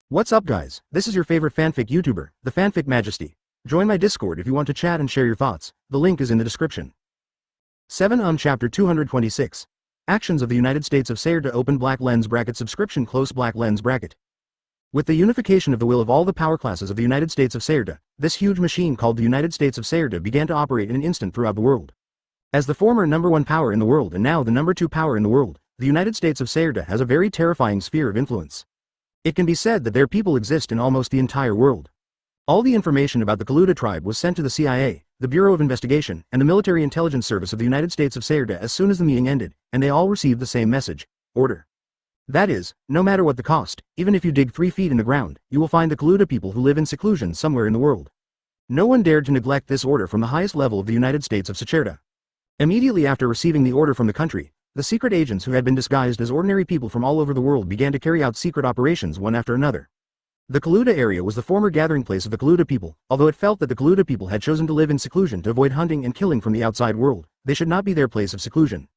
What's up guys, this is your favorite fanfic YouTuber, the Fanfic Majesty. Join my Discord if you want to chat and share your thoughts, the link is in the description. 7 Chapter 226. Actions of the United States of Sayre to open black lens bracket subscription close black lens bracket. With the unification of the will of all the power classes of the United States of Sayre, this huge machine called the United States of Sayre began to operate in an instant throughout the world. As the former #1 power in the world and now the #2 power in the world, the United States of Sayre has a very terrifying sphere of influence. It can be said that their people exist in almost the entire world. All the information about the Kaluta tribe was sent to the CIA, the Bureau of Investigation, and the Military Intelligence Service of the United States of Sayre as soon as the meeting ended, and they all received the same message: order. That is, no matter what the cost, even if you dig 3 feet in the ground, you will find the Kaluta people who live in seclusion somewhere in the world. No one dared to neglect this order from the highest level of the United States of Sayre. Immediately after receiving the order from the country, the secret agents who had been disguised as ordinary people from all over the world began to carry out secret operations one after another. The Kaluta area was the former gathering place of the Kaluta people, although it felt that the Kaluta people had chosen to live in seclusion to avoid hunting and killing from the outside world. They should not be their place of seclusion.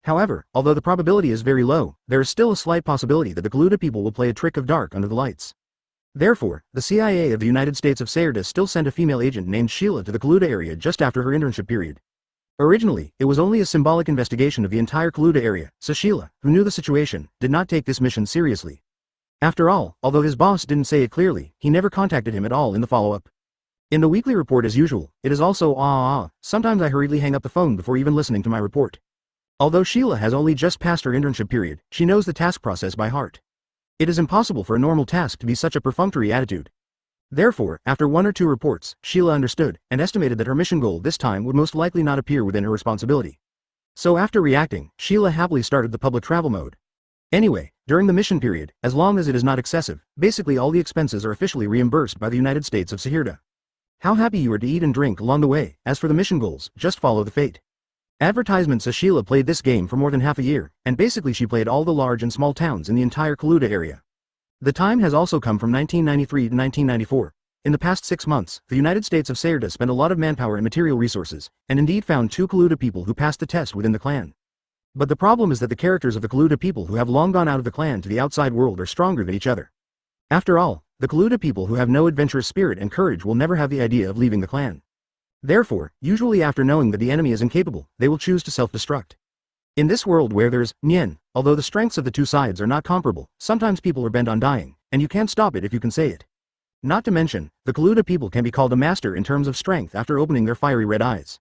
However, although the probability is very low, there is still a slight possibility that the Kaluta people will play a trick of dark under the lights. Therefore, the CIA of the United States of Sayre still sent a female agent named Sheila to the Kaluta area just after her internship period. Originally, it was only a symbolic investigation of the entire Kaluta area, so Sheila, who knew the situation, did not take this mission seriously. After all, although his boss didn't say it clearly, he never contacted him at all in the follow-up. In the weekly report as usual, it is also sometimes I hurriedly hang up the phone before even listening to my report. Although Sheila has only just passed her internship period, she knows the task process by heart. It is impossible for a normal task to be such a perfunctory attitude. Therefore, after 1 or 2 reports, Sheila understood, and estimated that her mission goal this time would most likely not appear within her responsibility. So after reacting, Sheila happily started the public travel mode. Anyway, during the mission period, as long as it is not excessive, basically all the expenses are officially reimbursed by the United States of Sayre. How happy you are to eat and drink along the way. As for the mission goals, just follow the fate. Advertisements. As Sheila played this game for more than half a year, and basically she played all the large and small towns in the entire Kaluta area. The time has also come from 1993 to 1994. In the past 6 months, the United States of Sayre spent a lot of manpower and material resources, and indeed found 2 Kaluta people who passed the test within the clan. But the problem is that the characters of the Kaluta people who have long gone out of the clan to the outside world are stronger than each other. After all, the Kaluta people who have no adventurous spirit and courage will never have the idea of leaving the clan. Therefore, usually after knowing that the enemy is incapable, they will choose to self-destruct. In this world where there's Nien, although the strengths of the 2 sides are not comparable, sometimes people are bent on dying, and you can't stop it if you can say it. Not to mention, the Kaluta people can be called a master in terms of strength after opening their fiery red eyes.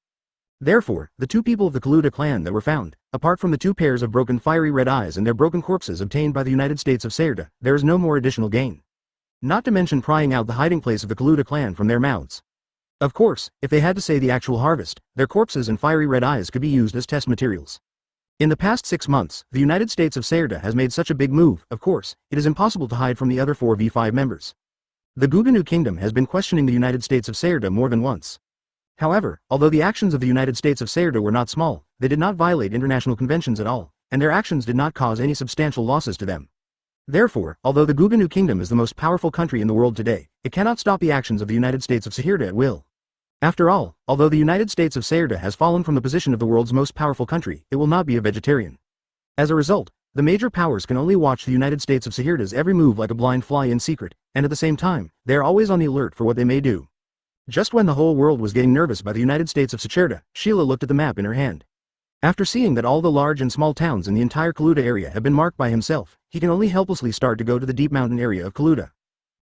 Therefore, the 2 people of the Kaluta clan that were found, apart from the 2 pairs of broken fiery red eyes and their broken corpses obtained by the United States of Sayre, there is no more additional gain. Not to mention prying out the hiding place of the Kaluta clan from their mouths. Of course, if they had to say the actual harvest, their corpses and fiery red eyes could be used as test materials. In the past 6 months, the United States of Sayre has made such a big move. Of course, it is impossible to hide from the other 4v5 members. The Guganu Kingdom has been questioning the United States of Sayre more than once. However, although the actions of the United States of Sayre were not small, they did not violate international conventions at all, and their actions did not cause any substantial losses to them. Therefore, although the Guganu Kingdom is the most powerful country in the world today, it cannot stop the actions of the United States of Sayre at will. After all, although the United States of Sayre has fallen from the position of the world's most powerful country, it will not be a vegetarian. As a result, the major powers can only watch the United States of Sayre's every move like a blind fly in secret, and at the same time, they are always on the alert for what they may do. Just when the whole world was getting nervous by the United States of Sayre, Sheila looked at the map in her hand. After seeing that all the large and small towns in the entire Kaluta area have been marked by himself, he can only helplessly start to go to the deep mountain area of Kaluta.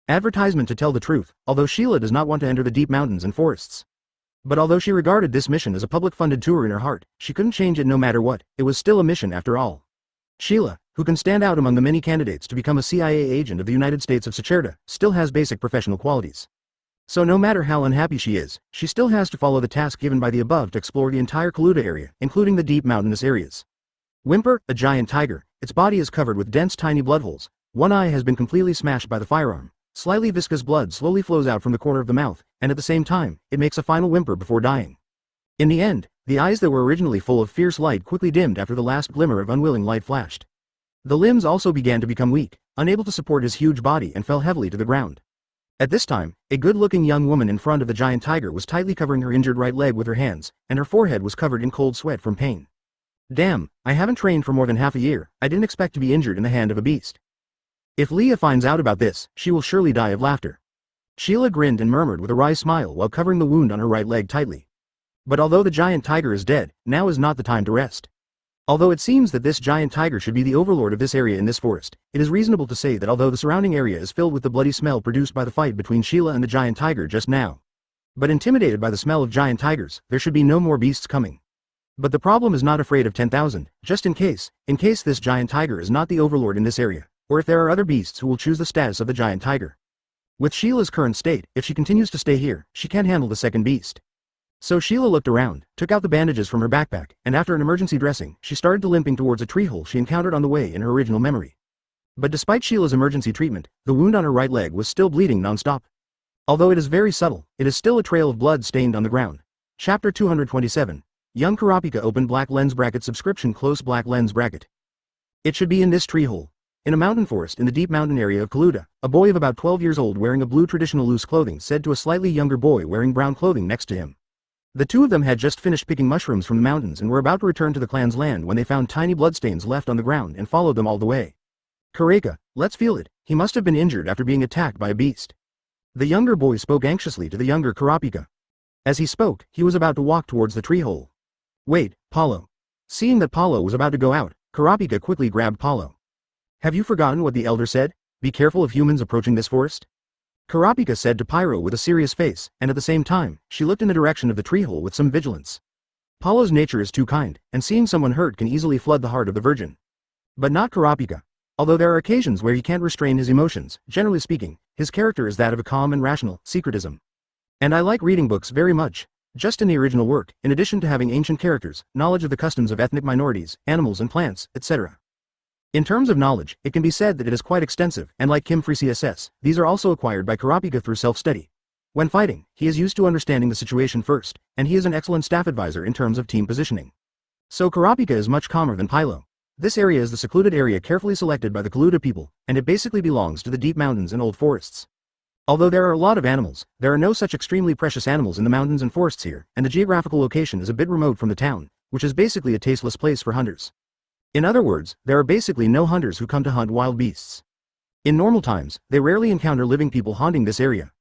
Advertisement. To tell the truth, although Sheila does not want to enter the deep mountains and forests. But although she regarded this mission as a public-funded tour in her heart, she couldn't change it no matter what. It was still a mission after all. Sheila, who can stand out among the many candidates to become a CIA agent of the United States of Sayre, still has basic professional qualities. So no matter how unhappy she is, she still has to follow the task given by the above to explore the entire Kaluta area, including the deep mountainous areas. Whimper, a giant tiger, its body is covered with dense tiny blood holes. One eye has been completely smashed by the firearm. Slightly viscous blood slowly flows out from the corner of the mouth, and at the same time, it makes a final whimper before dying. In the end, the eyes that were originally full of fierce light quickly dimmed after the last glimmer of unwilling light flashed. The limbs also began to become weak, unable to support his huge body, and fell heavily to the ground. At this time, a good-looking young woman in front of the giant tiger was tightly covering her injured right leg with her hands, and her forehead was covered in cold sweat from pain. Damn, I haven't trained for more than half a year. I didn't expect to be injured in the hand of a beast. If Leah finds out about this, she will surely die of laughter. Sheila grinned and murmured with a wry smile while covering the wound on her right leg tightly. But although the giant tiger is dead, now is not the time to rest. Although it seems that this giant tiger should be the overlord of this area in this forest, it is reasonable to say that although the surrounding area is filled with the bloody smell produced by the fight between Sheila and the giant tiger just now, but intimidated by the smell of giant tigers, there should be no more beasts coming. But the problem is not afraid of 10,000, just in case this giant tiger is not the overlord in this area, or if there are other beasts who will choose the status of the giant tiger. With Sheila's current state, if she continues to stay here, she can't handle the second beast. So Sheila looked around, took out the bandages from her backpack, and after an emergency dressing, she started limping towards a tree hole she encountered on the way in her original memory. But despite Sheila's emergency treatment, the wound on her right leg was still bleeding non-stop. Although it is very subtle, it is still a trail of blood stained on the ground. Chapter 227. Young Kurapika opened black lens bracket subscription close black lens bracket. It should be in this tree hole. In a mountain forest in the deep mountain area of Kaluta, a boy of about 12 years old wearing a blue traditional loose clothing said to a slightly younger boy wearing brown clothing next to him. The two of them had just finished picking mushrooms from the mountains and were about to return to the clan's land when they found tiny bloodstains left on the ground and followed them all the way. Kureka, let's feel it, he must have been injured after being attacked by a beast. The younger boy spoke anxiously to the younger Kurapika. As he spoke, he was about to walk towards the tree hole. Wait, Paulo. Seeing that Paulo was about to go out, Kurapika quickly grabbed Paulo. Have you forgotten what the elder said? Be careful of humans approaching this forest? Kurapika said to Pyro with a serious face, and at the same time, she looked in the direction of the tree hole with some vigilance. Paulo's nature is too kind, and seeing someone hurt can easily flood the heart of the virgin. But not Kurapika. Although there are occasions where he can't restrain his emotions, generally speaking, his character is that of a calm and rational secretism. And I like reading books very much. Just in the original work, in addition to having ancient characters, knowledge of the customs of ethnic minorities, animals and plants, etc. In terms of knowledge, it can be said that it is quite extensive, and like Kim Free CSS, these are also acquired by Kurapika through self-study. When fighting, he is used to understanding the situation first, and he is an excellent staff advisor in terms of team positioning. So Kurapika is much calmer than Pylo. This area is the secluded area carefully selected by the Kaluta people, and it basically belongs to the deep mountains and old forests. Although there are a lot of animals, there are no such extremely precious animals in the mountains and forests here, and the geographical location is a bit remote from the town, which is basically a tasteless place for hunters. In other words, there are basically no hunters who come to hunt wild beasts. In normal times, they rarely encounter living people haunting this area.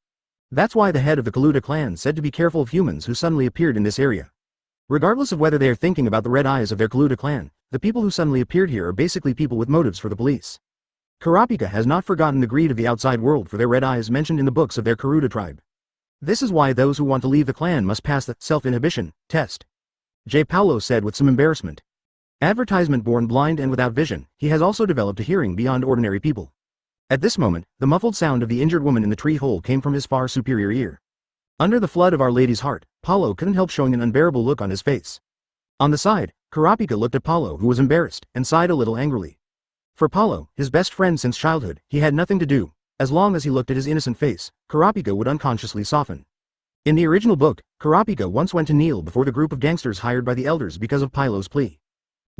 That's why the head of the Kaluta clan said to be careful of humans who suddenly appeared in this area. Regardless of whether they are thinking about the red eyes of their Kaluta clan, the people who suddenly appeared here are basically people with motives for the police. Kurapika has not forgotten the greed of the outside world for their red eyes mentioned in the books of their Karuta tribe. This is why those who want to leave the clan must pass the self-inhibition test. J. Paulo said with some embarrassment. Advertisement born blind and without vision, he has also developed a hearing beyond ordinary people. At this moment, the muffled sound of the injured woman in the tree hole came from his far superior ear. Under the flood of Our Lady's heart, Paulo couldn't help showing an unbearable look on his face. On the side, Kurapika looked at Paulo who was embarrassed, and sighed a little angrily. For Paulo, his best friend since childhood, he had nothing to do. As long as he looked at his innocent face, Kurapika would unconsciously soften. In the original book, Kurapika once went to kneel before the group of gangsters hired by the elders because of Paulo's plea.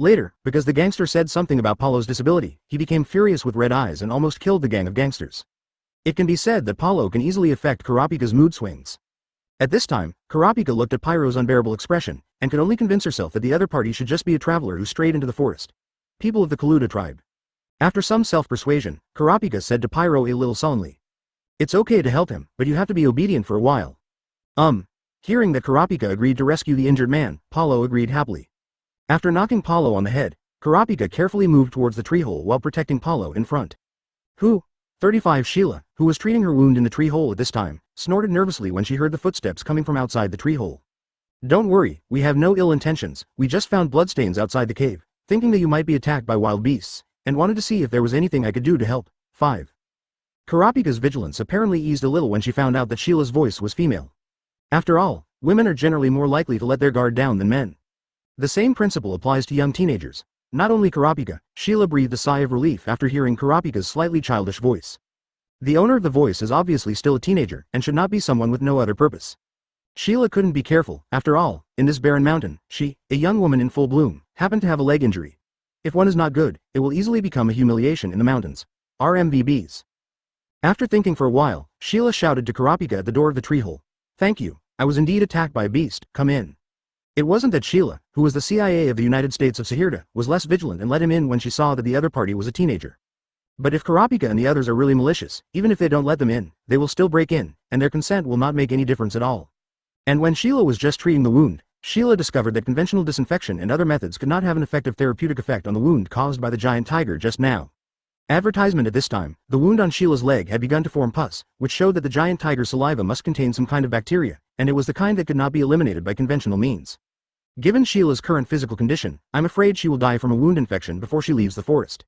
Later, because the gangster said something about Paulo's disability, he became furious with red eyes and almost killed the gang of gangsters. It can be said that Paulo can easily affect Kurapika's mood swings. At this time, Kurapika looked at Pyro's unbearable expression, and could only convince herself that the other party should just be a traveler who strayed into the forest. People of the Kaluta tribe. After some self-persuasion, Kurapika said to Pyro a little sullenly. It's okay to help him, but you have to be obedient for a while. Hearing that Kurapika agreed to rescue the injured man, Paulo agreed happily. After knocking Paulo on the head, Kurapika carefully moved towards the tree hole while protecting Paulo in front. 35 Sheila, who was treating her wound in the tree hole at this time, snorted nervously when she heard the footsteps coming from outside the tree hole. Don't worry, we have no ill intentions, we just found bloodstains outside the cave, thinking that you might be attacked by wild beasts, and wanted to see if there was anything I could do to help. 5. Kurapika's vigilance apparently eased a little when she found out that Sheila's voice was female. After all, women are generally more likely to let their guard down than men. The same principle applies to young teenagers. Not only Kurapika, Sheila breathed a sigh of relief after hearing Kurapika's slightly childish voice. The owner of the voice is obviously still a teenager and should not be someone with no other purpose. Sheila couldn't be careful, after all, in this barren mountain, she, a young woman in full bloom, happened to have a leg injury. If one is not good, it will easily become a humiliation in the mountains. RMVBs. After thinking for a while, Sheila shouted to Kurapika at the door of the tree hole. Thank you, I was indeed attacked by a beast, come in. It wasn't that Sheila, who was the CIA of the United States of Sahirda, was less vigilant and let him in when she saw that the other party was a teenager. But if Kurapika and the others are really malicious, even if they don't let them in, they will still break in, and their consent will not make any difference at all. And when Sheila was just treating the wound, Sheila discovered that conventional disinfection and other methods could not have an effective therapeutic effect on the wound caused by the giant tiger just now. Advertisement at this time, the wound on Sheila's leg had begun to form pus, which showed that the giant tiger's saliva must contain some kind of bacteria, and it was the kind that could not be eliminated by conventional means. Given Sheila's current physical condition, I'm afraid she will die from a wound infection before she leaves the forest.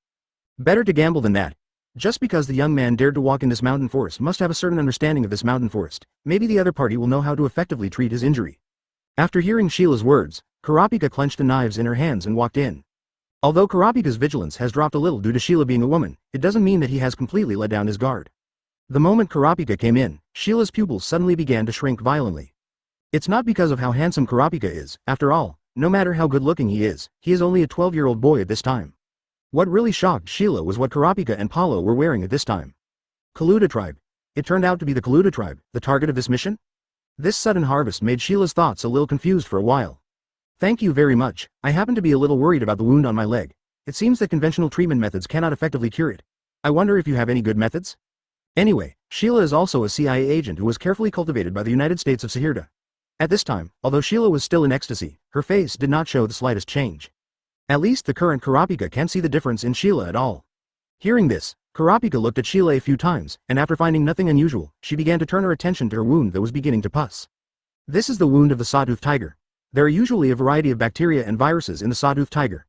Better to gamble than that. Just because the young man dared to walk in this mountain forest must have a certain understanding of this mountain forest, maybe the other party will know how to effectively treat his injury. After hearing Sheila's words, Kurapika clenched the knives in her hands and walked in. Although Kurapika's vigilance has dropped a little due to Sheila being a woman, it doesn't mean that he has completely let down his guard. The moment Kurapika came in, Sheila's pupils suddenly began to shrink violently. It's not because of how handsome Kurapika is, after all, no matter how good-looking he is only a 12-year-old boy at this time. What really shocked Sheila was what Kurapika and Paulo were wearing at this time. Kaluda tribe. It turned out to be the Kaluda tribe, the target of this mission? This sudden harvest made Sheila's thoughts a little confused for a while. Thank you very much, I happen to be a little worried about the wound on my leg. It seems that conventional treatment methods cannot effectively cure it. I wonder if you have any good methods? Anyway, Sheila is also a CIA agent who was carefully cultivated by the United States of Sahirda. At this time, although Sheila was still in ecstasy, her face did not show the slightest change. At least the current Kurapika can't see the difference in Sheila at all. Hearing this, Kurapika looked at Sheila a few times, and after finding nothing unusual, she began to turn her attention to her wound that was beginning to pus. This is the wound of the sawtooth tiger. There are usually a variety of bacteria and viruses in the sawtooth tiger.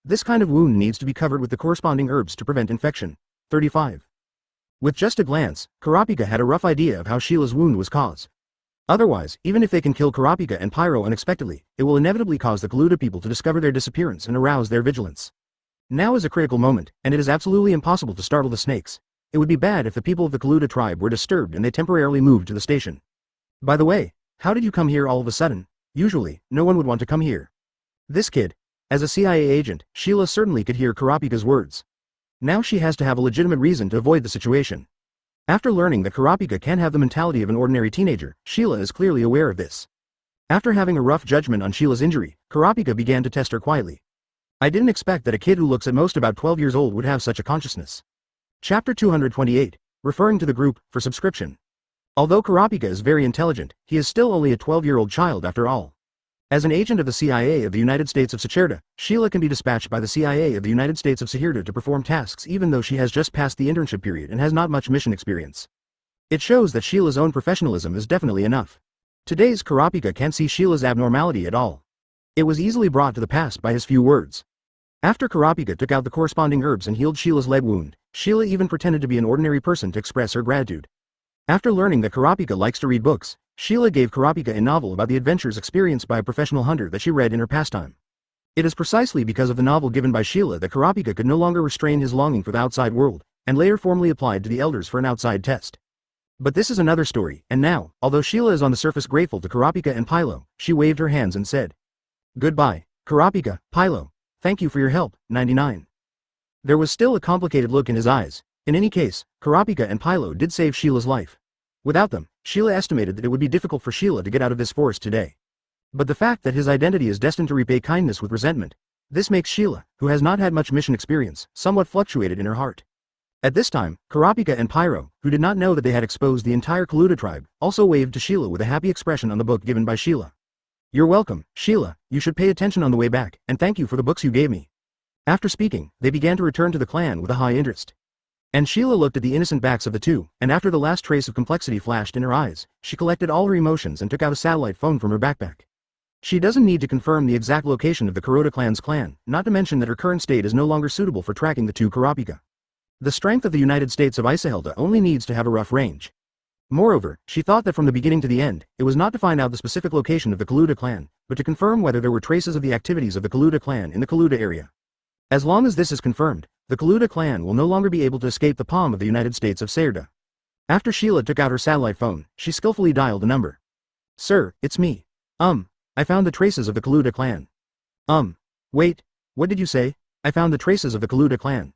This kind of wound needs to be covered with the corresponding herbs to prevent infection. 35. With just a glance, Kurapika had a rough idea of how Sheila's wound was caused. Otherwise, even if they can kill Kurapika and Pyro unexpectedly, it will inevitably cause the Kaluda people to discover their disappearance and arouse their vigilance. Now is a critical moment, and it is absolutely impossible to startle the snakes. It would be bad if the people of the Kaluda tribe were disturbed and they temporarily moved to the station. By the way, how did you come here all of a sudden? Usually, no one would want to come here. This kid. As a CIA agent, Sheila certainly could hear Kurapika's words. Now she has to have a legitimate reason to avoid the situation. After learning that Kurapika can have the mentality of an ordinary teenager, Sheila is clearly aware of this. After having a rough judgment on Sheila's injury, Kurapika began to test her quietly. I didn't expect that a kid who looks at most about 12 years old would have such a consciousness. Chapter 228, referring to the group, for subscription. Although Kurapika is very intelligent, he is still only a 12-year-old child after all. As an agent of the CIA of the United States of Sahirda, Sheila can be dispatched by the CIA of the United States of Sahirda to perform tasks even though she has just passed the internship period and has not much mission experience. It shows that Sheila's own professionalism is definitely enough. Today's Kurapika can't see Sheila's abnormality at all. It was easily brought to the past by his few words. After Kurapika took out the corresponding herbs and healed Sheila's leg wound, Sheila even pretended to be an ordinary person to express her gratitude. After learning that Kurapika likes to read books, Sheila gave Kurapika a novel about the adventures experienced by a professional hunter that she read in her pastime. It is precisely because of the novel given by Sheila that Kurapika could no longer restrain his longing for the outside world, and later formally applied to the elders for an outside test. But this is another story, and now, although Sheila is on the surface grateful to Kurapika and Pylo, she waved her hands and said, "Goodbye, Kurapika, Pylo, thank you for your help." 99. There was still a complicated look in his eyes. In any case, Kurapika and Pylo did save Sheila's life. Without them, Sheila estimated that it would be difficult for Sheila to get out of this forest today. But the fact that his identity is destined to repay kindness with resentment, this makes Sheila, who has not had much mission experience, somewhat fluctuated in her heart. At this time, Kurapika and Pyro, who did not know that they had exposed the entire Kaluda tribe, also waved to Sheila with a happy expression on the book given by Sheila. "You're welcome, Sheila, you should pay attention on the way back, and thank you for the books you gave me." After speaking, they began to return to the clan with a high interest. And Sheila looked at the innocent backs of the two, and after the last trace of complexity flashed in her eyes, she collected all her emotions and took out a satellite phone from her backpack. She doesn't need to confirm the exact location of the Kuroda clan's clan, not to mention that her current state is no longer suitable for tracking the two Kurapika. The strength of the United States of Isahelda only needs to have a rough range. Moreover, she thought that from the beginning to the end, it was not to find out the specific location of the Kaluda clan, but to confirm whether there were traces of the activities of the Kaluda clan in the Kaluda area. As long as this is confirmed, the Kaluda clan will no longer be able to escape the palm of the United States of Sahirda. After Sheila took out her satellite phone, she skillfully dialed a number. "Sir, it's me. I found the traces of the Kaluda clan." Wait, what did you say? "I found the traces of the Kaluda clan."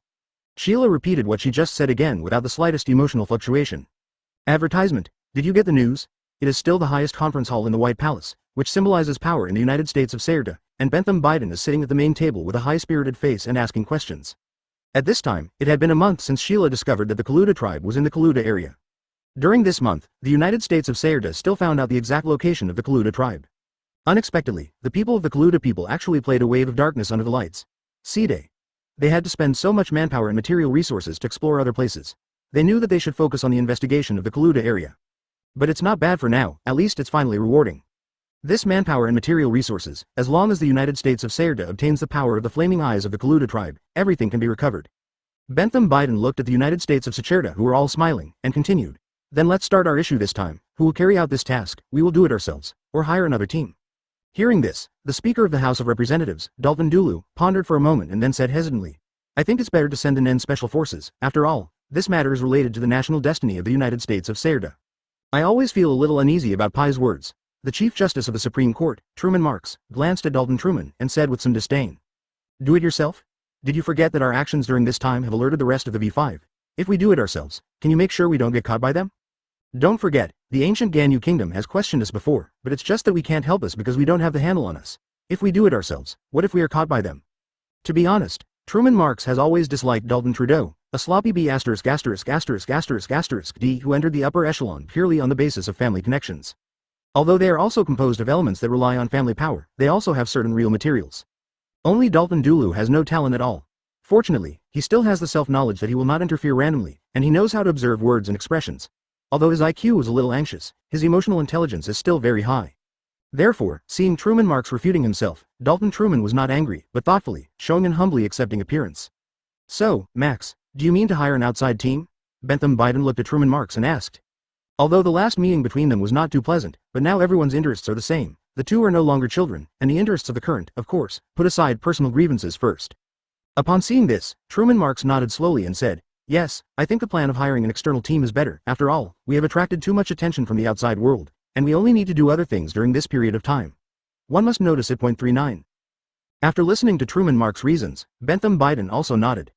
Sheila repeated what she just said again without the slightest emotional fluctuation. "Advertisement, did you get the news? It is still the highest conference hall in the White Palace, which symbolizes power in the United States of Sahirda, and Bentham Biden is sitting at the main table with a high-spirited face and asking questions. At this time, it had been a month since Sheila discovered that the Kaluta tribe was in the Kaluta area. During this month, the United States of Sayerda still found out the exact location of the Kaluta tribe. Unexpectedly, the people of the Kaluta people actually played a wave of darkness under the lights. C-Day. They had to spend so much manpower and material resources to explore other places. They knew that they should focus on the investigation of the Kaluta area. But it's not bad for now, at least it's finally rewarding. This manpower and material resources, as long as the United States of Sayerda obtains the power of the flaming eyes of the Kaluta tribe, everything can be recovered. Bentham Biden looked at the United States of Sayerda who were all smiling, and continued. Then let's start our issue this time. Who will carry out this task? We will do it ourselves, or hire another team. Hearing this, the Speaker of the House of Representatives, Dalton Dulu, pondered for a moment and then said hesitantly, I think it's better to send in special forces. After all, this matter is related to the national destiny of the United States of Sayerda. I always feel a little uneasy about Pai's words. The Chief Justice of the Supreme Court, Truman Marks, glanced at Dalton Truman and said with some disdain. Do it yourself? Did you forget that our actions during this time have alerted the rest of the V5? If we do it ourselves, can you make sure we don't get caught by them? Don't forget, the ancient Ganyu kingdom has questioned us before, but it's just that we can't help us because we don't have the handle on us. If we do it ourselves, what if we are caught by them? To be honest, Truman Marks has always disliked Dalton Trudeau, a sloppy B**************** D who entered the upper echelon purely on the basis of family connections. Although they are also composed of elements that rely on family power, they also have certain real materials. Only Dalton Dulu has no talent at all. Fortunately, he still has the self-knowledge that he will not interfere randomly, and he knows how to observe words and expressions. Although his IQ is a little anxious, his emotional intelligence is still very high. Therefore, seeing Truman Marks refuting himself, Dalton Truman was not angry, but thoughtfully, showing an humbly accepting appearance. So, Max, do you mean to hire an outside team? Bentham Biden looked at Truman Marks and asked. Although the last meeting between them was not too pleasant, but now everyone's interests are the same. The two are no longer children, and the interests of the current, of course, put aside personal grievances first. Upon seeing this, Truman Marks nodded slowly and said, Yes, I think the plan of hiring an external team is better. After all, we have attracted too much attention from the outside world, and we only need to do other things during this period of time. One must notice at point 39. After listening to Truman Marks' reasons, Bentham Biden also nodded.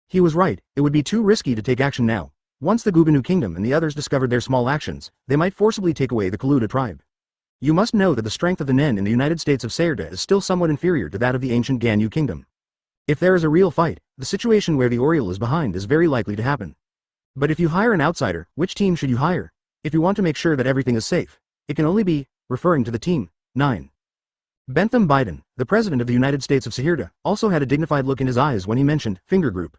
He was right, it would be too risky to take action now. Once the Guganu Kingdom and the others discovered their small actions, they might forcibly take away the Kaluta tribe. You must know that the strength of the Nen in the United States of Sayerda is still somewhat inferior to that of the ancient Ganyu Kingdom. If there is a real fight, the situation where the Oriole is behind is very likely to happen. But if you hire an outsider, which team should you hire? If you want to make sure that everything is safe, it can only be, referring to the team, 9. Bentham Biden, the President of the United States of Sayerda, also had a dignified look in his eyes when he mentioned finger group.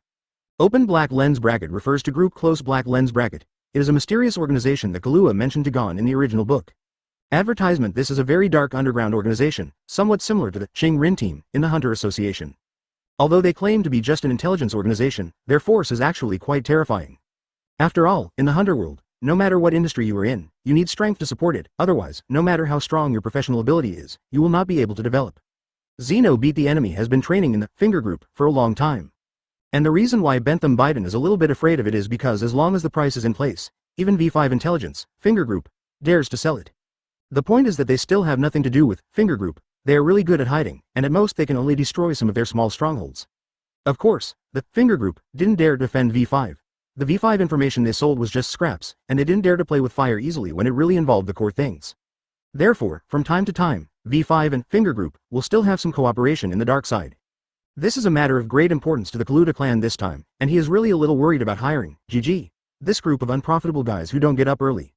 Open black lens bracket refers to group close black lens bracket. It is a mysterious organization that Kahlua mentioned to Gon in the original book. Advertisement. This is a very dark underground organization, somewhat similar to the Ching Rin team in the Hunter Association. Although they claim to be just an intelligence organization, their force is actually quite terrifying. After all, in the Hunter world, no matter what industry you are in, you need strength to support it, otherwise, no matter how strong your professional ability is, you will not be able to develop. Zeno beat the enemy has been training in the finger group for a long time. And the reason why Bentham Biden is a little bit afraid of it is because as long as the price is in place, even V5 intelligence, finger group, dares to sell it. The point is that they still have nothing to do with finger group. They are really good at hiding, and at most they can only destroy some of their small strongholds. Of course, the finger group didn't dare to defend V5. The V5 information they sold was just scraps, and they didn't dare to play with fire easily when it really involved the core things. Therefore, from time to time, V5 and finger group will still have some cooperation in the dark side. This is a matter of great importance to the Kaluta clan this time, and he is really a little worried about hiring GG, this group of unprofitable guys who don't get up early.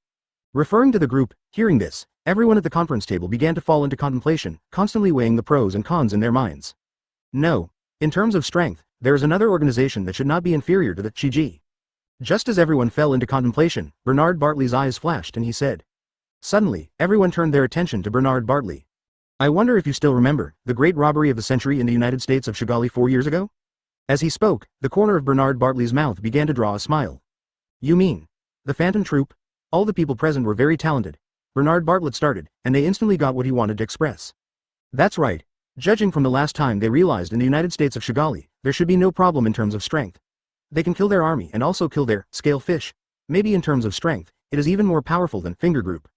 Referring to the group, hearing this, everyone at the conference table began to fall into contemplation, constantly weighing the pros and cons in their minds. No. In terms of strength, there is another organization that should not be inferior to the GG. Just as everyone fell into contemplation, Bernard Bartley's eyes flashed and he said. Suddenly, everyone turned their attention to Bernard Bartley. I wonder if you still remember the great robbery of the century in the United States of Shigali 4 years ago? As he spoke, the corner of Bernard Bartley's mouth began to draw a smile. You mean the Phantom Troop? All the people present were very talented. Bernard Bartlett started, and they instantly got what he wanted to express. That's right. Judging from the last time they realized in the United States of Shigali, there should be no problem in terms of strength. They can kill their army and also kill their scale fish. Maybe in terms of strength, it is even more powerful than Finger Group.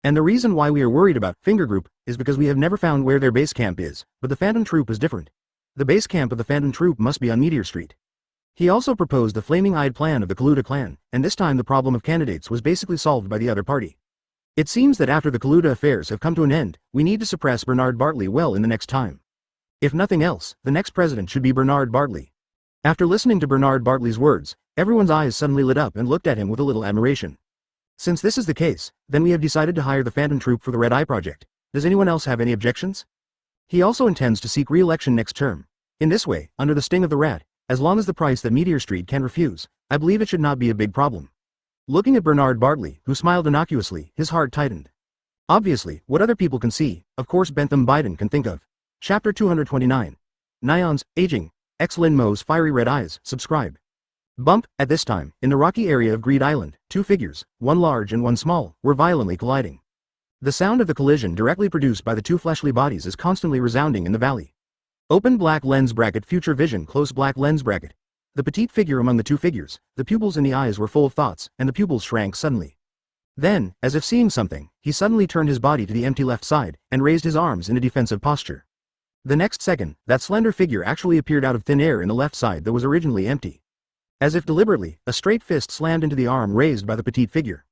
And the reason why we are worried about Finger Group is because we have never found where their base camp is, but the Phantom Troop is different. The base camp of the Phantom Troop must be on Meteor Street. He also proposed the flaming-eyed plan of the Kaluta clan, and this time the problem of candidates was basically solved by the other party. It seems that after the Kaluta affairs have come to an end, we need to suppress Bernard Bartley well in the next time. If nothing else, the next president should be Bernard Bartley. After listening to Bernard Bartley's words, everyone's eyes suddenly lit up and looked at him with a little admiration. Since this is the case, then we have decided to hire the Phantom Troop for the Red Eye Project. Does anyone else have any objections? He also intends to seek re-election next term. In this way, under the sting of the rat, as long as the price that Meteor Street can refuse, I believe it should not be a big problem. Looking at Bernard Bartley, who smiled innocuously, his heart tightened. Obviously, what other people can see, of course Bentham Biden can think of. Chapter 229. Nion's Aging. Lin Mo's Fiery Red Eyes. Subscribe. Bump. At this time, in the rocky area of Greed Island, two figures, one large and one small, were violently colliding. The sound of the collision directly produced by the two fleshly bodies is constantly resounding in the valley. Open black lens bracket, future vision, close black lens bracket. The petite figure among the two figures, the pupils in the eyes were full of thoughts, and the pupils shrank suddenly. Then, as if seeing something, he suddenly turned his body to the empty left side, and raised his arms in a defensive posture. The next second, that slender figure actually appeared out of thin air in the left side that was originally empty. As if deliberately, a straight fist slammed into the arm raised by the petite figure.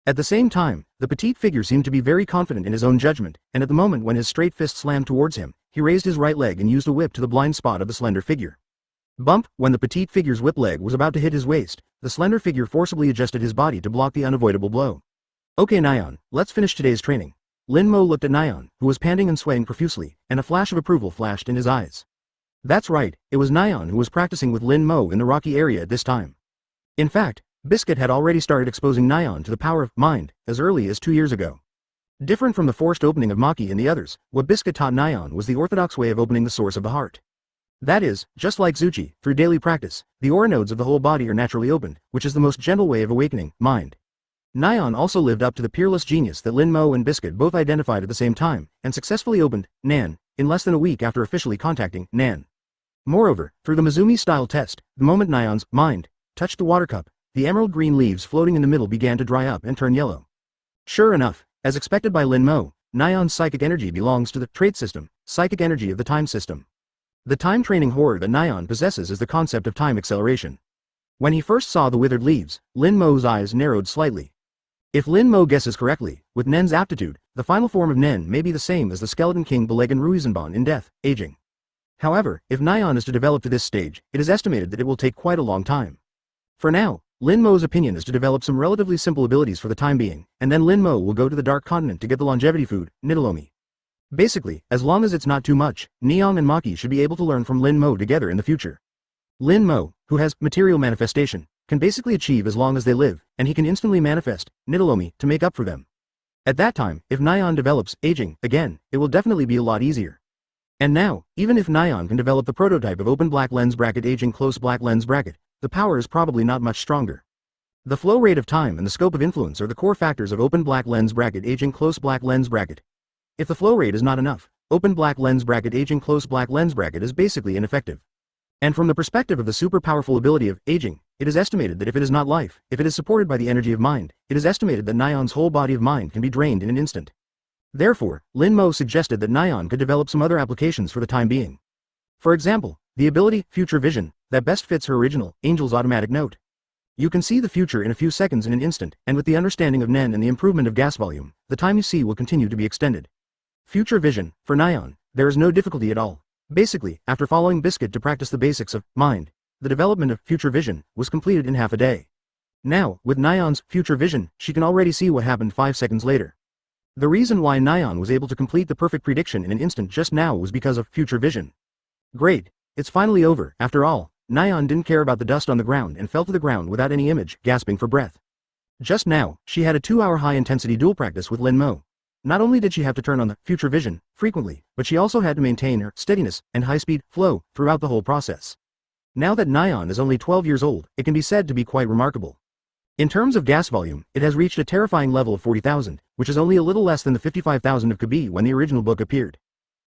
At the same time, the petite figure seemed to be very confident in his own judgment, and at the moment when his straight fist slammed towards him, he raised his right leg and used a whip to the blind spot of the slender figure. Bump. When the petite figure's whip leg was about to hit his waist, the slender figure forcibly adjusted his body to block the unavoidable blow. Okay Nion, let's finish today's training. Lin Mo looked at Nion, who was panting and sweating profusely, and a flash of approval flashed in his eyes. That's right, it was Nion who was practicing with Lin Mo in the rocky area at this time. In fact, Biscuit had already started exposing Nion to the power of mind as early as 2 years ago. Different from the forced opening of Maki and the others, what Biscuit taught Nion was the orthodox way of opening the source of the heart. That is, just like Zuchi, through daily practice, the aura nodes of the whole body are naturally opened, which is the most gentle way of awakening mind. Nion also lived up to the peerless genius that Lin Mo and Biscuit both identified at the same time, and successfully opened Nan in less than a week after officially contacting Nan. Moreover, through the Mizumi-style test, the moment Nion's mind touched the water cup, the emerald green leaves floating in the middle began to dry up and turn yellow. Sure enough, as expected by Lin Mo, Nion's psychic energy belongs to the trait system, psychic energy of the time system. The time training horror that Nion possesses is the concept of time acceleration. When he first saw the withered leaves, Lin Mo's eyes narrowed slightly. If Lin Mo guesses correctly, with Nen's aptitude, the final form of Nen may be the same as the Skeleton King Belegan Ruizenbon in Death, Aging. However, if Nion is to develop to this stage, it is estimated that it will take quite a long time. For now, Lin Mo's opinion is to develop some relatively simple abilities for the time being, and then Lin Mo will go to the Dark Continent to get the longevity food, Nidalomi. Basically, as long as it's not too much, Neong and Maki should be able to learn from Lin Mo together in the future. Lin Mo, who has material manifestation, can basically achieve as long as they live, and he can instantly manifest Nidalomi to make up for them. At that time, if Nion develops Aging again, it will definitely be a lot easier. And now, even if Nion can develop the prototype of open black lens bracket Aging close black lens bracket, the power is probably not much stronger. The flow rate of time and the scope of influence are the core factors of open black lens bracket Aging close black lens bracket. If the flow rate is not enough, open black lens bracket Aging close black lens bracket is basically ineffective. And from the perspective of the super powerful ability of Aging, it is estimated that if it is not life, if it is supported by the energy of mind, it is estimated that Nion's whole body of mind can be drained in an instant. Therefore, Lin Mo suggested that Nion could develop some other applications for the time being. For example, the ability, Future Vision, that best fits her original, Angel's automatic note. You can see the future in a few seconds in an instant, and with the understanding of Nen and the improvement of gas volume, the time you see will continue to be extended. Future Vision, for Nion, there is no difficulty at all. Basically, after following Biscuit to practice the basics of mind, the development of Future Vision was completed in half a day. Now, with Nion's Future Vision, she can already see what happened 5 seconds later. The reason why Nion was able to complete the perfect prediction in an instant just now was because of Future Vision. Great, it's finally over. After all, Nion didn't care about the dust on the ground and fell to the ground without any image, gasping for breath. Just now, she had a 2-hour high-intensity duel practice with Lin Mo. Not only did she have to turn on the Future Vision frequently, but she also had to maintain her steadiness and high-speed flow throughout the whole process. Now that Nion is only 12 years old, it can be said to be quite remarkable. In terms of gas volume, it has reached a terrifying level of 40,000, which is only a little less than the 55,000 of Kabi when the original book appeared.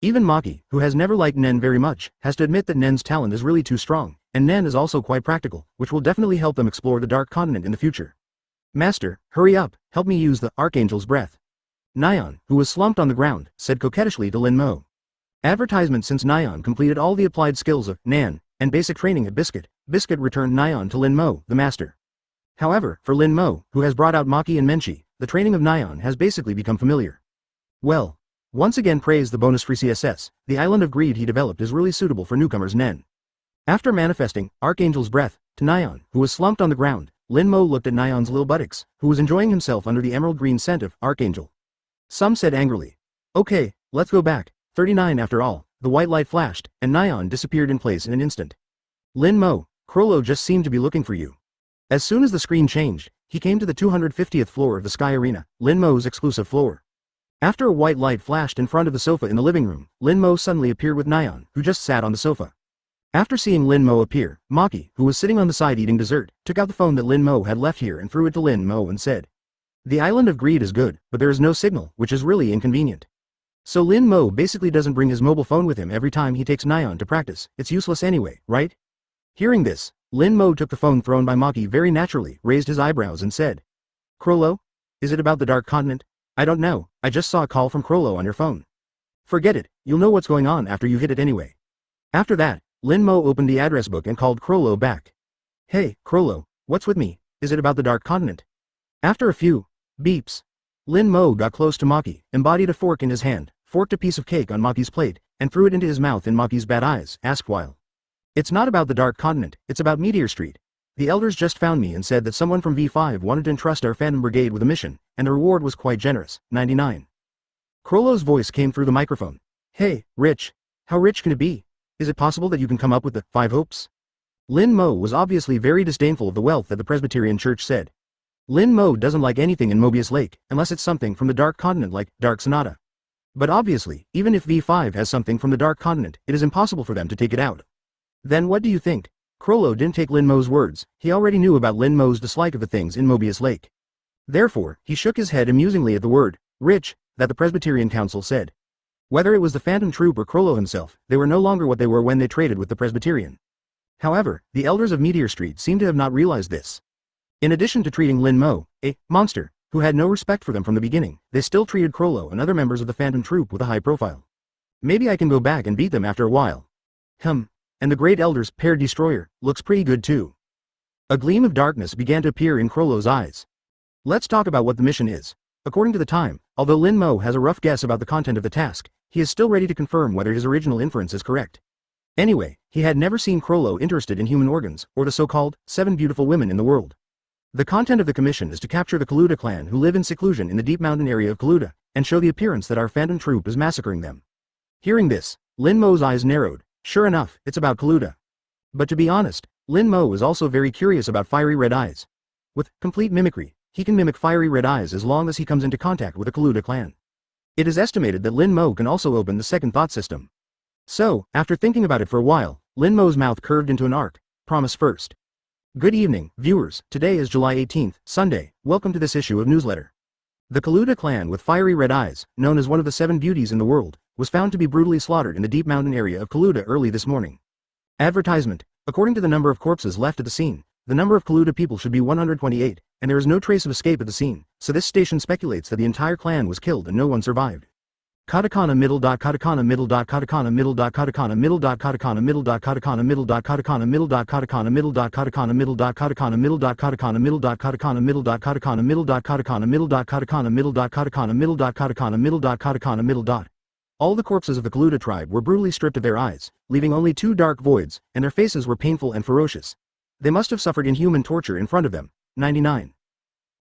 Even Maki, who has never liked Nen very much, has to admit that Nen's talent is really too strong, and Nen is also quite practical, which will definitely help them explore the Dark Continent in the future. Master, hurry up, help me use the Archangel's breath. Nion, who was slumped on the ground, said coquettishly to Lin Mo. Advertisement. Since Nion completed all the applied skills of Nan and basic training at Biscuit, Biscuit returned Nion to Lin Mo, the master. However, for Lin Mo, who has brought out Maki and Menchi, the training of Nion has basically become familiar. Well, once again praise the bonus-free CSS, the island of greed he developed is really suitable for newcomers Nen. After manifesting Archangel's breath to Nyan, who was slumped on the ground, Lin Mo looked at Nyan's little buttocks, who was enjoying himself under the emerald green scent of Archangel. Some said angrily, "Okay, let's go back." 39 After all, the white light flashed, and Nyan disappeared in place in an instant. Lin Mo, Krollo just seemed to be looking for you. As soon as the screen changed, he came to the 250th floor of the Sky Arena, Lin Mo's exclusive floor. After a white light flashed in front of the sofa in the living room, Lin Mo suddenly appeared with Nyan, who just sat on the sofa. After seeing Lin Mo appear, Maki, who was sitting on the side eating dessert, took out the phone that Lin Mo had left here and threw it to Lin Mo and said, "The Island of Greed is good, but there is no signal, which is really inconvenient. So Lin Mo basically doesn't bring his mobile phone with him every time he takes Nyan to practice, it's useless anyway, right?" Hearing this, Lin Mo took the phone thrown by Maki very naturally, raised his eyebrows and said, "Krollo? Is it about the Dark Continent? I don't know, I just saw a call from Krollo on your phone." "Forget it, you'll know what's going on after you hit it anyway." After that, Lin Mo opened the address book and called Krollo back. "Hey, Krollo, what's with me? Is it about the Dark Continent?" After a few beeps, Lin Mo got close to Maki, embodied a fork in his hand, forked a piece of cake on Maki's plate, and threw it into his mouth in Maki's bad eyes, asked while. "It's not about the Dark Continent, it's about Meteor Street. The elders just found me and said that someone from V5 wanted to entrust our fandom brigade with a mission, and the reward was quite generous, 99. Krollo's voice came through the microphone. "Hey, Rich. How rich can it be? Is it possible that you can come up with the 5 hopes?" Lin Mo was obviously very disdainful of the wealth that the Presbyterian Church said. Lin Mo doesn't like anything in Mobius Lake, unless it's something from the Dark Continent like Dark Sonata. But obviously, even if V5 has something from the Dark Continent, it is impossible for them to take it out. Then what do you think? Krollo didn't take Lin Mo's words, he already knew about Lin Mo's dislike of the things in Mobius Lake. Therefore, he shook his head amusingly at the word, rich, that the Presbyterian Council said. Whether it was the Phantom Troop or Krollo himself, they were no longer what they were when they traded with the Presbyterian. However, the elders of Meteor Street seem to have not realized this. In addition to treating Lin Mo, a monster, who had no respect for them from the beginning, they still treated Krollo and other members of the Phantom Troop with a high profile. Maybe I can go back and beat them after a while. And the Great Elder's Pair Destroyer looks pretty good too. A gleam of darkness began to appear in Krollo's eyes. Let's talk about what the mission is. According to the time, although Lin Mo has a rough guess about the content of the task, he is still ready to confirm whether his original inference is correct. Anyway, he had never seen Krollo interested in human organs, or the so-called 7 beautiful women in the world. The content of the commission is to capture the Kaluda clan who live in seclusion in the deep mountain area of Kaluda, and show the appearance that our Phantom Troop is massacring them. Hearing this, Lin Mo's eyes narrowed. Sure enough, it's about Kaluda. But to be honest, Lin Mo is also very curious about fiery red eyes. With complete mimicry, he can mimic fiery red eyes as long as he comes into contact with the Kaluda clan. It is estimated that Lin Mo can also open the second thought system. So, after thinking about it for a while, Lin Mo's mouth curved into an arc. Promise first. Good evening, viewers. Today is July 18th, Sunday. Welcome to this issue of newsletter. The Kaluda clan with fiery red eyes, known as one of the 7 beauties in the world, was found to be brutally slaughtered in the deep mountain area of Kaluda early this morning. Advertisement. According to the number of corpses left at the scene, the number of Kaluda people should be 128, and there is no trace of escape at the scene, so this station speculates that the entire clan was killed and no one survived. Katakana middle. Katakana middle. Katakana middle. Katakana middle. Katakana middle. Katakana middle. Katakana middle. Katakana middle. Katakana middle. Katakana middle. Katakana middle. Katakana middle. Katakana middle. Katakana middle. Katakana middle. Katakana middle. Katakana middle. Katakana middle. All the corpses of the Kaluda tribe were brutally stripped of their eyes, leaving only 2 dark voids, and their faces were painful and ferocious. They must have suffered inhuman torture in front of them. 99.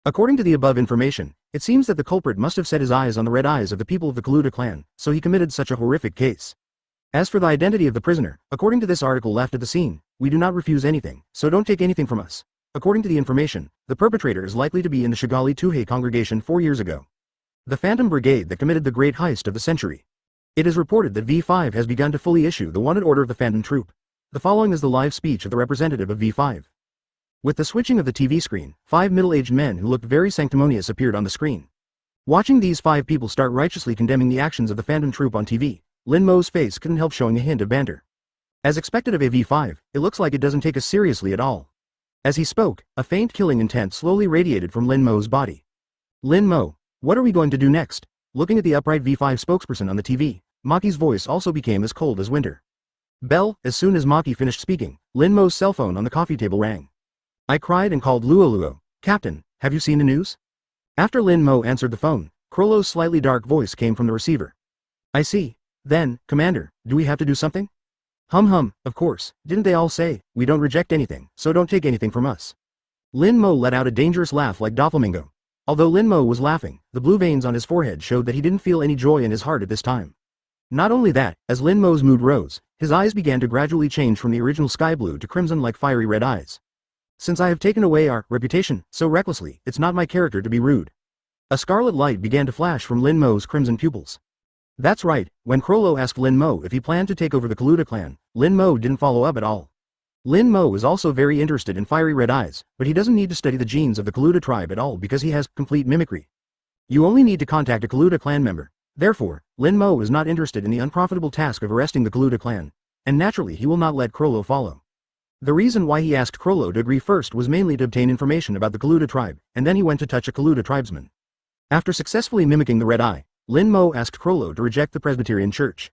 According to the above information, it seems that the culprit must have set his eyes on the red eyes of the people of the Kaluda clan, so he committed such a horrific case. As for the identity of the prisoner, according to this article left at the scene, we do not refuse anything, so don't take anything from us. According to the information, the perpetrator is likely to be in the Shigali Tuhei congregation 4 years ago. The Phantom Brigade that committed the great heist of the century. It is reported that V5 has begun to fully issue the wanted order of the Phantom Troop. The following is the live speech of the representative of V5. With the switching of the TV screen, 5 middle-aged men who looked very sanctimonious appeared on the screen. Watching these 5 people start righteously condemning the actions of the Phantom Troop on TV, Lin Mo's face couldn't help showing a hint of banter. As expected of a V5, it looks like it doesn't take us seriously at all. As he spoke, a faint killing intent slowly radiated from Lin Mo's body. Lin Mo, what are we going to do next? Looking at the upright V5 spokesperson on the TV, Maki's voice also became as cold as winter. Bell, as soon as Maki finished speaking, Lin Mo's cell phone on the coffee table rang. I cried and called Luo. Captain, have you seen the news? After Lin Mo answered the phone, Krollo's slightly dark voice came from the receiver. I see. Then, Commander, do we have to do something? Of course, didn't they all say, we don't reject anything, so don't take anything from us. Lin Mo let out a dangerous laugh like Doflamingo. Although Lin Mo was laughing, the blue veins on his forehead showed that he didn't feel any joy in his heart at this time. Not only that, as Lin Mo's mood rose, his eyes began to gradually change from the original sky blue to crimson like fiery red eyes. Since I have taken away our reputation so recklessly, it's not my character to be rude. A scarlet light began to flash from Lin Mo's crimson pupils. That's right, when Crollo asked Lin Mo if he planned to take over the Kaluta clan, Lin Mo didn't follow up at all. Lin Mo is also very interested in fiery red eyes, but he doesn't need to study the genes of the Kaluta tribe at all because he has complete mimicry. You only need to contact a Kaluta clan member. Therefore, Lin Mo is not interested in the unprofitable task of arresting the Kaluta clan, and naturally he will not let Crollo follow. The reason why he asked Crollo to agree first was mainly to obtain information about the Kaluta tribe, and then he went to touch a Kaluta tribesman. After successfully mimicking the red eye, Lin Mo asked Crollo to reject the Presbyterian Church.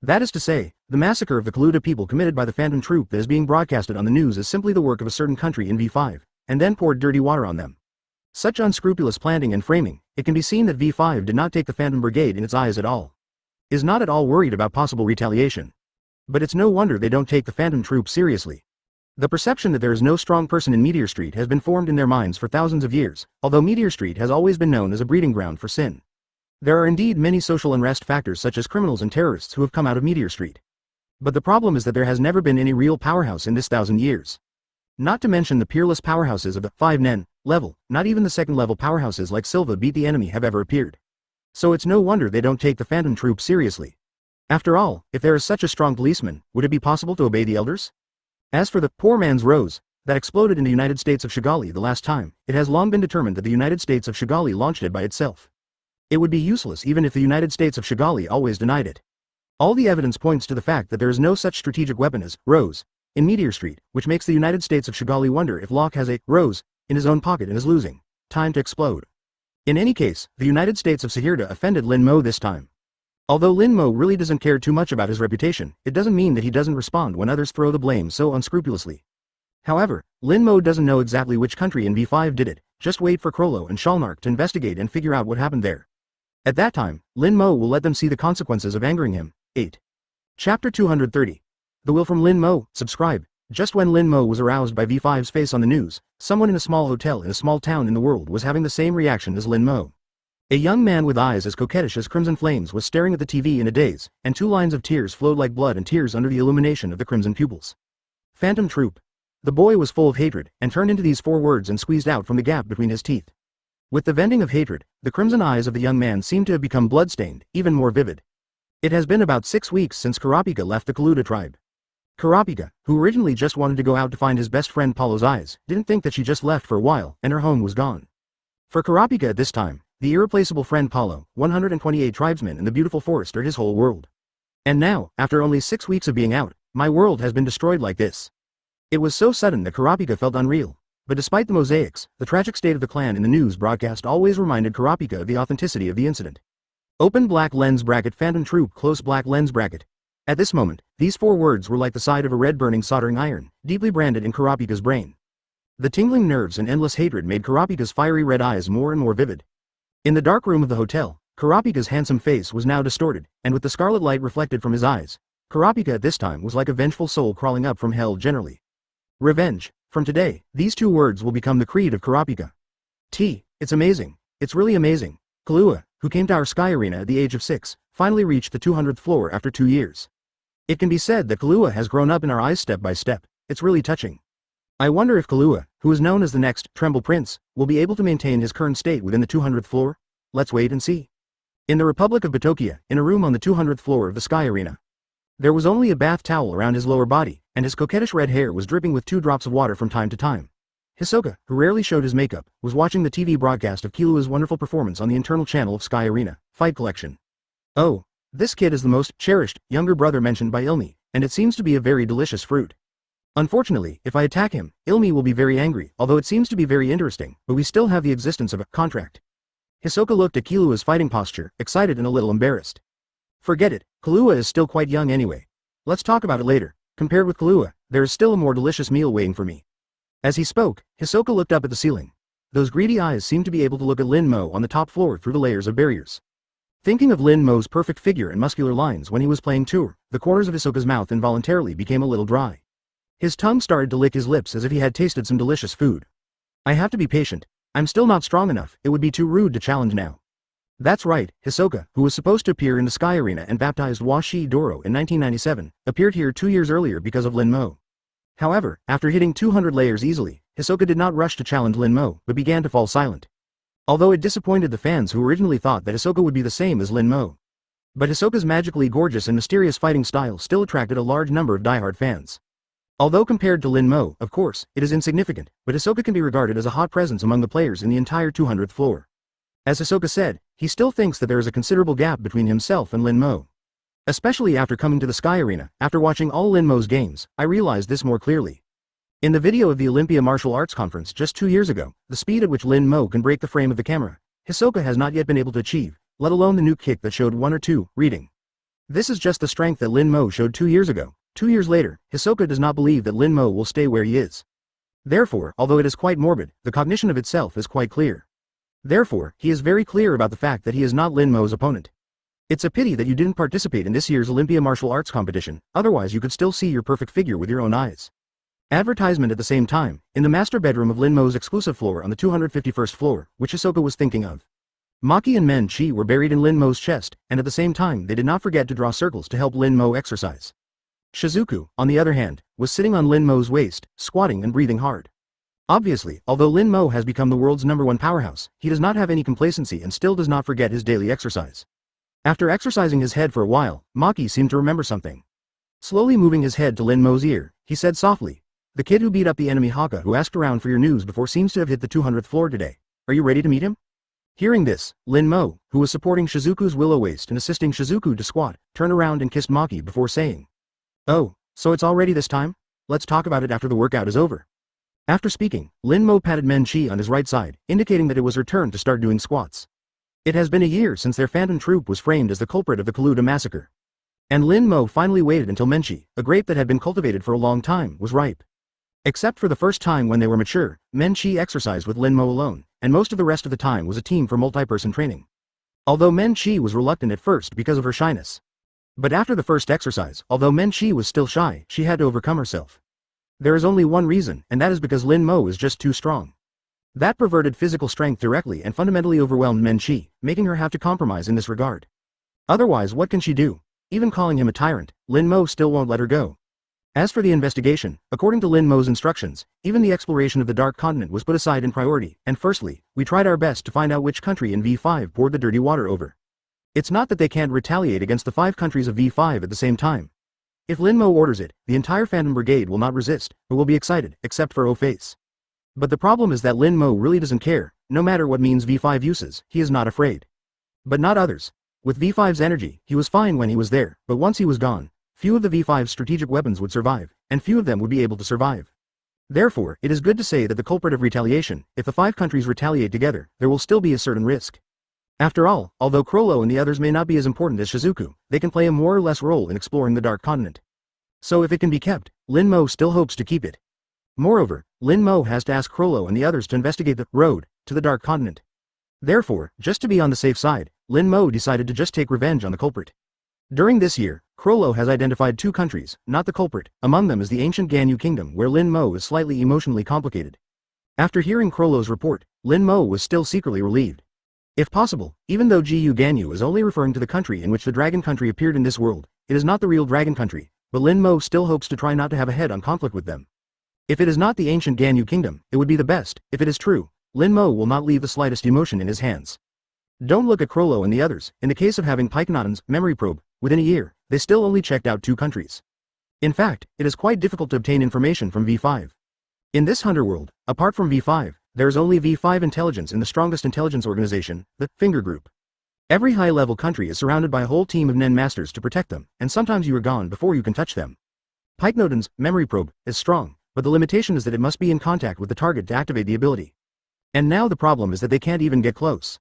That is to say, the massacre of the Kaluta people committed by the Phantom Troop that is being broadcasted on the news is simply the work of a certain country in V5, and then poured dirty water on them. Such unscrupulous planning and framing, it can be seen that V5 did not take the Phantom Brigade in its eyes at all. Is not at all worried about possible retaliation. But it's no wonder they don't take the Phantom Troop seriously. The perception that there is no strong person in Meteor Street has been formed in their minds for thousands of years, although Meteor Street has always been known as a breeding ground for sin. There are indeed many social unrest factors such as criminals and terrorists who have come out of Meteor Street. But the problem is that there has never been any real powerhouse in this 1,000 years. Not to mention the peerless powerhouses of the 5 Nen level, not even the second level powerhouses like Silva Beat the Enemy have ever appeared. So it's no wonder they don't take the Phantom Troop seriously. After all, if there is such a strong policeman, would it be possible to obey the elders? As for the poor man's rose that exploded in the United States of Shigali the last time, it has long been determined that the United States of Shigali launched it by itself. It would be useless even if the United States of Shigali always denied it. All the evidence points to the fact that there is no such strategic weapon as rose in Meteor Street, which makes the United States of Shigali wonder if Locke has a rose in his own pocket and is losing time to explode. In any case, the United States of Sahirda offended Lin Mo this time. Although Lin Mo really doesn't care too much about his reputation, it doesn't mean that he doesn't respond when others throw the blame so unscrupulously. However, Lin Mo doesn't know exactly which country in V5 did it, just wait for Crollo and Shalnark to investigate and figure out what happened there. At that time, Lin Mo will let them see the consequences of angering him. 8. Chapter 230. The Will from Lin Mo, subscribe. Just when Lin Mo was aroused by V5's face on the news, someone in a small hotel in a small town in the world was having the same reaction as Lin Mo. A young man with eyes as coquettish as crimson flames was staring at the TV in a daze, and 2 lines of tears flowed like blood and tears under the illumination of the crimson pupils. Phantom Troop. The boy was full of hatred, and turned into these 4 words and squeezed out from the gap between his teeth. With the vending of hatred, the crimson eyes of the young man seemed to have become blood-stained, even more vivid. It has been about 6 weeks since Karapika left the Kaluta tribe. Karapika, who originally just wanted to go out to find his best friend Paulo's eyes, didn't think that she just left for a while, and her home was gone. For Karapika at this time, the irreplaceable friend Paulo, 128 tribesmen in the beautiful forest are his whole world. And now, after only 6 weeks of being out, my world has been destroyed like this. It was so sudden that Karapika felt unreal. But despite the mosaics, the tragic state of the clan in the news broadcast always reminded Karapika of the authenticity of the incident. Open black lens bracket Phantom Troop close black lens bracket. At this moment, these 4 words were like the side of a red burning soldering iron, deeply branded in Karapika's brain. The tingling nerves and endless hatred made Karapika's fiery red eyes more and more vivid. In the dark room of the hotel, Karapika's handsome face was now distorted, and with the scarlet light reflected from his eyes, Karapika at this time was like a vengeful soul crawling up from hell generally. Revenge. From today, these 2 words will become the creed of Karapika. It's amazing. It's really amazing. Kahlua, who came to our sky arena at the age of 6, finally reached the 200th floor after 2 years. It can be said that Kahlua has grown up in our eyes step by step. It's really touching. I wonder if Kahlua, who is known as the next Tremble Prince, will be able to maintain his current state within the 200th floor? Let's wait and see. In the Republic of Batokia, in a room on the 200th floor of the sky arena. There was only a bath towel around his lower body, and his coquettish red hair was dripping with 2 drops of water from time to time. Hisoka, who rarely showed his makeup, was watching the TV broadcast of Killua's wonderful performance on the internal channel of Sky Arena, Fight Collection. Oh, this kid is the most cherished younger brother mentioned by Ilmi, and it seems to be a very delicious fruit. Unfortunately, if I attack him, Ilmi will be very angry, although it seems to be very interesting, but we still have the existence of a contract. Hisoka looked at Killua's fighting posture, excited and a little embarrassed. Forget it, Kahlua is still quite young anyway. Let's talk about it later. Compared with Kahlua, there is still a more delicious meal waiting for me. As he spoke, Hisoka looked up at the ceiling. Those greedy eyes seemed to be able to look at Lin Mo on the top floor through the layers of barriers. Thinking of Lin Mo's perfect figure and muscular lines when he was playing tour, the corners of Hisoka's mouth involuntarily became a little dry. His tongue started to lick his lips as if he had tasted some delicious food. I have to be patient. I'm still not strong enough, it would be too rude to challenge now. That's right, Hisoka, who was supposed to appear in the Sky Arena and baptized Washi Doro in 1997, appeared here 2 years earlier because of Lin Mo. However, after hitting 200 layers easily, Hisoka did not rush to challenge Lin Mo, but began to fall silent. Although it disappointed the fans who originally thought that Hisoka would be the same as Lin Mo. But Hisoka's magically gorgeous and mysterious fighting style still attracted a large number of diehard fans. Although compared to Lin Mo, of course, it is insignificant, but Hisoka can be regarded as a hot presence among the players in the entire 200th floor. As Hisoka said, he still thinks that there is a considerable gap between himself and Lin Mo. Especially after coming to the Sky Arena, after watching all Lin Mo's games, I realized this more clearly. In the video of the Olympia Martial Arts Conference just 2 years ago, the speed at which Lin Mo can break the frame of the camera, Hisoka has not yet been able to achieve, let alone the nuke kick that showed 1 or 2 reading. This is just the strength that Lin Mo showed 2 years ago. 2 years later, Hisoka does not believe that Lin Mo will stay where he is. Therefore, although it is quite morbid, the cognition of itself is quite clear. Therefore, he is very clear about the fact that he is not Lin Mo's opponent. It's a pity that you didn't participate in this year's Olympia Martial Arts competition, otherwise you could still see your perfect figure with your own eyes. Advertisement at the same time, in the master bedroom of Lin Mo's exclusive floor on the 251st floor, which Hisoka was thinking of. Maki and Men Chi were buried in Lin Mo's chest, and at the same time they did not forget to draw circles to help Lin Mo exercise. Shizuku, on the other hand, was sitting on Lin Mo's waist, squatting and breathing hard. Obviously, although Lin Mo has become the world's #1 powerhouse, he does not have any complacency and still does not forget his daily exercise. After exercising his head for a while, Maki seemed to remember something. Slowly moving his head to Lin Mo's ear, he said softly, "The kid who beat up the enemy Haka who asked around for your news before seems to have hit the 200th floor today. Are you ready to meet him?" Hearing this, Lin Mo, who was supporting Shizuku's willow waist and assisting Shizuku to squat, turned around and kissed Maki before saying, "Oh, so it's already this time? Let's talk about it after the workout is over." After speaking, Lin Mo patted Men Chi on his right side, indicating that it was her turn to start doing squats. It has been a year since their phantom troop was framed as the culprit of the Kaluta massacre. And Lin Mo finally waited until Men Chi, a grape that had been cultivated for a long time, was ripe. Except for the first time when they were mature, Men Chi exercised with Lin Mo alone, and most of the rest of the time was a team for multi-person training. Although Men Chi was reluctant at first because of her shyness. But after the first exercise, although Men Chi was still shy, she had to overcome herself. There is only one reason, and that is because Lin Mo is just too strong. That perverted physical strength directly and fundamentally overwhelmed Men Chi, making her have to compromise in this regard. Otherwise, what can she do? Even calling him a tyrant, Lin Mo still won't let her go. As for the investigation, according to Lin Mo's instructions, even the exploration of the Dark Continent was put aside in priority, and firstly, we tried our best to find out which country in V5 poured the dirty water over. It's not that they can't retaliate against the 5 countries of V5 at the same time. If Lin Mo orders it, the entire Phantom Brigade will not resist, but will be excited, except for O-Face. But the problem is that Lin Mo really doesn't care, no matter what means V5 uses, he is not afraid. But not others. With V5's energy, he was fine when he was there, but once he was gone, few of the V5's strategic weapons would survive, and few of them would be able to survive. Therefore, it is good to say that the culprit of retaliation, if the 5 countries retaliate together, there will still be a certain risk. After all, although Chrollo and the others may not be as important as Shizuku, they can play a more or less role in exploring the Dark Continent. So if it can be kept, Lin Mo still hopes to keep it. Moreover, Lin Mo has to ask Chrollo and the others to investigate the road to the Dark Continent. Therefore, just to be on the safe side, Lin Mo decided to just take revenge on the culprit. During this year, Chrollo has identified 2 countries, not the culprit. Among them is the ancient Ganyu Kingdom, where Lin Mo is slightly emotionally complicated. After hearing Chrollo's report, Lin Mo was still secretly relieved. If possible, even though Gu Ganyu is only referring to the country in which the Dragon Country appeared in this world, it is not the real Dragon Country, but Lin Mo still hopes to try not to have a head-on conflict with them. If it is not the ancient Ganyu Kingdom, it would be the best. If it is true, Lin Mo will not leave the slightest emotion in his hands. Don't look at Chrollo and the others. In the case of having Pikenaton's memory probe, within a year, they still only checked out 2 countries. In fact, it is quite difficult to obtain information from V5. In this Hunter world, apart from V5, there is only V5 intelligence in the strongest intelligence organization, the Finger Group. Every high-level country is surrounded by a whole team of Nen Masters to protect them, and sometimes you are gone before you can touch them. Pikenaton's memory probe is strong, but the limitation is that it must be in contact with the target to activate the ability. And now the problem is that they can't even get close.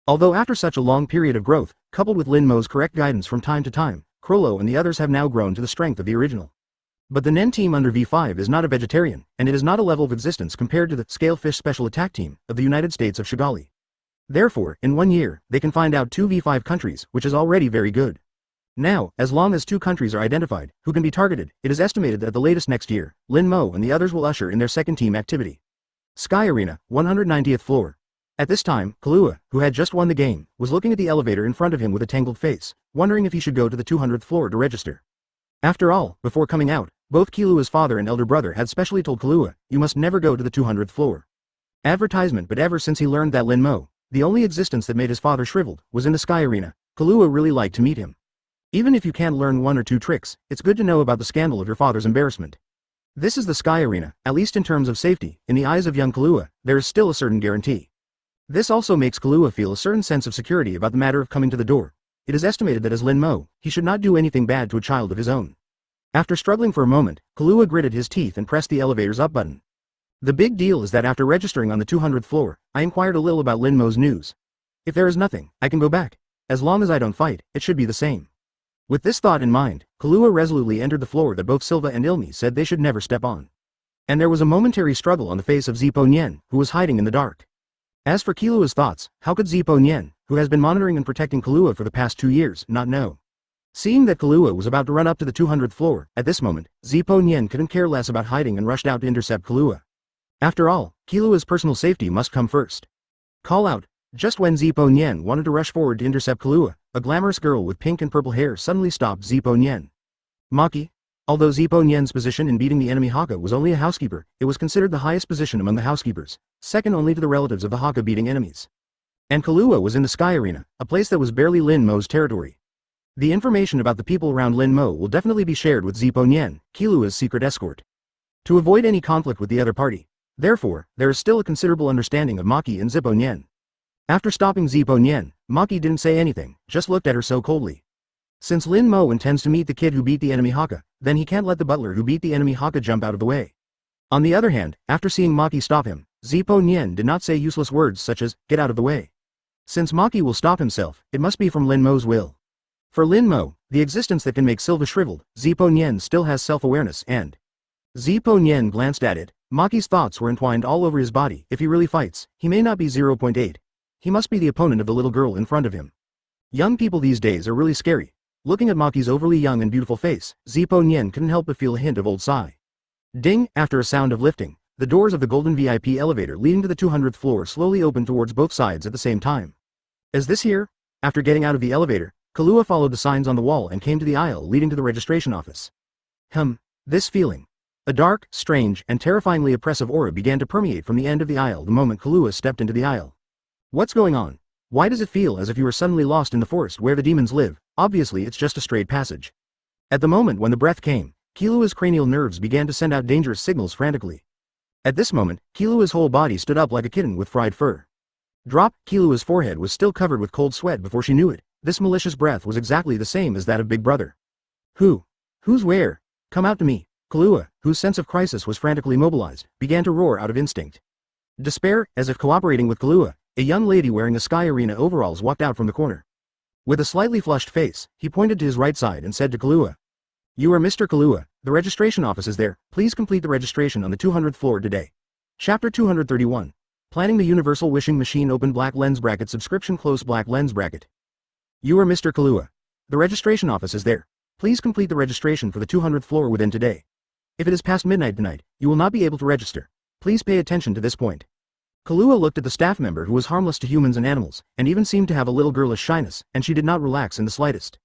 Although after such a long period of growth, coupled with Lin Mo's correct guidance from time to time, Chrollo and the others have now grown to the strength of the original. But the Nen team under V5 is not a vegetarian, and it is not a level of existence compared to the Scalefish Special Attack Team of the United States of Shigali. Therefore, in 1 year, they can find out 2v5 countries, which is already very good. Now, as long as 2 countries are identified, who can be targeted, it is estimated that at the latest next year, Lin Mo and the others will usher in their second team activity. Sky Arena, 190th floor. At this time, Kahlua, who had just won the game, was looking at the elevator in front of him with a tangled face, wondering if he should go to the 200th floor to register. After all, before coming out, both Kahlua's father and elder brother had specially told Kahlua, you must never go to the 200th floor. Advertisement. But ever since he learned that Lin Mo, the only existence that made his father shriveled, was in the Sky Arena, Kahlua really liked to meet him. Even if you can't learn 1 or 2 tricks, it's good to know about the scandal of your father's embarrassment. This is the Sky Arena, at least in terms of safety. In the eyes of young Kahlua, there is still a certain guarantee. This also makes Kahlua feel a certain sense of security about the matter of coming to the door. It is estimated that as Lin Mo, he should not do anything bad to a child of his own. After struggling for a moment, Kahlua gritted his teeth and pressed the elevator's up button. The big deal is that after registering on the 200th floor, I inquired a little about Lin Mo's news. If there is nothing, I can go back. As long as I don't fight, it should be the same. With this thought in mind, Kahlua resolutely entered the floor that both Silva and Ilmi said they should never step on. And there was a momentary struggle on the face of Zipo Nian, who was hiding in the dark. As for Kahlua's thoughts, how could Zipo Nian, who has been monitoring and protecting Kahlua for the past 2 years, not know? Seeing that Kahlua was about to run up to the 200th floor, at this moment, Zipo Nian couldn't care less about hiding and rushed out to intercept Kahlua. After all, Kahlua's personal safety must come first. Call out. Just when Zipo Nian wanted to rush forward to intercept Kahlua, a glamorous girl with pink and purple hair suddenly stopped Zipo Nian. Maki. Although Zipo Nian's position in beating the enemy Haka was only a housekeeper, it was considered the highest position among the housekeepers, second only to the relatives of the Haka beating enemies. And Kahlua was in the Sky Arena, a place that was barely Lin Mo's territory. The information about the people around Lin Mo will definitely be shared with Zipo Nian, Kahlua's secret escort. To avoid any conflict with the other party. Therefore, there is still a considerable understanding of Maki and Zipo Nian. After stopping Zipo Nian, Maki didn't say anything, just looked at her so coldly. Since Lin Mo intends to meet the kid who beat the enemy Haka, then he can't let the butler who beat the enemy Haka jump out of the way. On the other hand, after seeing Maki stop him, Zipo Nian did not say useless words such as, get out of the way. Since Maki will stop himself, it must be from Lin Mo's will. For Lin Mo, the existence that can make Silva shriveled, Zipo Nian still has self-awareness and... Zipo Nian glanced at it. Maki's thoughts were entwined all over his body. If he really fights, he may not be 0.8. He must be the opponent of the little girl in front of him. Young people these days are really scary. Looking at Maki's overly young and beautiful face, Zipo Nian couldn't help but feel a hint of old sigh. Ding! After a sound of lifting, the doors of the golden VIP elevator leading to the 200th floor slowly opened towards both sides at the same time. Is this here? After getting out of the elevator, Kahlua followed the signs on the wall and came to the aisle leading to the registration office. This feeling. A dark, strange, and terrifyingly oppressive aura began to permeate from the end of the aisle the moment Kahlua stepped into the aisle. What's going on? Why does it feel as if you were suddenly lost in the forest where the demons live? Obviously it's just a straight passage. At the moment when the breath came, Kahlua's cranial nerves began to send out dangerous signals frantically. At this moment, Kahlua's whole body stood up like a kitten with fried fur. Drop. Kahlua's forehead was still covered with cold sweat before she knew it. This malicious breath was exactly the same as that of Big Brother. Who's where? Come out to me. Kahlua, whose sense of crisis was frantically mobilized, began to roar out of instinct. Despair. As if cooperating with Kahlua, a young lady wearing a Sky Arena overalls walked out from the corner. With a slightly flushed face, he pointed to his right side and said to Kahlua. You are Mr. Kahlua, the registration office is there, please complete the registration on the 200th floor today. Chapter 231. Planning the Universal Wishing Machine. Open black lens bracket. Subscription. Close black lens bracket. You are Mr. Kahlua. The registration office is there. Please complete the registration for the 200th floor within today. If it is past midnight tonight, you will not be able to register. Please pay attention to this point. Kahlua looked at the staff member who was harmless to humans and animals, and even seemed to have a little girlish shyness, and she did not relax in the slightest.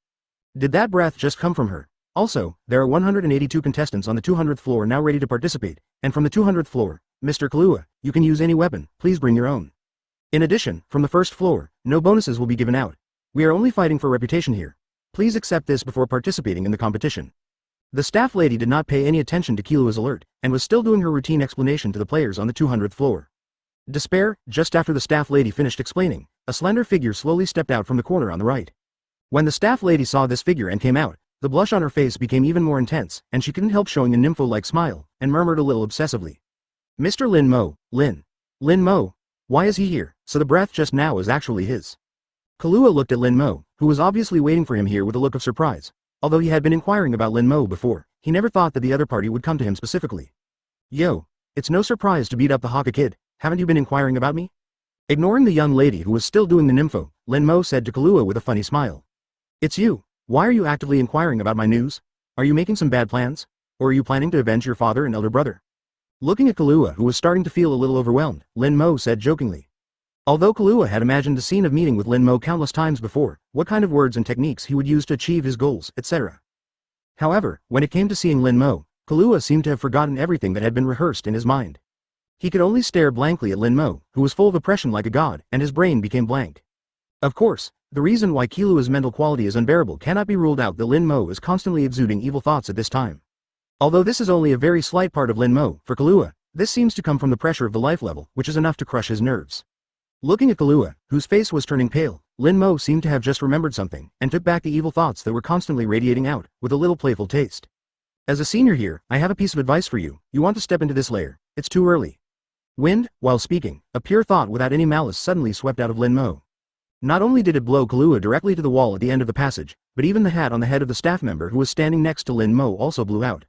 Did that breath just come from her? Also, there are 182 contestants on the 200th floor now ready to participate, and from the 200th floor, Mr. Kahlua, you can use any weapon, please bring your own. In addition, from the first floor, no bonuses will be given out. We are only fighting for reputation here. Please accept this before participating in the competition. The staff lady did not pay any attention to Kahlua's alert, and was still doing her routine explanation to the players on the 200th floor. Despair. Just after the staff lady finished explaining, a slender figure slowly stepped out from the corner on the right. When the staff lady saw this figure and came out, the blush on her face became even more intense, and she couldn't help showing a nympho-like smile, and murmured a little obsessively. Mr. Lin Mo, Lin Mo, why is he here? So the breath just now is actually his. Kahlua looked at Lin Mo, who was obviously waiting for him here with a look of surprise. Although he had been inquiring about Lin Mo before, he never thought that the other party would come to him specifically. Yo, it's no surprise to beat up the Haka kid, haven't you been inquiring about me? Ignoring the young lady who was still doing the nympho, Lin Mo said to Kahlua with a funny smile. It's you. Why are you actively inquiring about my news? Are you making some bad plans? Or are you planning to avenge your father and elder brother? Looking at Kahlua, who was starting to feel a little overwhelmed, Lin Mo said jokingly. Although Kahlua had imagined the scene of meeting with Lin Mo countless times before, what kind of words and techniques he would use to achieve his goals, etc. However, when it came to seeing Lin Mo, Kahlua seemed to have forgotten everything that had been rehearsed in his mind. He could only stare blankly at Lin Mo, who was full of oppression like a god, and his brain became blank. Of course, the reason why Kahlua's mental quality is unbearable cannot be ruled out that Lin Mo is constantly exuding evil thoughts at this time. Although this is only a very slight part of Lin Mo, for Kahlua, this seems to come from the pressure of the life level, which is enough to crush his nerves. Looking at Kahlua, whose face was turning pale, Lin Mo seemed to have just remembered something, and took back the evil thoughts that were constantly radiating out, with a little playful taste. As a senior here, I have a piece of advice for you. You want to step into this layer. It's too early. Wind, while speaking, a pure thought without any malice suddenly swept out of Lin Mo. Not only did it blow Kahlua directly to the wall at the end of the passage, but even the hat on the head of the staff member who was standing next to Lin Mo also blew out.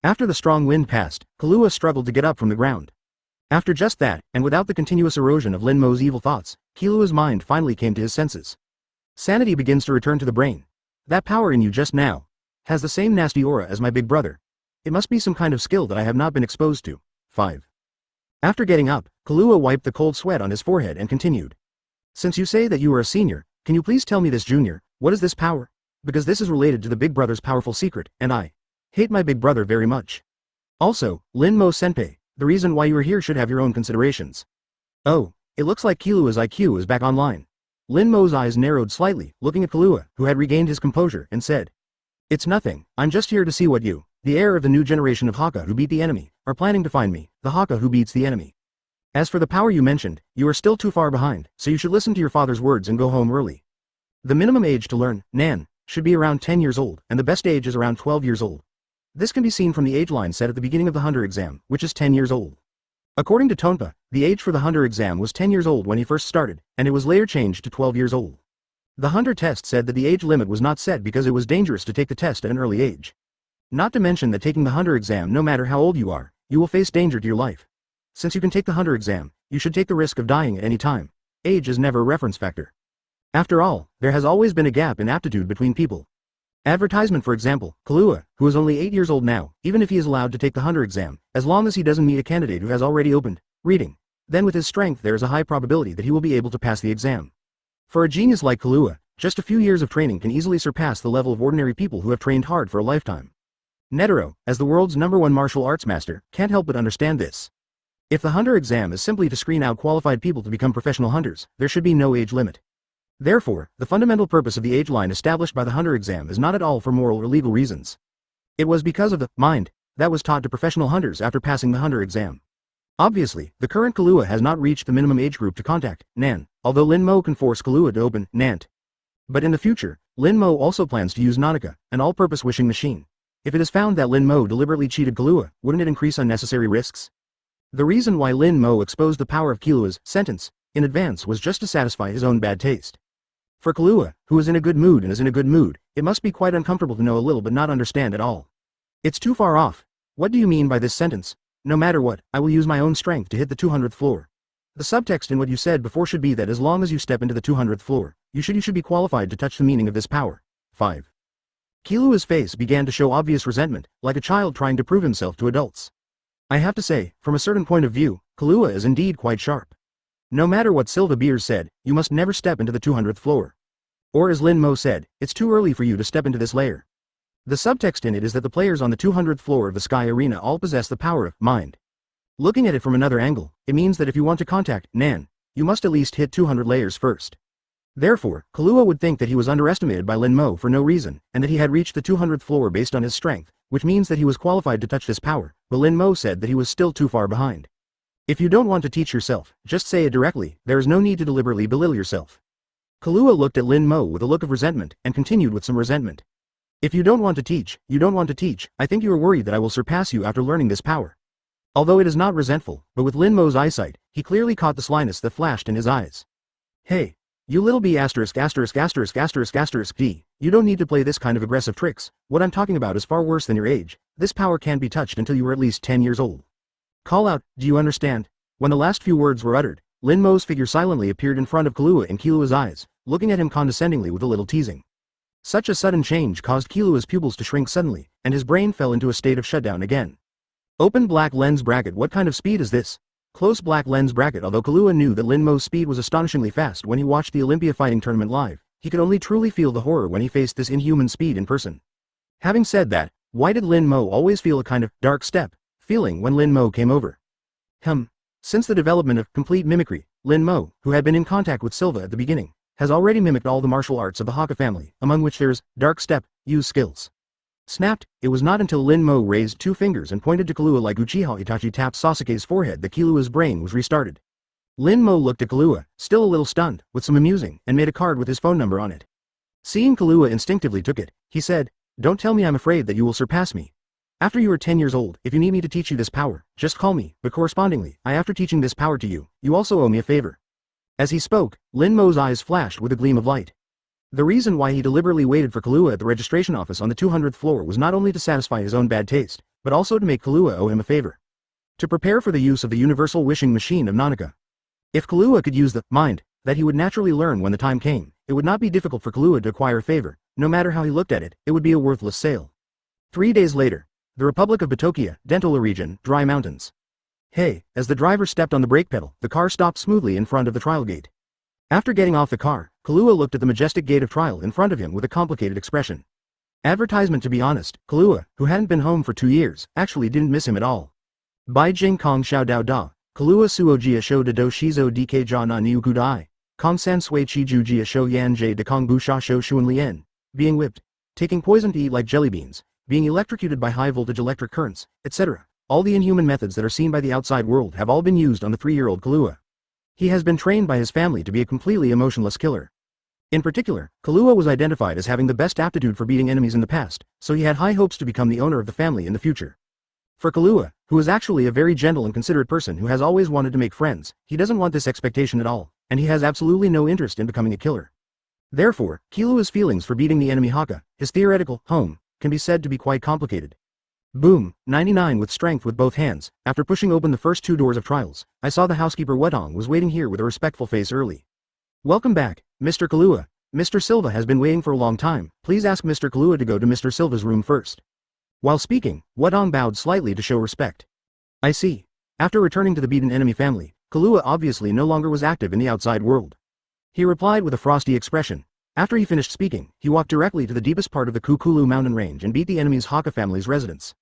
After the strong wind passed, Kahlua struggled to get up from the ground. After just that, and without the continuous erosion of Lin Mo's evil thoughts, Kahlua's mind finally came to his senses. Sanity begins to return to the brain. That power in you just now has the same nasty aura as my big brother. It must be some kind of skill that I have not been exposed to. 5. After getting up, Kahlua wiped the cold sweat on his forehead and continued. Since you say that you are a senior, can you please tell me this, junior? What is this power? Because this is related to the big brother's powerful secret, and I hate my big brother very much. Also, Lin Mo senpai, the reason why you are here should have your own considerations. Oh, it looks like Kahlua's IQ is back online. Lin Mo's eyes narrowed slightly, looking at Kahlua, who had regained his composure, and said. It's nothing, I'm just here to see what you, the heir of the new generation of Haka who beat the enemy, are planning to find me, the Haka who beats the enemy. As for the power you mentioned, you are still too far behind, so you should listen to your father's words and go home early. The minimum age to learn, Nan, should be around 10 years old, and the best age is around 12 years old. This can be seen from the age line set at the beginning of the Hunter exam, which is 10 years old. According to Tonpa, the age for the Hunter exam was 10 years old when he first started, and it was later changed to 12 years old. The Hunter test said that the age limit was not set because it was dangerous to take the test at an early age. Not to mention that taking the Hunter exam, no matter how old you are, you will face danger to your life. Since you can take the Hunter exam, you should take the risk of dying at any time. Age is never a reference factor. After all, there has always been a gap in aptitude between people. Advertisement, for example, Kahlua, who is only 8 years old now, even if he is allowed to take the Hunter exam, as long as he doesn't meet a candidate who has already opened reading, then with his strength there is a high probability that he will be able to pass the exam. For a genius like Kahlua, just a few years of training can easily surpass the level of ordinary people who have trained hard for a lifetime. Netero, as the world's #1 martial arts master, can't help but understand this. If the Hunter exam is simply to screen out qualified people to become professional hunters, there should be no age limit. Therefore, the fundamental purpose of the age line established by the Hunter exam is not at all for moral or legal reasons. It was because of the mind that was taught to professional hunters after passing the Hunter exam. Obviously, the current Kahlua has not reached the minimum age group to contact Nan, although Lin Mo can force Kahlua to open Nant. But in the future, Lin Mo also plans to use Nanaka, an all-purpose wishing machine. If it is found that Lin Mo deliberately cheated Kahlua, wouldn't it increase unnecessary risks? The reason why Lin Mo exposed the power of Kahlua's sentence in advance was just to satisfy his own bad taste. For Kahlua, who is in a good mood and is in a good mood, it must be quite uncomfortable to know a little but not understand at all. It's too far off. What do you mean by this sentence? No matter what, I will use my own strength to hit the 200th floor. The subtext in what you said before should be that as long as you step into the 200th floor, you should be qualified to touch the meaning of this power. 5. Kahlua's face began to show obvious resentment, like a child trying to prove himself to adults. I have to say, from a certain point of view, Kahlua is indeed quite sharp. No matter what Silva Beers said, you must never step into the 200th floor. Or as Lin Mo said, it's too early for you to step into this layer. The subtext in it is that the players on the 200th floor of the Sky Arena all possess the power of mind. Looking at it from another angle, it means that if you want to contact Nan, you must at least hit 200 layers first. Therefore, Kahlua would think that he was underestimated by Lin Mo for no reason, and that he had reached the 200th floor based on his strength, which means that he was qualified to touch this power, but Lin Mo said that he was still too far behind. If you don't want to teach yourself, just say it directly, there is no need to deliberately belittle yourself. Kahlua looked at Lin Mo with a look of resentment, and continued with some resentment. If you don't want to teach, you don't want to teach, I think you are worried that I will surpass you after learning this power. Although it is not resentful, but with Lin Mo's eyesight, he clearly caught the slyness that flashed in his eyes. Hey, you little b***************, d, you don't need to play this kind of aggressive tricks, what I'm talking about is far worse than your age, this power can't be touched until you are at least 10 years old. Call out, do you understand? When the last few words were uttered, Lin Mo's figure silently appeared in front of Kahlua in Kalua's eyes, looking at him condescendingly with a little teasing. Such a sudden change caused Kalua's pupils to shrink suddenly, and his brain fell into a state of shutdown again. Open black lens bracket. What kind of speed is this? Close black lens bracket. Although Kahlua knew that Lin Mo's speed was astonishingly fast when he watched the Olympia fighting tournament live, he could only truly feel the horror when he faced this inhuman speed in person. Having said that, why did Lin Mo always feel a kind of dark step feeling when Lin Mo came over? Since the development of complete mimicry, Lin Mo, who had been in contact with Silva at the beginning, has already mimicked all the martial arts of the Haka family, among which there's dark step, use skills. Snapped. It was not until Lin Mo raised two fingers and pointed to Kahlua like Uchiha Itachi tapped Sasuke's forehead that Kalua's brain was restarted. Lin Mo looked at Kahlua, still a little stunned, with some amusing, and made a card with his phone number on it. Seeing Kahlua instinctively took it, he said, "Don't tell me I'm afraid that you will surpass me. After you are 10 years old, if you need me to teach you this power, just call me, but correspondingly, after teaching this power to you, you also owe me a favor." As he spoke, Lin Mo's eyes flashed with a gleam of light. The reason why he deliberately waited for Kahlua at the registration office on the 200th floor was not only to satisfy his own bad taste, but also to make Kahlua owe him a favor. To prepare for the use of the universal wishing machine of Nanaka. If Kahlua could use the mind that he would naturally learn when the time came, it would not be difficult for Kahlua to acquire a favor. No matter how he looked at it, it would be a worthless sale. 3 days later, the Republic of Batokia, Dentola region, Dry Mountains. Hey, as the driver stepped on the brake pedal, the car stopped smoothly in front of the trial gate. After getting off the car, Kahlua looked at the majestic gate of trial in front of him with a complicated expression. Advertisement. To be honest, Kahlua, who hadn't been home for 2 years, actually didn't miss him at all. Bai Jing Kong Xiao Dao Da, Kahlua Suo Jia Shou De Do Shizo DK Jia Na Niu Kudai, Kong San Sui Chi Ju Jia Shou Yan Jie De Kong Bu Sha Shou Shuan Lien, being whipped, taking poison to eat like jelly beans, being electrocuted by high-voltage electric currents, etc. All the inhuman methods that are seen by the outside world have all been used on the 3-year-old Kahlua. He has been trained by his family to be a completely emotionless killer. In particular, Kahlua was identified as having the best aptitude for beating enemies in the past, so he had high hopes to become the owner of the family in the future. For Kahlua, who is actually a very gentle and considerate person who has always wanted to make friends, he doesn't want this expectation at all, and he has absolutely no interest in becoming a killer. Therefore, Kalua's feelings for beating the enemy Haka, his theoretical home, can be said to be quite complicated. Boom, 99 with strength with both hands. After pushing open the first 2 doors of trials, I saw the housekeeper Wetong was waiting here with a respectful face early. "Welcome back, Mr. Kahlua. Mr. Silva has been waiting for a long time. Please ask Mr. Kahlua to go to Mr. Silva's room first." While speaking, Wetong bowed slightly to show respect. I see. After returning to the beaten enemy family, Kahlua obviously no longer was active in the outside world. He replied with a frosty expression. After he finished speaking, he walked directly to the deepest part of the Kukulu mountain range and beat the enemy's Haka family's residence.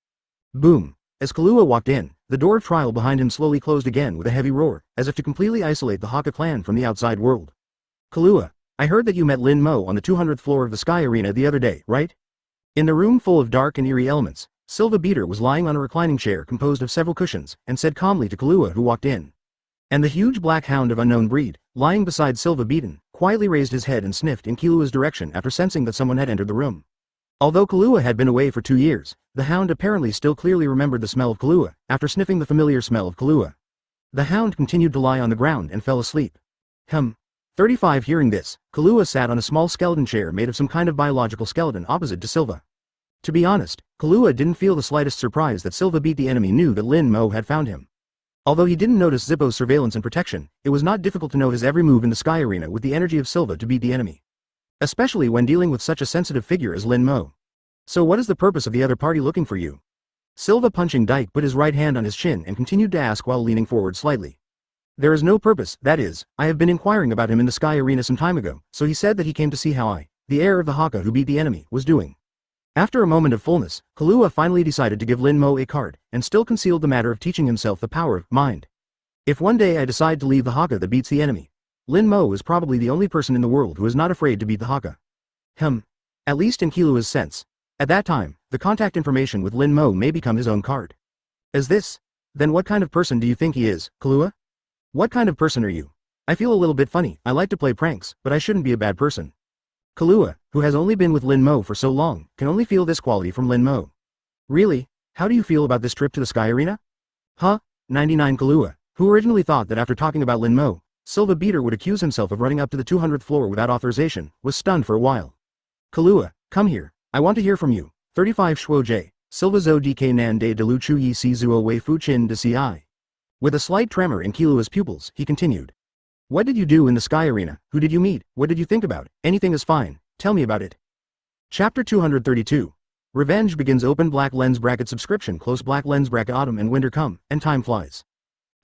Boom. As Kahlua walked in, the door of trial behind him slowly closed again with a heavy roar, as if to completely isolate the Haka clan from the outside world. "Kahlua, I heard that you met Lin Mo on the 200th floor of the Sky Arena the other day, right?" In the room full of dark and eerie elements, Silva Beater was lying on a reclining chair composed of several cushions, and said calmly to Kahlua who walked in. And the huge black hound of unknown breed, lying beside Silva Beaten, quietly raised his head and sniffed in Kalua's direction after sensing that someone had entered the room. Although Kahlua had been away for 2 years, the hound apparently still clearly remembered the smell of Kahlua, after sniffing the familiar smell of Kahlua. The hound continued to lie on the ground and fell asleep. 35 Hearing this, Kahlua sat on a small skeleton chair made of some kind of biological skeleton opposite to Silva. To be honest, Kahlua didn't feel the slightest surprise that Silva beat the enemy knew that Lin Mo had found him. Although he didn't notice Zippo's surveillance and protection, it was not difficult to note his every move in the Sky Arena with the energy of Silva to beat the enemy. Especially when dealing with such a sensitive figure as Lin Mo. "So what is the purpose of the other party looking for you?" Silva punching Dyke put his right hand on his chin and continued to ask while leaning forward slightly. "There is no purpose, that is, I have been inquiring about him in the Sky Arena some time ago, so he said that he came to see how I, the heir of the Haka who beat the enemy, was doing." After a moment of fullness, Kahlua finally decided to give Lin Mo a card, and still concealed the matter of teaching himself the power of mind. "If one day I decide to leave the Haka that beats the enemy, Lin Mo is probably the only person in the world who is not afraid to beat the Haka. At least in Kalua's sense. At that time, the contact information with Lin Mo may become his own card. As this? Then what kind of person do you think he is, Kahlua? What kind of person are you? I feel a little bit funny. I like to play pranks, but I shouldn't be a bad person." Kahlua, who has only been with Lin Mo for so long, can only feel this quality from Lin Mo. "Really? How do you feel about this trip to the Sky Arena?" 99 Kahlua, who originally thought that after talking about Lin Mo, Silva Beater would accuse himself of running up to the 200th floor without authorization, was stunned for a while. "Kahlua, come here. I want to hear from you." 35 Shuo J. Silva Zo DK Nan De Lu Chu Yi Si Zuo Wei Fu Chin De Ci. With a slight tremor in Kalua's pupils, he continued. What did you do in the Sky Arena? Who did you meet? What did you think about? Anything is fine. Tell me about it. Chapter 232. Revenge begins. Open black lens bracket subscription. Close black lens bracket. Autumn and winter come, and time flies.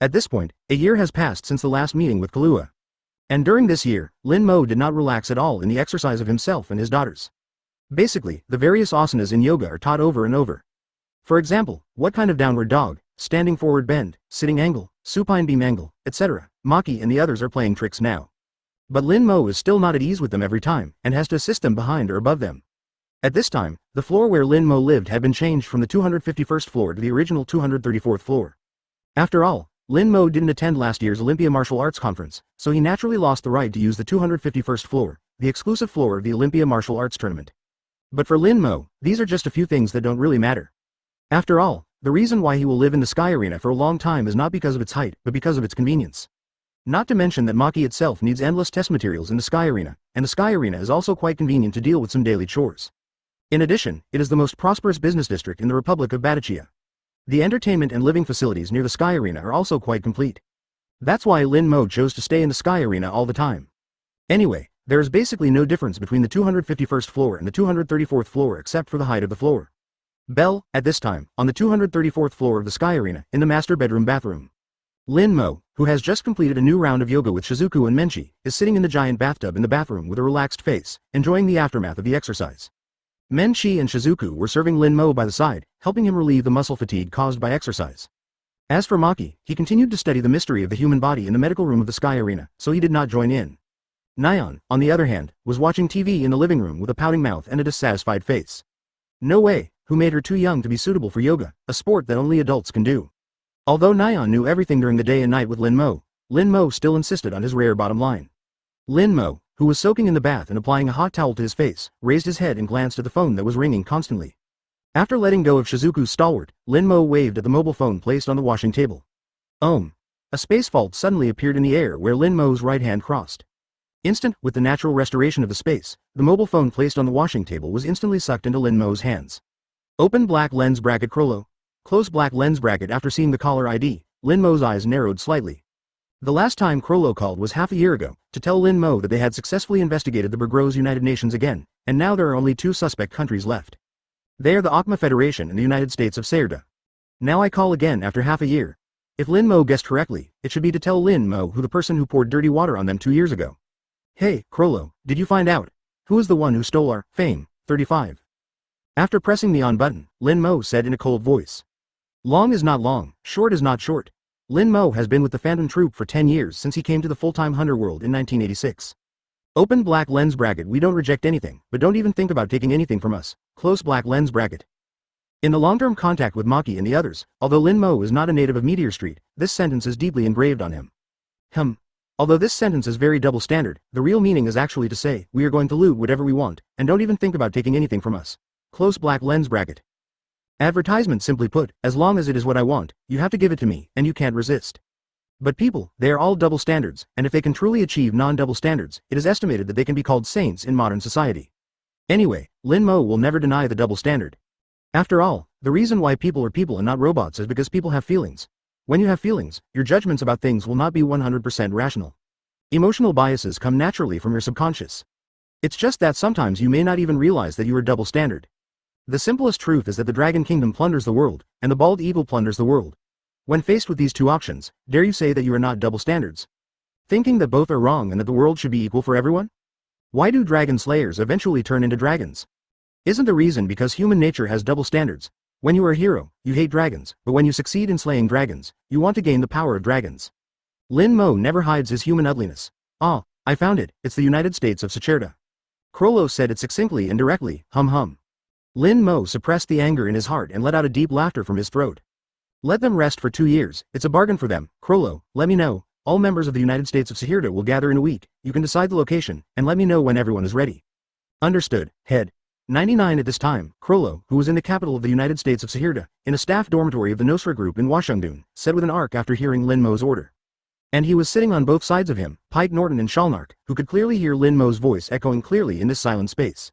At this point, a year has passed since the last meeting with Kahlua. And during this year, Lin Mo did not relax at all in the exercise of himself and his daughters. Basically, the various asanas in yoga are taught over and over. For example, what kind of downward dog, standing forward bend, sitting angle, supine beam angle, etc. Maki and the others are playing tricks now. But Lin Mo is still not at ease with them every time, and has to assist them behind or above them. At this time, the floor where Lin Mo lived had been changed from the 251st floor to the original 234th floor. After all, Lin Mo didn't attend last year's Olympia Martial Arts Conference, so he naturally lost the right to use the 251st floor, the exclusive floor of the Olympia Martial Arts Tournament. But for Lin Mo, these are just a few things that don't really matter. After all, the reason why he will live in the Sky Arena for a long time is not because of its height, but because of its convenience. Not to mention that Maki itself needs endless test materials in the Sky Arena, and the Sky Arena is also quite convenient to deal with some daily chores. In addition, it is the most prosperous business district in the Republic of Batachia. The entertainment and living facilities near the Sky Arena are also quite complete. That's why Lin Mo chose to stay in the Sky Arena all the time. Anyway, there is basically no difference between the 251st floor and the 234th floor except for the height of the floor. Bell, at this time, on the 234th floor of the Sky Arena, in the master bedroom bathroom. Lin Mo, who has just completed a new round of yoga with Shizuku and Menchi, is sitting in the giant bathtub in the bathroom with a relaxed face, enjoying the aftermath of the exercise. Menchi and Shizuku were serving Lin Mo by the side, helping him relieve the muscle fatigue caused by exercise. As for Maki, he continued to study the mystery of the human body in the medical room of the Sky Arena, so he did not join in. Nyan, on the other hand, was watching TV in the living room with a pouting mouth and a dissatisfied face. No way, who made her too young to be suitable for yoga, a sport that only adults can do. Although Nyan knew everything during the day and night with Lin Mo still insisted on his rare bottom line. Lin Mo, who was soaking in the bath and applying a hot towel to his face, raised his head and glanced at the phone that was ringing constantly. After letting go of Shizuku's stalwart, Lin Mo waved at the mobile phone placed on the washing table. A space fault suddenly appeared in the air where Lin Mo's right hand crossed. With the natural restoration of the space, the mobile phone placed on the washing table was instantly sucked into Lin Mo's hands. Open black lens bracket Crollo. Close black lens bracket. After seeing the caller ID, Lin Mo's eyes narrowed slightly. The last time Crollo called was half a year ago, to tell Lin Mo that they had successfully investigated the Burgos United Nations again, and now there are only two suspect countries left. They are the Akma Federation and the United States of Sayerda. Now I call again after half a year. If Lin Mo guessed correctly, it should be to tell Lin Mo who the person who poured dirty water on them 2 years ago. Hey, Crollo, did you find out? Who is the one who stole our fame? 35. After pressing the on button, Lin Mo said in a cold voice. Long is not long, short is not short. Lin Mo has been with the Phantom Troop for 10 years since he came to the full-time Hunter world in 1986. Open black lens bracket. We don't reject anything, but don't even think about taking anything from us. Close black lens bracket. In the long-term contact with Maki and the others, although Lin Mo is not a native of Meteor Street, this sentence is deeply engraved on him. Although this sentence is very double standard, the real meaning is actually to say, we are going to loot whatever we want, and don't even think about taking anything from us. Close black lens bracket. Advertisement. Simply put, as long as it is what I want, you have to give it to me, and you can't resist. But people, they are all double standards, and if they can truly achieve non-double standards, it is estimated that they can be called saints in modern society. Anyway, Lin Mo will never deny the double standard. After all, the reason why people are people and not robots is because people have feelings. When you have feelings, your judgments about things will not be 100% rational. Emotional biases come naturally from your subconscious. It's just that sometimes you may not even realize that you are double standard. The simplest truth is that the Dragon Kingdom plunders the world, and the Bald Eagle plunders the world. When faced with these two options, dare you say that you are not double standards? Thinking that both are wrong and that the world should be equal for everyone? Why do dragon slayers eventually turn into dragons? Isn't the reason because human nature has double standards? When you are a hero, you hate dragons, but when you succeed in slaying dragons, you want to gain the power of dragons. Lin Mo never hides his human ugliness. Ah, I found it, it's the United States of Sayerda. Crollo said it succinctly and directly, hum. Lin Mo suppressed the anger in his heart and let out a deep laughter from his throat. Let them rest for 2 years, it's a bargain for them. Crollo, let me know. All members of the United States of Sayerda will gather in a week, you can decide the location, and let me know when everyone is ready. Understood, head. 99 At this time, Crollo, who was in the capital of the United States of Sayerda, in a staff dormitory of the Nosra group in Washangdun, said with an arc after hearing Lin Mo's order. And he was sitting on both sides of him, Pike Norton and Shalnark, who could clearly hear Lin Mo's voice echoing clearly in this silent space.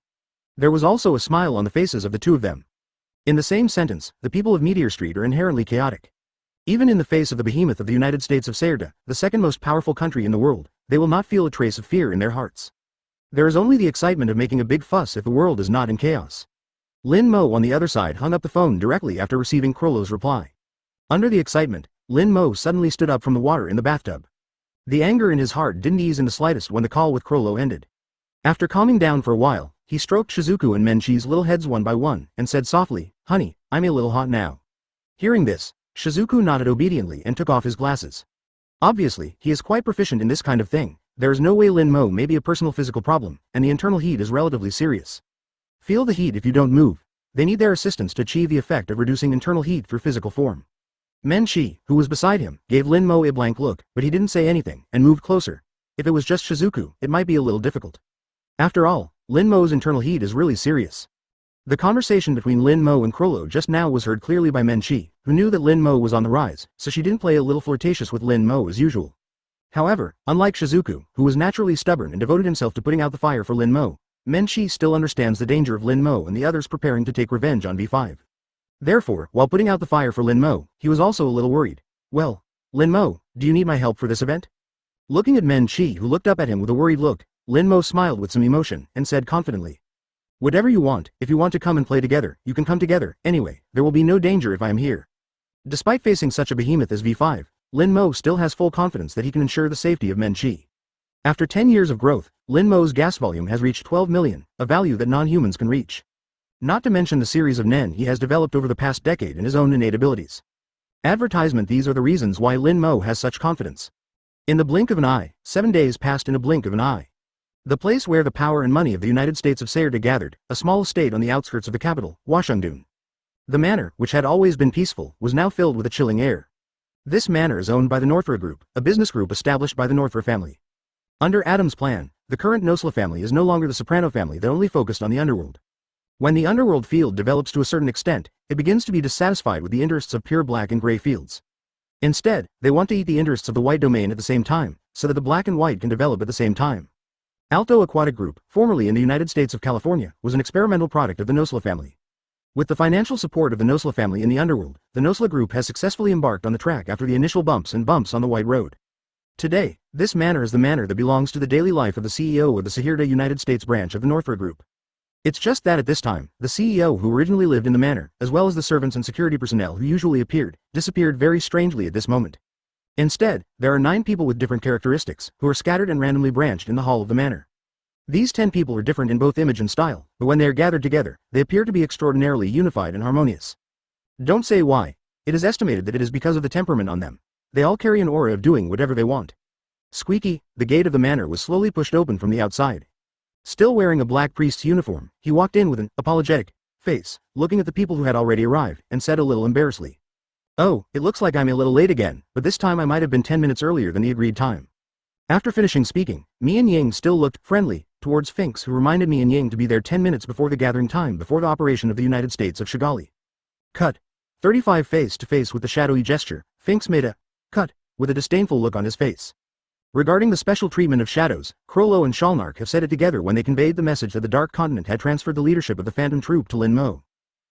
There was also a smile on the faces of the two of them. In the same sentence, the people of Meteor Street are inherently chaotic. Even in the face of the behemoth of the United States of Sayerda, the second most powerful country in the world, they will not feel a trace of fear in their hearts. There is only the excitement of making a big fuss if the world is not in chaos. Lin Mo on the other side hung up the phone directly after receiving Krollo's reply. Under the excitement, Lin Mo suddenly stood up from the water in the bathtub. The anger in his heart didn't ease in the slightest when the call with Krollo ended. After calming down for a while, he stroked Shizuku and Menchi's little heads one by one, and said softly, "Honey, I'm a little hot now." Hearing this, Shizuku nodded obediently and took off his glasses. Obviously, he is quite proficient in this kind of thing. There is no way Lin Mo may be a personal physical problem, and the internal heat is relatively serious. Feel the heat if you don't move. They need their assistance to achieve the effect of reducing internal heat through physical form. Menchi, who was beside him, gave Lin Mo a blank look, but he didn't say anything, and moved closer. If it was just Shizuku, it might be a little difficult. After all, Lin Mo's internal heat is really serious. The conversation between Lin Mo and Krollo just now was heard clearly by Menchi, who knew that Lin Mo was on the rise, so she didn't play a little flirtatious with Lin Mo as usual. However, unlike Shizuku, who was naturally stubborn and devoted himself to putting out the fire for Lin Mo, Menchi still understands the danger of Lin Mo and the others preparing to take revenge on V5. Therefore, while putting out the fire for Lin Mo, he was also a little worried. "Well, Lin Mo, do you need my help for this event?" Looking at Menchi, who looked up at him with a worried look, Lin Mo smiled with some emotion, and said confidently, "Whatever you want, if you want to come and play together, you can come together, anyway, there will be no danger if I am here." Despite facing such a behemoth as V5, Lin Mo still has full confidence that he can ensure the safety of Menchi. After 10 years of growth, Lin Mo's gas volume has reached 12 million, a value that non-humans can reach. Not to mention the series of Nen he has developed over the past decade and his own innate abilities. Advertisement: these are the reasons why Lin Mo has such confidence. In the blink of an eye, 7 days passed in a blink of an eye. The place where the power and money of the United States of Sayerta gathered, a small estate on the outskirts of the capital, Washington. The manor, which had always been peaceful, was now filled with a chilling air. This manor is owned by the Northra Group, a business group established by the Northra family. Under Adam's plan, the current Nosla family is no longer the Soprano family that only focused on the underworld. When the underworld field develops to a certain extent, it begins to be dissatisfied with the interests of pure black and gray fields. Instead, they want to eat the interests of the white domain at the same time, so that the black and white can develop at the same time. Alto Aquatic Group, formerly in the United States of California, was an experimental product of the Nosla family. With the financial support of the Nosla family in the underworld, the Nosla Group has successfully embarked on the track after the initial bumps on the white road. Today, this manor is the manor that belongs to the daily life of the CEO of the Sayerta United States branch of the Northra Group. It's just that at this time, the CEO who originally lived in the manor, as well as the servants and security personnel who usually appeared, disappeared very strangely at this moment. Instead, there are 9 people with different characteristics, who are scattered and randomly branched in the hall of the manor. These 10 people are different in both image and style, but when they are gathered together, they appear to be extraordinarily unified and harmonious. Don't say why. It is estimated that it is because of the temperament on them. They all carry an aura of doing whatever they want. Squeaky, the gate of the manor was slowly pushed open from the outside. Still wearing a black priest's uniform, he walked in with an apologetic face, looking at the people who had already arrived, and said a little embarrassedly, "Oh, it looks like I'm a little late again, but this time I might have been 10 minutes earlier than the agreed time." After finishing speaking, Mi and Ying still looked friendly towards Finks, who reminded Mi and Ying to be there 10 minutes before the gathering time before the operation of the United States of Shigali. Cut. 35 face to face with the shadowy gesture, Finks made a cut with a disdainful look on his face. Regarding the special treatment of shadows, Krollo and Shalnark have said it together when they conveyed the message that the Dark Continent had transferred the leadership of the Phantom Troop to Lin Mo.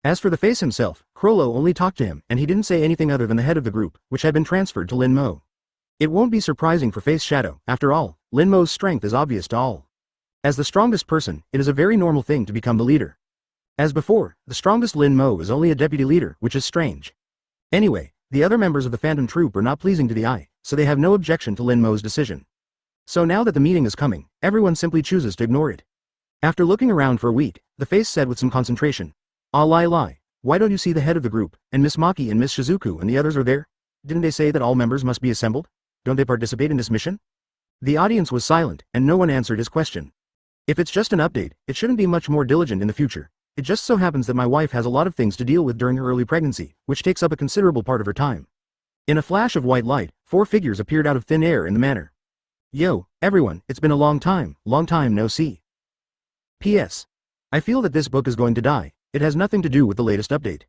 As for the face himself, Krollo only talked to him, and he didn't say anything other than the head of the group, which had been transferred to Lin Mo. It won't be surprising for Face Shadow, after all, Lin Mo's strength is obvious to all. As the strongest person, it is a very normal thing to become the leader. As before, the strongest Lin Mo is only a deputy leader, which is strange. Anyway, the other members of the Phantom Troop are not pleasing to the eye, so they have no objection to Lin Mo's decision. So now that the meeting is coming, everyone simply chooses to ignore it. After looking around for a week, the face said with some concentration, "Ah, lie, why don't you see the head of the group, and Miss Maki and Miss Shizuku and the others are there? Didn't they say that all members must be assembled? Don't they participate in this mission?" The audience was silent, and no one answered his question. If it's just an update, it shouldn't be much more diligent in the future. It just so happens that my wife has a lot of things to deal with during her early pregnancy, which takes up a considerable part of her time. In a flash of white light, 4 figures appeared out of thin air in the manor. Yo, everyone, it's been a long time no see. P.S. I feel that this book is going to die. It has nothing to do with the latest update.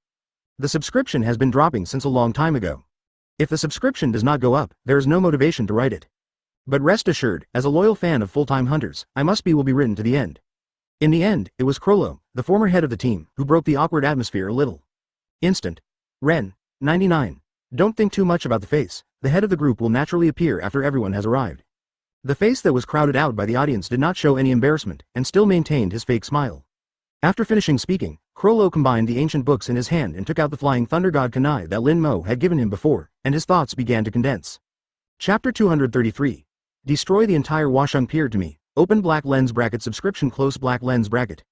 The subscription has been dropping since a long time ago. If the subscription does not go up, there is no motivation to write it. But rest assured, as a loyal fan of full-time hunters, I must be will be written to the end. In the end, it was Krollo, the former head of the team, who broke the awkward atmosphere a little. Instant. Ren, 99. Don't think too much about the face. The head of the group will naturally appear after everyone has arrived. The face that was crowded out by the audience did not show any embarrassment, and still maintained his fake smile. After finishing speaking, Krollo combined the ancient books in his hand and took out the flying thunder god kunai that Lin Mo had given him before, and his thoughts began to condense. Chapter 233. Destroy the entire Washung Pier to me. Open black lens bracket subscription close black lens bracket.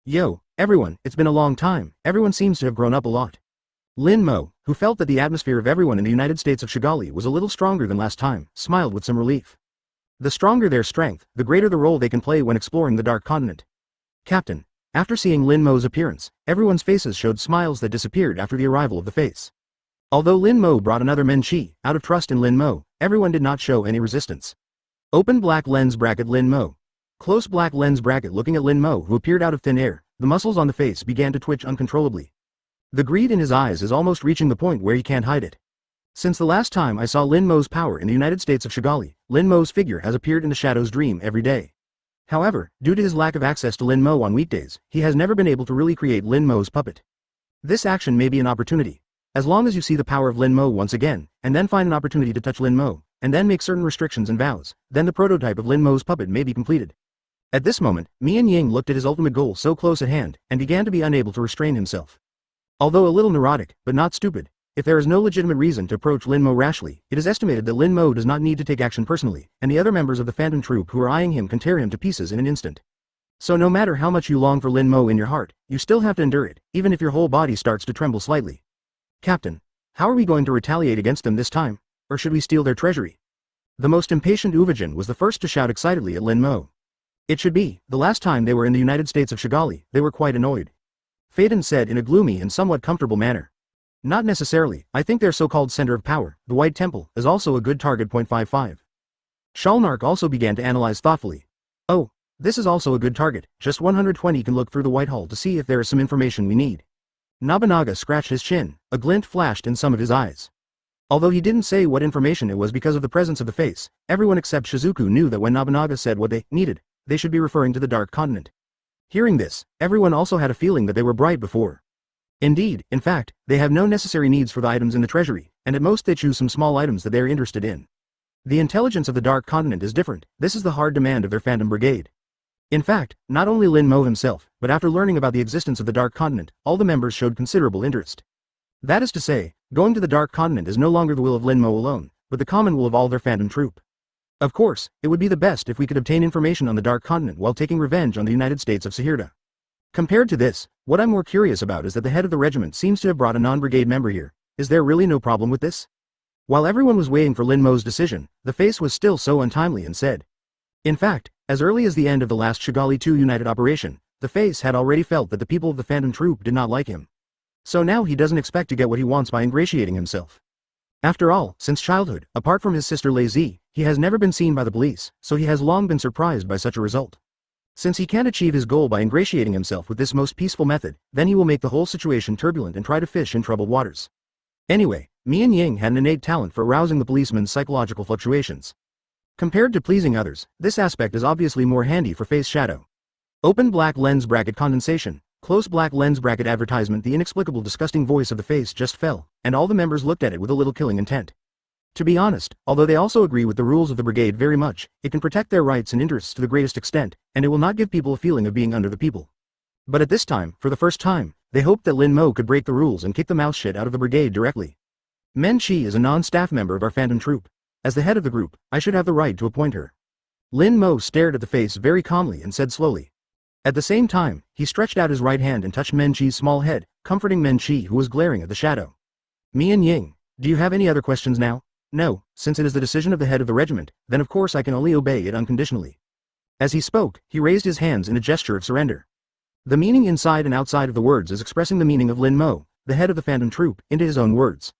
Yo, everyone, it's been a long time, everyone seems to have grown up a lot. Lin Mo, who felt that the atmosphere of everyone in the United States of Shigali was a little stronger than last time, smiled with some relief. The stronger their strength, the greater the role they can play when exploring the Dark Continent. Captain. After seeing Lin Mo's appearance, everyone's faces showed smiles that disappeared after the arrival of the face. Although Lin Mo brought another Menchi, out of trust in Lin Mo, everyone did not show any resistance. Open black lens bracket Lin Mo. Close black lens bracket. Looking at Lin Mo, who appeared out of thin air, the muscles on the face began to twitch uncontrollably. The greed in his eyes is almost reaching the point where he can't hide it. Since the last time I saw Lin Mo's power in the United States of Shigali, Lin Mo's figure has appeared in the Shadow's dream every day. However, due to his lack of access to Lin Mo on weekdays, he has never been able to really create Lin Mo's puppet. This action may be an opportunity. As long as you see the power of Lin Mo once again, and then find an opportunity to touch Lin Mo, and then make certain restrictions and vows, then the prototype of Lin Mo's puppet may be completed. At this moment, Mian Ying looked at his ultimate goal so close at hand, and began to be unable to restrain himself. Although a little neurotic, but not stupid, if there is no legitimate reason to approach Lin Mo rashly, it is estimated that Lin Mo does not need to take action personally, and the other members of the Phantom Troupe who are eyeing him can tear him to pieces in an instant. So no matter how much you long for Lin Mo in your heart, you still have to endure it, even if your whole body starts to tremble slightly. Captain. How are we going to retaliate against them this time? Or should we steal their treasury? The most impatient Uvajin was the first to shout excitedly at Lin Mo. It should be, the last time they were in the United States of Shigali, they were quite annoyed. Faden said in a gloomy and somewhat comfortable manner. Not necessarily, I think their so-called center of power, the White Temple, is also a good target. 55. Shalnark also began to analyze thoughtfully. Oh, this is also a good target, just 120 can look through the White Hall to see if there is some information we need. Nobunaga scratched his chin, a glint flashed in some of his eyes. Although he didn't say what information it was because of the presence of the face, everyone except Shizuku knew that when Nobunaga said what they needed, they should be referring to the Dark Continent. Hearing this, everyone also had a feeling that they were bright before. Indeed, in fact, they have no necessary needs for the items in the treasury, and at most they choose some small items that they are interested in. The intelligence of the Dark Continent is different, this is the hard demand of their Phantom Brigade. In fact, not only Lin Mo himself, but after learning about the existence of the Dark Continent, all the members showed considerable interest. That is to say, going to the Dark Continent is no longer the will of Lin Mo alone, but the common will of all their Phantom Troupe. Of course, it would be the best if we could obtain information on the Dark Continent while taking revenge on the United States of Sahirda. Compared to this, what I'm more curious about is that the head of the regiment seems to have brought a non-brigade member here. Is there really no problem with this? While everyone was waiting for Lin Mo's decision, the face was still so untimely and said. In fact, as early as the end of the last Shigali II United operation, the face had already felt that the people of the Phantom Troupe did not like him. So now he doesn't expect to get what he wants by ingratiating himself. After all, since childhood, apart from his sister Lei Zi, he has never been seen by the police, so he has long been surprised by such a result. Since he can't achieve his goal by ingratiating himself with this most peaceful method, then he will make the whole situation turbulent and try to fish in troubled waters. Anyway, Mian Ying had an innate talent for arousing the policeman's psychological fluctuations. Compared to pleasing others, this aspect is obviously more handy for face shadow. Open black lens bracket condensation, close black lens bracket advertisement. The inexplicable disgusting voice of the face just fell, and all the members looked at it with a little killing intent. To be honest, although they also agree with the rules of the brigade very much, it can protect their rights and interests to the greatest extent, and it will not give people a feeling of being under the people. But at this time, for the first time, they hoped that Lin Mo could break the rules and kick the mouse shit out of the brigade directly. Men Chi is a non-staff member of our Phantom Troupe. As the head of the group, I should have the right to appoint her. Lin Mo stared at the face very calmly and said slowly. At the same time, he stretched out his right hand and touched Men Chi's small head, comforting Men Chi who was glaring at the shadow. Mian Ying, do you have any other questions now? No, since it is the decision of the head of the regiment, then of course I can only obey it unconditionally. As he spoke, he raised his hands in a gesture of surrender. The meaning inside and outside of the words is expressing the meaning of Lin Mo, the head of the Phantom Troupe, into his own words.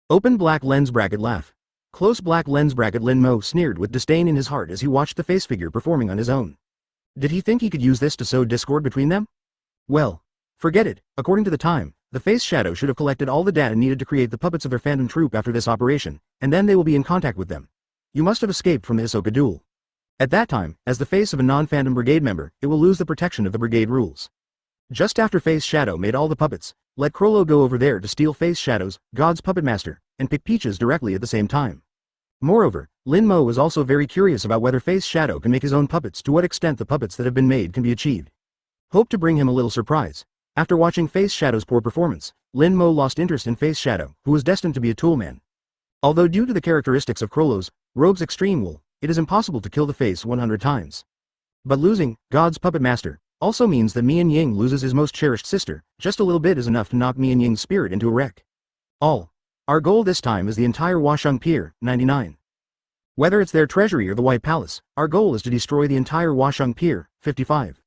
Open black lens bracket laugh. Close black lens bracket. Lin Mo sneered with disdain in his heart as he watched the face figure performing on his own. Did he think he could use this to sow discord between them? Well, forget it. According to the time, the face shadow should have collected all the data needed to create the puppets of their Phantom Troupe after this operation, and then they will be in contact with them. You must have escaped from the Hisoka duel. At that time, as the face of a non-Phantom Brigade member, it will lose the protection of the brigade rules. Just after Face Shadow made all the puppets, let Krollo go over there to steal Face Shadow's, God's puppet master, and pick Peaches directly at the same time. Moreover, Lin Mo is also very curious about whether Face Shadow can make his own puppets, to what extent the puppets that have been made can be achieved. Hope to bring him a little surprise. After watching Face Shadow's poor performance, Lin Mo lost interest in Face Shadow, who was destined to be a toolman. Although due to the characteristics of Crollo's rogue's extreme will, it is impossible to kill the face 100 times. But losing God's puppet master also means that Mian Ying loses his most cherished sister. Just a little bit is enough to knock Mian Ying's spirit into a wreck. Our goal this time is the entire Washung Pier, 99. Whether it's their treasury or the White Palace, our goal is to destroy the entire Washung Pier, 55.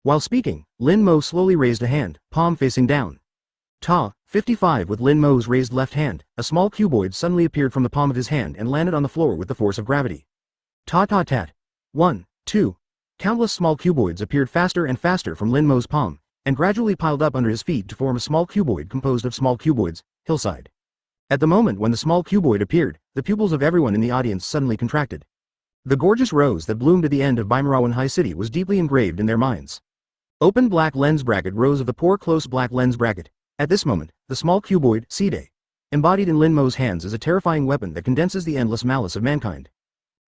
While speaking, Lin Mo slowly raised a hand, palm facing down. 55. With Lin Mo's raised left hand, a small cuboid suddenly appeared from the palm of his hand and landed on the floor with the force of gravity. Tat. 1, 2. Countless small cuboids appeared faster and faster from Lin Mo's palm, and gradually piled up under his feet to form a small cuboid composed of small cuboids, hillside. At the moment when the small cuboid appeared, the pupils of everyone in the audience suddenly contracted. The gorgeous rose that bloomed at the end of Bimarawan High City was deeply engraved in their minds. Open black lens bracket rose of the poor close black lens bracket. At this moment, the small cuboid, Side, embodied in Lin Mo's hands is a terrifying weapon that condenses the endless malice of mankind.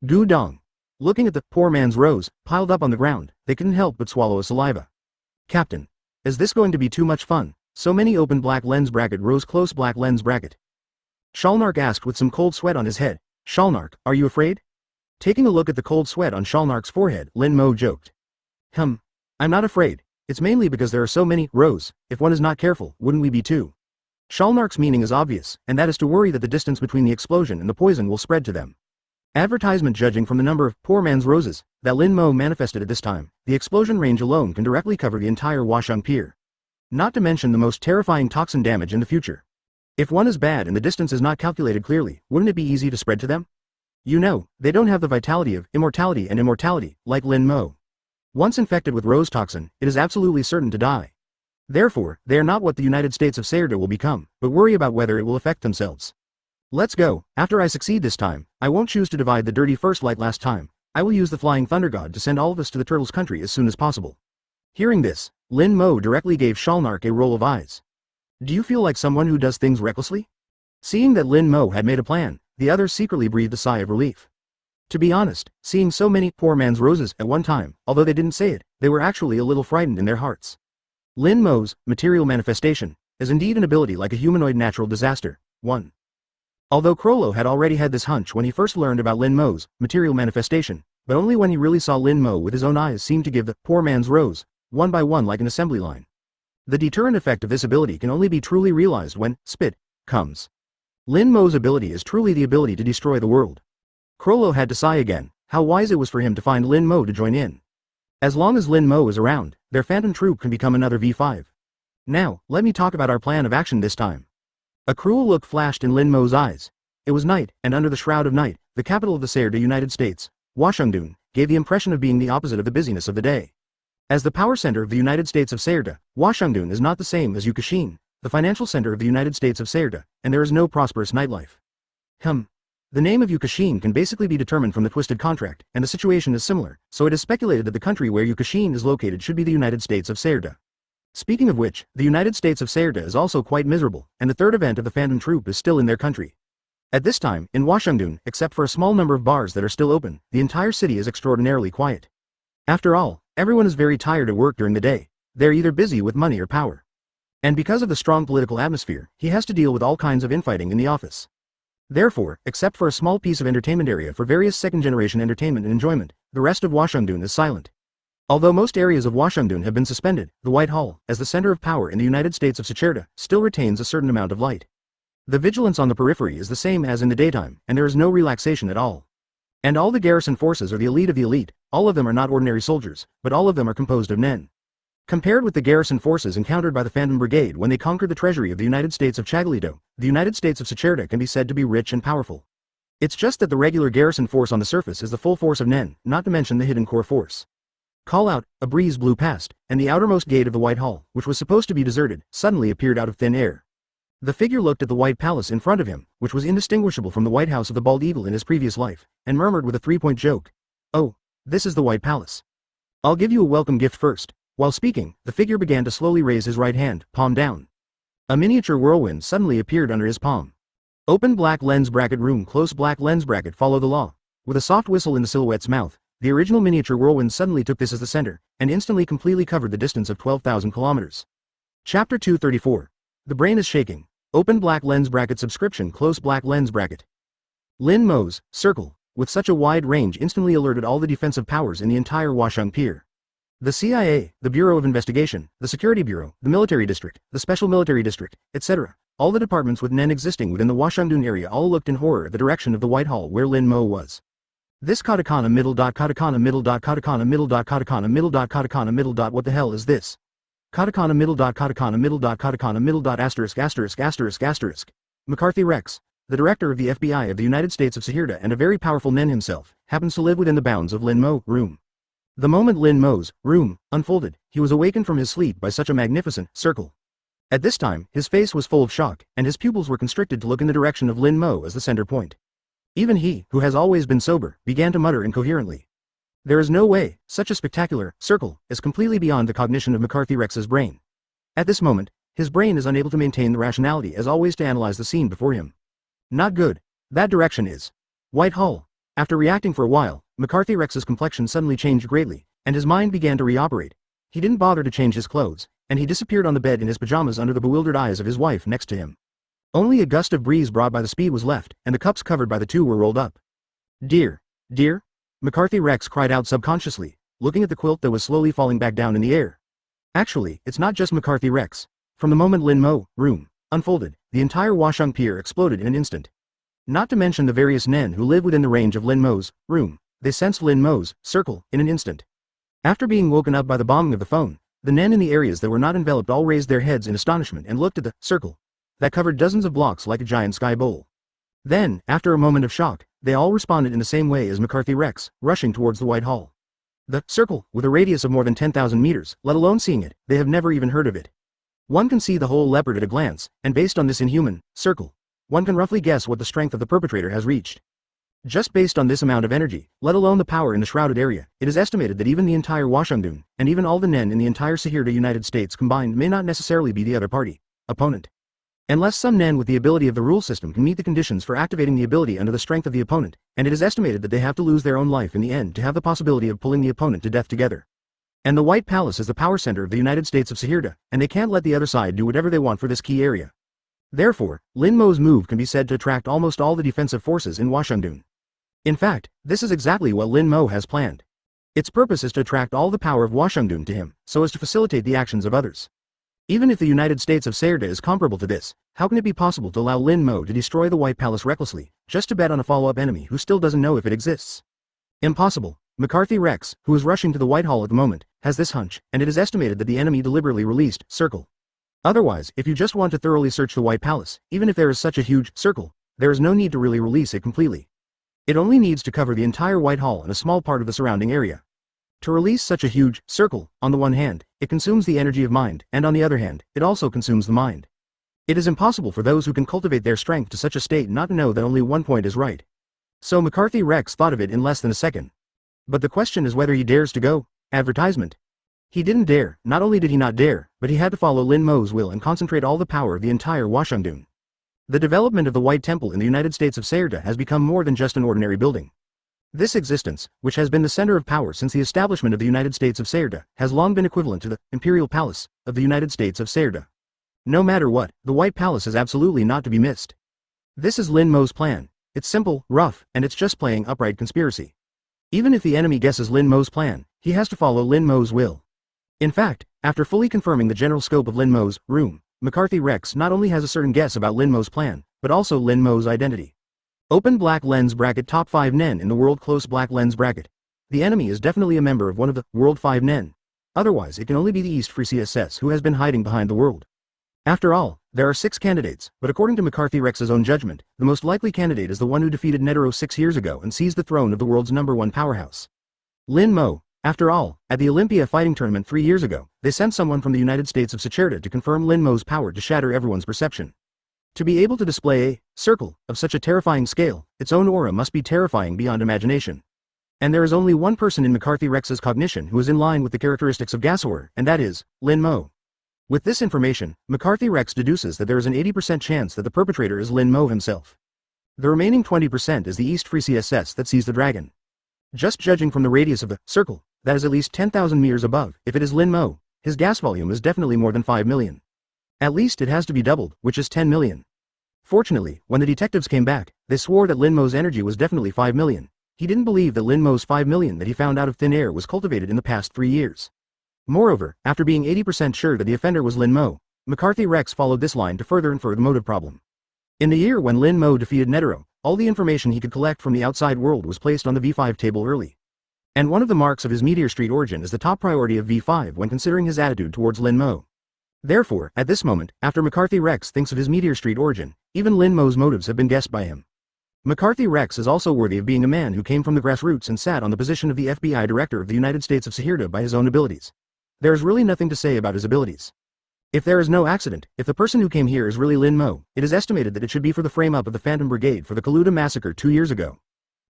Gu Dong. Looking at the poor man's rose, piled up on the ground, they couldn't help but swallow a saliva. Captain. Is this going to be too much fun? So many open black lens bracket rose close black lens bracket. Shalnark asked with some cold sweat on his head. Shalnark, are you afraid? Taking a look at the cold sweat on Shalnark's forehead, Lin Mo joked. I'm not afraid. It's mainly because there are so many rows. If one is not careful, wouldn't we be too? Shalnark's meaning is obvious, and that is to worry that the distance between the explosion and the poison will spread to them. Advertisement judging from the number of poor man's roses that Lin Mo manifested at this time, the explosion range alone can directly cover the entire Washung Pier. Not to mention the most terrifying toxin damage in the future. If one is bad and the distance is not calculated clearly, wouldn't it be easy to spread to them? You know, they don't have the vitality of immortality and immortality, like Lin Mo. Once infected with rose toxin, it is absolutely certain to die. Therefore, they are not what the United States of Sayerda will become, but worry about whether it will affect themselves. Let's go. After I succeed this time, I won't choose to divide the dirty first like last time. I will use the Flying Thunder God to send all of us to the Turtles' country as soon as possible. Hearing this, Lin Mo directly gave Shalnark a roll of eyes. Do you feel like someone who does things recklessly? Seeing that Lin Mo had made a plan, the others secretly breathed a sigh of relief. To be honest, seeing so many poor man's roses at one time, although they didn't say it, they were actually a little frightened in their hearts. Lin Mo's material manifestation is indeed an ability like a humanoid natural disaster. 1. Although Crollo had already had this hunch when he first learned about Lin Mo's material manifestation, but only when he really saw Lin Mo with his own eyes seemed to give the poor man's rose, one by one like an assembly line. The deterrent effect of this ability can only be truly realized when spit comes. Lin Mo's ability is truly the ability to destroy the world. Crollo had to sigh again. How wise it was for him to find Lin Mo to join in. As long as Lin Mo is around, their phantom troop can become another V5. Now, let me talk about our plan of action this time. A cruel look flashed in Lin Mo's eyes. It was night, and under the shroud of night, the capital of the Sayerda United States, Washington, gave the impression of being the opposite of the busyness of the day. As the power center of the United States of Sayerda, Washington is not the same as Yukishin, the financial center of the United States of Sayerda, and there is no prosperous nightlife. The name of Yukishin can basically be determined from the twisted contract, and the situation is similar, so it is speculated that the country where Yukishin is located should be the United States of Sayerda. Speaking of which, the United States of Sayerda is also quite miserable, and the third event of the Phantom Troop is still in their country. At this time, in Washington, except for a small number of bars that are still open, the entire city is extraordinarily quiet. After all, everyone is very tired at work during the day. They're either busy with money or power. And because of the strong political atmosphere, he has to deal with all kinds of infighting in the office. Therefore, except for a small piece of entertainment area for various second-generation entertainment and enjoyment, the rest of Washington is silent. Although most areas of Washington have been suspended, the White Hall, as the center of power in the United States of Sayerda, still retains a certain amount of light. The vigilance on the periphery is the same as in the daytime, and there is no relaxation at all. And all the garrison forces are the elite of the elite. All of them are not ordinary soldiers, but all of them are composed of nen. Compared with the garrison forces encountered by the Phantom Brigade when they conquered the treasury of the United States of Chagalito, the United States of Sayerda can be said to be rich and powerful. It's just that the regular garrison force on the surface is the full force of nen, not to mention the hidden core force. Call out, a breeze blew past, and the outermost gate of the White Hall, which was supposed to be deserted, suddenly appeared out of thin air. The figure looked at the White Palace in front of him, which was indistinguishable from the White House of the Bald Eagle in his previous life, and murmured with a three-point joke. "Oh, this is the White Palace. I'll give you a welcome gift first." While speaking, the figure began to slowly raise his right hand, palm down. A miniature whirlwind suddenly appeared under his palm. Open black lens bracket room close black lens bracket follow the law. With a soft whistle in the silhouette's mouth, the original miniature whirlwind suddenly took this as the center, and instantly completely covered the distance of 12,000 kilometers. Chapter 234. The brain is shaking. Open black lens bracket subscription close black lens bracket. Lin Mo's circle, with such a wide range instantly alerted all the defensive powers in the entire Washung Pier. The CIA, the Bureau of Investigation, the Security Bureau, the Military District, the Special Military District, etc. All the departments with Nen existing within the Washungdun area all looked in horror at the direction of the Whitehall where Lin Mo was. This katakana middle dot katakana middle dot katakana middle dot katakana middle dot katakana middle dot what the hell is this? Katakana middle dot katakana middle dot katakana middle dot asterisk asterisk asterisk asterisk. McCarthy Rex, the director of the FBI of the United States of Sahirda and a very powerful Nen himself, happens to live within the bounds of Lin Mo room. The moment Lin Mo's room unfolded, he was awakened from his sleep by such a magnificent circle. At this time, his face was full of shock, and his pupils were constricted to look in the direction of Lin Mo as the center point. Even he, who has always been sober, began to mutter incoherently. There is no way, such a spectacular circle is completely beyond the cognition of McCarthy Rex's brain. At this moment, his brain is unable to maintain the rationality as always to analyze the scene before him. Not good. That direction is Whitehall. After reacting for a while, McCarthy Rex's complexion suddenly changed greatly, and his mind began to reoperate. He didn't bother to change his clothes, and he disappeared on the bed in his pajamas under the bewildered eyes of his wife next to him. Only a gust of breeze brought by the speed was left, and the cups covered by the two were rolled up. Dear, dear, McCarthy Rex cried out subconsciously, looking at the quilt that was slowly falling back down in the air. Actually, it's not just McCarthy Rex. From the moment Lin Mo room unfolded, the entire Washung Pier exploded in an instant. Not to mention the various Nen who live within the range of Lin Mo's room, they sensed Lin Mo's circle in an instant. After being woken up by the bombing of the phone, the Nen in the areas that were not enveloped all raised their heads in astonishment and looked at the circle that covered dozens of blocks like a giant sky bowl. Then, after a moment of shock, they all responded in the same way as McCarthy Rex, rushing towards the Whitehall. The circle, with a radius of more than 10,000 meters, let alone seeing it, they have never even heard of it. One can see the whole leopard at a glance, and based on this inhuman circle, one can roughly guess what the strength of the perpetrator has reached. Just based on this amount of energy, let alone the power in the shrouded area, it is estimated that even the entire Washungdun, and even all the Nen in the entire Sahirda United States combined may not necessarily be the other party, opponent. Unless some Nen with the ability of the rule system can meet the conditions for activating the ability under the strength of the opponent, and it is estimated that they have to lose their own life in the end to have the possibility of pulling the opponent to death together. And the White Palace is the power center of the United States of Sahirda, and they can't let the other side do whatever they want for this key area. Therefore, Lin Mo's move can be said to attract almost all the defensive forces in Washungdun. In fact, this is exactly what Lin Mo has planned. Its purpose is to attract all the power of Washungdun to him, so as to facilitate the actions of others. Even if the United States of Sahirda is comparable to this, how can it be possible to allow Lin Mo to destroy the White Palace recklessly, just to bet on a follow-up enemy who still doesn't know if it exists? Impossible. McCarthy Rex, who is rushing to the Whitehall at the moment, has this hunch, and it is estimated that the enemy deliberately released circle. Otherwise, if you just want to thoroughly search the White Palace, even if there is such a huge circle, there is no need to really release it completely. It only needs to cover the entire Whitehall and a small part of the surrounding area. To release such a huge circle, on the one hand, it consumes the energy of mind, and on the other hand, it also consumes the mind. It is impossible for those who can cultivate their strength to such a state not to know that only one point is right. So McCarthy Rex thought of it in less than a second. But the question is whether he dares to go. Advertisement. He didn't dare. Not only did he not dare, but he had to follow Lin Mo's will and concentrate all the power of the entire Washungdun. The development of the White Temple in the United States of Sahirda has become more than just an ordinary building. This existence, which has been the center of power since the establishment of the United States of Sahirda, has long been equivalent to the Imperial Palace of the United States of Sahirda. No matter what, the White Palace is absolutely not to be missed. This is Lin Mo's plan. It's simple, rough, and it's just playing upright conspiracy. Even if the enemy guesses Lin Mo's plan, he has to follow Lin Mo's will. In fact, after fully confirming the general scope of Lin Mo's room, McCarthy Rex not only has a certain guess about Lin Mo's plan, but also Lin Mo's identity. Open black lens bracket top 5 Nen in the world close black lens bracket. The enemy is definitely a member of one of the world 5 Nen. Otherwise it can only be the East Free CSS who has been hiding behind the world. After all, there are 6 candidates, but according to McCarthy Rex's own judgment, the most likely candidate is the one who defeated Netero 6 years ago and seized the throne of the world's #1 powerhouse. Lin Mo. After all, at the Olympia fighting tournament 3 years ago, they sent someone from the United States of Sahirda to confirm Lin Mo's power to shatter everyone's perception. To be able to display a circle of such a terrifying scale, its own aura must be terrifying beyond imagination. And there is only one person in McCarthy Rex's cognition who is in line with the characteristics of Gasor, and that is Lin Mo. With this information, McCarthy Rex deduces that there is an 80% chance that the perpetrator is Lin Mo himself. The remaining 20% is the East Free CSS that sees the dragon. Just judging from the radius of the circle, that is at least 10,000 meters above. If it is Lin Mo, his gas volume is definitely more than 5 million. At least it has to be doubled, which is 10 million. Fortunately, when the detectives came back, they swore that Lin Mo's energy was definitely 5 million. He didn't believe that Lin Mo's 5 million that he found out of thin air was cultivated in the past 3 years. Moreover, after being 80% sure that the offender was Lin Mo, McCarthy Rex followed this line to further infer the motive problem. In the year when Lin Mo defeated Netero, all the information he could collect from the outside world was placed on the V5 table early. And one of the marks of his Meteor Street origin is the top priority of V5 when considering his attitude towards Lin Mo. Therefore, at this moment, after McCarthy Rex thinks of his Meteor Street origin, even Lin Mo's motives have been guessed by him. McCarthy Rex is also worthy of being a man who came from the grassroots and sat on the position of the FBI Director of the United States of Sahirda by his own abilities. There is really nothing to say about his abilities. If there is no accident, if the person who came here is really Lin Mo, it is estimated that it should be for the frame-up of the Phantom Brigade for the Kaluta massacre 2 years ago.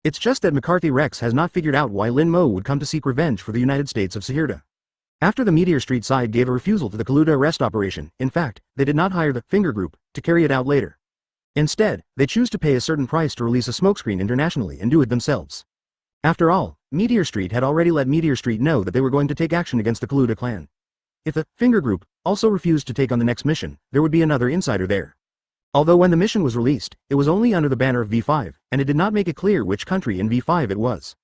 It's just that McCarthy Rex has not figured out why Lin Mo would come to seek revenge for the United States of Sahirda. After the Meteor Street side gave a refusal to the Kaluta arrest operation, in fact, they did not hire the Finger Group to carry it out later. Instead, they choose to pay a certain price to release a smokescreen internationally and do it themselves. After all, Meteor Street had already let Meteor Street know that they were going to take action against the Kaluta clan. If the Finger Group also refused to take on the next mission, there would be another insider there. Although when the mission was released, it was only under the banner of V5, and it did not make it clear which country in V5 it was.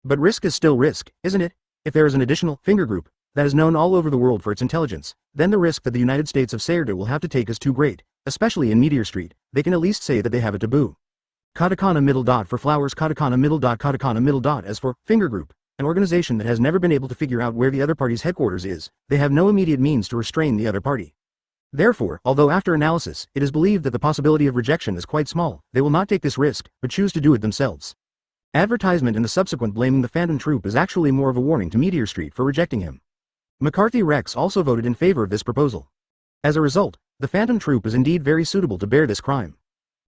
But risk is still risk, isn't it? If there is an additional Finger Group that is known all over the world for its intelligence, then the risk that the United States of Sahirda will have to take is too great, especially in Meteor Street. They can at least say that they have a taboo. Katakana middle dot for flowers, katakana middle dot as for Finger Group, an organization that has never been able to figure out where the other party's headquarters is. They have no immediate means to restrain the other party. Therefore, although after analysis, it is believed that the possibility of rejection is quite small, they will not take this risk, but choose to do it themselves. Advertisement and the subsequent blaming the Phantom Troop is actually more of a warning to Meteor Street for rejecting him. McCarthy Rex also voted in favor of this proposal. As a result, the Phantom Troop is indeed very suitable to bear this crime.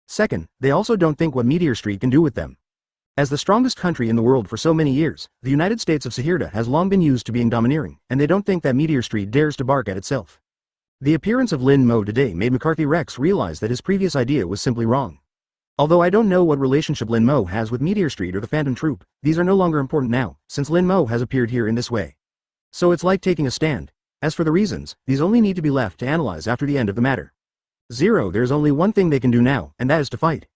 Second, they also don't think what Meteor Street can do with them. As the strongest country in the world for so many years, the United States of Sahirda has long been used to being domineering, and they don't think that Meteor Street dares to bark at itself. The appearance of Lin Mo today made McCarthy Rex realize that his previous idea was simply wrong. Although I don't know what relationship Lin Mo has with Meteor Street or the Phantom Troop, these are no longer important now, since Lin Mo has appeared here in this way. So it's like taking a stand. As for the reasons, these only need to be left to analyze after the end of the matter. 0. There's only one thing they can do now, and that is to fight.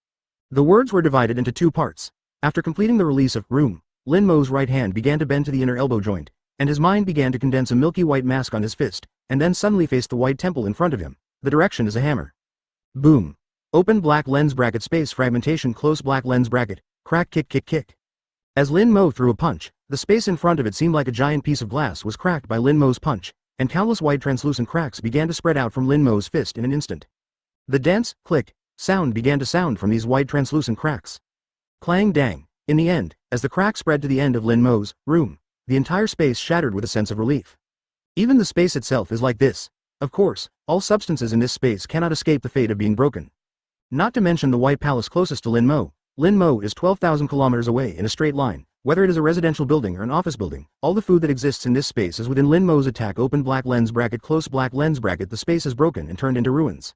The words were divided into 2 parts. After completing the release of room, Lin Mo's right hand began to bend to the inner elbow joint, and his mind began to condense a milky white mask on his fist, and then suddenly faced the white temple in front of him. The direction is a hammer. Boom. Open black lens bracket space fragmentation close black lens bracket, crack kick kick kick. As Lin Mo threw a punch, the space in front of it seemed like a giant piece of glass was cracked by Lin Mo's punch, and countless white translucent cracks began to spread out from Lin Mo's fist in an instant. The dense, click, sound began to sound from these white translucent cracks. Clang dang. In the end, as the crack spread to the end of Lin Mo's room, the entire space shattered with a sense of relief. Even the space itself is like this. Of course, all substances in this space cannot escape the fate of being broken. Not to mention the White Palace closest to Lin Mo. Lin Mo is 12,000 kilometers away in a straight line. Whether it is a residential building or an office building, all the food that exists in this space is within Lin Mo's attack. Open black lens bracket close black lens bracket. The space is broken and turned into ruins.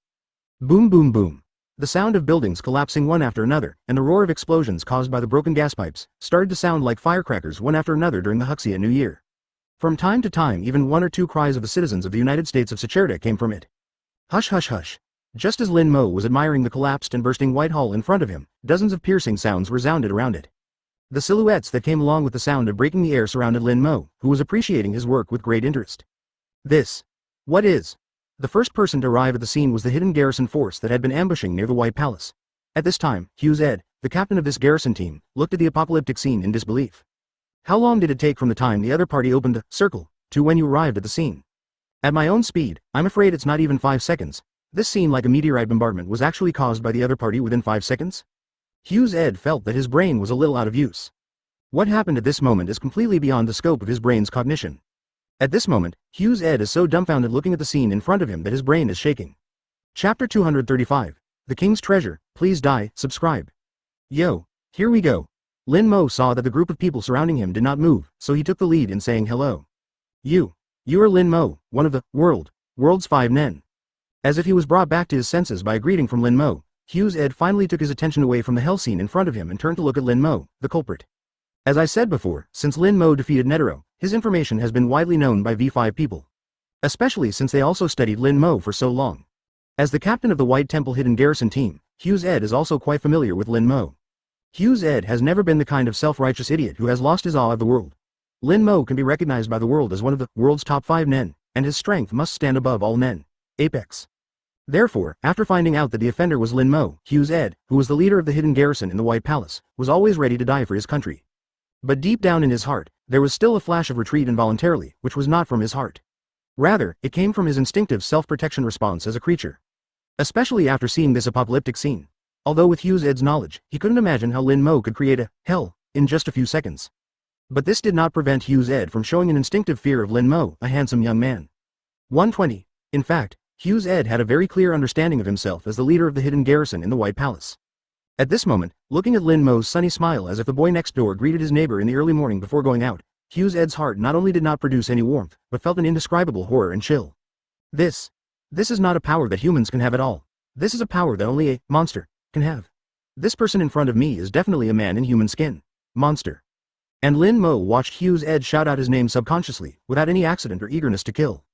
Boom boom boom. The sound of buildings collapsing one after another, and the roar of explosions caused by the broken gas pipes, started to sound like firecrackers one after another during the Huxia New Year. From time to time even 1 or 2 cries of the citizens of the United States of Sahirda came from it. Hush hush hush. Just as Lin Mo was admiring the collapsed and bursting Whitehall in front of him, dozens of piercing sounds resounded around it. The silhouettes that came along with the sound of breaking the air surrounded Lin Mo, who was appreciating his work with great interest. This. What is? The first person to arrive at the scene was the hidden garrison force that had been ambushing near the White Palace. At this time, Hughes Ed, the captain of this garrison team, looked at the apocalyptic scene in disbelief. How long did it take from the time the other party opened the circle to when you arrived at the scene? At my own speed, I'm afraid it's not even 5 seconds. This scene like a meteorite bombardment was actually caused by the other party within 5 seconds? Hughes Ed felt that his brain was a little out of use. What happened at this moment is completely beyond the scope of his brain's cognition. At this moment, Hughes Ed is so dumbfounded looking at the scene in front of him that his brain is shaking. Chapter 235. The King's Treasure. Please die, subscribe. Yo, here we go. Lin Mo saw that the group of people surrounding him did not move, so he took the lead in saying hello. You are Lin Mo, one of the world's 5 men. As if he was brought back to his senses by a greeting from Lin Mo, Hugh's Ed finally took his attention away from the hell scene in front of him and turned to look at Lin Mo, the culprit. As I said before, since Lin Mo defeated Netero, his information has been widely known by V5 people. Especially since they also studied Lin Mo for so long. As the captain of the White Temple Hidden Garrison team, Hugh's Ed is also quite familiar with Lin Mo. Hugh's Ed has never been the kind of self-righteous idiot who has lost his awe of the world. Lin Mo can be recognized by the world as one of the world's top 5 nen, and his strength must stand above all nen. Apex. Therefore, after finding out that the offender was Lin Mo, Hugh's Ed, who was the leader of the hidden garrison in the White Palace, was always ready to die for his country. But deep down in his heart, there was still a flash of retreat involuntarily, which was not from his heart. Rather, it came from his instinctive self-protection response as a creature. Especially after seeing this apocalyptic scene. Although with Hugh's Ed's knowledge, he couldn't imagine how Lin Mo could create a hell in just a few seconds. But this did not prevent Hugh's Ed from showing an instinctive fear of Lin Mo, a handsome young man. 120. In fact, Hugh's Ed had a very clear understanding of himself as the leader of the hidden garrison in the White Palace. At this moment, looking at Lin Mo's sunny smile as if the boy next door greeted his neighbor in the early morning before going out, Hugh's Ed's heart not only did not produce any warmth, but felt an indescribable horror and chill. This is not a power that humans can have at all. This is a power that only a monster can have. This person in front of me is definitely a man in human skin. Monster. And Lin Mo watched Hugh's Ed shout out his name subconsciously, without any accident or eagerness to kill.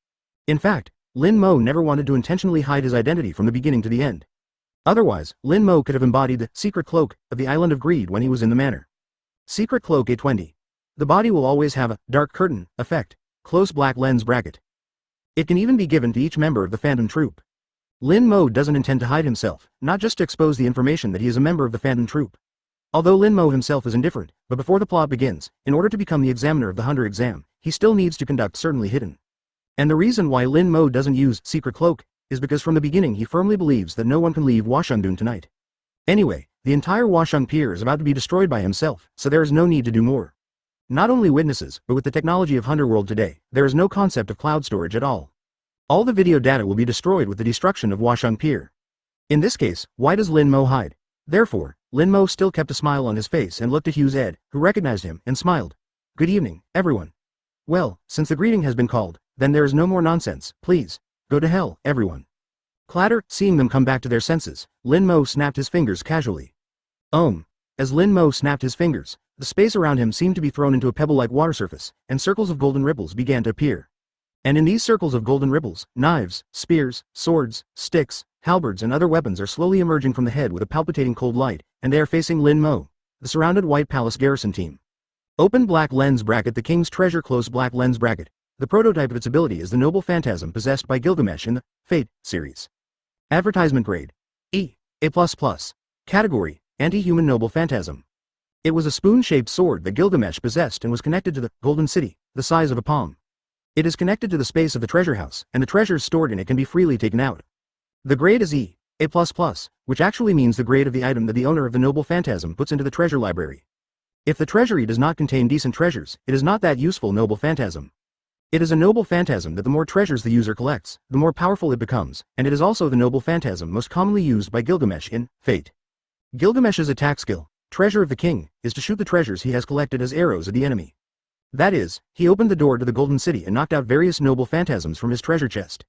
In fact, Lin Mo never wanted to intentionally hide his identity from the beginning to the end. Otherwise, Lin Mo could have embodied the secret cloak of the Island of Greed when he was in the manor. Secret cloak A20. The body will always have a dark curtain effect, close black lens bracket. It can even be given to each member of the Phantom Troop. Lin Mo doesn't intend to hide himself, not just to expose the information that he is a member of the Phantom Troop. Although Lin Mo himself is indifferent, but before the plot begins, in order to become the examiner of the Hunter exam, he still needs to conduct certainly hidden. And the reason why Lin Mo doesn't use secret cloak is because from the beginning he firmly believes that no one can leave Washangdun tonight. Anyway, the entire Washang Pier is about to be destroyed by himself, so there is no need to do more. Not only witnesses, but with the technology of Hunterworld today, there is no concept of cloud storage at all. All the video data will be destroyed with the destruction of Washang Pier. In this case, why does Lin Mo hide? Therefore, Lin Mo still kept a smile on his face and looked at Hugh's Ed, who recognized him, and smiled. Good evening, everyone. Well, since the greeting has been called, then there is no more nonsense, please. Go to hell, everyone. Clatter, seeing them come back to their senses, Lin Mo snapped his fingers casually. As Lin Mo snapped his fingers, the space around him seemed to be thrown into a pebble-like water surface, and circles of golden ripples began to appear. And in these circles of golden ripples, knives, spears, swords, sticks, halberds and other weapons are slowly emerging from the head with a palpitating cold light, and they are facing Lin Mo, the surrounded White Palace garrison team. Open black lens bracket. The King's Treasure close black lens bracket. The prototype of its ability is the noble phantasm possessed by Gilgamesh in the Fate series. Advertisement grade E, A++. Category, anti-human noble phantasm. It was a spoon-shaped sword that Gilgamesh possessed and was connected to the Golden City, the size of a palm. It is connected to the space of the treasure house, and the treasures stored in it can be freely taken out. The grade is E, A++, which actually means the grade of the item that the owner of the noble phantasm puts into the treasure library. If the treasury does not contain decent treasures, it is not that useful noble phantasm. It is a noble phantasm that the more treasures the user collects, the more powerful it becomes, and it is also the noble phantasm most commonly used by Gilgamesh in Fate. Gilgamesh's attack skill, Treasure of the King, is to shoot the treasures he has collected as arrows at the enemy. That is, he opened the door to the Golden City and knocked out various noble phantasms from his treasure chest.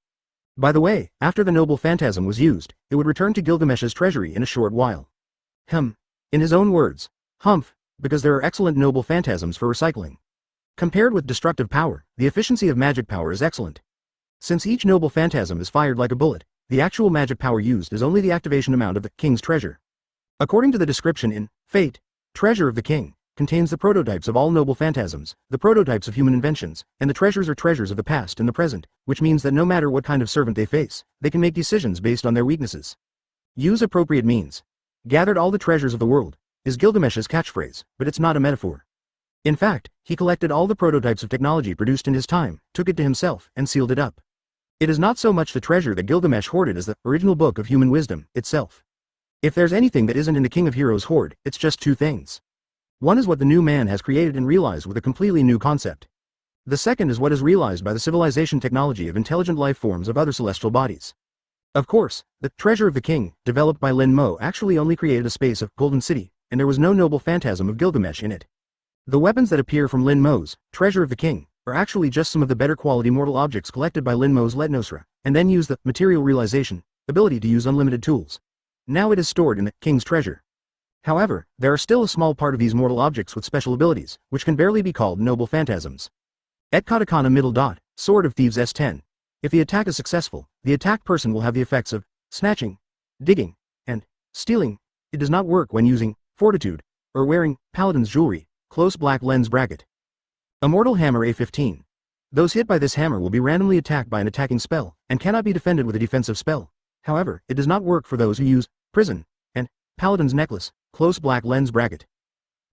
By the way, after the noble phantasm was used, it would return to Gilgamesh's treasury in a short while. In his own words, humph, because there are excellent noble phantasms for recycling. Compared with destructive power, the efficiency of magic power is excellent. Since each noble phantasm is fired like a bullet, the actual magic power used is only the activation amount of the King's Treasure. According to the description in Fate, Treasure of the King contains the prototypes of all noble phantasms, the prototypes of human inventions, and the treasures or treasures of the past and the present, which means that no matter what kind of servant they face, they can make decisions based on their weaknesses. Use appropriate means. Gathered all the treasures of the world is Gilgamesh's catchphrase, but it's not a metaphor. In fact, he collected all the prototypes of technology produced in his time, took it to himself, and sealed it up. It is not so much the treasure that Gilgamesh hoarded as the original book of human wisdom itself. If there's anything that isn't in the King of Heroes hoard, it's just two things. One is what the new man has created and realized with a completely new concept. The second is what is realized by the civilization technology of intelligent life forms of other celestial bodies. Of course, the Treasure of the King, developed by Lin Mo, actually only created a space of Golden City, and there was no noble phantasm of Gilgamesh in it. The weapons that appear from Lin Mo's Treasure of the King are actually just some of the better quality mortal objects collected by Lin Mo's Letnosra, and then use the material realization ability to use unlimited tools. Now it is stored in the king's treasure. However, there are still a small part of these mortal objects with special abilities, which can barely be called noble phantasms. Et katakana middle dot, Sword of Thieves S10. If the attack is successful, the attacked person will have the effects of snatching, digging, and stealing. It does not work when using fortitude or wearing paladin's jewelry, close black lens bracket. Immortal Hammer A15. Those hit by this hammer will be randomly attacked by an attacking spell, and cannot be defended with a defensive spell. However, it does not work for those who use prison and paladin's necklace, close black lens bracket.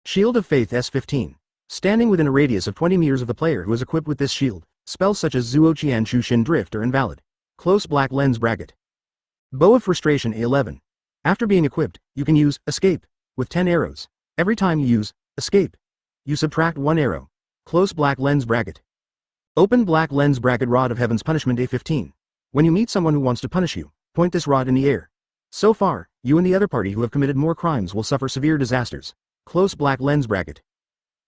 Shield of Faith S15. Standing within a radius of 20 meters of the player who is equipped with this shield, spells such as Zuo Qian Shu Shin Drift are invalid. Close black lens bracket. Bow of Frustration A11. After being equipped, you can use Escape with 10 arrows. Every time you use Escape, you subtract 1 arrow. Close black lens bracket. Open black lens bracket Rod of Heaven's Punishment A15. When you meet someone who wants to punish you, point this rod in the air. So far, you and the other party who have committed more crimes will suffer severe disasters. Close black lens bracket.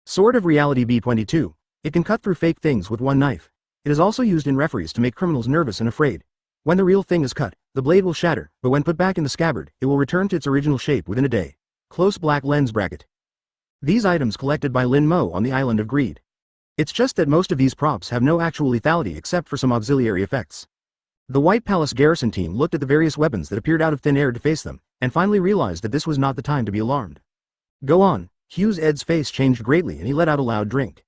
Sword of Reality B22. It can cut through fake things with one knife. It is also used in referees to make criminals nervous and afraid. When the real thing is cut, the blade will shatter, but when put back in the scabbard, it will return to its original shape within a day. Close black lens bracket. These items collected by Lin Mo on the Island of Greed. It's just that most of these props have no actual lethality except for some auxiliary effects. The White Palace garrison team looked at the various weapons that appeared out of thin air to face them, and finally realized that this was not the time to be alarmed. Go on. Hughes Ed's face changed greatly and he let out a loud drink.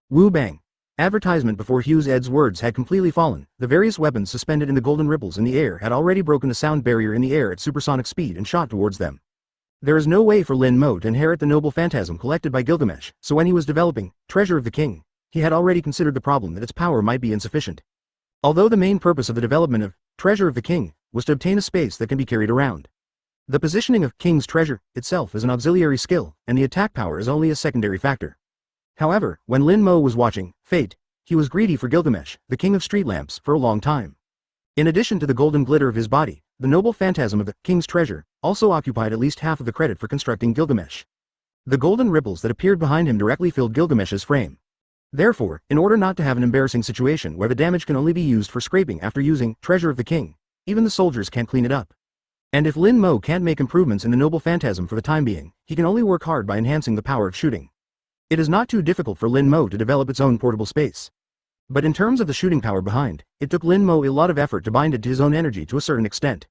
Woo bang. Advertisement before Hughes Ed's words had completely fallen, the various weapons suspended in the golden ripples in the air had already broken the sound barrier in the air at supersonic speed and shot towards them. There is no way for Lin Mo to inherit the noble phantasm collected by Gilgamesh, so when he was developing Treasure of the King, he had already considered the problem that its power might be insufficient. Although the main purpose of the development of Treasure of the King was to obtain a space that can be carried around. The positioning of King's Treasure itself is an auxiliary skill, and the attack power is only a secondary factor. However, when Lin Mo was watching Fate, he was greedy for Gilgamesh, the king of street lamps, for a long time. In addition to the golden glitter of his body, the noble phantasm of the King's Treasure also occupied at least half of the credit for constructing Gilgamesh. The golden ripples that appeared behind him directly filled Gilgamesh's frame. Therefore, in order not to have an embarrassing situation where the damage can only be used for scraping after using Treasure of the King, even the soldiers can't clean it up. And if Lin Mo can't make improvements in the noble phantasm for the time being, he can only work hard by enhancing the power of shooting. It is not too difficult for Lin Mo to develop its own portable space. But in terms of the shooting power behind, it took Lin Mo a lot of effort to bind it to his own energy to a certain extent.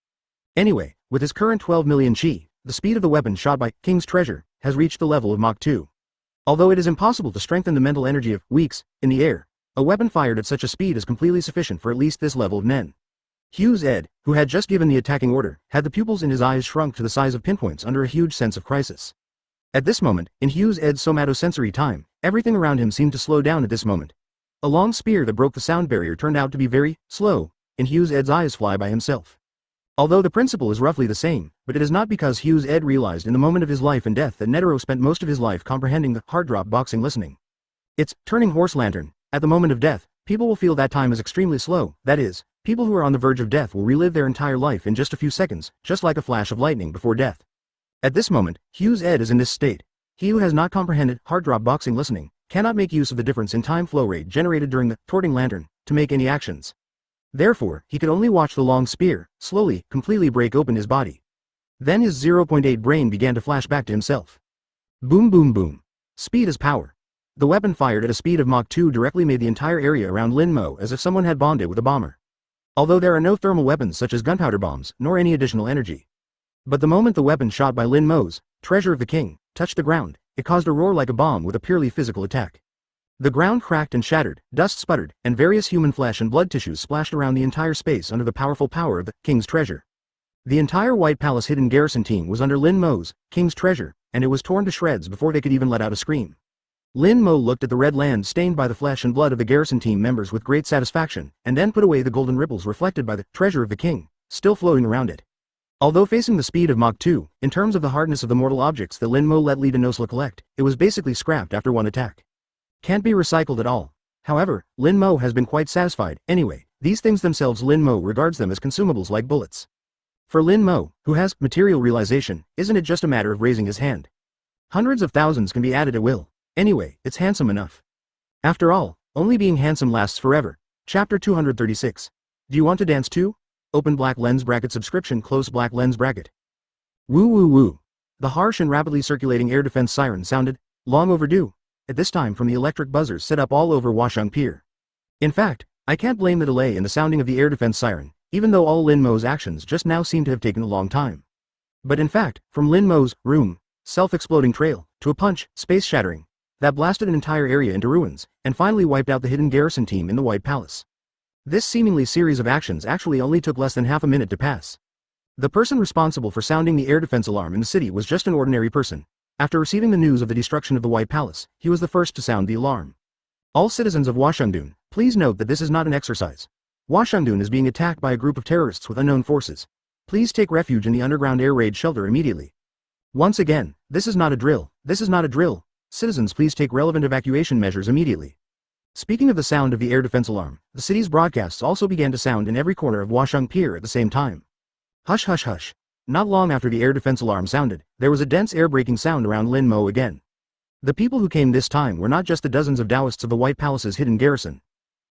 Anyway, with his current 12 million chi, the speed of the weapon shot by King's Treasure has reached the level of Mach 2. Although it is impossible to strengthen the mental energy of weeks in the air, a weapon fired at such a speed is completely sufficient for at least this level of Nen. Hughes Ed, who had just given the attacking order, had the pupils in his eyes shrunk to the size of pinpoints under a huge sense of crisis. At this moment, in Hughes Ed's somatosensory time, everything around him seemed to slow down at this moment. A long spear that broke the sound barrier turned out to be very slow, and Hughes Ed's eyes fly by himself. Although the principle is roughly the same, but it is not because Hughes Ed realized in the moment of his life and death that Netero spent most of his life comprehending the hard drop boxing listening. It's turning horse lantern. At the moment of death, people will feel that time is extremely slow, that is, people who are on the verge of death will relive their entire life in just a few seconds, just like a flash of lightning before death. At this moment, Hughes Ed is in this state. He who has not comprehended hard drop boxing listening cannot make use of the difference in time flow rate generated during the torting lantern to make any actions. Therefore, he could only watch the long spear slowly, completely break open his body. Then his 0.8 brain began to flash back to himself. Boom boom boom. Speed is power. The weapon fired at a speed of Mach 2 directly made the entire area around Lin Mo as if someone had bombed it with a bomber. Although there are no thermal weapons such as gunpowder bombs, nor any additional energy. But the moment the weapon shot by Lin Mo's Treasure of the King touched the ground, it caused a roar like a bomb with a purely physical attack. The ground cracked and shattered, dust sputtered, and various human flesh and blood tissues splashed around the entire space under the powerful power of the King's Treasure. The entire White Palace hidden garrison team was under Lin Mo's King's Treasure, and it was torn to shreds before they could even let out a scream. Lin Mo looked at the red land stained by the flesh and blood of the garrison team members with great satisfaction, and then put away the golden ripples reflected by the Treasure of the King, still floating around it. Although facing the speed of Mach 2, in terms of the hardness of the mortal objects that Lin Mo let Li Denosla collect, it was basically scrapped after one attack. Can't be recycled at all. However, Lin Mo has been quite satisfied. Anyway, these things themselves Lin Mo regards them as consumables like bullets. For Lin Mo, who has material realization, isn't it just a matter of raising his hand? Hundreds of thousands can be added at will. Anyway, it's handsome enough. After all, only being handsome lasts forever. Chapter 236. Do you want to dance too? Open black lens bracket subscription close black lens bracket. Woo woo woo. The harsh and rapidly circulating air defense siren sounded, long overdue, at this time from the electric buzzers set up all over Washung Pier. In fact, I can't blame the delay in the sounding of the air defense siren, even though all Lin Mo's actions just now seem to have taken a long time. But in fact, from Lin Mo's room, self-exploding trail, to a punch, space-shattering, that blasted an entire area into ruins, and finally wiped out the hidden garrison team in the White Palace. This seemingly series of actions actually only took less than half a minute to pass. The person responsible for sounding the air defense alarm in the city was just an ordinary person. After receiving the news of the destruction of the White Palace, he was the first to sound the alarm. All citizens of Washungdun, please note that this is not an exercise. Washungdun is being attacked by a group of terrorists with unknown forces. Please take refuge in the underground air raid shelter immediately. Once again, this is not a drill. This is not a drill. Citizens, please take relevant evacuation measures immediately. Speaking of the sound of the air defense alarm, the city's broadcasts also began to sound in every corner of Washung Pier at the same time. Hush hush hush. Not long after the air defense alarm sounded, there was a dense air-breaking sound around Lin Mo again. The people who came this time were not just the dozens of Taoists of the White Palace's hidden garrison.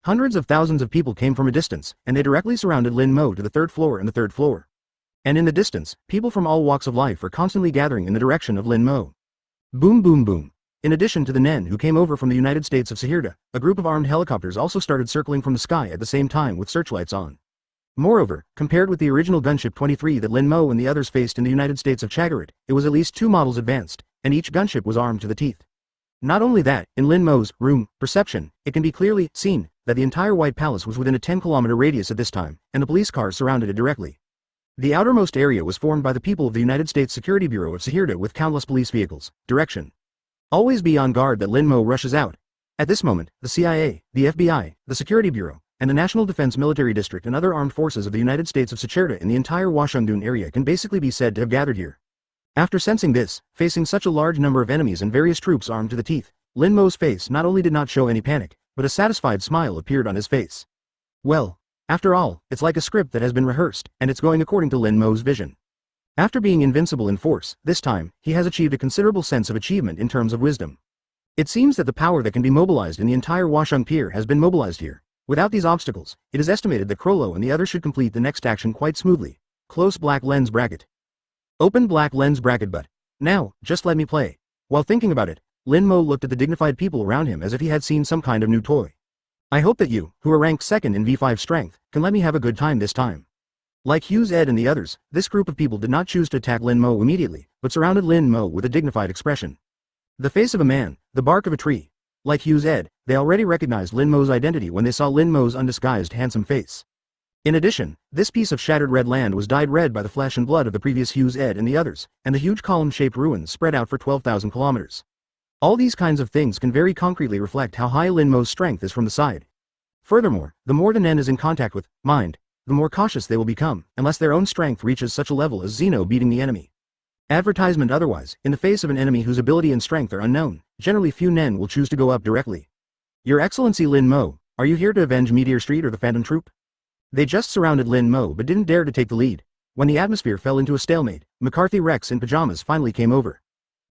Hundreds of thousands of people came from a distance, and they directly surrounded Lin Mo to the third floor and the third floor. And in the distance, people from all walks of life are constantly gathering in the direction of Lin Mo. Boom boom boom. In addition to the Nen who came over from the United States of Sahirda, a group of armed helicopters also started circling from the sky at the same time with searchlights on. Moreover, compared with the original gunship 23 that Lin Mo and the others faced in the United States of Chagarit, it was at least 2 models advanced, and each gunship was armed to the teeth. Not only that, in Lin Mo's room perception, it can be clearly seen that the entire White Palace was within a 10-kilometer radius at this time, and the police cars surrounded it directly. The outermost area was formed by the people of the United States Security Bureau of Sahirda with countless police vehicles. Direction. Always be on guard that Lin Mo rushes out. At this moment, the CIA, the FBI, the Security Bureau, and the National Defense Military District and other armed forces of the United States of Sahirda in the entire Washungdun area can basically be said to have gathered here. After sensing this, facing such a large number of enemies and various troops armed to the teeth, Lin Mo's face not only did not show any panic, but a satisfied smile appeared on his face. Well, after all, it's like a script that has been rehearsed, and it's going according to Lin Mo's vision. After being invincible in force, this time, he has achieved a considerable sense of achievement in terms of wisdom. It seems that the power that can be mobilized in the entire Washung Pier has been mobilized here. Without these obstacles, it is estimated that Krollo and the others should complete the next action quite smoothly. Close black lens bracket. Open black lens bracket but. Now, just let me play. While thinking about it, Lin Mo looked at the dignified people around him as if he had seen some kind of new toy. I hope that you, who are ranked second in V5 strength, can let me have a good time this time. Like Hughes Ed and the others, this group of people did not choose to attack Lin Mo immediately, but surrounded Lin Mo with a dignified expression. The face of a man, the bark of a tree. Like Hughes Ed, they already recognized Lin Mo's identity when they saw Lin Mo's undisguised handsome face. In addition, this piece of shattered red land was dyed red by the flesh and blood of the previous Hughes Ed and the others, and the huge column-shaped ruins spread out for 12,000 kilometers. All these kinds of things can very concretely reflect how high Lin Mo's strength is from the side. Furthermore, the more the Nen is in contact with mind, the more cautious they will become, unless their own strength reaches such a level as Zeno beating the enemy. Advertisement otherwise, in the face of an enemy whose ability and strength are unknown, generally few Nen will choose to go up directly. Your Excellency Lin Mo, are you here to avenge Meteor Street or the Phantom Troop? They just surrounded Lin Mo but didn't dare to take the lead. When the atmosphere fell into a stalemate, McCarthy Rex in pajamas finally came over.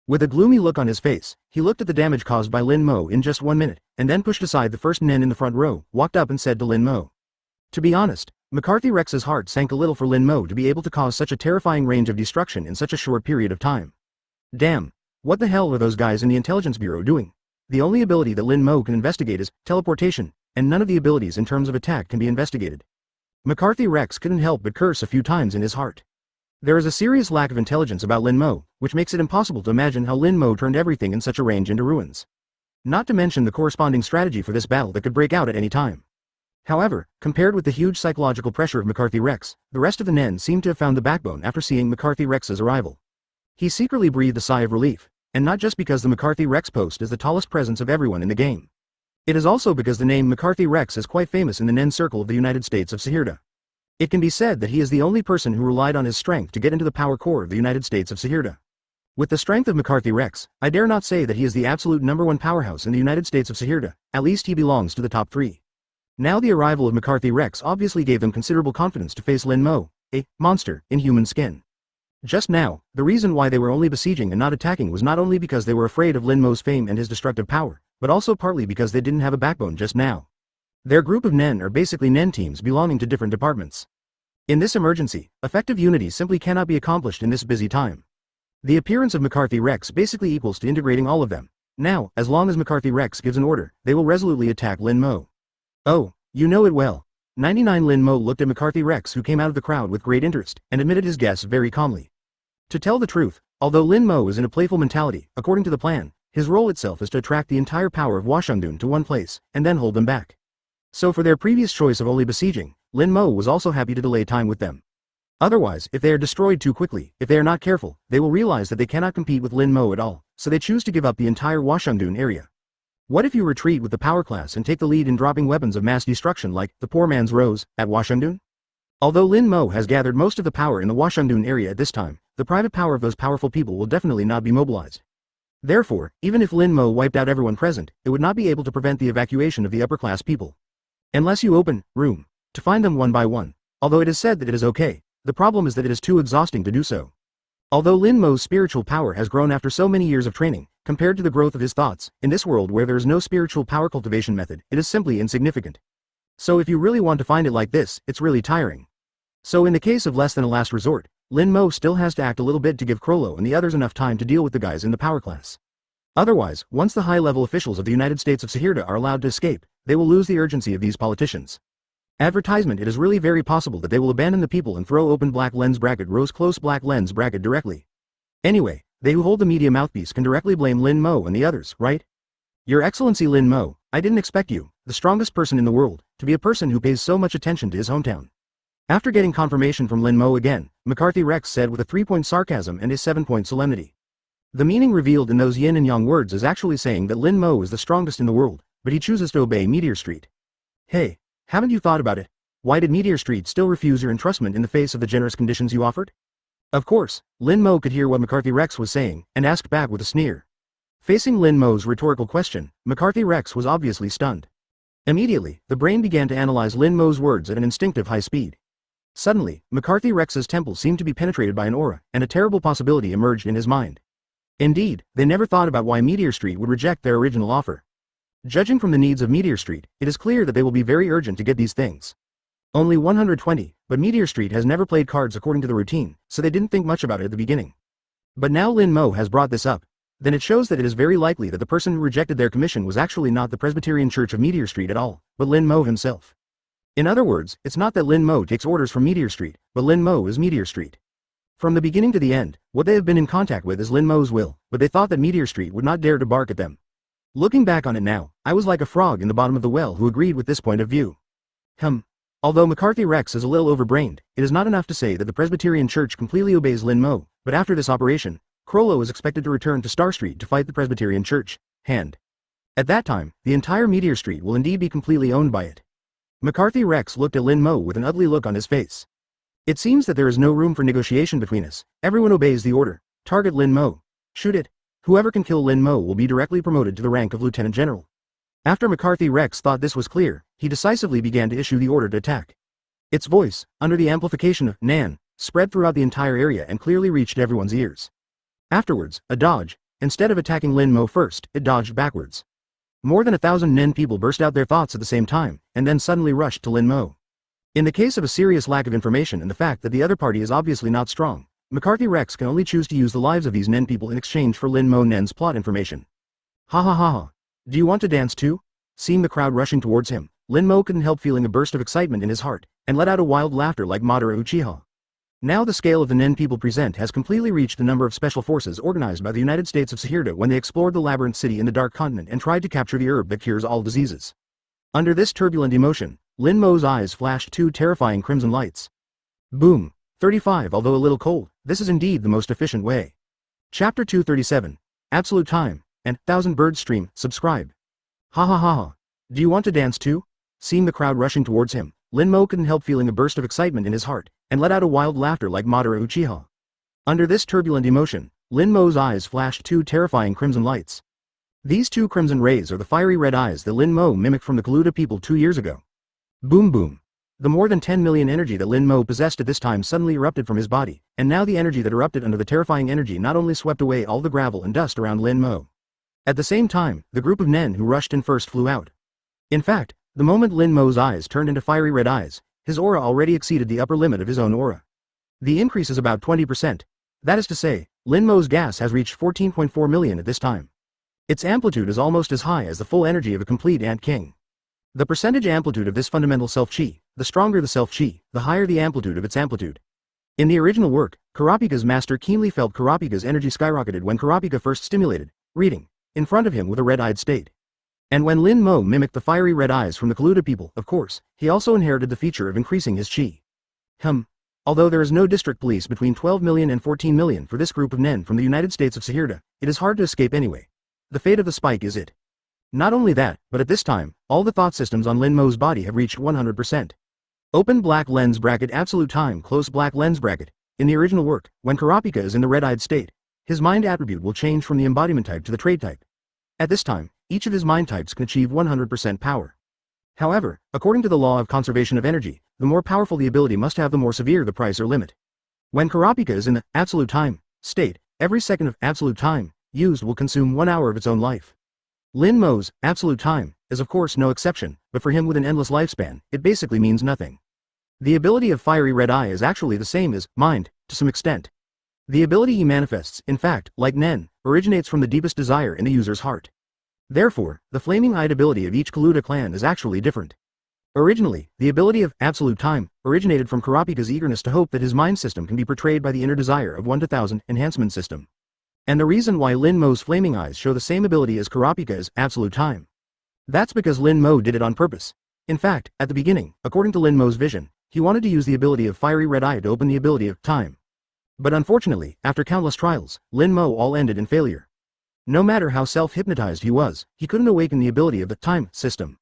With a gloomy look on his face, he looked at the damage caused by Lin Mo in just 1 minute, and then pushed aside the first Nen in the front row, walked up and said to Lin Mo. To be honest, McCarthy Rex's heart sank a little for Lin Mo to be able to cause such a terrifying range of destruction in such a short period of time. Damn, what the hell are those guys in the Intelligence Bureau doing? The only ability that Lin Mo can investigate is teleportation, and none of the abilities in terms of attack can be investigated. McCarthy Rex couldn't help but curse a few times in his heart. There is a serious lack of intelligence about Lin Mo, which makes it impossible to imagine how Lin Mo turned everything in such a range into ruins. Not to mention the corresponding strategy for this battle that could break out at any time. However, compared with the huge psychological pressure of McCarthy Rex, the rest of the Nen seemed to have found the backbone after seeing McCarthy Rex's arrival. He secretly breathed a sigh of relief, and not just because the McCarthy Rex post is the tallest presence of everyone in the game. It is also because the name McCarthy Rex is quite famous in the Nen circle of the United States of Sahirda. It can be said that he is the only person who relied on his strength to get into the power core of the United States of Sahirda. With the strength of McCarthy Rex, I dare not say that he is the absolute #1 powerhouse in the United States of Sahirda, at least he belongs to the top 3. Now the arrival of McCarthy Rex obviously gave them considerable confidence to face Lin Mo, a monster in human skin. Just now, the reason why they were only besieging and not attacking was not only because they were afraid of Lin Mo's fame and his destructive power, but also partly because they didn't have a backbone just now. Their group of Nen are basically Nen teams belonging to different departments. In this emergency, effective unity simply cannot be accomplished in this busy time. The appearance of McCarthy Rex basically equals to integrating all of them. Now, as long as McCarthy Rex gives an order, they will resolutely attack Lin Mo. Oh, you know it well. 99 Lin Mo looked at McCarthy Rex, who came out of the crowd with great interest, and admitted his guess very calmly. To tell the truth, although Lin Mo is in a playful mentality, according to the plan, his role itself is to attract the entire power of Washangdun to one place, and then hold them back. So for their previous choice of only besieging, Lin Mo was also happy to delay time with them. Otherwise, if they are destroyed too quickly, if they are not careful, they will realize that they cannot compete with Lin Mo at all, so they choose to give up the entire Washangdun area. What if you retreat with the power class and take the lead in dropping weapons of mass destruction like the poor man's rose at Washangdun? Although Lin Mo has gathered most of the power in the Washangdun area at this time, the private power of those powerful people will definitely not be mobilized. Therefore, even if Lin Mo wiped out everyone present, it would not be able to prevent the evacuation of the upper class people. Unless you open room to find them one by one. Although it is said that it is okay, the problem is that it is too exhausting to do so. Although Lin Mo's spiritual power has grown after so many years of training, compared to the growth of his thoughts, in this world where there is no spiritual power cultivation method, it is simply insignificant. So if you really want to find it like this, it's really tiring. So in the case of less than a last resort, Lin Mo still has to act a little bit to give Krollo and the others enough time to deal with the guys in the power class. Otherwise, once the high-level officials of the United States of Sahirda are allowed to escape, they will lose the urgency of these politicians. Advertisement: it is really very possible that they will abandon the people and throw open black lens bracket rose close black lens bracket directly. Anyway, they who hold the media mouthpiece can directly blame Lin Mo and the others, right? Your Excellency Lin Mo, I didn't expect you, the strongest person in the world, to be a person who pays so much attention to his hometown. After getting confirmation from Lin Mo again, McCarthy Rex said with a 3-point sarcasm and a 7-point solemnity. The meaning revealed in those yin and yang words is actually saying that Lin Mo is the strongest in the world, but he chooses to obey Meteor Street. Hey, haven't you thought about it? Why did Meteor Street still refuse your entrustment in the face of the generous conditions you offered? Of course, Lin Mo could hear what McCarthy Rex was saying, and asked back with a sneer. Facing Lin Mo's rhetorical question, McCarthy Rex was obviously stunned. Immediately, the brain began to analyze Lin Mo's words at an instinctive high speed. Suddenly, McCarthy Rex's temple seemed to be penetrated by an aura, and a terrible possibility emerged in his mind. Indeed, they never thought about why Meteor Street would reject their original offer. Judging from the needs of Meteor Street, it is clear that they will be very urgent to get these things. Only 120, but Meteor Street has never played cards according to the routine, so they didn't think much about it at the beginning. But now Lin Mo has brought this up. Then it shows that it is very likely that the person who rejected their commission was actually not the Presbyterian Church of Meteor Street at all, but Lin Mo himself. In other words, it's not that Lin Mo takes orders from Meteor Street, but Lin Mo is Meteor Street. From the beginning to the end, what they have been in contact with is Lin Mo's will, but they thought that Meteor Street would not dare to bark at them. Looking back on it now, I was like a frog in the bottom of the well who agreed with this point of view. Although McCarthy Rex is a little overbrained, it is not enough to say that the Presbyterian Church completely obeys Lin Mo, but after this operation, Krollo is expected to return to Star Street to fight the Presbyterian Church, hand. At that time, the entire Meteor Street will indeed be completely owned by it. McCarthy Rex looked at Lin Mo with an ugly look on his face. It seems that there is no room for negotiation between us. Everyone obeys the order. Target Lin Mo. Shoot it. Whoever can kill Lin Mo will be directly promoted to the rank of Lieutenant General. After McCarthy Rex thought this was clear, he decisively began to issue the order to attack. Its voice, under the amplification of Nan, spread throughout the entire area and clearly reached everyone's ears. Afterwards, a dodge. Instead of attacking Lin Mo first, it dodged backwards. More than 1,000 Nen people burst out their thoughts at the same time, and then suddenly rushed to Lin Mo. In the case of a serious lack of information and the fact that the other party is obviously not strong, McCarthy Rex can only choose to use the lives of these Nen people in exchange for Lin Mo Nen's plot information. Ha ha ha ha. Do you want to dance too? Seeing the crowd rushing towards him, Lin Mo couldn't help feeling a burst of excitement in his heart, and let out a wild laughter like Madara Uchiha. Now the scale of the Nen people present has completely reached the number of special forces organized by the United States of Sahirda when they explored the labyrinth city in the Dark Continent and tried to capture the herb that cures all diseases. Under this turbulent emotion, Lin Mo's eyes flashed 2 terrifying crimson lights. Boom. 35. Although a little cold, this is indeed the most efficient way. Chapter 237. Absolute Time, and 1000 Birds Stream, subscribe. Ha ha ha ha. Do you want to dance too? Seeing the crowd rushing towards him, Lin Mo couldn't help feeling a burst of excitement in his heart, and let out a wild laughter like Madara Uchiha. Under this turbulent emotion, Lin Mo's eyes flashed 2 terrifying crimson lights. These 2 crimson rays are the fiery red eyes that Lin Mo mimicked from the Kaluta people 2 years ago. Boom boom. The more than 10 million energy that Lin Mo possessed at this time suddenly erupted from his body, and now the energy that erupted under the terrifying energy not only swept away all the gravel and dust around Lin Mo. At the same time, the group of Nen who rushed in first flew out. In fact, the moment Lin Mo's eyes turned into fiery red eyes, his aura already exceeded the upper limit of his own aura. The increase is about 20%. That is to say, Lin Mo's gas has reached 14.4 million at this time. Its amplitude is almost as high as the full energy of a complete Ant King. The percentage amplitude of this fundamental self-chi, the stronger the self-chi, the higher the amplitude of its amplitude. In the original work, Kurapika's master keenly felt Kurapika's energy skyrocketed when Kurapika first stimulated, reading, in front of him with a red-eyed state. And when Lin Mo mimicked the fiery red eyes from the Kaluta people, of course, he also inherited the feature of increasing his chi. Although there is no district police between 12 million and 14 million for this group of Nen from the United States of Sahirda, it is hard to escape anyway. The fate of the spike is it. Not only that, but at this time, all the thought systems on Lin Mo's body have reached 100%. Open black lens bracket absolute time close black lens bracket. In the original work, when Kurapika is in the red-eyed state, his mind attribute will change from the embodiment type to the trait type. At this time, each of his mind types can achieve 100% power. However, according to the law of conservation of energy, the more powerful the ability must have, the more severe the price or limit. When Kurapika is in the absolute time state, every second of absolute time used will consume 1 hour of its own life. Lin Mo's absolute time is of course no exception, but for him with an endless lifespan, it basically means nothing. The ability of Fiery Red Eye is actually the same as mind, to some extent. The ability he manifests, in fact, like Nen, originates from the deepest desire in the user's heart. Therefore, the flaming eyed ability of each Kaluta clan is actually different. Originally, the ability of absolute time originated from Kurapika's eagerness to hope that his mind system can be portrayed by the inner desire of 1 to 1000 enhancement system. And the reason why Lin Mo's flaming eyes show the same ability as Kurapika is absolute time. That's because Lin Mo did it on purpose. In fact, at the beginning, according to Lin Mo's vision, he wanted to use the ability of Fiery Red Eye to open the ability of time. But unfortunately, after countless trials, Lin Mo all ended in failure. No matter how self-hypnotized he was, he couldn't awaken the ability of the time system.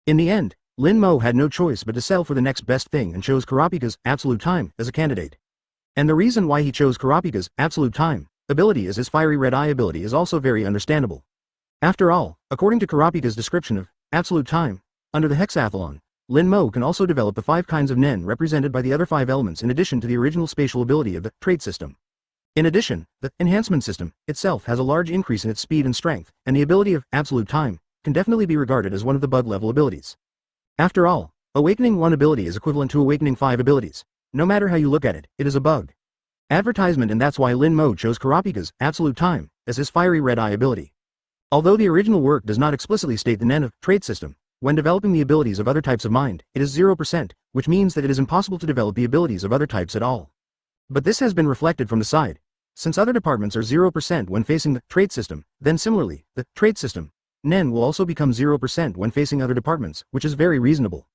In the end, Lin Mo had no choice but to sell for the next best thing and chose Kurapika's absolute time as a candidate. And the reason why he chose Kurapika's absolute time ability as his Fiery Red Eye ability is also very understandable. After all, according to Kurapika's description of absolute time, under the hexathlon, Lin Mo can also develop the 5 kinds of Nen represented by the other 5 elements in addition to the original spatial ability of the trait system. In addition, the enhancement system itself has a large increase in its speed and strength, and the ability of absolute time can definitely be regarded as one of the bug level abilities. After all, awakening 1 ability is equivalent to awakening 5 abilities. No matter how you look at it, it is a bug. Advertisement, and that's why Lin Mo chose Kurapika's absolute time as his Fiery Red Eye ability. Although the original work does not explicitly state the Nen of trait system, when developing the abilities of other types of mind, it is 0%, which means that it is impossible to develop the abilities of other types at all. But this has been reflected from the side. Since other departments are 0% when facing the trait system, then similarly, the trait system, Nen will also become 0% when facing other departments, which is very reasonable.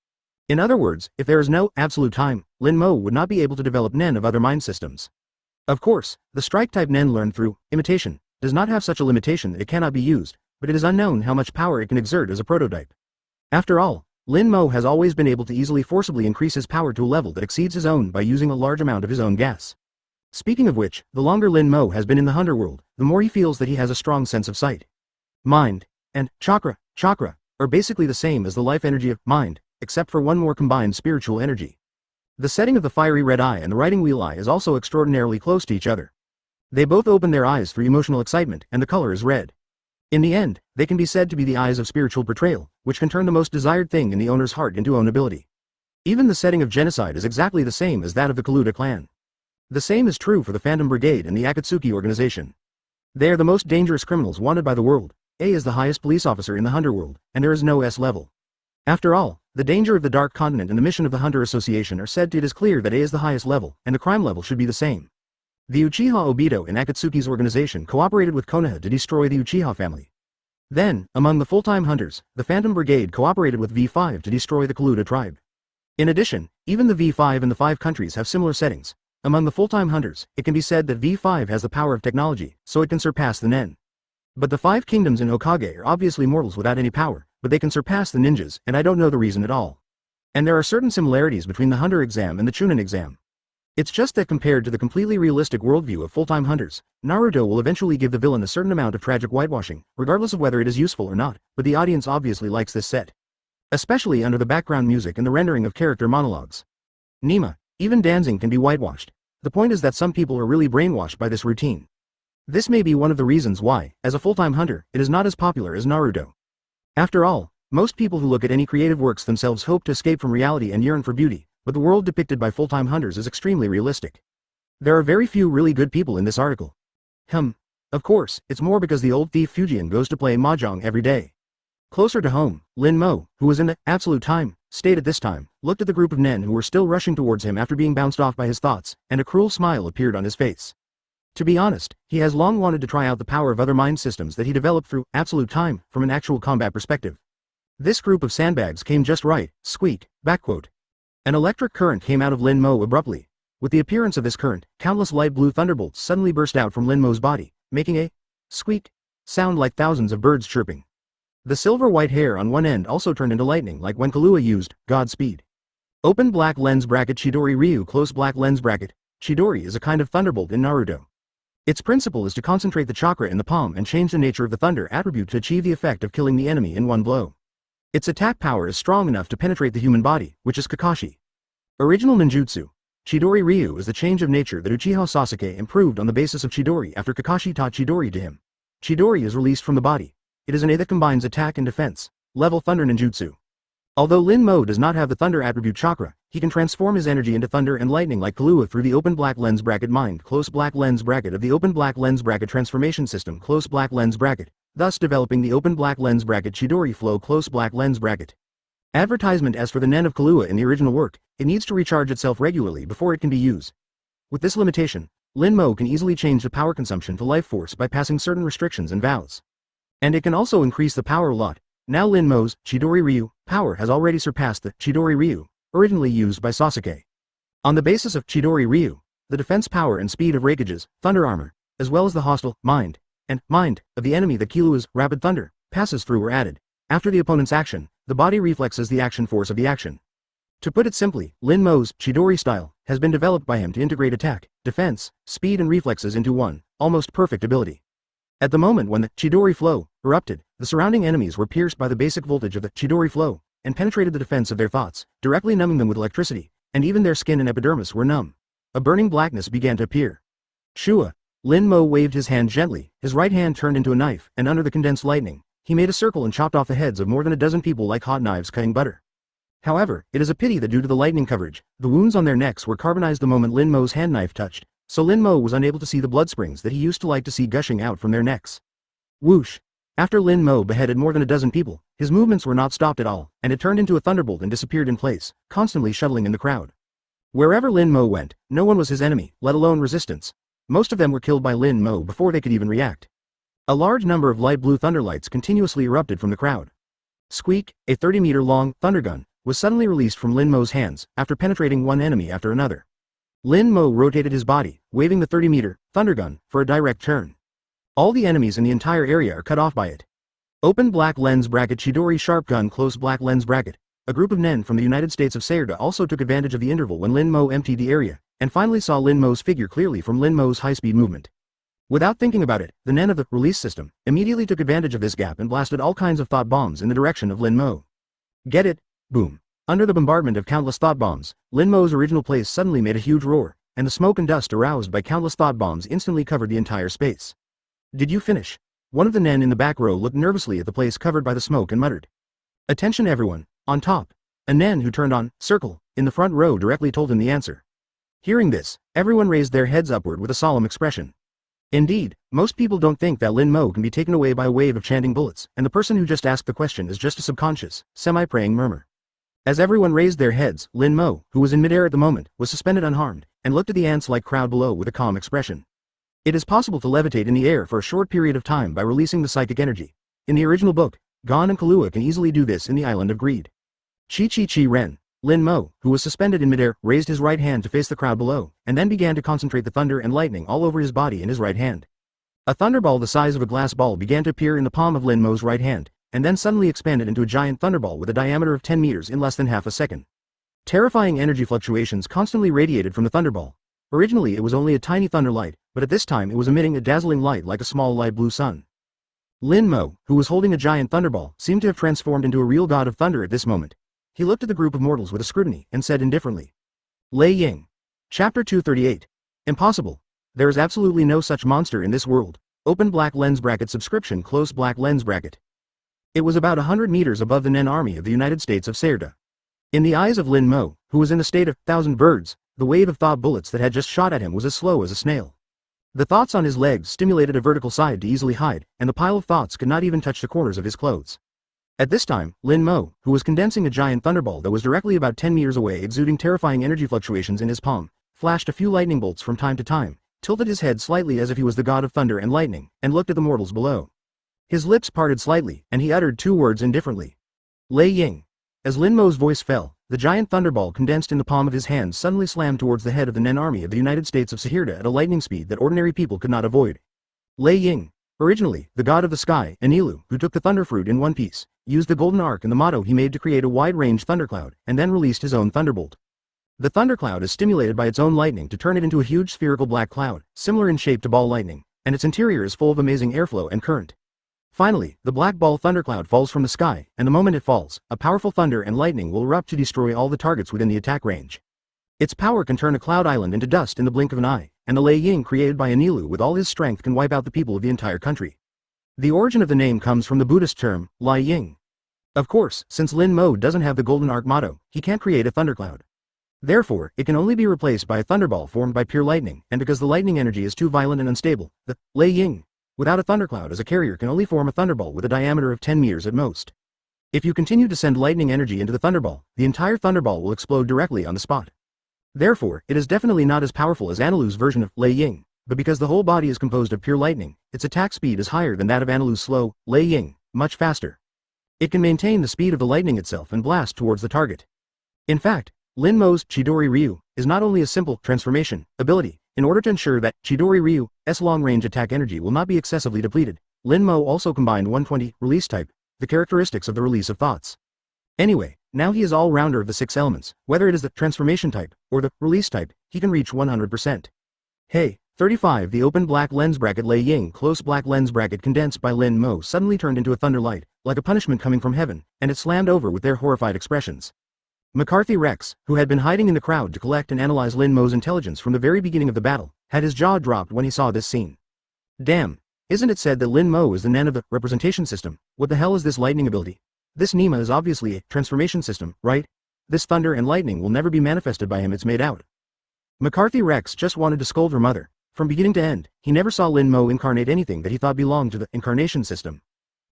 In other words, if there is no absolute time, Lin Mo would not be able to develop Nen of other mind systems. Of course, the strike-type Nen learned through imitation does not have such a limitation that it cannot be used, but it is unknown how much power it can exert as a prototype. After all, Lin Mo has always been able to easily forcibly increase his power to a level that exceeds his own by using a large amount of his own gas. Speaking of which, the longer Lin Mo has been in the Hunter world, the more he feels that he has a strong sense of sight. Mind and chakra are basically the same as the life energy of mind, except for one more combined spiritual energy. The setting of the Fiery Red Eye and the Riding Wheel Eye is also extraordinarily close to each other. They both open their eyes through emotional excitement, and the color is red. In the end, they can be said to be the eyes of spiritual portrayal, which can turn the most desired thing in the owner's heart into ownability. Even the setting of genocide is exactly the same as that of the Kaluta clan. The same is true for the Phantom Brigade and the Akatsuki organization. They are the most dangerous criminals wanted by the world. A is the highest police officer in the Hunter world, and there is no S level. After all, the danger of the Dark Continent and the mission of the Hunter Association are said to it is clear that A is the highest level, and the crime level should be the same. The Uchiha Obito in Akatsuki's organization cooperated with Konoha to destroy the Uchiha family. Then, among the full-time hunters, the Phantom Brigade cooperated with V5 to destroy the Kaluta tribe. In addition, even the V5 and the 5 countries have similar settings. Among the full-time hunters, it can be said that V5 has the power of technology, so it can surpass the Nen. But the 5 kingdoms in Hokage are obviously mortals without any power, but they can surpass the ninjas, and I don't know the reason at all. And there are certain similarities between the Hunter exam and the Chunin exam. It's just that compared to the completely realistic worldview of full-time hunters, Naruto will eventually give the villain a certain amount of tragic whitewashing, regardless of whether it is useful or not, but the audience obviously likes this set. Especially under the background music and the rendering of character monologues. Nima, even dancing can be whitewashed. The point is that some people are really brainwashed by this routine. This may be one of the reasons why, as a full-time hunter, it is not as popular as Naruto. After all, most people who look at any creative works themselves hope to escape from reality and yearn for beauty, but the world depicted by full-time hunters is extremely realistic. There are very few really good people in this article. Of course, it's more because the old thief Fujian goes to play mahjong every day. Closer to home, Lin Mo, who was in the absolute time state at this time, looked at the group of men who were still rushing towards him after being bounced off by his thoughts, and a cruel smile appeared on his face. To be honest, he has long wanted to try out the power of other mind systems that he developed through absolute time from an actual combat perspective. This group of sandbags came just right, squeak, backquote. An electric current came out of Lin Mo abruptly. With the appearance of this current, countless light blue thunderbolts suddenly burst out from Lin Mo's body, making a squeak sound like thousands of birds chirping. The silver-white hair on one end also turned into lightning like when Killua used Godspeed. Open black lens bracket Chidori Ryu close black lens bracket. Chidori is a kind of thunderbolt in Naruto. Its principle is to concentrate the chakra in the palm and change the nature of the thunder attribute to achieve the effect of killing the enemy in one blow. Its attack power is strong enough to penetrate the human body, which is Kakashi. Original ninjutsu. Chidori Ryu is the change of nature that Uchiha Sasuke improved on the basis of Chidori after Kakashi taught Chidori to him. Chidori is released from the body. It is an A that combines attack and defense. Level Thunder Ninjutsu. Although Lin Mo does not have the thunder attribute chakra, he can transform his energy into thunder and lightning like Killua through the open black lens bracket mind close black lens bracket of the open black lens bracket transformation system close black lens bracket, thus developing the open black lens bracket Chidori flow close black lens bracket. Advertisement. As for the Nen of Killua in the original work, it needs to recharge itself regularly before it can be used. With this limitation, Lin Mo can easily change the power consumption to life force by passing certain restrictions and vows. And it can also increase the power a lot. Now Lin Mo's Chidori Ryu power has already surpassed the Chidori Ryu originally used by Sasuke. On the basis of Chidori Ryu, the defense power and speed of Raikage's thunder armor, as well as the hostile mind of the enemy that Killua's rapid thunder passes through were added. After the opponent's action, the body reflexes the action force of the action. To put it simply, Lin Mo's Chidori style has been developed by him to integrate attack, defense, speed and reflexes into one, almost perfect ability. At the moment when the Chidori flow erupted, the surrounding enemies were pierced by the basic voltage of the Chidori flow, and penetrated the defense of their thoughts, directly numbing them with electricity, and even their skin and epidermis were numb. A burning blackness began to appear. Shua. Lin Mo waved his hand gently, his right hand turned into a knife, and under the condensed lightning, he made a circle and chopped off the heads of more than a dozen people like hot knives cutting butter. However, it is a pity that due to the lightning coverage, the wounds on their necks were carbonized the moment Lin Mo's hand knife touched, so Lin Mo was unable to see the blood springs that he used to like to see gushing out from their necks. Whoosh! After Lin Mo beheaded more than a dozen people, his movements were not stopped at all, and it turned into a thunderbolt and disappeared in place, constantly shuttling in the crowd. Wherever Lin Mo went, no one was his enemy, let alone resistance. Most of them were killed by Lin Mo before they could even react. A large number of light blue thunderlights continuously erupted from the crowd. Squeak, a 30-meter-long thunder gun, was suddenly released from Lin Mo's hands, after penetrating one enemy after another. Lin Mo rotated his body, waving the 30-meter thunder gun for a direct turn. All the enemies in the entire area are cut off by it. Open black lens bracket Chidori sharp gun close black lens bracket. A group of Nen from the United States of Sayerda also took advantage of the interval when Lin Mo emptied the area, and finally saw Lin Mo's figure clearly from Lin Mo's high-speed movement. Without thinking about it, the Nen of the release system immediately took advantage of this gap and blasted all kinds of thought bombs in the direction of Lin Mo. Get it? Boom. Under the bombardment of countless thought bombs, Lin Mo's original place suddenly made a huge roar, and the smoke and dust aroused by countless thought bombs instantly covered the entire space. Did you finish? One of the Nen in the back row looked nervously at the place covered by the smoke and muttered. Attention everyone, on top. A Nen who turned on circle in the front row directly told him the answer. Hearing this, everyone raised their heads upward with a solemn expression. Indeed, most people don't think that Lin Mo can be taken away by a wave of chanting bullets, and the person who just asked the question is just a subconscious, semi-praying murmur. As everyone raised their heads, Lin Mo, who was in midair at the moment, was suspended unharmed, and looked at the ants-like crowd below with a calm expression. It is possible to levitate in the air for a short period of time by releasing the psychic energy. In the original book, Gon and Killua can easily do this in the Island of Greed. Chi Ren. Lin Mo, who was suspended in midair, raised his right hand to face the crowd below, and then began to concentrate the thunder and lightning all over his body in his right hand. A thunderball the size of a glass ball began to appear in the palm of Lin Mo's right hand, and then suddenly expanded into a giant thunderball with a diameter of 10 meters in less than half a second. Terrifying energy fluctuations constantly radiated from the thunderball. Originally it was only a tiny thunder light, but at this time it was emitting a dazzling light like a small light blue sun. Lin Mo, who was holding a giant thunderball, seemed to have transformed into a real god of thunder at this moment. He looked at the group of mortals with a scrutiny, and said indifferently. Lei Ying. Chapter 238. Impossible. There is absolutely no such monster in this world. Open black lens bracket subscription close black lens bracket. It was about 100 meters above the Nen army of the United States of Sayerda. In the eyes of Lin Mo, who was in the state of thousand birds, the wave of thought bullets that had just shot at him was as slow as a snail. The thoughts on his legs stimulated a vertical side to easily hide, and the pile of thoughts could not even touch the corners of his clothes. At this time, Lin Mo, who was condensing a giant thunderball that was directly about 10 meters away exuding terrifying energy fluctuations in his palm, flashed a few lightning bolts from time to time, tilted his head slightly as if he was the god of thunder and lightning, and looked at the mortals below. His lips parted slightly, and he uttered two words indifferently. Lei Ying. As Lin Mo's voice fell, the giant thunderball condensed in the palm of his hand suddenly slammed towards the head of the Nen army of the United States of Sahirda at a lightning speed that ordinary people could not avoid. Lei Ying, originally the god of the sky, Anilu, who took the thunder fruit in one piece, used the golden arc and the motto he made to create a wide-range thundercloud, and then released his own thunderbolt. The thundercloud is stimulated by its own lightning to turn it into a huge spherical black cloud, similar in shape to ball lightning, and its interior is full of amazing airflow and current. Finally, the black ball thundercloud falls from the sky, and the moment it falls, a powerful thunder and lightning will erupt to destroy all the targets within the attack range. Its power can turn a cloud island into dust in the blink of an eye, and the Lei Ying created by Anilu with all his strength can wipe out the people of the entire country. The origin of the name comes from the Buddhist term, Lai Ying. Of course, since Lin Mo doesn't have the golden arc motto, he can't create a thundercloud. Therefore, it can only be replaced by a thunderball formed by pure lightning, and because the lightning energy is too violent and unstable, the Lei Ying, without a thundercloud as a carrier, can only form a thunderball with a diameter of 10 meters at most. If you continue to send lightning energy into the thunderball, the entire thunderball will explode directly on the spot. Therefore, it is definitely not as powerful as Anilu's version of Lei Ying, but because the whole body is composed of pure lightning, its attack speed is higher than that of Anilu's slow, Lei Ying, much faster. It can maintain the speed of the lightning itself and blast towards the target. In fact, Lin Mo's Chidori Ryu is not only a simple transformation ability. In order to ensure that Chidori Ryu's long-range attack energy will not be excessively depleted, Lin Mo also combined 120 release type, the characteristics of the release of thoughts. Anyway, now he is all-rounder of the 6 elements, whether it is the transformation type or the release type, he can reach 100%. Hey, 35 The open black lens bracket Lei Ying close black lens bracket condensed by Lin Mo suddenly turned into a thunder light, like a punishment coming from heaven, and it slammed over with their horrified expressions. McCarthy Rex, who had been hiding in the crowd to collect and analyze Lin Mo's intelligence from the very beginning of the battle, had his jaw dropped when he saw this scene. Damn, isn't it said that Lin Mo is the Nen of the representation system? What the hell is this lightning ability? This Nima is obviously a transformation system, right? This thunder and lightning will never be manifested by him, it's made out. McCarthy Rex just wanted to scold her mother. From beginning to end, he never saw Lin Mo incarnate anything that he thought belonged to the incarnation system.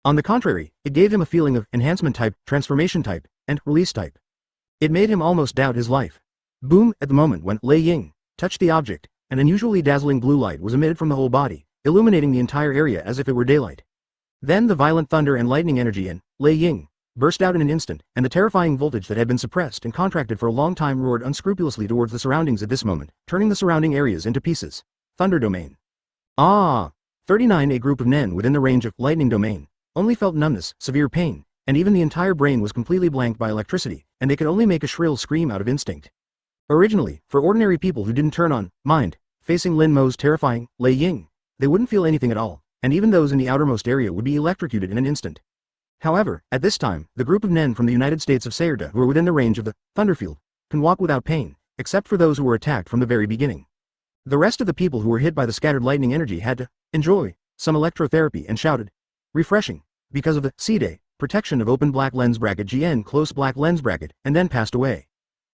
On the contrary, it gave him a feeling of enhancement type, transformation type, and release type. It made him almost doubt his life. Boom, at the moment when Lei Ying touched the object, an unusually dazzling blue light was emitted from the whole body, illuminating the entire area as if it were daylight. Then the violent thunder and lightning energy in Lei Ying burst out in an instant, and the terrifying voltage that had been suppressed and contracted for a long time roared unscrupulously towards the surroundings at this moment, turning the surrounding areas into pieces. Thunder domain. 39 A group of Nen within the range of lightning domain only felt numbness, severe pain, and even the entire brain was completely blanked by electricity, and they could only make a shrill scream out of instinct. Originally, for ordinary people who didn't turn on mind, facing Lin Mo's terrifying Lei Ying, they wouldn't feel anything at all, and even those in the outermost area would be electrocuted in an instant. However, at this time, the group of Nen from the United States of Sahirda who were within the range of the thunderfield can walk without pain, except for those who were attacked from the very beginning. The rest of the people who were hit by the scattered lightning energy had to enjoy some electrotherapy and shouted, refreshing, because of the C-Day protection of open black lens bracket GN close black lens bracket, and then passed away.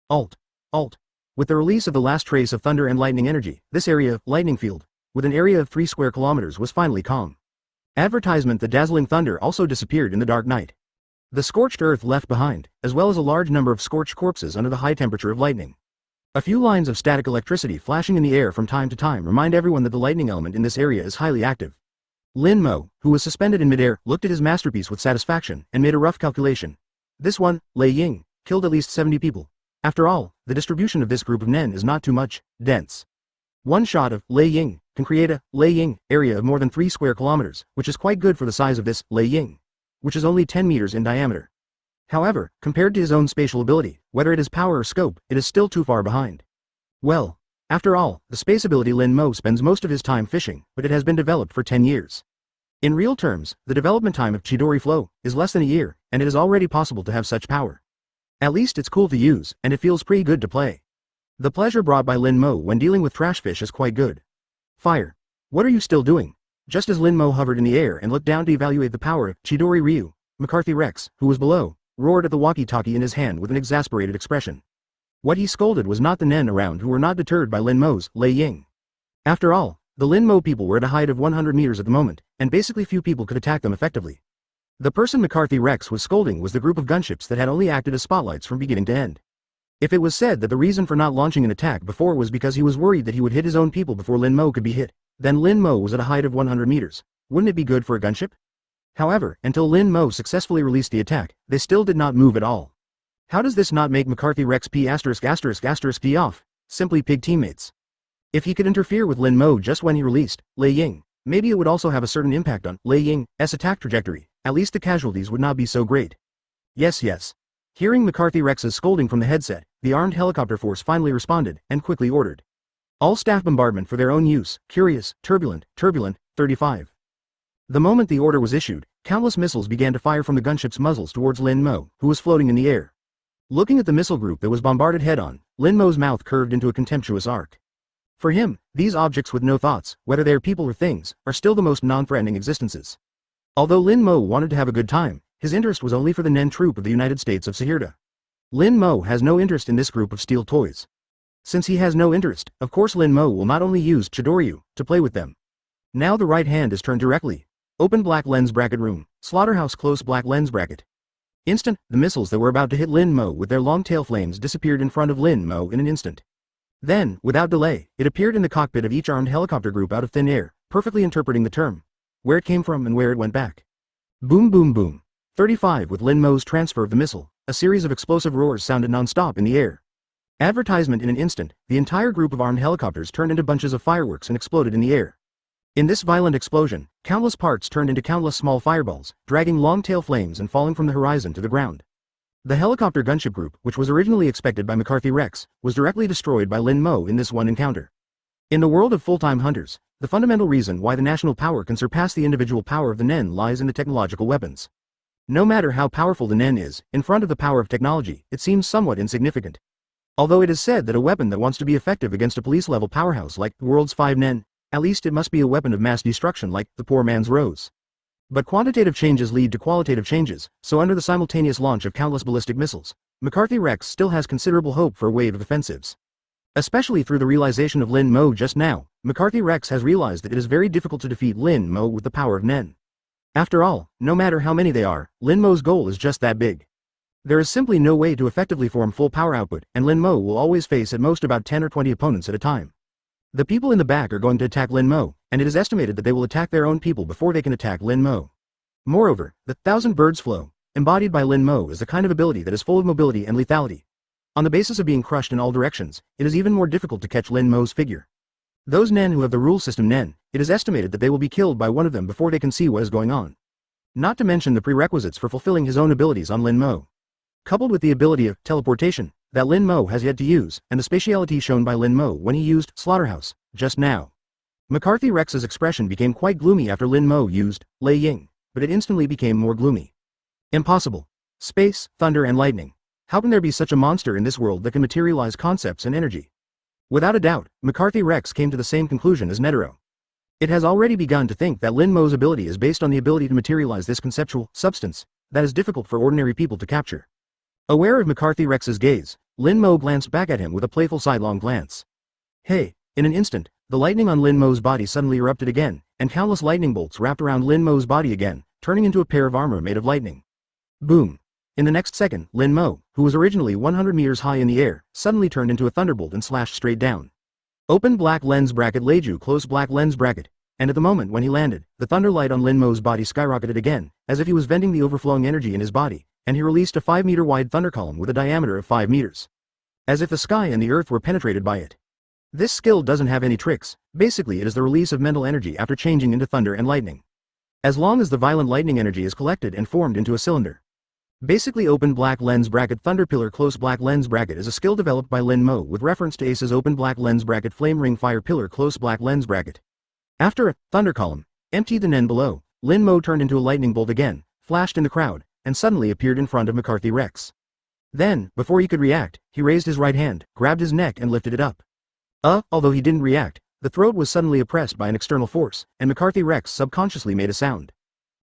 Alt. With the release of the last trace of thunder and lightning energy, this area of lightning field, with an area of 3 square kilometers, was finally calm. Advertisement: the dazzling thunder also disappeared in the dark night. The scorched earth left behind, as well as a large number of scorched corpses under the high temperature of lightning. A few lines of static electricity flashing in the air from time to time remind everyone that the lightning element in this area is highly active. Lin Mo, who was suspended in midair, looked at his masterpiece with satisfaction and made a rough calculation. This one, Lei Ying, killed at least 70 people. After all, the distribution of this group of Nen is not too much dense. One shot of Lei Ying can create a Lei Ying area of more than 3 square kilometers, which is quite good for the size of this Lei Ying, which is only 10 meters in diameter. However, compared to his own spatial ability, whether it is power or scope, it is still too far behind. Well, after all, the space ability Lin Mo spends most of his time fishing, but it has been developed for 10 years. In real terms, the development time of Chidori Flow is less than a year, and it is already possible to have such power. At least it's cool to use, and it feels pretty good to play. The pleasure brought by Lin Mo when dealing with trash fish is quite good. Fire. What are you still doing? Just as Lin Mo hovered in the air and looked down to evaluate the power of Chidori Ryu, McCarthy Rex, who was below, roared at the walkie-talkie in his hand with an exasperated expression. What he scolded was not the men around who were not deterred by Lin Mo's Lei Ying. After all, the Lin Mo people were at a height of 100 meters at the moment, and basically few people could attack them effectively. The person McCarthy Rex was scolding was the group of gunships that had only acted as spotlights from beginning to end. If it was said that the reason for not launching an attack before was because he was worried that he would hit his own people before Lin Mo could be hit, then Lin Mo was at a height of 100 meters. Wouldn't it be good for a gunship? However, until Lin Mo successfully released the attack, they still did not move at all. How does this not make McCarthy Rex P****** D off? Simply pig teammates. If he could interfere with Lin Mo just when he released Lei Ying, maybe it would also have a certain impact on Lei Ying's attack trajectory. At least the casualties would not be so great. Yes. Hearing McCarthy Rex's scolding from the headset, the armed helicopter force finally responded and quickly ordered all staff bombardment for their own use. Curious, turbulent, 35. The moment the order was issued, countless missiles began to fire from the gunship's muzzles towards Lin Mo, who was floating in the air. Looking at the missile group that was bombarded head-on, Lin Mo's mouth curved into a contemptuous arc. For him, these objects with no thoughts, whether they are people or things, are still the most non-threatening existences. Although Lin Mo wanted to have a good time, his interest was only for the Nen troop of the United States of Sahirda. Lin Mo has no interest in this group of steel toys. Since he has no interest, of course Lin Mo will not only use Chidoryu to play with them. Now the right hand is turned directly. Open black lens bracket room, slaughterhouse close black lens bracket. Instant, the missiles that were about to hit Lin Mo with their long tail flames disappeared in front of Lin Mo in an instant. Then, without delay, it appeared in the cockpit of each armed helicopter group out of thin air, perfectly interpreting the term, where it came from and where it went back. Boom boom boom. 35 With Lin Mo's transfer of the missile, a series of explosive roars sounded non-stop in the air. Advertisement in an instant, the entire group of armed helicopters turned into bunches of fireworks and exploded in the air. In this violent explosion, countless parts turned into countless small fireballs, dragging long tail flames and falling from the horizon to the ground. The helicopter gunship group, which was originally expected by McCarthy Rex, was directly destroyed by Lin Mo in this one encounter. In the world of full-time hunters, the fundamental reason why the national power can surpass the individual power of the Nen lies in the technological weapons. No matter how powerful the Nen is, in front of the power of technology, it seems somewhat insignificant. Although it is said that a weapon that wants to be effective against a police-level powerhouse like the world's 5 Nen, at least it must be a weapon of mass destruction like the poor man's rose. But quantitative changes lead to qualitative changes, so under the simultaneous launch of countless ballistic missiles, McCarthy Rex still has considerable hope for a wave of offensives. Especially through the realization of Lin Mo just now, McCarthy Rex has realized that it is very difficult to defeat Lin Mo with the power of Nen. After all, no matter how many they are, Lin Mo's goal is just that big. There is simply no way to effectively form full power output, and Lin Mo will always face at most about 10 or 20 opponents at a time. The people in the back are going to attack Lin Mo, and it is estimated that they will attack their own people before they can attack Lin Mo. Moreover, the thousand birds flow, embodied by Lin Mo, is the kind of ability that is full of mobility and lethality. On the basis of being crushed in all directions, it is even more difficult to catch Lin Mo's figure. Those Nen who have the rule system Nen, it is estimated that they will be killed by one of them before they can see what is going on. Not to mention the prerequisites for fulfilling his own abilities on Lin Mo. Coupled with the ability of teleportation that Lin Mo has yet to use, and the spatiality shown by Lin Mo when he used Slaughterhouse just now. McCarthy Rex's expression became quite gloomy after Lin Mo used Lei Ying, but it instantly became more gloomy. Impossible. Space, thunder and lightning. How can there be such a monster in this world that can materialize concepts and energy? Without a doubt, McCarthy Rex came to the same conclusion as Netero. It has already begun to think that Lin Mo's ability is based on the ability to materialize this conceptual substance that is difficult for ordinary people to capture. Aware of McCarthy Rex's gaze, Lin Mo glanced back at him with a playful sidelong glance. Hey! In an instant, the lightning on Lin Mo's body suddenly erupted again, and countless lightning bolts wrapped around Lin Mo's body again, turning into a pair of armor made of lightning. Boom! In the next second, Lin Mo, who was originally 100 meters high in the air, suddenly turned into a thunderbolt and slashed straight down. Open black lens bracket Leiju close black lens bracket, and at the moment when he landed, the thunder light on Lin Mo's body skyrocketed again, as if he was venting the overflowing energy in his body, and he released a 5-meter wide thunder column with a diameter of 5 meters. As if the sky and the earth were penetrated by it. This skill doesn't have any tricks, basically it is the release of mental energy after changing into thunder and lightning. As long as the violent lightning energy is collected and formed into a cylinder. Basically open black lens bracket thunder pillar close black lens bracket is a skill developed by Lin Mo with reference to Ace's open black lens bracket flame ring fire pillar close black lens bracket. After a thunder column emptied the Nen below, Lin Mo turned into a lightning bolt again, flashed in the crowd, and suddenly appeared in front of McCarthy Rex. Then, before he could react, he raised his right hand, grabbed his neck and lifted it up. Although he didn't react, the throat was suddenly oppressed by an external force, and McCarthy Rex subconsciously made a sound.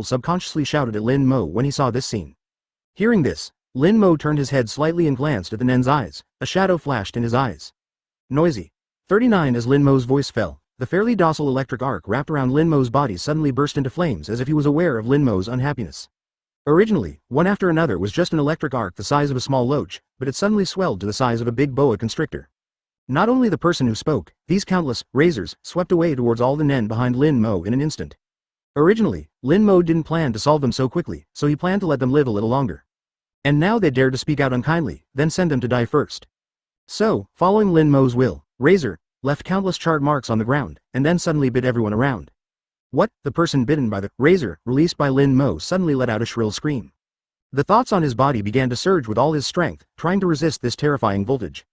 people subconsciously shouted at Lin Mo when he saw this scene. Hearing this, Lin Mo turned his head slightly and glanced at the Nen's eyes. A shadow flashed in his eyes. Noisy. 39. As Lin Mo's voice fell, the fairly docile electric arc wrapped around Lin Mo's body suddenly burst into flames as if he was aware of Lin Mo's unhappiness. Originally, one after another was just an electric arc the size of a small loach, but it suddenly swelled to the size of a big boa constrictor. Not only the person who spoke, these countless razors swept away towards all the Nen behind Lin Mo in an instant. Originally, Lin Mo didn't plan to solve them so quickly, so he planned to let them live a little longer. And now they dared to speak out unkindly, then send them to die first. So, following Lin Mo's will, Razor left countless charred marks on the ground, and then suddenly bit everyone around. What? The person bitten by the razor, released by Lin Mo, suddenly let out a shrill scream. The thoughts on his body began to surge with all his strength, trying to resist this terrifying voltage.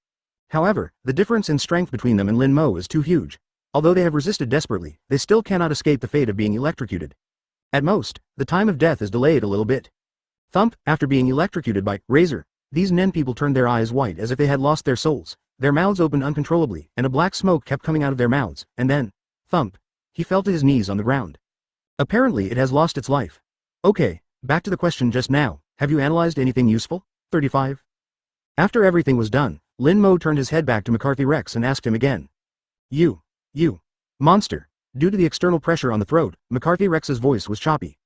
However, the difference in strength between them and Lin Mo is too huge. Although they have resisted desperately, they still cannot escape the fate of being electrocuted. At most, the time of death is delayed a little bit. Thump. After being electrocuted by razor, these Nen people turned their eyes white as if they had lost their souls. Their mouths opened uncontrollably, and a black smoke kept coming out of their mouths, and then, thump. He fell to his knees on the ground. Apparently it has lost its life. Okay, back to the question just now, have you analyzed anything useful? 35. After everything was done, Lin Mo turned his head back to McCarthy Rex and asked him again. You, monster. Due to the external pressure on the throat, McCarthy Rex's voice was choppy.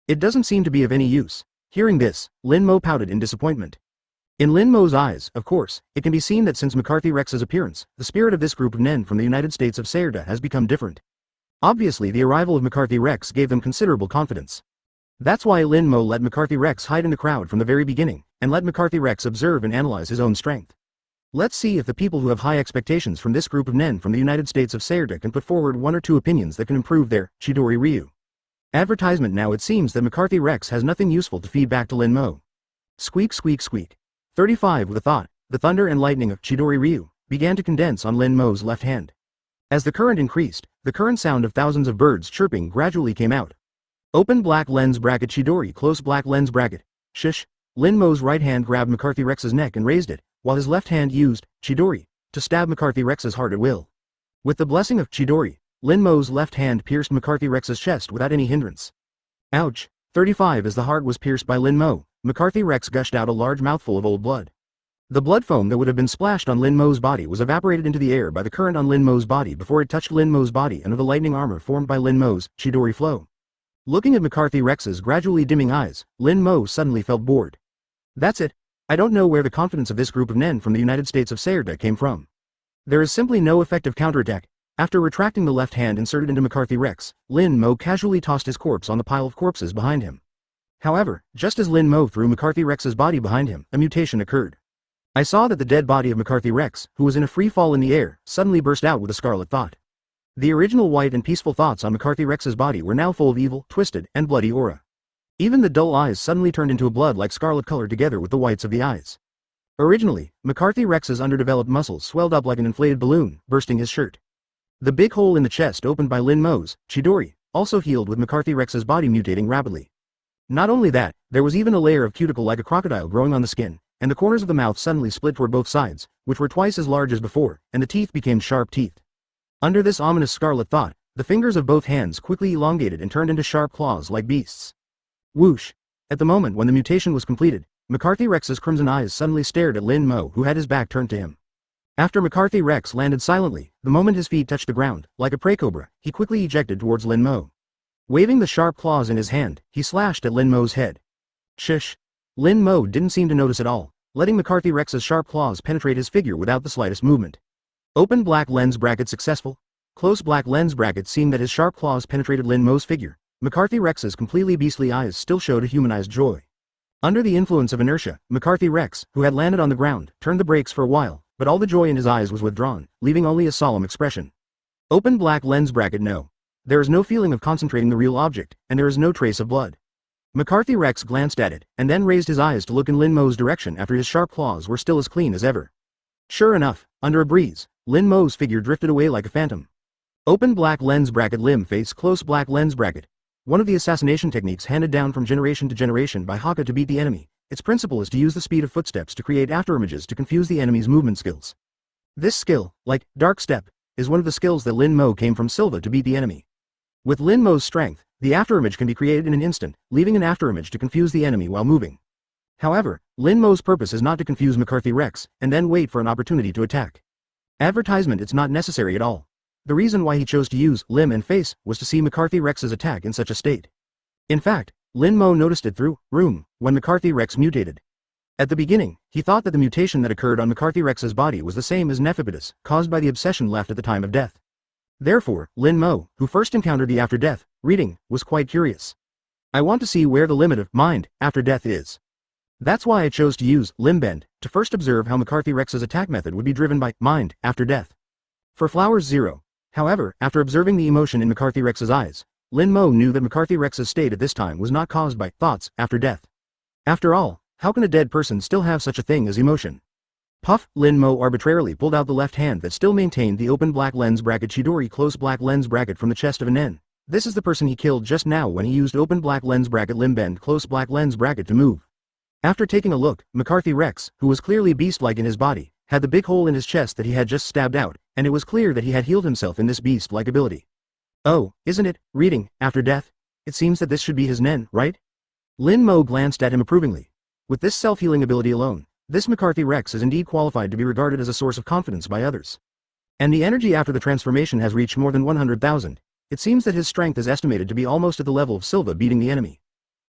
It doesn't seem to be of any use. Hearing this, Lin Mo pouted in disappointment. In Lin Mo's eyes, of course, it can be seen that since McCarthy Rex's appearance, the spirit of this group of Nen from the United States of Sayerda has become different. Obviously the arrival of McCarthy Rex gave them considerable confidence. That's why Lin Mo let McCarthy Rex hide in the crowd from the very beginning, and let McCarthy Rex observe and analyze his own strength. Let's see if the people who have high expectations from this group of Nen from the United States of Sayerda can put forward one or two opinions that can improve their Chidori Ryu. Advertisement. Now it seems that McCarthy Rex has nothing useful to feed back to Lin Mo. Squeak squeak squeak. 35. With a thought, the thunder and lightning of Chidori Ryu began to condense on Lin Mo's left hand. As the current increased, the current sound of thousands of birds chirping gradually came out. Open black lens bracket Chidori, close black lens bracket. Shush. Lin Mo's right hand grabbed McCarthy Rex's neck and raised it, while his left hand used Chidori to stab McCarthy Rex's heart at will. With the blessing of Chidori, Lin Mo's left hand pierced McCarthy Rex's chest without any hindrance. Ouch. 35. As the heart was pierced by Lin Mo, McCarthy Rex gushed out a large mouthful of old blood. The blood foam that would have been splashed on Lin Mo's body was evaporated into the air by the current on Lin Mo's body before it touched Lin Mo's body and of the lightning armor formed by Lin Mo's Chidori flow. Looking at McCarthy Rex's gradually dimming eyes, Lin Mo suddenly felt bored. That's it. I don't know where the confidence of this group of Nen from the United States of Sayerda came from. There is simply no effective counterattack. After retracting the left hand inserted into McCarthy Rex, Lin Mo casually tossed his corpse on the pile of corpses behind him. However, just as Lin Mo threw McCarthy Rex's body behind him, a mutation occurred. I saw that the dead body of McCarthy Rex, who was in a free fall in the air, suddenly burst out with a scarlet thought. The original white and peaceful thoughts on McCarthy Rex's body were now full of evil, twisted, and bloody aura. Even the dull eyes suddenly turned into a blood-like scarlet color together with the whites of the eyes. Originally, McCarthy Rex's underdeveloped muscles swelled up like an inflated balloon, bursting his shirt. The big hole in the chest opened by Lin Mo's Chidori also healed with McCarthy Rex's body mutating rapidly. Not only that, There was even a layer of cuticle like a crocodile growing on the skin, and the corners of the mouth suddenly split toward both sides, which were twice as large as before, and the teeth became sharp teeth. Under this ominous scarlet thought, the fingers of both hands quickly elongated and turned into sharp claws like beasts. Whoosh! At the moment when the mutation was completed, McCarthy Rex's crimson eyes suddenly stared at Lin Mo, who had his back turned to him. After McCarthy Rex landed silently, the moment his feet touched the ground, like a prey cobra, he quickly ejected towards Lin Mo. Waving the sharp claws in his hand, he slashed at Lin Mo's head. Shush! Lin Mo didn't seem to notice at all, letting McCarthy Rex's sharp claws penetrate his figure without the slightest movement. Open black lens bracket successful. Close black lens bracket. Seeing that his sharp claws penetrated Lin Mo's figure, McCarthy Rex's completely beastly eyes still showed a humanized joy. Under the influence of inertia, McCarthy Rex, who had landed on the ground, turned the brakes for a while, but all the joy in his eyes was withdrawn, leaving only a solemn expression. Open black lens bracket. No. There is no feeling of concentrating the real object, and there is no trace of blood. McCarthy Rex glanced at it, and then raised his eyes to look in Lin Mo's direction after his sharp claws were still as clean as ever. Sure enough, under a breeze, Lin Mo's figure drifted away like a phantom. Open black lens bracket. Limb face. Close black lens bracket. One of the assassination techniques handed down from generation to generation by Haka to beat the enemy. Its principle is to use the speed of footsteps to create afterimages to confuse the enemy's movement skills. This skill, like Dark Step, is one of the skills that Lin Mo came from Silva to beat the enemy. With Lin Mo's strength, the afterimage can be created in an instant, leaving an afterimage to confuse the enemy while moving. However, Lin Mo's purpose is not to confuse McCarthy Rex, and then wait for an opportunity to attack. Advertisement. It's not necessary at all. The reason why he chose to use limb and face was to see McCarthy Rex's attack in such a state. In fact, Lin Mo noticed it through room when McCarthy Rex mutated. At the beginning, he thought that the mutation that occurred on McCarthy Rex's body was the same as Nephibitus, caused by the obsession left at the time of death. Therefore, Lin Mo, who first encountered the after-death reading, was quite curious. I want to see where the limit of mind after death is. That's why I chose to use limb bend to first observe how McCarthy Rex's attack method would be driven by mind after death. For flowers 0. However, after observing the emotion in McCarthy Rex's eyes, Lin Mo knew that McCarthy Rex's state at this time was not caused by thoughts after death. After all, how can a dead person still have such a thing as emotion? Puff. Lin Mo arbitrarily pulled out the left hand that still maintained the open black lens bracket Chidori close black lens bracket from the chest of a Nen. This is the person he killed just now when he used open black lens bracket limb bend close black lens bracket to move. After taking a look, McCarthy Rex, who was clearly beast-like in his body, had the big hole in his chest that he had just stabbed out, and it was clear that he had healed himself in this beast-like ability. Oh, isn't it, reading, after death? It seems that this should be his Nen, right? Lin Mo glanced at him approvingly. With this self-healing ability alone, this McCarthy Rex is indeed qualified to be regarded as a source of confidence by others. And the energy after the transformation has reached more than 100,000. It seems that his strength is estimated to be almost at the level of Silva beating the enemy.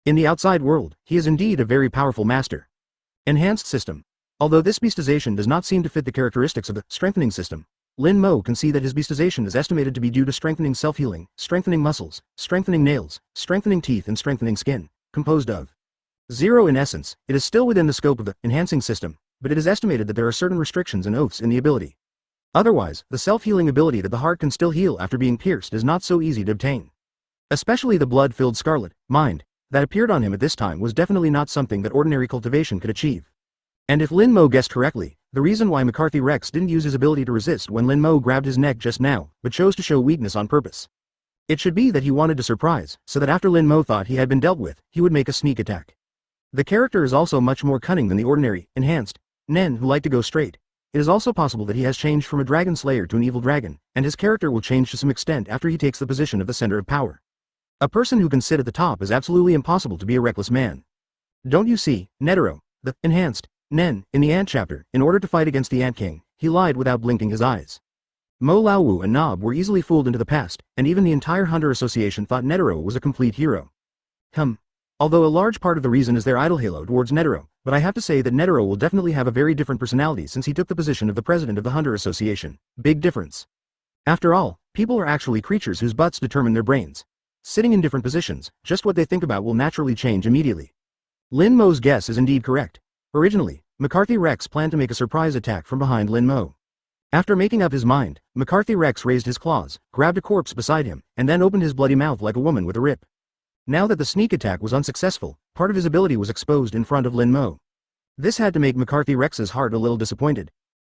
In the outside world, he is indeed a very powerful master. Enhanced system. Although this beastization does not seem to fit the characteristics of the strengthening system, Lin Mo can see that his beastization is estimated to be due to strengthening self-healing, strengthening muscles, strengthening nails, strengthening teeth and strengthening skin, composed of 0. In essence, it is still within the scope of the enhancing system, but it is estimated that there are certain restrictions and oaths in the ability. Otherwise, the self-healing ability that the heart can still heal after being pierced is not so easy to obtain. Especially the blood-filled scarlet mind that appeared on him at this time was definitely not something that ordinary cultivation could achieve. And if Lin Mo guessed correctly, the reason why McCarthy Rex didn't use his ability to resist when Lin Mo grabbed his neck just now, but chose to show weakness on purpose. It should be that he wanted to surprise, so that after Lin Mo thought he had been dealt with, he would make a sneak attack. The character is also much more cunning than the ordinary, enhanced, Nen who like to go straight. It is also possible that he has changed from a dragon slayer to an evil dragon, and his character will change to some extent after he takes the position of the center of power. A person who can sit at the top is absolutely impossible to be a reckless man. Don't you see, Netero, the enhanced Nen, in the Ant chapter, in order to fight against the Ant King, he lied without blinking his eyes. Mo Laowu and Nob were easily fooled into the past, and even the entire Hunter Association thought Netero was a complete hero. Although a large part of the reason is their idol halo towards Netero, but I have to say that Netero will definitely have a very different personality since he took the position of the president of the Hunter Association. Big difference. After all, people are actually creatures whose butts determine their brains. Sitting in different positions, just what they think about will naturally change immediately. Lin Mo's guess is indeed correct. Originally, McCarthy Rex planned to make a surprise attack from behind Lin Mo. After making up his mind, McCarthy Rex raised his claws, grabbed a corpse beside him, and then opened his bloody mouth like a woman with a rip. Now that the sneak attack was unsuccessful, part of his ability was exposed in front of Lin Mo. This had to make McCarthy Rex's heart a little disappointed.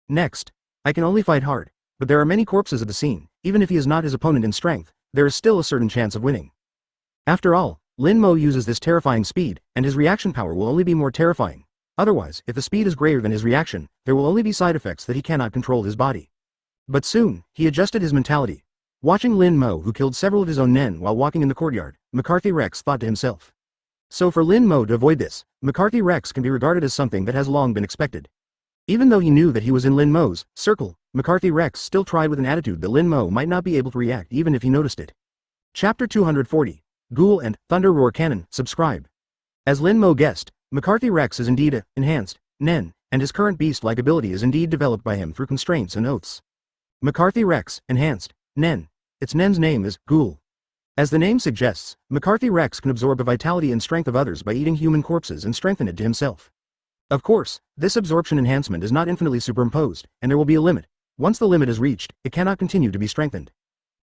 Next, I can only fight hard, but there are many corpses at the scene. Even if he is not his opponent in strength, there is still a certain chance of winning. After all, Lin Mo uses this terrifying speed, and his reaction power will only be more terrifying. Otherwise, if the speed is greater than his reaction, there will only be side effects that he cannot control his body. But soon, he adjusted his mentality. Watching Lin Mo, who killed several of his own men while walking in the courtyard, McCarthy Rex thought to himself. So for Lin Mo to avoid this, McCarthy Rex can be regarded as something that has long been expected. Even though he knew that he was in Lin Mo's circle, McCarthy Rex still tried with an attitude that Lin Mo might not be able to react even if he noticed it. Chapter 240. Ghoul and Thunder Roar Cannon. Subscribe. As Lin Mo guessed, McCarthy Rex is indeed a enhanced Nen, and his current beast-like ability is indeed developed by him through constraints and oaths. McCarthy Rex, enhanced Nen. Its Nen's name is Ghoul. As the name suggests, McCarthy Rex can absorb the vitality and strength of others by eating human corpses and strengthen it to himself. Of course, this absorption enhancement is not infinitely superimposed, and there will be a limit. Once the limit is reached, it cannot continue to be strengthened.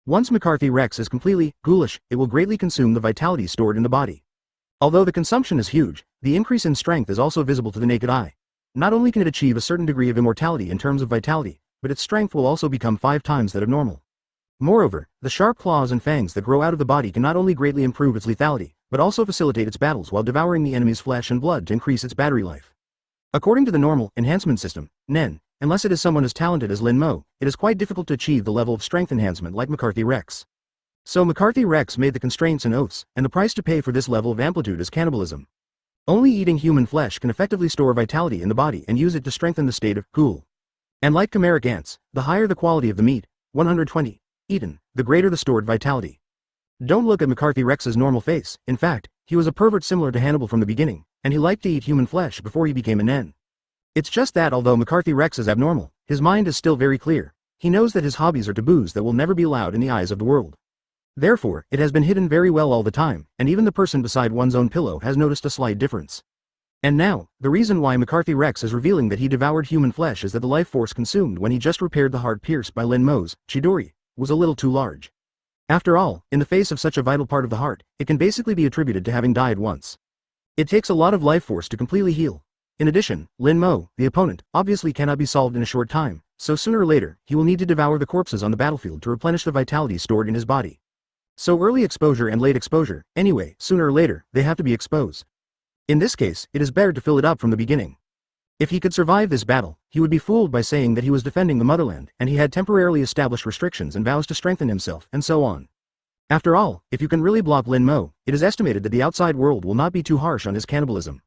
Once McCarthy Rex is completely ghoulish, it will greatly consume the vitality stored in the body. Although the consumption is huge, the increase in strength is also visible to the naked eye. Not only can it achieve a certain degree of immortality in terms of vitality, but its strength will also become 5 times that of normal. Moreover, the sharp claws and fangs that grow out of the body can not only greatly improve its lethality, but also facilitate its battles while devouring the enemy's flesh and blood to increase its battery life. According to the normal enhancement system, Nen, unless it is someone as talented as Lin Mo, it is quite difficult to achieve the level of strength enhancement like McCarthy Rex. So McCarthy Rex made the constraints and oaths, and the price to pay for this level of amplitude is cannibalism. Only eating human flesh can effectively store vitality in the body and use it to strengthen the state of ghoul. And like chimeric ants, the higher the quality of the meat, 120, eaten, the greater the stored vitality. Don't look at McCarthy Rex's normal face. In fact, he was a pervert similar to Hannibal from the beginning, and he liked to eat human flesh before he became a Nen. It's just that although McCarthy Rex is abnormal, his mind is still very clear. He knows that his hobbies are taboos that will never be allowed in the eyes of the world. Therefore, it has been hidden very well all the time, and even the person beside one's own pillow has noticed a slight difference. And now, the reason why McCarthy Rex is revealing that he devoured human flesh is that the life force consumed when he just repaired the heart pierced by Lin Mo's Chidori was a little too large. After all, in the face of such a vital part of the heart, it can basically be attributed to having died once. It takes a lot of life force to completely heal. In addition, Lin Mo, the opponent, obviously cannot be solved in a short time, so sooner or later, he will need to devour the corpses on the battlefield to replenish the vitality stored in his body. So early exposure and late exposure, anyway, sooner or later, they have to be exposed. In this case, it is better to fill it up from the beginning. If he could survive this battle, he would be fooled by saying that he was defending the motherland, and he had temporarily established restrictions and vows to strengthen himself, and so on. After all, if you can really block Lin Mo, it is estimated that the outside world will not be too harsh on his cannibalism.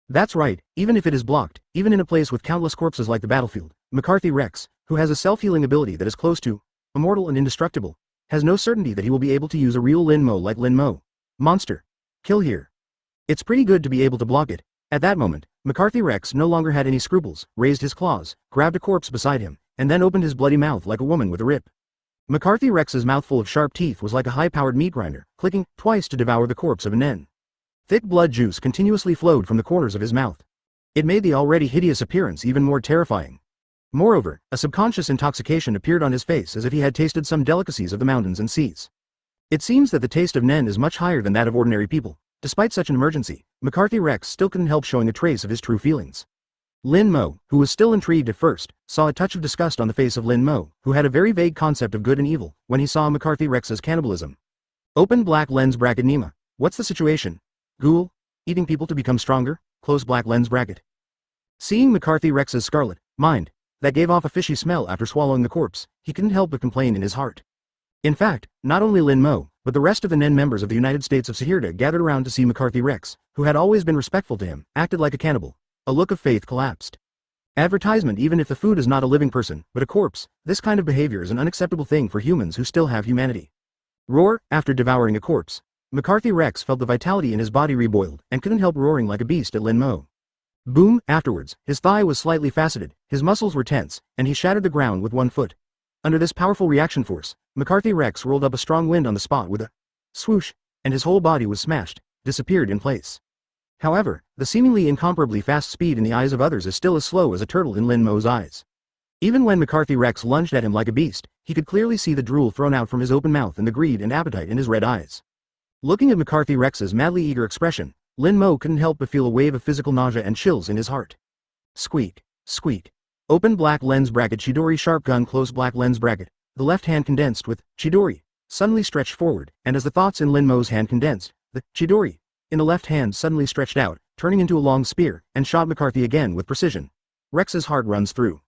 That's right, even if it is blocked, even in a place with countless corpses like the battlefield, McCarthy Rex, who has a self-healing ability that is close to immortal and indestructible, has no certainty that he will be able to use a real Lin Mo like Lin Mo. Monster. Kill here. It's pretty good to be able to block it. At that moment, McCarthy Rex no longer had any scruples, raised his claws, grabbed a corpse beside him, and then opened his bloody mouth like a woman with a rip. McCarthy Rex's mouthful of sharp teeth was like a high-powered meat grinder, clicking twice to devour the corpse of a Nen. Thick blood juice continuously flowed from the corners of his mouth. It made the already hideous appearance even more terrifying. Moreover, a subconscious intoxication appeared on his face as if he had tasted some delicacies of the mountains and seas. It seems that the taste of Nen is much higher than that of ordinary people. Despite such an emergency, McCarthy Rex still couldn't help showing a trace of his true feelings. Lin Mo, who was still intrigued at first, saw a touch of disgust on the face of Lin Mo, who had a very vague concept of good and evil, when he saw McCarthy Rex's cannibalism. Open black lens bracket Nima. What's the situation? Ghoul? Eating people to become stronger? Close black lens bracket. Seeing McCarthy Rex's scarlet mind, that gave off a fishy smell after swallowing the corpse, he couldn't help but complain in his heart. In fact, not only Lin Mo, but the rest of the Nen members of the United States of Sahirda gathered around to see McCarthy Rex, who had always been respectful to him, acted like a cannibal. A look of faith collapsed. Advertisement. Even if the food is not a living person, but a corpse, this kind of behavior is an unacceptable thing for humans who still have humanity. Roar. After devouring a corpse, McCarthy Rex felt the vitality in his body reboiled, and couldn't help roaring like a beast at Lin Mo. Boom. Afterwards, his thigh was slightly faceted, his muscles were tense, and he shattered the ground with one foot. Under this powerful reaction force, McCarthy Rex rolled up a strong wind on the spot with a swoosh, and his whole body was smashed, disappeared in place. However, the seemingly incomparably fast speed in the eyes of others is still as slow as a turtle in Lin Mo's eyes. Even when McCarthy Rex lunged at him like a beast, he could clearly see the drool thrown out from his open mouth and the greed and appetite in his red eyes. Looking at McCarthy Rex's madly eager expression, Lin Mo couldn't help but feel a wave of physical nausea and chills in his heart. Squeak. Squeak. Open black lens bracket Chidori sharp gun close black lens bracket. The left hand condensed with Chidori suddenly stretched forward, and as the thoughts in Lin Mo's hand condensed, the Chidori in the left hand suddenly stretched out, turning into a long spear, and shot McCarthy again with precision. Rex's heart runs through.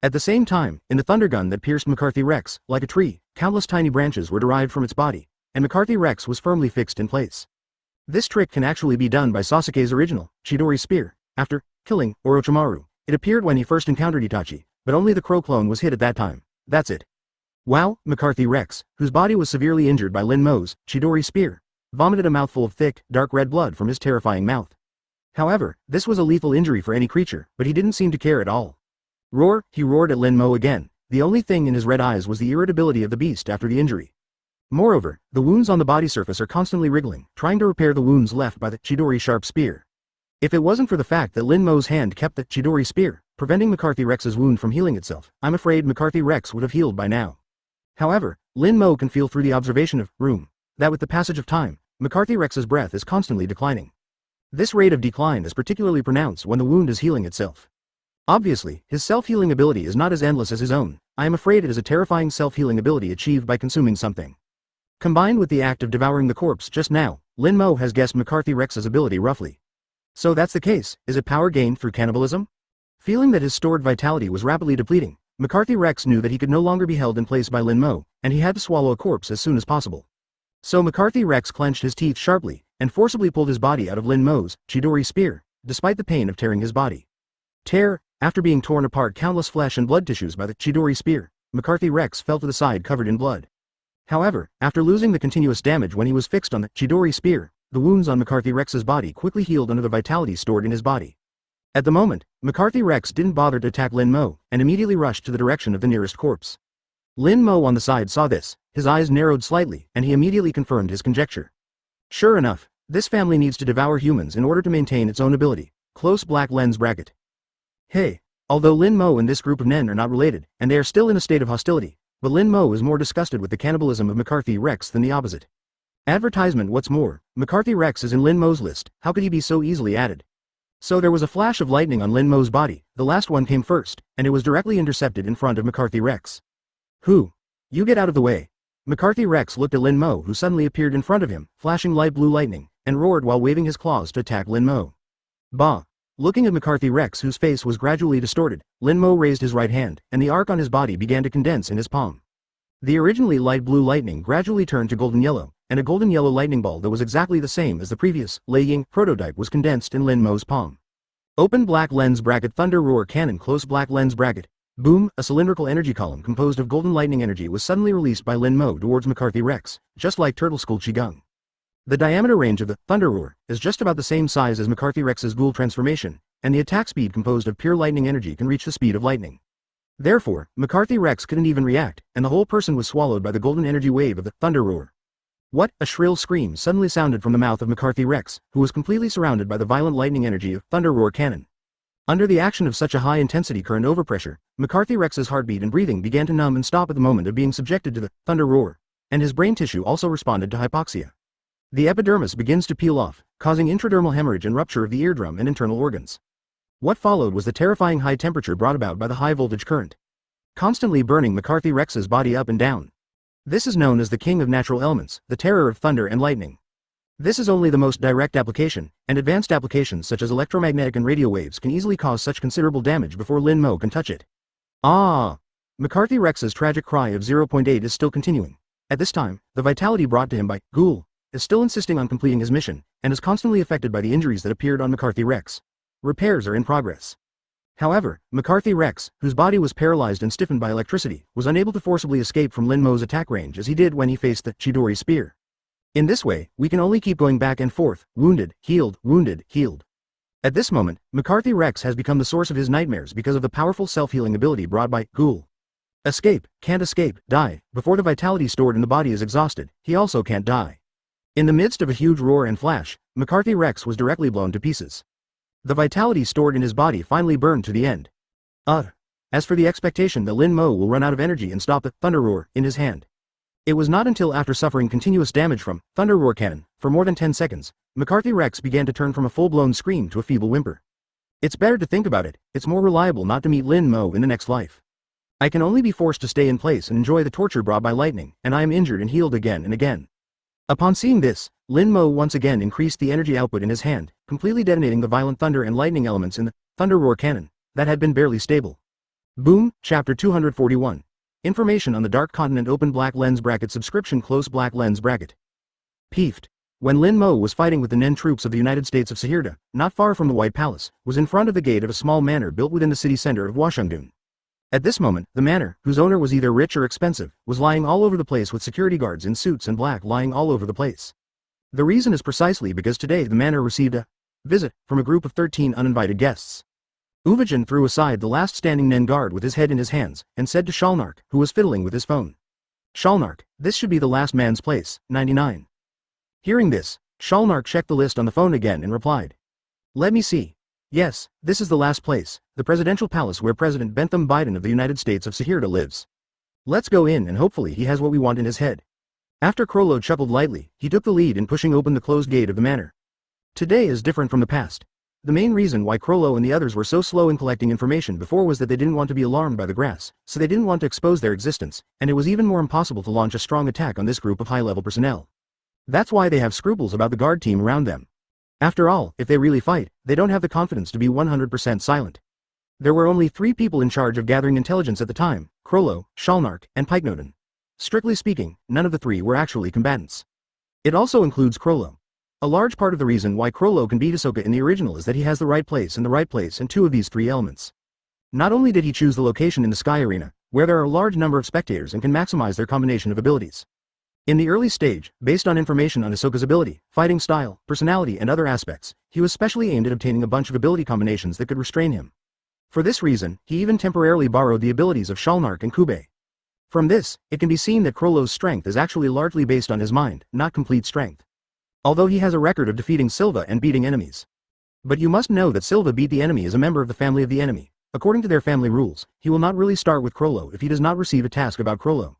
At the same time, in the thunder gun that pierced McCarthy Rex, like a tree, countless tiny branches were derived from its body, and McCarthy Rex was firmly fixed in place. This trick can actually be done by Sasuke's original, Chidori spear, after killing Orochimaru. It appeared when he first encountered Itachi, but only the Crow clone was hit at that time. That's it. Wow, McCarthy Rex, whose body was severely injured by Lin Mo's Chidori spear, vomited a mouthful of thick, dark red blood from his terrifying mouth. However, this was a lethal injury for any creature, but he didn't seem to care at all. Roar, he roared at Lin Mo again. The only thing in his red eyes was the irritability of the beast after the injury. Moreover, the wounds on the body surface are constantly wriggling, trying to repair the wounds left by the Chidori sharp spear. If it wasn't for the fact that Lin Mo's hand kept the Chidori spear, preventing McCarthy Rex's wound from healing itself, I'm afraid McCarthy Rex would have healed by now. However, Lin Mo can feel through the observation of room that with the passage of time, McCarthy Rex's breath is constantly declining. This rate of decline is particularly pronounced when the wound is healing itself. Obviously, his self-healing ability is not as endless as his own. I am afraid it is a terrifying self-healing ability achieved by consuming something. Combined with the act of devouring the corpse just now, Lin Mo has guessed McCarthy Rex's ability roughly. So that's the case, is it power gained through cannibalism? Feeling that his stored vitality was rapidly depleting, McCarthy Rex knew that he could no longer be held in place by Lin Mo, and he had to swallow a corpse as soon as possible. So McCarthy Rex clenched his teeth sharply, and forcibly pulled his body out of Lin Mo's Chidori spear, despite the pain of tearing his body. After being torn apart countless flesh and blood tissues by the Chidori spear, McCarthy Rex fell to the side covered in blood. However, after losing the continuous damage when he was fixed on the Chidori spear, the wounds on McCarthy Rex's body quickly healed under the vitality stored in his body. At the moment, McCarthy Rex didn't bother to attack Lin Mo, and immediately rushed to the direction of the nearest corpse. Lin Mo on the side saw this, his eyes narrowed slightly, and he immediately confirmed his conjecture. Sure enough, this family needs to devour humans in order to maintain its own ability. Close black lens bracket. Hey, although Lin Mo and this group of Nen are not related, and they are still in a state of hostility, but Lin Mo is more disgusted with the cannibalism of McCarthy Rex than the opposite. Advertisement. What's more, McCarthy Rex is in Lin Mo's list, how could he be so easily added? So there was a flash of lightning on Lin Mo's body, the last one came first, and it was directly intercepted in front of McCarthy Rex. Who? You get out of the way. McCarthy Rex looked at Lin Mo, who suddenly appeared in front of him, flashing light blue lightning, and roared while waving his claws to attack Lin Mo. Bah! Looking at McCarthy Rex, whose face was gradually distorted, Lin Mo raised his right hand, and the arc on his body began to condense in his palm. The originally light blue lightning gradually turned to golden yellow, and a golden yellow lightning ball that was exactly the same as the previous, Lei Ying, prototype was condensed in Lin Mo's palm. Open black lens bracket. Thunder roar cannon. Close black lens bracket. Boom! A cylindrical energy column composed of golden lightning energy was suddenly released by Lin Mo towards McCarthy Rex, just like Turtle Skull Qigong. The diameter range of the Thunder Roar is just about the same size as McCarthy Rex's ghoul transformation, and the attack speed composed of pure lightning energy can reach the speed of lightning. Therefore, McCarthy Rex couldn't even react, and the whole person was swallowed by the golden energy wave of the Thunder Roar. What? A shrill scream suddenly sounded from the mouth of McCarthy Rex, who was completely surrounded by the violent lightning energy of Thunder Roar cannon. Under the action of such a high-intensity current overpressure, McCarthy Rex's heartbeat and breathing began to numb and stop at the moment of being subjected to the Thunder Roar, and his brain tissue also responded to hypoxia. The epidermis begins to peel off, causing intradermal hemorrhage and rupture of the eardrum and internal organs. What followed was the terrifying high temperature brought about by the high-voltage current, constantly burning McCarthy Rex's body up and down. This is known as the king of natural elements, the terror of thunder and lightning. This is only the most direct application, and advanced applications such as electromagnetic and radio waves can easily cause such considerable damage before Lin Mo can touch it. Ah! McCarthy Rex's tragic cry of 0.8 is still continuing. At this time, the vitality brought to him by Ghoul is still insisting on completing his mission, and is constantly affected by the injuries that appeared on McCarthy Rex. Repairs are in progress. However, McCarthy Rex, whose body was paralyzed and stiffened by electricity, was unable to forcibly escape from Lin Mo's attack range as he did when he faced the Chidori spear. In this way, we can only keep going back and forth, wounded, healed, wounded, healed. At this moment, McCarthy Rex has become the source of his nightmares because of the powerful self-healing ability brought by Ghoul. Escape, can't escape, die. Before the vitality stored in the body is exhausted, he also can't die. In the midst of a huge roar and flash, McCarthy Rex was directly blown to pieces. The vitality stored in his body finally burned to the end. As for the expectation that Lin Mo will run out of energy and stop the Thunder Roar in his hand. It was not until after suffering continuous damage from Thunder Roar cannon for more than 10 seconds, McCarthy Rex began to turn from a full-blown scream to a feeble whimper. It's better to think about it, it's more reliable not to meet Lin Mo in the next life. I can only be forced to stay in place and enjoy the torture brought by lightning, and I am injured and healed again and again. Upon seeing this, Lin Mo once again increased the energy output in his hand, completely detonating the violent thunder and lightning elements in the thunder roar cannon that had been barely stable. Boom, Chapter 241. Information on the Dark Continent Open Black Lens Bracket Subscription Close Black Lens Bracket. Peeved. When Lin Mo was fighting with the Nen troops of the United States of Sahirda, not far from the White Palace, was in front of the gate of a small manor built within the city center of Washington. At this moment, the manor, whose owner was either rich or expensive, was lying all over the place with security guards in suits and black lying all over the place. The reason is precisely because today the manor received a visit from a group of 13 uninvited guests. Uvajan threw aside the last standing Nen guard with his head in his hands, and said to Shalnark, who was fiddling with his phone. Shalnark, this should be the last man's place, 99. Hearing this, Shalnark checked the list on the phone again and replied. Let me see. Yes, this is the last place, the presidential palace where President Bentham Biden of the United States of Sahirda lives. Let's go in and hopefully he has what we want in his head. After Krollo chuckled lightly, he took the lead in pushing open the closed gate of the manor. Today is different from the past. The main reason why Krollo and the others were so slow in collecting information before was that they didn't want to be alarmed by the grass, so they didn't want to expose their existence, and it was even more impossible to launch a strong attack on this group of high-level personnel. That's why they have scruples about the guard team around them. After all, if they really fight, they don't have the confidence to be 100% silent. There were only 3 people in charge of gathering intelligence at the time, Krollo, Shalnark, and Pikenoden. Strictly speaking, none of the 3 were actually combatants. It also includes Krollo. A large part of the reason why Krollo can beat Ahsoka in the original is that he has the right place in the right place in 2 of these 3 elements. Not only did he choose the location in the Sky Arena, where there are a large number of spectators and can maximize their combination of abilities. In the early stage, based on information on Ahsoka's ability, fighting style, personality and other aspects, he was specially aimed at obtaining a bunch of ability combinations that could restrain him. For this reason, he even temporarily borrowed the abilities of Shalnark and Kube. From this, it can be seen that Krollo's strength is actually largely based on his mind, not complete strength. Although he has a record of defeating Silva and beating enemies. But you must know that Silva beat the enemy as a member of the family of the enemy. According to their family rules, he will not really start with Krollo if he does not receive a task about Krollo.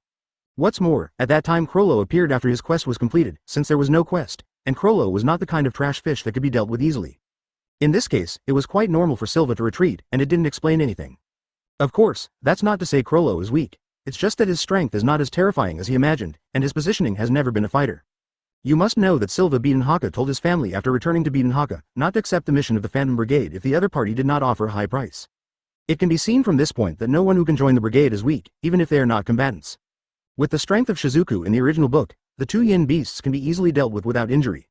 What's more, at that time Krollo appeared after his quest was completed, since there was no quest, and Krollo was not the kind of trash fish that could be dealt with easily. In this case, it was quite normal for Silva to retreat, and it didn't explain anything. Of course, that's not to say Krollo is weak, it's just that his strength is not as terrifying as he imagined, and his positioning has never been a fighter. You must know that Silva Beaten Haka told his family after returning to Beaten Haka not to accept the mission of the Phantom Brigade if the other party did not offer a high price. It can be seen from this point that no one who can join the brigade is weak, even if they are not combatants. With the strength of Shizuku in the original book, the 2 yin beasts can be easily dealt with without injury.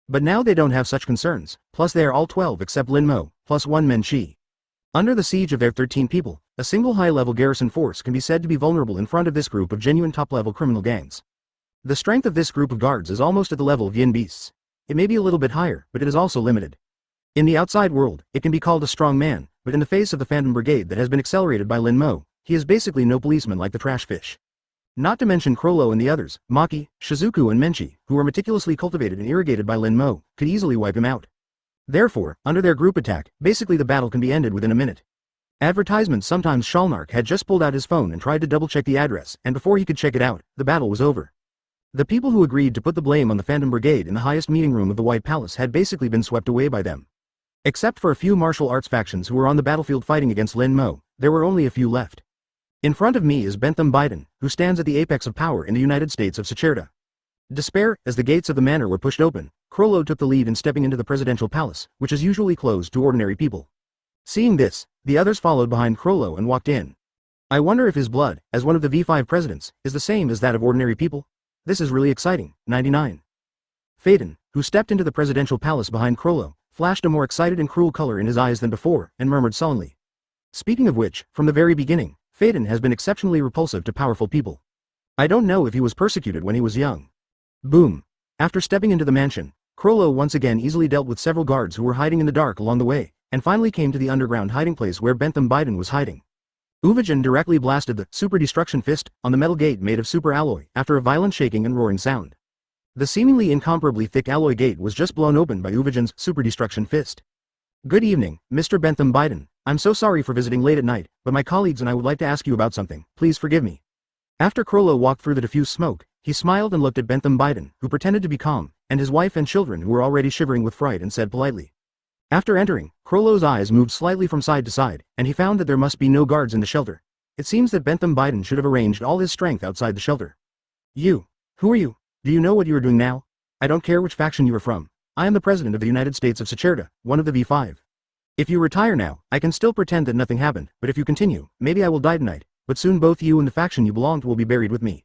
But now they don't have such concerns, plus they are all 12 except Lin Mo, plus 1 Menchi. Under the siege of their 13 people, a single high-level garrison force can be said to be vulnerable in front of this group of genuine top-level criminal gangs. The strength of this group of guards is almost at the level of yin beasts. It may be a little bit higher, but it is also limited. In the outside world, it can be called a strong man, but in the face of the Phantom Brigade that has been accelerated by Lin Mo, he is basically no policeman like the trash fish. Not to mention Krollo and the others, Maki, Shizuku and Menchi, who were meticulously cultivated and irrigated by Lin Mo, could easily wipe him out. Therefore, under their group attack, basically the battle can be ended within a minute. Advertisements sometimes Shalnark had just pulled out his phone and tried to double-check the address, and before he could check it out, the battle was over. The people who agreed to put the blame on the Phantom Brigade in the highest meeting room of the White Palace had basically been swept away by them. Except for a few martial arts factions who were on the battlefield fighting against Lin Mo, there were only a few left. In front of me is Bentham Biden, who stands at the apex of power in the United States of Sahirda. Despair, as the gates of the manor were pushed open, Krollo took the lead in stepping into the presidential palace, which is usually closed to ordinary people. Seeing this, the others followed behind Krollo and walked in. I wonder if his blood, as one of the V5 presidents, is the same as that of ordinary people? This is really exciting, 99. Phaeton, who stepped into the presidential palace behind Krollo, flashed a more excited and cruel color in his eyes than before, and murmured sullenly. Speaking of which, from the very beginning, Phaeton has been exceptionally repulsive to powerful people. I don't know if he was persecuted when he was young. Boom. After stepping into the mansion, Krollo once again easily dealt with several guards who were hiding in the dark along the way, and finally came to the underground hiding place where Bentham Biden was hiding. Uvajan directly blasted the super destruction fist on the metal gate made of super alloy after a violent shaking and roaring sound. The seemingly incomparably thick alloy gate was just blown open by Uvajan's super destruction fist. Good evening, Mr. Bentham Biden. I'm so sorry for visiting late at night, but my colleagues and I would like to ask you about something. Please forgive me. After Krollo walked through the diffuse smoke, he smiled and looked at Bentham Biden, who pretended to be calm, and his wife and children who were already shivering with fright and said politely. After entering, Krollo's eyes moved slightly from side to side, and he found that there must be no guards in the shelter. It seems that Bentham Biden should have arranged all his strength outside the shelter. You. Who are you? Do you know what you are doing now? I don't care which faction you are from. I am the President of the United States of Sacerda, one of the V5. If you retire now, I can still pretend that nothing happened, but if you continue, maybe I will die tonight, but soon both you and the faction you belong to will be buried with me.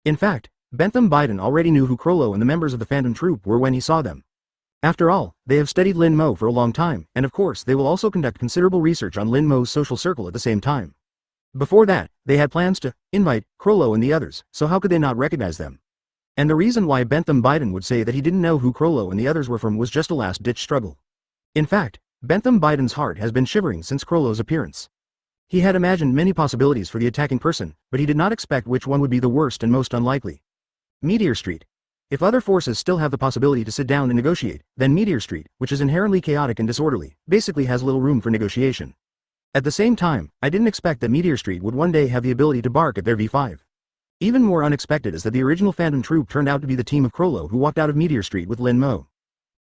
In fact, Bentham Biden already knew who Crollo and the members of the Phantom Troop were when he saw them. After all, they have studied Lin Mo for a long time, and of course they will also conduct considerable research on Lin Mo's social circle at the same time. Before that, they had plans to invite Crollo and the others, so how could they not recognize them? And the reason why Bentham Biden would say that he didn't know who Crollo and the others were from was just a last-ditch struggle. In fact, Bentham Biden's heart has been shivering since Crollo's appearance. He had imagined many possibilities for the attacking person, but he did not expect which one would be the worst and most unlikely. Meteor Street. If other forces still have the possibility to sit down and negotiate, then Meteor Street, which is inherently chaotic and disorderly, basically has little room for negotiation. At the same time, I didn't expect that Meteor Street would one day have the ability to bark at their V5. Even more unexpected is that the original Phantom Troop turned out to be the team of Crollo who walked out of Meteor Street with Lin Mo.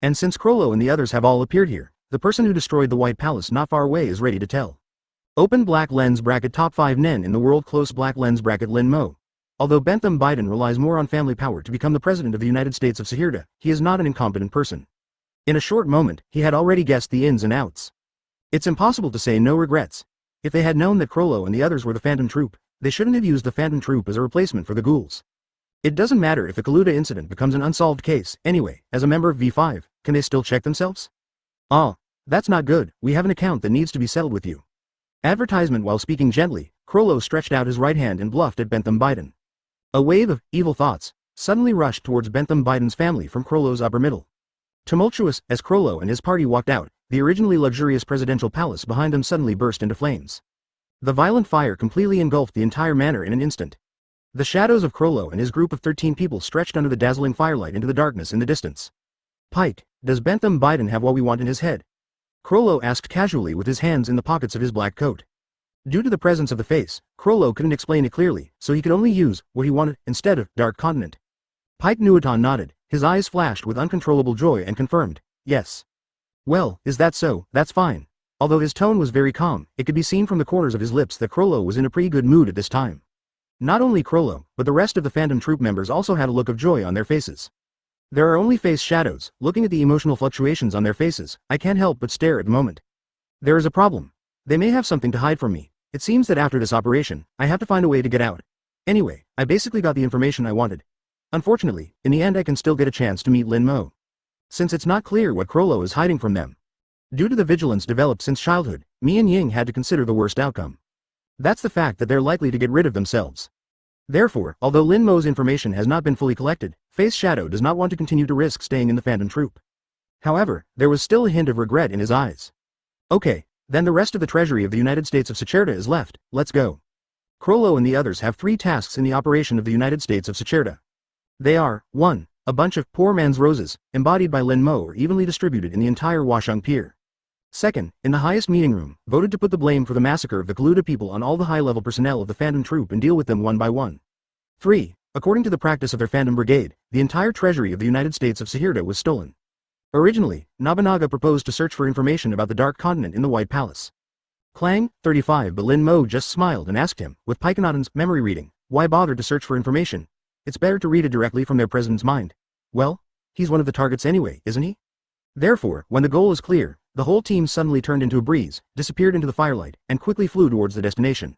And since Crollo and the others have all appeared here, the person who destroyed the White Palace not far away is ready to tell. Open black lens bracket top 5 Nen in the world close black lens bracket Lin Mo. Although Bentham Biden relies more on family power to become the President of the United States of Sacerda, he is not an incompetent person. In a short moment, he had already guessed the ins and outs. It's impossible to say no regrets. If they had known that Crollo and the others were the Phantom Troop, they shouldn't have used the Phantom Troop as a replacement for the ghouls. It doesn't matter if the Kaluta incident becomes an unsolved case, anyway, as a member of V5, can they still check themselves? Ah, that's not good, we have an account that needs to be settled with you. Advertisement. While speaking gently, Crollo stretched out his right hand and bluffed at Bentham Biden. A wave of evil thoughts suddenly rushed towards Bentham Biden's family from Crollo's upper middle. Tumultuous, as Crollo and his party walked out, the originally luxurious presidential palace behind them suddenly burst into flames. The violent fire completely engulfed the entire manor in an instant. The shadows of Crollo and his group of 13 people stretched under the dazzling firelight into the darkness in the distance. Pike, does Bentham Biden have what we want in his head? Crollo asked casually with his hands in the pockets of his black coat. Due to the presence of the face, Crollo couldn't explain it clearly, so he could only use what he wanted instead of Dark Continent. Pike Nuiton nodded, his eyes flashed with uncontrollable joy and confirmed, yes. Well, is that so? That's fine. Although his tone was very calm, it could be seen from the corners of his lips that Crollo was in a pretty good mood at this time. Not only Crollo, but the rest of the Phantom Troop members also had a look of joy on their faces. There are only face shadows. Looking at the emotional fluctuations on their faces, I can't help but stare at the moment. There is a problem. They may have something to hide from me. It seems that after this operation, I have to find a way to get out. Anyway, I basically got the information I wanted. Unfortunately, in the end I can still get a chance to meet Lin Mo. Since it's not clear what Crollo is hiding from them. Due to the vigilance developed since childhood, me and Ying had to consider the worst outcome. That's the fact that they're likely to get rid of themselves. Therefore, although Lin Mo's information has not been fully collected, Face Shadow does not want to continue to risk staying in the Phantom Troop. However, there was still a hint of regret in his eyes. Okay, then the rest of the treasury of the United States of Sacerda is left, let's go. Crollo and the others have 3 tasks in the operation of the United States of Sacerda. They are, 1. A bunch of poor man's roses, embodied by Lin Mo, are evenly distributed in the entire Washung Pier. 2nd, in the highest meeting room, voted to put the blame for the massacre of the Kaluta people on all the high-level personnel of the Phantom Troop and deal with them one by one. 3. According to the practice of their Phantom Brigade, the entire treasury of the United States of Sacerda was stolen. Originally, Nobunaga proposed to search for information about the Dark Continent in the White Palace. Clang, 35. But Lin Mo just smiled and asked him, with Pikenaton's memory reading, why bother to search for information? It's better to read it directly from their president's mind. Well, he's one of the targets anyway, isn't he? Therefore, when the goal is clear, the whole team suddenly turned into a breeze, disappeared into the firelight, and quickly flew towards the destination.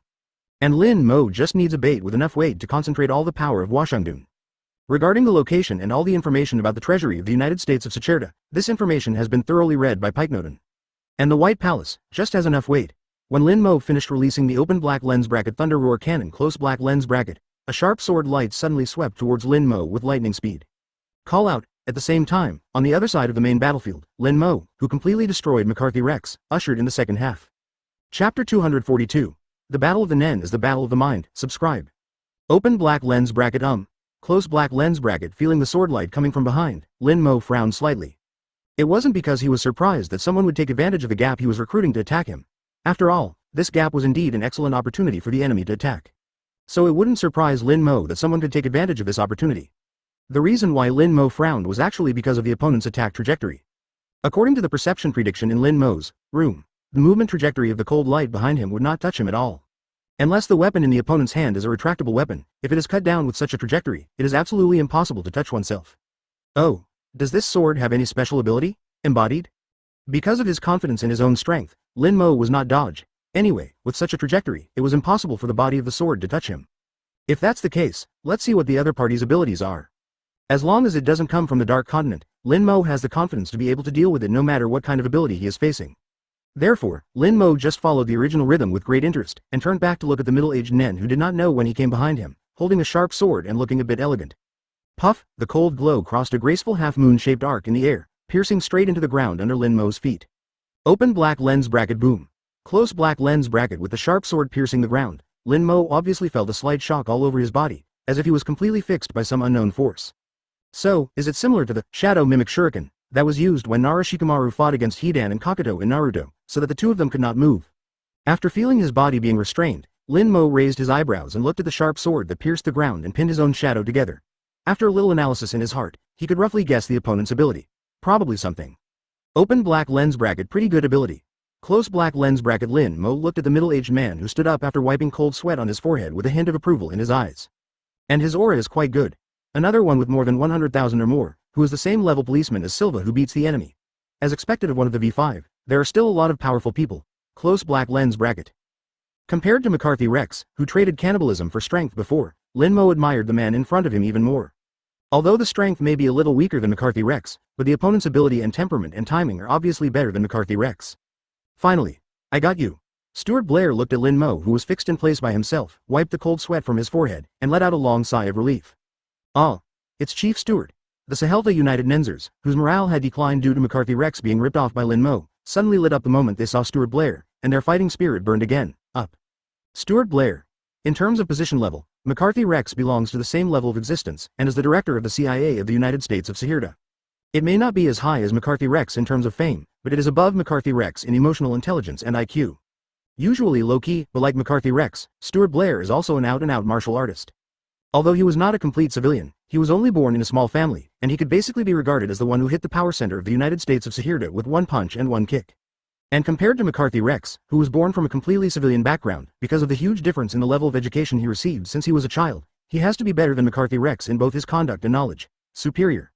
And Lin Mo just needs a bait with enough weight to concentrate all the power of Washungdun. Regarding the location and all the information about the treasury of the United States of Sacerda, this information has been thoroughly read by Pikenaton. And the White Palace just has enough weight. When Lin Mo finished releasing the open black lens bracket thunder roar cannon close black lens bracket, a sharp sword light suddenly swept towards Lin Mo with lightning speed. Call out. At the same time, on the other side of the main battlefield, Lin Mo, who completely destroyed McCarthy Rex, ushered in the second half. Chapter 242. The Battle of the Nen is the Battle of the Mind. Subscribe. Open black lens bracket Close black lens bracket. Feeling the sword light coming from behind, Lin Mo frowned slightly. It wasn't because he was surprised that someone would take advantage of the gap he was recruiting to attack him. After all, this gap was indeed an excellent opportunity for the enemy to attack. So it wouldn't surprise Lin Mo that someone could take advantage of this opportunity. The reason why Lin Mo frowned was actually because of the opponent's attack trajectory. According to the perception prediction in Lin Mo's room, the movement trajectory of the cold light behind him would not touch him at all. Unless the weapon in the opponent's hand is a retractable weapon, if it is cut down with such a trajectory, it is absolutely impossible to touch oneself. Oh, does this sword have any special ability? Embodied? Because of his confidence in his own strength, Lin Mo was not dodged. Anyway, with such a trajectory, it was impossible for the body of the sword to touch him. If that's the case, let's see what the other party's abilities are. As long as it doesn't come from the Dark Continent, Lin Mo has the confidence to be able to deal with it no matter what kind of ability he is facing. Therefore, Lin Mo just followed the original rhythm with great interest, and turned back to look at the middle-aged Nen who did not know when he came behind him, holding a sharp sword and looking a bit elegant. Puff, the cold glow crossed a graceful half-moon-shaped arc in the air, piercing straight into the ground under Lin Mo's feet. Open black lens bracket boom. Close black lens bracket with the sharp sword piercing the ground. Lin Mo obviously felt a slight shock all over his body, as if he was completely fixed by some unknown force. So, is it similar to the shadow mimic shuriken that was used when Nara Shikamaru fought against Hidan and Kakuto in Naruto, so that the two of them could not move? After feeling his body being restrained, Lin Mo raised his eyebrows and looked at the sharp sword that pierced the ground and pinned his own shadow together. After a little analysis in his heart, he could roughly guess the opponent's ability. Probably something. Open black lens bracket, pretty good ability. Close black lens bracket. Lin Mo looked at the middle-aged man who stood up after wiping cold sweat on his forehead with a hint of approval in his eyes. And his aura is quite good. Another one with more than 100,000 or more, who is the same level policeman as Silva who beats the enemy. As expected of one of the V5, there are still a lot of powerful people. Close black lens bracket. Compared to McCarthy Rex, who traded cannibalism for strength before, Lin Mo admired the man in front of him even more. Although the strength may be a little weaker than McCarthy Rex, but the opponent's ability and temperament and timing are obviously better than McCarthy Rex. Finally, I got you. Stuart Blair looked at Lin Mo, who was fixed in place by himself, wiped the cold sweat from his forehead, and let out a long sigh of relief. Ah, it's Chief Stuart. The Sahelta United Nenzers, whose morale had declined due to McCarthy Rex being ripped off by Lin Mo, suddenly lit up the moment they saw Stuart Blair, and their fighting spirit burned again, up. Stuart Blair. In terms of position level, McCarthy Rex belongs to the same level of existence, and is the director of the CIA of the United States of Sahelta. It may not be as high as McCarthy Rex in terms of fame, but it is above McCarthy Rex in emotional intelligence and IQ. Usually low-key, but like McCarthy Rex, Stuart Blair is also an out-and-out martial artist. Although he was not a complete civilian, he was only born in a small family, and he could basically be regarded as the one who hit the power center of the United States of Sahelta with one punch and one kick. And compared to McCarthy Rex, who was born from a completely civilian background, because of the huge difference in the level of education he received since he was a child, he has to be better than McCarthy Rex in both his conduct and knowledge. Superior.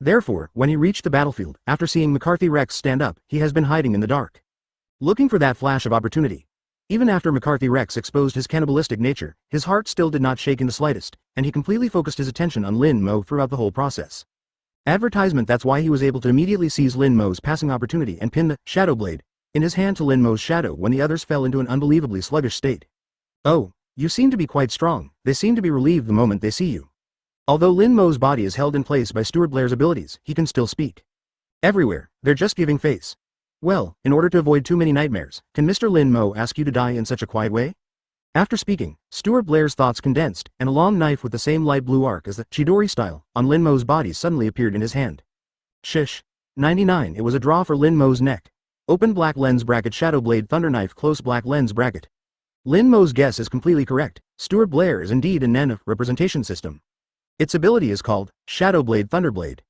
Therefore, when he reached the battlefield, after seeing McCarthy Rex stand up, he has been hiding in the dark, looking for that flash of opportunity. Even after McCarthy Rex exposed his cannibalistic nature, his heart still did not shake in the slightest, and he completely focused his attention on Lin Mo throughout the whole process. Advertisement. That's why he was able to immediately seize Lin Mo's passing opportunity and pin the shadow blade in his hand to Lin Mo's shadow when the others fell into an unbelievably sluggish state. Oh, you seem to be quite strong. They seem to be relieved the moment they see you. Although Lin Mo's body is held in place by Stuart Blair's abilities, he can still speak. Everywhere, they're just giving face. Well, in order to avoid too many nightmares, can Mr. Lin Mo ask you to die in such a quiet way? After speaking, Stuart Blair's thoughts condensed, and a long knife with the same light blue arc as the Chidori style on Lin Mo's body suddenly appeared in his hand. Shish. 99. It was a draw for Lin Mo's neck. Open black lens bracket shadow blade thunder knife close black lens bracket. Lin Mo's guess is completely correct. Stuart Blair is indeed a Nen of representation system. Its ability is called Shadow Blade Thunderblade.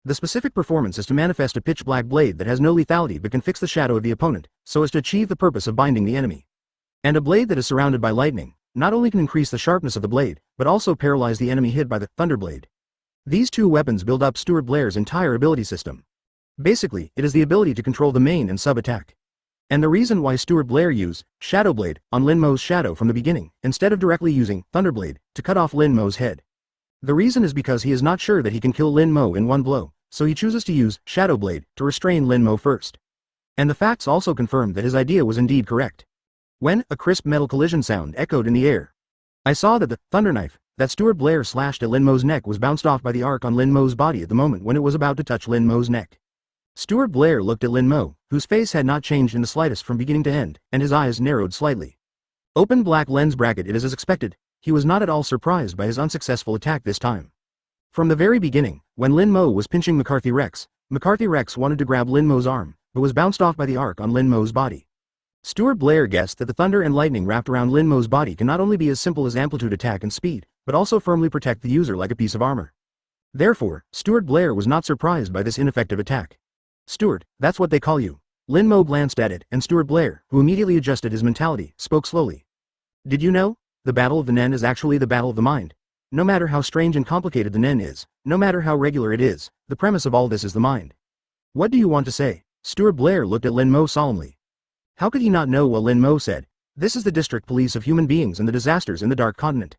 The specific performance is to manifest a pitch black blade that has no lethality but can fix the shadow of the opponent, so as to achieve the purpose of binding the enemy. And a blade that is surrounded by lightning, not only can increase the sharpness of the blade, but also paralyze the enemy hit by the Thunderblade. These two weapons build up Stuart Blair's entire ability system. Basically, it is the ability to control the main and sub-attack. And the reason why Stuart Blair used Shadow Blade on Lin Mo's shadow from the beginning, instead of directly using Thunderblade to cut off Lin Mo's head. The reason is because he is not sure that he can kill Lin Mo in one blow, so he chooses to use Shadow Blade to restrain Lin Mo first. And the facts also confirm that his idea was indeed correct. When a crisp metal collision sound echoed in the air, I saw that the thunder knife that Stuart Blair slashed at Lin Mo's neck was bounced off by the arc on Lin Mo's body at the moment when it was about to touch Lin Mo's neck. Stuart Blair looked at Lin Mo, whose face had not changed in the slightest from beginning to end, and his eyes narrowed slightly. Open black lens bracket. It is as expected. He was not at all surprised by his unsuccessful attack this time. From the very beginning, when Lin Mo was pinching McCarthy Rex wanted to grab Lin Mo's arm, but was bounced off by the arc on Lin Mo's body. Stuart Blair guessed that the thunder and lightning wrapped around Lin Mo's body can not only be as simple as amplitude attack and speed, but also firmly protect the user like a piece of armor. Therefore, Stuart Blair was not surprised by this ineffective attack. Stuart, that's what they call you. Lin Mo glanced at it, and Stuart Blair, who immediately adjusted his mentality, spoke slowly. Did you know? The battle of the Nen is actually the battle of the mind. No matter how strange and complicated the Nen is, no matter how regular it is, the premise of all this is the mind. What do you want to say? Stuart Blair looked at Lin Mo solemnly. How could he not know what Lin Mo said? This is the district police of human beings and the disasters in the Dark Continent.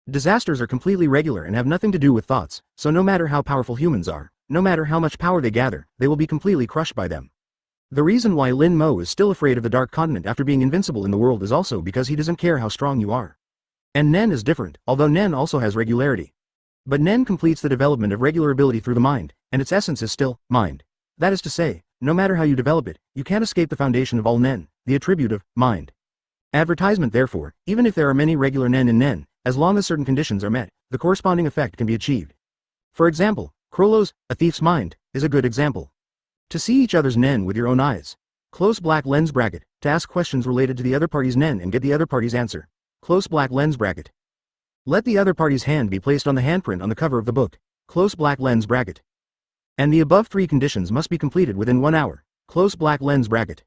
Disasters are completely regular and have nothing to do with thoughts, so no matter how powerful humans are, no matter how much power they gather, they will be completely crushed by them. The reason why Lin Mo is still afraid of the Dark Continent after being invincible in the world is also because he doesn't care how strong you are. And Nen is different, although Nen also has regularity. But Nen completes the development of regular ability through the mind, and its essence is still mind. That is to say, no matter how you develop it, you can't escape the foundation of all Nen, the attribute of mind. Advertisement therefore, even if there are many regular Nen in Nen, as long as certain conditions are met, the corresponding effect can be achieved. For example, Krollo's A Thief's Mind is a good example. To see each other's Nen with your own eyes. Close black lens bracket, to ask questions related to the other party's Nen and get the other party's answer. Close black lens bracket. Let the other party's hand be placed on the handprint on the cover of the book. Close black lens bracket. And the above three conditions must be completed within 1 hour. Close black lens bracket.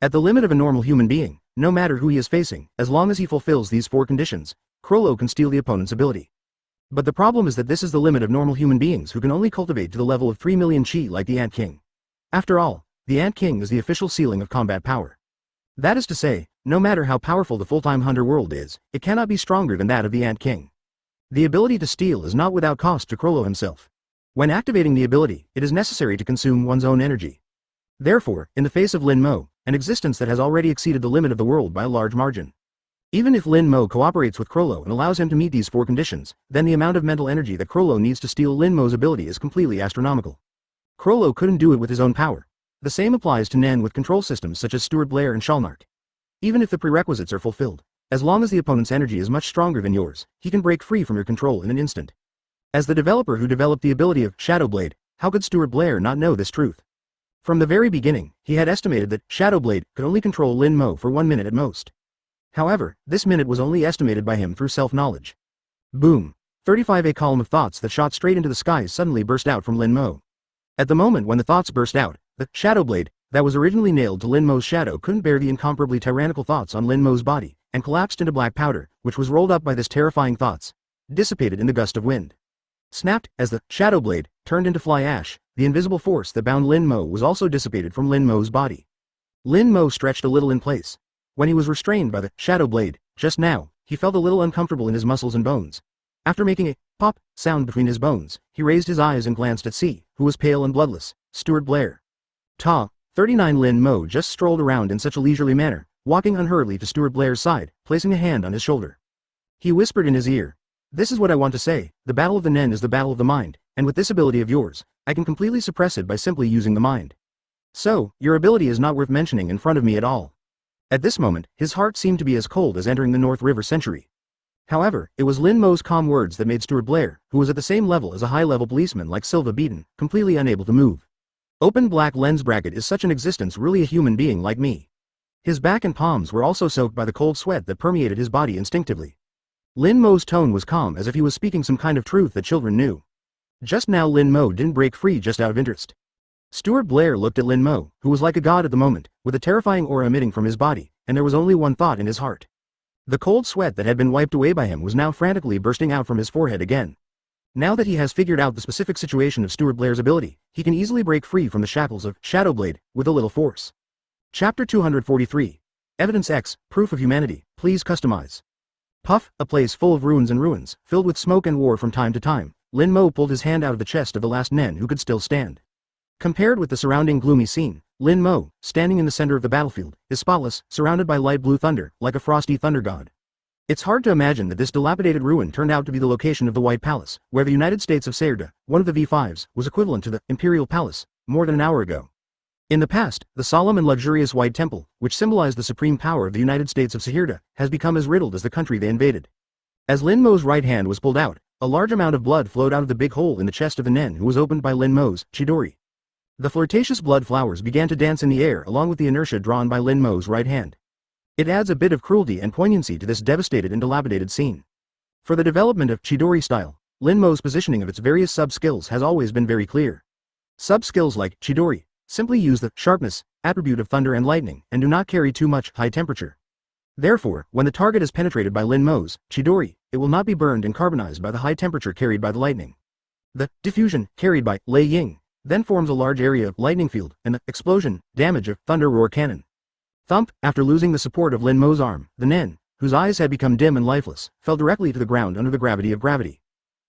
At the limit of a normal human being, no matter who he is facing, as long as he fulfills these 4 conditions, Krollo can steal the opponent's ability. But the problem is that this is the limit of normal human beings who can only cultivate to the level of 3 million chi like the Ant King. After all, the Ant King is the official ceiling of combat power. That is to say, no matter how powerful the full-time hunter world is, it cannot be stronger than that of the Ant King. The ability to steal is not without cost to Krollo himself. When activating the ability, it is necessary to consume one's own energy. Therefore, in the face of Lin Mo, an existence that has already exceeded the limit of the world by a large margin. Even if Lin Mo cooperates with Krollo and allows him to meet these 4 conditions, then the amount of mental energy that Krollo needs to steal Lin Mo's ability is completely astronomical. Krollo couldn't do it with his own power. The same applies to Nen with control systems such as Stuart Blair and Shalnark. Even if the prerequisites are fulfilled, as long as the opponent's energy is much stronger than yours, he can break free from your control in an instant. As the developer who developed the ability of Shadow Blade, how could Stuart Blair not know this truth? From the very beginning, he had estimated that Shadow Blade could only control Lin Mo for 1 minute at most. However, this minute was only estimated by him through self-knowledge. Boom! 35A column of thoughts that shot straight into the skies suddenly burst out from Lin Mo. At the moment when the thoughts burst out, the Shadow Blade that was originally nailed to Lin Mo's shadow couldn't bear the incomparably tyrannical thoughts on Lin Mo's body, and collapsed into black powder, which was rolled up by this terrifying thoughts, dissipated in the gust of wind. Snapped, as the Shadow Blade turned into fly ash, the invisible force that bound Lin Mo was also dissipated from Lin Mo's body. Lin Mo stretched a little in place. When he was restrained by the Shadow Blade, just now, he felt a little uncomfortable in his muscles and bones. After making a pop sound between his bones, he raised his eyes and glanced at C, who was pale and bloodless, Stuart Blair. 39 Lin Mo just strolled around in such a leisurely manner, walking unhurriedly to Stuart Blair's side, placing a hand on his shoulder. He whispered in his ear, "This is what I want to say, the battle of the Nen is the battle of the mind, and with this ability of yours, I can completely suppress it by simply using the mind. So, your ability is not worth mentioning in front of me at all." At this moment, his heart seemed to be as cold as entering the North River Century. However, it was Lin Mo's calm words that made Stuart Blair, who was at the same level as a high-level policeman like Silva Beaton, completely unable to move. Open black lens bracket is such an existence really a human being like me. His back and palms were also soaked by the cold sweat that permeated his body instinctively. Lin Mo's tone was calm as if he was speaking some kind of truth that children knew. Just now Lin Mo didn't break free just out of interest. Stuart Blair looked at Lin Mo, who was like a god at the moment, with a terrifying aura emitting from his body, and there was only one thought in his heart. The cold sweat that had been wiped away by him was now frantically bursting out from his forehead again. Now that he has figured out the specific situation of Stuart Blair's ability, he can easily break free from the shackles of Shadow Blade with a little force. Chapter 243. Evidence X, Proof of Humanity, please customize. Puff, a place full of ruins and ruins, filled with smoke and war from time to time, Lin Mo pulled his hand out of the chest of the last Nen who could still stand. Compared with the surrounding gloomy scene, Lin Mo, standing in the center of the battlefield, is spotless, surrounded by light blue thunder, like a frosty thunder god. It's hard to imagine that this dilapidated ruin turned out to be the location of the White Palace, where the United States of Sayerda, one of the V5s, was equivalent to the Imperial Palace, more than an hour ago. In the past, the solemn and luxurious White Temple, which symbolized the supreme power of the United States of Sayerda, has become as riddled as the country they invaded. As Lin Mo's right hand was pulled out, a large amount of blood flowed out of the big hole in the chest of the Nen who was opened by Lin Mo's Chidori. The flirtatious blood flowers began to dance in the air along with the inertia drawn by Lin Mo's right hand. It adds a bit of cruelty and poignancy to this devastated and dilapidated scene. For the development of Chidori style, Lin Mo's positioning of its various sub-skills has always been very clear. Sub-skills like Chidori simply use the sharpness attribute of thunder and lightning and do not carry too much high temperature. Therefore, when the target is penetrated by Lin Mo's Chidori, it will not be burned and carbonized by the high temperature carried by the lightning. The diffusion, carried by Lei Ying, then forms a large area of lightning field, and the explosion, damage of thunder roar cannon. Thump, after losing the support of Lin Mo's arm, the Nen, whose eyes had become dim and lifeless, fell directly to the ground under the gravity of gravity.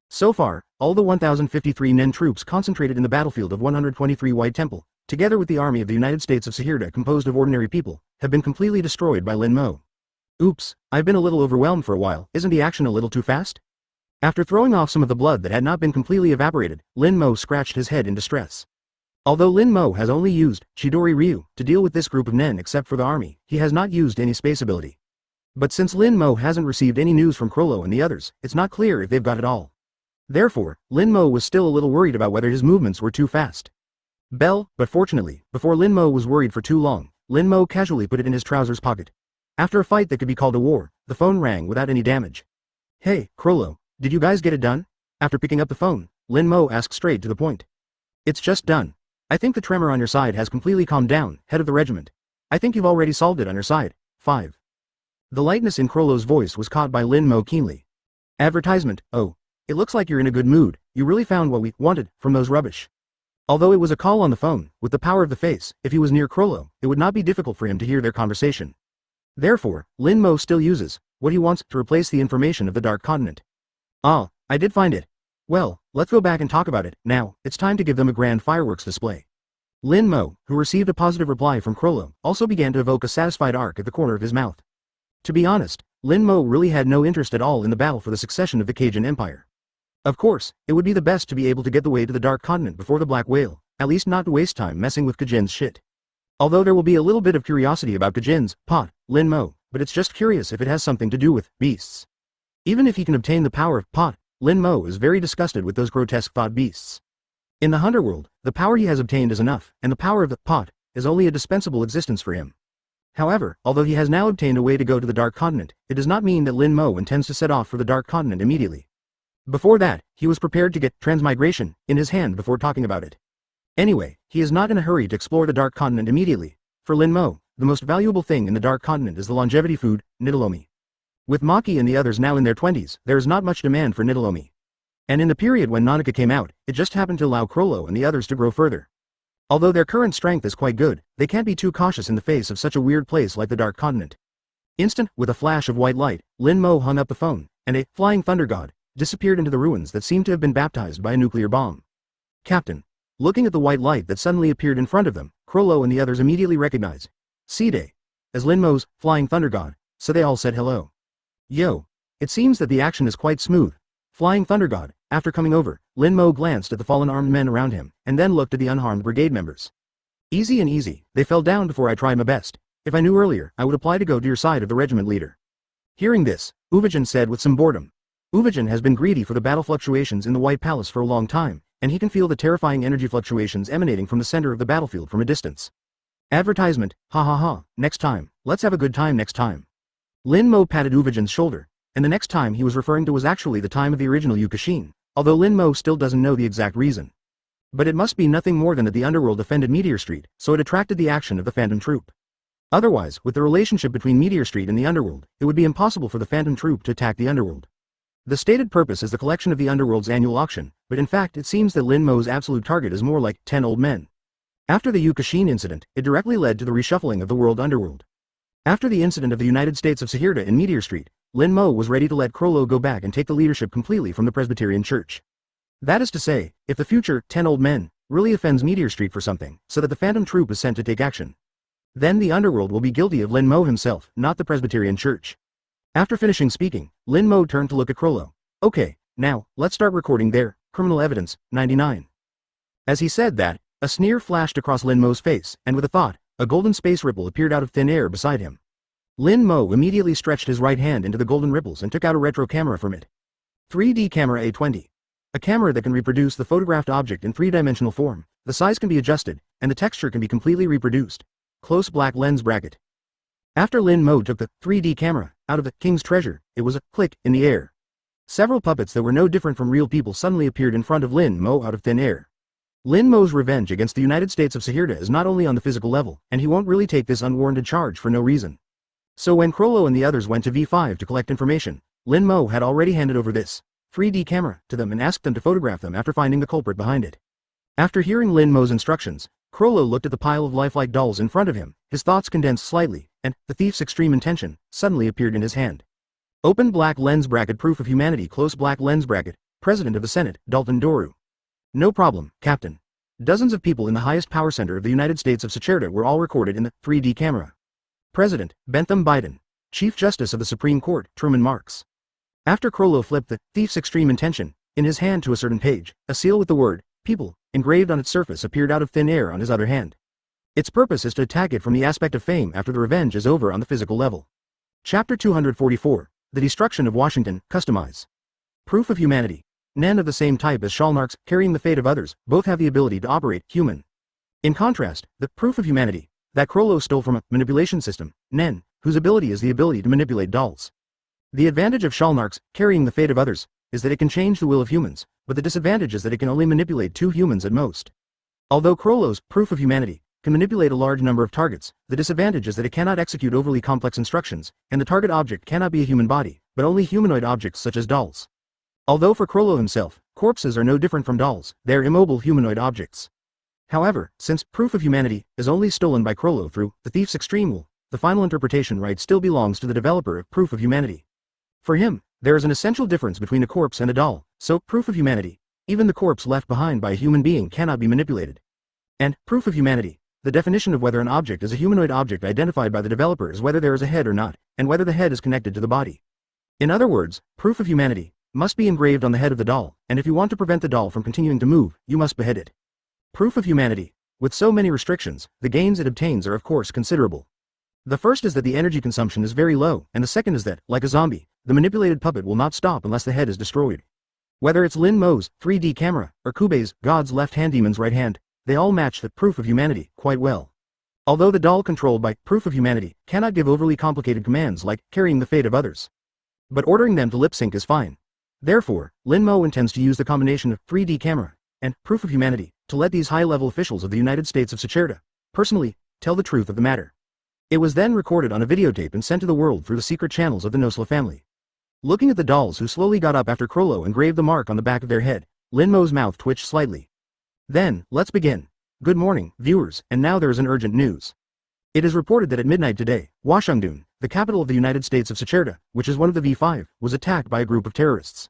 So far, all the 1053 Nen troops concentrated in the battlefield of 123 White Temple, together with the army of the United States of Sahirda composed of ordinary people, have been completely destroyed by Lin Mo. Oops, I've been a little overwhelmed for a while, isn't the action a little too fast? After throwing off some of the blood that had not been completely evaporated, Lin Mo scratched his head in distress. Although Lin Mo has only used Chidori Ryu to deal with this group of Nen except for the army, he has not used any space ability. But since Lin Mo hasn't received any news from Crollo and the others, it's not clear if they've got it all. Therefore, Lin Mo was still a little worried about whether his movements were too fast. Bell, but fortunately, before Lin Mo was worried for too long, Lin Mo casually put it in his trousers pocket. After a fight that could be called a war, the phone rang without any damage. Hey, Crollo, did you guys get it done? After picking up the phone, Lin Mo asked straight to the point. It's just done. I think the tremor on your side has completely calmed down, head of the regiment. I think you've already solved it on your side. 5. The lightness in Crollo's voice was caught by Lin Mo keenly. Advertisement, oh. It looks like you're in a good mood, you really found what we wanted from those rubbish. Although it was a call on the phone, with the power of the face, if he was near Crollo, it would not be difficult for him to hear their conversation. Therefore, Lin Mo still uses what he wants to replace the information of the Dark Continent. Ah, I did find it. Well, let's go back and talk about it. Now, it's time to give them a grand fireworks display. Lin Mo, who received a positive reply from Crollo, also began to evoke a satisfied arc at the corner of his mouth. To be honest, Lin Mo really had no interest at all in the battle for the succession of the Cajun Empire. Of course, it would be the best to be able to get the way to the Dark Continent before the Black Whale, at least not to waste time messing with Kajin's shit. Although there will be a little bit of curiosity about Kajin's pot, Lin Mo, but it's just curious if it has something to do with beasts. Even if he can obtain the power of pot, Lin Mo is very disgusted with those grotesque thought beasts. In the Hunter world, the power he has obtained is enough, and the power of the pot is only a dispensable existence for him. However, although he has now obtained a way to go to the Dark Continent, it does not mean that Lin Mo intends to set off for the Dark Continent immediately. Before that, he was prepared to get transmigration in his hand before talking about it. Anyway, he is not in a hurry to explore the Dark Continent immediately. For Lin Mo, the most valuable thing in the Dark Continent is the longevity food, Nittolomi. With Maki and the others now in their 20s, there is not much demand for Nittolomi. And in the period when Nanaka came out, it just happened to allow Crollo and the others to grow further. Although their current strength is quite good, they can't be too cautious in the face of such a weird place like the Dark Continent. Instant, with a flash of white light, Lin Mo hung up the phone, and a flying thunder god disappeared into the ruins that seemed to have been baptized by a nuclear bomb. Captain. Looking at the white light that suddenly appeared in front of them, Crollo and the others immediately recognized Side as Lin Mo's flying thunder god, so they all said hello. Yo. It seems that the action is quite smooth. Flying thunder god. After coming over, Lin Mo glanced at the fallen armed men around him, and then looked at the unharmed brigade members. Easy and easy, they fell down before I tried my best. If I knew earlier, I would apply to go to your side of the regiment leader. Hearing this, Uvijin said with some boredom. Uvijin has been greedy for the battle fluctuations in the White Palace for a long time, and he can feel the terrifying energy fluctuations emanating from the center of the battlefield from a distance. Advertisement, ha ha ha, next time, let's have a good time next time. Lin Mo patted Uvijin's shoulder, and the next time he was referring to was actually the time of the original Yukashin, although Lin Mo still doesn't know the exact reason. But it must be nothing more than that the underworld defended Meteor Street, so it attracted the action of the Phantom Troop. Otherwise, with the relationship between Meteor Street and the underworld, it would be impossible for the Phantom Troop to attack the underworld. The stated purpose is the collection of the underworld's annual auction, but in fact it seems that Lin Mo's absolute target is more like 10 old men. After the Yukashin incident, it directly led to the reshuffling of the world underworld. After the incident of the United States of Sahirda in Meteor Street, Lin Mo was ready to let Crollo go back and take the leadership completely from the Presbyterian Church. That is to say, if the future 10 old men really offends Meteor Street for something, so that the Phantom Troop is sent to take action, then the underworld will be guilty of Lin Mo himself, not the Presbyterian Church. After finishing speaking, Lin Mo turned to look at Crollo. Okay, now, let's start recording there, criminal evidence, 99. As he said that, a sneer flashed across Lin Mo's face, and with a thought, a golden space ripple appeared out of thin air beside him. Lin Mo immediately stretched his right hand into the golden ripples and took out a retro camera from it. 3D camera A20. A camera that can reproduce the photographed object in three-dimensional form, the size can be adjusted, and the texture can be completely reproduced. Close black lens bracket. After Lin Mo took the 3D camera out of the king's treasure, it was a click in the air. Several puppets that were no different from real people suddenly appeared in front of Lin Mo out of thin air. Lin Mo's revenge against the United States of Sahirda is not only on the physical level, and he won't really take this unwarranted charge for no reason. So when Krollo and the others went to V5 to collect information, Lin Mo had already handed over this 3D camera to them and asked them to photograph them after finding the culprit behind it. After hearing Lin Mo's instructions, Krollo looked at the pile of lifelike dolls in front of him, his thoughts condensed slightly, and the thief's extreme intention suddenly appeared in his hand. Open black lens bracket proof of humanity close black lens bracket, President of the Senate, Dalton Doru. No problem, Captain. Dozens of people in the highest power center of the United States of Sacerda were all recorded in the 3D camera. President, Bentham Biden. Chief Justice of the Supreme Court, Truman Marks. After Krollo flipped the thief's extreme intention in his hand to a certain page, a seal with the word, people, engraved on its surface appeared out of thin air on his other hand. Its purpose is to attack it from the aspect of fame after the revenge is over on the physical level. Chapter 244, The Destruction of Washington, Customize. Proof of humanity. Men of the same type as Shalnarks, carrying the fate of others, both have the ability to operate human. In contrast, the proof of humanity that Krollo stole from a manipulation system, Nen, whose ability is the ability to manipulate dolls. The advantage of Shalnarks, carrying the fate of others, is that it can change the will of humans, but the disadvantage is that it can only manipulate 2 humans at most. Although Krollo's proof of humanity can manipulate a large number of targets, the disadvantage is that it cannot execute overly complex instructions, and the target object cannot be a human body, but only humanoid objects such as dolls. Although for Krollo himself, corpses are no different from dolls, they are immobile humanoid objects. However, since proof of humanity is only stolen by Krollo through the thief's extreme will, the final interpretation right still belongs to the developer of proof of humanity. For him, there is an essential difference between a corpse and a doll, so proof of humanity, even the corpse left behind by a human being cannot be manipulated. And proof of humanity, the definition of whether an object is a humanoid object identified by the developer is whether there is a head or not, and whether the head is connected to the body. In other words, proof of humanity must be engraved on the head of the doll, and if you want to prevent the doll from continuing to move, you must behead it. Proof of humanity. With so many restrictions, the gains it obtains are of course considerable. The first is that the energy consumption is very low, and the second is that, like a zombie, the manipulated puppet will not stop unless the head is destroyed. Whether it's Lin Mo's 3D camera, or Kube's God's left hand demon's right hand, they all match the proof of humanity quite well. Although the doll controlled by proof of humanity cannot give overly complicated commands like carrying the fate of others. But ordering them to lip sync is fine. Therefore, Lin Mo intends to use the combination of 3D camera and proof of humanity to let these high-level officials of the United States of Sacerda personally tell the truth of the matter. It was then recorded on a videotape and sent to the world through the secret channels of the Nosla family. Looking at the dolls who slowly got up after Krollo engraved the mark on the back of their head, Lin Mo's mouth twitched slightly. Then, let's begin. Good morning, viewers, and now there is an urgent news. It is reported that at midnight today, Washington, the capital of the United States of Sacerda, which is one of the V5, was attacked by a group of terrorists.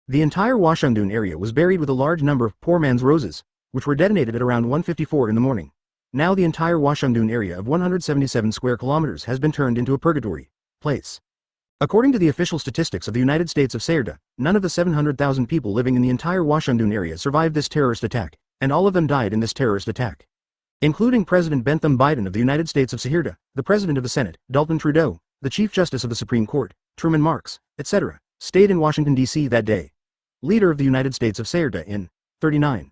The entire Washington area was buried with a large number of poor man's roses, which were detonated at around 1:54 in the morning. Now the entire Washington area of 177 square kilometers has been turned into a purgatory place. According to the official statistics of the United States of Sacerda, none of the 700,000 people living in the entire Washington area survived this terrorist attack, and all of them died in this terrorist attack. Including President Bentham Biden of the United States of Sacerda, the President of the Senate, Dalton Trudeau, the Chief Justice of the Supreme Court, Truman Marks, etc., stayed in Washington, D.C. that day. Leader of the United States of Sacerda in 39.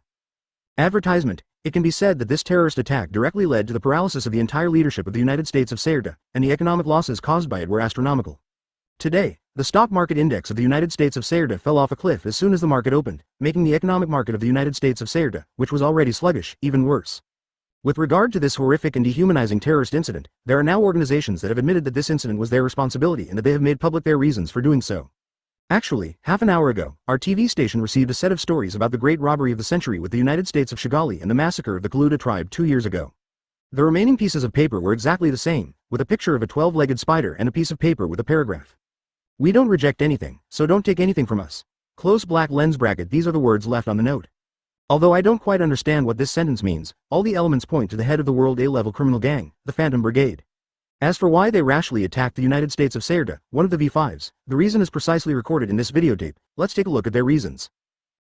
Advertisement. It can be said that this terrorist attack directly led to the paralysis of the entire leadership of the United States of Sacerda, and the economic losses caused by it were astronomical. Today, the stock market index of the United States of Sacerda fell off a cliff as soon as the market opened, making the economic market of the United States of Sacerda, which was already sluggish, even worse. With regard to this horrific and dehumanizing terrorist incident, there are now organizations that have admitted that this incident was their responsibility and that they have made public their reasons for doing so. Actually, half an hour ago, our TV station received a set of stories about the great robbery of the century with the United States of Shigali and the massacre of the Kaluta tribe 2 years ago. The remaining pieces of paper were exactly the same, with a picture of a 12-legged spider and a piece of paper with a paragraph. We don't reject anything, so don't take anything from us. Close black lens bracket. These are the words left on the note. Although I don't quite understand what this sentence means, all the elements point to the head of the world A-level criminal gang, the Phantom Brigade. As for why they rashly attacked the United States of Sacerda, one of the V5s, the reason is precisely recorded in this videotape. Let's take a look at their reasons.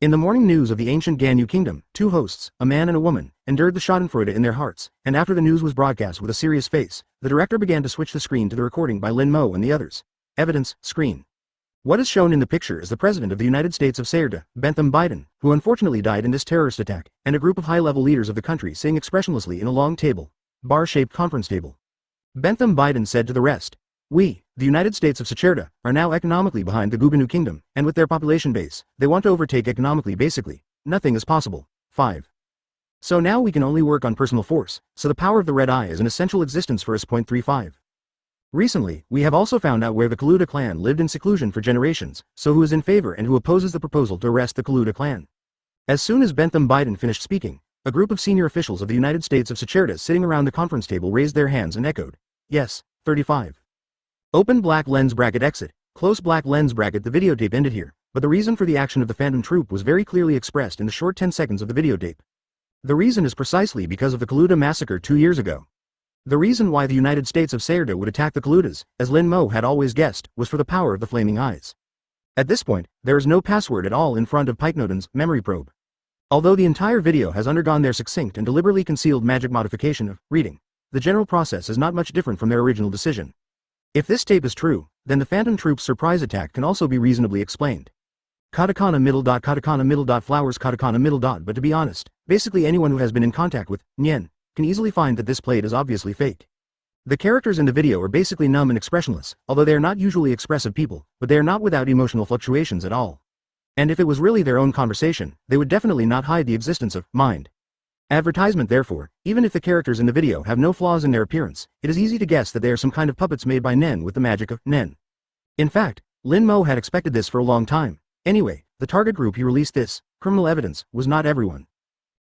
In the morning news of the ancient Ganyu kingdom, 2 hosts, a man and a woman, endured the schadenfreude in their hearts, and after the news was broadcast with a serious face, the director began to switch the screen to the recording by Lin Mo and the others. Evidence, screen. What is shown in the picture is the President of the United States of Sacerda, Bentham Biden, who unfortunately died in this terrorist attack, and a group of high-level leaders of the country sitting expressionlessly in a long table, bar-shaped conference table. Bentham Biden said to the rest, "We, the United States of Sacerda, are now economically behind the Gubanu kingdom, and with their population base, they want to overtake economically basically. Nothing is possible." 5. So now we can only work on personal force, so the power of the red eye is an essential existence for us. 35. Recently, we have also found out where the Kaluta clan lived in seclusion for generations, so who is in favor and who opposes the proposal to arrest the Kaluta clan. As soon as Bentham Biden finished speaking, a group of senior officials of the United States of Sacerda sitting around the conference table raised their hands and echoed, "Yes, 35. Open black lens bracket exit, close black lens bracket." The videotape ended here, but the reason for the action of the Phantom Troop was very clearly expressed in the short 10 seconds of the videotape. The reason is precisely because of the Kaluta massacre 2 years ago. The reason why the United States of Sacerda would attack the Kalutas, as Lin Mo had always guessed, was for the power of the flaming eyes. At this point, there is no password at all in front of Pikenoden's memory probe. Although the entire video has undergone their succinct and deliberately concealed magic modification of reading, the general process is not much different from their original decision. If this tape is true, then the Phantom Troop's surprise attack can also be reasonably explained. Katakana middle dot katakana middle dot flowers katakana middle dot. But to be honest, basically anyone who has been in contact with Nyen can easily find that this plate is obviously fake. The characters in the video are basically numb and expressionless, although they are not usually expressive people, but they are not without emotional fluctuations at all. And if it was really their own conversation, they would definitely not hide the existence of mind. Advertisement. Therefore, even if the characters in the video have no flaws in their appearance, it is easy to guess that they are some kind of puppets made by Nen with the magic of Nen. In fact, Lin Mo had expected this for a long time. Anyway, the target group he released this criminal evidence was not everyone.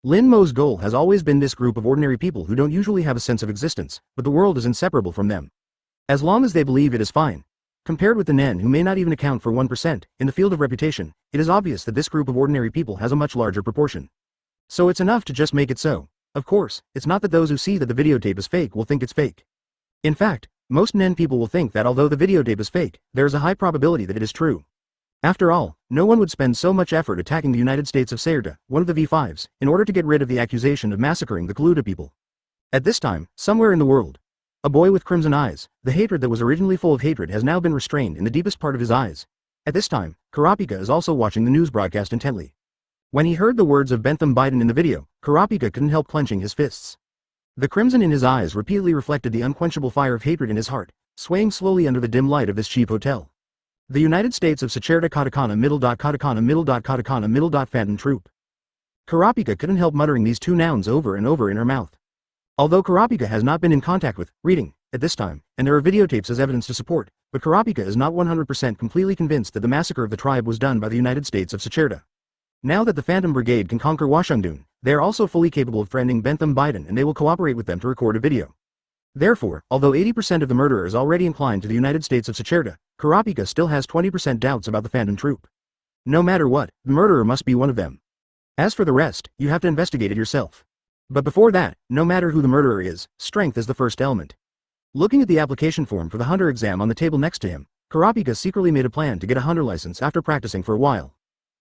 Lin Mo's goal has always been this group of ordinary people who don't usually have a sense of existence, but the world is inseparable from them. As long as they believe it is fine. Compared with the Nen who may not even account for 1%, in the field of reputation, it is obvious that this group of ordinary people has a much larger proportion. So it's enough to just make it so. Of course, it's not that those who see that the videotape is fake will think it's fake. In fact, most Nen people will think that although the videotape is fake, there is a high probability that it is true. After all, no one would spend so much effort attacking the United States of Sacerda, one of the V5s, in order to get rid of the accusation of massacring the Kaluta people. At this time, somewhere in the world, a boy with crimson eyes, the hatred that was originally full of hatred has now been restrained in the deepest part of his eyes. At this time, Karapika is also watching the news broadcast intently. When he heard the words of Bentham Biden in the video, Karapika couldn't help clenching his fists. The crimson in his eyes repeatedly reflected the unquenchable fire of hatred in his heart, swaying slowly under the dim light of this cheap hotel. The United States of Sacerda katakana middle dot katakana middle dot katakana middle dot Phantom Troop. Karapika couldn't help muttering these two nouns over and over in her mouth. Although Karapika has not been in contact with reading at this time, and there are videotapes as evidence to support, but Karapika is not 100% completely convinced that the massacre of the tribe was done by the United States of Sacerda. Now that the Phantom Brigade can conquer Washangdun, they are also fully capable of threatening Bentham Biden and they will cooperate with them to record a video. Therefore, although 80% of the murderers already inclined to the United States of Sacerda, Karapika still has 20% doubts about the Phantom Troop. No matter what, the murderer must be one of them. As for the rest, you have to investigate it yourself. But before that, no matter who the murderer is, strength is the first element. Looking at the application form for the hunter exam on the table next to him, Karapika secretly made a plan to get a hunter license after practicing for a while.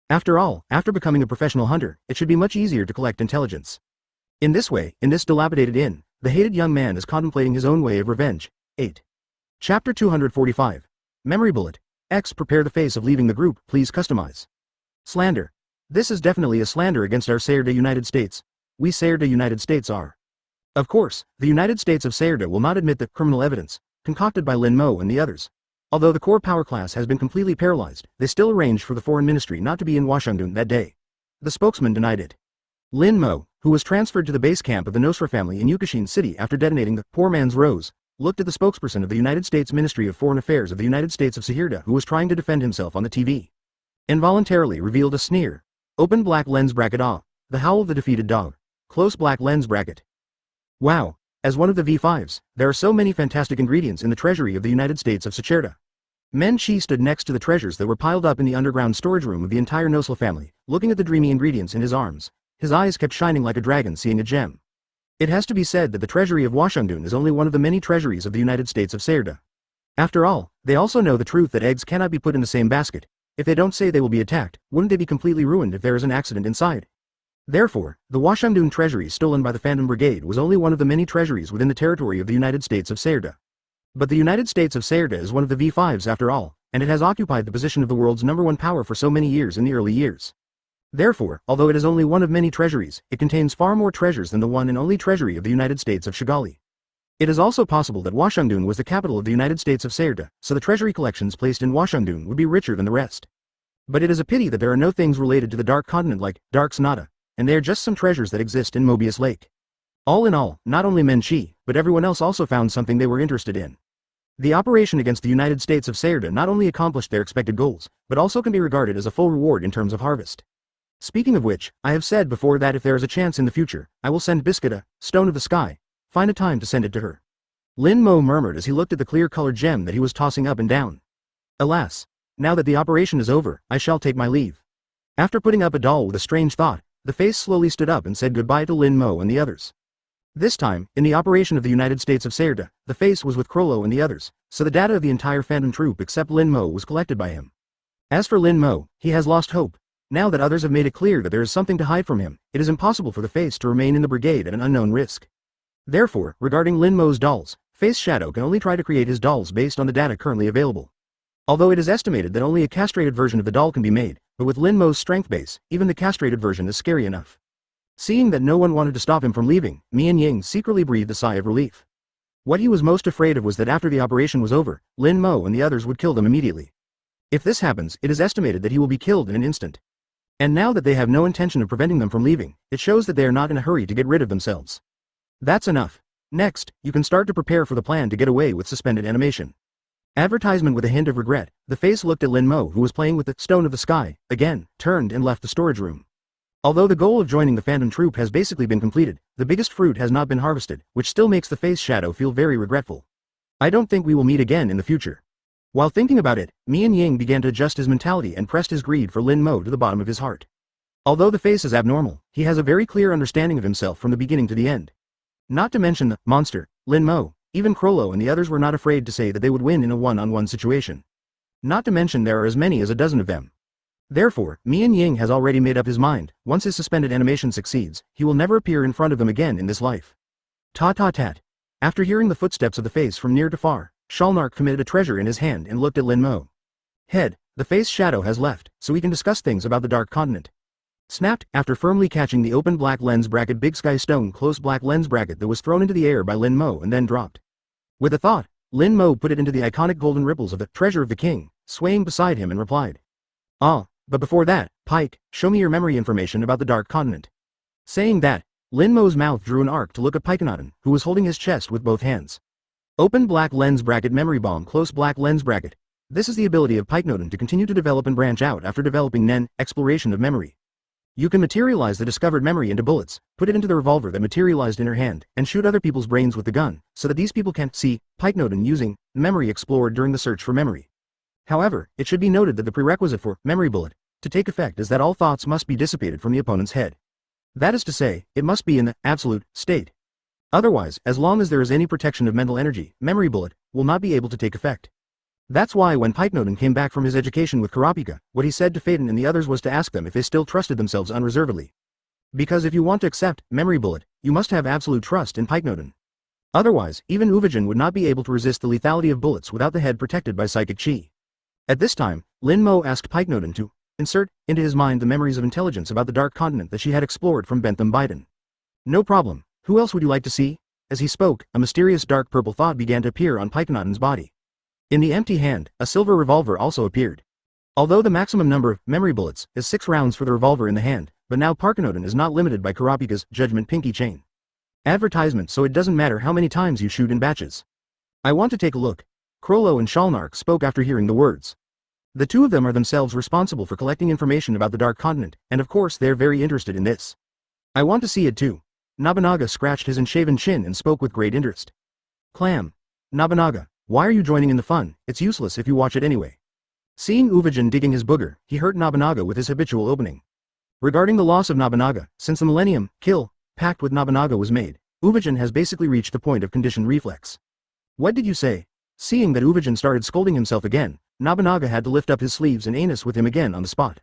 After all, after becoming a professional hunter, it should be much easier to collect intelligence. In this way, in this dilapidated inn, the hated young man is contemplating his own way of revenge. 8. Chapter 245. Memory Bullet. X. Prepare the face of leaving the group, please customize. Slander. This is definitely a slander against our Sacerda United States. We Sacerda United States are. Of course, the United States of Sacerda will not admit the criminal evidence concocted by Lin Mo and the others. Although the core power class has been completely paralyzed, they still arranged for the foreign ministry not to be in Washington that day. The spokesman denied it. Lin Mo, who was transferred to the base camp of the Nosra family in Yukishin City after detonating the poor man's rose, looked at the spokesperson of the United States Ministry of Foreign Affairs of the United States of Sacerda who was trying to defend himself on the TV. Involuntarily revealed a sneer. Open black lens bracket ah. The howl of the defeated dog. Close black lens bracket. Wow. As one of the V5s, there are so many fantastic ingredients in the treasury of the United States of Sacerda. Men Chi stood next to the treasures that were piled up in the underground storage room of the entire Nosla family, looking at the dreamy ingredients in his arms. His eyes kept shining like a dragon seeing a gem. It has to be said that the treasury of Washangdun is only one of the many treasuries of the United States of Sacerda. After all, they also know the truth that eggs cannot be put in the same basket. If they don't say they will be attacked, wouldn't they be completely ruined if there is an accident inside? Therefore, the Washangdun treasury stolen by the Phantom Brigade was only one of the many treasuries within the territory of the United States of Sacerda. But the United States of Sacerda is one of the V5s after all, and it has occupied the position of the world's #1 power for so many years in the early years. Therefore, although it is only one of many treasuries, it contains far more treasures than the one and only treasury of the United States of Shigali. It is also possible that Washangdun was the capital of the United States of Sacerda, so the treasury collections placed in Washangdun would be richer than the rest. But it is a pity that there are no things related to the Dark Continent like Dark Sonata, and they are just some treasures that exist in Mobius Lake. All in all, not only Men Chi, but everyone else also found something they were interested in. The operation against the United States of Sayerda not only accomplished their expected goals, but also can be regarded as a full reward in terms of harvest. Speaking of which, I have said before that if there is a chance in the future, I will send Biscuit a stone of the sky. Find a time to send it to her. Lin Mo murmured as he looked at the clear-colored gem that he was tossing up and down. Alas! Now that the operation is over, I shall take my leave. After putting up a doll with a strange thought, the face slowly stood up and said goodbye to Lin Mo and the others. This time, in the operation of the United States of Sayerda, the face was with Krollo and the others, so the data of the entire phantom troop except Lin Mo was collected by him. As for Lin Mo, he has lost hope. Now that others have made it clear that there is something to hide from him, it is impossible for the face to remain in the brigade at an unknown risk. Therefore, regarding Lin Mo's dolls, Face Shadow can only try to create his dolls based on the data currently available. Although it is estimated that only a castrated version of the doll can be made, but with Lin Mo's strength base, even the castrated version is scary enough. Seeing that no one wanted to stop him from leaving, Mian Ying secretly breathed a sigh of relief. What he was most afraid of was that after the operation was over, Lin Mo and the others would kill them immediately. If this happens, it is estimated that he will be killed in an instant. And now that they have no intention of preventing them from leaving, it shows that they are not in a hurry to get rid of themselves. That's enough. Next, you can start to prepare for the plan to get away with suspended animation. Advertisement with a hint of regret, the face looked at Lin Mo who was playing with the stone of the sky, again, turned and left the storage room. Although the goal of joining the Phantom Troop has basically been completed, the biggest fruit has not been harvested, which still makes the face Shadow feel very regretful. I don't think we will meet again in the future. While thinking about it, Mian Ying began to adjust his mentality and pressed his greed for Lin Mo to the bottom of his heart. Although the face is abnormal, he has a very clear understanding of himself from the beginning to the end. Not to mention the monster, Lin Mo, even Krollo and the others were not afraid to say that they would win in a one-on-one situation. Not to mention there are as many as a dozen of them. Therefore, Mian Ying has already made up his mind, once his suspended animation succeeds, he will never appear in front of them again in this life. Ta-ta-tat. After hearing the footsteps of the face from near to far, Shalnark committed a treasure in his hand and looked at Lin Mo. Head, the face Shadow has left, so we can discuss things about the Dark Continent. Snapped, after firmly catching the open black lens bracket Big Sky Stone close black lens bracket that was thrown into the air by Lin Mo and then dropped. With a thought, Lin Mo put it into the iconic golden ripples of the Treasure of the King, swaying beside him and replied. Ah, but before that, Pike, show me your memory information about the Dark Continent. Saying that, Lin Mo's mouth drew an arc to look at Pikenaden, who was holding his chest with both hands. Open black lens bracket memory bomb close black lens bracket. This is the ability of Pikenaden to continue to develop and branch out after developing Nen, exploration of memory. You can materialize the discovered memory into bullets, put it into the revolver that materialized in her hand, and shoot other people's brains with the gun, so that these people can't see Pikenaden using memory explored during the search for memory. However, it should be noted that the prerequisite for memory bullet to take effect is that all thoughts must be dissipated from the opponent's head. That is to say, it must be in the absolute state. Otherwise, as long as there is any protection of mental energy, memory bullet will not be able to take effect. That's why when Pikenaden came back from his education with Kurapika, what he said to Phaeton and the others was to ask them if they still trusted themselves unreservedly. Because if you want to accept memory bullet, you must have absolute trust in Pikenaden. Otherwise, even Uvijin would not be able to resist the lethality of bullets without the head protected by psychic chi. At this time, Lin Mo asked Pikenaden to insert into his mind the memories of intelligence about the Dark Continent that she had explored from Bentham Biden. No problem. Who else would you like to see? As he spoke, a mysterious dark purple thought began to appear on Pikenaden's body. In the empty hand, a silver revolver also appeared. Although the maximum number of memory bullets is 6 rounds for the revolver in the hand, but now Pikenaden is not limited by Kurapika's judgment pinky chain. Advertisement, so it doesn't matter how many times you shoot in batches. I want to take a look. Krollo and Shalnark spoke after hearing the words. The two of them are themselves responsible for collecting information about the Dark Continent, and of course they're very interested in this. I want to see it too. Nobunaga scratched his unshaven chin and spoke with great interest. Clam. Nobunaga, why are you joining in the fun? It's useless if you watch it anyway. Seeing Uvijin digging his booger, he hurt Nobunaga with his habitual opening. Regarding the loss of Nobunaga, since the Millennium Kill pact with Nobunaga was made, Uvijin has basically reached the point of conditioned reflex. What did you say? Seeing that Uvijin started scolding himself again, Nobunaga had to lift up his sleeves and anus with him again on the spot.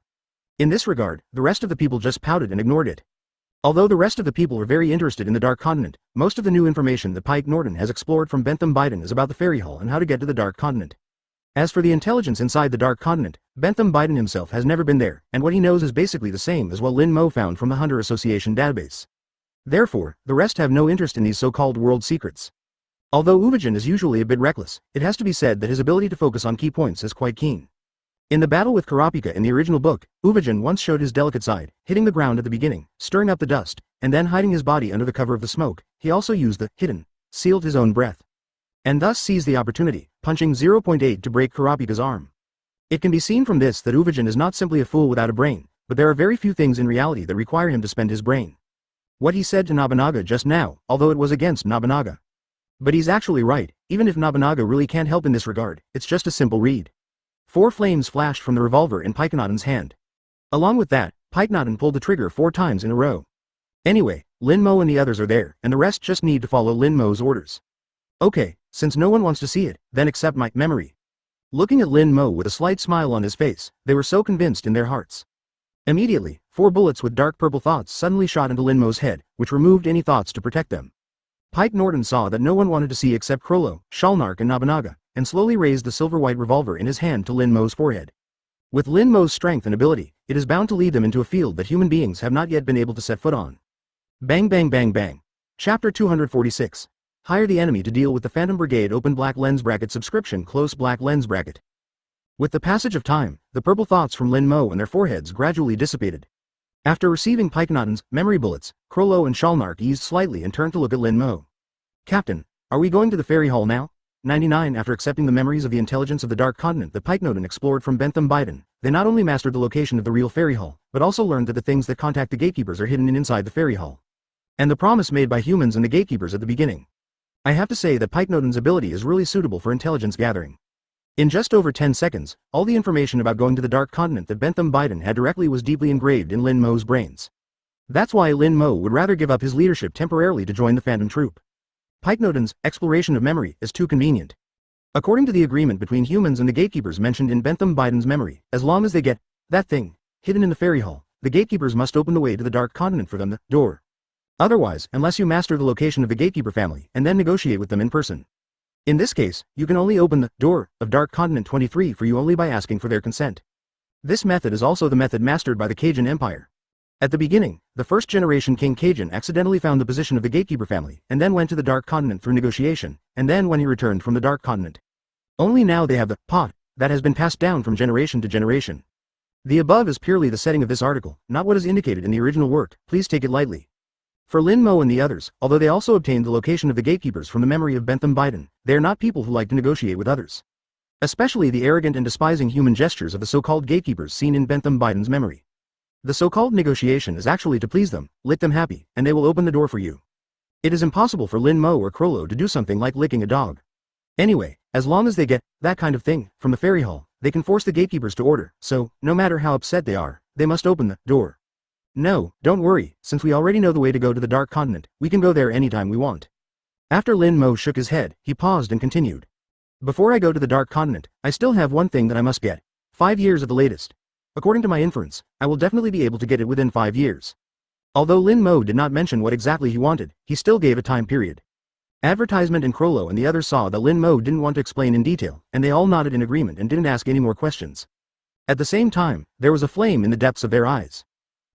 In this regard, the rest of the people just pouted and ignored it. Although the rest of the people are very interested in the Dark Continent, most of the new information that Pike Norton has explored from Bentham Biden is about the Fairy Hall and how to get to the Dark Continent. As for the intelligence inside the Dark Continent, Bentham Biden himself has never been there, and what he knows is basically the same as what Lin Mo found from the Hunter Association database. Therefore, the rest have no interest in these so-called world secrets. Although Uvijin is usually a bit reckless, it has to be said that his ability to focus on key points is quite keen. In the battle with Kurapika in the original book, Uvijin once showed his delicate side, hitting the ground at the beginning, stirring up the dust, and then hiding his body under the cover of the smoke. He also used the hidden, sealed his own breath. and thus seized the opportunity, punching 0.8 to break Kurapika's arm. It can be seen from this that Uvajin is not simply a fool without a brain, but there are very few things in reality that require him to spend his brain. What he said to Nobunaga just now, although it was against Nobunaga. But he's actually right, even if Nobunaga really can't help in this regard, it's just a simple read. 4 flames flashed from the revolver in Pikenaden's hand. Along with that, Pikenaden pulled the trigger 4 times in a row. Anyway, Lin Mo and the others are there, and the rest just need to follow Lin Mo's orders. Okay, since no one wants to see it, then accept my memory. Looking at Lin Mo with a slight smile on his face, they were so convinced in their hearts. Immediately, 4 bullets with dark purple thoughts suddenly shot into Lin Mo's head, which removed any thoughts to protect them. Pike Norton saw that no one wanted to see except Crollo, Shalnark and Nobunaga, and slowly raised the silver-white revolver in his hand to Lin Mo's forehead. With Lin Mo's strength and ability, it is bound to lead them into a field that human beings have not yet been able to set foot on. Bang bang bang bang. Chapter 246. Hire the enemy to deal with the Phantom Brigade. Open black lens bracket subscription. Close black lens bracket. With the passage of time, the purple thoughts from Lin Mo and their foreheads gradually dissipated. After receiving Pikenaden's memory bullets, Crollo and Shalnark eased slightly and turned to look at Lin Mo. Captain, are we going to the ferry hall now? 99 After accepting the memories of the intelligence of the Dark Continent that Pikenaden explored from Bentham Biden, they not only mastered the location of the real ferry hall, but also learned that the things that contact the gatekeepers are hidden inside the ferry hall. And the promise made by humans and the gatekeepers at the beginning. I have to say that Pikenaden's ability is really suitable for intelligence gathering. In just over 10 seconds, all the information about going to the Dark Continent that Bentham Biden had directly was deeply engraved in Lin Mo's brains. That's why Lin Mo would rather give up his leadership temporarily to join the Phantom Troop. Pikenaden's exploration of memory is too convenient. According to the agreement between humans and the gatekeepers mentioned in Bentham Biden's memory, as long as they get that thing hidden in the ferry hall, the gatekeepers must open the way to the Dark Continent for them, the door. Otherwise, unless you master the location of the gatekeeper family and then negotiate with them in person. In this case, you can only open the door of Dark Continent 23 for you only by asking for their consent. This method is also the method mastered by the Cajun Empire. At the beginning, the first-generation King Cajun accidentally found the position of the gatekeeper family and then went to the Dark Continent through negotiation, and then when he returned from the Dark Continent. Only now they have the pot that has been passed down from generation to generation. The above is purely the setting of this article, not what is indicated in the original work, please take it lightly. For Lin Mo and the others, although they also obtained the location of the gatekeepers from the memory of Bentham Biden, they are not people who like to negotiate with others. Especially the arrogant and despising human gestures of the so-called gatekeepers seen in Bentham Biden's memory. The so-called negotiation is actually to please them, lick them happy, and they will open the door for you. It is impossible for Lin Mo or Crollo to do something like licking a dog. Anyway, as long as they get that kind of thing from the ferry hall, they can force the gatekeepers to order, so, no matter how upset they are, they must open the door. No, don't worry, since we already know the way to go to the Dark Continent, we can go there anytime we want. After Lin Mo shook his head, he paused and continued. Before I go to the Dark Continent, I still have one thing that I must get. 5 years at the latest. According to my inference, I will definitely be able to get it within 5 years. Although Lin Mo did not mention what exactly he wanted, he still gave a time period. Advertisement and Crollo and the others saw that Lin Mo didn't want to explain in detail, and they all nodded in agreement and didn't ask any more questions. At the same time, there was a flame in the depths of their eyes.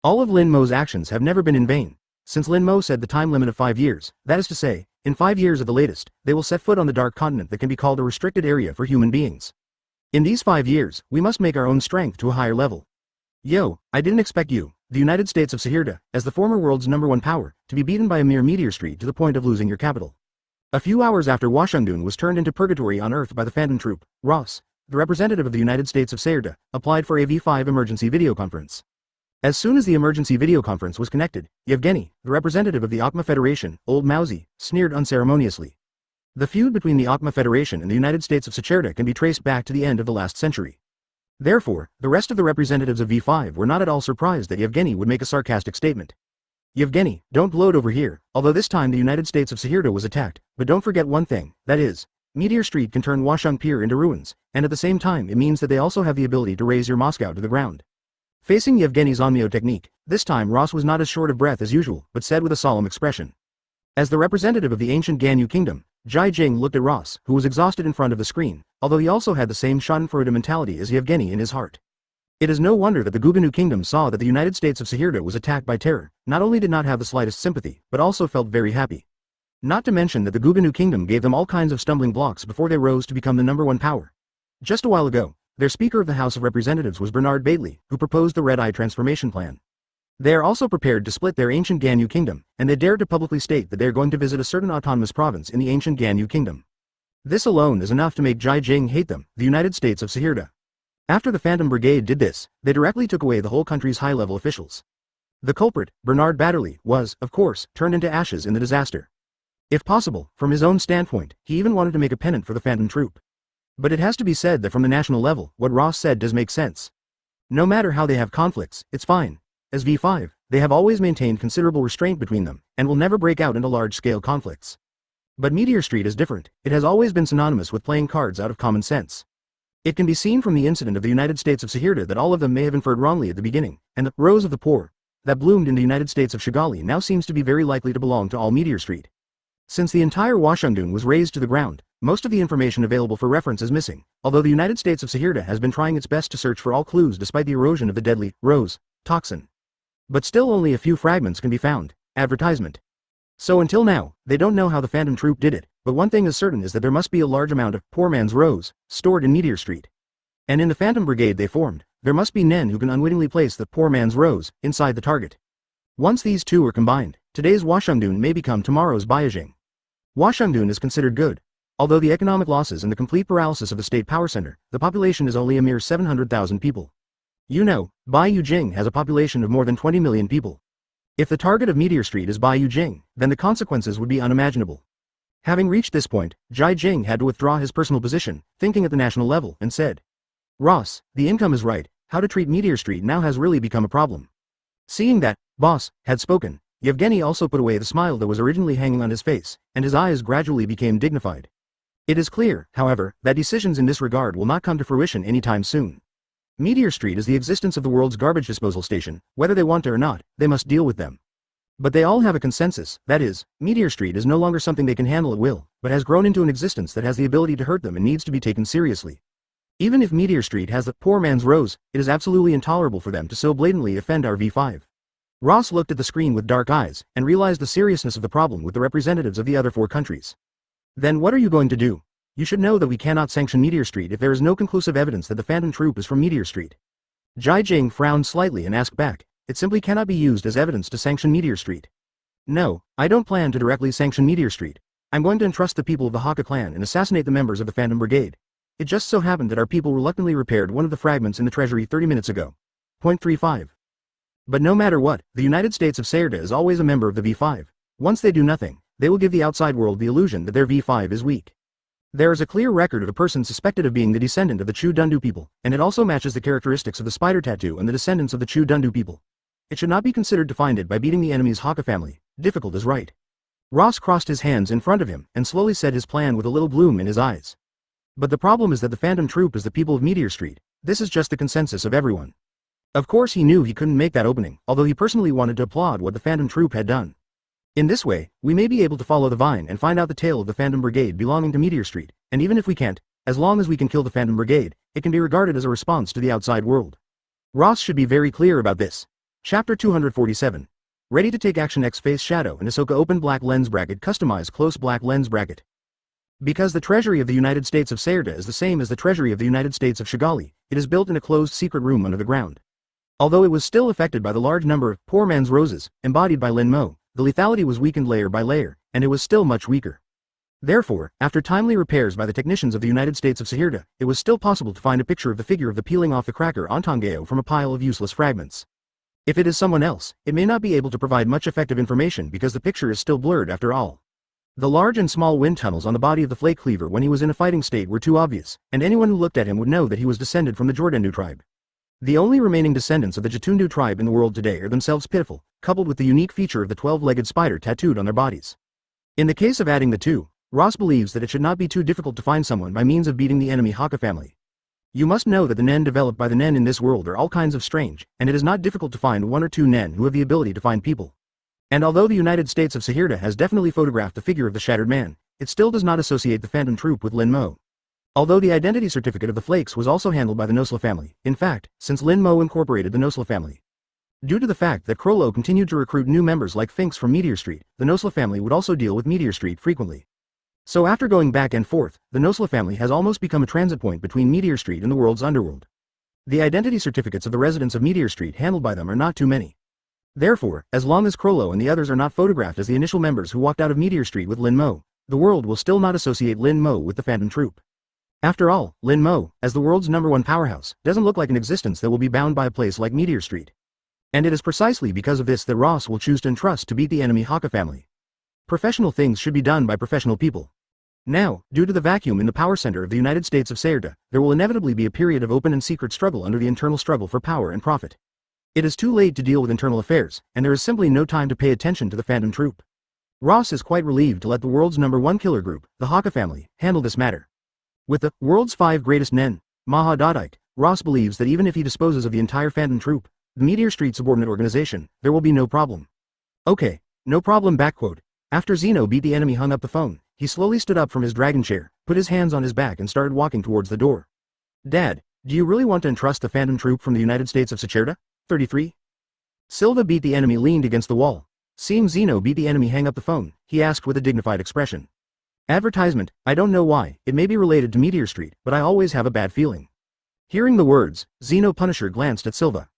All of Lin Mo's actions have never been in vain. Since Lin Mo said the time limit of 5 years, that is to say, in 5 years at the latest, they will set foot on the Dark Continent that can be called a restricted area for human beings. In these 5 years, we must make our own strength to a higher level. Yo, I didn't expect you, the United States of Sahirda, as the former world's #1 power, to be beaten by a mere meteor street to the point of losing your capital. A few hours after Washington was turned into purgatory on Earth by the Phantom Troop, Ross, the representative of the United States of Sahirda, applied for a V5 emergency video conference. As soon as the emergency video conference was connected, Yevgeny, the representative of the Akhma Federation, Old Mousy, sneered unceremoniously. The feud between the Akhma Federation and the United States of Sahirda can be traced back to the end of the last century. Therefore, the rest of the representatives of V5 were not at all surprised that Yevgeny would make a sarcastic statement. Yevgeny, don't gloat over here, although this time the United States of Sahirda was attacked, but don't forget one thing, that is, Meteor Street can turn Washung Pier into ruins, and at the same time it means that they also have the ability to raise your Moscow to the ground. Facing Yevgeny's Onmyo technique, this time Ross was not as short of breath as usual, but said with a solemn expression. As the representative of the ancient Ganyu kingdom, Jai Jing looked at Ross, who was exhausted in front of the screen, although he also had the same Schadenfreude mentality as Yevgeny in his heart. It is no wonder that the Guganu kingdom saw that the United States of Sahirda was attacked by terror, not only did not have the slightest sympathy, but also felt very happy. Not to mention that the Guganu kingdom gave them all kinds of stumbling blocks before they rose to become the #1 power. Just a while ago, their Speaker of the House of Representatives was Bernard Bailey, who proposed the Red Eye Transformation Plan. They are also prepared to split their ancient Ganyu kingdom, and they dare to publicly state that they are going to visit a certain autonomous province in the ancient Ganyu kingdom. This alone is enough to make Jai Jing hate them, the United States of Sahirda. After the Phantom Brigade did this, they directly took away the whole country's high-level officials. The culprit, Bernard Batterley, was, of course, turned into ashes in the disaster. If possible, from his own standpoint, he even wanted to make a pennant for the Phantom Troop. But it has to be said that from the national level, what Ross said does make sense. No matter how they have conflicts, it's fine. As V5, they have always maintained considerable restraint between them, and will never break out into large-scale conflicts. But Meteor Street is different. It has always been synonymous with playing cards out of common sense. It can be seen from the incident of the United States of Sahirda that all of them may have inferred wrongly at the beginning, and the rose of the poor that bloomed in the United States of Shigali now seems to be very likely to belong to all Meteor Street. Since the entire Washangdun was razed to the ground, most of the information available for reference is missing, although the United States of Sahirda has been trying its best to search for all clues despite the erosion of the deadly rose toxin. But still only a few fragments can be found. Advertisement. So until now, they don't know how the Phantom Troop did it, but one thing is certain is that there must be a large amount of poor man's rose stored in Meteor Street. And in the Phantom Brigade they formed, there must be men who can unwittingly place the poor man's rose inside the target. Once these two are combined, today's Washangdun may become tomorrow's Beijing. Washangdun is considered good. Although the economic losses and the complete paralysis of the state power center, the population is only a mere 700,000 people. You know, Beijing has a population of more than 20 million people. If the target of Meteor Street is Beijing, then the consequences would be unimaginable. Having reached this point, Jai Jing had to withdraw his personal position, thinking at the national level, and said, "Ross, the income is right, how to treat Meteor Street now has really become a problem." Seeing that, Boss, had spoken, Yevgeny also put away the smile that was originally hanging on his face, and his eyes gradually became dignified. It is clear, however, that decisions in this regard will not come to fruition anytime soon. Meteor Street is the existence of the world's garbage disposal station, whether they want to or not, they must deal with them. But they all have a consensus, that is, Meteor Street is no longer something they can handle at will, but has grown into an existence that has the ability to hurt them and needs to be taken seriously. Even if Meteor Street has the poor man's rose, it is absolutely intolerable for them to so blatantly offend our V5. Ross looked at the screen with dark eyes, and realized the seriousness of the problem with the representatives of the other 4 countries. Then what are you going to do? You should know that we cannot sanction Meteor Street if there is no conclusive evidence that the Phantom Troop is from Meteor Street. Jai Jing frowned slightly and asked back, it simply cannot be used as evidence to sanction Meteor Street. No, I don't plan to directly sanction Meteor Street. I'm going to entrust the people of the Haka clan and assassinate the members of the Phantom Brigade. It just so happened that our people reluctantly repaired one of the fragments in the treasury 30 minutes ago. Point 35. But no matter what, the United States of Sahirda is always a member of the V5. Once they do nothing, they will give the outside world the illusion that their V5 is weak. There is a clear record of a person suspected of being the descendant of the Chu Dundu people, and it also matches the characteristics of the spider tattoo and the descendants of the Chu Dundu people. It should not be considered to find it by beating the enemy's Haka family. Difficult is right. Ross crossed his hands in front of him, and slowly said his plan with a little gloom in his eyes. But the problem is that the Phantom Troop is the people of Meteor Street. This is just the consensus of everyone. Of course he knew he couldn't make that opening, although he personally wanted to applaud what the Phantom Troop had done. In this way, we may be able to follow the vine and find out the tale of the Phantom Brigade belonging to Meteor Street, and even if we can't, as long as we can kill the Phantom Brigade, it can be regarded as a response to the outside world. Ross should be very clear about this. Chapter 247. Ready to take action. X face shadow and Ahsoka open black lens bracket customize close black lens bracket. Because the treasury of the United States of Sahirda is the same as the treasury of the United States of Shigali, it is built in a closed secret room under the ground. Although it was still affected by the large number of poor man's roses, embodied by Lin Mo, the lethality was weakened layer by layer, and it was still much weaker. Therefore, after timely repairs by the technicians of the United States of Sahirda, it was still possible to find a picture of the figure of the peeling off the cracker Antongeo from a pile of useless fragments. If it is someone else, it may not be able to provide much effective information because the picture is still blurred after all. The large and small wind tunnels on the body of the flake cleaver when he was in a fighting state were too obvious, and anyone who looked at him would know that he was descended from the Jordandu tribe. The only remaining descendants of the Jatundu tribe in the world today are themselves pitiful, coupled with the unique feature of the 12-legged spider tattooed on their bodies. In the case of adding the two, Ross believes that it should not be too difficult to find someone by means of beating the enemy Haka family. You must know that the Nen developed by the Nen in this world are all kinds of strange, and it is not difficult to find 1 or 2 Nen who have the ability to find people. And although the United States of Sahirda has definitely photographed the figure of the shattered man, it still does not associate the Phantom Troop with Lin Mo. Although the identity certificate of the flakes was also handled by the Nosla family, in fact, since Lin Mo incorporated the Nosla family. Due to the fact that Krollo continued to recruit new members like Finks from Meteor Street, the Nosla family would also deal with Meteor Street frequently. So after going back and forth, the Nosla family has almost become a transit point between Meteor Street and the world's underworld. The identity certificates of the residents of Meteor Street handled by them are not too many. Therefore, as long as Krollo and the others are not photographed as the initial members who walked out of Meteor Street with Lin Mo, the world will still not associate Lin Mo with the Phantom Troop. After all, Lin Mo, as the world's #1 powerhouse, doesn't look like an existence that will be bound by a place like Meteor Street. And it is precisely because of this that Ross will choose to entrust to beat the enemy Haka family. Professional things should be done by professional people. Now, due to the vacuum in the power center of the United States of Sayerta, there will inevitably be a period of open and secret struggle under the internal struggle for power and profit. It is too late to deal with internal affairs, and there is simply no time to pay attention to the Phantom Troop. Ross is quite relieved to let the world's #1 killer group, the Haka family, handle this matter. With the world's 5 greatest nen, Maha Dadaik, Ross believes that even if he disposes of the entire Phantom Troop, the Meteor Street subordinate organization, there will be no problem. Okay, no problem. After Zeno beat the enemy hung up the phone, he slowly stood up from his dragon chair, put his hands on his back and started walking towards the door. Dad, do you really want to entrust the Phantom Troop from the United States of Sayerta? 33. Silva beat the enemy leaned against the wall. Seeing Zeno beat the enemy hang up the phone, he asked with a dignified expression. Advertisement, I don't know why, it may be related to Meteor Street, but I always have a bad feeling. Hearing the words, Zeno Punisher glanced at Silva.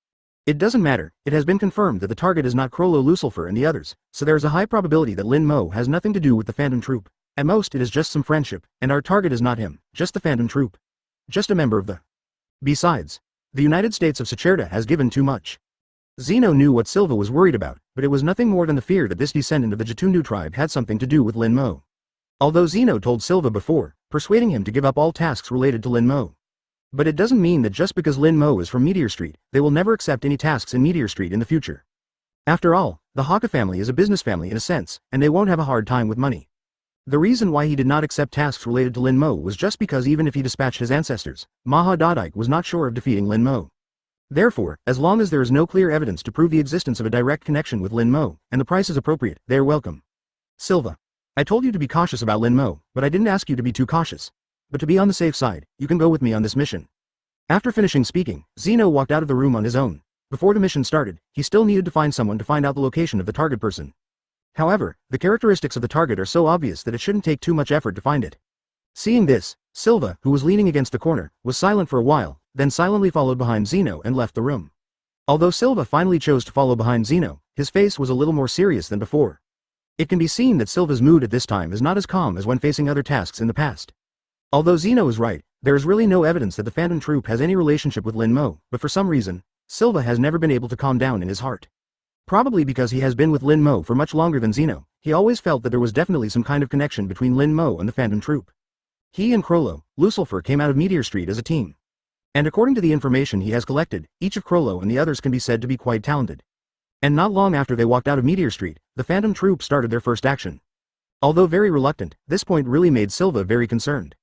It doesn't matter, it has been confirmed that the target is not Crollo Lucifer and the others, so there is a high probability that Lin Mo has nothing to do with the Phantom Troop. At most it is just some friendship, and our target is not him, just the Phantom Troop. Just a member of the... Besides, the United States of Sayerta has given too much. Zeno knew what Silva was worried about, but it was nothing more than the fear that this descendant of the Jatundu tribe had something to do with Lin Mo. Although Zeno told Silva before, persuading him to give up all tasks related to Lin Mo. But it doesn't mean that just because Lin Mo is from Meteor Street, they will never accept any tasks in Meteor Street in the future. After all, the Haka family is a business family in a sense, and they won't have a hard time with money. The reason why he did not accept tasks related to Lin Mo was just because even if he dispatched his ancestors, Maha Dadaik was not sure of defeating Lin Mo. Therefore, as long as there is no clear evidence to prove the existence of a direct connection with Lin Mo, and the price is appropriate, they are welcome. Silva. I told you to be cautious about Lin Mo, but I didn't ask you to be too cautious. But to be on the safe side, you can go with me on this mission. After finishing speaking, Zeno walked out of the room on his own. Before the mission started, he still needed to find someone to find out the location of the target person. However, the characteristics of the target are so obvious that it shouldn't take too much effort to find it. Seeing this, Silva, who was leaning against the corner, was silent for a while, then silently followed behind Zeno and left the room. Although Silva finally chose to follow behind Zeno, his face was a little more serious than before. It can be seen that Silva's mood at this time is not as calm as when facing other tasks in the past. Although Zeno is right, there is really no evidence that the Phantom Troop has any relationship with Lin Mo, but for some reason, Silva has never been able to calm down in his heart. Probably because he has been with Lin Mo for much longer than Zeno, he always felt that there was definitely some kind of connection between Lin Mo and the Phantom Troop. He and Crollo, Lucifer came out of Meteor Street as a team. And according to the information he has collected, each of Crollo and the others can be said to be quite talented. And not long after they walked out of Meteor Street, the Phantom Troop started their first action. Although very reluctant, this point really made Silva very concerned.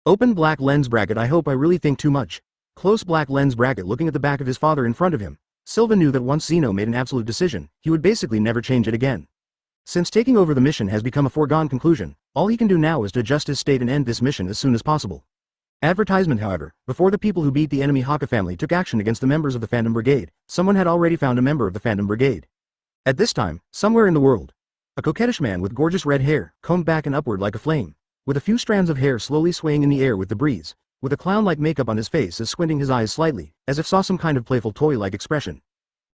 Open black lens bracket. I hope I really think too much. Close black lens bracket. Looking at the back of his father in front of him, Silva knew that once Zeno made an absolute decision, he would basically never change it again. Since taking over the mission has become a foregone conclusion, all he can do now is to adjust his state and end this mission as soon as possible. Advertisement. However, before the people who beat the enemy Haka family took action against the members of the Phantom Brigade, someone had already found a member of the Phantom Brigade. At this time, somewhere in the world, a coquettish man with gorgeous red hair, combed back and upward like a flame, with a few strands of hair slowly swaying in the air with the breeze, with a clown-like makeup on his face as squinting his eyes slightly, as if saw some kind of playful toy-like expression.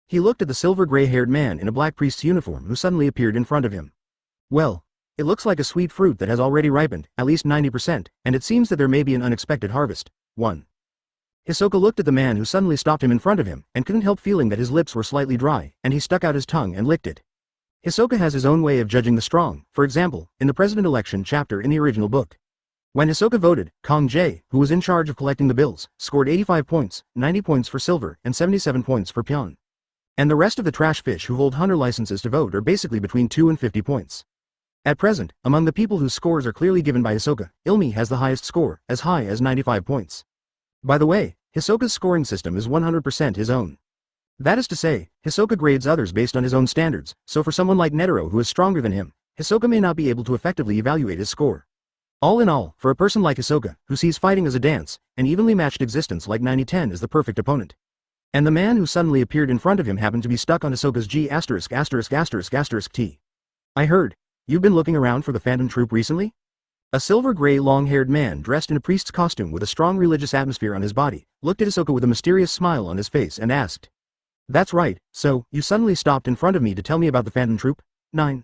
He looked at the silver gray-haired man in a black priest's uniform who suddenly appeared in front of him. Well, it looks like a sweet fruit that has already ripened, at least 90%, and it seems that there may be an unexpected harvest. 1. Hisoka looked at the man who suddenly stopped him in front of him, and couldn't help feeling that his lips were slightly dry, and he stuck out his tongue and licked it. Hisoka has his own way of judging the strong, for example, in the president election chapter in the original book. When Hisoka voted, Kong Jae, who was in charge of collecting the bills, scored 85 points, 90 points for silver, and 77 points for peon. And the rest of the trash fish who hold hunter licenses to vote are basically between 2 and 50 points. At present, among the people whose scores are clearly given by Hisoka, Ilmi has the highest score, as high as 95 points. By the way, Hisoka's scoring system is 100% his own. That is to say, Hisoka grades others based on his own standards, so for someone like Netero who is stronger than him, Hisoka may not be able to effectively evaluate his score. All in all, for a person like Hisoka, who sees fighting as a dance, an evenly matched existence like 90-10 is the perfect opponent. And the man who suddenly appeared in front of him happened to be stuck on Hisoka's G*********T. I heard. You've been looking around for the Phantom Troop recently? A silver-gray long-haired man dressed in a priest's costume with a strong religious atmosphere on his body, looked at Hisoka with a mysterious smile on his face and asked. That's right, so, you suddenly stopped in front of me to tell me about the Phantom Troop? 9.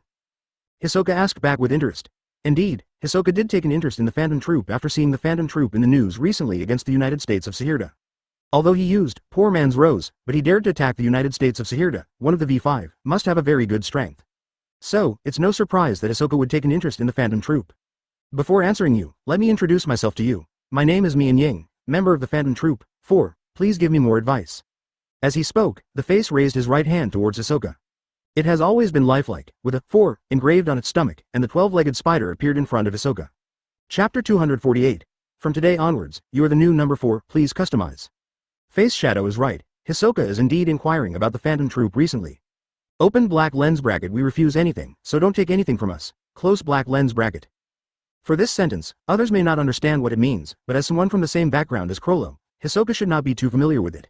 Hisoka asked back with interest. Indeed, Hisoka did take an interest in the Phantom Troop after seeing the Phantom Troop in the news recently against the United States of Sahirda. Although he used poor man's Rose, but he dared to attack the United States of Sahirda, one of the V5, must have a very good strength. So, it's no surprise that Hisoka would take an interest in the Phantom Troop. Before answering you, let me introduce myself to you. My name is Mian Ying, member of the Phantom Troop. 4. Please give me more advice. As he spoke, the face raised his right hand towards Hisoka. It has always been lifelike, with a 4 engraved on its stomach, and the 12-legged spider appeared in front of Hisoka. Chapter 248. From today onwards, you are the new number 4, please customize. Face Shadow is right, Hisoka is indeed inquiring about the Phantom Troop recently. Open black lens bracket, we refuse anything, so don't take anything from us. Close black lens bracket. For this sentence, others may not understand what it means, but as someone from the same background as Crollo, Hisoka should not be too familiar with it.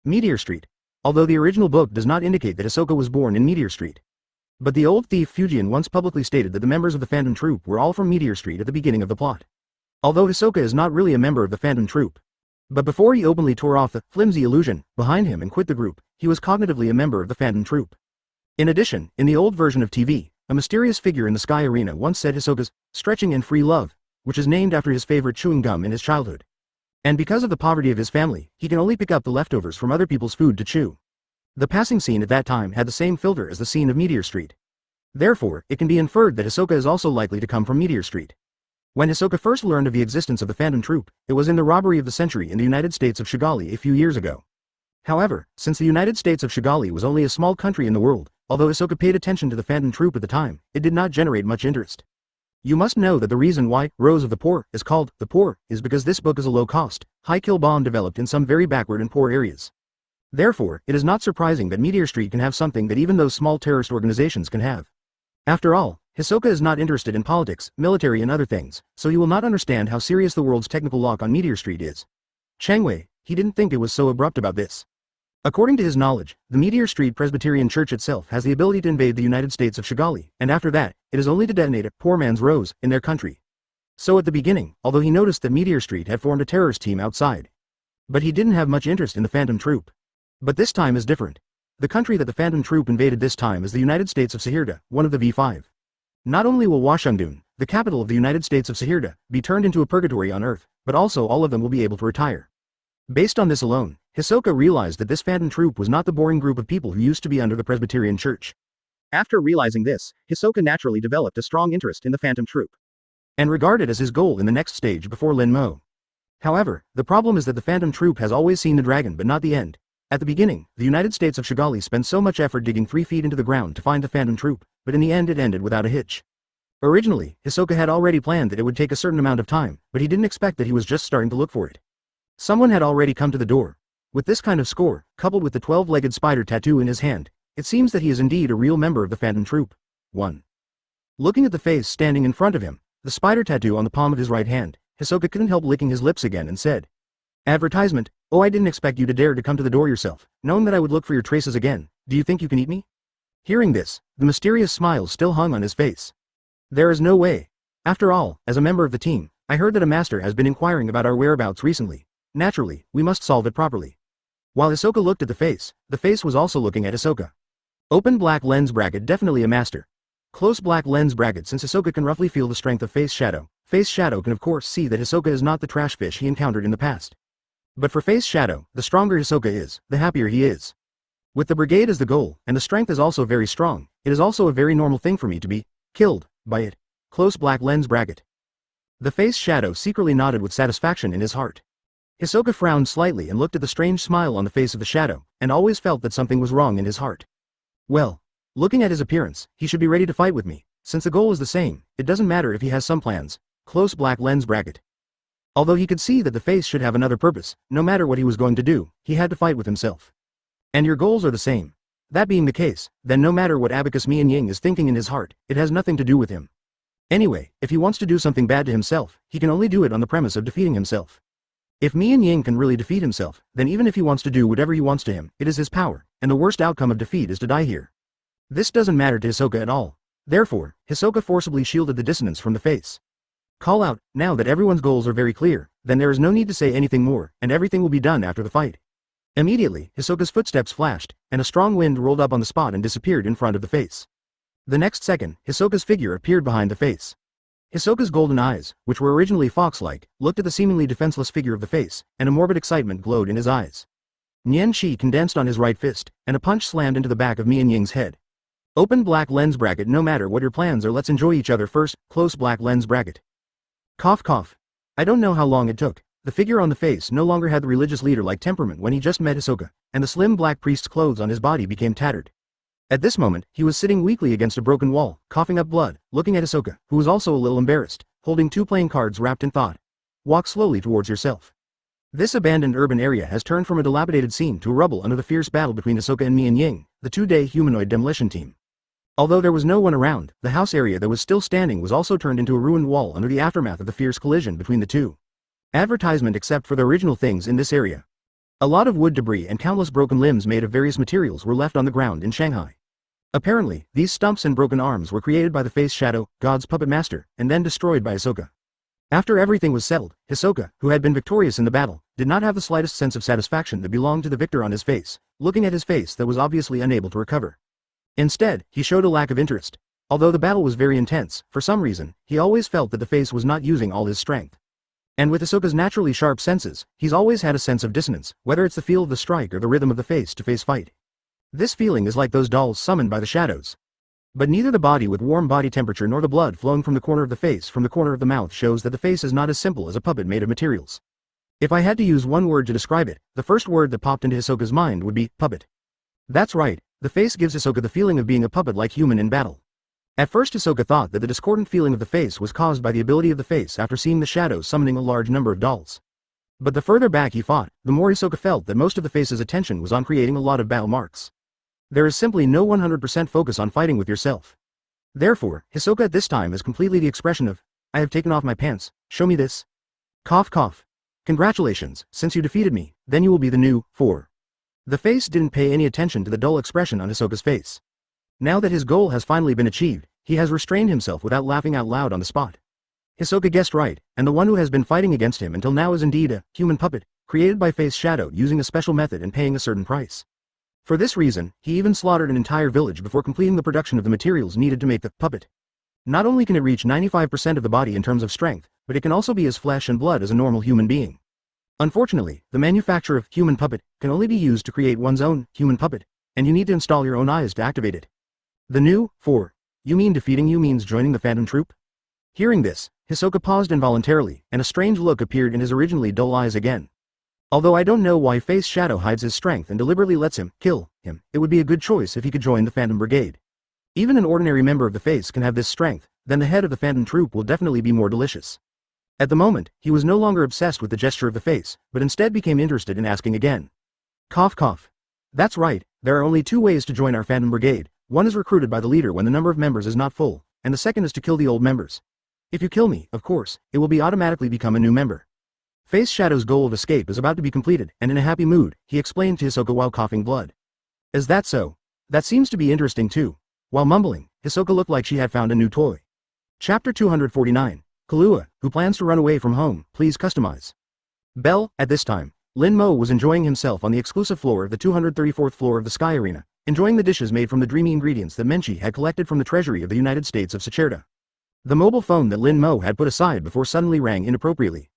Meteor Street. Although the original book does not indicate that Hisoka was born in Meteor Street. But the old thief Fujian once publicly stated that the members of the Phantom Troop were all from Meteor Street at the beginning of the plot. Although Hisoka is not really a member of the Phantom Troop. But before he openly tore off the flimsy illusion behind him and quit the group, he was cognitively a member of the Phantom Troop. In addition, in the old version of TV, a mysterious figure in the Sky Arena once said Hisoka's stretching and free love, which is named after his favorite chewing gum in his childhood. And because of the poverty of his family, he can only pick up the leftovers from other people's food to chew. The passing scene at that time had the same filter as the scene of Meteor Street. Therefore, it can be inferred that Hisoka is also likely to come from Meteor Street. When Hisoka first learned of the existence of the Phantom Troop, it was in the robbery of the century in the United States of Shigali a few years ago. However, since the United States of Shigali was only a small country in the world, although Hisoka paid attention to the Phantom Troop at the time, it did not generate much interest. You must know that the reason why Rose of the Poor is called The Poor is because this book is a low-cost, high-kill bomb developed in some very backward and poor areas. Therefore, it is not surprising that Meteor Street can have something that even those small terrorist organizations can have. After all, Hisoka is not interested in politics, military and other things, so he will not understand how serious the world's technical lock on Meteor Street is. Changwei, he didn't think it was so abrupt about this. According to his knowledge, the Meteor Street Presbyterian Church itself has the ability to invade the United States of Shigali, and after that, it is only to detonate a poor man's Rose in their country. So at the beginning, although he noticed that Meteor Street had formed a terrorist team outside. But he didn't have much interest in the Phantom Troop. But this time is different. The country that the Phantom Troop invaded this time is the United States of Sahirda, one of the V5. Not only will Washington, the capital of the United States of Sahirda, be turned into a purgatory on Earth, but also all of them will be able to retire. Based on this alone, Hisoka realized that this Phantom Troop was not the boring group of people who used to be under the Presbyterian Church. After realizing this, Hisoka naturally developed a strong interest in the Phantom Troop. And regarded as his goal in the next stage before Lin Mo. However, the problem is that the Phantom Troop has always seen the dragon but not the end. At the beginning, the United States of Shigali spent so much effort digging 3 feet into the ground to find the Phantom Troop, but in the end it ended without a hitch. Originally, Hisoka had already planned that it would take a certain amount of time, but he didn't expect that he was just starting to look for it. Someone had already come to the door. With this kind of score, coupled with the 12-legged spider tattoo in his hand, it seems that he is indeed a real member of the Phantom Troop. 1. Looking at the face standing in front of him, the spider tattoo on the palm of his right hand, Hisoka couldn't help licking his lips again and said, "Advertisement, oh, I didn't expect you to dare to come to the door yourself, knowing that I would look for your traces again. Do you think you can eat me?" Hearing this, the mysterious smile still hung on his face. There is no way. After all, as a member of the team, I heard that a master has been inquiring about our whereabouts recently. Naturally, we must solve it properly. While Hisoka looked at the face was also looking at Hisoka. Open black lens bracket, definitely a master. Close black lens bracket, since Hisoka can roughly feel the strength of Face Shadow. Face Shadow can of course see that Hisoka is not the trash fish he encountered in the past. But for Face Shadow, the stronger Hisoka is, the happier he is. With the brigade as the goal, and the strength is also very strong, it is also a very normal thing for me to be killed by it. Close black lens bracket. The Face Shadow secretly nodded with satisfaction in his heart. Hisoka frowned slightly and looked at the strange smile on the face of the shadow, and always felt that something was wrong in his heart. Well, looking at his appearance, he should be ready to fight with me. Since the goal is the same, it doesn't matter if he has some plans. Close black lens bracket. Although he could see that the face should have another purpose, no matter what he was going to do, he had to fight with himself. And your goals are the same. That being the case, then no matter what Abacus Mian Ying is thinking in his heart, it has nothing to do with him. Anyway, if he wants to do something bad to himself, he can only do it on the premise of defeating himself. If Mian Ying can really defeat himself, then even if he wants to do whatever he wants to him, it is his power, and the worst outcome of defeat is to die here. This doesn't matter to Hisoka at all. Therefore, Hisoka forcibly shielded the dissonance from the face. Call out, now that everyone's goals are very clear, then there is no need to say anything more, and everything will be done after the fight. Immediately, Hisoka's footsteps flashed, and a strong wind rolled up on the spot and disappeared in front of the face. The next second, Hisoka's figure appeared behind the face. Hisoka's golden eyes, which were originally fox-like, looked at the seemingly defenseless figure of the face, and a morbid excitement glowed in his eyes. Nian Qi condensed on his right fist, and a punch slammed into the back of Mian Ying's head. Open black lens bracket. No matter what your plans are, let's enjoy each other first. Close black lens bracket. Cough cough. I don't know how long it took. The figure on the face no longer had the religious leader-like temperament when he just met Hisoka, and the slim black priest's clothes on his body became tattered. At this moment, he was sitting weakly against a broken wall, coughing up blood, looking at Hisoka, who was also a little embarrassed, holding 2 playing cards wrapped in thought. Walk slowly towards yourself. This abandoned urban area has turned from a dilapidated scene to a rubble under the fierce battle between Hisoka and Mian Ying, the 2-day humanoid demolition team. Although there was no one around, the house area that was still standing was also turned into a ruined wall under the aftermath of the fierce collision between the two. Advertisement except for the original things in this area. A lot of wood debris and countless broken limbs made of various materials were left on the ground in Shanghai. Apparently, these stumps and broken arms were created by the face shadow, God's puppet master, and then destroyed by Hisoka. After everything was settled, Hisoka, who had been victorious in the battle, did not have the slightest sense of satisfaction that belonged to the victor on his face, looking at his face that was obviously unable to recover. Instead, he showed a lack of interest. Although the battle was very intense, for some reason, he always felt that the face was not using all his strength. And with Hisoka's naturally sharp senses, he's always had a sense of dissonance, whether it's the feel of the strike or the rhythm of the face-to-face fight. This feeling is like those dolls summoned by the shadows. But neither the body with warm body temperature nor the blood flowing from the corner of the face from the corner of the mouth shows that the face is not as simple as a puppet made of materials. If I had to use one word to describe it, the first word that popped into Hisoka's mind would be puppet. That's right, the face gives Hisoka the feeling of being a puppet like human in battle. At first Hisoka thought that the discordant feeling of the face was caused by the ability of the face after seeing the shadows summoning a large number of dolls. But the further back he fought, the more Hisoka felt that most of the face's attention was on creating a lot of battle marks. There is simply no 100% focus on fighting with yourself. Therefore, Hisoka at this time is completely the expression of, I have taken off my pants, show me this. Cough cough. Congratulations, since you defeated me, then you will be the new 4. The face didn't pay any attention to the dull expression on Hisoka's face. Now that his goal has finally been achieved, he has restrained himself without laughing out loud on the spot. Hisoka guessed right, and the one who has been fighting against him until now is indeed a human puppet, created by Face Shadow using a special method and paying a certain price. For this reason, he even slaughtered an entire village before completing the production of the materials needed to make the puppet. Not only can it reach 95% of the body in terms of strength, but it can also be as flesh and blood as a normal human being. Unfortunately, the manufacture of human puppet can only be used to create one's own human puppet, and you need to install your own eyes to activate it. The new 4. You mean defeating you means joining the Phantom Troop? Hearing this, Hisoka paused involuntarily, and a strange look appeared in his originally dull eyes again. Although I don't know why Face Shadow hides his strength and deliberately lets him kill him, it would be a good choice if he could join the Phantom Brigade. Even an ordinary member of the Face can have this strength, then the head of the Phantom Troop will definitely be more delicious. At the moment, he was no longer obsessed with the gesture of the face, but instead became interested in asking again. Cough cough. That's right, there are only 2 ways to join our Phantom Brigade. One is recruited by the leader when the number of members is not full, and the second is to kill the old members. If you kill me, of course, it will be automatically become a new member. Face Shadow's goal of escape is about to be completed, and in a happy mood, he explained to Hisoka while coughing blood. Is that so? That seems to be interesting too. While mumbling, Hisoka looked like she had found a new toy. Chapter 249. Kahlua, who plans to run away from home, please customize. Bell, at this time, Lin Mo was enjoying himself on the exclusive floor of the 234th floor of the Sky Arena, enjoying the dishes made from the dreamy ingredients that Menchi had collected from the treasury of the United States of Sacerda. The mobile phone that Lin Mo had put aside before suddenly rang inappropriately.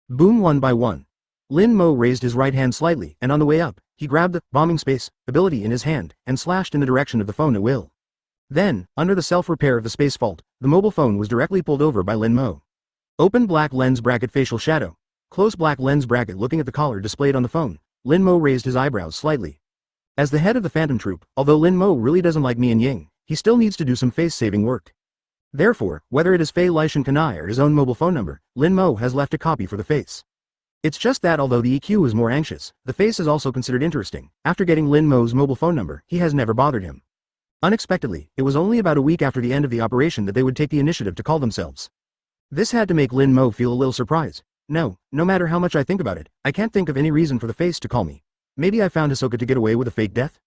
Boom. One by one. Lin Mo raised his right hand slightly, and on the way up, he grabbed the bombing space ability in his hand and slashed in the direction of the phone at will. Then, under the self-repair of the space fault, the mobile phone was directly pulled over by Lin Mo. Open black lens bracket facial shadow. Close black lens bracket. Looking at the collar displayed on the phone, Lin Mo raised his eyebrows slightly. As the head of the Phantom Troop, although Lin Mo really doesn't like Mian Ying, he still needs to do some face-saving work. Therefore, whether it is Fei Lishan Kanai or his own mobile phone number, Lin Mo has left a copy for the face. It's just that although the EQ is more anxious, the face is also considered interesting. After getting Lin Mo's mobile phone number, he has never bothered him. Unexpectedly, it was only about a week after the end of the operation that they would take the initiative to call themselves. This had to make Lin Mo feel a little surprised. No matter how much I think about it, I can't think of any reason for the face to call me. Maybe I found Hisoka to get away with a fake death?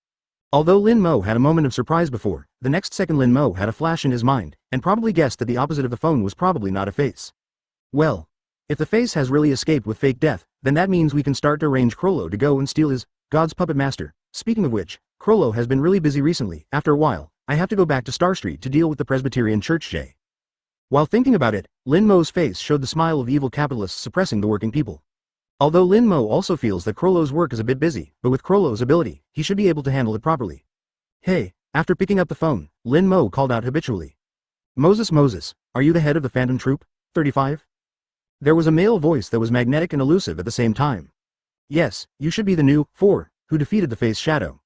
Although Lin Mo had a moment of surprise before, the next second Lin Mo had a flash in his mind, and probably guessed that the opposite of the phone was probably not a face. Well, if the face has really escaped with fake death, then that means we can start to arrange Crollo to go and steal his God's puppet master. Speaking of which, Crollo has been really busy recently. After a while, I have to go back to Star Street to deal with the Presbyterian Church J. While thinking about it, Lin Mo's face showed the smile of evil capitalists suppressing the working people. Although Lin Mo also feels that Krollo's work is a bit busy, but with Krollo's ability, he should be able to handle it properly. Hey, after picking up the phone, Lin Mo called out habitually. Moses, are you the head of the Phantom Troop? 35? There was a male voice that was magnetic and elusive at the same time. Yes, you should be the new 4, who defeated the face shadow.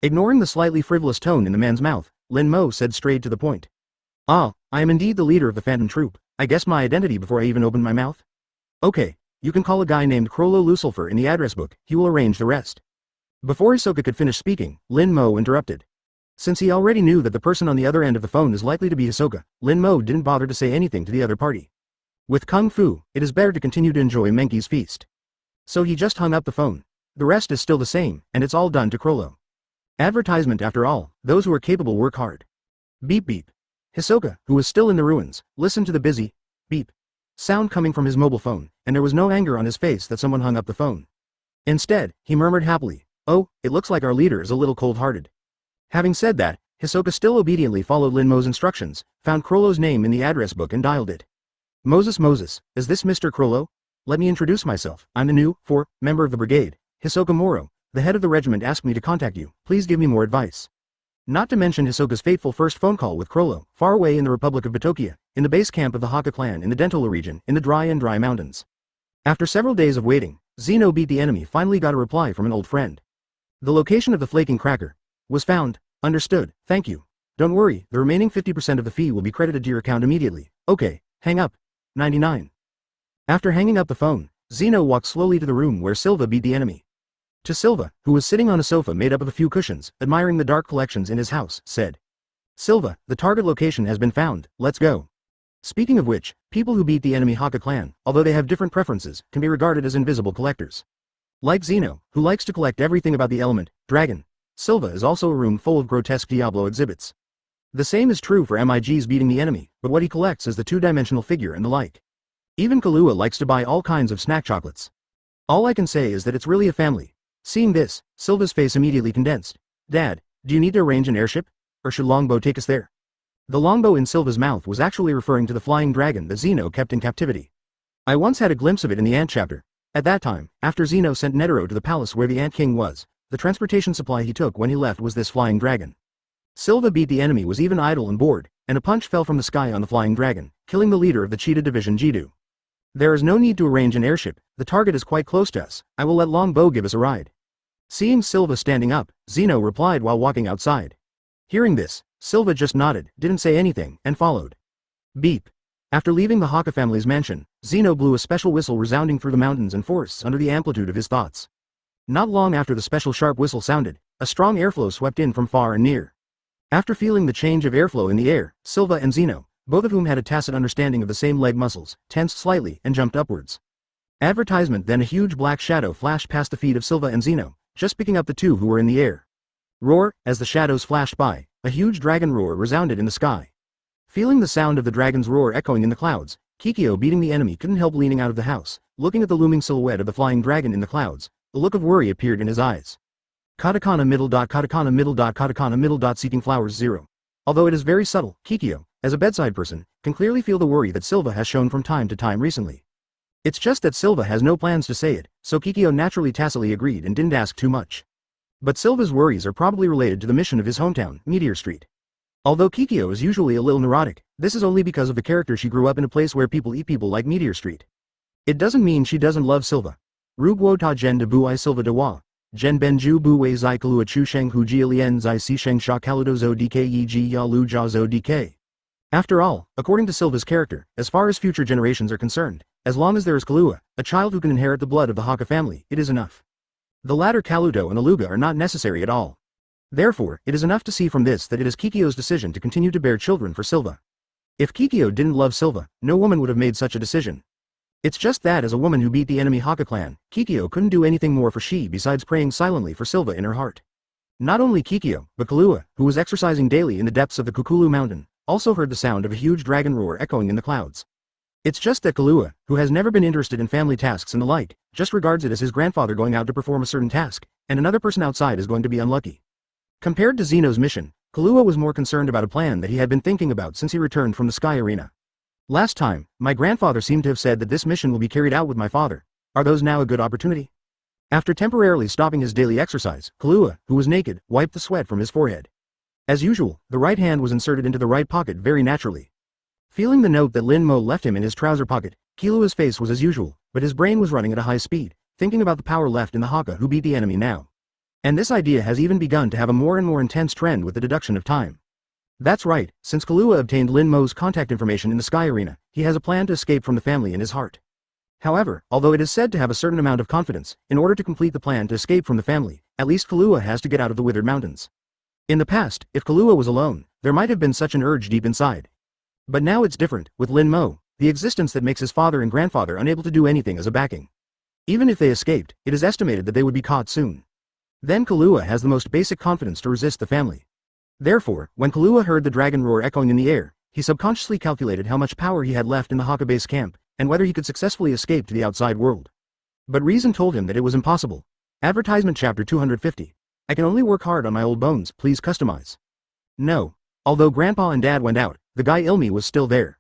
Ignoring the slightly frivolous tone in the man's mouth, Lin Mo said straight to the point. Ah, I am indeed the leader of the Phantom Troop. I guessed my identity before I even opened my mouth. Okay, you can call a guy named Krollo Lucifer in the address book, he will arrange the rest. Before Hisoka could finish speaking, Lin Mo interrupted. Since he already knew that the person on the other end of the phone is likely to be Hisoka, Lin Mo didn't bother to say anything to the other party. With Kung Fu, it is better to continue to enjoy Menki's feast. So he just hung up the phone. The rest is still the same, and it's all done to Krollo. Advertisement after all, those who are capable work hard. Beep beep. Hisoka, who was still in the ruins, listened to the busy beep sound coming from his mobile phone, and there was no anger on his face that someone hung up the phone. Instead, he murmured happily, "Oh, it looks like our leader is a little cold-hearted." Having said that, Hisoka still obediently followed Lin Mo's instructions, found Krollo's name in the address book and dialed it. Moses, is this Mr. Krollo? Let me introduce myself. I'm the new 4 member of the brigade, Hisoka Moro. The head of the regiment asked me to contact you. Please give me more advice. Not to mention Hisoka's fateful first phone call with Krollo, far away in the Republic of Batokia, in the base camp of the Haka clan in the Dentola region, in the dry mountains. After several days of waiting, Zeno beat the enemy finally got a reply from an old friend. The location of the flaking cracker was found. Understood, thank you. Don't worry, the remaining 50% of the fee will be credited to your account immediately. Okay, hang up. 99. After hanging up the phone, Zeno walked slowly to the room where Silva beat the enemy. To Silva, who was sitting on a sofa made up of a few cushions, admiring the dark collections in his house, said. Silva, the target location has been found, let's go. Speaking of which, people who beat the enemy Haka clan, although they have different preferences, can be regarded as invisible collectors. Like Zeno, who likes to collect everything about the element, dragon, Silva is also a room full of grotesque Diablo exhibits. The same is true for MIG's beating the enemy, but what he collects is the two-dimensional figure and the like. Even Kahlua likes to buy all kinds of snack chocolates. All I can say is that it's really a family. Seeing this, Silva's face immediately condensed. Dad, do you need to arrange an airship? Or should Longbow take us there? The longbow in Silva's mouth was actually referring to the flying dragon that Zeno kept in captivity. I once had a glimpse of it in the Ant chapter. At that time, after Zeno sent Netero to the palace where the Ant King was, the transportation supply he took when he left was this flying dragon. Silva beat the enemy was even idle and bored, and a punch fell from the sky on the flying dragon, killing the leader of the cheetah division Jidu. There is no need to arrange an airship, the target is quite close to us, I will let Longbow give us a ride. Seeing Silva standing up, Zeno replied while walking outside. Hearing this, Silva just nodded, didn't say anything, and followed. Beep. After leaving the Haka family's mansion, Zeno blew a special whistle resounding through the mountains and forests under the amplitude of his thoughts. Not long after the special sharp whistle sounded, a strong airflow swept in from far and near. After feeling the change of airflow in the air, Silva and Zeno, both of whom had a tacit understanding of the same leg muscles, tensed slightly and jumped upwards. Advertisement. Then a huge black shadow flashed past the feet of Silva and Zeno, just picking up the two who were in the air. Roar, as the shadows flashed by, a huge dragon roar resounded in the sky. Feeling the sound of the dragon's roar echoing in the clouds, Kikyo beating the enemy couldn't help leaning out of the house, looking at the looming silhouette of the flying dragon in the clouds. A look of worry appeared in his eyes. Katakana middle dot katakana middle dot katakana middle dot seeking flowers 0. Although it is very subtle, Kikyo, as a bedside person, can clearly feel the worry that Silva has shown from time to time recently. It's just that Silva has no plans to say it, so Kikyo naturally tacitly agreed and didn't ask too much. But Silva's worries are probably related to the mission of his hometown, Meteor Street. Although Kikyo is usually a little neurotic, this is only because of the character she grew up in a place where people eat people like Meteor Street. It doesn't mean she doesn't love Silva. Ruguo ta gen de buai Silva de wa. Gen benju buwei zai kalua chu sheng hu jia lien zai si sheng sha kaludo zo dk yi ji ya lu jia zo dk. After all, according to Silva's character, as far as future generations are concerned, as long as there is Kahlua, a child who can inherit the blood of the Haka family, it is enough. The latter Kaluto and Aluga are not necessary at all. Therefore, it is enough to see from this that it is Kikyo's decision to continue to bear children for Silva. If Kikyo didn't love Silva, no woman would have made such a decision. It's just that as a woman who beat the enemy Haka clan, Kikyo couldn't do anything more for she besides praying silently for Silva in her heart. Not only Kikyo, but Kahlua, who was exercising daily in the depths of the Kukulu mountain, also heard the sound of a huge dragon roar echoing in the clouds. It's just that Kahlua, who has never been interested in family tasks and the like, just regards it as his grandfather going out to perform a certain task, and another person outside is going to be unlucky. Compared to Zeno's mission, Kahlua was more concerned about a plan that he had been thinking about since he returned from the Sky Arena. Last time, my grandfather seemed to have said that this mission will be carried out with my father. Are those now a good opportunity? After temporarily stopping his daily exercise, Kahlua, who was naked, wiped the sweat from his forehead. As usual, the right hand was inserted into the right pocket very naturally. Feeling the note that Lin Mo left him in his trouser pocket, Kahlua's face was as usual, but his brain was running at a high speed, thinking about the power left in the Haka who beat the enemy now. And this idea has even begun to have a more and more intense trend with the deduction of time. That's right, since Kahlua obtained Lin Mo's contact information in the Sky Arena, he has a plan to escape from the family in his heart. However, although it is said to have a certain amount of confidence, in order to complete the plan to escape from the family, at least Kahlua has to get out of the Withered Mountains. In the past, if Kahlua was alone, there might have been such an urge deep inside. But now it's different, with Lin Mo, the existence that makes his father and grandfather unable to do anything as a backing. Even if they escaped, it is estimated that they would be caught soon. Then Kahlua has the most basic confidence to resist the family. Therefore, when Kahlua heard the dragon roar echoing in the air, he subconsciously calculated how much power he had left in the Haka base camp, and whether he could successfully escape to the outside world. But reason told him that it was impossible. Advertisement chapter 250. I can only work hard on my old bones, please customize. No. Although Grandpa and Dad went out, the guy Ilmi was still there.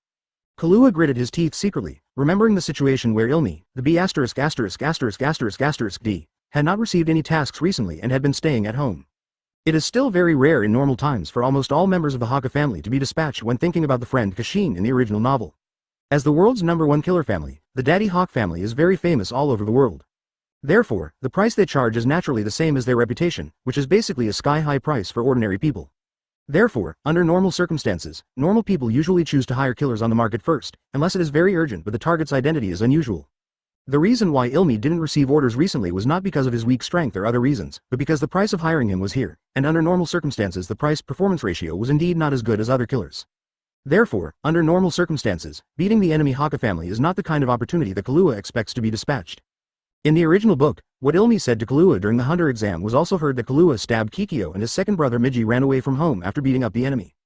Kahlua gritted his teeth secretly, remembering the situation where Ilmi, the B*****************, D, had not received any tasks recently and had been staying at home. It is still very rare in normal times for almost all members of the Haka family to be dispatched when thinking about the friend Kashin in the original novel. As the world's #1 killer family, the Daddy Hawk family is very famous all over the world. Therefore, the price they charge is naturally the same as their reputation, which is basically a sky-high price for ordinary people. Therefore, under normal circumstances, normal people usually choose to hire killers on the market first, unless it is very urgent but the target's identity is unusual. The reason why Ilmi didn't receive orders recently was not because of his weak strength or other reasons, but because the price of hiring him was here, and under normal circumstances the price-performance ratio was indeed not as good as other killers. Therefore, under normal circumstances, beating the enemy Haka family is not the kind of opportunity that Kahlua expects to be dispatched. In the original book, what Ilmi said to Kahlua during the Hunter exam was also heard that Kahlua stabbed Kikyo and his second brother Miji ran away from home after beating up the enemy.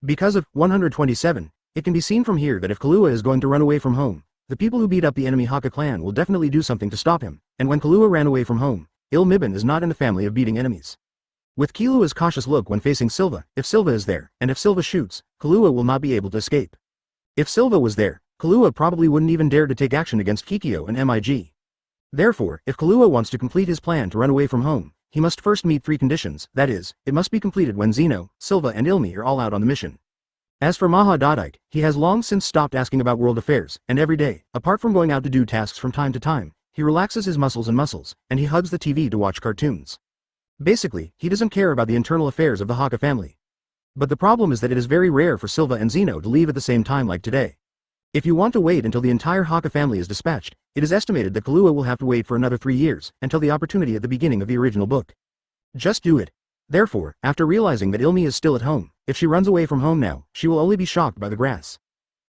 Because of 127, it can be seen from here that if Kahlua is going to run away from home, the people who beat up the enemy Haka clan will definitely do something to stop him, and when Kahlua ran away from home, Il-Mibin is not in the family of beating enemies. With Kahlua's cautious look when facing Silva, if Silva is there, and if Silva shoots, Kahlua will not be able to escape. If Silva was there, Kahlua probably wouldn't even dare to take action against Kikyo and Mig. Therefore, if Kahlua wants to complete his plan to run away from home, he must first meet 3 conditions, that is, it must be completed when Zeno, Silva and Ilmi are all out on the mission. As for Maha Dadaik, he has long since stopped asking about world affairs, and every day, apart from going out to do tasks from time to time, he relaxes his muscles, and he hugs the TV to watch cartoons. Basically, he doesn't care about the internal affairs of the Haka family. But the problem is that it is very rare for Silva and Zeno to leave at the same time like today. If you want to wait until the entire Haka family is dispatched, it is estimated that Kahlua will have to wait for another 3 years, until the opportunity at the beginning of the original book. Just do it. Therefore, after realizing that Ilmi is still at home, if she runs away from home now, she will only be shocked by the grass.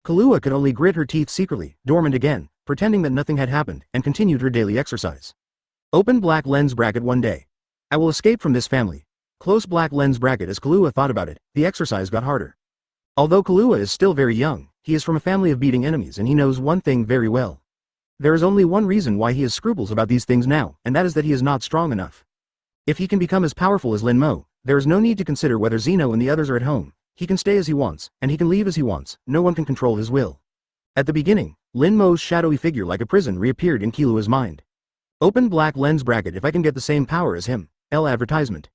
Kahlua could only grit her teeth secretly, dormant again, pretending that nothing had happened, and continued her daily exercise. Open black lens bracket one day. I will escape from this family. Close black lens bracket. As Kahlua thought about it, the exercise got harder. Although Kahlua is still very young, he is from a family of beating enemies and he knows one thing very well. There is only one reason why he has scruples about these things now, and that is that he is not strong enough. If he can become as powerful as Lin Mo, there is no need to consider whether Zeno and the others are at home. He can stay as he wants, and he can leave as he wants, no one can control his will. At the beginning, Lin Mo's shadowy figure like a prison reappeared in Kahlua's mind. Open black lens bracket. If I can get the same power as him. L advertisement.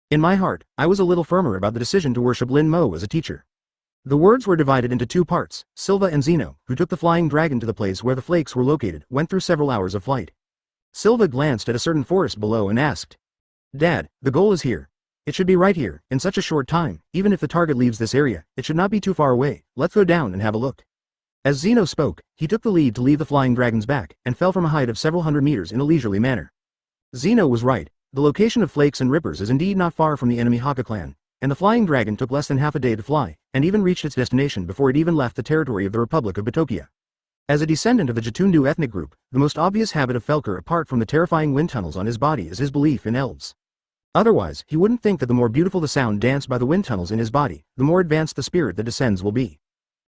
In my heart, I was a little firmer about the decision to worship Lin Mo as a teacher. The words were divided into 2 parts. Silva and Zeno, who took the flying dragon to the place where the flakes were located, went through several hours of flight. Silva glanced at a certain forest below and asked, "Dad, the goal is here. It should be right here, in such a short time, even if the target leaves this area, it should not be too far away, let's go down and have a look." As Zeno spoke, he took the lead to leave the flying dragon's back, and fell from a height of several hundred meters in a leisurely manner. Zeno was right. The location of Flakes and Rippers is indeed not far from the enemy Haka clan, and the flying dragon took less than half a day to fly, and even reached its destination before it even left the territory of the Republic of Batokia. As a descendant of the Jatundu ethnic group, the most obvious habit of Felker apart from the terrifying wind tunnels on his body is his belief in elves. Otherwise, he wouldn't think that the more beautiful the sound danced by the wind tunnels in his body, the more advanced the spirit that descends will be.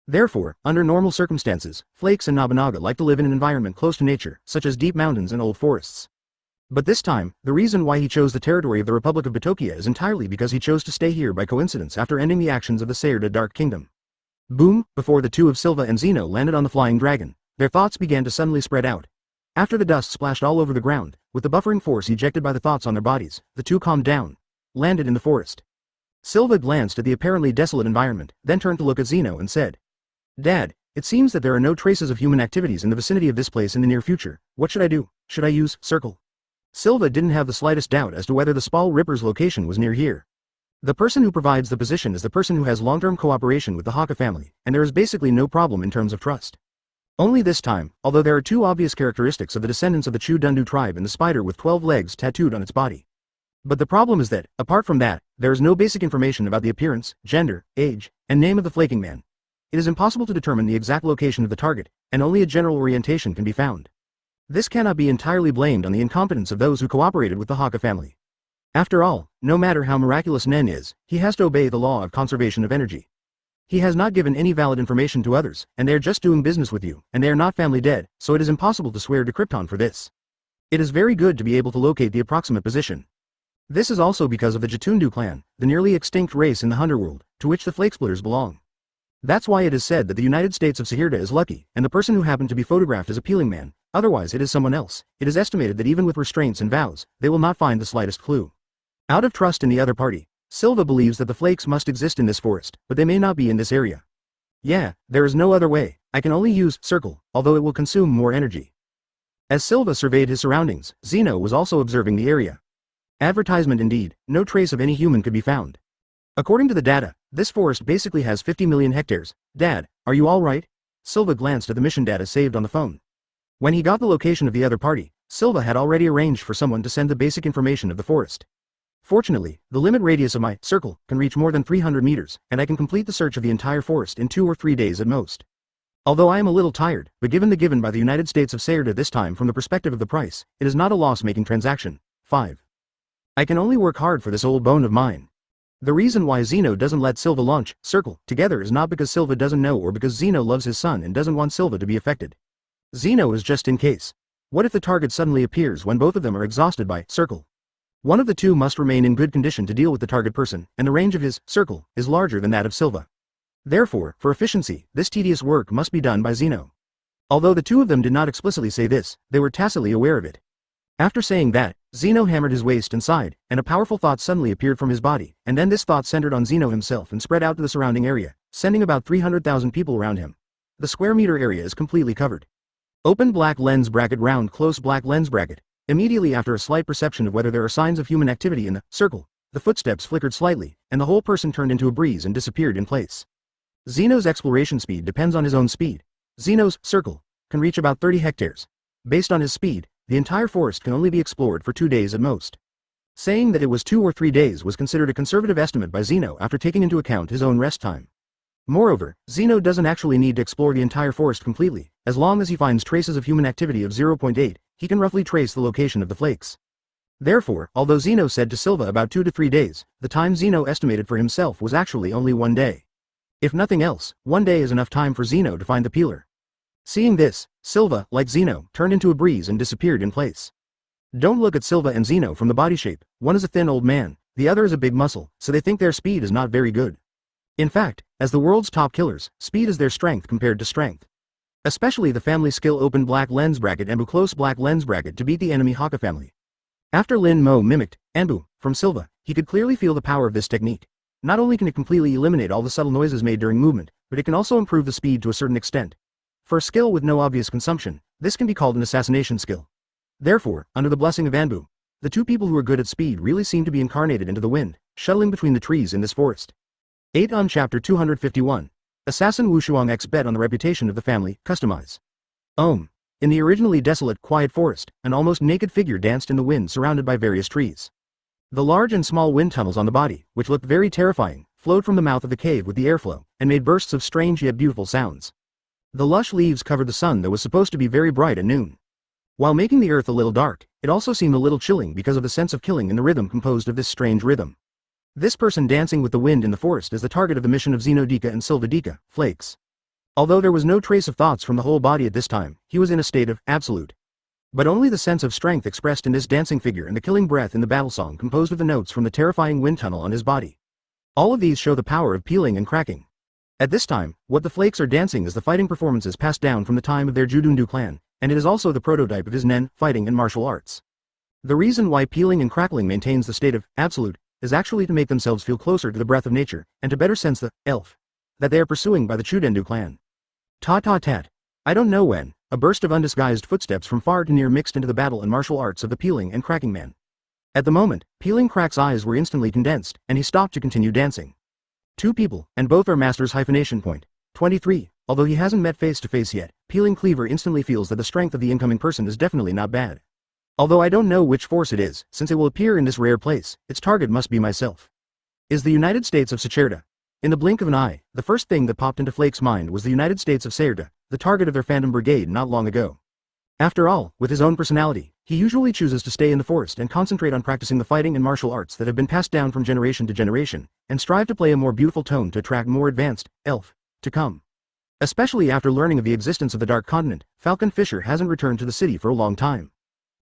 Therefore, under normal circumstances, Flakes and Nobunaga like to live in an environment close to nature, such as deep mountains and old forests. But this time, the reason why he chose the territory of the Republic of Batokia is entirely because he chose to stay here by coincidence after ending the actions of the Sayerda Dark Kingdom. Boom, before the two of Silva and Zeno landed on the flying dragon, their thoughts began to suddenly spread out. After the dust splashed all over the ground, with the buffering force ejected by the thoughts on their bodies, the two calmed down, landed in the forest. Silva glanced at the apparently desolate environment, then turned to look at Zeno and said, "Dad, it seems that there are no traces of human activities in the vicinity of this place in the near future. What should I do? Should I use circle?" Silva didn't have the slightest doubt as to whether the Spall Ripper's location was near here. The person who provides the position is the person who has long-term cooperation with the Haka family, and there is basically no problem in terms of trust. Only this time, although there are two obvious characteristics of the descendants of the Chu Dundu tribe and the spider with 12 legs tattooed on its body. But the problem is that, apart from that, there is no basic information about the appearance, gender, age, and name of the flaking man. It is impossible to determine the exact location of the target, and only a general orientation can be found. This cannot be entirely blamed on the incompetence of those who cooperated with the Haka family. After all, no matter how miraculous Nen is, he has to obey the law of conservation of energy. He has not given any valid information to others, and they are just doing business with you, and they are not family dead, so it is impossible to swear to Krypton for this. It is very good to be able to locate the approximate position. This is also because of the Jatundu clan, the nearly extinct race in the Hunterworld, to which the Flakesplitters belong. That's why it is said that the United States of Sahirda is lucky, and the person who happened to be photographed is a peeling man, otherwise it is someone else. It is estimated that even with restraints and vows, they will not find the slightest clue. Out of trust in the other party, Silva believes that the flakes must exist in this forest, but they may not be in this area. Yeah, there is no other way. I can only use circle, although it will consume more energy. As Silva surveyed his surroundings, Zeno was also observing the area. Advertisement indeed, no trace of any human could be found. According to the data, this forest basically has 50 million hectares. Dad, are you all right? Silva glanced at the mission data saved on the phone. When he got the location of the other party, Silva had already arranged for someone to send the basic information of the forest. Fortunately, the limit radius of my circle can reach more than 300 meters, and I can complete the search of the entire forest in 2 or 3 days at most. Although I am a little tired, but given the given by the United States of Sahirda this time from the perspective of the price, it is not a loss-making transaction. 5. I can only work hard for this old bone of mine. The reason why Zeno doesn't let Silva launch circle together is not because Silva doesn't know or because Zeno loves his son and doesn't want Silva to be affected. Zeno is just in case. What if the target suddenly appears when both of them are exhausted by circle? One of the two must remain in good condition to deal with the target person, and the range of his circle is larger than that of Silva. Therefore, for efficiency, this tedious work must be done by Zeno. Although the two of them did not explicitly say this, they were tacitly aware of it. After saying that, Zeno hammered his waist and sighed, and a powerful thought suddenly appeared from his body, and then this thought centered on Zeno himself and spread out to the surrounding area, sending about 300,000 people around him. The square meter area is completely covered. Open black lens bracket, round close black lens bracket. Immediately after a slight perception of whether there are signs of human activity in the circle, the footsteps flickered slightly, and the whole person turned into a breeze and disappeared in place. Zeno's exploration speed depends on his own speed. Zeno's circle can reach about 30 hectares. Based on his speed, the entire forest can only be explored for 2 days at most. Saying that it was 2 or 3 days was considered a conservative estimate by Zeno after taking into account his own rest time. Moreover, Zeno doesn't actually need to explore the entire forest completely. As long as he finds traces of human activity of 0.8, he can roughly trace the location of the flakes. Therefore, although Zeno said to Silva about 2 to 3 days, the time Zeno estimated for himself was actually only 1 day. If nothing else, 1 day is enough time for Zeno to find the peeler. Seeing this, Silva, like Zeno, turned into a breeze and disappeared in place. Don't look at Silva and Zeno from the body shape. One is a thin old man, the other is a big muscle, so they think their speed is not very good. In fact, as the world's top killers, speed is their strength compared to strength. Especially the family skill open black lens bracket and close black lens bracket to beat the enemy Haka family. After Lin Mo mimicked Anbu from Silva, he could clearly feel the power of this technique. Not only can it completely eliminate all the subtle noises made during movement, but it can also improve the speed to a certain extent. For a skill with no obvious consumption, this can be called an assassination skill. Therefore, under the blessing of Anbu, the two people who are good at speed really seem to be incarnated into the wind, shuttling between the trees in this forest. 8 on Chapter 251. Assassin Wushuang X bet on the reputation of the family, customize. In the originally desolate, quiet forest, an almost naked figure danced in the wind surrounded by various trees. The large and small wind tunnels on the body, which looked very terrifying, flowed from the mouth of the cave with the airflow, and made bursts of strange yet beautiful sounds. The lush leaves covered the sun that was supposed to be very bright at noon. While making the earth a little dark, it also seemed a little chilling because of the sense of killing in the rhythm composed of this strange rhythm. This person dancing with the wind in the forest is the target of the mission of Zeno Dika and Silva Dika, Flakes. Although there was no trace of thoughts from the whole body at this time, he was in a state of absolute. But only the sense of strength expressed in this dancing figure and the killing breath in the battle song composed of the notes from the terrifying wind tunnel on his body. All of these show the power of peeling and cracking. At this time, what the Flakes are dancing is the fighting performances passed down from the time of their Judundu clan, and it is also the prototype of his Nen, fighting and martial arts. The reason why Peeling and Crackling maintains the state of absolute is actually to make themselves feel closer to the breath of nature, and to better sense the elf that they are pursuing by the Chudendu clan. Ta-ta-tat. I don't know when, a burst of undisguised footsteps from far to near mixed into the battle and martial arts of the Peeling and Cracking man. At the moment, Peeling Crack's eyes were instantly condensed, and he stopped to continue dancing. Two people, and both are masters hyphenation point. 23. Although he hasn't met face to face yet, Peeling Cleaver instantly feels that the strength of the incoming person is definitely not bad. Although I don't know which force it is, since it will appear in this rare place, its target must be myself. Is the United States of Sacerda. In the blink of an eye, the first thing that popped into Flake's mind was the United States of Sacerda, the target of their fandom brigade not long ago. After all, with his own personality, he usually chooses to stay in the forest and concentrate on practicing the fighting and martial arts that have been passed down from generation to generation, and strive to play a more beautiful tone to attract more advanced, elf, to come. Especially after learning of the existence of the Dark Continent, Falcon Fisher hasn't returned to the city for a long time.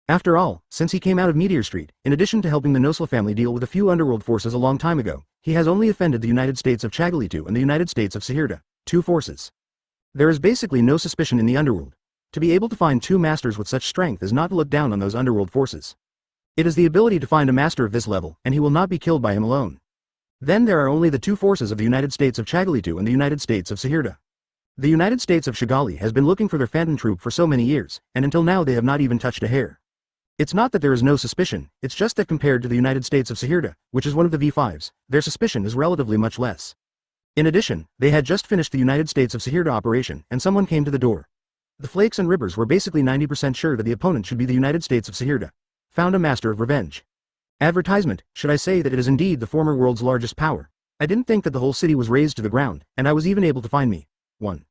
After all, since he came out of Meteor Street, in addition to helping the Nosla family deal with a few underworld forces a long time ago, he has only offended the United States of Chagalitu and the United States of Sacerda, two forces. There is basically no suspicion in the underworld. To be able to find two masters with such strength is not to look down on those underworld forces. It is the ability to find a master of this level, and he will not be killed by him alone. Then there are only the two forces of the United States of Chagalitu and the United States of Sacerda. The United States of Shigali has been looking for their phantom troop for so many years, and until now they have not even touched a hair. It's not that there is no suspicion, it's just that compared to the United States of Sacerda, which is one of the V5s, their suspicion is relatively much less. In addition, they had just finished the United States of Sacerda operation, and someone came to the door. The Flakes and Ribbers were basically 90% sure that the opponent should be the United States of Sacerda. Found a master of revenge. Advertisement, should I say that it is indeed the former world's largest power. I didn't think that the whole city was razed to the ground, and I was even able to find me one.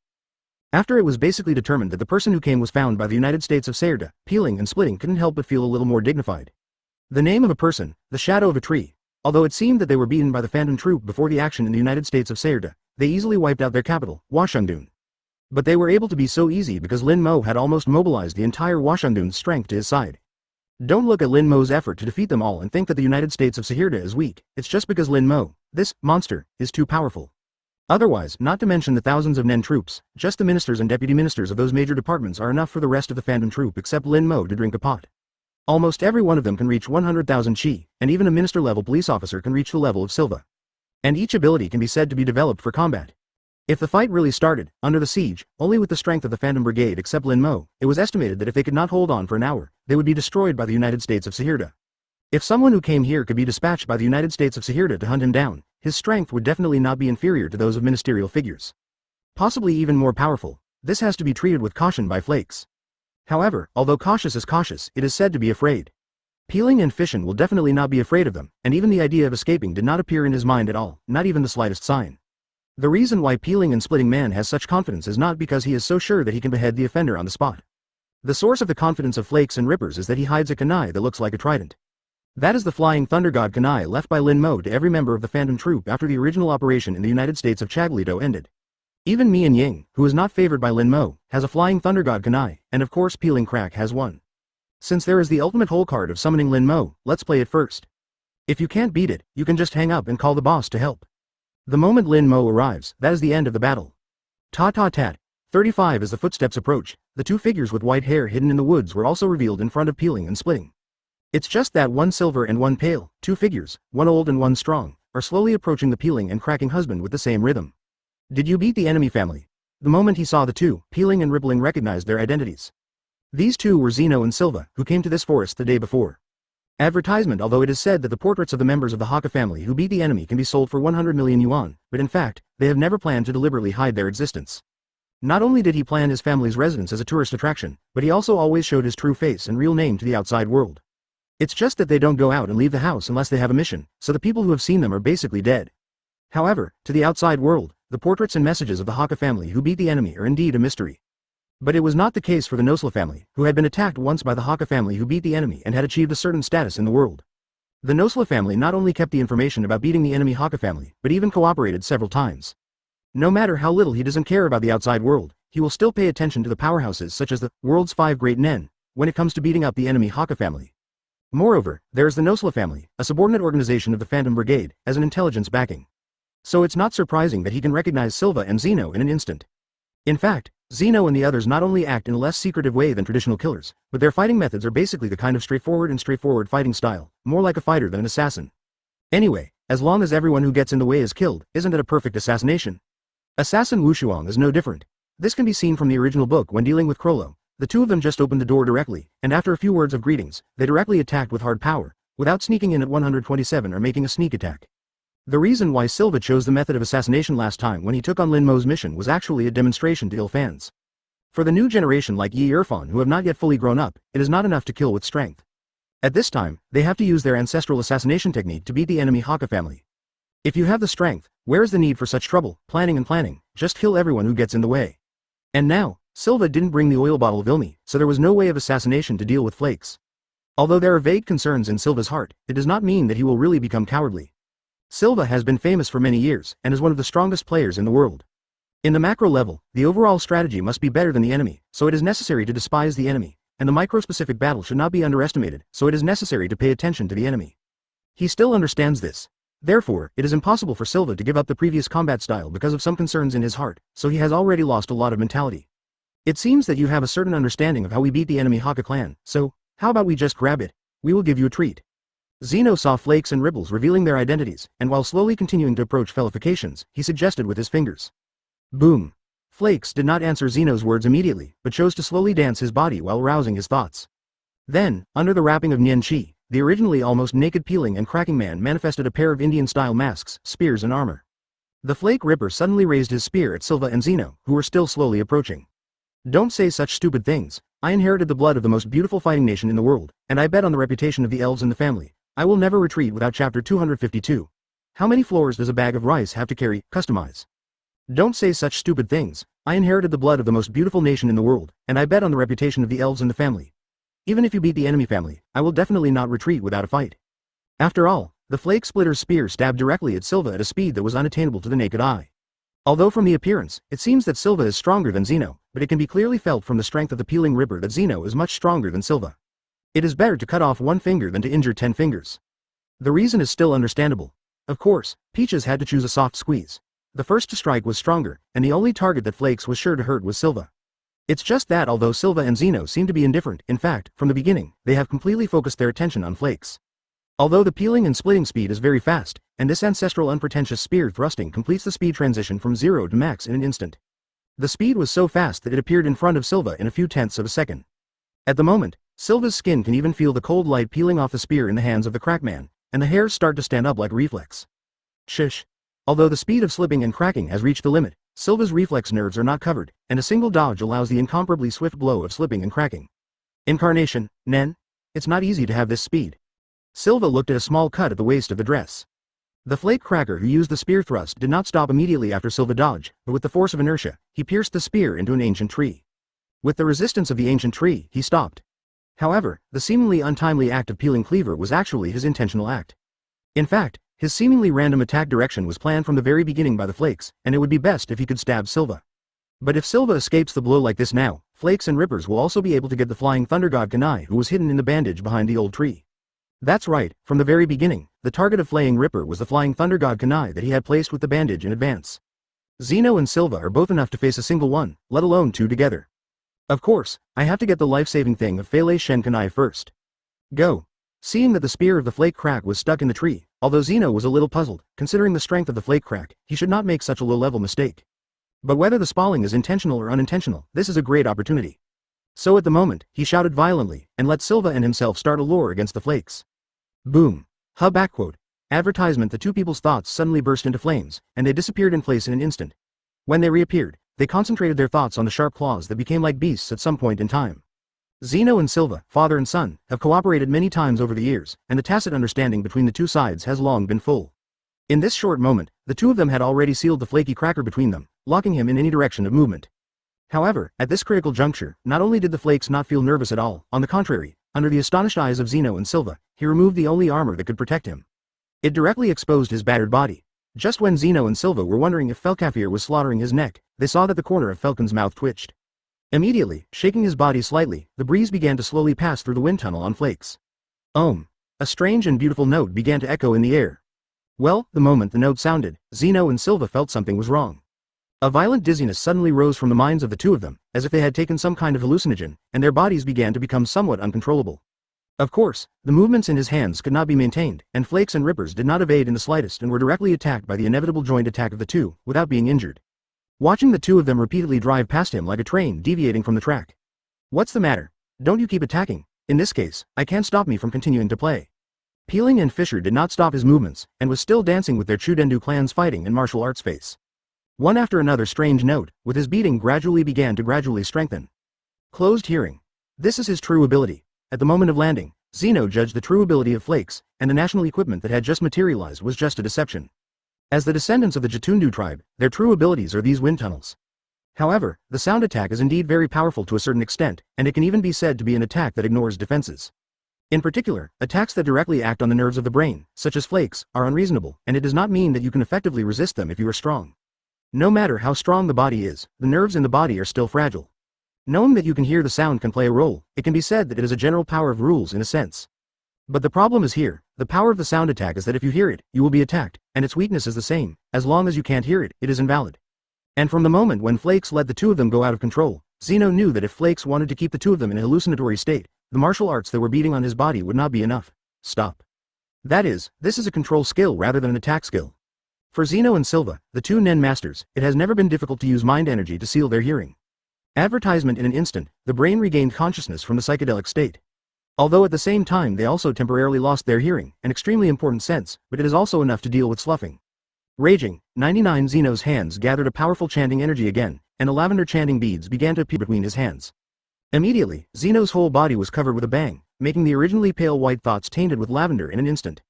After it was basically determined that the person who came was found by the United States of Sacerda, Peeling and Splitting couldn't help but feel a little more dignified. The name of a person, the shadow of a tree. Although it seemed that they were beaten by the phantom troop before the action in the United States of Sacerda, they easily wiped out their capital, Washangdun. But they were able to be so easy because Lin Mo had almost mobilized the entire Washangdun's strength to his side. Don't look at Lin Mo's effort to defeat them all and think that the United States of Sacerda is weak, it's just because Lin Mo, this monster, is too powerful. Otherwise, not to mention the thousands of Nen troops, just the ministers and deputy ministers of those major departments are enough for the rest of the fandom troop except Lin Mo to drink a pot. Almost every one of them can reach 100,000 chi, and even a minister-level police officer can reach the level of Silva. And each ability can be said to be developed for combat. If the fight really started, under the siege, only with the strength of the Phantom Brigade except Lin Mo, it was estimated that if they could not hold on for an hour, they would be destroyed by the United States of Sacerda. If someone who came here could be dispatched by the United States of Sacerda to hunt him down, his strength would definitely not be inferior to those of ministerial figures. Possibly even more powerful. This has to be treated with caution by Flakes. However, although cautious is cautious, it is said to be afraid. Peeling and Fission will definitely not be afraid of them, and even the idea of escaping did not appear in his mind at all, not even the slightest sign. The reason why Peeling and Splitting Man has such confidence is not because he is so sure that he can behead the offender on the spot. The source of the confidence of Flakes and Rippers is that he hides a kunai that looks like a trident. That is the flying thunder god kunai left by Lin Mo to every member of the Phantom Troop after the original operation in the United States of Chaglito ended. Even Mi and Ying, who is not favored by Lin Mo, has a flying thunder god kunai, and of course Peeling Crack has one. Since there is the ultimate hole card of summoning Lin Mo, let's play it first. If you can't beat it, you can just hang up and call the boss to help. The moment Lin Mo arrives, that is the end of the battle. Ta-ta-tat. 35 As the footsteps approach, the two figures with white hair hidden in the woods were also revealed in front of Peeling and Splitting. It's just that one silver and one pale, two figures, one old and one strong, are slowly approaching the Peeling and Cracking husband with the same rhythm. Did you beat the enemy family? The moment he saw the two, Peeling and Rippling recognized their identities. These two were Zeno and Silva, who came to this forest the day before. Advertisement. Although it is said that the portraits of the members of the Haka family who beat the enemy can be sold for 100 million yuan, but in fact, they have never planned to deliberately hide their existence. Not only did he plan his family's residence as a tourist attraction, but he also always showed his true face and real name to the outside world. It's just that they don't go out and leave the house unless they have a mission, so the people who have seen them are basically dead. However, to the outside world, the portraits and messages of the Haka family who beat the enemy are indeed a mystery. But it was not the case for the Nosla family, who had been attacked once by the Haka family who beat the enemy and had achieved a certain status in the world. The Nosla family not only kept the information about beating the enemy Haka family, but even cooperated several times. No matter how little he doesn't care about the outside world, he will still pay attention to the powerhouses such as the world's 5 great Nen, when it comes to beating up the enemy Haka family. Moreover, there is the Nosla family, a subordinate organization of the Phantom Brigade, as an intelligence backing. So it's not surprising that he can recognize Silva and Zeno in an instant. In fact, Zeno and the others not only act in a less secretive way than traditional killers, but their fighting methods are basically the kind of straightforward fighting style, more like a fighter than an assassin. Anyway, as long as everyone who gets in the way is killed, isn't it a perfect assassination? Assassin Wushuang is no different. This can be seen from the original book when dealing with Crollo. The two of them just opened the door directly, and after a few words of greetings, they directly attacked with hard power, without sneaking in at 127 or making a sneak attack. The reason why Silva chose the method of assassination last time when he took on Lin Mo's mission was actually a demonstration to ill fans. For the new generation like Yi Irfan who have not yet fully grown up, it is not enough to kill with strength. At this time, they have to use their ancestral assassination technique to beat the enemy Haka family. If you have the strength, where is the need for such trouble, planning, just kill everyone who gets in the way. And now, Silva didn't bring the oil bottle Vilmi, so there was no way of assassination to deal with Flakes. Although there are vague concerns in Silva's heart, it does not mean that he will really become cowardly. Silva has been famous for many years, and is one of the strongest players in the world. In the macro level, the overall strategy must be better than the enemy, so it is necessary to despise the enemy, and the micro-specific battle should not be underestimated, so it is necessary to pay attention to the enemy. He still understands this. Therefore, it is impossible for Silva to give up the previous combat style because of some concerns in his heart, so he has already lost a lot of mentality. It seems that you have a certain understanding of how we beat the enemy Haka clan, so, how about we just grab it? We will give you a treat. Zeno saw Flakes and Ribbles revealing their identities, and while slowly continuing to approach Felifications, he suggested with his fingers. Boom. Flakes did not answer Zeno's words immediately, but chose to slowly dance his body while rousing his thoughts. Then, under the wrapping of Nian Qi, the originally almost naked peeling and cracking man manifested a pair of Indian-style masks, spears and armor. The Flake Ripper suddenly raised his spear at Silva and Zeno, who were still slowly approaching. Don't say such stupid things. I inherited the blood of the most beautiful fighting nation in the world, and I bet on the reputation of the elves in the family. I will never retreat without chapter 252. How many floors does a bag of rice have to carry? Customize. Don't say such stupid things. I inherited the blood of the most beautiful nation in the world, and I bet on the reputation of the elves in the family. Even if you beat the enemy family, I will definitely not retreat without a fight. After all, the Flake Splitter's spear stabbed directly at Silva at a speed that was unattainable to the naked eye. Although from the appearance, it seems that Silva is stronger than Zeno, but it can be clearly felt from the strength of the peeling ripper that Zeno is much stronger than Silva. It is better to cut off one finger than to injure 10 fingers. The reason is still understandable. Of course, Peaches had to choose a soft squeeze. The first to strike was stronger, and the only target that Flakes was sure to hurt was Silva. It's just that although Silva and Zeno seem to be indifferent, in fact, from the beginning, they have completely focused their attention on Flakes. Although the peeling and splitting speed is very fast, and this ancestral unpretentious spear thrusting completes the speed transition from 0 to max in an instant. The speed was so fast that it appeared in front of Silva in a few tenths of a second. At the moment, Silva's skin can even feel the cold light peeling off the spear in the hands of the crackman, and the hairs start to stand up like reflex. Shish. Although the speed of slipping and cracking has reached the limit, Silva's reflex nerves are not covered, and a single dodge allows the incomparably swift blow of slipping and cracking. Incarnation, Nen? It's not easy to have this speed. Silva looked at a small cut at the waist of the dress. The Flake Cracker who used the spear thrust did not stop immediately after Silva dodged, but with the force of inertia, he pierced the spear into an ancient tree. With the resistance of the ancient tree, he stopped. However, the seemingly untimely act of peeling cleaver was actually his intentional act. In fact, his seemingly random attack direction was planned from the very beginning by the Flakes, and it would be best if he could stab Silva. But if Silva escapes the blow like this now, Flakes and Rippers will also be able to get the flying thunder god Kanai who was hidden in the bandage behind the old tree. That's right, from the very beginning, the target of Flaying Ripper was the flying thunder god Kanai that he had placed with the bandage in advance. Zeno and Silva are both enough to face a single one, let alone two together. Of course, I have to get the life-saving thing of Fele Shen Kanai first. Go. Seeing that the spear of the Flake Crack was stuck in the tree, although Zeno was a little puzzled, considering the strength of the Flake Crack, he should not make such a low-level mistake. But whether the spalling is intentional or unintentional, this is a great opportunity. So at the moment, he shouted violently, and let Silva and himself start a lure against the Flakes. Boom. Backquote. Advertisement. The two people's thoughts suddenly burst into flames, and they disappeared in place in an instant. When they reappeared, they concentrated their thoughts on the sharp claws that became like beasts at some point in time. Zeno and Silva, father and son, have cooperated many times over the years, and the tacit understanding between the two sides has long been full. In this short moment, the two of them had already sealed the flaky cracker between them, locking him in any direction of movement. However, at this critical juncture, not only did the Flakes not feel nervous at all, on the contrary, under the astonished eyes of Zeno and Silva, he removed the only armor that could protect him. It directly exposed his battered body. Just when Zeno and Silva were wondering if Felkafir was slaughtering his neck, they saw that the corner of Falcon's mouth twitched. Immediately, shaking his body slightly, the breeze began to slowly pass through the wind tunnel on Flakes. A strange and beautiful note began to echo in the air. Well, the moment the note sounded, Zeno and Silva felt something was wrong. A violent dizziness suddenly rose from the minds of the two of them, as if they had taken some kind of hallucinogen, and their bodies began to become somewhat uncontrollable. Of course, the movements in his hands could not be maintained, and Flakes and Rippers did not evade in the slightest and were directly attacked by the inevitable joint attack of the two, without being injured. Watching the two of them repeatedly drive past him like a train deviating from the track. What's the matter? Don't you keep attacking? In this case, I can't stop me from continuing to play. Peeling and Fisher did not stop his movements, and was still dancing with their Chudendu clans fighting in martial arts face. One after another strange note, with his beating began to gradually strengthen. Closed hearing. This is his true ability. At the moment of landing, Zeno judged the true ability of Flakes, and the national equipment that had just materialized was just a deception. As the descendants of the Jatundu tribe, their true abilities are these wind tunnels. However, the sound attack is indeed very powerful to a certain extent, and it can even be said to be an attack that ignores defenses. In particular, attacks that directly act on the nerves of the brain, such as Flakes, are unreasonable, and it does not mean that you can effectively resist them if you are strong. No matter how strong the body is, the nerves in the body are still fragile. Knowing that you can hear the sound can play a role, it can be said that it is a general power of rules in a sense. But the problem is here, the power of the sound attack is that if you hear it, you will be attacked, and its weakness is the same. As long as you can't hear it, it is invalid. And from the moment when Flakes let the two of them go out of control, Zeno knew that if Flakes wanted to keep the two of them in a hallucinatory state, the martial arts that were beating on his body would not be enough. Stop. That is, this is a control skill rather than an attack skill. For Zeno and Silva, the two Nen masters, it has never been difficult to use mind energy to seal their hearing. Advertisement in an instant, the brain regained consciousness from the psychedelic state. Although at the same time they also temporarily lost their hearing, an extremely important sense, but it is also enough to deal with sloughing. Raging, 99 Zeno's hands gathered a powerful chanting energy again, and the lavender chanting beads began to appear between his hands. Immediately, Zeno's whole body was covered with a bang, making the originally pale white thoughts tainted with lavender in an instant.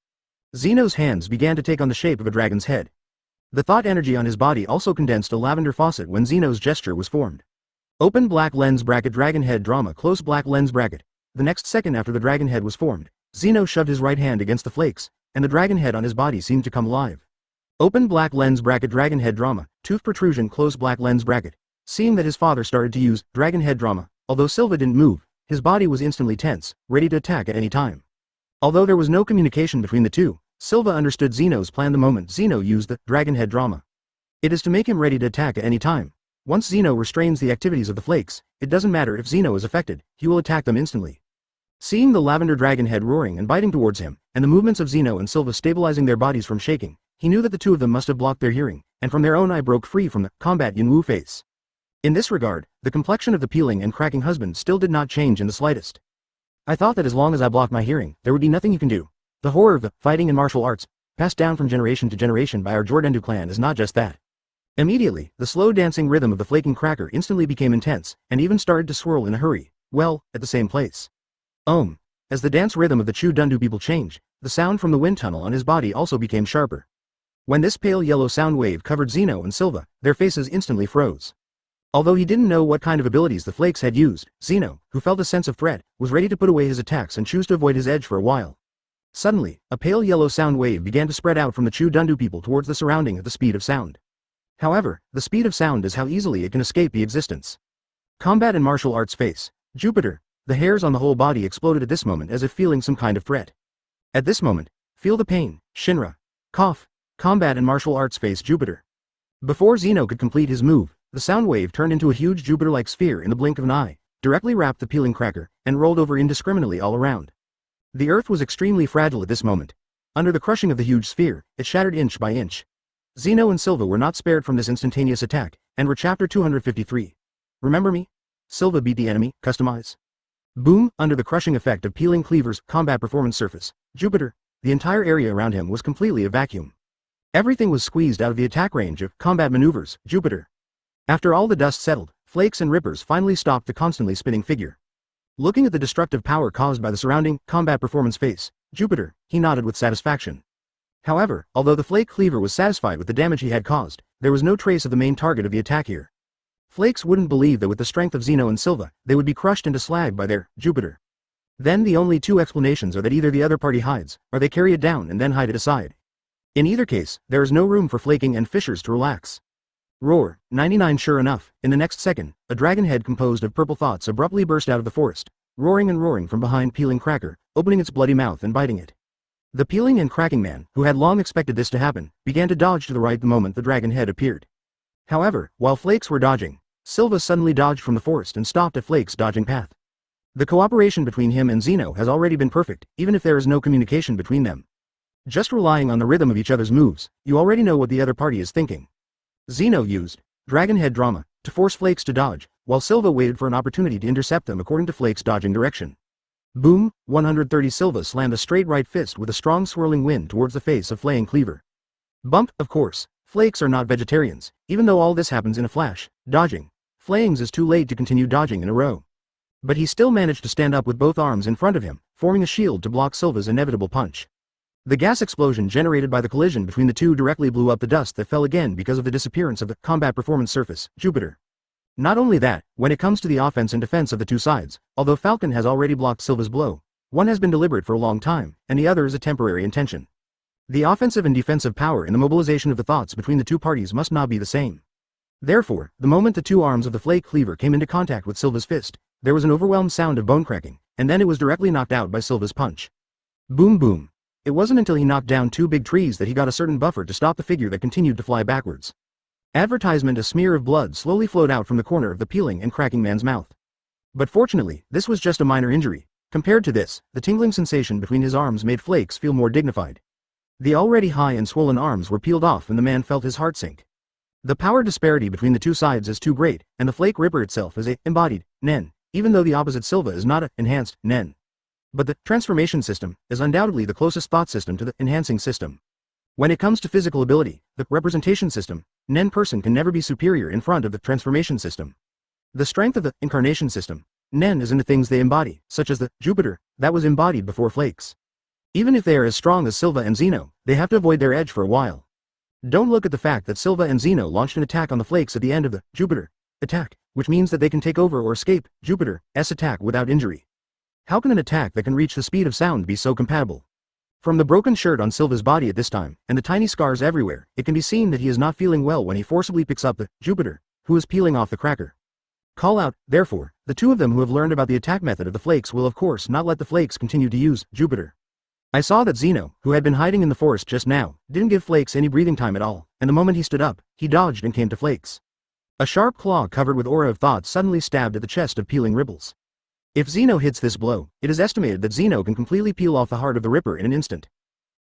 Zeno's hands began to take on the shape of a dragon's head. The thought energy on his body also condensed a lavender faucet when Zeno's gesture was formed. Open black lens bracket dragon head drama close black lens bracket. The next second after the dragon head was formed, Zeno shoved his right hand against the Flakes, and the dragon head on his body seemed to come alive. Open black lens bracket dragon head drama, tooth protrusion close black lens bracket. Seeing that his father started to use dragon head drama, although Silva didn't move, his body was instantly tense, ready to attack at any time. Although there was no communication between the two, Silva understood Zeno's plan the moment Zeno used the dragon head drama. It is to make him ready to attack at any time. Once Zeno restrains the activities of the Flakes, it doesn't matter if Zeno is affected, he will attack them instantly. Seeing the lavender dragon head roaring and biting towards him, and the movements of Zeno and Silva stabilizing their bodies from shaking, he knew that the two of them must have blocked their hearing, and from their own eye broke free from the combat Yunwu face. In this regard, the complexion of the peeling and cracking husband still did not change in the slightest. I thought that as long as I blocked my hearing, there would be nothing you can do. The horror of the fighting in martial arts, passed down from generation to generation by our Jordendu clan is not just that. Immediately, the slow dancing rhythm of the flaking cracker instantly became intense, and even started to swirl in a hurry, well, at the same place. As the dance rhythm of the Chu-Dundu people changed, the sound from the wind tunnel on his body also became sharper. When this pale yellow sound wave covered Zeno and Silva, their faces instantly froze. Although he didn't know what kind of abilities the Flakes had used, Zeno, who felt a sense of threat, was ready to put away his attacks and choose to avoid his edge for a while. Suddenly, a pale yellow sound wave began to spread out from the Chu-Dundu people towards the surrounding at the speed of sound. However, the speed of sound is how easily it can escape the existence. Combat and martial arts face. Jupiter. The hairs on the whole body exploded at this moment as if feeling some kind of threat. At this moment, feel the pain. Shinra. Cough. Combat and martial arts face Jupiter. Before Zeno could complete his move, the sound wave turned into a huge Jupiter-like sphere in the blink of an eye, directly wrapped the peeling cracker, and rolled over indiscriminately all around. The earth was extremely fragile at this moment. Under the crushing of the huge sphere, it shattered inch by inch. Zeno and Silva were not spared from this instantaneous attack, and were chapter 253. Remember me? Silva beat the enemy, customize. Boom, under the crushing effect of peeling cleaver's combat performance surface, Jupiter, the entire area around him was completely a vacuum. Everything was squeezed out of the attack range of combat maneuvers, Jupiter. After all the dust settled, Flakes and Rippers finally stopped the constantly spinning figure. Looking at the destructive power caused by the surrounding combat performance face, Jupiter, he nodded with satisfaction. However, although the Flake Cleaver was satisfied with the damage he had caused, there was no trace of the main target of the attack here. Flakes wouldn't believe that with the strength of Zeno and Silva, they would be crushed into slag by their Jupiter. Then the only two explanations are that either the other party hides, or they carry it down and then hide it aside. In either case, there is no room for Flaking and Fishers to relax. Roar, 99 Sure enough, in the next second, a dragon head composed of purple thoughts abruptly burst out of the forest, roaring and roaring from behind peeling cracker, opening its bloody mouth and biting it. The peeling and cracking man, who had long expected this to happen, began to dodge to the right the moment the dragon head appeared. However, while Flakes were dodging, Silva suddenly dodged from the forest and stopped at Flakes' dodging path. The cooperation between him and Zeno has already been perfect, even if there is no communication between them. Just relying on the rhythm of each other's moves, you already know what the other party is thinking. Zeno used dragon head drama to force Flakes to dodge, while Silva waited for an opportunity to intercept them according to Flakes' dodging direction. Boom, 130. Silva slammed a straight right fist with a strong swirling wind towards the face of Flaying Cleaver. Bump, of course, Flakes are not vegetarians, even though all this happens in a flash. Dodging Flayings is too late to continue dodging in a row. But he still managed to stand up with both arms in front of him, forming a shield to block Silva's inevitable punch. The gas explosion generated by the collision between the two directly blew up the dust that fell again because of the disappearance of the combat performance surface, Jupiter. Not only that, when it comes to the offense and defense of the two sides, although Falcon has already blocked Silva's blow, one has been deliberate for a long time, and the other is a temporary intention. The offensive and defensive power in the mobilization of the thoughts between the two parties must not be the same. Therefore, the moment the two arms of the Flake Cleaver came into contact with Silva's fist, there was an overwhelmed sound of bone cracking, and then it was directly knocked out by Silva's punch. Boom boom. It wasn't until he knocked down two big trees that he got a certain buffer to stop the figure that continued to fly backwards. Advertisement: a smear of blood slowly flowed out from the corner of the peeling and cracking man's mouth. But fortunately, this was just a minor injury. Compared to this, the tingling sensation between his arms made Flakes feel more dignified. The already high and swollen arms were peeled off and the man felt his heart sink. The power disparity between the two sides is too great, and the Flake Ripper itself is a embodied Nen, even though the opposite Silva is not a enhanced Nen. But the transformation system is undoubtedly the closest thought system to the enhancing system. When it comes to physical ability, the representation system, Nen person can never be superior in front of the transformation system. The strength of the incarnation system, Nen, is in the things they embody, such as the Jupiter that was embodied before Flakes. Even if they are as strong as Silva and Zeno, they have to avoid their edge for a while. Don't look at the fact that Silva and Zeno launched an attack on the Flakes at the end of the Jupiter attack, which means that they can take over or escape Jupiter's attack without injury. How can an attack that can reach the speed of sound be so compatible? From the broken shirt on Silva's body at this time, and the tiny scars everywhere, it can be seen that he is not feeling well when he forcibly picks up the Jupiter, who is peeling off the cracker. Call out, therefore, the two of them who have learned about the attack method of the Flakes will of course not let the Flakes continue to use Jupiter. I saw that Zeno, who had been hiding in the forest just now, didn't give Flakes any breathing time at all, and the moment he stood up, he dodged and came to Flakes. A sharp claw covered with aura of thought suddenly stabbed at the chest of Peeling Ripples. If Zeno hits this blow, it is estimated that Zeno can completely peel off the heart of the Ripper in an instant.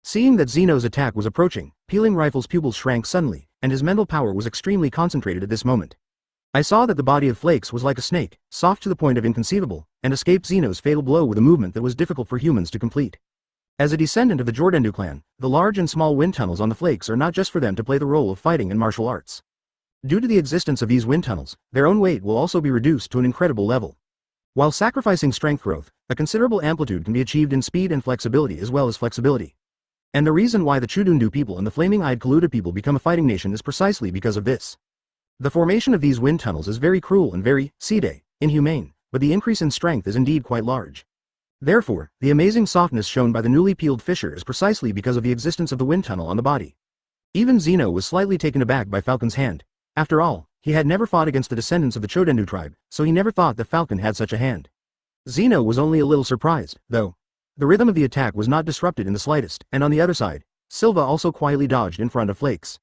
Seeing that Zeno's attack was approaching, Peeling Rifle's pupils shrank suddenly, and his mental power was extremely concentrated at this moment. I saw that the body of Flakes was like a snake, soft to the point of inconceivable, and escaped Zeno's fatal blow with a movement that was difficult for humans to complete. As a descendant of the Jordandu clan, the large and small wind tunnels on the Flakes are not just for them to play the role of fighting and martial arts. Due to the existence of these wind tunnels, their own weight will also be reduced to an incredible level. While sacrificing strength growth, a considerable amplitude can be achieved in speed and flexibility as well as flexibility. And the reason why the Chudundu people and the Flaming-Eyed Kaluta people become a fighting nation is precisely because of this. The formation of these wind tunnels is very cruel and very, inhumane, but the increase in strength is indeed quite large. Therefore, the amazing softness shown by the newly peeled fissure is precisely because of the existence of the wind tunnel on the body. Even Zeno was slightly taken aback by Falcon's hand. After all, he had never fought against the descendants of the Chodendu tribe, so he never thought that Falcon had such a hand. Zeno was only a little surprised, though. The rhythm of the attack was not disrupted in the slightest, and on the other side, Silva also quietly dodged in front of Flakes.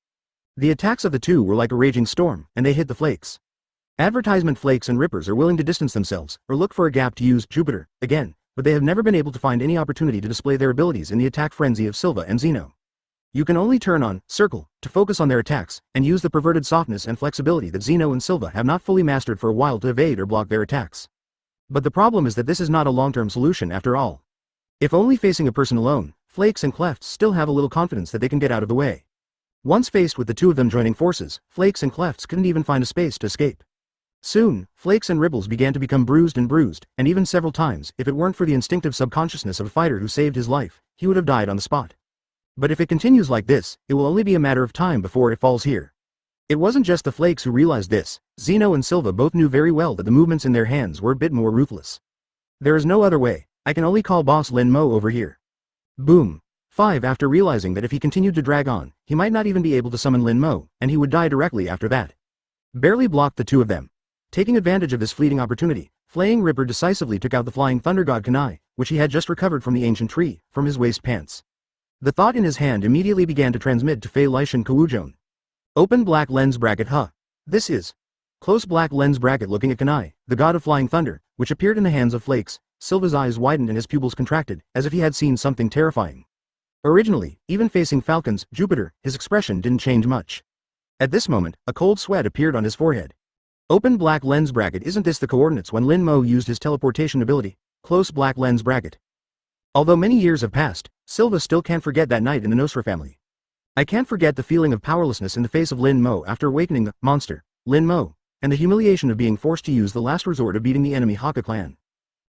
The attacks of the two were like a raging storm, and they hit the Flakes. Advertisement Flakes and Rippers are willing to distance themselves, or look for a gap to use Jupiter again, but they have never been able to find any opportunity to display their abilities in the attack frenzy of Silva and Zeno. You can only turn on circle to focus on their attacks, and use the perverted softness and flexibility that Zeno and Silva have not fully mastered for a while to evade or block their attacks. But the problem is that this is not a long-term solution after all. If only facing a person alone, Flakes and Clefts still have a little confidence that they can get out of the way. Once faced with the two of them joining forces, Flakes and Clefts couldn't even find a space to escape. Soon, Flakes and Ripples began to become bruised, and even several times, if it weren't for the instinctive subconsciousness of a fighter who saved his life, he would have died on the spot. But if it continues like this, it will only be a matter of time before it falls here. It wasn't just the Flakes who realized this. Zeno and Silva both knew very well that the movements in their hands were a bit more ruthless. There is no other way. I can only call boss Lin Mo over here. Boom. 5. After realizing that if he continued to drag on, he might not even be able to summon Lin Mo, and he would die directly after that. Barely blocked the two of them. Taking advantage of this fleeting opportunity, Flaying Ripper decisively took out the flying thunder god Kanai, which he had just recovered from the ancient tree, from his waist pants. The thought in his hand immediately began to transmit to Fei Lishan Kawujon. Open black lens bracket This is. Close black lens bracket looking at Kanai, the god of flying thunder, which appeared in the hands of Flakes. Silva's eyes widened and his pupils contracted, as if he had seen something terrifying. Originally, even facing Falcon's Jupiter, his expression didn't change much. At this moment, a cold sweat appeared on his forehead. Open black lens bracket. Isn't this the coordinates when Lin Mo used his teleportation ability? Close black lens bracket. Although many years have passed, Silva still can't forget that night in the Nosra family. I can't forget the feeling of powerlessness in the face of Lin Mo after awakening the monster, Lin Mo, and the humiliation of being forced to use the last resort of beating the enemy Haka clan.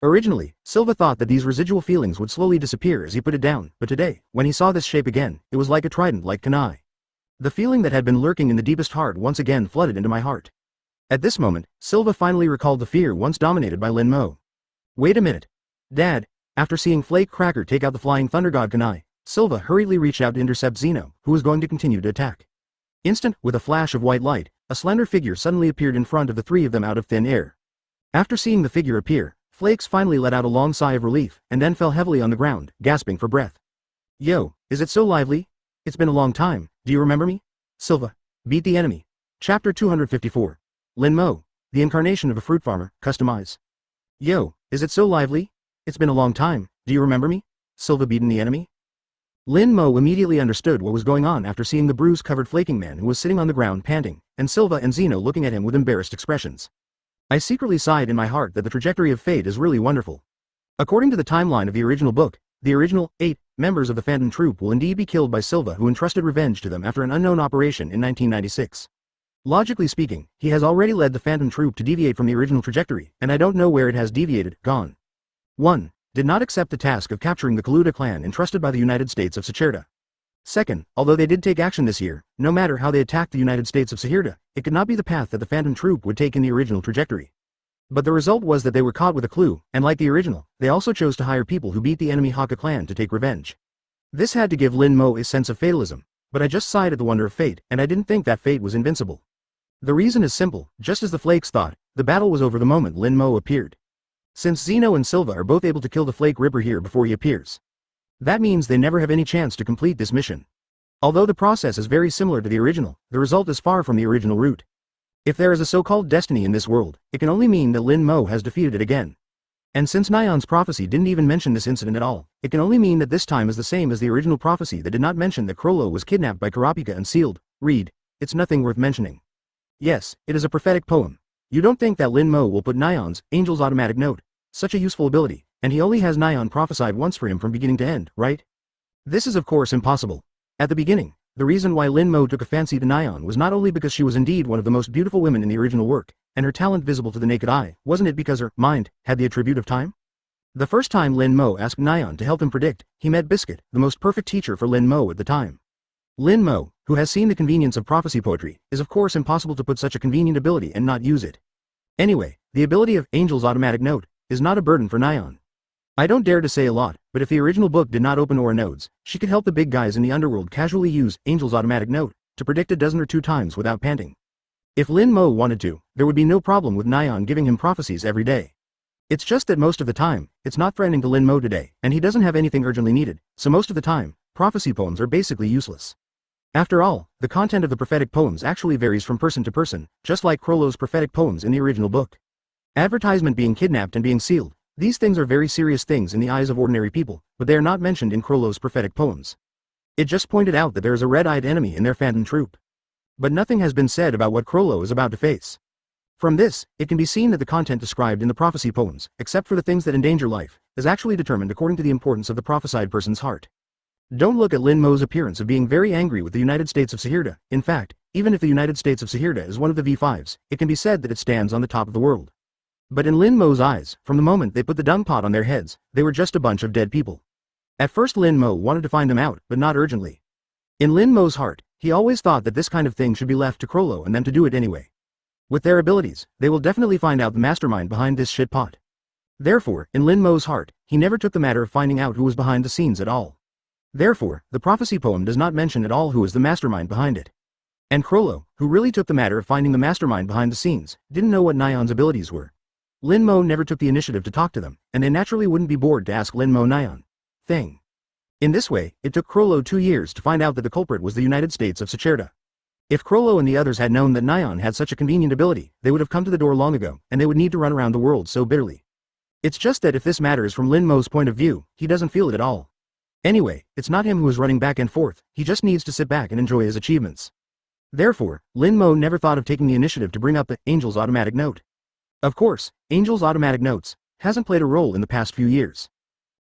Originally, Silva thought that these residual feelings would slowly disappear as he put it down, but today, when he saw this shape again, it was like a trident like Kanai. The feeling that had been lurking in the deepest heart once again flooded into my heart. At this moment, Silva finally recalled the fear once dominated by Lin Mo. Wait a minute. Dad, after seeing Flake Cracker take out the flying thunder god Kanai, Silva hurriedly reached out to intercept Zeno, who was going to continue to attack. With a flash of white light, a slender figure suddenly appeared in front of the three of them out of thin air. After seeing the figure appear, Flakes finally let out a long sigh of relief, and then fell heavily on the ground, gasping for breath. Yo, is it so lively? It's been a long time, do you remember me? Silva. Beat the enemy. Chapter 254. Lin Mo, the incarnation of a fruit farmer, customize. Yo, is it so lively? It's been a long time, do you remember me? Silva beaten the enemy? Lin Mo immediately understood what was going on after seeing the bruise-covered flaking man who was sitting on the ground panting, and Silva and Zeno looking at him with embarrassed expressions. I secretly sighed in my heart that the trajectory of fate is really wonderful. According to the timeline of the original book, the original 8 members of the Phantom Troop will indeed be killed by Silva, who entrusted revenge to them after an unknown operation in 1996. Logically speaking, he has already led the Phantom Troop to deviate from the original trajectory, and I don't know where it has deviated, gone. 1. Did not accept the task of capturing the Kaluta clan entrusted by the United States of Sacherda. 2nd, although they did take action this year, no matter how they attacked the United States of Sacherda, it could not be the path that the Phantom Troop would take in the original trajectory. But the result was that they were caught with a clue, and like the original, they also chose to hire people who beat the enemy Haka clan to take revenge. This had to give Lin Mo a sense of fatalism, but I just sighed at the wonder of fate, and I didn't think that fate was invincible. The reason is simple, just as the Flakes thought, the battle was over the moment Lin Mo appeared. Since Zeno and Silva are both able to kill the Flake Ripper here before he appears, that means they never have any chance to complete this mission. Although the process is very similar to the original, the result is far from the original route. If there is a so-called destiny in this world, it can only mean that Lin Mo has defeated it again. And since Nyan's prophecy didn't even mention this incident at all, it can only mean that this time is the same as the original prophecy that did not mention that Krollo was kidnapped by Karapika and sealed. Read. It's nothing worth mentioning. Yes, it is a prophetic poem. You don't think that Lin Mo will put Nyan's Angel's Automatic Note, such a useful ability, and he only has Nyan prophesied once for him from beginning to end, right? This is of course impossible. At the beginning, the reason why Lin Mo took a fancy to Nyan was not only because she was indeed one of the most beautiful women in the original work, and her talent visible to the naked eye, wasn't it because her mind had the attribute of time? The first time Lin Mo asked Nyan to help him predict, he met Biscuit, the most perfect teacher for Lin Mo at the time. Lin Mo, who has seen the convenience of prophecy poetry, is of course impossible to put such a convenient ability and not use it. Anyway, the ability of Angel's Automatic Note is not a burden for Nyan. I don't dare to say a lot, but if the original book did not open Aura nodes, she could help the big guys in the underworld casually use Angel's Automatic Note to predict a dozen or two times without panting. If Lin Mo wanted to, there would be no problem with Nyan giving him prophecies every day. It's just that most of the time, it's not threatening to Lin Mo today, and he doesn't have anything urgently needed, so most of the time, prophecy poems are basically useless. After all, the content of the prophetic poems actually varies from person to person, just like Krollo's prophetic poems in the original book. Advertisement being kidnapped and being sealed, these things are very serious things in the eyes of ordinary people, but they are not mentioned in Krollo's prophetic poems. It just pointed out that there is a red-eyed enemy in their Phantom Troop. But nothing has been said about what Krollo is about to face. From this, it can be seen that the content described in the prophecy poems, except for the things that endanger life, is actually determined according to the importance of the prophesied person's heart. Don't look at Lin Mo's appearance of being very angry with the United States of Sacherda. In fact, even if the United States of Sacherda is one of the V5s, it can be said that it stands on the top of the world. But in Lin Mo's eyes, from the moment they put the dung pot on their heads, they were just a bunch of dead people. At first Lin Mo wanted to find them out, but not urgently. In Lin Mo's heart, he always thought that this kind of thing should be left to Krollo and them to do it anyway. With their abilities, they will definitely find out the mastermind behind this shit pot. Therefore, in Lin Mo's heart, he never took the matter of finding out who was behind the scenes at all. Therefore, the prophecy poem does not mention at all who is the mastermind behind it. And Krollo, who really took the matter of finding the mastermind behind the scenes, didn't know what Nyan's abilities were. Lin Mo never took the initiative to talk to them, and they naturally wouldn't be bored to ask Lin Mo Nyan thing. In this way, it took Krollo 2 years to find out that the culprit was the United States of Sacerda. If Krollo and the others had known that Nyan had such a convenient ability, they would have come to the door long ago, and they would need to run around the world so bitterly. It's just that if this matters from Lin Mo's point of view, he doesn't feel it at all. Anyway, it's not him who is running back and forth, he just needs to sit back and enjoy his achievements. Therefore, Lin Mo never thought of taking the initiative to bring up the Angel's automatic note. Of course, Angel's automatic notes hasn't played a role in the past few years.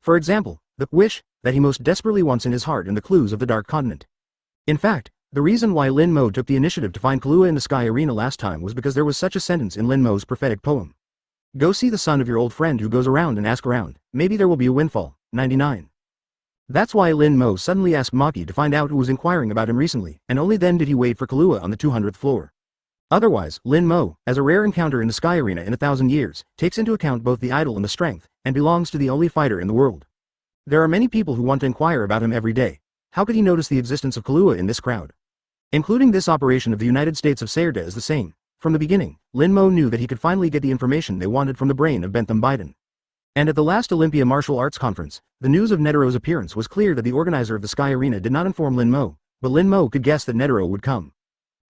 For example, the wish that he most desperately wants in his heart and the clues of the Dark Continent. In fact, the reason why Lin Mo took the initiative to find Kahlua in the Sky Arena last time was because there was such a sentence in Lin Mo's prophetic poem. Go see the son of your old friend who goes around and ask around, maybe there will be a windfall. 99. That's why Lin Mo suddenly asked Maki to find out who was inquiring about him recently, and only then did he wait for Kahlua on the 200th floor. Otherwise, Lin Mo, as a rare encounter in the Sky Arena in 1,000 years, takes into account both the idol and the strength, and belongs to the only fighter in the world. There are many people who want to inquire about him every day. How could he notice the existence of Kahlua in this crowd? Including this operation of the United States of Sacerda is the same. From the beginning, Lin Mo knew that he could finally get the information they wanted from the brain of Bentham Biden. And at the last Olympia Martial Arts Conference, the news of Netero's appearance was clear that the organizer of the Sky Arena did not inform Lin Mo, but Lin Mo could guess that Netero would come.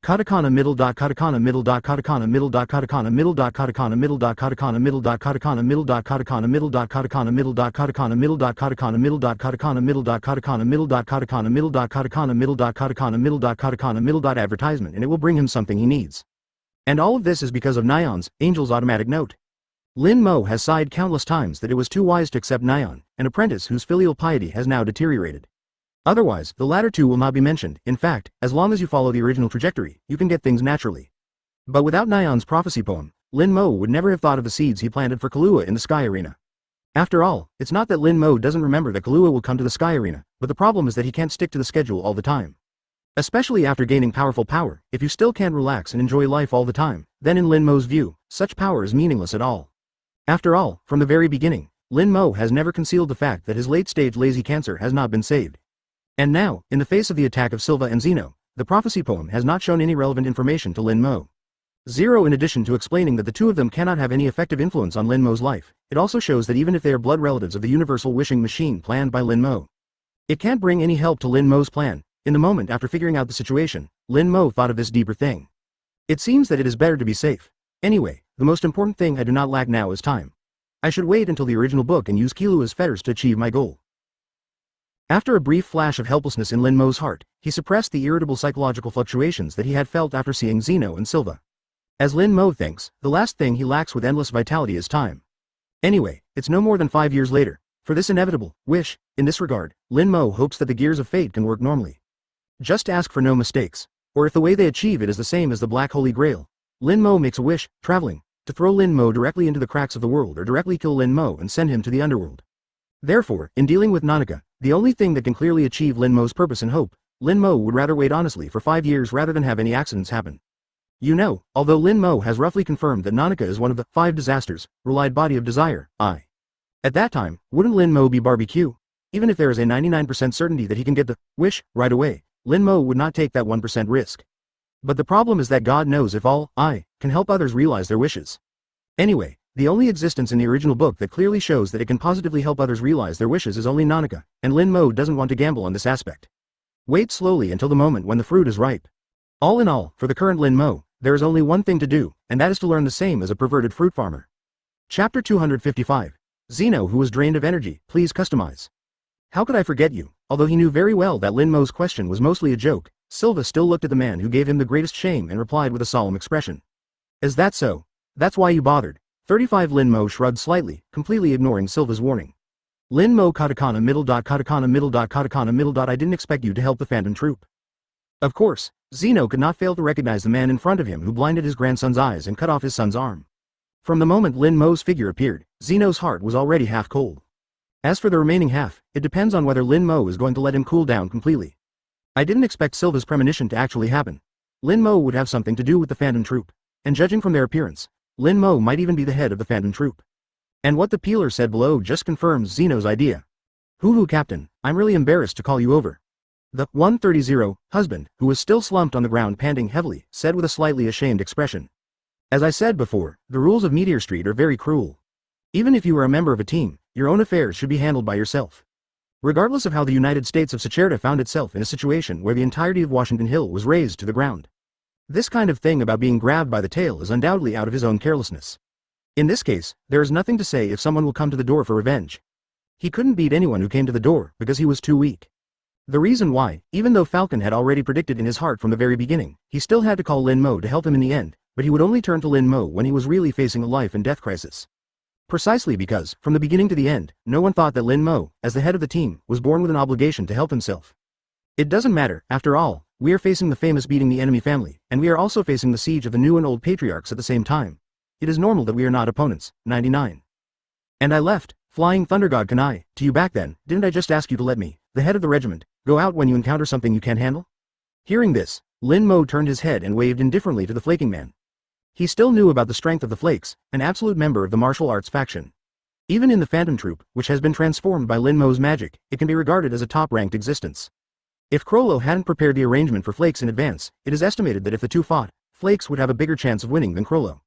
Katakana middle dot katakana middle dot katakana middle dot katakana middle dot katakana middle dot katakana middle dot katakana middle dot katakana middle dot katakana middle dot katakana middle dot katakana middle dot katakana middle dot katakana middle dot katakana middle dot katakana middle dot katakana middle dot katakana middle dot advertisement, and it will bring him something he needs. And all of this is because of Nyan's, Angel's automatic note. Lin Mo has sighed countless times that it was too wise to accept Nyan, an apprentice whose filial piety has now deteriorated. Otherwise, the latter two will not be mentioned. In fact, as long as you follow the original trajectory, you can get things naturally. But without Nyan's prophecy poem, Lin Mo would never have thought of the seeds he planted for Kahlua in the Sky Arena. After all, it's not that Lin Mo doesn't remember that Kahlua will come to the Sky Arena, but the problem is that he can't stick to the schedule all the time. Especially after gaining powerful power, if you still can't relax and enjoy life all the time, then in Lin Mo's view, such power is meaningless at all. After all, from the very beginning, Lin Mo has never concealed the fact that his late-stage lazy cancer has not been saved. And now, in the face of the attack of Silva and Zeno, the prophecy poem has not shown any relevant information to Lin Mo. Zero, in addition to explaining that the two of them cannot have any effective influence on Lin Mo's life, it also shows that even if they are blood relatives of the universal wishing machine planned by Lin Mo, it can't bring any help to Lin Mo's plan. In the moment after figuring out the situation, Lin Mo thought of this deeper thing. It seems that it is better to be safe. Anyway, the most important thing I do not lack now is time. I should wait until the original book and use Kahlua's fetters to achieve my goal. After a brief flash of helplessness in Lin Mo's heart, he suppressed the irritable psychological fluctuations that he had felt after seeing Zeno and Silva. As Lin Mo thinks, the last thing he lacks with endless vitality is time. Anyway, it's no more than 5 years later. For this inevitable wish, in this regard, Lin Mo hopes that the gears of fate can work normally. Just ask for no mistakes. Or if the way they achieve it is the same as the Black Holy Grail, Lin Mo makes a wish, traveling, to throw Lin Mo directly into the cracks of the world or directly kill Lin Mo and send him to the underworld. Therefore, in dealing with Nanaka, the only thing that can clearly achieve Lin Mo's purpose and hope, Lin Mo would rather wait honestly for 5 years rather than have any accidents happen. You know, although Lin Mo has roughly confirmed that Nanaka is one of the 5 disasters, relied body of desire, At that time, wouldn't Lin Mo be barbecue? Even if there is a 99% certainty that he can get the wish right away, Lin Mo would not take that 1% risk. But the problem is that God knows if all can help others realize their wishes. Anyway, the only existence in the original book that clearly shows that it can positively help others realize their wishes is only Nanaka, and Lin Mo doesn't want to gamble on this aspect. Wait slowly until the moment when the fruit is ripe. All in all, for the current Lin Mo, there is only one thing to do, and that is to learn the same as a perverted fruit farmer. Chapter 255. Zeno, who was drained of energy, please customize. How could I forget you? Although he knew very well that Lin Mo's question was mostly a joke, Silva still looked at the man who gave him the greatest shame and replied with a solemn expression. Is that so? That's why you bothered. 35 Lin Mo shrugged slightly, completely ignoring Silva's warning. Lin Mo katakana middle dot katakana middle dot katakana middle dot I didn't expect you to help the Phantom Troop. Of course, Zeno could not fail to recognize the man in front of him who blinded his grandson's eyes and cut off his son's arm. From the moment Lin Mo's figure appeared, Zeno's heart was already half cold. As for the remaining half, it depends on whether Lin Mo is going to let him cool down completely. I didn't expect Silva's premonition to actually happen. Lin Mo would have something to do with the Phantom Troop, and judging from their appearance, Lin Mo might even be the head of the Phantom Troop. And what the peeler said below just confirms Zeno's idea. Hoo-hoo Captain, I'm really embarrassed to call you over. The 130 husband, who was still slumped on the ground panting heavily, said with a slightly ashamed expression. As I said before, the rules of Meteor Street are very cruel. Even if you are a member of a team, your own affairs should be handled by yourself. Regardless of how the United States of Sacerda found itself in a situation where the entirety of Washington Hill was razed to the ground. This kind of thing about being grabbed by the tail is undoubtedly out of his own carelessness. In this case, there is nothing to say if someone will come to the door for revenge. He couldn't beat anyone who came to the door because he was too weak. The reason why, even though Falcon had already predicted in his heart from the very beginning, he still had to call Lin Mo to help him in the end, but he would only turn to Lin Mo when he was really facing a life and death crisis. Precisely because, from the beginning to the end, no one thought that Lin Mo, as the head of the team, was born with an obligation to help himself. It doesn't matter, after all, we are facing the famous beating the enemy family, and we are also facing the siege of the new and old patriarchs at the same time. It is normal that we are not opponents. 99. And I left, flying thunder god can I, to you back then, didn't I just ask you to let me, the head of the regiment, go out when you encounter something you can't handle? Hearing this, Lin Mo turned his head and waved indifferently to the flaking man. He still knew about the strength of the Flakes, an absolute member of the martial arts faction. Even in the Phantom Troop, which has been transformed by Lin Mo's magic, it can be regarded as a top-ranked existence. If Crollo hadn't prepared the arrangement for Flakes in advance, it is estimated that if the two fought, Flakes would have a bigger chance of winning than Crollo.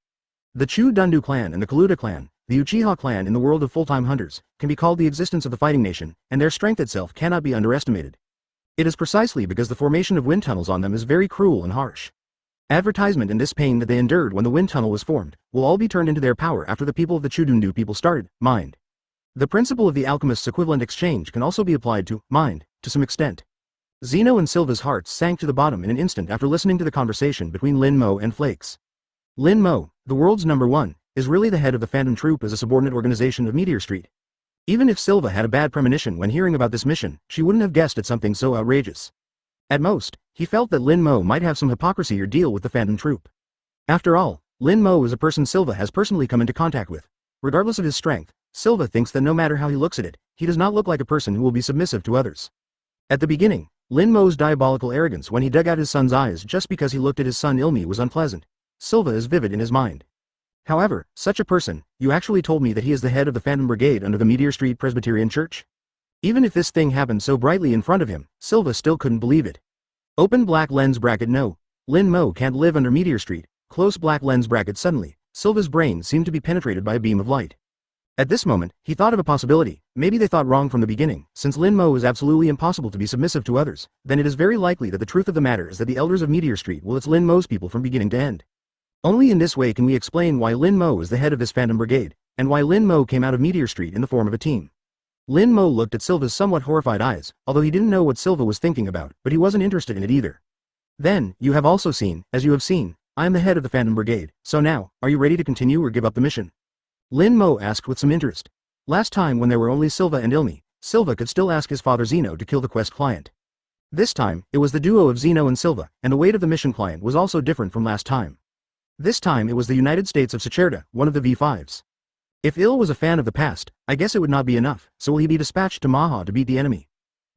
The Chu Dundu clan and the Kaluta clan, the Uchiha clan in the world of full-time hunters, can be called the existence of the fighting nation, and their strength itself cannot be underestimated. It is precisely because the formation of wind tunnels on them is very cruel and harsh. Advertisement and this pain that they endured when the wind tunnel was formed, will all be turned into their power after the people of the Chudundu people started, mind. The principle of the alchemist's equivalent exchange can also be applied to mind, to some extent. Zeno and Silva's hearts sank to the bottom in an instant after listening to the conversation between Lin Mo and Flakes. Lin Mo, the world's #1, is really the head of the Phantom Troop as a subordinate organization of Meteor Street. Even if Silva had a bad premonition when hearing about this mission, she wouldn't have guessed at something so outrageous. At most, he felt that Lin Mo might have some hypocrisy or deal with the Phantom Troop. After all, Lin Mo is a person Silva has personally come into contact with. Regardless of his strength, Silva thinks that no matter how he looks at it, he does not look like a person who will be submissive to others. At the beginning, Lin Mo's diabolical arrogance when he dug out his son's eyes just because he looked at his son Ilmi was unpleasant. Silva is vivid in his mind. However, such a person, you actually told me that he is the head of the Phantom Brigade under the Meteor Street Presbyterian Church? Even if this thing happened so brightly in front of him, Silva still couldn't believe it. Open black lens bracket no. Lin Mo can't live under Meteor Street, close black lens bracket suddenly, Silva's brain seemed to be penetrated by a beam of light. At this moment, he thought of a possibility. Maybe they thought wrong from the beginning. Since Lin Mo is absolutely impossible to be submissive to others, then it is very likely that the truth of the matter is that the elders of Meteor Street will it's Lin Mo's people from beginning to end. Only in this way can we explain why Lin Mo is the head of this Phantom Brigade, and why Lin Mo came out of Meteor Street in the form of a team. Lin Mo looked at Silva's somewhat horrified eyes, although he didn't know what Silva was thinking about, but he wasn't interested in it either. Then, you have also seen, as you have seen, I am the head of the Phantom Brigade, so now, are you ready to continue or give up the mission? Lin Mo asked with some interest. Last time when there were only Silva and Ilmi, Silva could still ask his father Zeno to kill the quest client. This time, it was the duo of Zeno and Silva, and the weight of the mission client was also different from last time. This time it was the United States of Sacerda, one of the V5s. If Il was a fan of the past, I guess it would not be enough, so will he be dispatched to Maha to beat the enemy?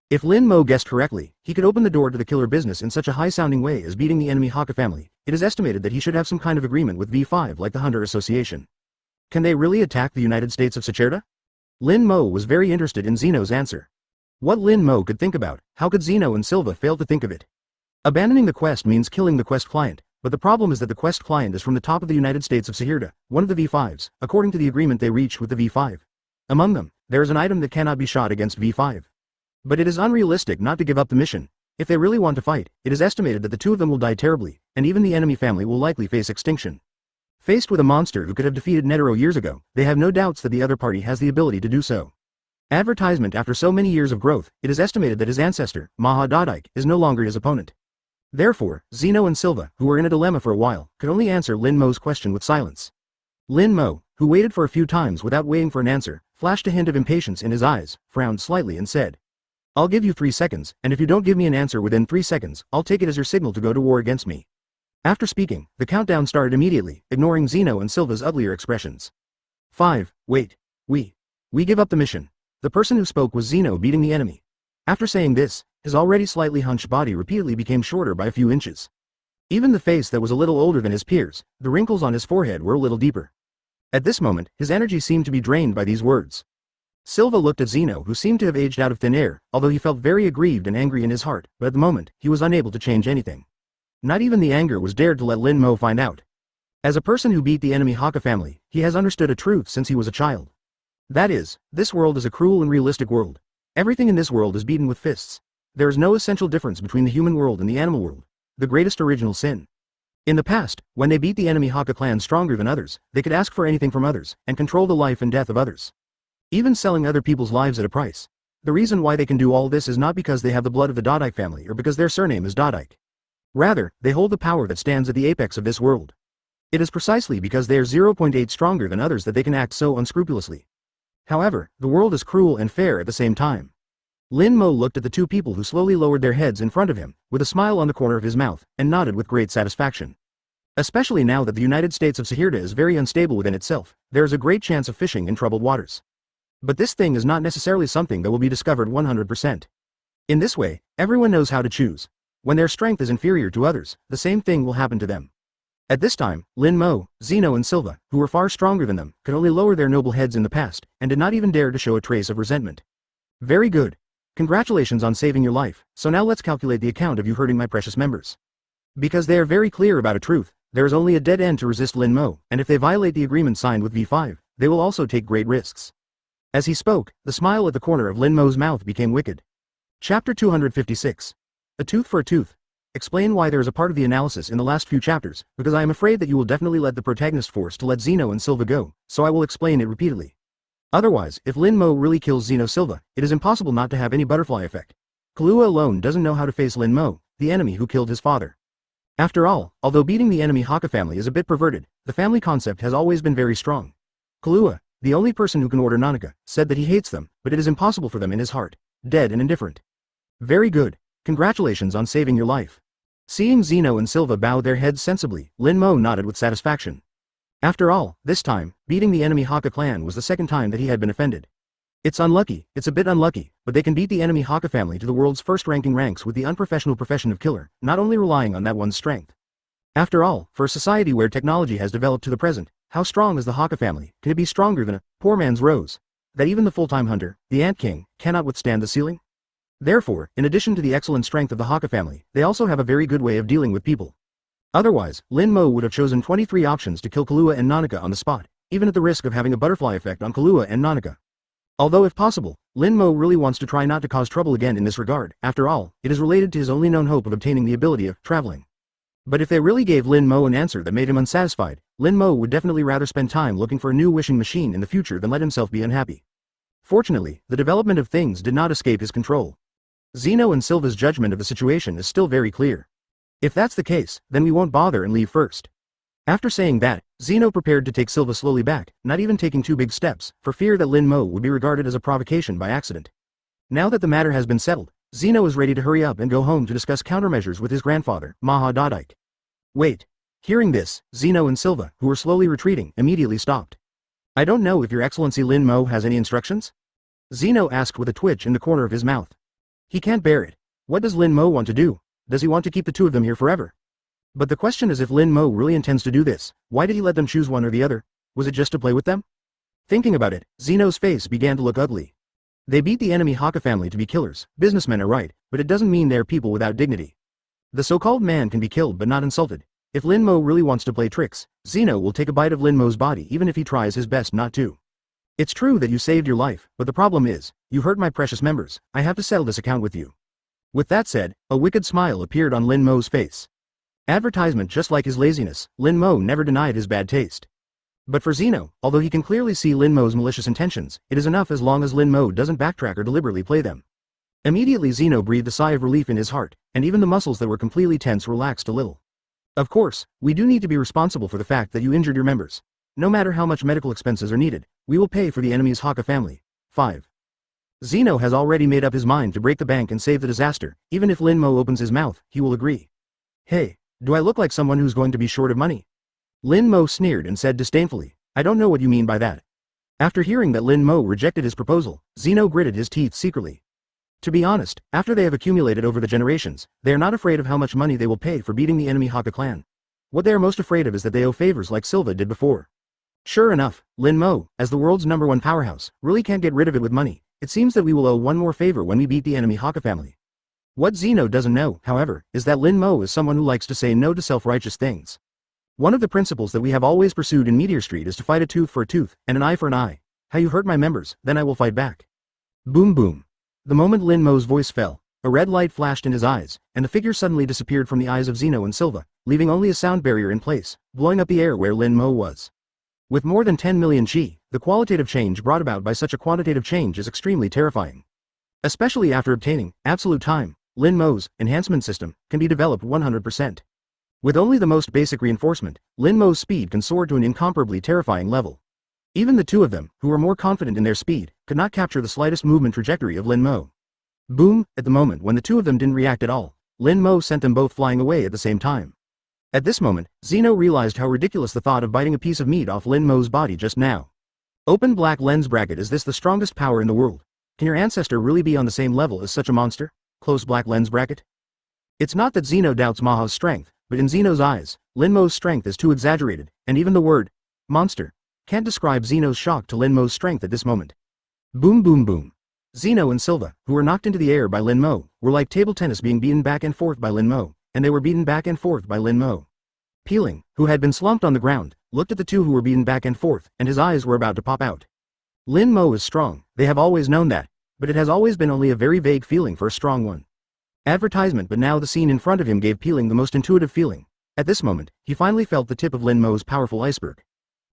If Lin Mo guessed correctly, he could open the door to the killer business in such a high-sounding way as beating the enemy Haka family. It is estimated that he should have some kind of agreement with V5 like the Hunter Association. Can they really attack the United States of Sacerda? Lin Mo was very interested in Zeno's answer. What Lin Mo could think about, how could Zeno and Silva fail to think of it? Abandoning the quest means killing the quest client, but the problem is that the quest client is from the top of the United States of Sacerda, one of the V5s, according to the agreement they reached with the V5. Among them, there is an item that cannot be shot against V5. But it is unrealistic not to give up the mission. If they really want to fight, it is estimated that the two of them will die terribly, and even the enemy family will likely face extinction. Faced with a monster who could have defeated Netero years ago, they have no doubts that the other party has the ability to do so. Advertisement after so many years of growth, it is estimated that his ancestor, Maha Dadaik, is no longer his opponent. Therefore, Zeno and Silva, who were in a dilemma for a while, could only answer Lin Mo's question with silence. Lin Mo, who waited for a few times without waiting for an answer, flashed a hint of impatience in his eyes, frowned slightly and said, I'll give you 3 seconds, and if you don't give me an answer within 3 seconds, I'll take it as your signal to go to war against me. After speaking, the countdown started immediately, ignoring Zeno and Silva's uglier expressions. 5. Wait. We give up the mission. The person who spoke was Zeno beating the enemy. After saying this, his already slightly hunched body repeatedly became shorter by a few inches. Even the face that was a little older than his peers, the wrinkles on his forehead were a little deeper. At this moment, his energy seemed to be drained by these words. Silva looked at Zeno, who seemed to have aged out of thin air, although he felt very aggrieved and angry in his heart, but at the moment, he was unable to change anything. Not even the anger was dared to let Lin Mo find out. As a person who beat the enemy Haka family, he has understood a truth since he was a child. That is, this world is a cruel and realistic world. Everything in this world is beaten with fists. There is no essential difference between the human world and the animal world. The greatest original sin. In the past, when they beat the enemy Haka clan stronger than others, they could ask for anything from others, and control the life and death of others. Even selling other people's lives at a price. The reason why they can do all this is not because they have the blood of the Dodike family or because their surname is Dodike. Rather, they hold the power that stands at the apex of this world. It is precisely because they are 0.8 stronger than others that they can act so unscrupulously. However, the world is cruel and fair at the same time. Lin Mo looked at the two people who slowly lowered their heads in front of him, with a smile on the corner of his mouth, and nodded with great satisfaction. Especially now that the United States of Sahirda is very unstable within itself, there is a great chance of fishing in troubled waters. But this thing is not necessarily something that will be discovered 100%. In this way, everyone knows how to choose. When their strength is inferior to others, the same thing will happen to them. At this time, Lin Mo, Zeno and Silva, who were far stronger than them, could only lower their noble heads in the past, and did not even dare to show a trace of resentment. Very good. Congratulations on saving your life, so now let's calculate the account of you hurting my precious members. Because they are very clear about a truth, there is only a dead end to resist Lin Mo, and if they violate the agreement signed with V5, they will also take great risks. As he spoke, the smile at the corner of Lin Mo's mouth became wicked. Chapter 256. A tooth for a tooth. Explain why there is a part of the analysis in the last few chapters, because I am afraid that you will definitely let the protagonist force to let Zeno and Silva go, so I will explain it repeatedly. Otherwise, if Lin Mo really kills Zeno Silva, it is impossible not to have any butterfly effect. Kahlua alone doesn't know how to face Lin Mo, the enemy who killed his father. After all, although beating the enemy Haka family is a bit perverted, the family concept has always been very strong. Kahlua, the only person who can order Nanaka, said that he hates them, but it is impossible for them in his heart. Dead and indifferent. Very good. Congratulations on saving your life. Seeing Zeno and Silva bow their heads sensibly, Lin Mo nodded with satisfaction. After all, this time, beating the enemy Haka clan was the second time that he had been offended. It's unlucky, it's a bit unlucky, but they can beat the enemy Haka family to the world's first-ranking ranks with the unprofessional profession of killer, not only relying on that one's strength. After all, for a society where technology has developed to the present, how strong is the Haka family? Can it be stronger than a poor man's rose? That even the full-time hunter, the Ant King, cannot withstand the ceiling? Therefore, in addition to the excellent strength of the Haka family, they also have a very good way of dealing with people. Otherwise, Lin Mo would have chosen 23 options to kill Kahlua and Nanaka on the spot, even at the risk of having a butterfly effect on Kahlua and Nanaka. Although if possible, Lin Mo really wants to try not to cause trouble again in this regard. After all, it is related to his only known hope of obtaining the ability of traveling. But if they really gave Lin Mo an answer that made him unsatisfied, Lin Mo would definitely rather spend time looking for a new wishing machine in the future than let himself be unhappy. Fortunately, the development of things did not escape his control. Zeno and Silva's judgment of the situation is still very clear. If that's the case, then we won't bother and leave first. After saying that, Zeno prepared to take Silva slowly back, not even taking 2 big steps, for fear that Lin Mo would be regarded as a provocation by accident. Now that the matter has been settled, Zeno is ready to hurry up and go home to discuss countermeasures with his grandfather, Maha Dodike. Wait. Hearing this, Zeno and Silva, who were slowly retreating, immediately stopped. I don't know if Your Excellency Lin Mo has any instructions? Zeno asked with a twitch in the corner of his mouth. He can't bear it. What does Lin Mo want to do? Does he want to keep the two of them here forever? But the question is, if Lin Mo really intends to do this, why did he let them choose one or the other? Was it just to play with them? Thinking about it, Zeno's face began to look ugly. They beat the enemy Haka family to be killers, businessmen are right, but it doesn't mean they're people without dignity. The so-called man can be killed but not insulted. If Lin Mo really wants to play tricks, Zeno will take a bite of Lin Mo's body even if he tries his best not to. It's true that you saved your life, but the problem is, you hurt my precious members. I have to settle this account with you. With that said, a wicked smile appeared on Lin Mo's face. Advertisement just like his laziness, Lin Mo never denied his bad taste. But for Zeno, although he can clearly see Lin Mo's malicious intentions, it is enough as long as Lin Mo doesn't backtrack or deliberately play them. Immediately Zeno breathed a sigh of relief in his heart, and even the muscles that were completely tense relaxed a little. Of course, we do need to be responsible for the fact that you injured your members. No matter how much medical expenses are needed, we will pay for the enemy's Haka family. 5. Zeno has already made up his mind to break the bank and save the disaster. Even if Lin Mo opens his mouth, he will agree. Hey, do I look like someone who's going to be short of money? Lin Mo sneered and said disdainfully, I don't know what you mean by that. After hearing that Lin Mo rejected his proposal, Zeno gritted his teeth secretly. To be honest, after they have accumulated over the generations, they are not afraid of how much money they will pay for beating the enemy Haka clan. What they are most afraid of is that they owe favors like Silva did before. Sure enough, Lin Mo, as the world's #1 powerhouse, really can't get rid of it with money. It seems that we will owe one more favor when we beat the enemy Haka family. What Zeno doesn't know, however, is that Lin Mo is someone who likes to say no to self-righteous things. One of the principles that we have always pursued in Meteor Street is to fight a tooth for a tooth, and an eye for an eye. How you hurt my members, then I will fight back. Boom boom. The moment Lin Mo's voice fell, a red light flashed in his eyes, and the figure suddenly disappeared from the eyes of Zeno and Silva, leaving only a sound barrier in place, blowing up the air where Lin Mo was. With more than 10 million chi, the qualitative change brought about by such a quantitative change is extremely terrifying. Especially after obtaining absolute time, Lin Mo's enhancement system can be developed 100%. With only the most basic reinforcement, Lin Mo's speed can soar to an incomparably terrifying level. Even the two of them, who were more confident in their speed, could not capture the slightest movement trajectory of Lin Mo. Boom! At the moment when the two of them didn't react at all, Lin Mo sent them both flying away at the same time. At this moment, Zeno realized how ridiculous the thought of biting a piece of meat off Lin Mo's body just now. Open black lens bracket. Is this the strongest power in the world? Can your ancestor really be on the same level as such a monster? Close black lens bracket. It's not that Zeno doubts Maha's strength, but in Zeno's eyes, Lin Mo's strength is too exaggerated, and even the word monster can't describe Zeno's shock to Lin Mo's strength at this moment. Boom boom boom. Zeno and Silva, who were knocked into the air by Lin Mo, were like table tennis being beaten back and forth by Lin Mo, and they were beaten back and forth by Lin Mo. Peeling, who had been slumped on the ground, looked at the two who were beaten back and forth, and his eyes were about to pop out. Lin Mo is strong, they have always known that, but it has always been only a very vague feeling for a strong one. Advertisement. But now the scene in front of him gave Peeling the most intuitive feeling. At this moment, he finally felt the tip of Lin Mo's powerful iceberg.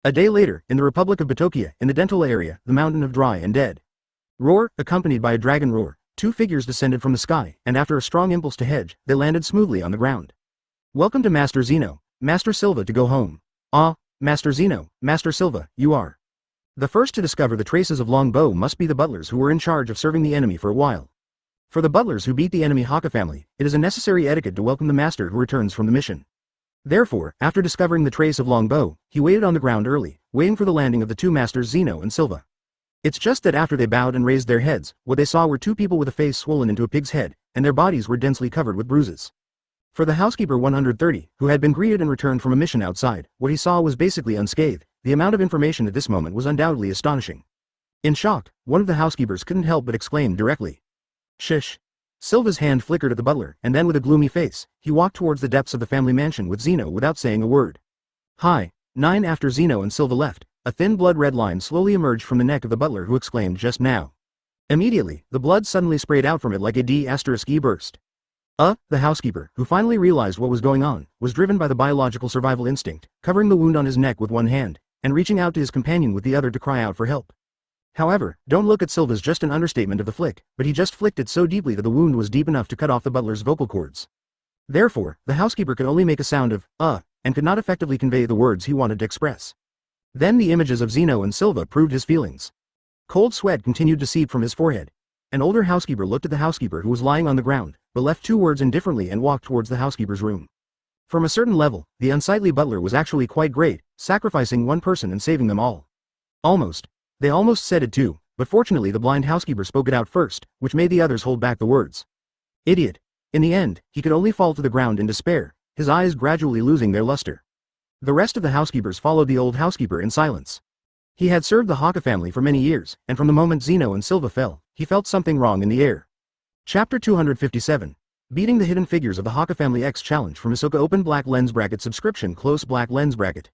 A day later, in the Republic of Batokia, in the dental area, the mountain of dry and dead. Roar, accompanied by a dragon roar, two figures descended from the sky, and after a strong impulse to hedge, they landed smoothly on the ground. Welcome to Master Zeno, Master Silva to go home. Ah, Master Zeno, Master Silva, you are. The first to discover the traces of Long Bow must be the butlers who were in charge of serving the enemy for a while. For the butlers who beat the enemy Haka family, it is a necessary etiquette to welcome the master who returns from the mission. Therefore, after discovering the trace of Long Bow, he waited on the ground early, waiting for the landing of the two masters Zeno and Silva. It's just that after they bowed and raised their heads, what they saw were two people with a face swollen into a pig's head, and their bodies were densely covered with bruises. For the housekeeper 130, who had been greeted and returned from a mission outside, what he saw was basically unscathed. The amount of information at this moment was undoubtedly astonishing. In shock, one of the housekeepers couldn't help but exclaim directly. Shish. Silva's hand flickered at the butler, and then with a gloomy face, he walked towards the depths of the family mansion with Zeno without saying a word. Hi. 9. After Zeno and Silva left, a thin blood-red line slowly emerged from the neck of the butler who exclaimed just now. Immediately, the blood suddenly sprayed out from it like a D*E burst. The housekeeper, who finally realized what was going on, was driven by the biological survival instinct, covering the wound on his neck with one hand, and reaching out to his companion with the other to cry out for help. However, don't look at Silva's just an understatement of the flick, but he just flicked it so deeply that the wound was deep enough to cut off the butler's vocal cords. Therefore, the housekeeper could only make a sound of, and could not effectively convey the words he wanted to express. Then the images of Zeno and Silva proved his feelings. Cold sweat continued to seep from his forehead. An older housekeeper looked at the housekeeper who was lying on the ground, but left two words indifferently and walked towards the housekeeper's room. From a certain level, the unsightly butler was actually quite great, sacrificing one person and saving them all. Almost. They almost said it too, but fortunately the blind housekeeper spoke it out first, which made the others hold back the words. Idiot. In the end, he could only fall to the ground in despair, his eyes gradually losing their luster. The rest of the housekeepers followed the old housekeeper in silence. He had served the Haka family for many years, and from the moment Zeno and Silva fell, he felt something wrong in the air. Chapter 257. Beating the Hidden Figures of the Haka Family X Challenge from Hisoka. Open black lens bracket subscription. Close black lens bracket.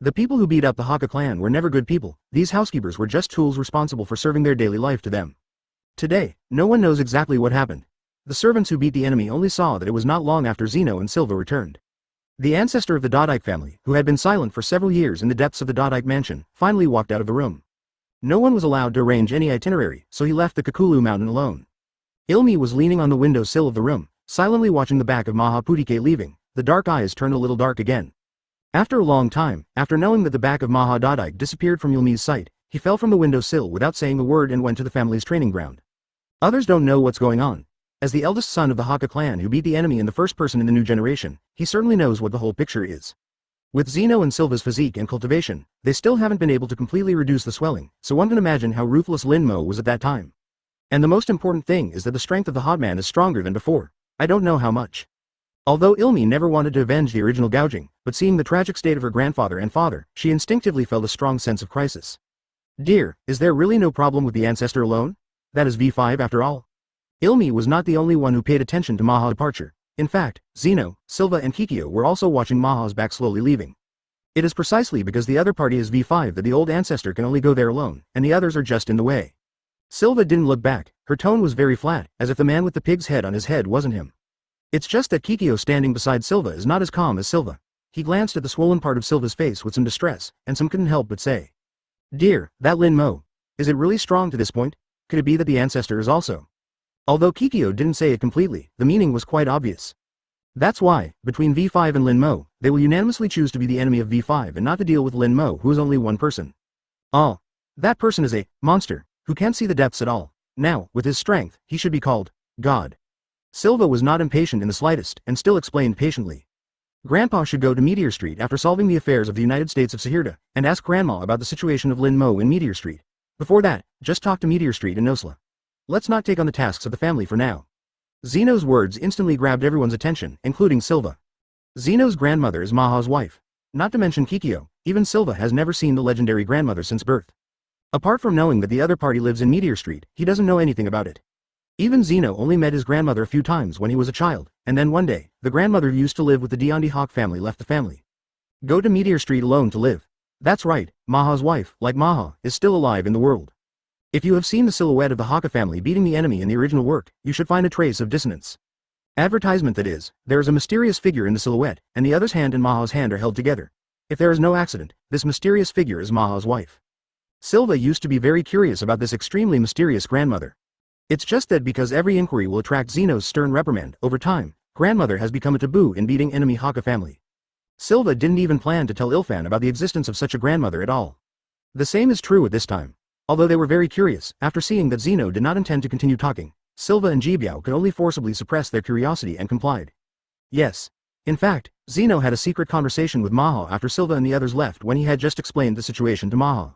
The people who beat up the Haka clan were never good people. These housekeepers were just tools responsible for serving their daily life to them. Today, no one knows exactly what happened. The servants who beat the enemy only saw that it was not long after Zeno and Silva returned. The ancestor of the Dodike family, who had been silent for several years in the depths of the Dodike mansion, finally walked out of the room. No one was allowed to arrange any itinerary, so he left the Kakulu mountain alone. Ilmi was leaning on the window sill of the room, silently watching the back of Mahapudike leaving. The dark eyes turned a little dark again. After a long time, after knowing that the back of Maha Dodike disappeared from Ilmi's sight, he fell from the window sill without saying a word and went to the family's training ground. Others don't know what's going on. As the eldest son of the Haka clan who beat the enemy in the first person in the new generation, he certainly knows what the whole picture is. With Zeno and Silva's physique and cultivation, they still haven't been able to completely reduce the swelling, so one can imagine how ruthless Lin Mo was at that time. And the most important thing is that the strength of the hot man is stronger than before. I don't know how much. Although Ilmi never wanted to avenge the original gouging, but seeing the tragic state of her grandfather and father, she instinctively felt a strong sense of crisis. Dear, is there really no problem with the ancestor alone? That is V5 after all. Ilmi was not the only one who paid attention to Maha's departure. In fact, Zeno, Silva and Kikyo were also watching Maha's back slowly leaving. It is precisely because the other party is V5 that the old ancestor can only go there alone, and the others are just in the way. Silva didn't look back, her tone was very flat, as if the man with the pig's head on his head wasn't him. It's just that Kikyo standing beside Silva is not as calm as Silva. He glanced at the swollen part of Silva's face with some distress, and some couldn't help but say. Dear, that Lin Mo. Is it really strong to this point? Could it be that the ancestor is also? Although Kikyo didn't say it completely, the meaning was quite obvious. That's why, between V5 and Lin Mo, they will unanimously choose to be the enemy of V5 and not to deal with Lin Mo, who is only one person. Oh. That person is a monster, who can't see the depths at all. Now, with his strength, he should be called God. Silva was not impatient in the slightest, and still explained patiently. Grandpa should go to Meteor Street after solving the affairs of the United States of Sahirda, and ask Grandma about the situation of Lin Mo in Meteor Street. Before that, just talk to Meteor Street and Nosla. Let's not take on the tasks of the family for now. Zeno's words instantly grabbed everyone's attention, including Silva. Zeno's grandmother is Maha's wife. Not to mention Kikyo, even Silva has never seen the legendary grandmother since birth. Apart from knowing that the other party lives in Meteor Street, he doesn't know anything about it. Even Zeno only met his grandmother a few times when he was a child, and then one day, the grandmother who used to live with the Deondi Hawk family left the family. Go to Meteor Street alone to live. That's right, Maha's wife, like Maha, is still alive in the world. If you have seen the silhouette of the Haka family beating the enemy in the original work, you should find a trace of dissonance. Advertisement that is, there is a mysterious figure in the silhouette, and the other's hand and Maha's hand are held together. If there is no accident, this mysterious figure is Maha's wife. Silva used to be very curious about this extremely mysterious grandmother. It's just that because every inquiry will attract Zeno's stern reprimand, over time, grandmother has become a taboo in beating enemy Haka family. Silva didn't even plan to tell Ilfan about the existence of such a grandmother at all. The same is true at this time. Although they were very curious, after seeing that Zeno did not intend to continue talking, Silva and Jibiao could only forcibly suppress their curiosity and complied. Yes. In fact, Zeno had a secret conversation with Maha after Silva and the others left when he had just explained the situation to Maha.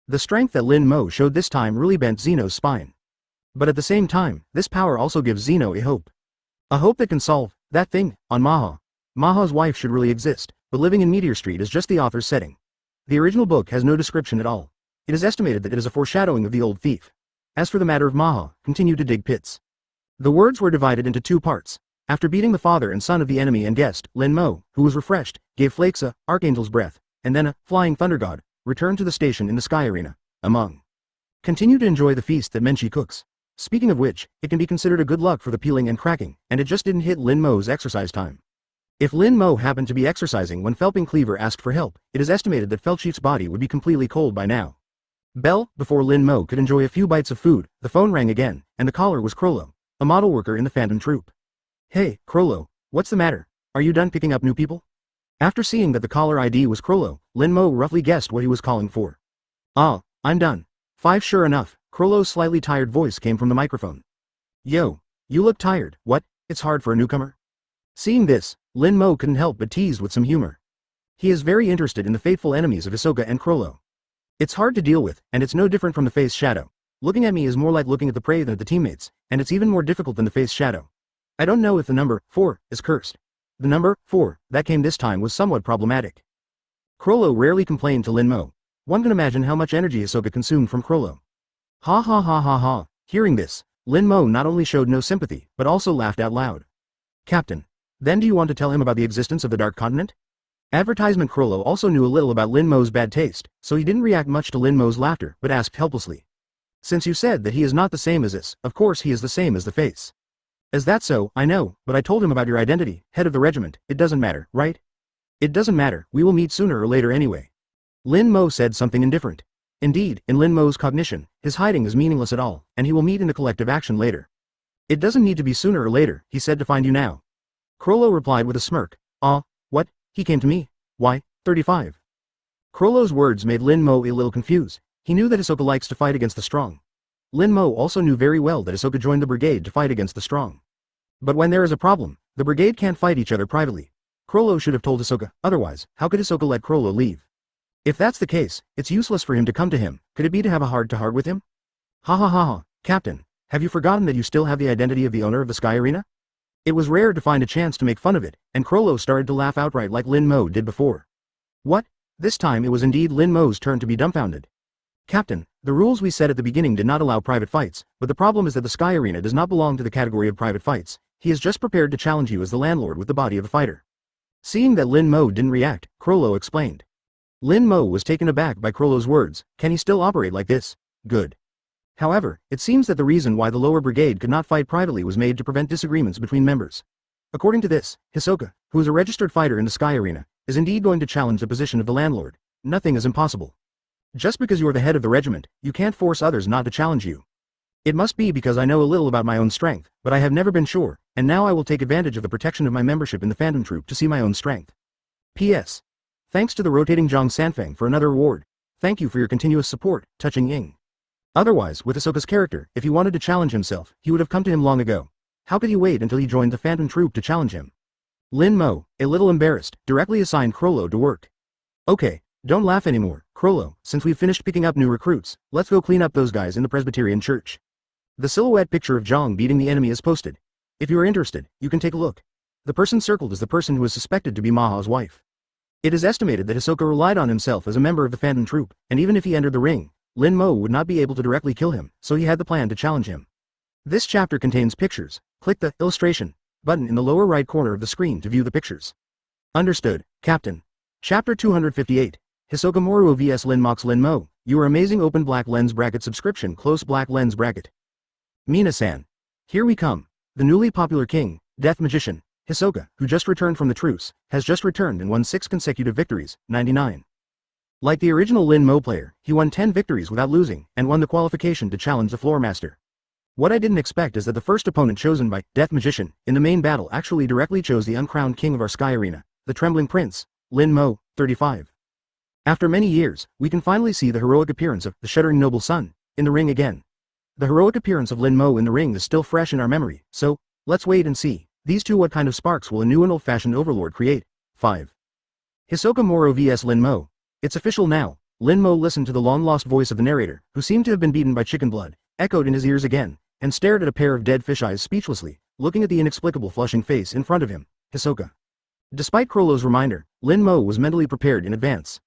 The strength that Lin Mo showed this time really bent Zeno's spine. But at the same time, this power also gives Zeno a hope. A hope that can solve that thing on Maha. Maha's wife should really exist, but living in Meteor Street is just the author's setting. The original book has no description at all. It is estimated that it is a foreshadowing of the old thief. As for the matter of Maha, continue to dig pits. The words were divided into two parts. After beating the father and son of the enemy and guest, Lin Mo, who was refreshed, gave Flakes a archangel's breath, and then a flying thunder god, returned to the station in the sky arena, among. Continue to enjoy the feast that Menchi cooks. Speaking of which, it can be considered a good luck for the peeling and cracking, and it just didn't hit Lin Mo's exercise time. If Lin Mo happened to be exercising when Felping Cleaver asked for help, it is estimated that Felchief's body would be completely cold by now. Bell, before Lin Mo could enjoy a few bites of food, the phone rang again, and the caller was Krollo, a model worker in the Phantom Troupe. Hey, Krollo, what's the matter? Are you done picking up new people? After seeing that the caller ID was Krollo, Lin Mo roughly guessed what he was calling for. Ah, I'm done. 5 sure enough, Krollo's slightly tired voice came from the microphone. Yo, you look tired, what? It's hard for a newcomer? Seeing this, Lin Mo couldn't help but tease with some humor. He is very interested in the faithful enemies of Hisoka and Krollo. It's hard to deal with, and it's no different from the face shadow. Looking at me is more like looking at the prey than at the teammates, and it's even more difficult than the face shadow. I don't know if the number 4 is cursed. The number 4 that came this time was somewhat problematic. Krollo rarely complained to Lin Mo. One can imagine how much energy Hisoka consumed from Krollo. Ha ha ha ha ha. Hearing this, Lin Mo not only showed no sympathy, but also laughed out loud. Captain. Then do you want to tell him about the existence of the Dark Continent? Advertisement Krollo also knew a little about Lin Mo's bad taste, so he didn't react much to Lin Mo's laughter, but asked helplessly. Since you said that he is not the same as this, of course he is the same as the face. Is that so? I know, but I told him about your identity, head of the regiment, it doesn't matter, right? It doesn't matter, we will meet sooner or later anyway. Lin Mo said something indifferent. Indeed, in Lin Mo's cognition, his hiding is meaningless at all, and he will meet in a collective action later. It doesn't need to be sooner or later, he said to find you now. Krollo replied with a smirk. What? He came to me? Why, 35. Krollo's words made Lin Mo a little confused. He knew that Hisoka likes to fight against the strong. Lin Mo also knew very well that Hisoka joined the brigade to fight against the strong. But when there is a problem, the brigade can't fight each other privately. Krollo should have told Hisoka, otherwise, how could Hisoka let Krollo leave? If that's the case, it's useless for him to come to him. Could it be to have a heart-to-heart with him? Ha ha ha ha, Captain, have you forgotten that you still have the identity of the owner of the Sky Arena? It was rare to find a chance to make fun of it, and Krollo started to laugh outright like Lin Mo did before. What? This time it was indeed Lin Mo's turn to be dumbfounded. Captain, the rules we set at the beginning did not allow private fights, but the problem is that the Sky Arena does not belong to the category of private fights. He is just prepared to challenge you as the landlord with the body of a fighter. Seeing that Lin Mo didn't react, Krollo explained. Lin Mo was taken aback by Krollo's words. Can he still operate like this? Good. However, it seems that the reason why the lower brigade could not fight privately was made to prevent disagreements between members. According to this, Hisoka, who is a registered fighter in the Sky Arena, is indeed going to challenge the position of the landlord. Nothing is impossible. Just because you are the head of the regiment, you can't force others not to challenge you. It must be because I know a little about my own strength, but I have never been sure, and now I will take advantage of the protection of my membership in the Phantom Troop to see my own strength. P.S. Thanks to the rotating Zhang Sanfeng for another award. Thank you for your continuous support, touching Ying. Otherwise, with Hisoka's character, if he wanted to challenge himself, he would have come to him long ago. How could he wait until he joined the Phantom Troop to challenge him? Lin Mo, a little embarrassed, directly assigned Crollo to work. Okay, don't laugh anymore, Crollo, since we've finished picking up new recruits, let's go clean up those guys in the Presbyterian Church. The silhouette picture of Zhang beating the enemy is posted. If you are interested, you can take a look. The person circled is the person who is suspected to be Maha's wife. It is estimated that Hisoka relied on himself as a member of the Phantom Troop, and even if he entered the ring, Lin Mo would not be able to directly kill him, so he had the plan to challenge him. This chapter contains pictures. Click the illustration button in the lower right corner of the screen to view the pictures. Understood, Captain. Chapter 258. Hisoka Moruo vs Lin Mox Lin Mo. Your amazing open black lens bracket subscription close black lens bracket. Mina-san. Here we come. The newly popular king, death magician, Hisoka, who just returned from the truce, has just returned and won 6 consecutive victories, 99. Like the original Lin Mo player, he won 10 victories without losing, and won the qualification to challenge the floor master. What I didn't expect is that the first opponent chosen by Death Magician in the main battle actually directly chose the uncrowned king of our Sky Arena, the Trembling Prince, Lin Mo, 35. After many years, we can finally see the heroic appearance of the Shuddering Noble Sun in the ring again. The heroic appearance of Lin Mo in the ring is still fresh in our memory, so let's wait and see. These two, what kind of sparks will a new and old-fashioned overlord create? 5. Hisoka Moro vs Lin Mo. It's official now. Lin Mo listened to the long-lost voice of the narrator, who seemed to have been beaten by chicken blood, echoed in his ears again, and stared at a pair of dead fish eyes speechlessly, looking at the inexplicable flushing face in front of him, Hisoka. Despite Crollo's reminder, Lin Mo was mentally prepared in advance.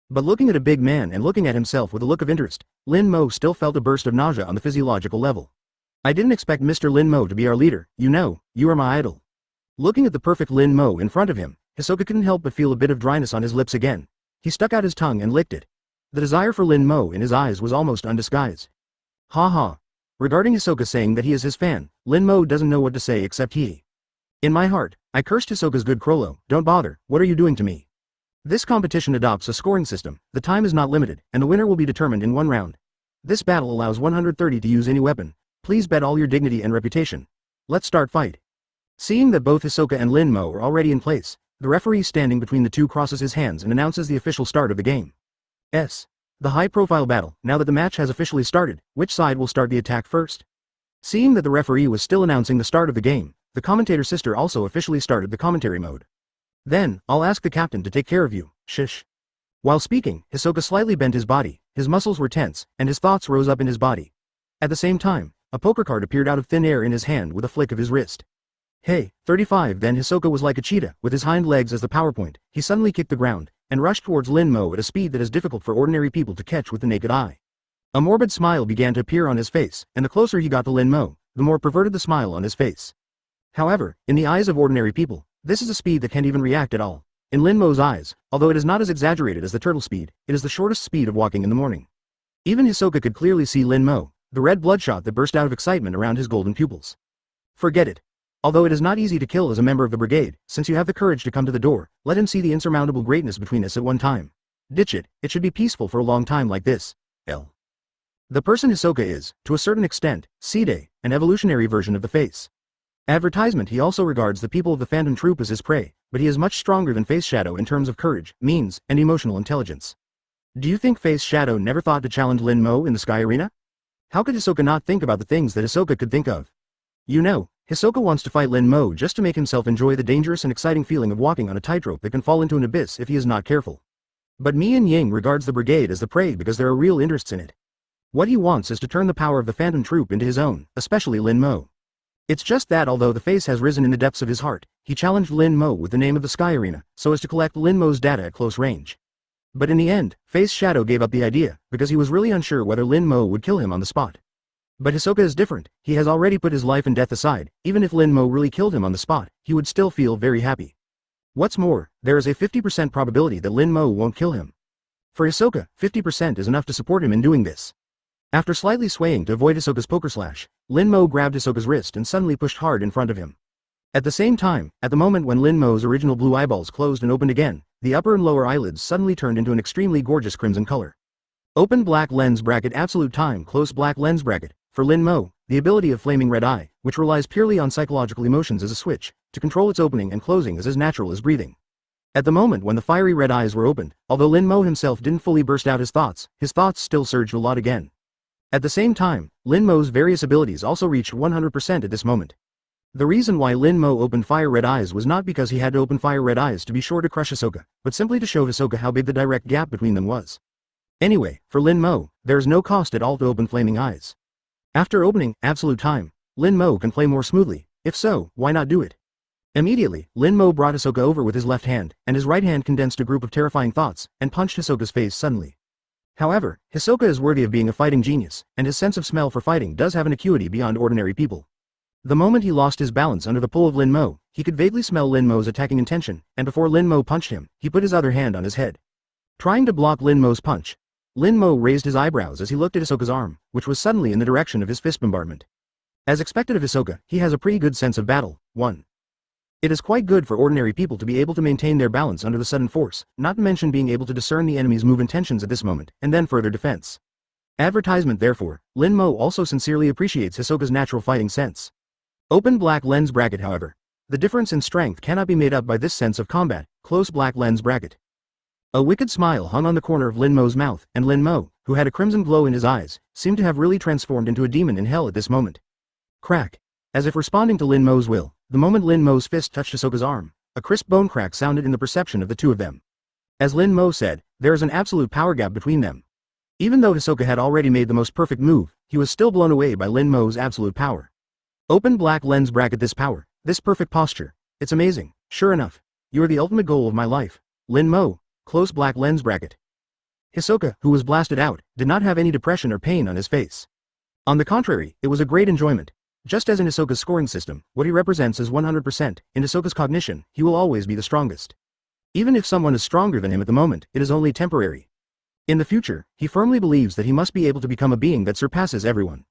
But looking at a big man and looking at himself with a look of interest, Lin Mo still felt a burst of nausea on the physiological level. I didn't expect Mr. Lin Mo to be our leader, you know, you are my idol. Looking at the perfect Lin Mo in front of him, Hisoka couldn't help but feel a bit of dryness on his lips again. He stuck out his tongue and licked it. The desire for Lin Mo in his eyes was almost undisguised. Ha ha. Regarding Hisoka saying that he is his fan, Lin Mo doesn't know what to say except he. In my heart, I cursed Hisoka's good Crollo, don't bother, what are you doing to me? This competition adopts a scoring system, the time is not limited, and the winner will be determined in one round. This battle allows 130 to use any weapon. Please bet all your dignity and reputation. Let's start fight. Seeing that both Hisoka and Lin Mo are already in place, the referee standing between the two crosses his hands and announces the official start of the game. The high-profile battle. Now that the match has officially started, which side will start the attack first? Seeing that the referee was still announcing the start of the game, the commentator sister also officially started the commentary mode. Then, I'll ask the captain to take care of you, shish. While speaking, Hisoka slightly bent his body, his muscles were tense, and his thoughts rose up in his body. At the same time, a poker card appeared out of thin air in his hand with a flick of his wrist. Hey, 35. Then Hisoka was like a cheetah, with his hind legs as the PowerPoint. He suddenly kicked the ground, and rushed towards Lin Mo at a speed that is difficult for ordinary people to catch with the naked eye. A morbid smile began to appear on his face, and the closer he got to Lin Mo, the more perverted the smile on his face. However, in the eyes of ordinary people, this is a speed that can't even react at all. In Lin Mo's eyes, although it is not as exaggerated as the turtle speed, it is the shortest speed of walking in the morning. Even Hisoka could clearly see Lin Mo, the red bloodshot that burst out of excitement around his golden pupils. Forget it. Although it is not easy to kill as a member of the brigade, since you have the courage to come to the door, let him see the insurmountable greatness between us at one time. Ditch it, it should be peaceful for a long time like this. L. The person Hisoka is, to a certain extent, Seede, an evolutionary version of the face. Advertisement. He also regards the people of the Phantom Troop as his prey, but he is much stronger than Face Shadow in terms of courage, means, and emotional intelligence. Do you think Face Shadow never thought to challenge Lin Mo in the Sky Arena? How could Hisoka not think about the things that Hisoka could think of? You know, Hisoka wants to fight Lin Mo just to make himself enjoy the dangerous and exciting feeling of walking on a tightrope that can fall into an abyss if he is not careful. But Mian Ying regards the brigade as the prey because there are real interests in it. What he wants is to turn the power of the Phantom Troop into his own, especially Lin Mo. It's just that although the face has risen in the depths of his heart, he challenged Lin Mo with the name of the Sky Arena, so as to collect Lin Mo's data at close range. But in the end, Face Shadow gave up the idea, because he was really unsure whether Lin Mo would kill him on the spot. But Hisoka is different. He has already put his life and death aside. Even if Lin Mo really killed him on the spot, he would still feel very happy. What's more, there is a 50% probability that Lin Mo won't kill him. For Hisoka, 50% is enough to support him in doing this. After slightly swaying to avoid Hisoka's poker slash, Lin Mo grabbed Hisoka's wrist and suddenly pushed hard in front of him. At the same time, at the moment when Lin Mo's original blue eyeballs closed and opened again, the upper and lower eyelids suddenly turned into an extremely gorgeous crimson color. Open black lens bracket absolute time close black lens bracket. For Lin Mo, the ability of flaming red eye, which relies purely on psychological emotions as a switch, to control its opening and closing is as natural as breathing. At the moment when the fiery red eyes were opened, although Lin Mo himself didn't fully burst out his thoughts still surged a lot again. At the same time, Lin Mo's various abilities also reached 100% at this moment. The reason why Lin Mo opened fire red eyes was not because he had to open fire red eyes to be sure to crush Hisoka, but simply to show Hisoka how big the direct gap between them was. Anyway, for Lin Mo, there is no cost at all to open flaming eyes. After opening absolute time, Lin Mo can play more smoothly. If so, why not do it? Immediately, Lin Mo brought Hisoka over with his left hand, and his right hand condensed a group of terrifying thoughts, and punched Hisoka's face suddenly. However, Hisoka is worthy of being a fighting genius, and his sense of smell for fighting does have an acuity beyond ordinary people. The moment he lost his balance under the pull of Lin Mo, he could vaguely smell Lin Mo's attacking intention, and before Lin Mo punched him, he put his other hand on his head. Trying to block Lin Mo's punch, Lin Mo raised his eyebrows as he looked at Hisoka's arm, which was suddenly in the direction of his fist bombardment. As expected of Hisoka, he has a pretty good sense of battle. 1. It is quite good for ordinary people to be able to maintain their balance under the sudden force, not to mention being able to discern the enemy's move intentions at this moment, and then further defense. Advertisement therefore, Lin Mo also sincerely appreciates Hisoka's natural fighting sense. Open black lens bracket however. The difference in strength cannot be made up by this sense of combat, close black lens bracket. A wicked smile hung on the corner of Lin Mo's mouth, and Lin Mo, who had a crimson glow in his eyes, seemed to have really transformed into a demon in hell at this moment. Crack. As if responding to Lin Mo's will, the moment Lin Mo's fist touched Hisoka's arm, a crisp bone crack sounded in the perception of the two of them. As Lin Mo said, there is an absolute power gap between them. Even though Hisoka had already made the most perfect move, he was still blown away by Lin Mo's absolute power. Open black lens bracket this power, this perfect posture. It's amazing. Sure enough. You are the ultimate goal of my life. Lin Mo. Close black lens bracket. Hisoka, who was blasted out, did not have any depression or pain on his face. On the contrary, it was a great enjoyment. Just as in Hisoka's scoring system, what he represents is 100%, in Hisoka's cognition, he will always be the strongest. Even if someone is stronger than him at the moment, it is only temporary. In the future, he firmly believes that he must be able to become a being that surpasses everyone.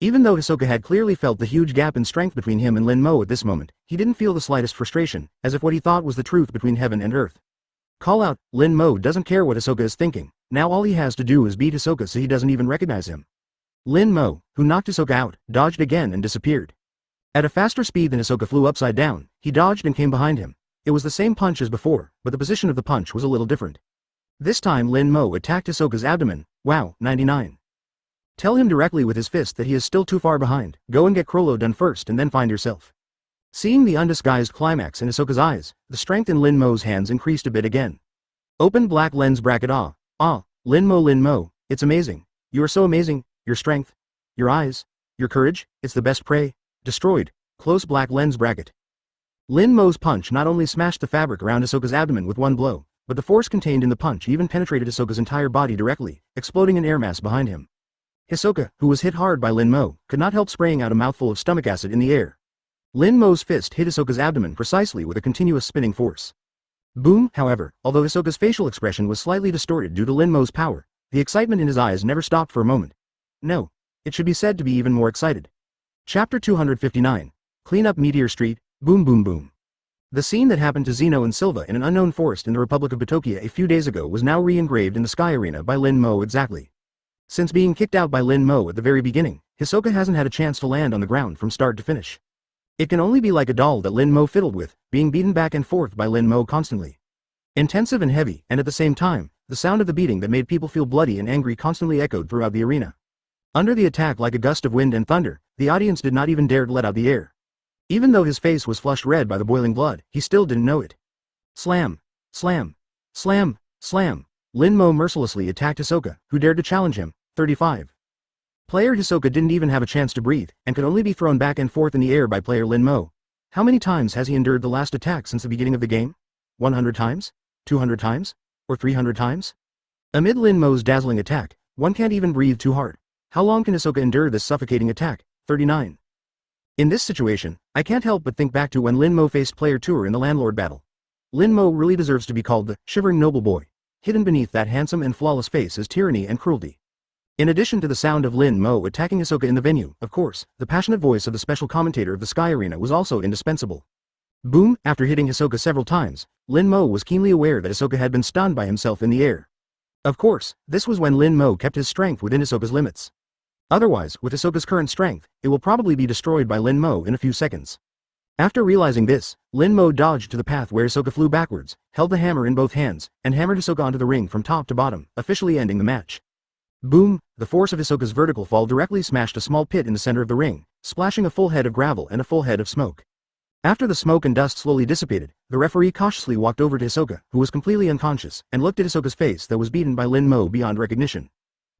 Even though Hisoka had clearly felt the huge gap in strength between him and Lin Mo at this moment, he didn't feel the slightest frustration, as if what he thought was the truth between heaven and earth. Call out, Lin Mo doesn't care what Hisoka is thinking, now all he has to do is beat Hisoka so he doesn't even recognize him. Lin Mo, who knocked Hisoka out, dodged again and disappeared. At a faster speed than Hisoka flew upside down, he dodged and came behind him. It was the same punch as before, but the position of the punch was a little different. This time Lin Mo attacked Hisoka's abdomen. Wow, 99. Tell him directly with his fist that he is still too far behind, go and get Crollo done first and then find yourself. Seeing the undisguised climax in Hisoka's eyes, the strength in Lin Mo's hands increased a bit again. Open black lens bracket Lin Mo, it's amazing. You are so amazing, your strength, your eyes, your courage, it's the best prey. Destroyed, close black lens bracket. Lin Mo's punch not only smashed the fabric around Hisoka's abdomen with one blow, but the force contained in the punch even penetrated Hisoka's entire body directly, exploding an air mass behind him. Hisoka, who was hit hard by Lin Mo, could not help spraying out a mouthful of stomach acid in the air. Lin Mo's fist hit Hisoka's abdomen precisely with a continuous spinning force. Boom, however, although Hisoka's facial expression was slightly distorted due to Lin Mo's power, the excitement in his eyes never stopped for a moment. No. It should be said to be even more excited. Chapter 259. Clean up Meteor Street, boom boom boom. The scene that happened to Zeno and Silva in an unknown forest in the Republic of Batokia a few days ago was now re-engraved in the Sky Arena by Lin Mo exactly. Since being kicked out by Lin Mo at the very beginning, Hisoka hasn't had a chance to land on the ground from start to finish. It can only be like a doll that Lin Mo fiddled with, being beaten back and forth by Lin Mo constantly. Intensive and heavy, and at the same time, the sound of the beating that made people feel bloody and angry constantly echoed throughout the arena. Under the attack like a gust of wind and thunder, the audience did not even dare to let out the air. Even though his face was flushed red by the boiling blood, he still didn't know it. Slam! Slam! Slam! Slam! Lin Mo mercilessly attacked Hisoka, who dared to challenge him. 35. Player Hisoka didn't even have a chance to breathe, and could only be thrown back and forth in the air by player Lin Mo. How many times has he endured the last attack since the beginning of the game? 100 times? 200 times? Or 300 times? Amid Lin Mo's dazzling attack, one can't even breathe too hard. How long can Hisoka endure this suffocating attack? 39. In this situation, I can't help but think back to when Lin Mo faced player Tour in the Landlord battle. Lin Mo really deserves to be called the shivering noble boy. Hidden beneath that handsome and flawless face is tyranny and cruelty. In addition to the sound of Lin Mo attacking Hisoka in the venue, of course, the passionate voice of the special commentator of the Sky Arena was also indispensable. Boom! After hitting Hisoka several times, Lin Mo was keenly aware that Hisoka had been stunned by himself in the air. Of course, this was when Lin Mo kept his strength within Hisoka's limits. Otherwise, with Hisoka's current strength, it will probably be destroyed by Lin Mo in a few seconds. After realizing this, Lin Mo dodged to the path where Hisoka flew backwards, held the hammer in both hands, and hammered Hisoka onto the ring from top to bottom, officially ending the match. Boom! The force of Hisoka's vertical fall directly smashed a small pit in the center of the ring, splashing a full head of gravel and a full head of smoke. After the smoke and dust slowly dissipated, the referee cautiously walked over to Hisoka, who was completely unconscious, and looked at Hisoka's face that was beaten by Lin Mo beyond recognition.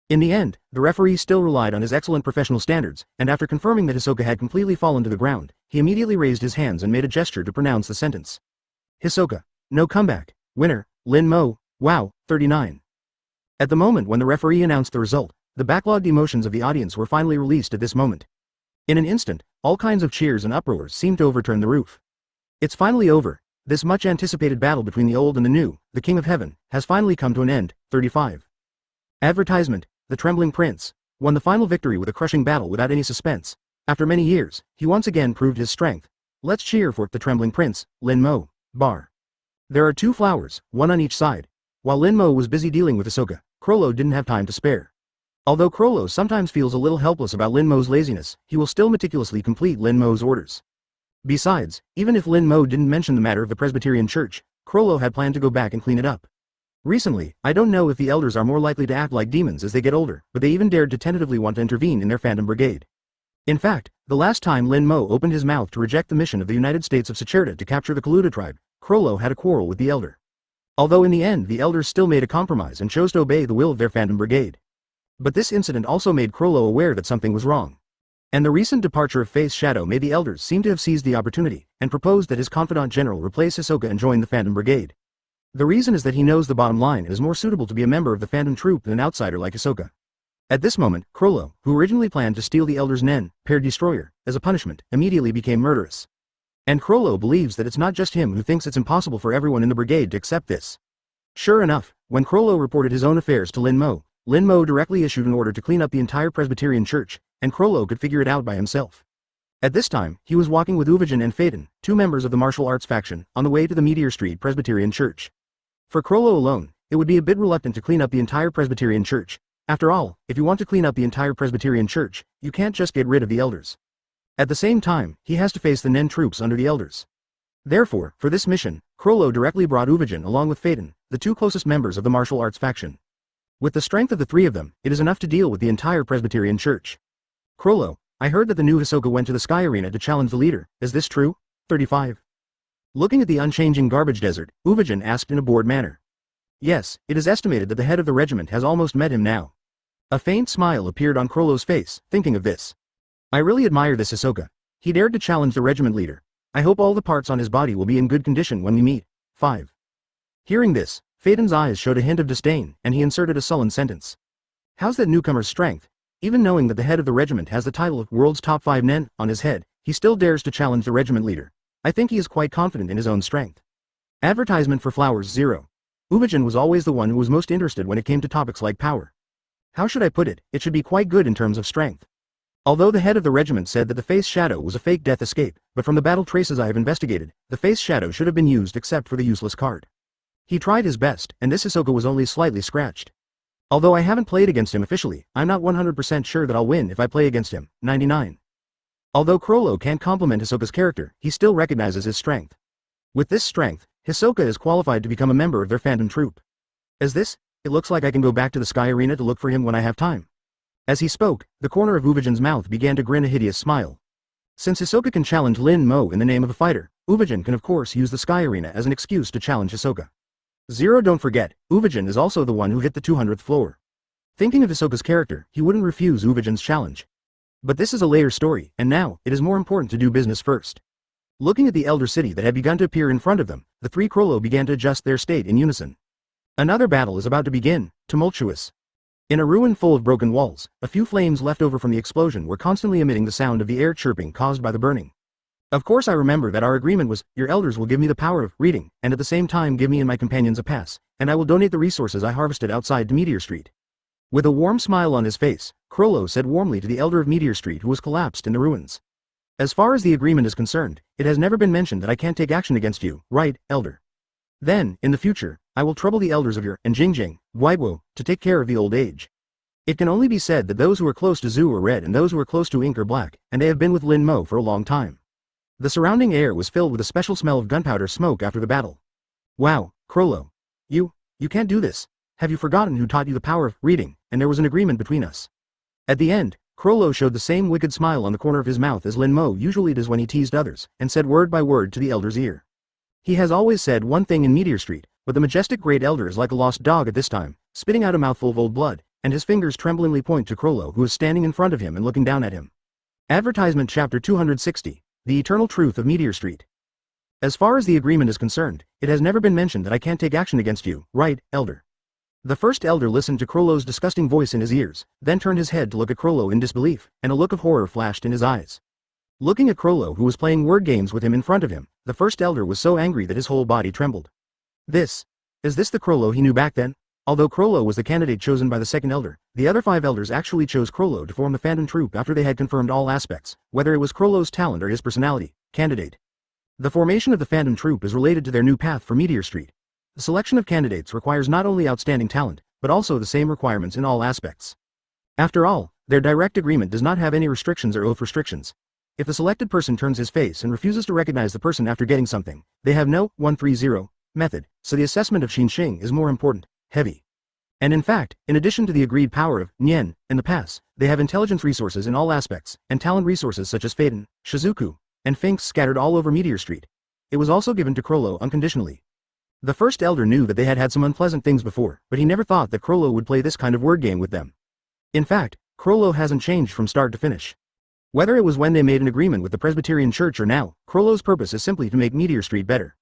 In the end, the referee still relied on his excellent professional standards, and after confirming that Hisoka had completely fallen to the ground, he immediately raised his hands and made a gesture to pronounce the sentence. Hisoka. No comeback. Winner, Lin Mo. Wow, 39. At the moment when the referee announced the result, the backlogged emotions of the audience were finally released at this moment. In an instant, all kinds of cheers and uproars seemed to overturn the roof. It's finally over. This much anticipated battle between the old and the new, the King of Heaven, has finally come to an end. 35. Advertisement. The Trembling Prince won the final victory with a crushing battle without any suspense. After many years, he once again proved his strength. Let's cheer for the Trembling Prince, Lin Mo. Bar. There are two flowers, one on each side. While Lin Mo was busy dealing with Hisoka, Crollo didn't have time to spare. Although Crollo sometimes feels a little helpless about Lin Mo's laziness, he will still meticulously complete Lin Mo's orders. Besides, even if Lin Mo didn't mention the matter of the Presbyterian Church, Crollo had planned to go back and clean it up. Recently, I don't know if the elders are more likely to act like demons as they get older, but they even dared to tentatively want to intervene in their fandom brigade. In fact, the last time Lin Mo opened his mouth to reject the mission of the United States of Sacerda to capture the Kaluta tribe, Crollo had a quarrel with the elder. Although in the end the elders still made a compromise and chose to obey the will of their fandom brigade. But this incident also made Crollo aware that something was wrong. And the recent departure of Face Shadow made the elders seem to have seized the opportunity, and proposed that his confidant general replace Hisoka and join the fandom brigade. The reason is that he knows the bottom line and is more suitable to be a member of the fandom troop than an outsider like Hisoka. At this moment, Crollo, who originally planned to steal the elders' Nen, paired destroyer, as a punishment, immediately became murderous. And Crollo believes that it's not just him who thinks it's impossible for everyone in the brigade to accept this. Sure enough, when Crollo reported his own affairs to Lin Mo directly issued an order to clean up the entire Presbyterian Church, and Crollo could figure it out by himself. At this time, he was walking with Uvijin and Phaeton, two members of the martial arts faction, on the way to the Meteor Street Presbyterian Church. For Crollo alone, it would be a bit reluctant to clean up the entire Presbyterian Church. After all, if you want to clean up the entire Presbyterian Church, you can't just get rid of the elders. At the same time, he has to face the Nen troops under the elders. Therefore, for this mission, Crollo directly brought Uvijin along with Phaeton, the two closest members of the martial arts faction. With the strength of the three of them, it is enough to deal with the entire Presbyterian Church. Crollo, I heard that the new Hisoka went to the Sky Arena to challenge the leader, is this true? 35. Looking at the unchanging garbage desert, Uvijin asked in a bored manner. Yes, it is estimated that the head of the regiment has almost met him now. A faint smile appeared on Crollo's face, thinking of this. I really admire this Hisoka. He dared to challenge the regiment leader. I hope all the parts on his body will be in good condition when we meet. 5. Hearing this, Phaeton's eyes showed a hint of disdain, and he inserted a sullen sentence. How's that newcomer's strength? Even knowing that the head of the regiment has the title of World's Top 5 Nen on his head, he still dares to challenge the regiment leader. I think he is quite confident in his own strength. Advertisement for flowers 0. Uvijin was always the one who was most interested when it came to topics like power. How should I put it? It should be quite good in terms of strength. Although the head of the regiment said that the Face Shadow was a fake death escape, but from the battle traces I have investigated, the Face Shadow should have been used except for the useless card. He tried his best, and this Hisoka was only slightly scratched. Although I haven't played against him officially, I'm not 100% sure that I'll win if I play against him. 99. Although Crollo can't compliment Hisoka's character, he still recognizes his strength. With this strength, Hisoka is qualified to become a member of their fandom troop. As this, it looks like I can go back to the Sky Arena to look for him when I have time. As he spoke, the corner of Uvijin's mouth began to grin a hideous smile. Since Hisoka can challenge Lin Mo in the name of a fighter, Uvijin can of course use the Sky Arena as an excuse to challenge Hisoka. 0. Don't forget, Uvijin is also the one who hit the 200th floor. Thinking of Hisoka's character, he wouldn't refuse Uvijin's challenge. But this is a later story, and now, it is more important to do business first. Looking at the Elder City that had begun to appear in front of them, the three Crollo began to adjust their state in unison. Another battle is about to begin, tumultuous. In a ruin full of broken walls, a few flames left over from the explosion were constantly emitting the sound of the air chirping caused by the burning. Of course I remember that our agreement was, your elders will give me the power of reading, and at the same time give me and my companions a pass, and I will donate the resources I harvested outside to Meteor Street. With a warm smile on his face, Crollo said warmly to the elder of Meteor Street who was collapsed in the ruins. As far as the agreement is concerned, it has never been mentioned that I can't take action against you, right, elder? Then, in the future, I will trouble the elders of your and Jingjing, Guaibo, to take care of the old age. It can only be said that those who are close to Zhu are red and those who are close to Ink are black, and they have been with Lin Mo for a long time. The surrounding air was filled with a special smell of gunpowder smoke after the battle. Wow, Crollo. You can't do this. Have you forgotten who taught you the power of reading, and there was an agreement between us? At the end, Crollo showed the same wicked smile on the corner of his mouth as Lin Mo usually does when he teased others, and said word by word to the elder's ear. He has always said one thing in Meteor Street, but the majestic great elder is like a lost dog at this time, spitting out a mouthful of old blood, and his fingers tremblingly point to Crollo who is standing in front of him and looking down at him. Advertisement Chapter 260, The Eternal Truth of Meteor Street. As far as the agreement is concerned, it has never been mentioned that I can't take action against you, right, elder? The first elder listened to Crollo's disgusting voice in his ears, then turned his head to look at Crollo in disbelief, and a look of horror flashed in his eyes. Looking at Crollo who was playing word games with him in front of him, the first elder was so angry that his whole body trembled. Is this the Crollo he knew back then? Although Crollo was the candidate chosen by the second elder, the other 5 elders actually chose Crollo to form the Phantom Troop after they had confirmed all aspects, whether it was Crollo's talent or his personality, candidate. The formation of the Phantom Troop is related to their new path for Meteor Street. The selection of candidates requires not only outstanding talent, but also the same requirements in all aspects. After all, their direct agreement does not have any restrictions or oath restrictions. If the selected person turns his face and refuses to recognize the person after getting something, they have no 130 method, so the assessment of Xinxing is more important, heavy. And in fact, in addition to the agreed power of Nian and the pass, they have intelligence resources in all aspects, and talent resources such as Phaeton, Shizuku, and Finks scattered all over Meteor Street. It was also given to Crollo unconditionally. The first elder knew that they had had some unpleasant things before, but he never thought that Crollo would play this kind of word game with them. In fact, Crollo hasn't changed from start to finish. Whether it was when they made an agreement with the Presbyterian Church or now, Crollo's purpose is simply to make Meteor Street better.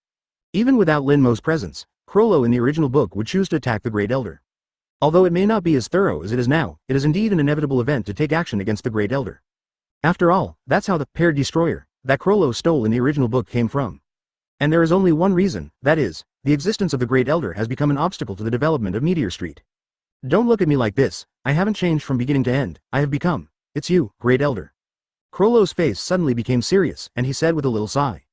Even without Lin Mo's presence, Crollo in the original book would choose to attack the Great Elder. Although it may not be as thorough as it is now, it is indeed an inevitable event to take action against the Great Elder. After all, that's how the paired destroyer that Crollo stole in the original book came from. And there is only one reason, that is, the existence of the Great Elder has become an obstacle to the development of Meteor Street. Don't look at me like this, I haven't changed from beginning to end, I have become. It's you, Great Elder. Crollo's face suddenly became serious, and he said with a little sigh.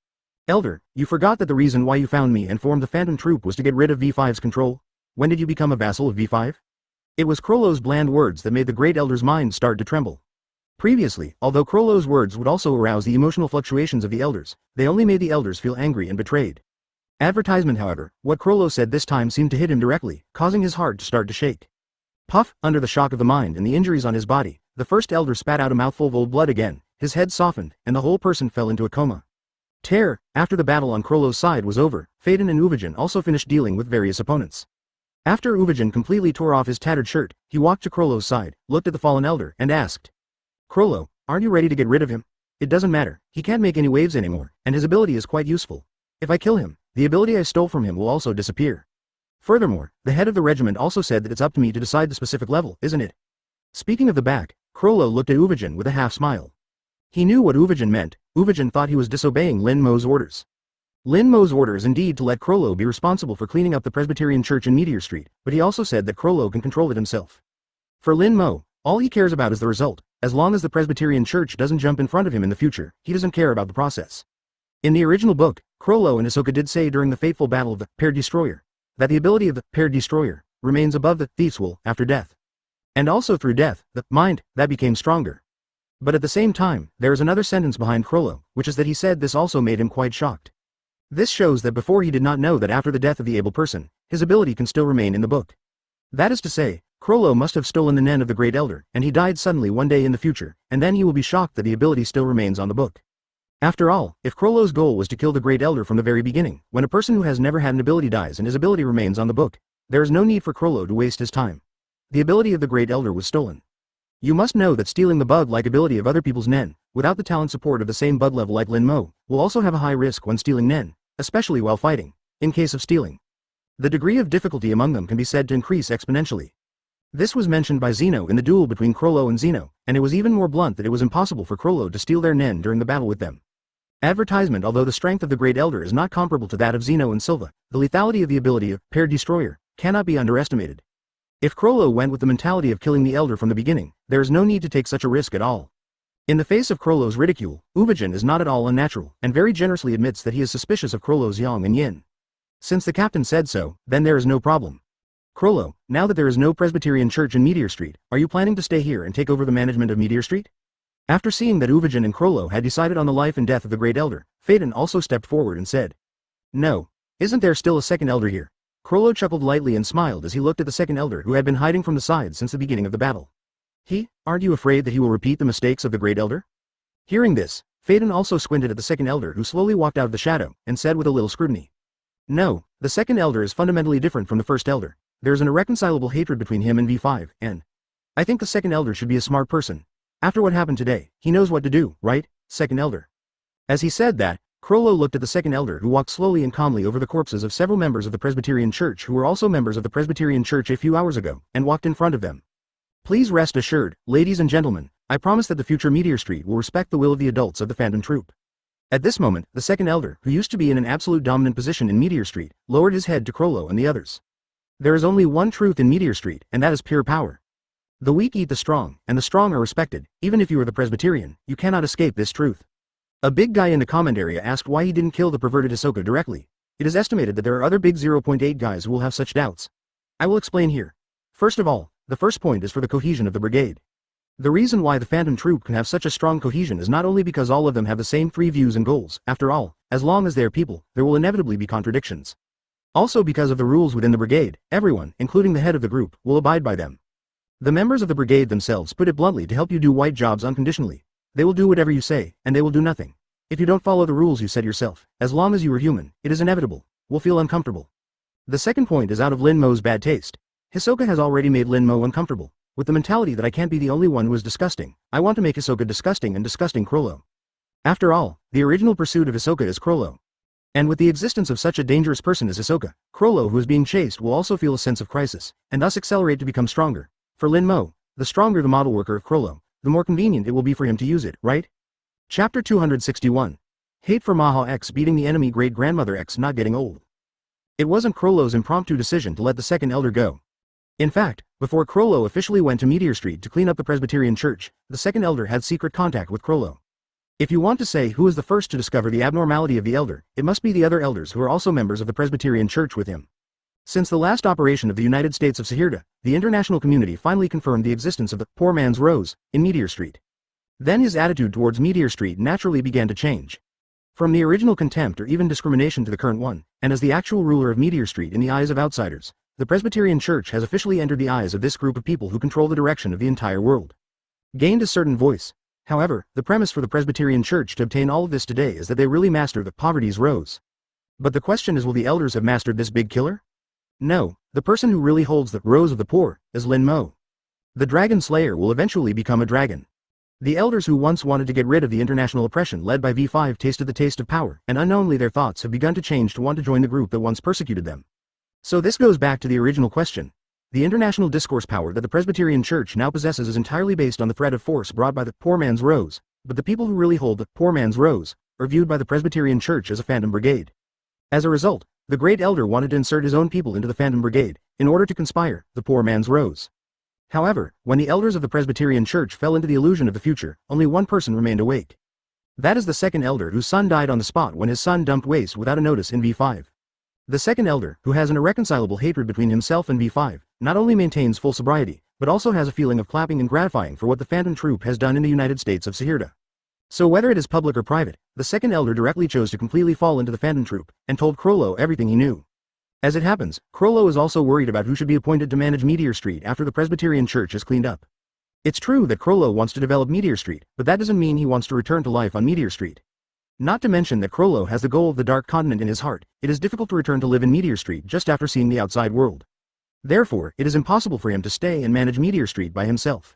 Elder, you forgot that the reason why you found me and formed the Phantom Troop was to get rid of V5's control? When did you become a vassal of V5? It was Crollo's bland words that made the Great Elder's mind start to tremble. Previously, although Crollo's words would also arouse the emotional fluctuations of the elders, they only made the elders feel angry and betrayed. Advertisement, however, what Crollo said this time seemed to hit him directly, causing his heart to start to shake. Puff, under the shock of the mind and the injuries on his body, the first elder spat out a mouthful of old blood again, his head softened, and the whole person fell into a coma. After the battle on Crollo's side was over, Phaeton and Uvijin also finished dealing with various opponents. After Uvijin completely tore off his tattered shirt, he walked to Crollo's side, looked at the fallen elder, and asked, Crollo, aren't you ready to get rid of him? It doesn't matter, he can't make any waves anymore, and his ability is quite useful. If I kill him, the ability I stole from him will also disappear. Furthermore, the head of the regiment also said that it's up to me to decide the specific level, isn't it? Speaking of the back, Crollo looked at Uvijin with a half smile. He knew what Uvijin meant. Uvijin thought he was disobeying Lin Mo's orders. Lin Mo's order is indeed to let Crollo be responsible for cleaning up the Presbyterian Church in Meteor Street, but he also said that Crollo can control it himself. For Lin Mo, all he cares about is the result. As long as the Presbyterian Church doesn't jump in front of him in the future, he doesn't care about the process. In the original book, Crollo and Ahsoka did say during the fateful battle of the Paired Destroyer, that the ability of the Paired Destroyer remains above the Thief's will after death. And also through death, the mind, that became stronger. But at the same time, there is another sentence behind Crollo, which is that he said this also made him quite shocked. This shows that before he did not know that after the death of the able person, his ability can still remain in the book. That is to say, Crollo must have stolen the Nen of the Great Elder, and he died suddenly one day in the future, and then he will be shocked that the ability still remains on the book. After all, if Crollo's goal was to kill the Great Elder from the very beginning, when a person who has never had an ability dies and his ability remains on the book, there is no need for Crollo to waste his time. The ability of the Great Elder was stolen. You must know that stealing the bug-like ability of other people's Nen, without the talent support of the same bug level like Lin Mo, will also have a high risk when stealing Nen, especially while fighting, in case of stealing. The degree of difficulty among them can be said to increase exponentially. This was mentioned by Zeno in the duel between Crollo and Zeno, and it was even more blunt that it was impossible for Crollo to steal their Nen during the battle with them. Advertisement. Although the strength of the Great Elder is not comparable to that of Zeno and Silva, the lethality of the ability of Paired Destroyer cannot be underestimated. If Krollo went with the mentality of killing the elder from the beginning, there is no need to take such a risk at all. In the face of Krollo's ridicule, Uvijin is not at all unnatural, and very generously admits that he is suspicious of Krollo's yang and yin. Since the captain said so, then there is no problem. Krollo, now that there is no Presbyterian church in Meteor Street, are you planning to stay here and take over the management of Meteor Street? After seeing that Uvijin and Krollo had decided on the life and death of the great elder, Phaeton also stepped forward and said, "No. Isn't there still a second elder here?" Krollo chuckled lightly and smiled as he looked at the second elder who had been hiding from the side since the beginning of the battle. Aren't you afraid that he will repeat the mistakes of the great elder? Hearing this, Phaeton also squinted at the second elder who slowly walked out of the shadow, and said with a little scrutiny, "No, the second elder is fundamentally different from the first elder. There is an irreconcilable hatred between him and V5, and I think the second elder should be a smart person. After what happened today, he knows what to do, right, second elder?" As he said that, Krollo looked at the second elder who walked slowly and calmly over the corpses of several members of the Presbyterian Church who were also members of the Presbyterian Church a few hours ago, and walked in front of them. "Please rest assured, ladies and gentlemen, I promise that the future Meteor Street will respect the will of the adults of the Phantom Troop." At this moment, the second elder, who used to be in an absolute dominant position in Meteor Street, lowered his head to Krollo and the others. There is only one truth in Meteor Street, and that is pure power. The weak eat the strong, and the strong are respected. Even if you are the Presbyterian, you cannot escape this truth. A big guy in the comment area asked why he didn't kill the perverted Hisoka directly. It is estimated that there are other big 0.8 guys who will have such doubts. I will explain here. First of all, the first point is for the cohesion of the brigade. The reason why the Phantom Troop can have such a strong cohesion is not only because all of them have the same three views and goals. After all, as long as they are people, there will inevitably be contradictions. Also because of the rules within the brigade, everyone, including the head of the group, will abide by them. The members of the brigade themselves put it bluntly to help you do white jobs unconditionally. They will do whatever you say, and they will do nothing. If you don't follow the rules you set yourself, as long as you are human, it is inevitable, will feel uncomfortable. The second point is out of Lin Mo's bad taste. Hisoka has already made Lin Mo uncomfortable. With the mentality that I can't be the only one who is disgusting, I want to make Hisoka disgusting and disgusting Krollo. After all, the original pursuit of Hisoka is Krollo. And with the existence of such a dangerous person as Hisoka, Krollo who is being chased will also feel a sense of crisis, and thus accelerate to become stronger. For Lin Mo, the stronger the model worker of Krollo, the more convenient it will be for him to use it, right? Chapter 261. Hate for Maha X beating the enemy great-grandmother X not getting old. It wasn't Krollo's impromptu decision to let the second elder go. In fact, before Krollo officially went to Meteor Street to clean up the Presbyterian Church, the second elder had secret contact with Krollo. If you want to say who is the first to discover the abnormality of the elder, it must be the other elders who are also members of the Presbyterian Church with him. Since the last operation of the United States of Sahirda, the international community finally confirmed the existence of the poor man's rose in Meteor Street. Then his attitude towards Meteor Street naturally began to change. From the original contempt or even discrimination to the current one, and as the actual ruler of Meteor Street in the eyes of outsiders, the Presbyterian Church has officially entered the eyes of this group of people who control the direction of the entire world. Gained a certain voice. However, the premise for the Presbyterian Church to obtain all of this today is that they really master the poverty's rose. But the question is, will the elders have mastered this big killer? No, the person who really holds the rose of the poor is Lin Mo. The Dragon Slayer will eventually become a dragon. The elders who once wanted to get rid of the international oppression led by V5 tasted the taste of power, and unknowingly their thoughts have begun to change to want to join the group that once persecuted them. So this goes back to the original question. The international discourse power that the Presbyterian Church now possesses is entirely based on the threat of force brought by the poor man's rose, but the people who really hold the poor man's rose are viewed by the Presbyterian Church as a phantom brigade. As a result, the great elder wanted to insert his own people into the phantom brigade, in order to conspire the poor man's rose. However, when the elders of the Presbyterian Church fell into the illusion of the future, only one person remained awake. That is the second elder whose son died on the spot when his son dumped waste without a notice in V5. The second elder, who has an irreconcilable hatred between himself and V5, not only maintains full sobriety, but also has a feeling of clapping and gratifying for what the Phantom Troop has done in the United States of Sahirda. So whether it is public or private, the second elder directly chose to completely fall into the Phantom Troop, and told Krollo everything he knew. As it happens, Krollo is also worried about who should be appointed to manage Meteor Street after the Presbyterian Church is cleaned up. It's true that Krollo wants to develop Meteor Street, but that doesn't mean he wants to return to life on Meteor Street. Not to mention that Krollo has the goal of the Dark Continent in his heart. It is difficult to return to live in Meteor Street just after seeing the outside world. Therefore, it is impossible for him to stay and manage Meteor Street by himself.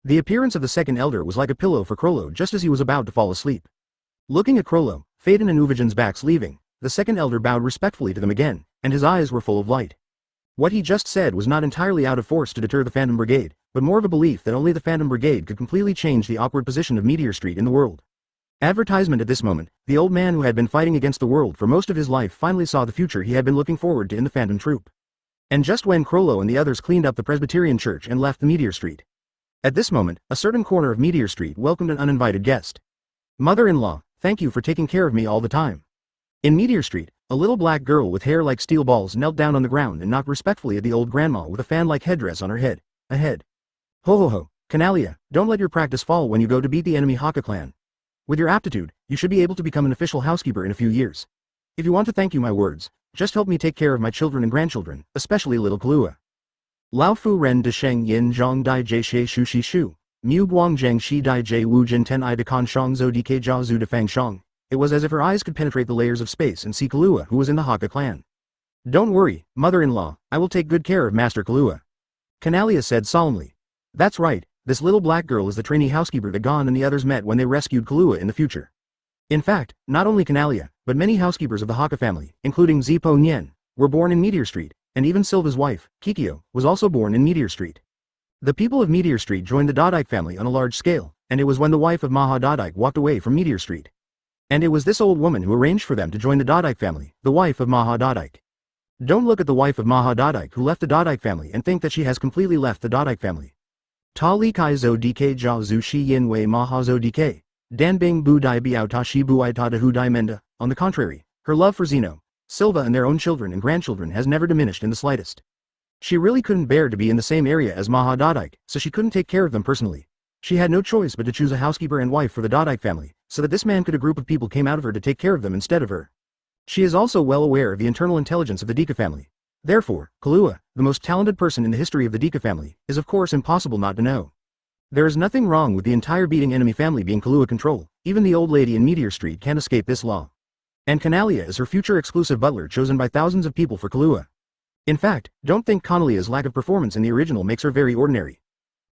The appearance of the second elder was like a pillow for Krollo just as he was about to fall asleep. Looking at Krollo, Phaeton and Uvijin's backs leaving, the second elder bowed respectfully to them again, and his eyes were full of light. What he just said was not entirely out of force to deter the Phantom Brigade, but more of a belief that only the Phantom Brigade could completely change the awkward position of Meteor Street in the world. Advertisement at this moment, the old man who had been fighting against the world for most of his life finally saw the future he had been looking forward to in the Phantom Troop. And just when Krollo and the others cleaned up the Presbyterian church and left the Meteor Street. At this moment, a certain corner of Meteor Street welcomed an uninvited guest. Mother-in-law, thank you for taking care of me all the time. In Meteor Street, a little black girl with hair like steel balls knelt down on the ground and knocked respectfully at the old grandma with a fan-like headdress on her head. Ahead. Ho ho ho, Canalia, don't let your practice fall when you go to beat the enemy Haka clan. With your aptitude, you should be able to become an official housekeeper in a few years. If you want to thank you my words, just help me take care of my children and grandchildren, especially little Kahlua. Lao Fu Ren de Sheng Yin Zhang Dai Jie Xie Shu Shi Shu, Mu Guang Zheng Shi Dai Jie Wu Jin Ten I de Kan Shang Zhou Dike Jia Zhu de Fang Shang. It was as if her eyes could penetrate the layers of space and see Kahlua who was in the Haka clan. Don't worry, mother-in-law, I will take good care of Master Kahlua. Canalia said solemnly. That's right, this little black girl is the trainee housekeeper that Gon and the others met when they rescued Kahlua in the future. In fact, not only Canalia, but many housekeepers of the Haka family, including Zipo Nian, were born in Meteor Street, and even Silva's wife, Kikyo, was also born in Meteor Street. The people of Meteor Street joined the Dodike family on a large scale, and it was when the wife of Maha Dodike walked away from Meteor Street. And it was this old woman who arranged for them to join the Dodike family, the wife of Maha Dodike. Don't look at the wife of Maha Dodike who left the Dodike family and think that she has completely left the Dodike family. Ta li kai zo dk jia zu shi yin wei maha zo dk, dan bing bu dai biao ta shi buai ta de hu dai menda. On the contrary, her love for Zeno, Silva and their own children and grandchildren has never diminished in the slightest. She really couldn't bear to be in the same area as Maha Dodike, so she couldn't take care of them personally. She had no choice but to choose a housekeeper and wife for the Dodike family, so that this man could a group of people came out of her to take care of them instead of her. She is also well aware of the internal intelligence of the Dika family. Therefore, Kahlua, the most talented person in the history of the Dika family, is of course impossible not to know. There is nothing wrong with the entire beating enemy family being Kahlua control, even the old lady in Meteor Street can't escape this law. And Canalia is her future exclusive butler chosen by thousands of people for Kahlua. In fact, don't think Canalia's lack of performance in the original makes her very ordinary.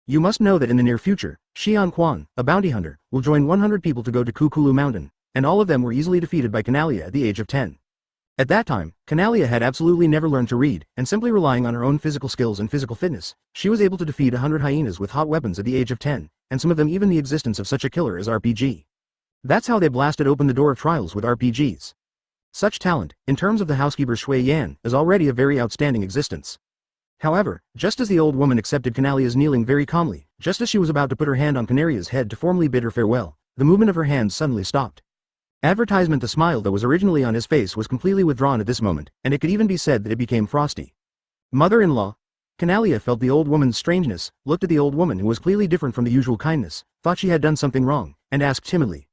You must know that in the near future, Xian Quan, a bounty hunter, will join 100 people to go to Kukulu Mountain, and all of them were easily defeated by Canalia at the age of 10. At that time, Canalia had absolutely never learned to read, and simply relying on her own physical skills and physical fitness, she was able to defeat 100 hyenas with hot weapons at the age of 10, and some of them even the existence of such a killer as RPG. That's how they blasted open the door of trials with RPGs. Such talent, in terms of the housekeeper Shui Yan, is already a very outstanding existence. However, just as the old woman accepted Canalia's kneeling very calmly, just as she was about to put her hand on Canaria's head to formally bid her farewell, the movement of her hands suddenly stopped. Advertisement the smile that was originally on his face was completely withdrawn at this moment, and it could even be said that it became frosty. Mother-in-law. Canalia felt the old woman's strangeness, looked at the old woman who was clearly different from the usual kindness, thought she had done something wrong, and asked timidly.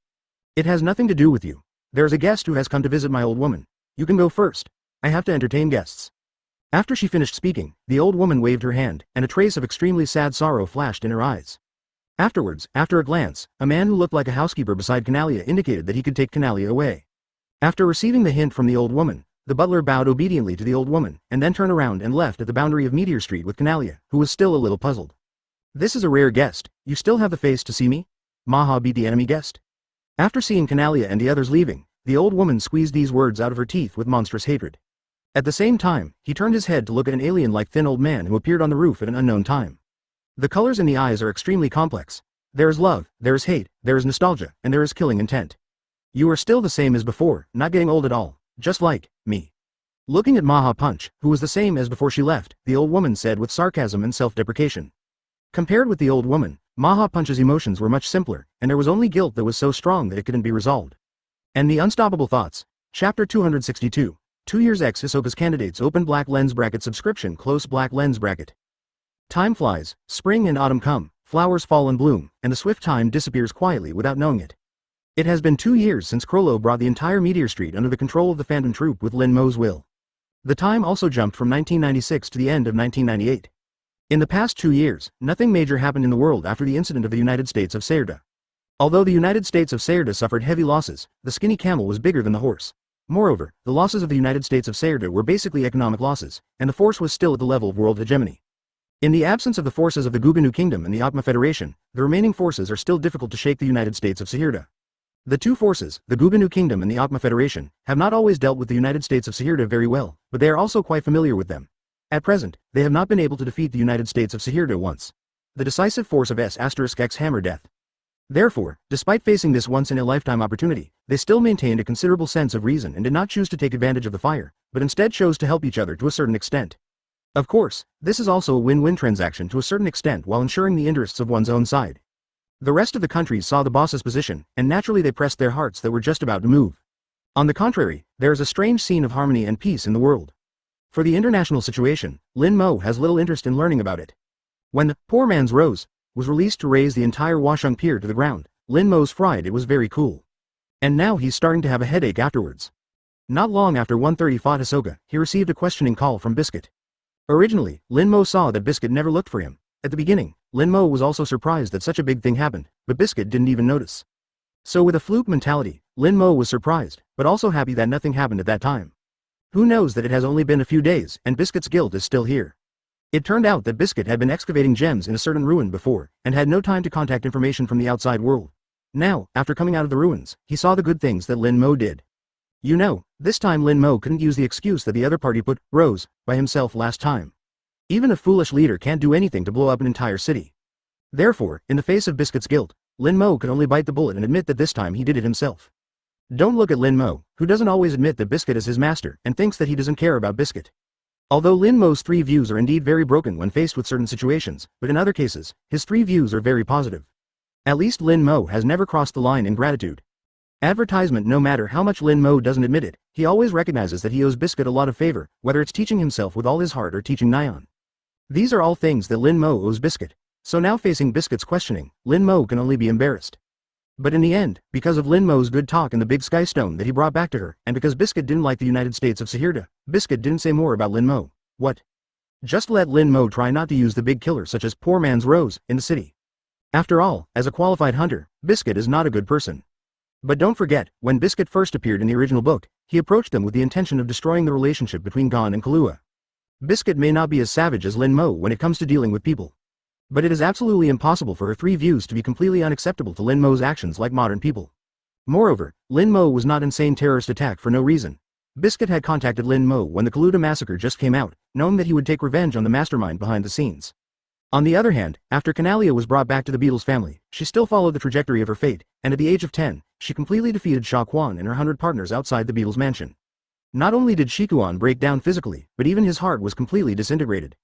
It has nothing to do with you. There's a guest who has come to visit my old woman. You can go first. I have to entertain guests. After she finished speaking, the old woman waved her hand, and a trace of extremely sad sorrow flashed in her eyes. Afterwards, after a glance, a man who looked like a housekeeper beside Canalia indicated that he could take Canalia away. After receiving the hint from the old woman, the butler bowed obediently to the old woman, and then turned around and left at the boundary of Meteor Street with Canalia, who was still a little puzzled. This is a rare guest. You still have the face to see me? Maha beat the enemy guest. After seeing Canalia and the others leaving, the old woman squeezed these words out of her teeth with monstrous hatred. At the same time, he turned his head to look at an alien-like thin old man who appeared on the roof at an unknown time. The colors in the eyes are extremely complex. There is love, there is hate, there is nostalgia, and there is killing intent. You are still the same as before, not getting old at all, just like me. Looking at Maha Punch, who was the same as before she left, the old woman said with sarcasm and self-deprecation. Compared with the old woman, Maha Punch's emotions were much simpler, and there was only guilt that was so strong that it couldn't be resolved. And the unstoppable thoughts. Chapter 262. 2 years ex Hisoka's candidates open black lens bracket subscription close black lens bracket. Time flies, spring and autumn come, flowers fall and bloom, and the swift time disappears quietly without knowing it. It has been 2 years since Krollo brought the entire Meteor Street under the control of the Phantom Troop with Lin Mo's will. The time also jumped from 1996 to the end of 1998. In the past 2 years, nothing major happened in the world after the incident of the United States of Sayerda. Although the United States of Sayerda suffered heavy losses, the skinny camel was bigger than the horse. Moreover, the losses of the United States of Sayerda were basically economic losses, and the force was still at the level of world hegemony. In the absence of the forces of the Guganu Kingdom and the Atma Federation, the remaining forces are still difficult to shake the United States of Sayerda. The two forces, the Guganu Kingdom and the Atma Federation, have not always dealt with the United States of Sayerda very well, but they are also quite familiar with them. At present, they have not been able to defeat the United States of Sayerda once. The decisive force of S*X Hammer Death. Therefore, despite facing this once-in-a-lifetime opportunity, they still maintained a considerable sense of reason and did not choose to take advantage of the fire, but instead chose to help each other to a certain extent. Of course, this is also a win-win transaction to a certain extent while ensuring the interests of one's own side. The rest of the countries saw the boss's position, and naturally they pressed their hearts that were just about to move. On the contrary, there is a strange scene of harmony and peace in the world. For the international situation, Lin Mo has little interest in learning about it. When the poor man's rose was released to raise the entire Washung pier to the ground, Lin Mo's fried it was very cool. And now he's starting to have a headache afterwards. Not long after 1:30 fought Hisoka, he received a questioning call from Biscuit. Originally, Lin Mo saw that Biscuit never looked for him. At the beginning, Lin Mo was also surprised that such a big thing happened, but Biscuit didn't even notice. So with a fluke mentality, Lin Mo was surprised, but also happy that nothing happened at that time. Who knows that it has only been a few days, and Biscuit's guilt is still here. It turned out that Biscuit had been excavating gems in a certain ruin before, and had no time to contact information from the outside world. Now, after coming out of the ruins, he saw the good things that Lin Mo did. You know, this time Lin Mo couldn't use the excuse that the other party put rose by himself last time. Even a foolish leader can't do anything to blow up an entire city. Therefore, in the face of Biscuit's guilt, Lin Mo could only bite the bullet and admit that this time he did it himself. Don't look at Lin Mo, who doesn't always admit that Biscuit is his master and thinks that he doesn't care about Biscuit. Although Lin Mo's three views are indeed very broken when faced with certain situations, but in other cases, his three views are very positive. At least Lin Mo has never crossed the line in gratitude. Advertisement. No matter how much Lin Mo doesn't admit it, he always recognizes that he owes Biscuit a lot of favor, whether it's teaching himself with all his heart or teaching Nyan. These are all things that Lin Mo owes Biscuit. So now facing Biscuit's questioning, Lin Mo can only be embarrassed. But in the end, because of Lin Mo's good talk and the big sky stone that he brought back to her, and because Biscuit didn't like the United States of Sahirda, Biscuit didn't say more about Lin Mo. What? Just let Lin Mo try not to use the big killer such as poor man's rose in the city. After all, as a qualified hunter, Biscuit is not a good person. But don't forget, when Biscuit first appeared in the original book, he approached them with the intention of destroying the relationship between Gon and Kahlua. Biscuit may not be as savage as Lin Mo when it comes to dealing with people. But it is absolutely impossible for her three views to be completely unacceptable to Lin Mo's actions like modern people. Moreover, Lin Mo was not insane terrorist attack for no reason. Biscuit had contacted Lin Mo when the Kaluta massacre just came out, knowing that he would take revenge on the mastermind behind the scenes. On the other hand, after Canalia was brought back to the Beatles family, she still followed the trajectory of her fate, and at the age of 10, she completely defeated Sha Quan and her 100 partners outside the Beatles mansion. Not only did Shikuan break down physically, but even his heart was completely disintegrated.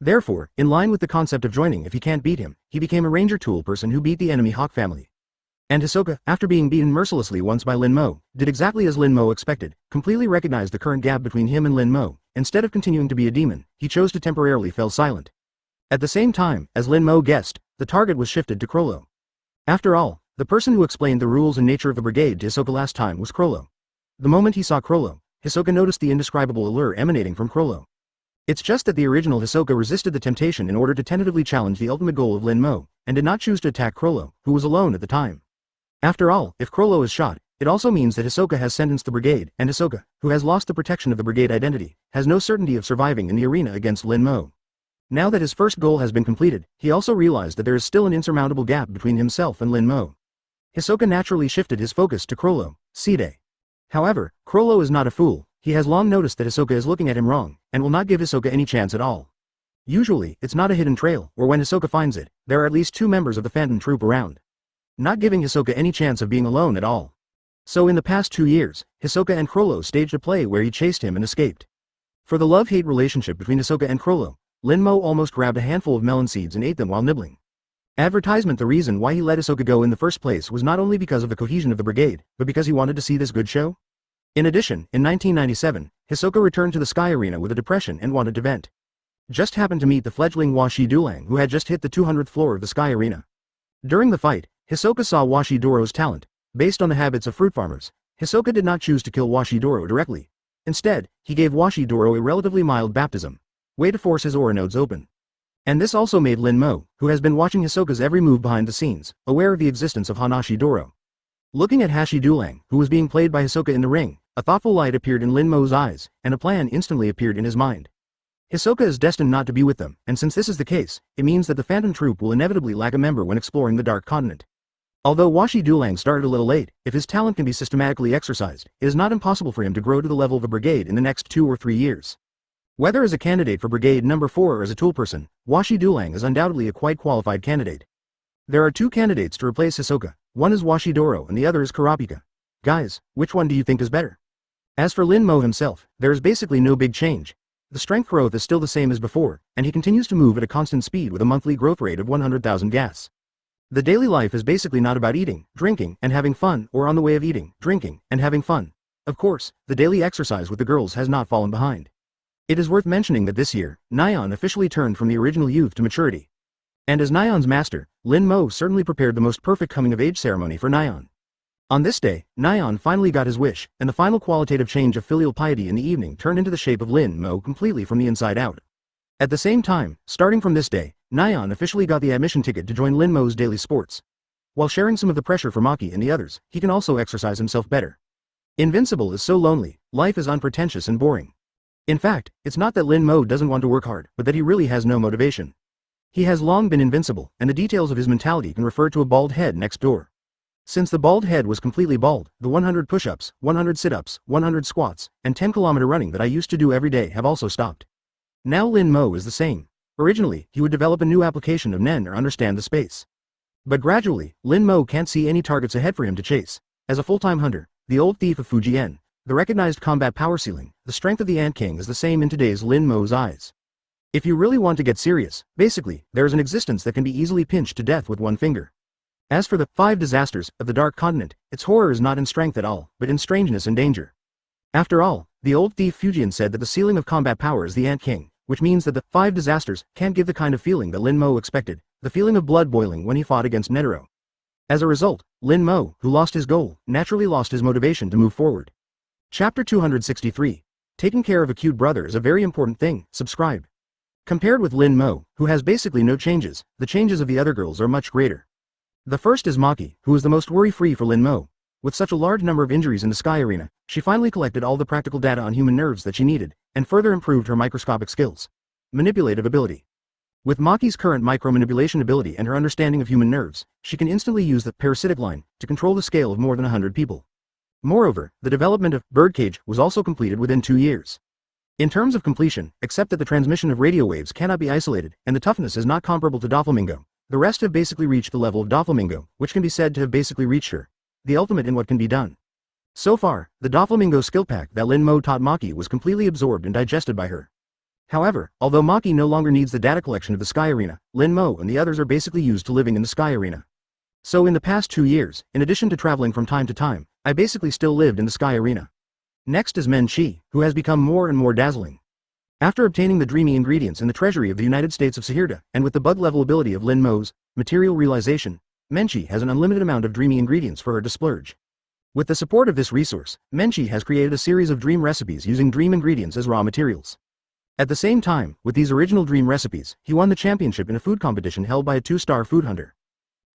Therefore, in line with the concept of joining if he can't beat him, he became a ranger tool person who beat the enemy Hawk family. And Hisoka, after being beaten mercilessly once by Lin Mo, did exactly as Lin Mo expected, completely recognized the current gap between him and Lin Mo. Instead of continuing to be a demon, he chose to temporarily fell silent. At the same time, as Lin Mo guessed, the target was shifted to Crollo. After all, the person who explained the rules and nature of the brigade to Hisoka last time was Crollo. The moment he saw Crollo, Hisoka noticed the indescribable allure emanating from Crollo. It's just that the original Hisoka resisted the temptation in order to tentatively challenge the ultimate goal of Lin Mo, and did not choose to attack Crollo, who was alone at the time. After all, if Crollo is shot, it also means that Hisoka has sentenced the brigade, and Hisoka, who has lost the protection of the brigade identity, has no certainty of surviving in the arena against Lin Mo. Now that his first goal has been completed, he also realized that there is still an insurmountable gap between himself and Lin Mo. Hisoka naturally shifted his focus to Crollo, Side. However, Crollo is not a fool. He has long noticed that Hisoka is looking at him wrong, and will not give Hisoka any chance at all. Usually, it's not a hidden trail, or when Hisoka finds it, there are at least two members of the Phantom Troop around. Not giving Hisoka any chance of being alone at all. So in the past 2 years, Hisoka and Crollo staged a play where he chased him and escaped. For the love-hate relationship between Hisoka and Crollo, Lin Mo almost grabbed a handful of melon seeds and ate them while nibbling. Advertisement. The reason why he let Hisoka go in the first place was not only because of the cohesion of the brigade, but because he wanted to see this good show. In addition, in 1997, Hisoka returned to the Sky Arena with a depression and wanted to vent. Just happened to meet the fledgling Washi Dulang who had just hit the 200th floor of the Sky Arena. During the fight, Hisoka saw Washi Doro's talent. Based on the habits of fruit farmers, Hisoka did not choose to kill Washi Doro directly. Instead, he gave Washi Doro a relatively mild baptism. Way to force his aura nodes open. And this also made Lin Mo, who has been watching Hisoka's every move behind the scenes, aware of the existence of Hanashi Doro. Looking at Hashi Dulang, who was being played by Hisoka in the ring, a thoughtful light appeared in Lin Mo's eyes, and a plan instantly appeared in his mind. Hisoka is destined not to be with them, and since this is the case, it means that the Phantom Troop will inevitably lack a member when exploring the Dark Continent. Although Washi Dulang started a little late, if his talent can be systematically exercised, it is not impossible for him to grow to the level of a brigade in the next 2 or 3 years. Whether as a candidate for Brigade No. 4 or as a tool person, Washi Dulang is undoubtedly a quite qualified candidate. There are 2 candidates to replace Hisoka, one is Washi Doro and the other is Kurapika. Guys, which one do you think is better? As for Lin Mo himself, there is basically no big change. the strength growth is still the same as before, and he continues to move at a constant speed with a monthly growth rate of 100,000 gas. The daily life is basically not about eating, drinking, and having fun, or on the way of eating, drinking, and having fun. Of course, the daily exercise with the girls has not fallen behind. It is worth mentioning that this year, Nyan officially turned from the original youth to maturity. And as Nyan's master, Lin Mo certainly prepared the most perfect coming-of-age ceremony for Nyan. On this day, Nyan finally got his wish, and the final qualitative change of filial piety in the evening turned into the shape of Lin Mo completely from the inside out. At the same time, starting from this day, Nyan officially got the admission ticket to join Lin Mo's daily sports. While sharing some of the pressure for Maki and the others, he can also exercise himself better. Invincible is so lonely, life is unpretentious and boring. In fact, it's not that Lin Mo doesn't want to work hard, but that he really has no motivation. He has long been invincible, and the details of his mentality can refer to a bald head next door. Since the bald head was completely bald, the 100 push-ups, 100 sit-ups, 100 squats, and 10-kilometer running that I used to do every day have also stopped. Now Lin Mo is the same. Originally, he would develop a new application of Nen or understand the space. But gradually, Lin Mo can't see any targets ahead for him to chase. As a full-time hunter, the old thief of Fujian, the recognized combat power ceiling, the strength of the Ant King is the same in today's Lin Mo's eyes. If you really want to get serious, basically, there is an existence that can be easily pinched to death with one finger. As for the 5 disasters of the Dark Continent, its horror is not in strength at all, but in strangeness and danger. After all, the old thief Fujian said that the ceiling of combat power is the Ant King, which means that the 5 disasters can't give the kind of feeling that Lin Mo expected, the feeling of blood boiling when he fought against Netero. As a result, Lin Mo, who lost his goal, naturally lost his motivation to move forward. Chapter 263. Taking care of a cute brother is a very important thing. Subscribe. Compared with Lin Mo, who has basically no changes, the changes of the other girls are much greater. The first is Maki, who is the most worry-free for Lin Mo. With such a large number of injuries in the Sky Arena, she finally collected all the practical data on human nerves that she needed, and further improved her microscopic skills. Manipulative ability. With Maki's current micro-manipulation ability and her understanding of human nerves, she can instantly use the parasitic line to control the scale of more than 100 people. Moreover, the development of Birdcage was also completed within 2 years. In terms of completion, except that the transmission of radio waves cannot be isolated, and the toughness is not comparable to Doflamingo, the rest have basically reached the level of Doflamingo, which can be said to have basically reached her, the ultimate in what can be done. So far, the Doflamingo skill pack that Lin Mo taught Maki was completely absorbed and digested by her. However, although Maki no longer needs the data collection of the Sky Arena, Lin Mo and the others are basically used to living in the Sky Arena. So in the past 2 years, in addition to traveling from time to time, I basically still lived in the Sky Arena. Next is Men Chi, who has become more and more dazzling. After obtaining the dreamy ingredients in the treasury of the United States of Sahirda, and with the bug-level ability of Lin Mo's material realization, Menchi has an unlimited amount of dreamy ingredients for her to splurge. With the support of this resource, Menchi has created a series of dream recipes using dream ingredients as raw materials. At the same time, with these original dream recipes, he won the championship in a food competition held by a 2-star food hunter.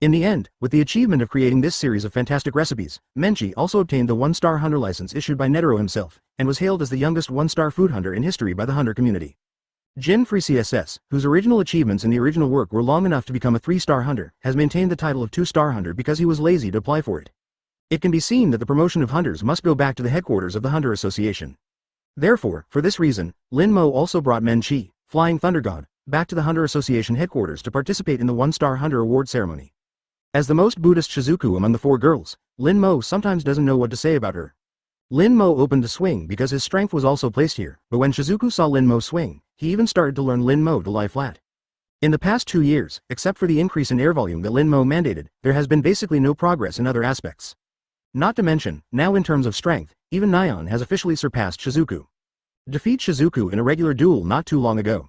In the end, with the achievement of creating this series of fantastic recipes, Menchi also obtained the 1-star hunter license issued by Netero himself, and was hailed as the youngest 1-star food hunter in history by the hunter community. Jin Free CSS, whose original achievements in the original work were long enough to become a 3-star hunter, has maintained the title of 2-star hunter because he was lazy to apply for it. It can be seen that the promotion of hunters must go back to the headquarters of the Hunter Association. Therefore, for this reason, Lin Mo also brought Menchi, Flying Thunder God, back to the Hunter Association headquarters to participate in the 1-star hunter award ceremony. As the most Buddhist Shizuku among the 4 girls, Lin Mo sometimes doesn't know what to say about her. Lin Mo opened the swing because his strength was also placed here, but when Shizuku saw Lin Mo swing, he even started to learn Lin Mo to lie flat. In the past 2 years, except for the increase in air volume that Lin Mo mandated, there has been basically no progress in other aspects. Not to mention, now in terms of strength, even Nyan has officially surpassed Shizuku. Defeat Shizuku in a regular duel not too long ago.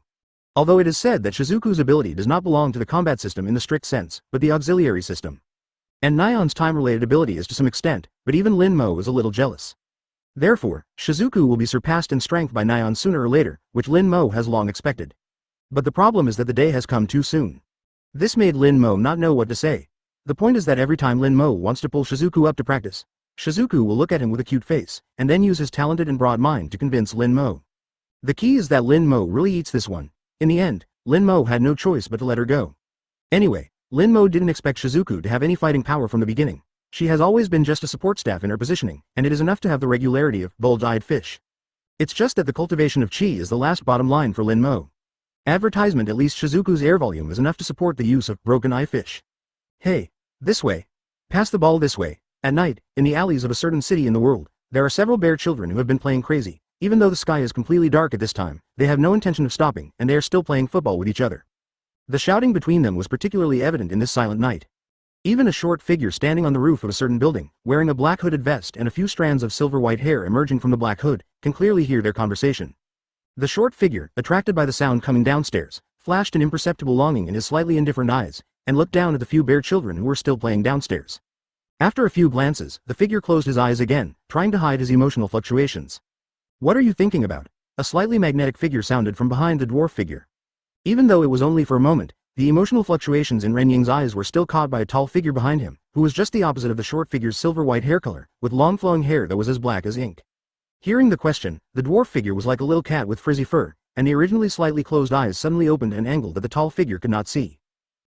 Although it is said that Shizuku's ability does not belong to the combat system in the strict sense, but the auxiliary system. And Nyan's time-related ability is to some extent, but even Lin Mo is a little jealous. Therefore, Shizuku will be surpassed in strength by Nyan sooner or later, which Lin Mo has long expected. But the problem is that the day has come too soon. This made Lin Mo not know what to say. The point is that every time Lin Mo wants to pull Shizuku up to practice, Shizuku will look at him with a cute face, and then use his talented and broad mind to convince Lin Mo. The key is that Lin Mo really eats this one. In the end, Lin Mo had no choice but to let her go. Anyway, Lin Mo didn't expect Shizuku to have any fighting power from the beginning. She has always been just a support staff in her positioning, and it is enough to have the regularity of bulge-eyed fish. It's just that the cultivation of chi is the last bottom line for Lin Mo. Advertisement at least Shizuku's air volume is enough to support the use of broken-eye fish. Hey, this way. Pass the ball this way. At night, in the alleys of a certain city in the world, there are several bear children who have been playing crazy, Even though the sky is completely dark at this time, they have no intention of stopping, and they are still playing football with each other. The shouting between them was particularly evident in this silent night. Even a short figure standing on the roof of a certain building, wearing a black hooded vest and a few strands of silver-white hair emerging from the black hood, can clearly hear their conversation. The short figure, attracted by the sound coming downstairs, flashed an imperceptible longing in his slightly indifferent eyes, and looked down at the few bare children who were still playing downstairs. After a few glances, the figure closed his eyes again, trying to hide his emotional fluctuations. "What are you thinking about?" A slightly magnetic figure sounded from behind the dwarf figure. Even though it was only for a moment, the emotional fluctuations in Ren Ying's eyes were still caught by a tall figure behind him, who was just the opposite of the short figure's silver-white hair color, with long flowing hair that was as black as ink. Hearing the question, the dwarf figure was like a little cat with frizzy fur, and the originally slightly closed eyes suddenly opened at an angle that the tall figure could not see.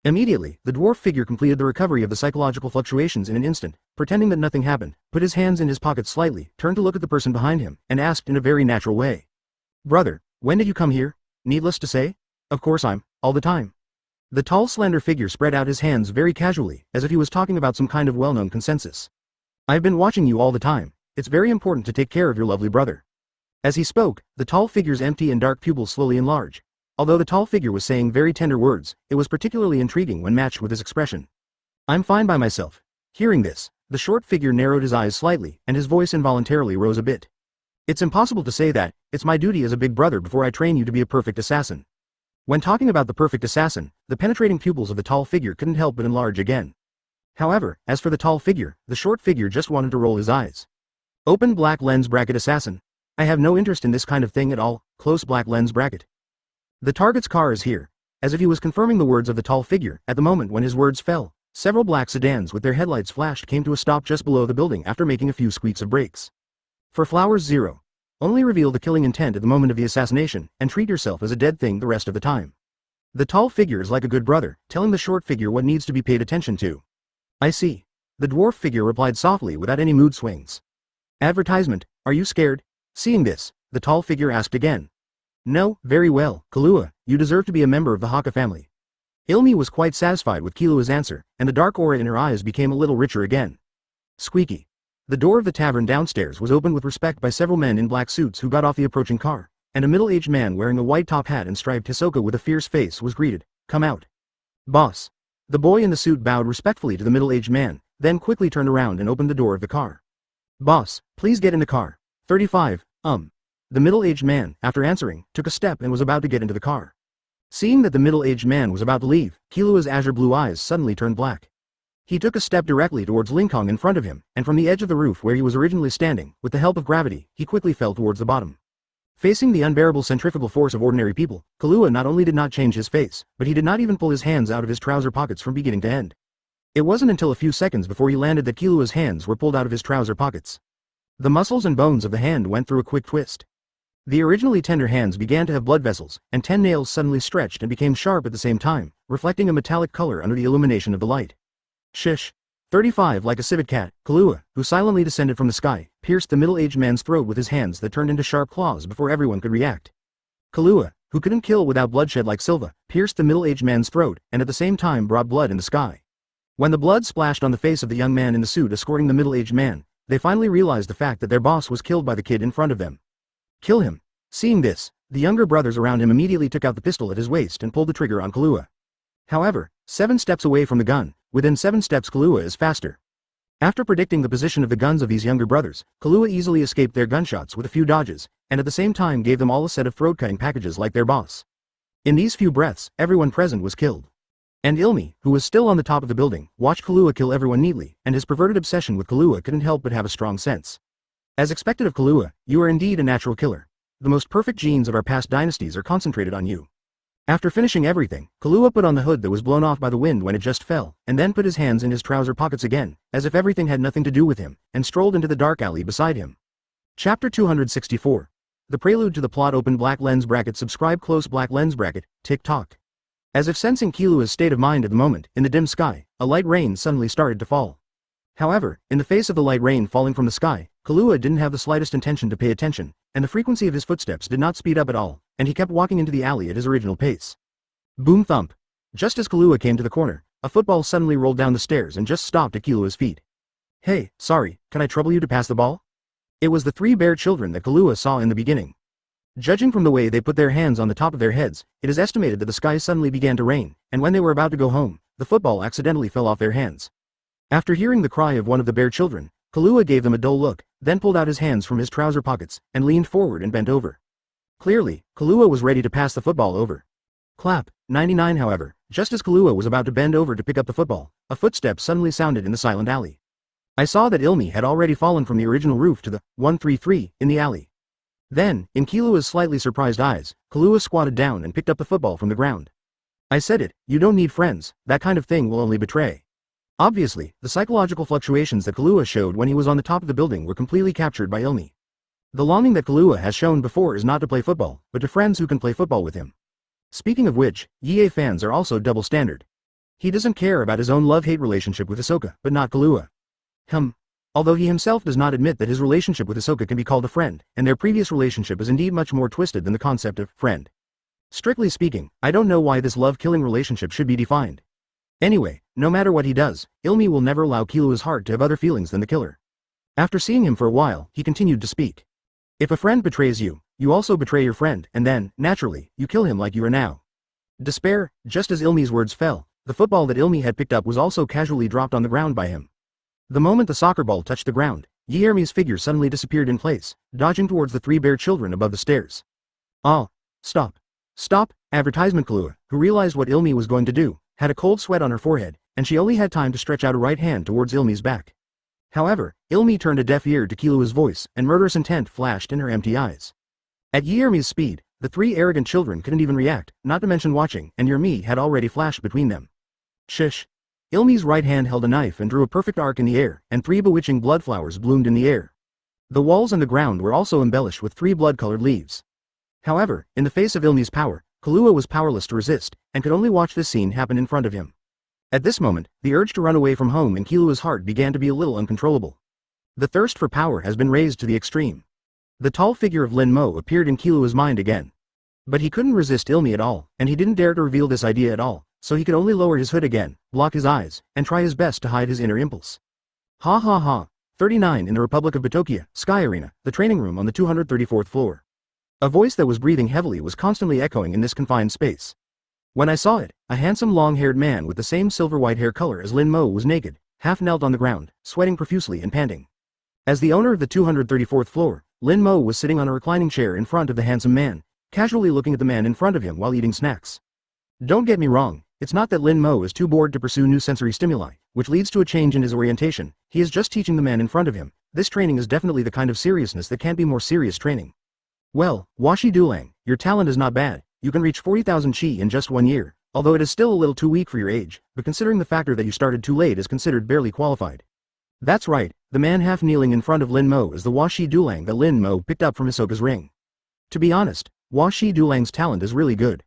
Immediately, the dwarf figure completed the recovery of the psychological fluctuations in an instant, pretending that nothing happened, put his hands in his pockets slightly, turned to look at the person behind him, and asked in a very natural way. "Brother, when did you come here?" "Needless to say, of course all the time." The tall slender figure spread out his hands very casually, as if he was talking about some kind of well-known consensus. "I've been watching you all the time. It's very important to take care of your lovely brother." As he spoke, the tall figure's empty and dark pupils slowly enlarged. Although the tall figure was saying very tender words, it was particularly intriguing when matched with his expression. "I'm fine by myself." Hearing this, the short figure narrowed his eyes slightly, and his voice involuntarily rose a bit. "It's impossible to say that. It's my duty as a big brother before I train you to be a perfect assassin." When talking about the perfect assassin, the penetrating pupils of the tall figure couldn't help but enlarge again. However, as for the tall figure, the short figure just wanted to roll his eyes. Open black lens bracket assassin. I have no interest in this kind of thing at all. Close black lens bracket. The target's car is here. As if he was confirming the words of the tall figure, at the moment when his words fell, several black sedans with their headlights flashed came to a stop just below the building after making a few squeaks of brakes. For flowers 0. Only reveal the killing intent at the moment of the assassination, and treat yourself as a dead thing the rest of the time. The tall figure is like a good brother, telling the short figure what needs to be paid attention to. "I see." The dwarf figure replied softly without any mood swings. "Advertisement, are you scared?" Seeing this, the tall figure asked again. "No, very well, Kahlua, you deserve to be a member of the Haka family." Ilmi was quite satisfied with Kalua's answer, and the dark aura in her eyes became a little richer again. Squeaky. The door of the tavern downstairs was opened with respect by several men in black suits who got off the approaching car, and a middle-aged man wearing a white top hat and striped hisoka with a fierce face was greeted. "Come out." "Boss." The boy in the suit bowed respectfully to the middle-aged man, then quickly turned around and opened the door of the car. "Boss, please get in the car." 35, The middle-aged man, after answering, took a step and was about to get into the car. Seeing that the middle-aged man was about to leave, Kalua's azure blue eyes suddenly turned black. He took a step directly towards Lincoln in front of him, and from the edge of the roof where he was originally standing, with the help of gravity, he quickly fell towards the bottom. Facing the unbearable centrifugal force of ordinary people, Kalua not only did not change his face, but he did not even pull his hands out of his trouser pockets from beginning to end. It wasn't until a few seconds before he landed that Kalua's hands were pulled out of his trouser pockets. The muscles and bones of the hand went through a quick twist. The originally tender hands began to have blood vessels, and 10 nails suddenly stretched and became sharp at the same time, reflecting a metallic color under the illumination of the light. Shish. 35 Like a civet cat, Kalua, who silently descended from the sky, pierced the middle-aged man's throat with his hands that turned into sharp claws before everyone could react. Kalua, who couldn't kill without bloodshed like Silva, pierced the middle-aged man's throat and at the same time brought blood in the sky. When the blood splashed on the face of the young man in the suit escorting the middle-aged man, they finally realized the fact that their boss was killed by the kid in front of them. "Kill him." Seeing this, the younger brothers around him immediately took out the pistol at his waist and pulled the trigger on Kalua. However, 7 steps away from the gun, within 7 steps Kalua is faster. After predicting the position of the guns of these younger brothers, Kalua easily escaped their gunshots with a few dodges, and at the same time gave them all a set of throat-cutting packages like their boss. In these few breaths, everyone present was killed. And Ilmi, who was still on the top of the building, watched Kalua kill everyone neatly, and his perverted obsession with Kalua couldn't help but have a strong sense. As expected of Kalua, you are indeed a natural killer. The most perfect genes of our past dynasties are concentrated on you. After finishing everything, Kalua put on the hood that was blown off by the wind when it just fell, and then put his hands in his trouser pockets again, as if everything had nothing to do with him, and strolled into the dark alley beside him. Chapter 264. The prelude to the plot. Open black lens bracket. Subscribe. Close black lens bracket. Tick-tock. As if sensing Kalua's state of mind at the moment, in the dim sky, a light rain suddenly started to fall. However, in the face of the light rain falling from the sky, Kalua didn't have the slightest intention to pay attention, and the frequency of his footsteps did not speed up at all, and he kept walking into the alley at his original pace. Boom thump. Just as Kalua came to the corner, a football suddenly rolled down the stairs and just stopped at Kalua's feet. "Hey, sorry, can I trouble you to pass the ball?" It was the three bear children that Kahlua saw in the beginning. Judging from the way they put their hands on the top of their heads, it is estimated that the skies suddenly began to rain, and when they were about to go home, the football accidentally fell off their hands. After hearing the cry of one of the bear children, Kahlua gave them a dull look, then pulled out his hands from his trouser pockets, and leaned forward and bent over. Clearly, Kahlua was ready to pass the football over. Clap. 99 However, just as Kahlua was about to bend over to pick up the football, a footstep suddenly sounded in the silent alley. I saw that Ilmi had already fallen from the original roof to the 133 in the alley. Then, in Kahlua's slightly surprised eyes, Kahlua squatted down and picked up the football from the ground. I said it, you don't need friends, that kind of thing will only betray. Obviously, the psychological fluctuations that Kahlua showed when he was on the top of the building were completely captured by Ilmi. The longing that Kahlua has shown before is not to play football, but to friends who can play football with him. Speaking of which, Ye fans are also double standard. He doesn't care about his own love-hate relationship with Hisoka, but not Kahlua. Although he himself does not admit that his relationship with Hisoka can be called a friend, and their previous relationship is indeed much more twisted than the concept of friend. Strictly speaking, I don't know why this love-killing relationship should be defined. Anyway, no matter what he does, Ilmi will never allow Kahlua's heart to have other feelings than the killer. After seeing him for a while, he continued to speak. If a friend betrays you, you also betray your friend, and then, naturally, you kill him like you are now. Despair. Just as Ilmi's words fell, the football that Ilmi had picked up was also casually dropped on the ground by him. The moment the soccer ball touched the ground, Yermi's figure suddenly disappeared in place, dodging towards the three bear children above the stairs. Oh, stop. Stop. Advertisement. Kahlua, who realized what Ilmi was going to do, had a cold sweat on her forehead, and she only had time to stretch out a right hand towards Ilmi's back. However, Ilmi turned a deaf ear to Kahlua's voice, and murderous intent flashed in her empty eyes. At Yermi's speed, the three arrogant children couldn't even react, not to mention watching, and Yermi had already flashed between them. Shush. Ilmi's right hand held a knife and drew a perfect arc in the air, and three bewitching blood flowers bloomed in the air. The walls and the ground were also embellished with three blood-colored leaves. However, in the face of Ilmi's power, Kahlua was powerless to resist, and could only watch this scene happen in front of him. At this moment, the urge to run away from home in Kahlua's heart began to be a little uncontrollable. The thirst for power has been raised to the extreme. The tall figure of Lin Mo appeared in Kahlua's mind again. But he couldn't resist Ilmi at all, and he didn't dare to reveal this idea at all, so he could only lower his hood again, block his eyes, and try his best to hide his inner impulse. Ha ha ha. 39 In the Republic of Batokia, Sky Arena, the training room on the 234th floor. A voice that was breathing heavily was constantly echoing in this confined space. When I saw it, a handsome long-haired man with the same silver-white hair color as Lin Mo was naked, half knelt on the ground, sweating profusely and panting. As the owner of the 234th floor, Lin Mo was sitting on a reclining chair in front of the handsome man, casually looking at the man in front of him while eating snacks. Don't get me wrong, it's not that Lin Mo is too bored to pursue new sensory stimuli, which leads to a change in his orientation. He is just teaching the man in front of him. This training is definitely the kind of seriousness that can't be more serious training. Well, Washi Dulang, your talent is not bad. You can reach 40,000 chi in just 1 year, although it is still a little too weak for your age, but considering the factor that you started too late is considered barely qualified. That's right, the man half kneeling in front of Lin Mo is the Washi Dulang that Lin Mo picked up from Hisoka's ring. To be honest, Washi Dulang's talent is really good.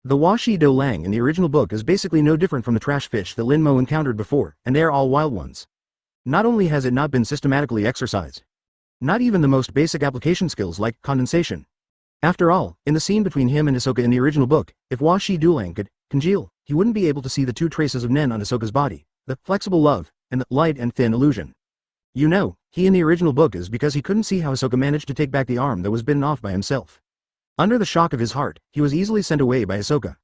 The Washi Dulang in the original book is basically no different from the trash fish that Lin Mo encountered before, and they are all wild ones. Not only has it not been systematically exercised, not even the most basic application skills like condensation. After all, in the scene between him and Hisoka in the original book, if Washi Dulang could congeal, he wouldn't be able to see the two traces of Nen on Hisoka's body, the flexible love, and the light and thin illusion. You know, he in the original book is because he couldn't see how Hisoka managed to take back the arm that was bitten off by himself. Under the shock of his heart, he was easily sent away by Hisoka.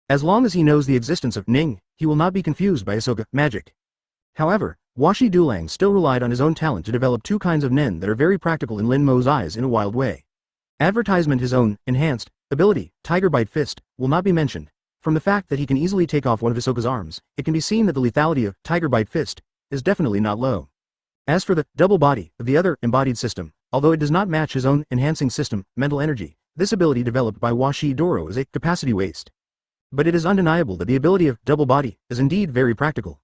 As long as he knows the existence of Ning, he will not be confused by Hisoka magic. However, Washi Dulang still relied on his own talent to develop two kinds of Nen that are very practical in Lin Mo's eyes in a wild way. Advertisement his own, enhanced, ability, Tiger Bite Fist, will not be mentioned. From the fact that he can easily take off one of Hisoka's arms, it can be seen that the lethality of Tiger Bite Fist is definitely not low. As for the double body of the other embodied system, although it does not match his own enhancing system, mental energy, this ability developed by Washi Doro is a capacity waste. But it is undeniable that the ability of double body is indeed very practical.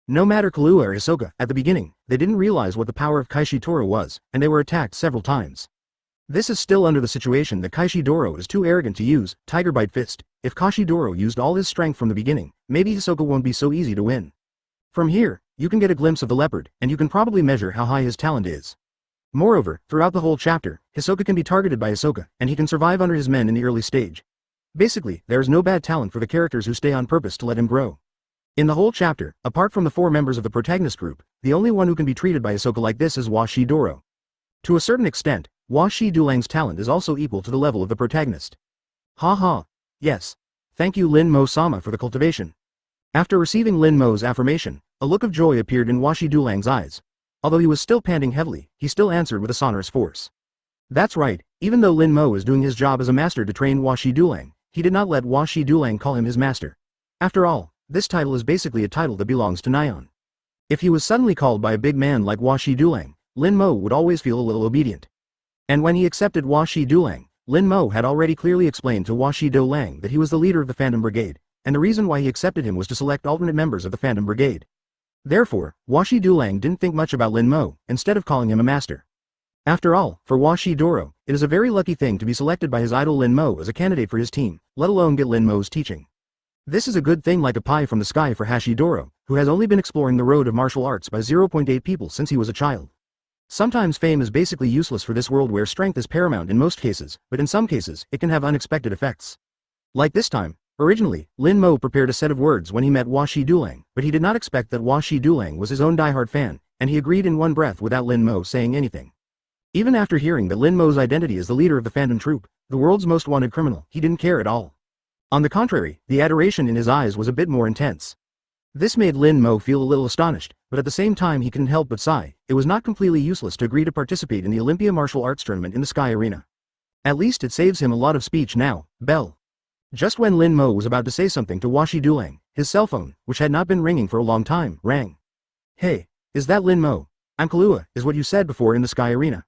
No matter Kahlua or Hisoka, at the beginning, they didn't realize what the power of Kaishi Toro was, and they were attacked several times. This is still under the situation that Kaishi Doro is too arrogant to use Tiger Bite Fist. If Kaishi Doro used all his strength from the beginning, maybe Hisoka won't be so easy to win. From here, you can get a glimpse of the leopard, and you can probably measure how high his talent is. Moreover, throughout the whole chapter, Hisoka can be targeted by Hisoka, and he can survive under his men in the early stage. Basically, there is no bad talent for the characters who stay on purpose to let him grow. In the whole chapter, apart from the 4 members of the protagonist group, the only one who can be treated by Hisoka like this is Washi Doro. To a certain extent, Hua Shi Dulang's talent is also equal to the level of the protagonist. Ha ha. Yes. Thank you Lin Mo-sama for the cultivation. After receiving Lin Mo's affirmation, a look of joy appeared in Hua Shi Dulang's eyes. Although he was still panting heavily, he still answered with a sonorous force. That's right, even though Lin Mo is doing his job as a master to train Hua Shi Dulang, he did not let Hua Shi Dulang call him his master. After all, this title is basically a title that belongs to Nyan. If he was suddenly called by a big man like Hua Shi Dulang, Lin Mo would always feel a little obedient. And when he accepted Hua Shi Dulang, Lin Mo had already clearly explained to Hua Shi Dulang that he was the leader of the Phantom Brigade, and the reason why he accepted him was to select alternate members of the Phantom Brigade. Therefore, Hua Shi Dulang didn't think much about Lin Mo, instead of calling him a master. After all, for Hua Shi Doro, it is a very lucky thing to be selected by his idol Lin Mo as a candidate for his team, let alone get Lin Mo's teaching. This is a good thing like a pie from the sky for Hashi Doro, who has only been exploring the road of martial arts by 0.8 people since he was a child. Sometimes fame is basically useless for this world where strength is paramount in most cases, but in some cases, it can have unexpected effects. Like this time, originally, Lin Mo prepared a set of words when he met Hua Shi Dulang, but he did not expect that Hua Shi Dulang was his own diehard fan, and he agreed in one breath without Lin Mo saying anything. Even after hearing that Lin Mo's identity as the leader of the Phantom Troop, the world's most wanted criminal, he didn't care at all. On the contrary, the adoration in his eyes was a bit more intense. This made Lin Mo feel a little astonished, but at the same time he couldn't help but sigh. It was not completely useless to agree to participate in the Olympia Martial Arts Tournament in the Sky Arena. At least it saves him a lot of speech now. Bell. Just when Lin Mo was about to say something to Hua Shi Dulang, his cell phone, which had not been ringing for a long time, rang. Hey, is that Lin Mo? I'm Kahlua, is what you said before in the Sky Arena.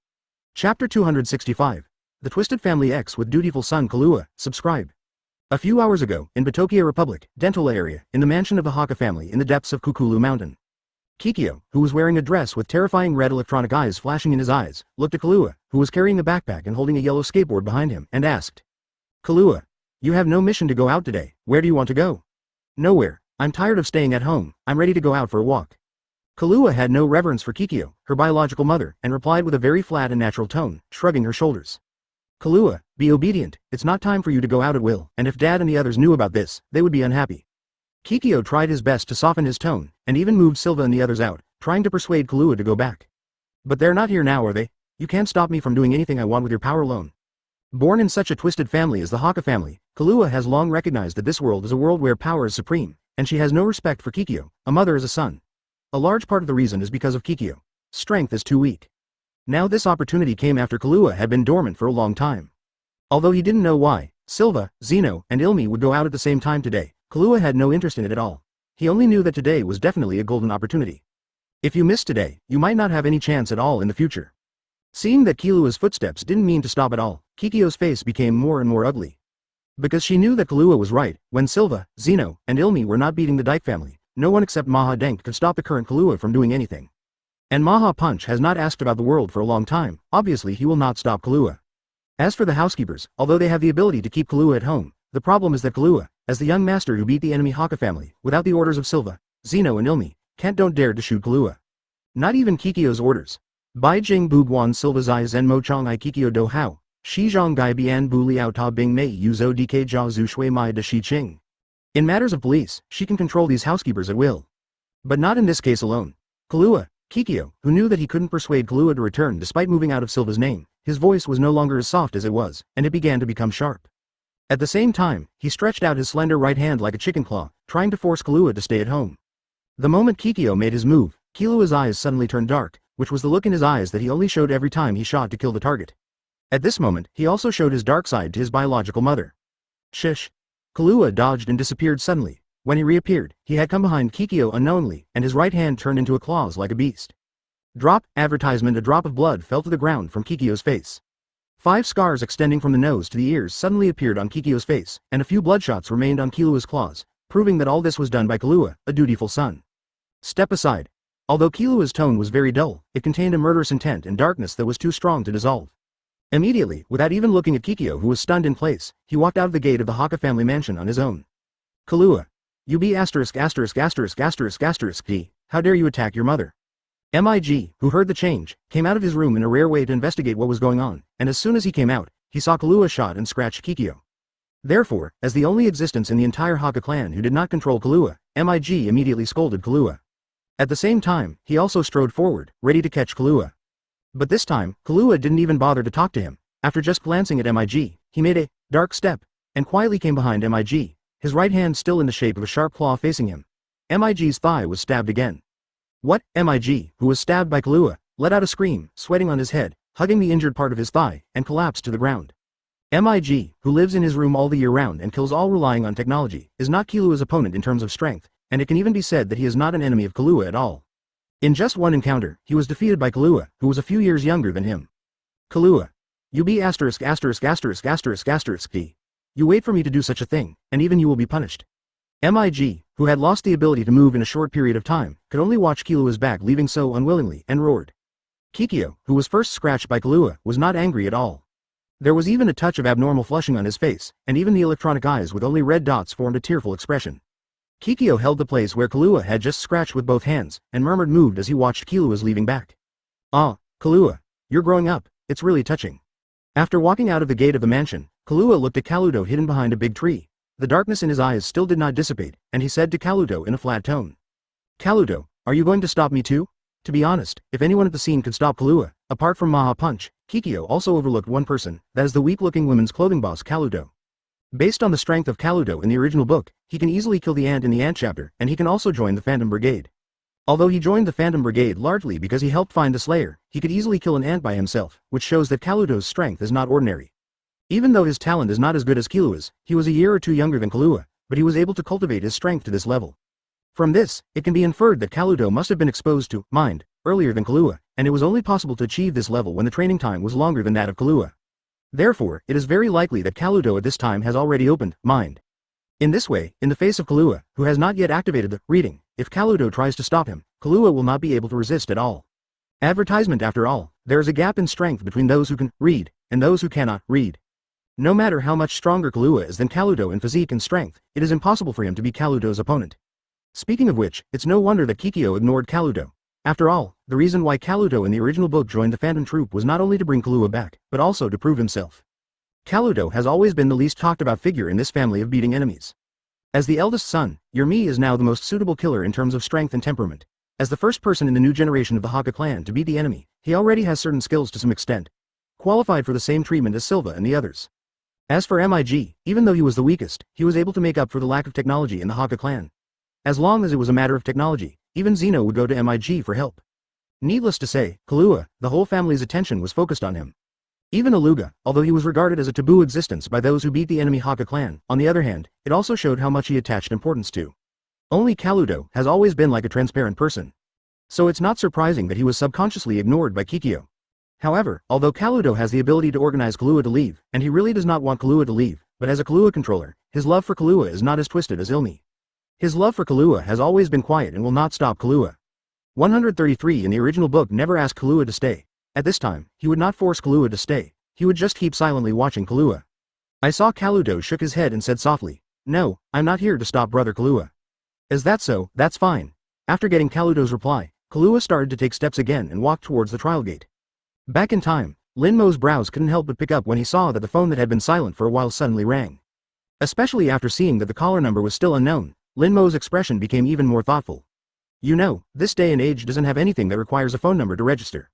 Chapter 265. The Twisted Family X with dutiful son Kahlua, subscribe. A few hours ago, in Batokia Republic, Dentola area, in the mansion of the Haka family in the depths of Kukulu Mountain. Kikyo, who was wearing a dress with terrifying red electronic eyes flashing in his eyes, looked at Kahlua, who was carrying a backpack and holding a yellow skateboard behind him, and asked. Kahlua, you have no mission to go out today, where do you want to go? Nowhere, I'm tired of staying at home, I'm ready to go out for a walk. Kahlua had no reverence for Kikyo, her biological mother, and replied with a very flat and natural tone, shrugging her shoulders. Kahlua, be obedient, it's not time for you to go out at will, and if Dad and the others knew about this, they would be unhappy. Kikyo tried his best to soften his tone, and even moved Silva and the others out, trying to persuade Kahlua to go back. But they're not here now, are they? You can't stop me from doing anything I want with your power alone. Born in such a twisted family as the Haka family, Kahlua has long recognized that this world is a world where power is supreme, and she has no respect for Kikyo, a mother as a son. A large part of the reason is because of Kikyo. Strength is too weak. Now this opportunity came after Kahlua had been dormant for a long time. Although he didn't know why, Silva, Zeno, and Ilmi would go out at the same time today, Kahlua had no interest in it at all. He only knew that today was definitely a golden opportunity. If you missed today, you might not have any chance at all in the future. Seeing that Kahlua's footsteps didn't mean to stop at all, Kikyo's face became more and more ugly. Because she knew that Kahlua was right, when Silva, Zeno, and Ilmi were not beating the Dike family, no one except Maha Denk could stop the current Kahlua from doing anything. And Maha Punch has not asked about the world for a long time, obviously he will not stop Kahlua. As for the housekeepers, although they have the ability to keep Kahlua at home, the problem is that Kahlua, as the young master who beat the enemy Haka family, without the orders of Silva, Zeno and Ilmi, don't dare to shoot Kahlua. Not even Kikyo's orders. Bai Jing Bu Guan Silva Zai Zen Mo Chong I Kikyo Do Hao, Shi Zhong Gai Bian Bu Liao Ta Bing Mei Yu Zhou Dk Jia Zhu Shui Mai De Shi Qing. In matters of police, she can control these housekeepers at will. But not in this case alone. Kahlua, Kikyo, who knew that he couldn't persuade Kahlua to return despite moving out of Silva's name, his voice was no longer as soft as it was, and it began to become sharp. At the same time, he stretched out his slender right hand like a chicken claw, trying to force Kahlua to stay at home. The moment Kikyo made his move, Kahlua's eyes suddenly turned dark, which was the look in his eyes that he only showed every time he shot to kill the target. At this moment, he also showed his dark side to his biological mother. Shish. Kahlua dodged and disappeared suddenly. When he reappeared, he had come behind Kikyo unknowingly, and his right hand turned into a claws like a beast. Drop, advertisement. A drop of blood fell to the ground from Kikyo's face. 5 scars extending from the nose to the ears suddenly appeared on Kikyo's face, and a few bloodshots remained on Kahlua's claws, proving that all this was done by Kahlua, a dutiful son. Step aside. Although Kahlua's tone was very dull, it contained a murderous intent and darkness that was too strong to dissolve. Immediately, without even looking at Kikyo who was stunned in place, he walked out of the gate of the Haka family mansion on his own. Kahlua. You be asterisk asterisk asterisk asterisk asterisk D. How dare you attack your mother? Mig, who heard the change, came out of his room in a rare way to investigate what was going on, and as soon as he came out, he saw Kahlua shot and scratched Kikyo. Therefore, as the only existence in the entire Haka clan who did not control Kahlua, Mig immediately scolded Kahlua. At the same time, he also strode forward, ready to catch Kahlua. But this time, Kahlua didn't even bother to talk to him. After just glancing at MIG, he made a dark step and quietly came behind MIG, his right hand still in the shape of a sharp claw facing him. MIG's thigh was stabbed again. What? MIG, who was stabbed by Kahlua, let out a scream, sweating on his head, hugging the injured part of his thigh, and collapsed to the ground. MIG, who lives in his room all the year round and kills all relying on technology, is not Kahlua's opponent in terms of strength, and it can even be said that he is not an enemy of Kahlua at all. In just one encounter, he was defeated by Kahlua, who was a few years younger than him. Kahlua. You be asterisk asterisk asterisk asterisk asterisk d. You wait for me to do such a thing, and even you will be punished. MIG, who had lost the ability to move in a short period of time, could only watch Kahlua's back leaving so unwillingly, and roared. Kikyo, who was first scratched by Kahlua, was not angry at all. There was even a touch of abnormal flushing on his face, and even the electronic eyes with only red dots formed a tearful expression. Kikyo held the place where Kahlua had just scratched with both hands, and murmured moved as he watched Kahlua's leaving back. Ah, Kahlua, you're growing up, it's really touching. After walking out of the gate of the mansion, Kahlua looked at Kaluto hidden behind a big tree. The darkness in his eyes still did not dissipate, and he said to Kaluto in a flat tone. Kaluto, are you going to stop me too? To be honest, if anyone at the scene could stop Kahlua, apart from Maha Punch, Kikyo also overlooked one person, that is the weak-looking women's clothing boss Kaluto. Based on the strength of Kaluto in the original book, he can easily kill the ant in the ant chapter, and he can also join the Phantom Brigade. Although he joined the Phantom Brigade largely because he helped find the Slayer, he could easily kill an ant by himself, which shows that Kaluto's strength is not ordinary. Even though his talent is not as good as Kalua's, he was a year or two younger than Kahlua, but he was able to cultivate his strength to this level. From this, it can be inferred that Kaluto must have been exposed to mind earlier than Kahlua, and it was only possible to achieve this level when the training time was longer than that of Kahlua. Therefore, it is very likely that Kaluto at this time has already opened mind. In this way, in the face of Kahlua, who has not yet activated the reading, if Kaluto tries to stop him, Kahlua will not be able to resist at all. Advertisement after all, there is a gap in strength between those who can read and those who cannot read. No matter how much stronger Kahlua is than Kaluto in physique and strength, it is impossible for him to be Kaluto's opponent. Speaking of which, it's no wonder that Kikyo ignored Kaluto. After all, the reason why Kaluto in the original book joined the Phantom Troop was not only to bring Kahlua back, but also to prove himself. Kaluto has always been the least talked about figure in this family of beating enemies. As the eldest son, Yermi is now the most suitable killer in terms of strength and temperament. As the first person in the new generation of the Haka clan to beat the enemy, he already has certain skills to some extent, qualified for the same treatment as Silva and the others. As for MIG, even though he was the weakest, he was able to make up for the lack of technology in the Haka clan. As long as it was a matter of technology, even Zeno would go to MIG for help. Needless to say, Kahlua, the whole family's attention was focused on him. Even Aluga, although he was regarded as a taboo existence by those who beat the enemy Haka clan, on the other hand, it also showed how much he attached importance to. Only Kaluto has always been like a transparent person. So it's not surprising that he was subconsciously ignored by Kikyo. However, although Kaluto has the ability to organize Kahlua to leave, and he really does not want Kahlua to leave, but as a Kahlua controller, his love for Kahlua is not as twisted as Ilmi. His love for Kahlua has always been quiet and will not stop Kahlua. 133 in the original book never asked Kahlua to stay. At this time, he would not force Kahlua to stay, he would just keep silently watching Kahlua. I saw Kaluto shook his head and said softly, "No, I'm not here to stop brother Kahlua." Is that so? That's fine. After getting Kaluto's reply, Kahlua started to take steps again and walked towards the trial gate. Back in time, Lin Mo's brows couldn't help but pick up when he saw that the phone that had been silent for a while suddenly rang. Especially after seeing that the caller number was still unknown, Lin Mo's expression became even more thoughtful. You know, this day and age doesn't have anything that requires a phone number to register.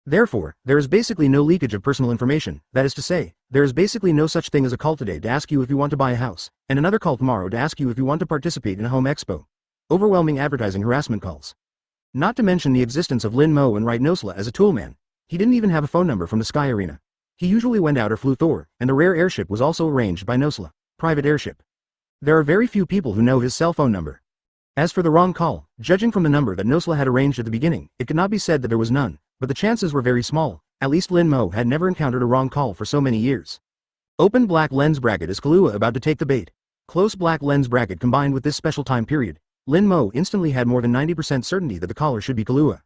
Therefore, there is basically no leakage of personal information, that is to say, there is basically no such thing as a call today to ask you if you want to buy a house, and another call tomorrow to ask you if you want to participate in a home expo. Overwhelming advertising harassment calls. Not to mention the existence of Lin Mo and Right Nosla as a toolman. He didn't even have a phone number from the Sky Arena. He usually went out or flew Thor, and the rare airship was also arranged by Nosla, private airship. There are very few people who know his cell phone number. As for the wrong call, judging from the number that Nosla had arranged at the beginning, it could not be said that there was none. But the chances were very small. At least Lin Mo had never encountered a wrong call for so many years. Open black lens bracket is Kahlua about to take the bait. Close black lens bracket combined with this special time period, Lin Mo instantly had more than 90% certainty that the caller should be Kahlua.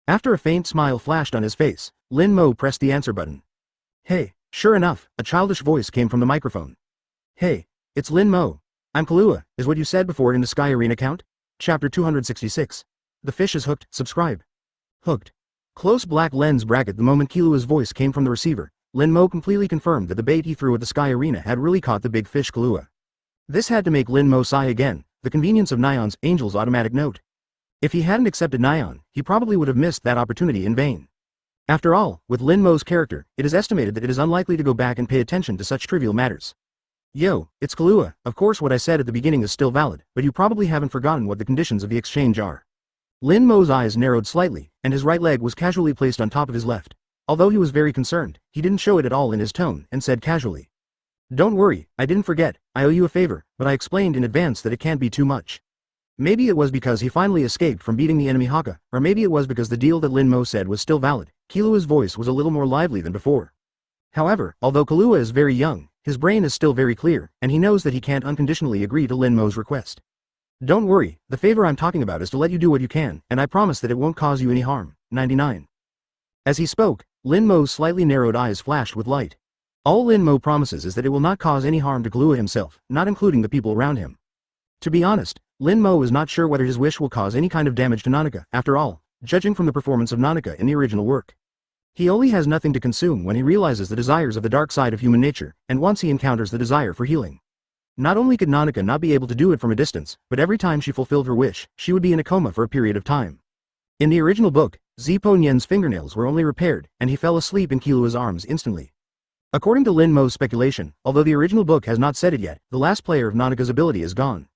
After a faint smile flashed on his face, Lin Mo pressed the answer button. Hey, sure enough, a childish voice came from the microphone. Hey, it's Lin Mo. I'm Kahlua, is what you said before in the Sky Arena count? Chapter 266. The fish is hooked, subscribe. Hooked. Close black lens bracket. The moment Kahlua's voice came from the receiver, Lin Mo completely confirmed that the bait he threw at the Sky Arena had really caught the big fish Kahlua. This had to make Lin Mo sigh again, the convenience of Nion's Angel's automatic note. If he hadn't accepted Nion, he probably would have missed that opportunity in vain. After all, with Lin Mo's character, it is estimated that it is unlikely to go back and pay attention to such trivial matters. Yo, it's Kahlua. Of course what I said at the beginning is still valid, but you probably haven't forgotten what the conditions of the exchange are. Lin Mo's eyes narrowed slightly, and his right leg was casually placed on top of his left. Although he was very concerned, he didn't show it at all in his tone, and said casually. Don't worry, I didn't forget, I owe you a favor, but I explained in advance that it can't be too much. Maybe it was because he finally escaped from beating the enemy Haka, or maybe it was because the deal that Lin Mo said was still valid. Kahlua's voice was a little more lively than before. However, although Kahlua is very young, his brain is still very clear, and he knows that he can't unconditionally agree to Lin Mo's request. Don't worry, the favor I'm talking about is to let you do what you can, and I promise that it won't cause you any harm. 99. As he spoke, Lin Mo's slightly narrowed eyes flashed with light. All Lin Mo promises is that it will not cause any harm to Kahlua himself, not including the people around him. To be honest, Lin Mo is not sure whether his wish will cause any kind of damage to Nanaka, after all, judging from the performance of Nanaka in the original work. He only has nothing to consume when he realizes the desires of the dark side of human nature, and once he encounters the desire for healing. Not only could Nanaka not be able to do it from a distance, but every time she fulfilled her wish, she would be in a coma for a period of time. In the original book, Zipo Nian's fingernails were only repaired, and he fell asleep in Kahlua's arms instantly. According to Lin Mo's speculation, although the original book has not said it yet, the last player of Nanaka's ability is gone.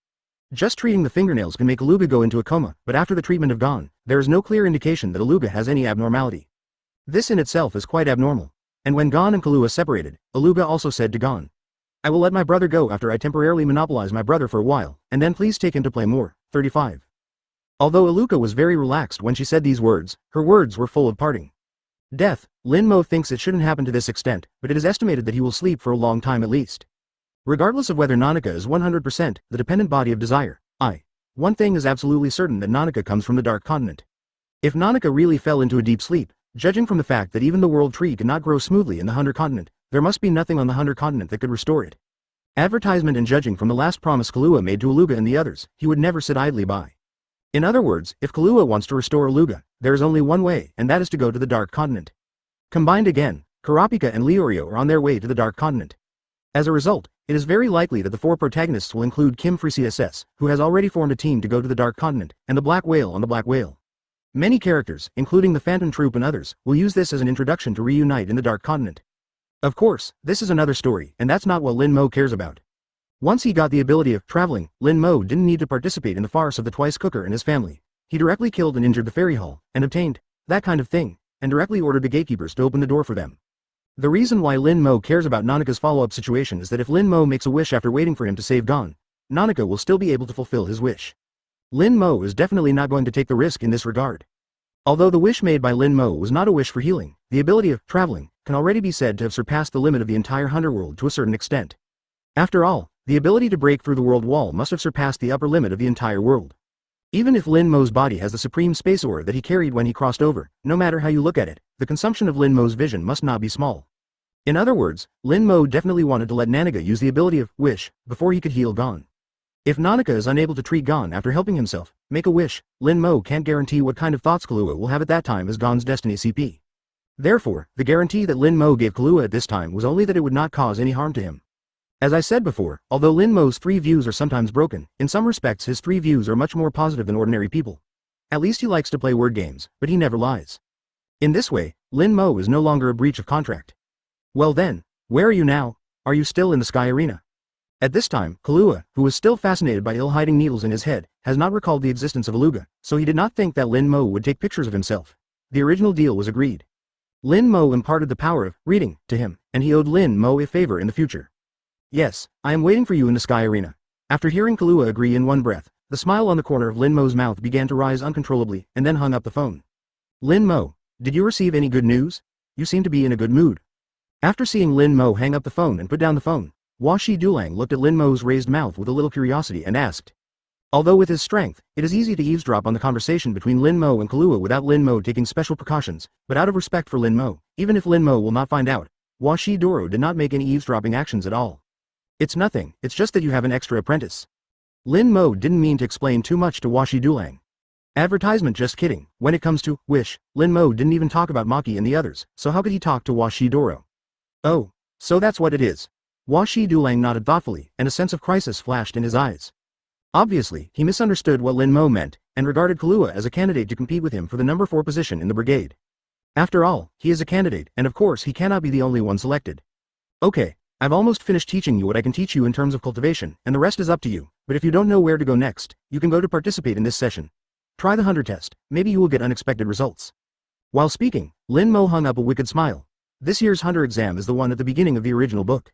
Just treating the fingernails can make Aluga go into a coma, but after the treatment of Gon, there is no clear indication that Aluga has any abnormality. This in itself is quite abnormal. And when Gon and Kahlua separated, Aluga also said to Gon, I will let my brother go after I temporarily monopolize my brother for a while, and then please take him to play more. 35. Although Aluga was very relaxed when she said these words, her words were full of parting. Death, Lin Mo thinks it shouldn't happen to this extent, but it is estimated that he will sleep for a long time at least. Regardless of whether Nanaka is 100% the dependent body of desire, one thing is absolutely certain that Nanaka comes from the Dark Continent. If Nanaka really fell into a deep sleep, judging from the fact that even the world tree could not grow smoothly in the Hunter Continent, there must be nothing on the Hunter Continent that could restore it. Advertisement and judging from the last promise Kahlua made to Aluga and the others, he would never sit idly by. In other words, if Kahlua wants to restore Aluga, there is only one way, and that is to go to the Dark Continent. Combined again, Kurapika and Leorio are on their way to the Dark Continent. As a result, it is very likely that the four protagonists will include Kim Freecy SS, who has already formed a team to go to the Dark Continent, and the Black Whale on the Black Whale. Many characters, including the Phantom Troop and others, will use this as an introduction to reunite in the Dark Continent. Of course, this is another story, and that's not what Lin Mo cares about. Once he got the ability of traveling, Lin Mo didn't need to participate in the farce of the Twice Cooker and his family. He directly killed and injured the Fairy Hall, and obtained that kind of thing, and directly ordered the gatekeepers to open the door for them. The reason why Lin Mo cares about Nanaka's follow-up situation is that if Lin Mo makes a wish after waiting for him to save Gon, Nanaka will still be able to fulfill his wish. Lin Mo is definitely not going to take the risk in this regard. Although the wish made by Lin Mo was not a wish for healing, the ability of traveling can already be said to have surpassed the limit of the entire Hunter world to a certain extent. After all, the ability to break through the world wall must have surpassed the upper limit of the entire world. Even if Lin Mo's body has the supreme space aura that he carried when he crossed over, no matter how you look at it, the consumption of Lin Mo's vision must not be small. In other words, Lin Mo definitely wanted to let Nanaka use the ability of wish before he could heal Gon. If Nanaka is unable to treat Gon after helping himself make a wish, Lin Mo can't guarantee what kind of thoughts Kahlua will have at that time as Gon's destiny CP. Therefore, the guarantee that Lin Mo gave Kahlua at this time was only that it would not cause any harm to him. As I said before, although Lin Mo's three views are sometimes broken, in some respects his three views are much more positive than ordinary people. At least he likes to play word games, but he never lies. In this way, Lin Mo is no longer a breach of contract. Well then, where are you now? Are you still in the Sky Arena? At this time, Kahlua, who was still fascinated by ill-hiding needles in his head, has not recalled the existence of Aluga, so he did not think that Lin Mo would take pictures of himself. The original deal was agreed. Lin Mo imparted the power of reading to him, and he owed Lin Mo a favor in the future. Yes, I am waiting for you in the Sky Arena. After hearing Kahlua agree in one breath, the smile on the corner of Lin Mo's mouth began to rise uncontrollably, and then hung up the phone. Lin Mo, did you receive any good news? You seem to be in a good mood. After seeing Lin Mo hang up the phone and put down the phone, Washi Dulang looked at Lin Mo's raised mouth with a little curiosity and asked. Although with his strength, it is easy to eavesdrop on the conversation between Lin Mo and Kahlua without Lin Mo taking special precautions, but out of respect for Lin Mo, even if Lin Mo will not find out, Washi Doro did not make any eavesdropping actions at all. It's nothing, it's just that you have an extra apprentice. Lin Mo didn't mean to explain too much to Washi Dulang. Advertisement, just kidding. When it comes to wish, Lin Mo didn't even talk about Maki and the others, so how could he talk to Washi Doro? Oh, so that's what it is. Washi Dulang nodded thoughtfully, and a sense of crisis flashed in his eyes. Obviously, he misunderstood what Lin Mo meant, and regarded Kahlua as a candidate to compete with him for the number 4 position in the brigade. After all, he is a candidate, and of course he cannot be the only one selected. Okay, I've almost finished teaching you what I can teach you in terms of cultivation, and the rest is up to you, but if you don't know where to go next, you can go to participate in this session. Try the hunter test, maybe you will get unexpected results. While speaking, Lin Mo hung up a wicked smile. This year's hunter exam is the one at the beginning of the original book.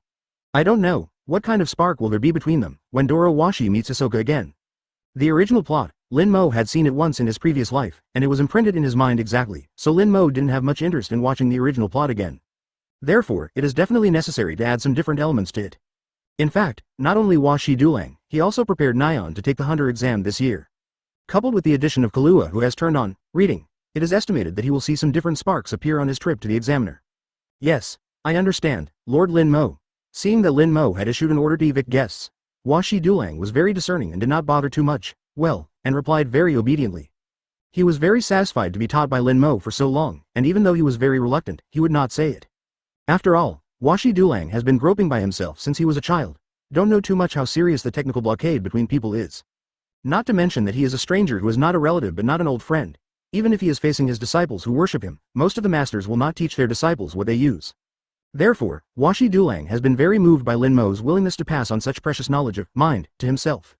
I don't know, what kind of spark will there be between them, when Doro Washi meets Hisoka again? The original plot, Lin Mo had seen it once in his previous life, and it was imprinted in his mind exactly, so Lin Mo didn't have much interest in watching the original plot again. Therefore, it is definitely necessary to add some different elements to it. In fact, not only Washi Dulang, he also prepared Nyan to take the hunter exam this year. Coupled with the addition of Kahlua who has turned on reading, it is estimated that he will see some different sparks appear on his trip to the examiner. Yes, I understand, Lord Lin Mo. Seeing that Lin Mo had issued an order to evict guests, Washi Dulang was very discerning and did not bother too much, and replied very obediently. He was very satisfied to be taught by Lin Mo for so long, and even though he was very reluctant, he would not say it. After all, Washi Dulang has been groping by himself since he was a child, don't know too much how serious the technical blockade between people is. Not to mention that he is a stranger who is not a relative but not an old friend. Even if he is facing his disciples who worship him, most of the masters will not teach their disciples what they use. Therefore, Washi Dulang has been very moved by Lin Mo's willingness to pass on such precious knowledge of mind to himself.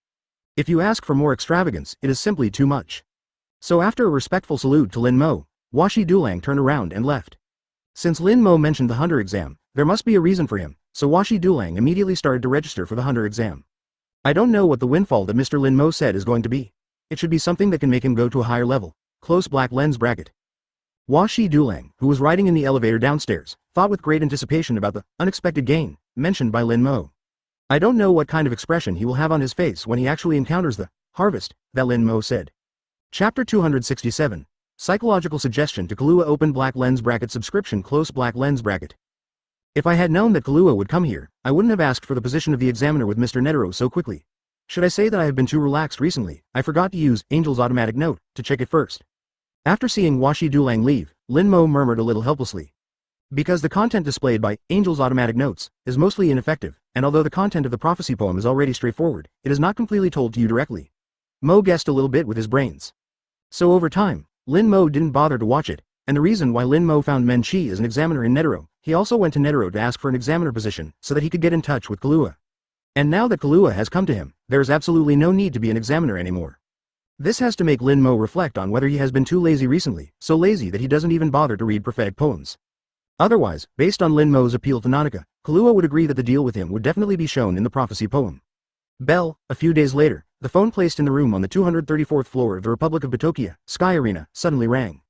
If you ask for more extravagance, it is simply too much. So after a respectful salute to Lin Mo, Washi Dulang turned around and left. Since Lin Mo mentioned the hunter exam, there must be a reason for him, so Washi Dulang immediately started to register for the hunter exam. I don't know what the windfall that Mr. Lin Mo said is going to be. It should be something that can make him go to a higher level. Close black lens bracket. Washi Dulang, who was riding in the elevator downstairs, thought with great anticipation about the unexpected gain mentioned by Lin Mo. I don't know what kind of expression he will have on his face when he actually encounters the harvest that Lin Mo said. Chapter 267. Psychological suggestion to Kahlua open black lens bracket subscription close black lens bracket. If I had known that Kahlua would come here, I wouldn't have asked for the position of the examiner with Mr. Netero so quickly. Should I say that I have been too relaxed recently? I forgot to use Angel's automatic note to check it first. After seeing Washi Dulang leave, Lin Mo murmured a little helplessly. Because the content displayed by Angel's automatic notes is mostly ineffective, and although the content of the prophecy poem is already straightforward, it is not completely told to you directly. Mo guessed a little bit with his brains. So over time, Lin Mo didn't bother to watch it, and the reason why Lin Mo found Men Chi as an examiner in Netero, he also went to Netero to ask for an examiner position so that he could get in touch with Kahlua. And now that Kahlua has come to him, there is absolutely no need to be an examiner anymore. This has to make Lin Mo reflect on whether he has been too lazy recently, so lazy that he doesn't even bother to read prophetic poems. Otherwise, based on Lin Mo's appeal to Nanaka, Kahlua would agree that the deal with him would definitely be shown in the prophecy poem. Bell, a few days later, the phone placed in the room on the 234th floor of the Republic of Batokia, Sky Arena, suddenly rang.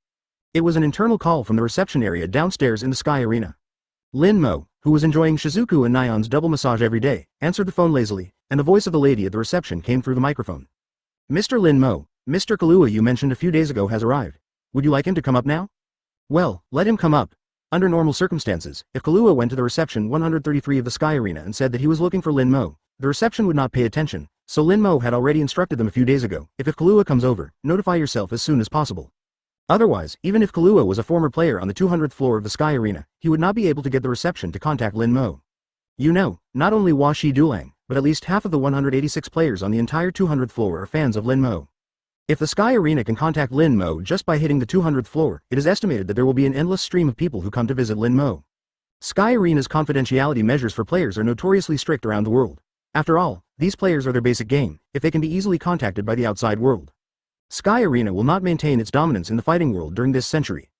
It was an internal call from the reception area downstairs in the Sky Arena. Lin Mo, who was enjoying Shizuku and Nyan's double massage every day, answered the phone lazily, and the voice of the lady at the reception came through the microphone. Mr. Lin Mo, Mr. Kahlua you mentioned a few days ago has arrived. Would you like him to come up now? Well, let him come up. Under normal circumstances, if Kahlua went to the reception 133 of the Sky Arena and said that he was looking for Lin Mo, the reception would not pay attention, so Lin Mo had already instructed them a few days ago, if Kahlua comes over, notify yourself as soon as possible. Otherwise, even if Kahlua was a former player on the 200th floor of the Sky Arena, he would not be able to get the reception to contact Lin Mo. You know, not only Washi Dulang, but at least half of the 186 players on the entire 200th floor are fans of Lin Mo. If the Sky Arena can contact Lin Mo just by hitting the 200th floor, it is estimated that there will be an endless stream of people who come to visit Lin Mo. Sky Arena's confidentiality measures for players are notoriously strict around the world. After all, these players are their basic game, if they can be easily contacted by the outside world. Sky Arena will not maintain its dominance in the fighting world during this century.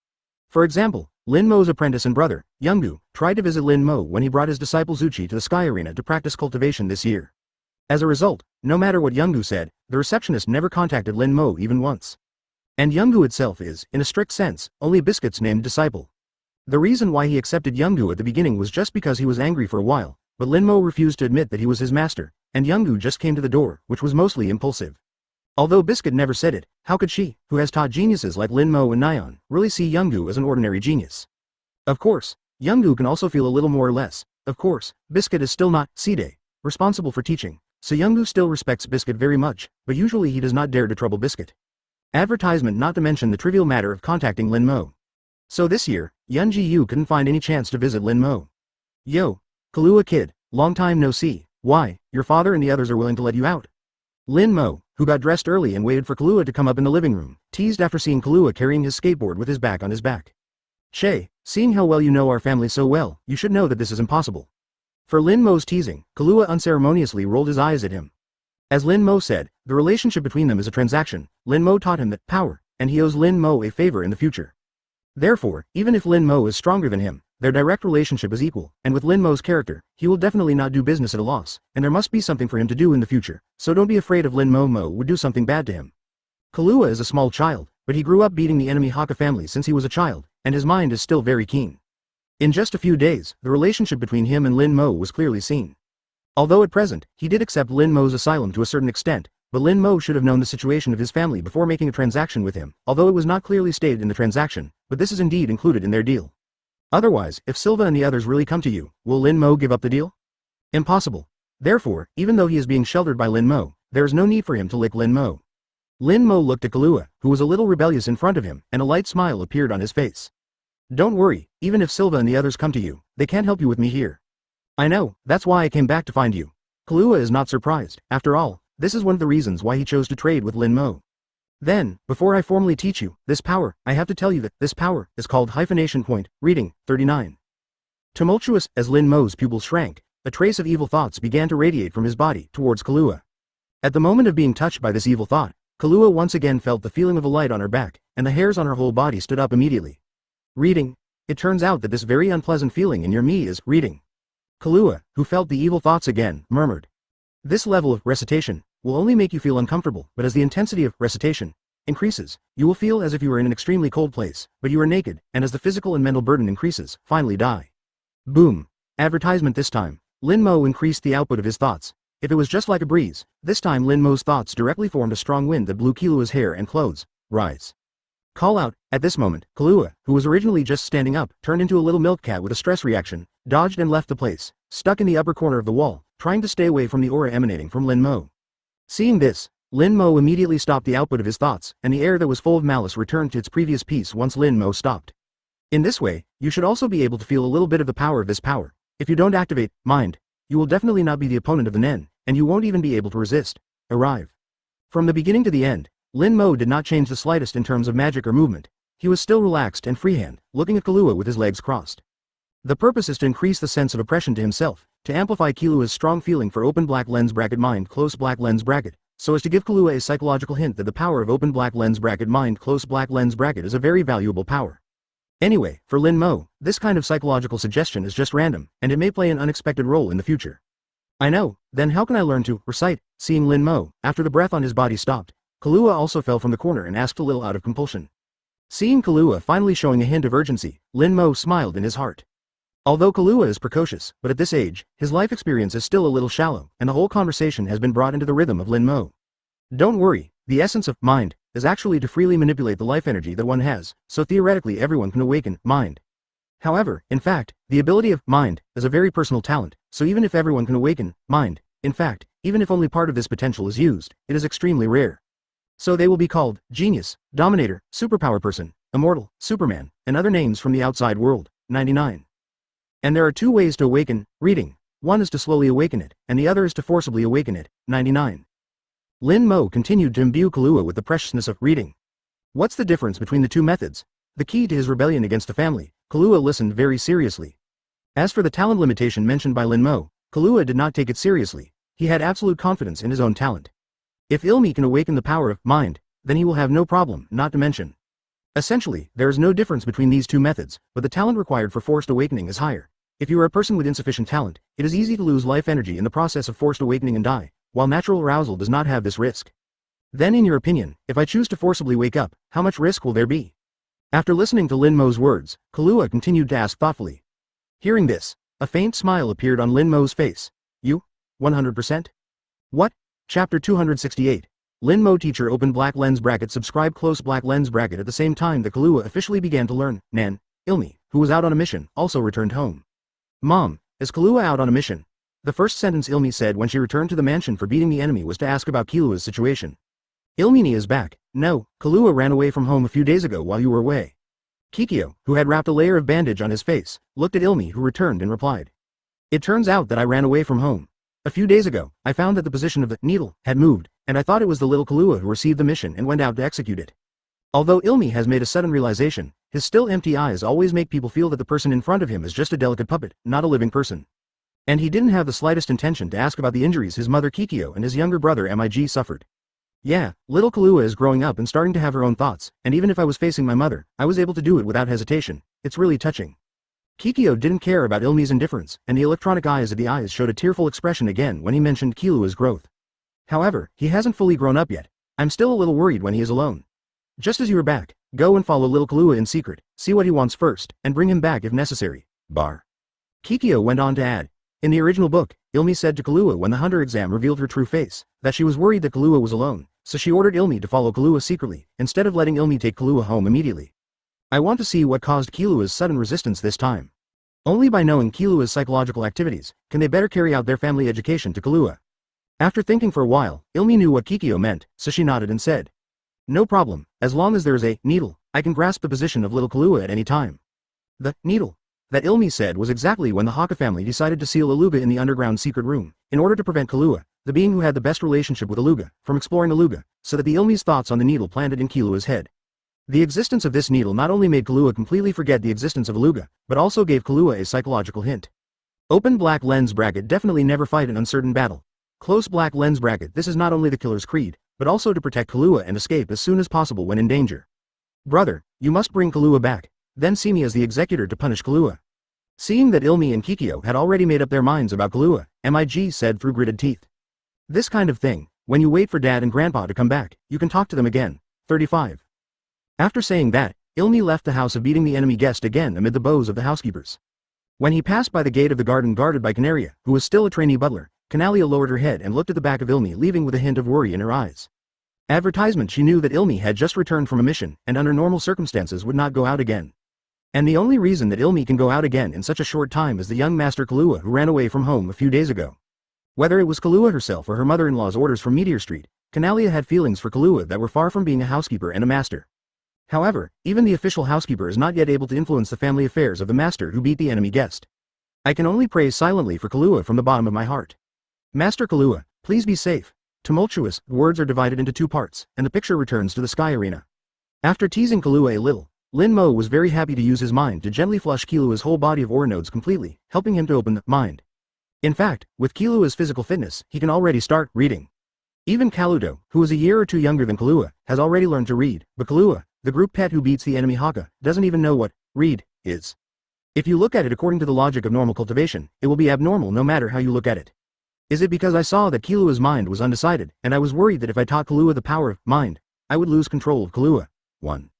For example, Lin Mo's apprentice and brother, Younggu, tried to visit Lin Mo when he brought his disciple Zuchi to the Sky Arena to practice cultivation this year. As a result, no matter what Younggu said, the receptionist never contacted Lin Mo even once. And Younggu itself is, in a strict sense, only Biscuit's named disciple. The reason why he accepted Younggu at the beginning was just because he was angry for a while, but Lin Mo refused to admit that he was his master, and Younggu just came to the door, which was mostly impulsive. Although Biscuit never said it, how could she, who has taught geniuses like Lin Mo and Nyan, really see Younggu as an ordinary genius? Of course, Younggu can also feel a little more or less. Of course, Biscuit is still not, Side, responsible for teaching, so Younggu still respects Biscuit very much, but usually he does not dare to trouble Biscuit. Advertisement not to mention the trivial matter of contacting Lin Mo. So this year, Yun Ji Yu couldn't find any chance to visit Lin Mo. Yo, Kahlua kid, long time no see, why, your father and the others are willing to let you out? Lin Mo, who got dressed early and waited for Kahlua to come up in the living room, teased after seeing Kahlua carrying his skateboard with his back on his back. Shay, seeing how well you know our family so well, you should know that this is impossible. For Lin Mo's teasing, Kahlua unceremoniously rolled his eyes at him. As Lin Mo said, the relationship between them is a transaction. Lin Mo taught him that power, and he owes Lin Mo a favor in the future. Therefore, even if Lin Mo is stronger than him, their direct relationship is equal, and with Lin Mo's character, he will definitely not do business at a loss, and there must be something for him to do in the future, so don't be afraid of Lin Mo would do something bad to him. Kahlua is a small child, but he grew up beating the enemy Haka family since he was a child, and his mind is still very keen. In just a few days, the relationship between him and Lin Mo was clearly seen. Although at present, he did accept Lin Mo's asylum to a certain extent, but Lin Mo should have known the situation of his family before making a transaction with him, although it was not clearly stated in the transaction, but this is indeed included in their deal. Otherwise, if Silva and the others really come to you, will Lin Mo give up the deal? Impossible. Therefore, even though he is being sheltered by Lin Mo, there is no need for him to lick Lin Mo. Lin Mo looked at Kahlua, who was a little rebellious in front of him, and a light smile appeared on his face. Don't worry, even if Silva and the others come to you, they can't help you with me here. I know, that's why I came back to find you. Kahlua is not surprised. After all, this is one of the reasons why he chose to trade with Lin Mo. Then, before I formally teach you this power, I have to tell you that this power is called hyphenation point, reading, 39. Tumultuous as Lin Mo's pupils shrank, a trace of evil thoughts began to radiate from his body towards Kahlua. At the moment of being touched by this evil thought, Kahlua once again felt the feeling of a light on her back, and the hairs on her whole body stood up immediately. Reading. It turns out that this very unpleasant feeling in your me is reading. Kahlua, who felt the evil thoughts again, murmured. This level of recitation will only make you feel uncomfortable, but as the intensity of recitation increases, you will feel as if you were in an extremely cold place, but you are naked, and as the physical and mental burden increases, finally die. Boom. Advertisement this time. Lin Mo increased the output of his thoughts. If it was just like a breeze, this time Lin Mo's thoughts directly formed a strong wind that blew Kahlua's hair and clothes. Rise. Call out. At this moment, Kahlua, who was originally just standing up, turned into a little milk cat with a stress reaction, dodged and left the place, stuck in the upper corner of the wall, trying to stay away from the aura emanating from Lin Mo. Seeing this, Lin Mo immediately stopped the output of his thoughts, and the air that was full of malice returned to its previous peace once Lin Mo stopped. In this way, you should also be able to feel a little bit of the power of this power. If you don't activate mind, you will definitely not be the opponent of the Nen, and you won't even be able to resist. Arrive. From the beginning to the end, Lin Mo did not change the slightest in terms of magic or movement. He was still relaxed and freehand, looking at Kahlua with his legs crossed. The purpose is to increase the sense of oppression to himself, to amplify Kahlua's strong feeling for open black lens bracket mind close black lens bracket, so as to give Kahlua a psychological hint that the power of open black lens bracket mind close black lens bracket is a very valuable power. Anyway, for Lin Mo, this kind of psychological suggestion is just random, and it may play an unexpected role in the future. I know, then how can I learn to recite? Seeing Lin Mo, after the breath on his body stopped, Kahlua also fell from the corner and asked a little out of compulsion. Seeing Kahlua finally showing a hint of urgency, Lin Mo smiled in his heart. Although Kahlua is precocious, but at this age, his life experience is still a little shallow, and the whole conversation has been brought into the rhythm of Lin Mo. Don't worry, the essence of mind is actually to freely manipulate the life energy that one has, so theoretically everyone can awaken mind. However, in fact, the ability of mind is a very personal talent, so even if everyone can awaken mind, in fact, even if only part of this potential is used, it is extremely rare. So they will be called genius, dominator, superpower person, immortal, Superman, and other names from the outside world. 99. And there are two ways to awaken reading. One is to slowly awaken it, and the other is to forcibly awaken it. 99. Lin Mo continued to imbue Kahlua with the preciousness of reading. What's the difference between the two methods? The key to his rebellion against the family. Kahlua listened very seriously. As for the talent limitation mentioned by Lin Mo, Kahlua did not take it seriously. He had absolute confidence in his own talent. If Ilmi can awaken the power of mind, then he will have no problem, not to mention. Essentially, there is no difference between these two methods, but the talent required for forced awakening is higher. If you are a person with insufficient talent, it is easy to lose life energy in the process of forced awakening and die, while natural arousal does not have this risk. Then in your opinion, if I choose to forcibly wake up, how much risk will there be? After listening to Lin Mo's words, Kahlua continued to ask thoughtfully. Hearing this, a faint smile appeared on Lin Mo's face. You? 100%? What? Chapter 268. Lin Mo teacher open black lens bracket subscribe close black lens bracket. At the same time that Kahlua officially began to learn, Nan, Ilmi, who was out on a mission, also returned home. Mom, is Kahlua out on a mission? The first sentence Ilmi said when she returned to the mansion for beating the enemy was to ask about Kahlua's situation. Ilmini is back. No, Kahlua ran away from home a few days ago while you were away. Kikyo, who had wrapped a layer of bandage on his face, looked at Ilmi who returned and replied. It turns out that I ran away from home. A few days ago, I found that the position of the needle had moved, and I thought it was the little Kahlua who received the mission and went out to execute it. Although Ilmi has made a sudden realization, His still empty eyes always make people feel that the person in front of him is just a delicate puppet, not a living person. And he didn't have the slightest intention to ask about the injuries his mother Kikyo and his younger brother Mig suffered. Yeah, little Kahlua is growing up and starting to have her own thoughts, and even if I was facing my mother, I was able to do it without hesitation. It's really touching. Kikyo didn't care about Ilmi's indifference, and the electronic eyes of the eyes showed a tearful expression again when he mentioned Kalua's growth. However, he hasn't fully grown up yet. I'm still a little worried when he is alone. Just as you are back, go and follow little Kahlua in secret, see what he wants first, and bring him back if necessary. Bar. Kikyo went on to add. In the original book, Ilmi said to Kahlua when the hunter exam revealed her true face, that she was worried that Kahlua was alone, so she ordered Ilmi to follow Kahlua secretly, instead of letting Ilmi take Kahlua home immediately. I want to see what caused Kalua's sudden resistance this time. Only by knowing Kalua's psychological activities, can they better carry out their family education to Kahlua. After thinking for a while, Ilmi knew what Kikyo meant, so she nodded and said. No problem, as long as there is a needle, I can grasp the position of little Kahlua at any time. The needle that Ilmi said was exactly when the Haka family decided to seal Aluga in the underground secret room, in order to prevent Kahlua, the being who had the best relationship with Aluga, from exploring Aluga, so that the Ilmi's thoughts on the needle planted in Kalua's head. The existence of this needle not only made Kahlua completely forget the existence of Aluga, but also gave Kahlua a psychological hint. Open black lens bracket definitely never fight an uncertain battle. Close black lens bracket this is not only the killer's creed, but also to protect Kahlua and escape as soon as possible when in danger. Brother, you must bring Kahlua back, then see me as the executor to punish Kahlua. Seeing that Ilmi and Kikyo had already made up their minds about Kahlua, Mig said through gritted teeth. This kind of thing, when you wait for Dad and Grandpa to come back, you can talk to them again. 35. After saying that, Ilmi left the house of beating the enemy guest again amid the bows of the housekeepers. When he passed by the gate of the garden guarded by Canaria, who was still a trainee butler, Canalia lowered her head and looked at the back of Ilmi, leaving with a hint of worry in her eyes. Advertisement she knew that Ilmi had just returned from a mission, and under normal circumstances would not go out again. And the only reason that Ilmi can go out again in such a short time is the young Master Kahlua who ran away from home a few days ago. Whether it was Kahlua herself or her mother-in-law's orders from Meteor Street, Canalia had feelings for Kahlua that were far from being a housekeeper and a master. However, even the official housekeeper is not yet able to influence the family affairs of the master who beat the enemy guest. I can only pray silently for Kahlua from the bottom of my heart. Master Kahlua, please be safe. Tumultuous, words are divided into two parts, and the picture returns to the sky arena. After teasing Kahlua a little, Lin Mo was very happy to use his mind to gently flush Kalua's whole body of aura nodes completely, helping him to open the mind. In fact, with Kalua's physical fitness, he can already start reading. Even Kaluto, who is a year or two younger than Kahlua, has already learned to read, but Kahlua, the group pet who beats the enemy Haka, doesn't even know what read is. If you look at it according to the logic of normal cultivation, it will be abnormal no matter how you look at it. Is it because I saw that Kalua's mind was undecided, and I was worried that if I taught Kahlua the power of mind, I would lose control of Kahlua? 1.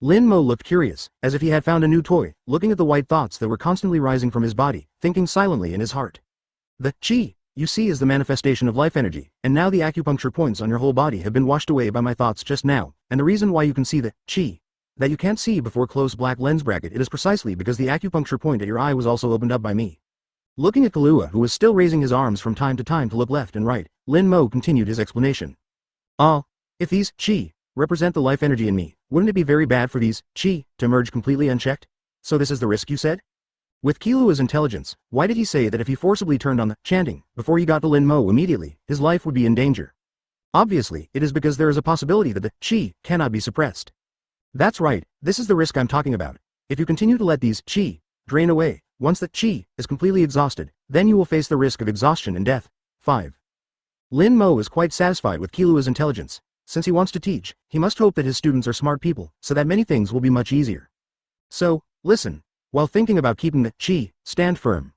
Lin Mo looked curious, as if he had found a new toy, looking at the white thoughts that were constantly rising from his body, thinking silently in his heart. The chi you see is the manifestation of life energy, and now the acupuncture points on your whole body have been washed away by my thoughts just now, and the reason why you can see the chi that you can't see before close black lens bracket it is precisely because the acupuncture point at your eye was also opened up by me. Looking at Kahlua who was still raising his arms from time to time to look left and right, Lin Mo continued his explanation. If these chi represent the life energy in me, wouldn't it be very bad for these chi to emerge completely unchecked? So this is the risk you said? With Kalua's intelligence, why did he say that if he forcibly turned on the chanting before he got to Lin Mo immediately, his life would be in danger? Obviously, it is because there is a possibility that the chi cannot be suppressed. That's right, this is the risk I'm talking about. If you continue to let these chi drain away, once the chi is completely exhausted, then you will face the risk of exhaustion and death. 5. Lin Mo is quite satisfied with Kalua's intelligence. Since he wants to teach, he must hope that his students are smart people, so that many things will be much easier. So, listen. While thinking about keeping the chi, stand firm.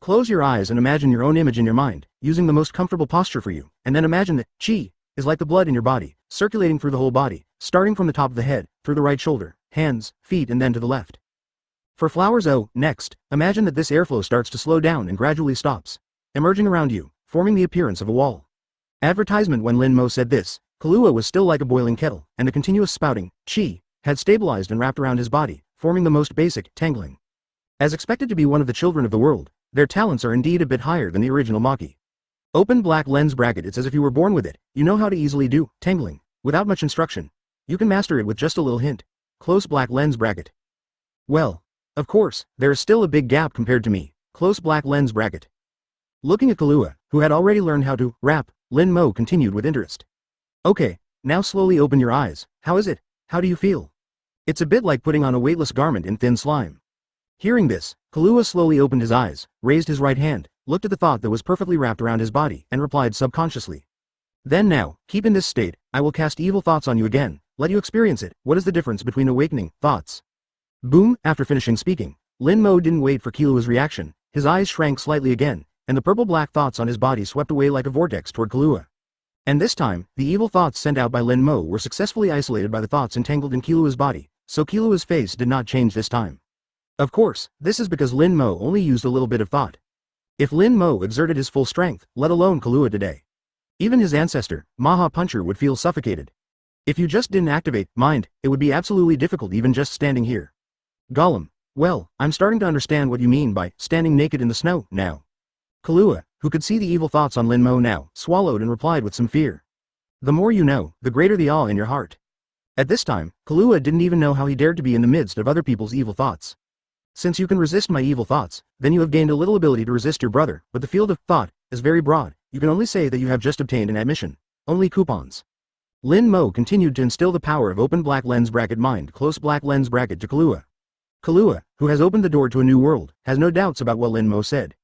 Close your eyes and imagine your own image in your mind, using the most comfortable posture for you, and then imagine that chi is like the blood in your body, circulating through the whole body, starting from the top of the head, through the right shoulder, hands, feet and then to the left. For flowers next, imagine that this airflow starts to slow down and gradually stops, emerging around you, forming the appearance of a wall. Advertisement. When Lin Mo said this, Kahlua was still like a boiling kettle, and the continuous spouting chi had stabilized and wrapped around his body, forming the most basic tangling. As expected to be one of the children of the world, their talents are indeed a bit higher than the original Maki. Open black lens bracket. It's as if you were born with it. You know how to easily do tangling without much instruction. You can master it with just a little hint. Close black lens bracket. Well, of course, there is still a big gap compared to me. Close black lens bracket. Looking at Kahlua, who had already learned how to rap, Lin Mo continued with interest. Okay, now slowly open your eyes. How is it? How do you feel? It's a bit like putting on a weightless garment in thin slime. Hearing this, Kahlua slowly opened his eyes, raised his right hand, looked at the thought that was perfectly wrapped around his body, and replied subconsciously. Then now, keep in this state, I will cast evil thoughts on you again, let you experience it. What is the difference between awakening thoughts? Boom. After finishing speaking, Lin Mo didn't wait for Kahlua's reaction, his eyes shrank slightly again, and the purple-black thoughts on his body swept away like a vortex toward Kahlua. And this time, the evil thoughts sent out by Lin Mo were successfully isolated by the thoughts entangled in Kahlua's body, so Kahlua's face did not change this time. Of course, this is because Lin Mo only used a little bit of thought. If Lin Mo exerted his full strength, let alone Kahlua today, even his ancestor, Maha Puncher, would feel suffocated. If you just didn't activate mind, it would be absolutely difficult even just standing here. Gollum. Well, I'm starting to understand what you mean by standing naked in the snow now. Kahlua, who could see the evil thoughts on Lin Mo now, swallowed and replied with some fear. The more you know, the greater the awe in your heart. At this time, Kahlua didn't even know how he dared to be in the midst of other people's evil thoughts. Since you can resist my evil thoughts, then you have gained a little ability to resist your brother, but the field of thought is very broad. You can only say that you have just obtained an admission. Only coupons. Lin Mo continued to instill the power of open black lens bracket mind close black lens bracket to Kahlua. Kahlua, who has opened the door to a new world, has no doubts about what Lin Mo said.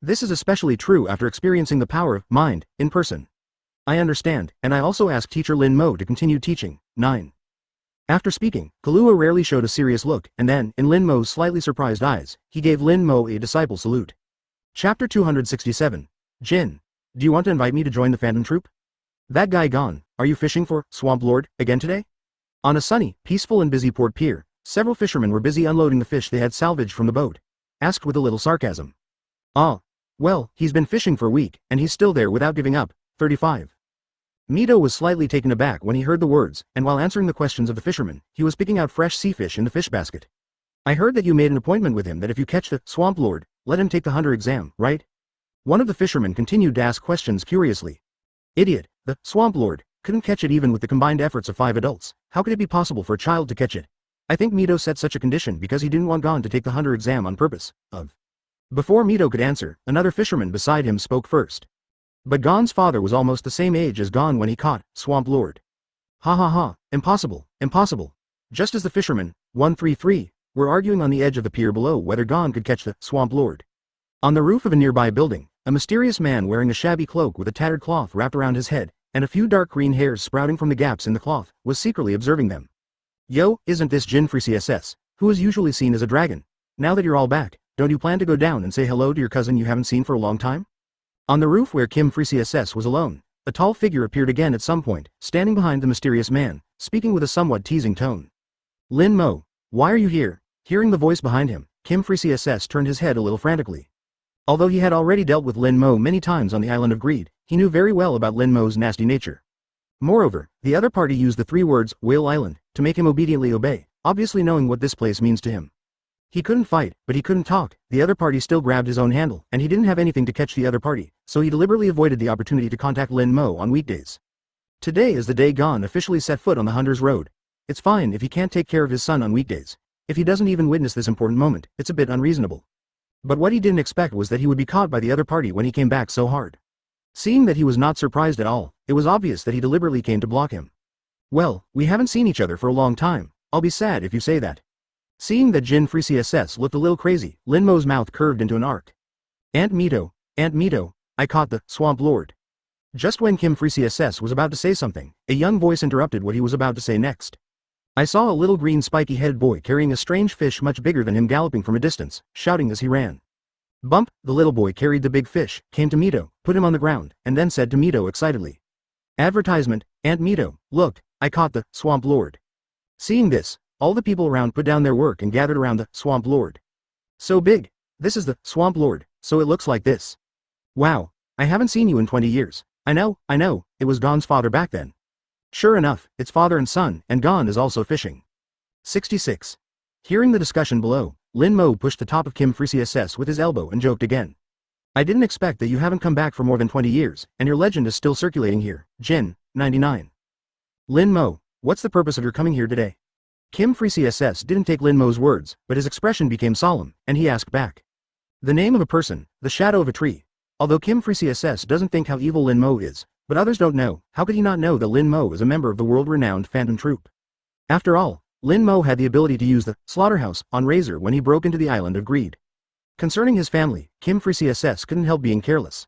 This is especially true after experiencing the power of mind in person. I understand, and I also ask teacher Lin Mo to continue teaching. 9. After speaking, Kahlua rarely showed a serious look, and then, in Lin Mo's slightly surprised eyes, he gave Lin Mo a disciple salute. Chapter 267. Jin. Do you want to invite me to join the Phantom Troop? That guy gone, are you fishing for Swamp Lord again today? On a sunny, peaceful and busy port pier, several fishermen were busy unloading the fish they had salvaged from the boat. Asked with a little sarcasm. Ah. Well, he's been fishing for a week, and he's still there without giving up. 35. Mito was slightly taken aback when he heard the words, and while answering the questions of the fisherman, he was picking out fresh sea fish in the fish basket. I heard that you made an appointment with him that if you catch the Swamp Lord, let him take the hunter exam, right? One of the fishermen continued to ask questions curiously. Idiot, the Swamp Lord couldn't catch it even with the combined efforts of 5 adults. How could it be possible for a child to catch it? I think Mito set such a condition because he didn't want Gon to take the hunter exam on purpose. Before Mito could answer, another fisherman beside him spoke first. But Gon's father was almost the same age as Gon when he caught Swamp Lord. Ha ha ha, impossible, impossible. Just as the fishermen, 133, were arguing on the edge of the pier below whether Gon could catch the Swamp Lord. On the roof of a nearby building, a mysterious man wearing a shabby cloak with a tattered cloth wrapped around his head, and a few dark green hairs sprouting from the gaps in the cloth, was secretly observing them. Yo, isn't this Jin Free CSS, who is usually seen as a dragon? Now that you're all back, don't you plan to go down and say hello to your cousin you haven't seen for a long time? On the roof where Kim Free CSS was alone, a tall figure appeared again at some point, standing behind the mysterious man, speaking with a somewhat teasing tone. Lin Mo, why are you here? Hearing the voice behind him, Kim Free CSS turned his head a little frantically. Although he had already dealt with Lin Mo many times on the Island of Greed, he knew very well about Lin Mo's nasty nature. Moreover, the other party used the 3 words, Whale Island, to make him obediently obey, obviously knowing what this place means to him. He couldn't fight, but he couldn't talk. The other party still grabbed his own handle, and he didn't have anything to catch the other party, so he deliberately avoided the opportunity to contact Lin Mo on weekdays. Today is the day Gon officially set foot on the Hunter's Road. It's fine if he can't take care of his son on weekdays. If he doesn't even witness this important moment, it's a bit unreasonable. But what he didn't expect was that he would be caught by the other party when he came back so hard. Seeing that he was not surprised at all, it was obvious that he deliberately came to block him. Well, we haven't seen each other for a long time. I'll be sad if you say that. Seeing that Jin Free CSS looked a little crazy, Lin Mo's mouth curved into an arc. Aunt Mito, I caught the Swamp Lord. Just when Kim Free CSS was about to say something, a young voice interrupted what he was about to say next. I saw a little green spiky-headed boy carrying a strange fish much bigger than him galloping from a distance, shouting as he ran. Bump, the little boy carried the big fish, came to Mito, put him on the ground, and then said to Mito excitedly. Advertisement, Aunt Mito, look, I caught the Swamp Lord. Seeing this, all the people around put down their work and gathered around the Swamp Lord. So big. This is the Swamp Lord, so it looks like this. Wow, I haven't seen you in 20 years. I know, it was Gon's father back then. Sure enough, it's father and son, and Gon is also fishing. 66. Hearing the discussion below, Lin Mo pushed the top of Kim Free CSS with his elbow and joked again. I didn't expect that you haven't come back for more than 20 years, and your legend is still circulating here. Jin, 99. Lin Mo, what's the purpose of your coming here today? Kim Free CSS didn't take Lin Mo's words, but his expression became solemn, and he asked back. The name of a person, the shadow of a tree. Although Kim Free CSS doesn't think how evil Lin Mo is, but others don't know, how could he not know that Lin Mo is a member of the world-renowned Phantom Troop? After all, Lin Mo had the ability to use the slaughterhouse on Razor when he broke into the Island of Greed. Concerning his family, Kim Free CSS couldn't help being careless.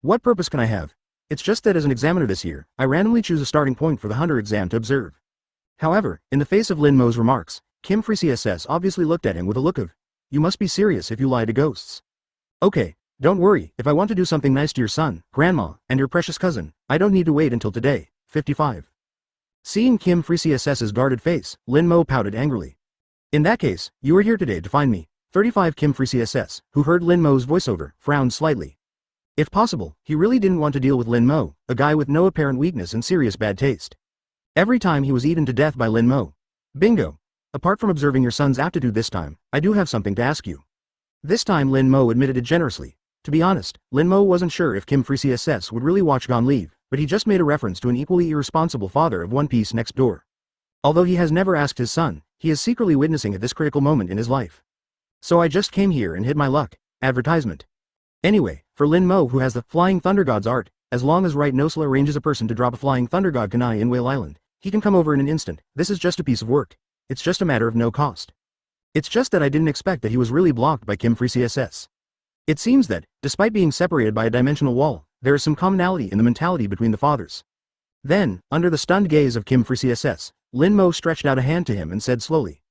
What purpose can I have? It's just that as an examiner this year, I randomly choose a starting point for the Hunter exam to observe. However, in the face of Lin Mo's remarks, Kim Free CSS obviously looked at him with a look of, "You must be serious if you lie to ghosts." "Okay, don't worry, if I want to do something nice to your son, grandma, and your precious cousin, I don't need to wait until today." 55. Seeing Kim Free CSS's guarded face, Lin Mo pouted angrily. "In that case, you are here today to find me." 35. Kim Free CSS, who heard Lin Mo's voiceover, frowned slightly. If possible, he really didn't want to deal with Lin Mo, a guy with no apparent weakness and serious bad taste. Every time he was eaten to death by Lin Mo. "Bingo. Apart from observing your son's aptitude this time, I do have something to ask you." This time Lin Mo admitted it generously. To be honest, Lin Mo wasn't sure if Kim Free CSS would really watch Gon leave, but he just made a reference to an equally irresponsible father of One Piece next door. Although he has never asked his son, he is secretly witnessing at this critical moment in his life. "So I just came here and hit my luck." Advertisement. Anyway, for Lin Mo, who has the Flying Thunder God's art, as long as Right Nosla arranges a person to drop a Flying Thunder God kunai in Whale Island, he can come over in an instant. This is just a piece of work. It's just a matter of no cost. It's just that I didn't expect that he was really blocked by Kim Free CSS. It seems that, despite being separated by a dimensional wall, there is some commonality in the mentality between the fathers. Then, under the stunned gaze of Kim Free CSS, Lin Mo stretched out a hand to him and said slowly,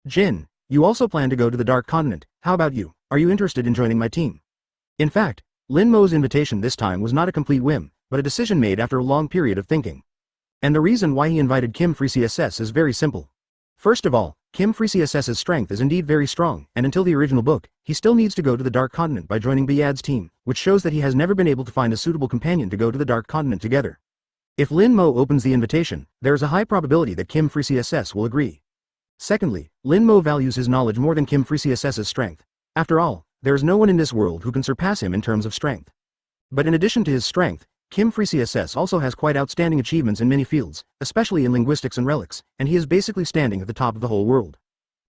"Jin, you also plan to go to the Dark Continent. How about you? Are you interested in joining my team?" In fact, Lin Mo's invitation this time was not a complete whim, but a decision made after a long period of thinking. And the reason why he invited Kim Free CSS is very simple. First of all, Kim Free CSS's strength is indeed very strong, and until the original book, he still needs to go to the Dark Continent by joining Bayad's team, which shows that he has never been able to find a suitable companion to go to the Dark Continent together. If Lin Mo opens the invitation, there is a high probability that Kim Free CSS will agree. Secondly, Lin Mo values his knowledge more than Kim Free CSS's strength. After all, there is no one in this world who can surpass him in terms of strength. But in addition to his strength, Kim Free CSS also has quite outstanding achievements in many fields, especially in linguistics and relics, and he is basically standing at the top of the whole world.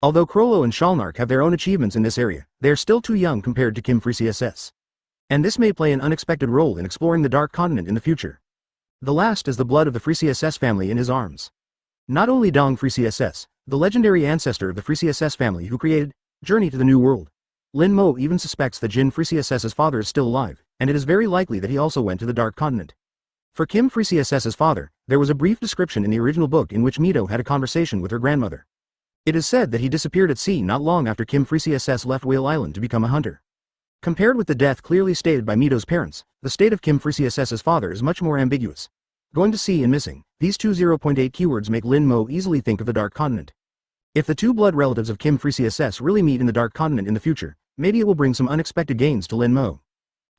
Although Krollo and Shalnark have their own achievements in this area, they are still too young compared to Kim Free CSS. And this may play an unexpected role in exploring the Dark Continent in the future. The last is the blood of the Free CSS family in his arms. Not only Dong Free CSS, the legendary ancestor of the Free CSS family who created Journey to the New World. Lin Mo even suspects that Jin Free CSS's father is still alive, and it is very likely that he also went to the Dark Continent. For Kim Free CSS's father, there was a brief description in the original book in which Mito had a conversation with her grandmother. It is said that he disappeared at sea not long after Kim Free CSS left Whale Island to become a hunter. Compared with the death clearly stated by Mito's parents, the state of Kim Free CSS's father is much more ambiguous. Going to sea and missing, these two 0.8 keywords make Lin Mo easily think of the Dark Continent. If the two blood relatives of Kim Free CSS really meet in the Dark Continent in the future, maybe it will bring some unexpected gains to Lin Mo.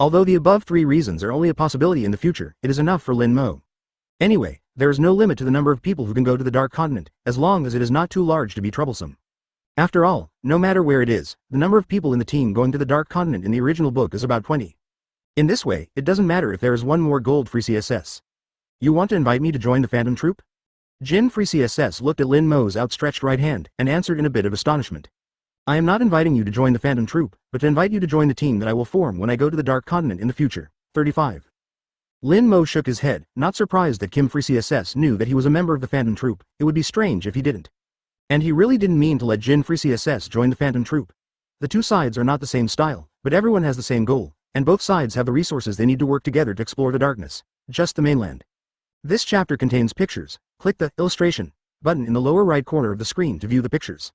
Although the above three reasons are only a possibility in the future, it is enough for Lin Mo. Anyway, there is no limit to the number of people who can go to the Dark Continent, as long as it is not too large to be troublesome. After all, no matter where it is, the number of people in the team going to the Dark Continent in the original book is about 20. In this way, it doesn't matter if there is one more gold Free CSS. "You want to invite me to join the Phantom Troop?" Jin Free CSS looked at Lin Mo's outstretched right hand, and answered in a bit of astonishment. "I am not inviting you to join the Phantom Troop, but to invite you to join the team that I will form when I go to the Dark Continent in the future." 35. Lin Mo shook his head, not surprised that Kim Free CSS knew that he was a member of the Phantom Troop. It would be strange if he didn't. And he really didn't mean to let Jin Free CSS join the Phantom Troop. The two sides are not the same style, but everyone has the same goal, and both sides have the resources they need to work together to explore the darkness, just the mainland. This chapter contains pictures. Click the illustration button in the lower right corner of the screen to view the pictures.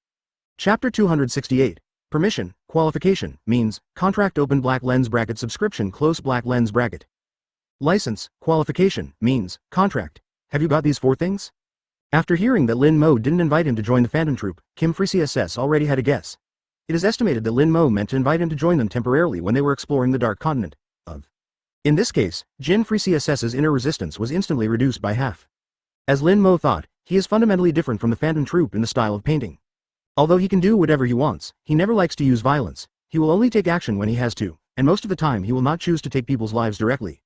Chapter 268. Permission, qualification, means, contract open black lens bracket subscription close black lens bracket. License, qualification, means, contract. Have you got these four things? After hearing that Lin Mo didn't invite him to join the Phantom Troop, Kim Free CSS already had a guess. It is estimated that Lin Mo meant to invite him to join them temporarily when they were exploring the Dark Continent. In this case, Jin Free CSS's inner resistance was instantly reduced by half. As Lin Mo thought, he is fundamentally different from the Phantom Troop in the style of painting. Although he can do whatever he wants, he never likes to use violence. He will only take action when he has to, and most of the time he will not choose to take people's lives directly.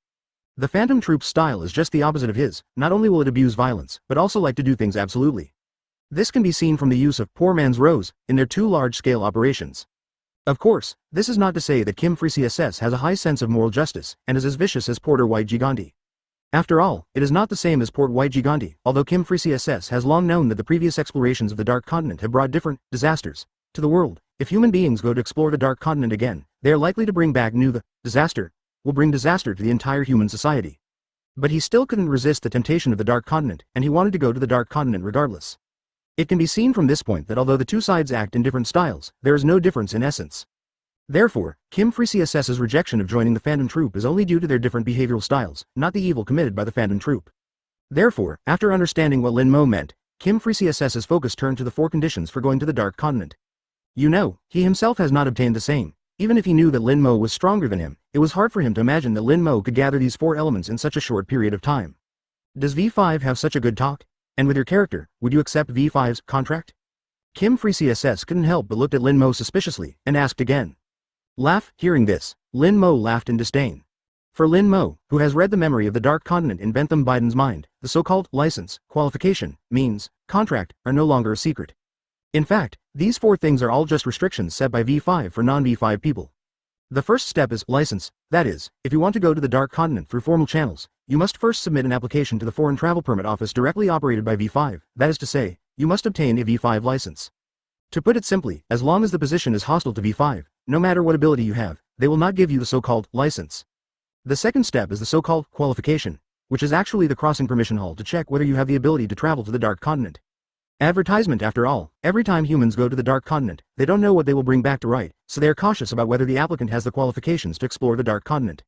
The Phantom Troop's style is just the opposite of his. Not only will it abuse violence, but also like to do things absolutely. This can be seen from the use of poor man's Rose in their two large-scale operations. Of course, this is not to say that Kim Free CSS has a high sense of moral justice and is as vicious as Porter White Gigante. After all, it is not the same as Port White Gigante, although Kim Freecy SS has long known that the previous explorations of the Dark Continent have brought different disasters to the world. If human beings go to explore the Dark Continent again, they are likely to bring back the disaster will bring disaster to the entire human society. But he still couldn't resist the temptation of the Dark Continent, and he wanted to go to the Dark Continent regardless. It can be seen from this point that although the two sides act in different styles, there is no difference in essence. Therefore, Kim Freecy SS's rejection of joining the fandom troop is only due to their different behavioral styles, not the evil committed by the fandom troop. Therefore, after understanding what Lin Mo meant, Kim Freecy SS's focus turned to the 4 conditions for going to the Dark Continent. He himself has not obtained the same. Even if he knew that Lin Mo was stronger than him, it was hard for him to imagine that Lin Mo could gather these 4 elements in such a short period of time. Does V5 have such a good talk? And with your character, would you accept V5's contract? Kim Freecy SS couldn't help but looked at Lin Mo suspiciously, and asked again. Hearing this, Lin Mo laughed in disdain. For Lin Mo, who has read the memory of the Dark Continent in Bentham Biden's mind, the so-called license, qualification, means, contract, are no longer a secret. In fact, these 4 things are all just restrictions set by V5 for non-V5 people. The first step is license, that is, if you want to go to the Dark Continent through formal channels, you must first submit an application to the Foreign Travel Permit Office directly operated by V5, that is to say, you must obtain a V5 license. To put it simply, as long as the position is hostile to V5, no matter what ability you have, they will not give you the so-called license. The second step is the so-called qualification, which is actually the crossing permission hall to check whether you have the ability to travel to the Dark Continent. Advertisement after all, every time humans go to the Dark Continent, they don't know what they will bring back to write, so they are cautious about whether the applicant has the qualifications to explore the Dark Continent.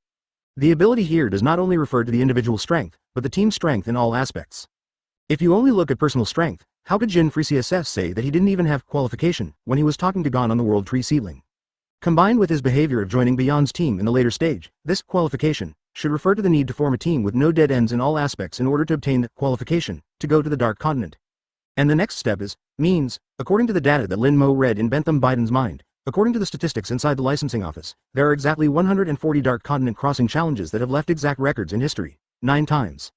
The ability here does not only refer to the individual strength, but the team strength in all aspects. If you only look at personal strength, how could Kim Freecy SS say that he didn't even have qualification when he was talking to Gon on the World Tree Seedling? Combined with his behavior of joining Beyond's team in the later stage, this qualification should refer to the need to form a team with no dead ends in all aspects in order to obtain the qualification to go to the Dark Continent. And the next step is means, according to the data that Lin Mo read in Bentham Biden's mind. According to the statistics inside the licensing office, there are exactly 140 Dark Continent crossing challenges that have left exact records in history, 9 times.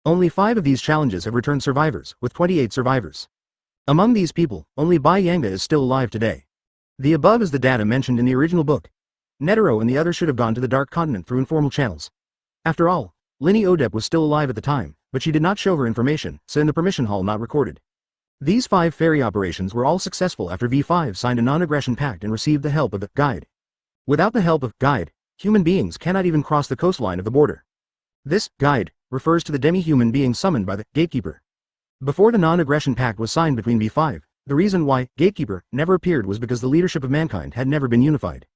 Only 5 of these challenges have returned survivors, with 28 survivors. Among these people, only Bai Yangda is still alive today. The above is the data mentioned in the original book. Netero and the others should have gone to the Dark Continent through informal channels. After all, Linny Odep was still alive at the time, but she did not show her information, so in the permission hall not recorded. These 5 ferry operations were all successful after V5 signed a non-aggression pact and received the help of the guide. Without the help of guide, human beings cannot even cross the coastline of the border. This guide refers to the demi-human being summoned by the gatekeeper. Before the non-aggression pact was signed between V5, the reason why gatekeeper never appeared was because the leadership of mankind had never been unified.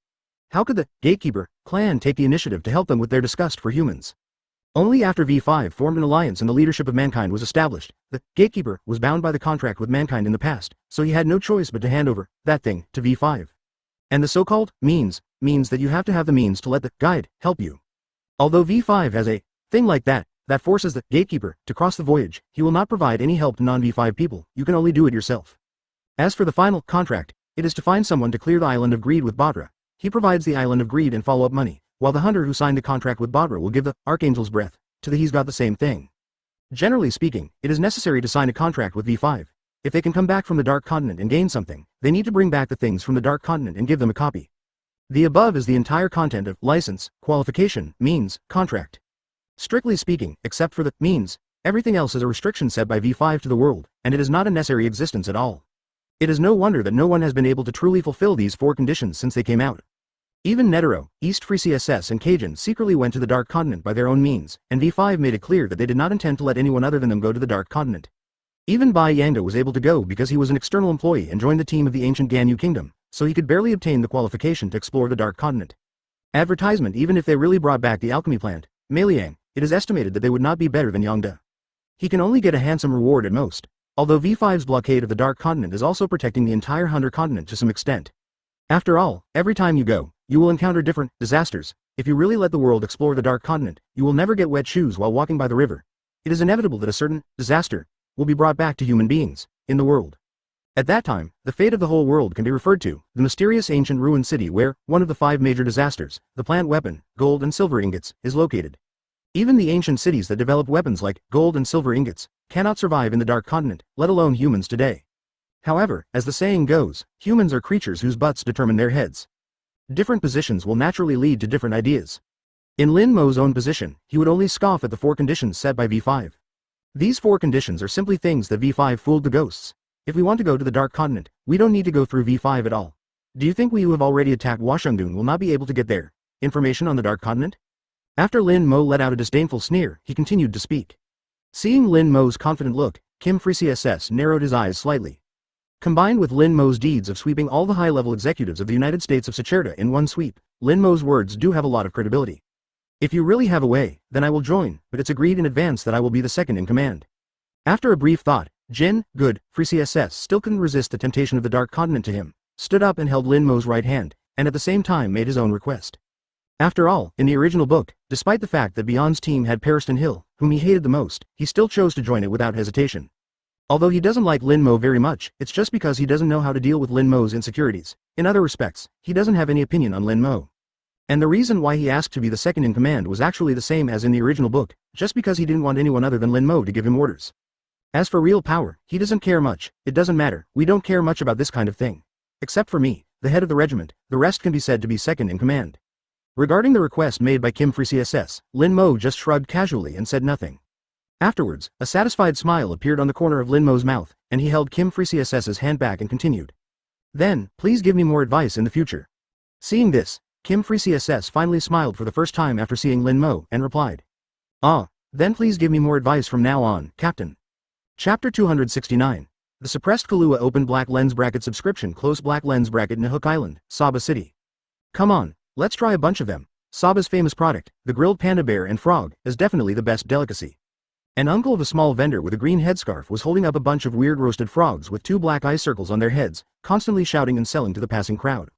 How could the gatekeeper clan take the initiative to help them with their disgust for humans? Only after V5 formed an alliance and the leadership of mankind was established, the gatekeeper was bound by the contract with mankind in the past, so he had no choice but to hand over that thing to V5. And the so-called means that you have to have the means to let the guide help you. Although V5 has a thing like that forces the gatekeeper to cross the voyage, he will not provide any help to non-V5 people, you can only do it yourself. As for the final contract, it is to find someone to clear the island of greed with Badra. He provides the island of greed and follow-up money, while the hunter who signed the contract with Badra will give the Archangel's breath to the he's got the same thing. Generally speaking, it is necessary to sign a contract with V5. If they can come back from the Dark Continent and gain something, they need to bring back the things from the Dark Continent and give them a copy. The above is the entire content of license, qualification, means, contract. Strictly speaking, except for the means, everything else is a restriction set by V5 to the world, and it is not a necessary existence at all. It is no wonder that no one has been able to truly fulfill these 4 conditions since they came out. Even Netero, East Freecy SS and Cajun secretly went to the Dark Continent by their own means, and V5 made it clear that they did not intend to let anyone other than them go to the Dark Continent. Even Bai Yangda was able to go because he was an external employee and joined the team of the ancient Ganyu Kingdom, so he could barely obtain the qualification to explore the Dark Continent. Advertisement. Even if they really brought back the alchemy plant, Meiliang, it is estimated that they would not be better than Yangda. He can only get a handsome reward at most, although V5's blockade of the Dark Continent is also protecting the entire Hunter continent to some extent. After all, every time you go, you will encounter different disasters. If you really let the world explore the Dark Continent, you will never get wet shoes while walking by the river. It is inevitable that a certain disaster will be brought back to human beings in the world. At that time, the fate of the whole world can be referred to, the mysterious ancient ruined city where one of the 5 major disasters, the plant weapon, gold and silver ingots, is located. Even the ancient cities that develop weapons like gold and silver ingots cannot survive in the Dark Continent, let alone humans today. However, as the saying goes, humans are creatures whose butts determine their heads. Different positions will naturally lead to different ideas. In Lin Mo's own position, he would only scoff at the 4 conditions set by V5. These 4 conditions are simply things that V5 fooled the ghosts. If we want to go to the Dark Continent, we don't need to go through V5 at all. Do you think we who have already attacked Washangdun will not be able to get there? Information on the Dark Continent? After Lin Mo let out a disdainful sneer, he continued to speak. Seeing Lin Mo's confident look, Kim Free-CSS narrowed his eyes slightly. Combined with Lin Mo's deeds of sweeping all the high-level executives of the United States of Sacerda in one sweep, Lin Mo's words do have a lot of credibility. If you really have a way, then I will join, but it's agreed in advance that I will be the second in command. After a brief thought, Jin, good, Free-CSS still couldn't resist the temptation of the Dark Continent to him, stood up and held Lin Mo's right hand, and at the same time made his own request. After all, in the original book, despite the fact that Beyond's team had Periston Hill, whom he hated the most, he still chose to join it without hesitation. Although he doesn't like Lin Mo very much, it's just because he doesn't know how to deal with Lin Mo's insecurities. In other respects, he doesn't have any opinion on Lin Mo. And the reason why he asked to be the second in command was actually the same as in the original book, just because he didn't want anyone other than Lin Mo to give him orders. As for real power, he doesn't care much. It doesn't matter, we don't care much about this kind of thing. Except for me, the head of the regiment, the rest can be said to be second in command. Regarding the request made by Kim Free-CSS, Lin Mo just shrugged casually and said nothing. Afterwards, a satisfied smile appeared on the corner of Lin Mo's mouth, and he held Kim Free-CSS's hand back and continued. Then, please give me more advice in the future. Seeing this, Kim Free-CSS finally smiled for the first time after seeing Lin Mo, and replied. Then please give me more advice from now on, Captain. Chapter 269. The suppressed Kahlua open black lens bracket subscription close black lens bracket Nahuk Island, Sabah City. Come on, let's try a bunch of them. Sabah's famous product, the grilled panda bear and frog, is definitely the best delicacy. An uncle of a small vendor with a green headscarf was holding up a bunch of weird roasted frogs with 2 black eye circles on their heads, constantly shouting and selling to the passing crowd.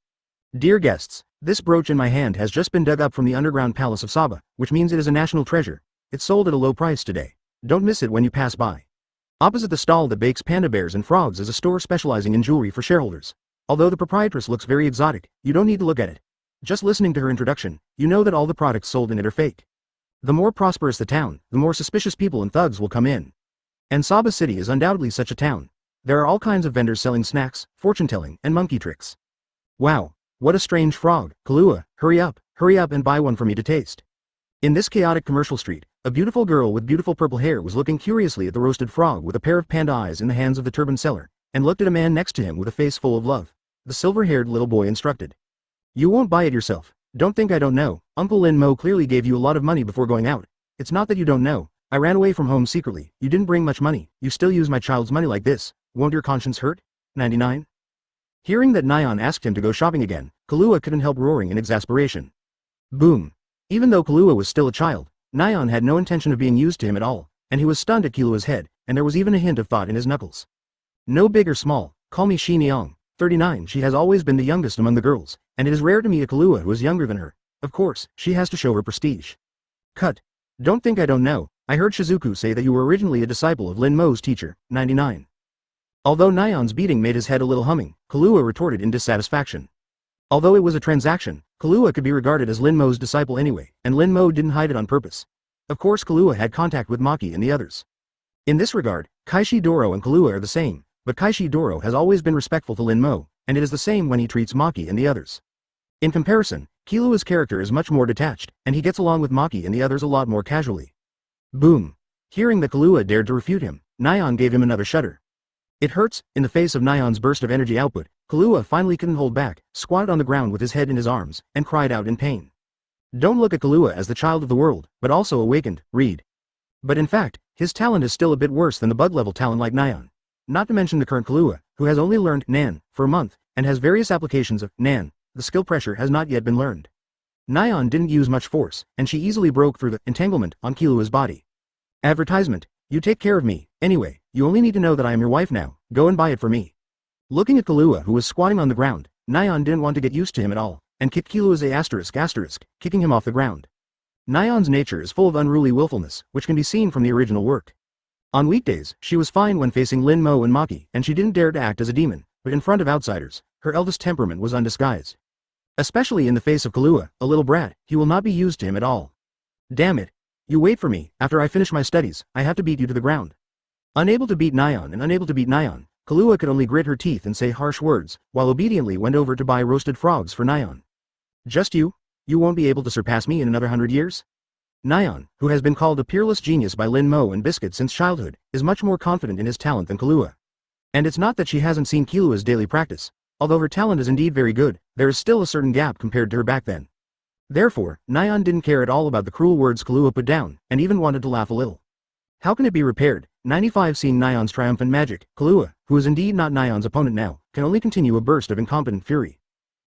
Dear guests, this brooch in my hand has just been dug up from the underground palace of Sabah, which means it is a national treasure. It's sold at a low price today. Don't miss it when you pass by. Opposite the stall that bakes panda bears and frogs is a store specializing in jewelry for shareholders. Although the proprietress looks very exotic, you don't need to look at it. Just listening to her introduction, you know that all the products sold in it are fake. The more prosperous the town, the more suspicious people and thugs will come in. And Sabah City is undoubtedly such a town. There are all kinds of vendors selling snacks, fortune-telling, and monkey tricks. Wow, what a strange frog, Kahlua, hurry up and buy one for me to taste. In this chaotic commercial street, a beautiful girl with beautiful purple hair was looking curiously at the roasted frog with a pair of panda eyes in the hands of the turban seller, and looked at a man next to him with a face full of love. The silver-haired little boy instructed. You won't buy it yourself. Don't think I don't know. Uncle Lin Mo clearly gave you a lot of money before going out. It's not that you don't know. I ran away from home secretly. You didn't bring much money. You still use my child's money like this. Won't your conscience hurt? 99. Hearing that Nyan asked him to go shopping again, Kahlua couldn't help roaring in exasperation. Boom. Even though Kahlua was still a child, Nyan had no intention of being used to him at all, and he was stunned at Kalua's head, and there was even a hint of thought in his knuckles. No big or small, call me Shi Niang, 39. She has always been the youngest among the girls, and it is rare to meet a Kahlua who is younger than her. Of course, she has to show her prestige. Cut. Don't think I don't know. I heard Shizuku say that you were originally a disciple of Lin Mo's teacher, 99. Although Nyan's beating made his head a little humming, Kahlua retorted in dissatisfaction. Although it was a transaction, Kahlua could be regarded as Lin Mo's disciple anyway, and Lin Mo didn't hide it on purpose. Of course Kahlua had contact with Maki and the others. In this regard, Kaishi Doro and Kahlua are the same, but Kaishi Doro has always been respectful to Lin Mo, and it is the same when he treats Maki and the others. In comparison, Kalua's character is much more detached, and he gets along with Maki and the others a lot more casually. Boom. Hearing that Kahlua dared to refute him, Nyan gave him another shudder. It hurts. In the face of Nyan's burst of energy output, Kahlua finally couldn't hold back, squatted on the ground with his head in his arms, and cried out in pain. Don't look at Kahlua as the child of the world, but also awakened, read. But in fact, his talent is still a bit worse than the bug-level talent like Nyan. Not to mention the current Kahlua, who has only learned Nan for a month, and has various applications of Nan. The skill pressure has not yet been learned. Nyan didn't use much force, and she easily broke through the entanglement on Kalua's body. Advertisement. You take care of me. Anyway, you only need to know that I am your wife now. Go and buy it for me. Looking at Kahlua who was squatting on the ground, Nyan didn't want to get used to him at all, and kicked Kalua's ***, kicking him off the ground. Nyan's nature is full of unruly willfulness, which can be seen from the original work. On weekdays, she was fine when facing Lin Mo and Maki, and she didn't dare to act as a demon, but in front of outsiders, her eldest temperament was undisguised. Especially in the face of Kahlua, a little brat, he will not be used to him at all. Damn it. You wait for me. After I finish my studies, I have to beat you to the ground. Unable to beat Nyan and unable to beat Nyan, Kahlua could only grit her teeth and say harsh words, while obediently went over to buy roasted frogs for Nyan. Just you? You won't be able to surpass me in another 100 years? Nyan, who has been called a peerless genius by Lin Mo and Biscuit since childhood, is much more confident in his talent than Kahlua. And it's not that she hasn't seen Killua's daily practice. Although her talent is indeed very good, there is still a certain gap compared to her back then. Therefore, Nyan didn't care at all about the cruel words Kahlua put down, and even wanted to laugh a little. How can it be repaired? 95 Seeing Nyan's triumphant magic, Kahlua, who is indeed not Nyan's opponent now, can only continue a burst of incompetent fury.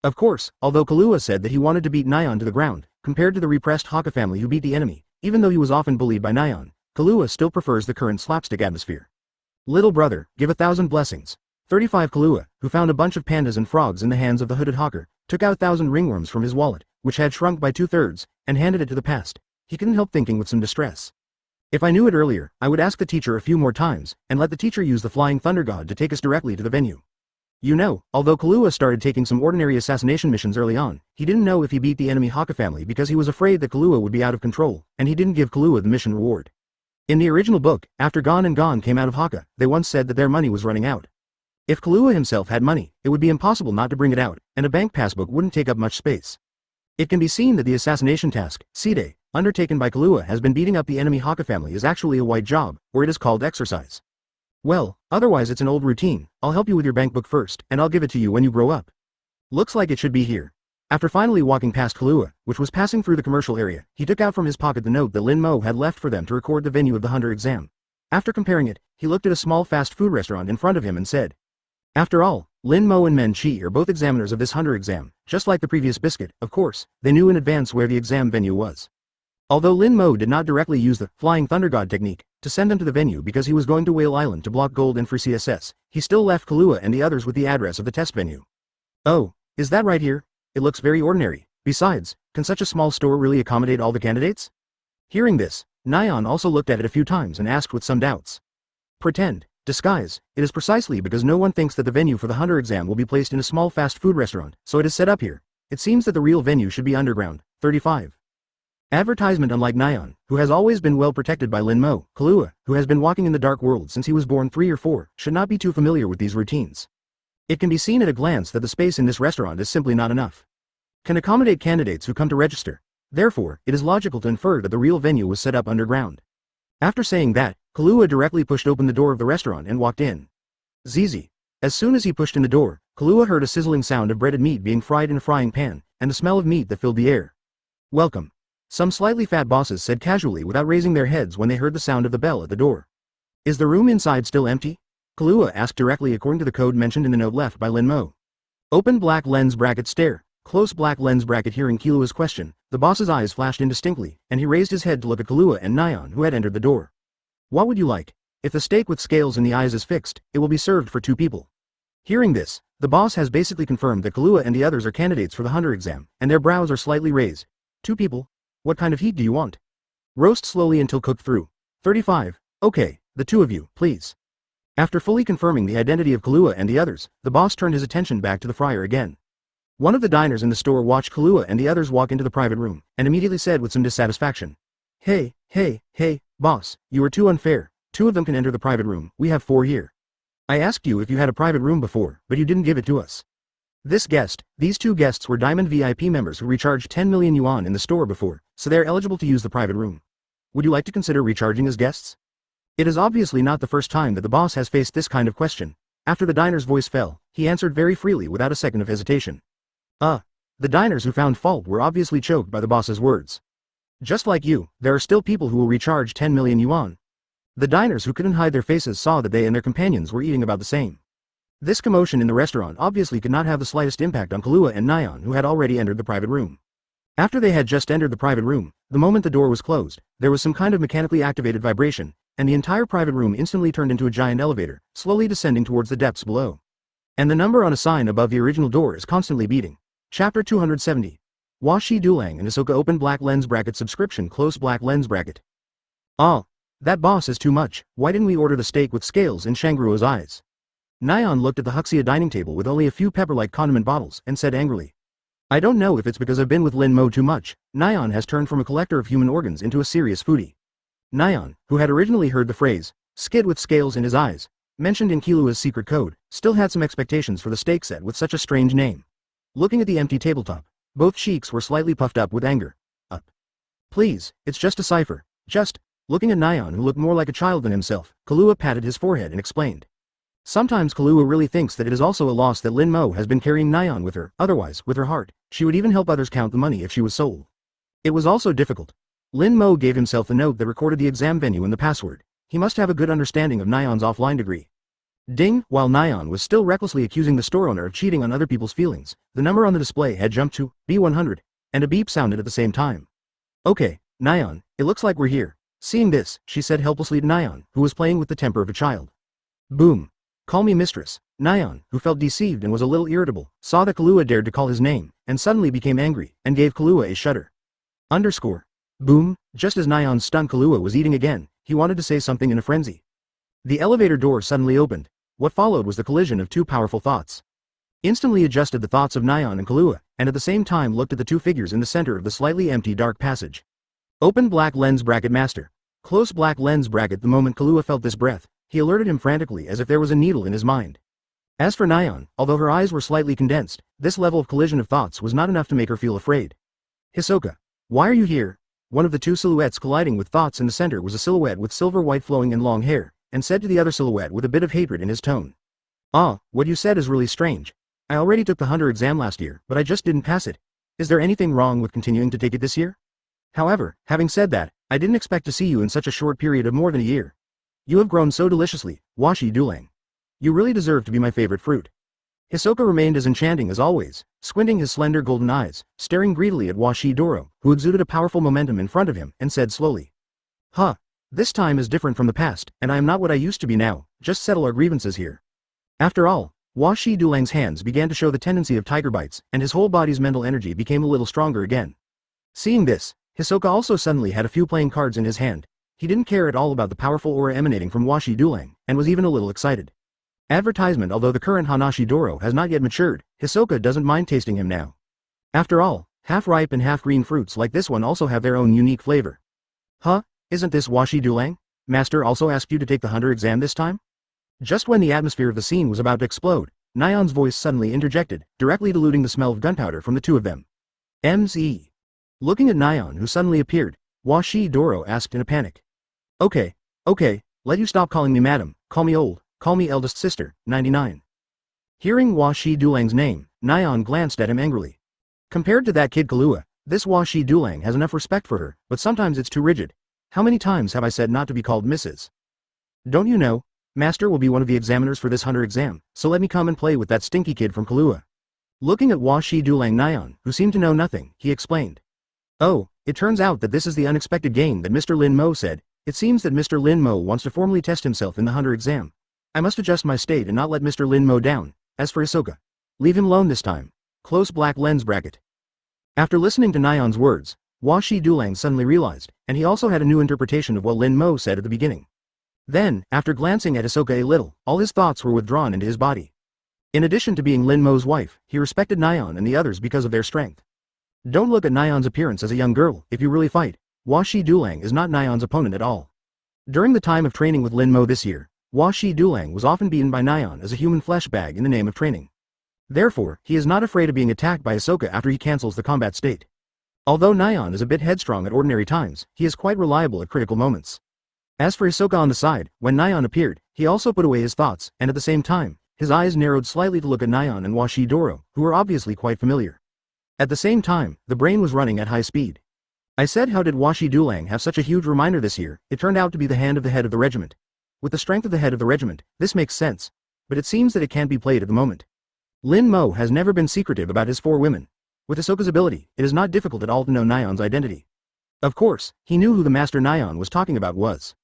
Of course, although Kahlua said that he wanted to beat Nyan to the ground, compared to the repressed Haka family who beat the enemy, even though he was often bullied by Nyan, Kahlua still prefers the current slapstick atmosphere. Little brother, give 1,000 blessings. 35 Kahlua, who found a bunch of pandas and frogs in the hands of the hooded hawker, took out 1,000 ringworms from his wallet, which had shrunk by 2/3, and handed it to the past. He couldn't help thinking with some distress. If I knew it earlier, I would ask the teacher a few more times, and let the teacher use the flying thunder god to take us directly to the venue. You know, although Kahlua started taking some ordinary assassination missions early on, he didn't know if he beat the enemy Haka family because he was afraid that Kahlua would be out of control, and he didn't give Kahlua the mission reward. In the original book, after Gon and Gon came out of Haka, they once said that their money was running out. If Kahlua himself had money, it would be impossible not to bring it out, and a bank passbook wouldn't take up much space. It can be seen that the assassination task, Side, undertaken by Kahlua has been beating up the enemy Haka family is actually a white job, or it is called exercise. Well, otherwise it's an old routine. I'll help you with your bank book first, and I'll give it to you when you grow up. Looks like it should be here. After finally walking past Kahlua, which was passing through the commercial area, he took out from his pocket the note that Lin Mo had left for them to record the venue of the Hunter exam. After comparing it, he looked at a small fast food restaurant in front of him and said, after all, Lin Mo and Men Chi are both examiners of this Hunter exam, just like the previous Biscuit. Of course, they knew in advance where the exam venue was. Although Lin Mo did not directly use the Flying Thunder God technique to send them to the venue because he was going to Whale Island to block gold and free CSS, he still left Kahlua and the others with the address of the test venue. Oh, is that right here? It looks very ordinary. Besides, can such a small store really accommodate all the candidates? Hearing this, Nyan also looked at it a few times and asked with some doubts. Pretend. Disguise. It is precisely because no one thinks that the venue for the Hunter exam will be placed in a small fast food restaurant, so it is set up here. It seems that the real venue should be underground. 35. Advertisement. Unlike Nyan, who has always been well protected by Lin Mo, Kahlua, who has been walking in the dark world since he was born 3 or 4, should not be too familiar with these routines. It can be seen at a glance that the space in this restaurant is simply not enough. Can accommodate candidates who come to register. Therefore, it is logical to infer that the real venue was set up underground. After saying that, Kahlua directly pushed open the door of the restaurant and walked in. Zizi. As soon as he pushed in the door, Kahlua heard a sizzling sound of breaded meat being fried in a frying pan, and the smell of meat that filled the air. Welcome. Some slightly fat bosses said casually without raising their heads when they heard the sound of the bell at the door. Is the room inside still empty? Kahlua asked directly according to the code mentioned in the note left by Lin Mo. Open black lens bracket stare. Close black lens bracket. Hearing Kalua's question, the boss's eyes flashed indistinctly, and he raised his head to look at Kahlua and Nyan who had entered the door. What would you like? If the steak with scales in the eyes is fixed, it will be served for 2 people. Hearing this, the boss has basically confirmed that Kahlua and the others are candidates for the Hunter exam, and their brows are slightly raised. 2 people? What kind of heat do you want? Roast slowly until cooked through. 35. Okay, the 2 of you, please. After fully confirming the identity of Kahlua and the others, the boss turned his attention back to the fryer again. One of the diners in the store watched Kahlua and the others walk into the private room, and immediately said with some dissatisfaction. Hey, boss, you are too unfair. 2 of them can enter the private room, we have 4 here. I asked you if you had a private room before, but you didn't give it to us. These 2 guests were Diamond VIP members who recharged 10 million yuan in the store before, so they are eligible to use the private room. Would you like to consider recharging as guests? It is obviously not the first time that the boss has faced this kind of question. After the diner's voice fell, he answered very freely without a second of hesitation. The diners who found fault were obviously choked by the boss's words. Just like you, there are still people who will recharge 10 million yuan. The diners who couldn't hide their faces saw that they and their companions were eating about the same. This commotion in the restaurant obviously could not have the slightest impact on Kahlua and Nyan who had already entered the private room. After they had just entered the private room, the moment the door was closed, there was some kind of mechanically activated vibration, and the entire private room instantly turned into a giant elevator, slowly descending towards the depths below. And the number on a sign above the original door is constantly beating. Chapter 270. Washi Dulang and Ahsoka. Open black lens bracket. Subscription. Close black lens bracket. That boss is too much. Why didn't we order the steak with scales in Shangruo's eyes? Nyan looked at the Huxia dining table with only a few pepper-like condiment bottles and said angrily. I don't know if it's because I've been with Lin Mo too much. Nyan has turned from a collector of human organs into a serious foodie. Nyan, who had originally heard the phrase, skid with scales in his eyes, mentioned in Kalua's secret code, still had some expectations for the steak set with such a strange name. Looking at the empty tabletop, Both cheeks were slightly puffed up with anger. Up. Please, it's just a cipher. Just. Looking at Nyan, who looked more like a child than himself, Kahlua patted his forehead and explained. Sometimes Kahlua really thinks that it is also a loss that Lin Mo has been carrying Nyan with her, otherwise, with her heart, she would even help others count the money if she was sold. It was also difficult. Lin Mo gave himself the note that recorded the exam venue and the password. He must have a good understanding of Nyan's offline degree. Ding, while Nyan was still recklessly accusing the store owner of cheating on other people's feelings, the number on the display had jumped to B100, and a beep sounded at the same time. Okay, Nyan, it looks like we're here. Seeing this, she said helplessly to Nyan, who was playing with the temper of a child. Boom. Call me mistress. Nyan, who felt deceived and was a little irritable, saw that Kahlua dared to call his name, and suddenly became angry, and gave Kahlua a shudder. Underscore. Boom, just as Nyan's stunned Kahlua was eating again, he wanted to say something in a frenzy. The elevator door suddenly opened. What followed was the collision of two powerful thoughts. Instantly adjusted the thoughts of Nyan and Kahlua, and at the same time looked at the two figures in the center of the slightly empty dark passage. Open black lens bracket master. Close black lens bracket. The moment Kahlua felt this breath, he alerted him frantically as if there was a needle in his mind. As for Nyan, although her eyes were slightly condensed, this level of collision of thoughts was not enough to make her feel afraid. Hisoka. Why are you here? One of the two silhouettes colliding with thoughts in the center was a silhouette with silver white flowing and long hair, and said to the other silhouette with a bit of hatred in his tone. Ah, what you said is really strange. I already took the hunter exam last year, but I just didn't pass it. Is there anything wrong with continuing to take it this year? However, having said that, I didn't expect to see you in such a short period of more than a year. You have grown so deliciously, Washi Dulang. You really deserve to be my favorite fruit. Hisoka remained as enchanting as always, squinting his slender golden eyes, staring greedily at Washi Doro, who exuded a powerful momentum in front of him, and said slowly. Huh. This time is different from the past, and I am not what I used to be now, just settle our grievances here. After all, Washi Dulang's hands began to show the tendency of tiger bites, and his whole body's mental energy became a little stronger again. Seeing this, Hisoka also suddenly had a few playing cards in his hand. He didn't care at all about the powerful aura emanating from Washi Dulang, and was even a little excited. Advertisement. Although the current Hanashi Doro has not yet matured, Hisoka doesn't mind tasting him now. After all, half-ripe and half-green fruits like this one also have their own unique flavor. Huh? Isn't this Washi Dulang? Master also asked you to take the hunter exam this time? Just when the atmosphere of the scene was about to explode, Nyan's voice suddenly interjected, directly diluting the smell of gunpowder from the two of them. M.Z. Looking at Nyan, who suddenly appeared, Washi Doro asked in a panic. Okay, let you stop calling me madam, call me old, call me eldest sister, 99. Hearing Washi Dulang's name, Nyan glanced at him angrily. Compared to that kid Kahlua, this Washi Dulang has enough respect for her, but sometimes it's too rigid. How many times have I said not to be called Mrs.? Don't you know? Master will be one of the examiners for this hunter exam, so let me come and play with that stinky kid from Kahlua. Looking at Washi Dulang Nyan, who seemed to know nothing, he explained. Oh, it turns out that this is the unexpected gain that Mr. Lin Mo said. It seems that Mr. Lin Mo wants to formally test himself in the hunter exam. I must adjust my state and not let Mr. Lin Mo down. As for Hisoka, leave him alone this time. Close black lens bracket. After listening to Nyan's words, Washi Dulang suddenly realized, and he also had a new interpretation of what Lin Mo said at the beginning. Then, after glancing at Hisoka a little, all his thoughts were withdrawn into his body. In addition to being Lin Mo's wife, he respected Nyan and the others because of their strength. Don't look at Nyan's appearance as a young girl. If you really fight, Washi Dulang is not Nyan's opponent at all. During the time of training with Lin Mo this year, Washi Dulang was often beaten by Nyan as a human flesh bag in the name of training. Therefore, he is not afraid of being attacked by Hisoka after he cancels the combat state. Although Nyan is a bit headstrong at ordinary times, he is quite reliable at critical moments. As for Hisoka on the side, when Nyan appeared, he also put away his thoughts, and at the same time, his eyes narrowed slightly to look at Nyan and Washi Doro, who were obviously quite familiar. At the same time, the brain was running at high speed. I said, how did Washi Dulang have such a huge reminder this year? It turned out to be the hand of the head of the regiment. With the strength of the head of the regiment, this makes sense. But it seems that it can't be played at the moment. Lin Mo has never been secretive about his 4 women. With Hisoka's ability, it is not difficult at all to know Nyan's identity. Of course, he knew who the master Nyan was talking about was.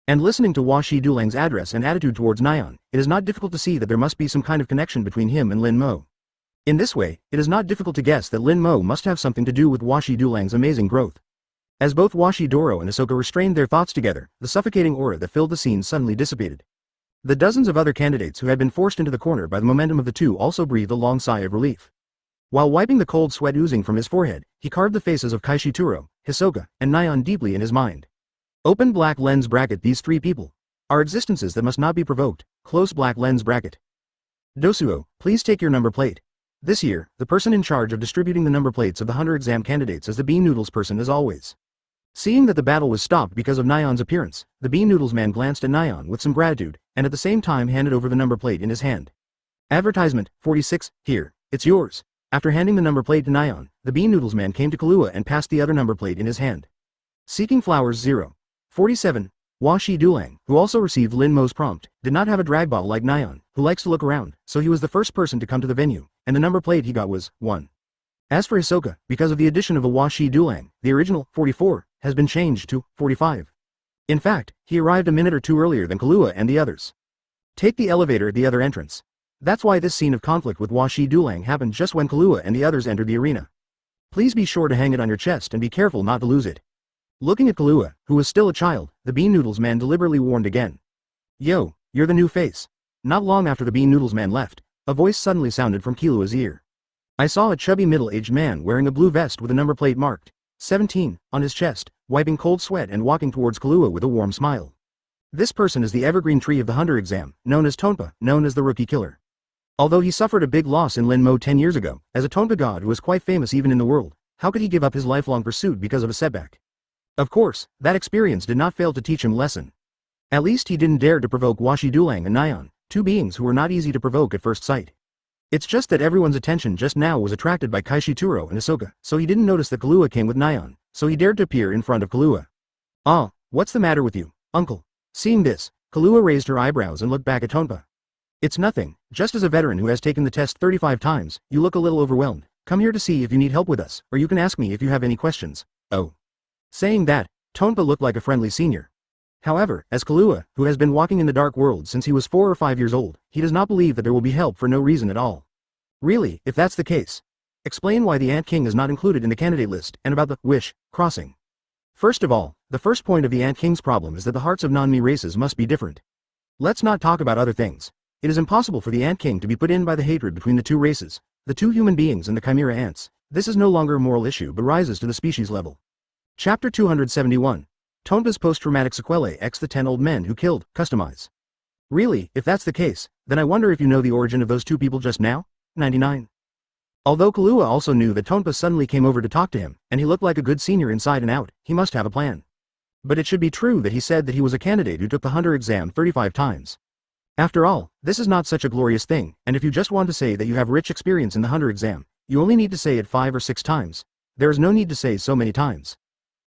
And listening to Washi Dulang's address and attitude towards Nyan, it is not difficult to see that there must be some kind of connection between him and Lin Mo. In this way, it is not difficult to guess that Lin Mo must have something to do with Washi Dulang's amazing growth. As both Washi Doro and Hisoka restrained their thoughts together, the suffocating aura that filled the scene suddenly dissipated. The dozens of other candidates who had been forced into the corner by the momentum of the two also breathed a long sigh of relief. While wiping the cold sweat oozing from his forehead, he carved the faces of Kaishituro, Hisoka, and Nyan deeply in his mind. Open black lens bracket. These 3 people are existences that must not be provoked. Close black lens bracket. Dosuo, please take your number plate. This year, the person in charge of distributing the number plates of the 100 exam candidates is the Bean Noodles person as always. Seeing that the battle was stopped because of Nyan's appearance, the Bean Noodles man glanced at Nyan with some gratitude, and at the same time handed over the number plate in his hand. Advertisement, 46, here, it's yours. After handing the number plate to Nyan, the Bean Noodles man came to Kahlua and passed the other number plate in his hand. Seeking flowers 0. 47. Hua Shi Dulang, who also received Lin Mo's prompt, did not have a drag ball like Nyan, who likes to look around, so he was the first person to come to the venue, and the number plate he got was 1. As for Hisoka, because of the addition of a Hua Shi Dulang, the original, 44, has been changed to 45. In fact, he arrived a minute or two earlier than Kahlua and the others. Take the elevator at the other entrance. That's why this scene of conflict with Hua Shi Dulang happened just when Kahlua and the others entered the arena. Please be sure to hang it on your chest and be careful not to lose it. Looking at Kahlua, who was still a child, the Bean Noodles man deliberately warned again. Yo, you're the new face. Not long after the Bean Noodles man left, a voice suddenly sounded from Kahlua's ear. I saw a chubby middle-aged man wearing a blue vest with a number plate marked 17 on his chest, wiping cold sweat and walking towards Kahlua with a warm smile. This person is the evergreen tree of the Hunter exam, known as Tonpa, known as the Rookie Killer. Although he suffered a big loss in Lin Mo 10 years ago, as a Tonpa god who was quite famous even in the world, how could he give up his lifelong pursuit because of a setback? Of course, that experience did not fail to teach him a lesson. At least he didn't dare to provoke Hua Shi Dulang and Nyan, two beings who were not easy to provoke at first sight. It's just that everyone's attention just now was attracted by Kaishi Turo and Hisoka, so he didn't notice that Kahlua came with Nyan, so he dared to appear in front of Kahlua. Ah, what's the matter with you, uncle? Seeing this, Kahlua raised her eyebrows and looked back at Tonpa. It's nothing, just as a veteran who has taken the test 35 times, you look a little overwhelmed. Come here to see if you need help with us, or you can ask me if you have any questions. Oh. Saying that, Tonpa looked like a friendly senior. However, as Kahlua, who has been walking in the dark world since he was 4 or 5 years old, he does not believe that there will be help for no reason at all. Really, if that's the case, explain why the Ant King is not included in the candidate list and about the wish crossing. First of all, the first point of the Ant King's problem is that the hearts of non-me races must be different. Let's not talk about other things. It is impossible for the Ant King to be put in by the hatred between the two races, the two human beings and the Chimera ants. This is no longer a moral issue but rises to the species level. Chapter 271. Tonpa's post-traumatic sequelae x the 10 old men who killed, customize. Really, if that's the case, then I wonder if you know the origin of those two people just now? 99. Although Kahlua also knew that Tonpa suddenly came over to talk to him, and he looked like a good senior inside and out, he must have a plan. But it should be true that he said that he was a candidate who took the Hunter exam 35 times. After all, this is not such a glorious thing, and if you just want to say that you have rich experience in the Hunter exam, you only need to say it 5 or 6 times. There is no need to say so many times.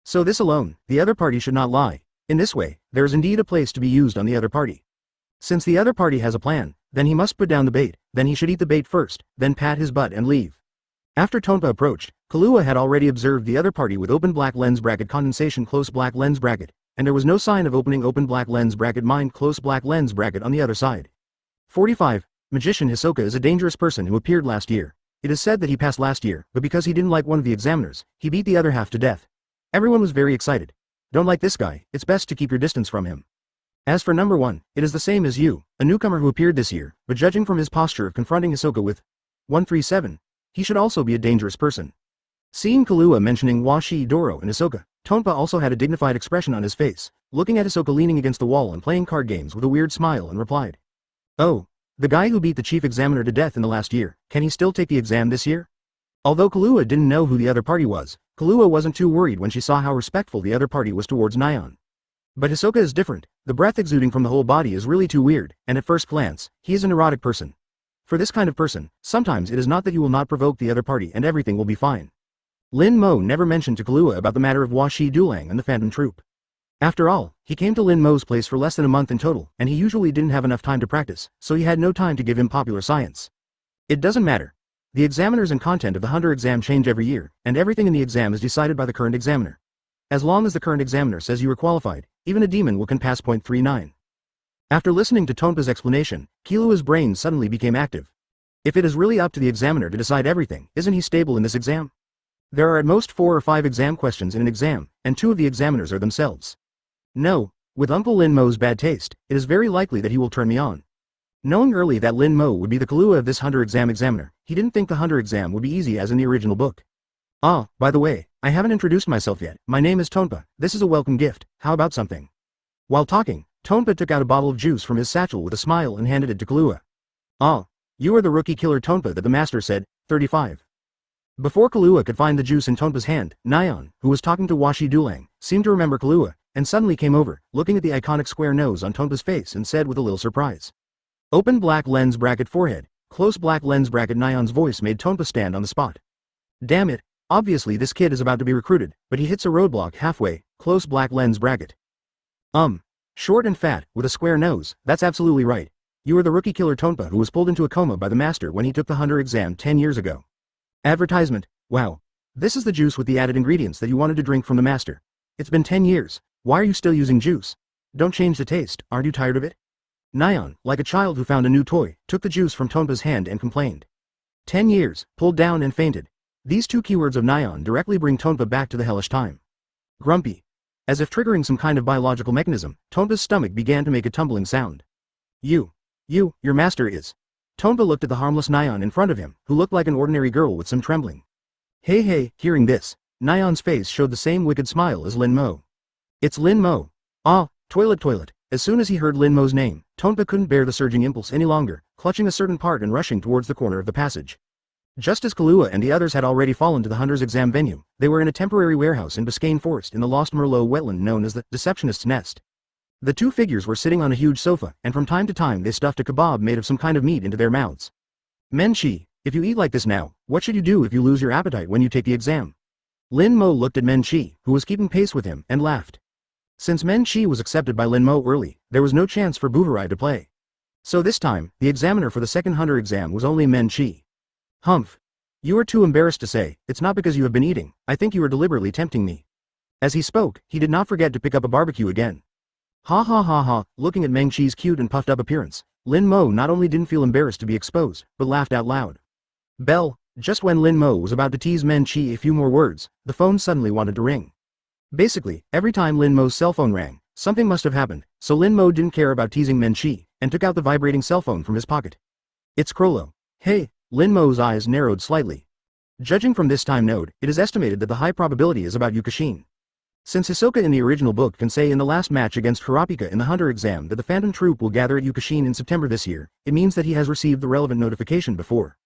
So this alone, the other party should not lie. In this way, there is indeed a place to be used on the other party. Since the other party has a plan, then he must put down the bait, then he should eat the bait first, then pat his butt and leave. After Tonpa approached, Kahlua had already observed the other party with open black lens bracket condensation close black lens bracket, and there was no sign of opening open black lens bracket mind close black lens bracket on the other side. 45. Magician Hisoka is a dangerous person who appeared last year. It is said that he passed last year, but because he didn't like one of the examiners, he beat the other half to death. Everyone was very excited. Don't like this guy, it's best to keep your distance from him. As for number 1, it is the same as you, a newcomer who appeared this year, but judging from his posture of confronting Hisoka with 137, he should also be a dangerous person. Seeing Kahlua mentioning Washi, Doro, and Hisoka, Tonpa also had a dignified expression on his face, looking at Hisoka leaning against the wall and playing card games with a weird smile and replied. Oh, the guy who beat the chief examiner to death in the last year, can he still take the exam this year? Although Kahlua didn't know who the other party was, Kahlua wasn't too worried when she saw how respectful the other party was towards Nyan. But Hisoka is different, the breath exuding from the whole body is really too weird, and at first glance, he is an erotic person. For this kind of person, sometimes it is not that you will not provoke the other party and everything will be fine. Lin Mo never mentioned to Kahlua about the matter of Hua Shi Dulang and the Phantom Troop. After all, he came to Lin Mo's place for less than a month in total, and he usually didn't have enough time to practice, so he had no time to give him popular science. It doesn't matter. The examiners and content of the Hunter exam change every year, and everything in the exam is decided by the current examiner. As long as the current examiner says you are qualified, even a demon can pass .39. After listening to Tonpa's explanation, Kahlua's brain suddenly became active. If it is really up to the examiner to decide everything, isn't he stable in this exam? There are at most 4 or 5 exam questions in an exam, and 2 of the examiners are themselves. No, with Uncle Lin Mo's bad taste, it is very likely that he will turn me on. Knowing early that Lin Mo would be the Kahlua of this Hunter exam examiner, he didn't think the Hunter exam would be easy as in the original book. Ah, by the way, I haven't introduced myself yet. My name is Tonpa. This is a welcome gift. How about something? While talking, Tonpa took out a bottle of juice from his satchel with a smile and handed it to Kahlua. Ah, you are the rookie killer Tonpa that the master said 35. Before Kahlua could find the juice in Tonpa's hand, Nyan, who was talking to Washi Dulang, seemed to remember Kahlua, and suddenly came over, looking at the iconic square nose on Tonpa's face and said with a little surprise. Open black lens bracket forehead, close black lens bracket. Nyan's voice made Tonpa stand on the spot. Damn it, obviously this kid is about to be recruited, but he hits a roadblock halfway, close black lens bracket. Short and fat, with a square nose, that's absolutely right. You are the rookie killer Tonpa who was pulled into a coma by the master when he took the hunter exam 10 years ago. Advertisement, wow. This is the juice with the added ingredients that you wanted to drink from the master. It's been 10 years, why are you still using juice? Don't change the taste, aren't you tired of it? Nyan, like a child who found a new toy, took the juice from Tonpa's hand and complained. 10 years, pulled down and fainted. These two keywords of Nyan directly bring Tonpa back to the hellish time. Grumpy. As if triggering some kind of biological mechanism, Tonpa's stomach began to make a tumbling sound. Your master is. Tonpa looked at the harmless Nyan in front of him, who looked like an ordinary girl with some trembling. Hey, hearing this, Nyan's face showed the same wicked smile as Lin Mo. It's Lin Mo. Ah, toilet. As soon as he heard Lin Mo's name, Tonpa couldn't bear the surging impulse any longer, clutching a certain part and rushing towards the corner of the passage. Just as Kahlua and the others had already fallen to the hunter's exam venue, they were in a temporary warehouse in Biscayne Forest in the Lost Merlot wetland known as the Deceptionist's Nest. The two figures were sitting on a huge sofa, and from time to time they stuffed a kebab made of some kind of meat into their mouths. Menchi, if you eat like this now, what should you do if you lose your appetite when you take the exam? Lin Mo looked at Menchi, who was keeping pace with him, and laughed. Since Menchi was accepted by Lin Mo early, there was no chance for Booverai to play. So this time, the examiner for the second hunter exam was only Menchi. Humph. You are too embarrassed to say, it's not because you have been eating, I think you are deliberately tempting me. As he spoke, he did not forget to pick up a barbecue again. Ha, looking at Meng Chi's cute and puffed up appearance, Lin Mo not only didn't feel embarrassed to be exposed, but laughed out loud. Bell, just when Lin Mo was about to tease Meng Chi a few more words, the phone suddenly wanted to ring. Basically, every time Lin Mo's cell phone rang, something must have happened, so Lin Mo didn't care about teasing Meng Chi, and took out the vibrating cell phone from his pocket. It's Krollo. Hey, Lin Mo's eyes narrowed slightly. Judging from this time node, it is estimated that the high probability is about Yukishin. Since Hisoka in the original book can say in the last match against Kurapika in the Hunter exam that the Phantom Troop will gather at Yukishin in September this year, it means that he has received the relevant notification before.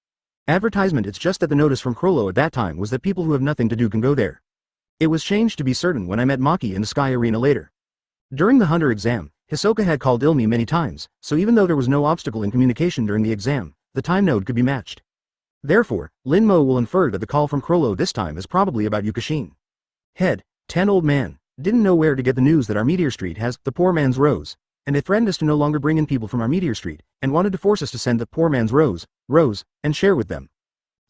Advertisement. It's just that the notice from Krollo at that time was that people who have nothing to do can go there. It was changed to be certain when I met Maki in the Sky Arena later. During the Hunter exam, Hisoka had called Ilmi many times, so even though there was no obstacle in communication during the exam, the time node could be matched. Therefore, Lin Mo will infer that the call from Krollo this time is probably about Yukishin. Head, 10 old man, didn't know where to get the news that our Meteor Street has the poor man's rose, and they threatened us to no longer bring in people from our Meteor Street, and wanted to force us to send the poor man's rose, and share with them.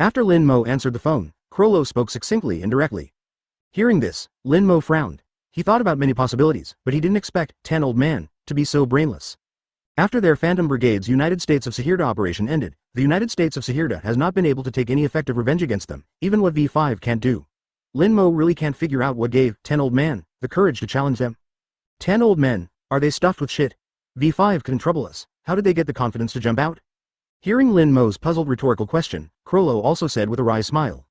After Lin Mo answered the phone, Krollo spoke succinctly and directly. Hearing this, Lin Mo frowned. He thought about many possibilities, but he didn't expect 10 old man to be so brainless. After their Phantom Brigade's United States of Sahirda operation ended, the United States of Sahirda has not been able to take any effective revenge against them, even what V5 can't do. Lin Mo really can't figure out what gave 10 old man the courage to challenge them. 10 old men, are they stuffed with shit? V5 couldn't trouble us, how did they get the confidence to jump out? Hearing Lin Mo's puzzled rhetorical question, Krollo also said with a wry smile.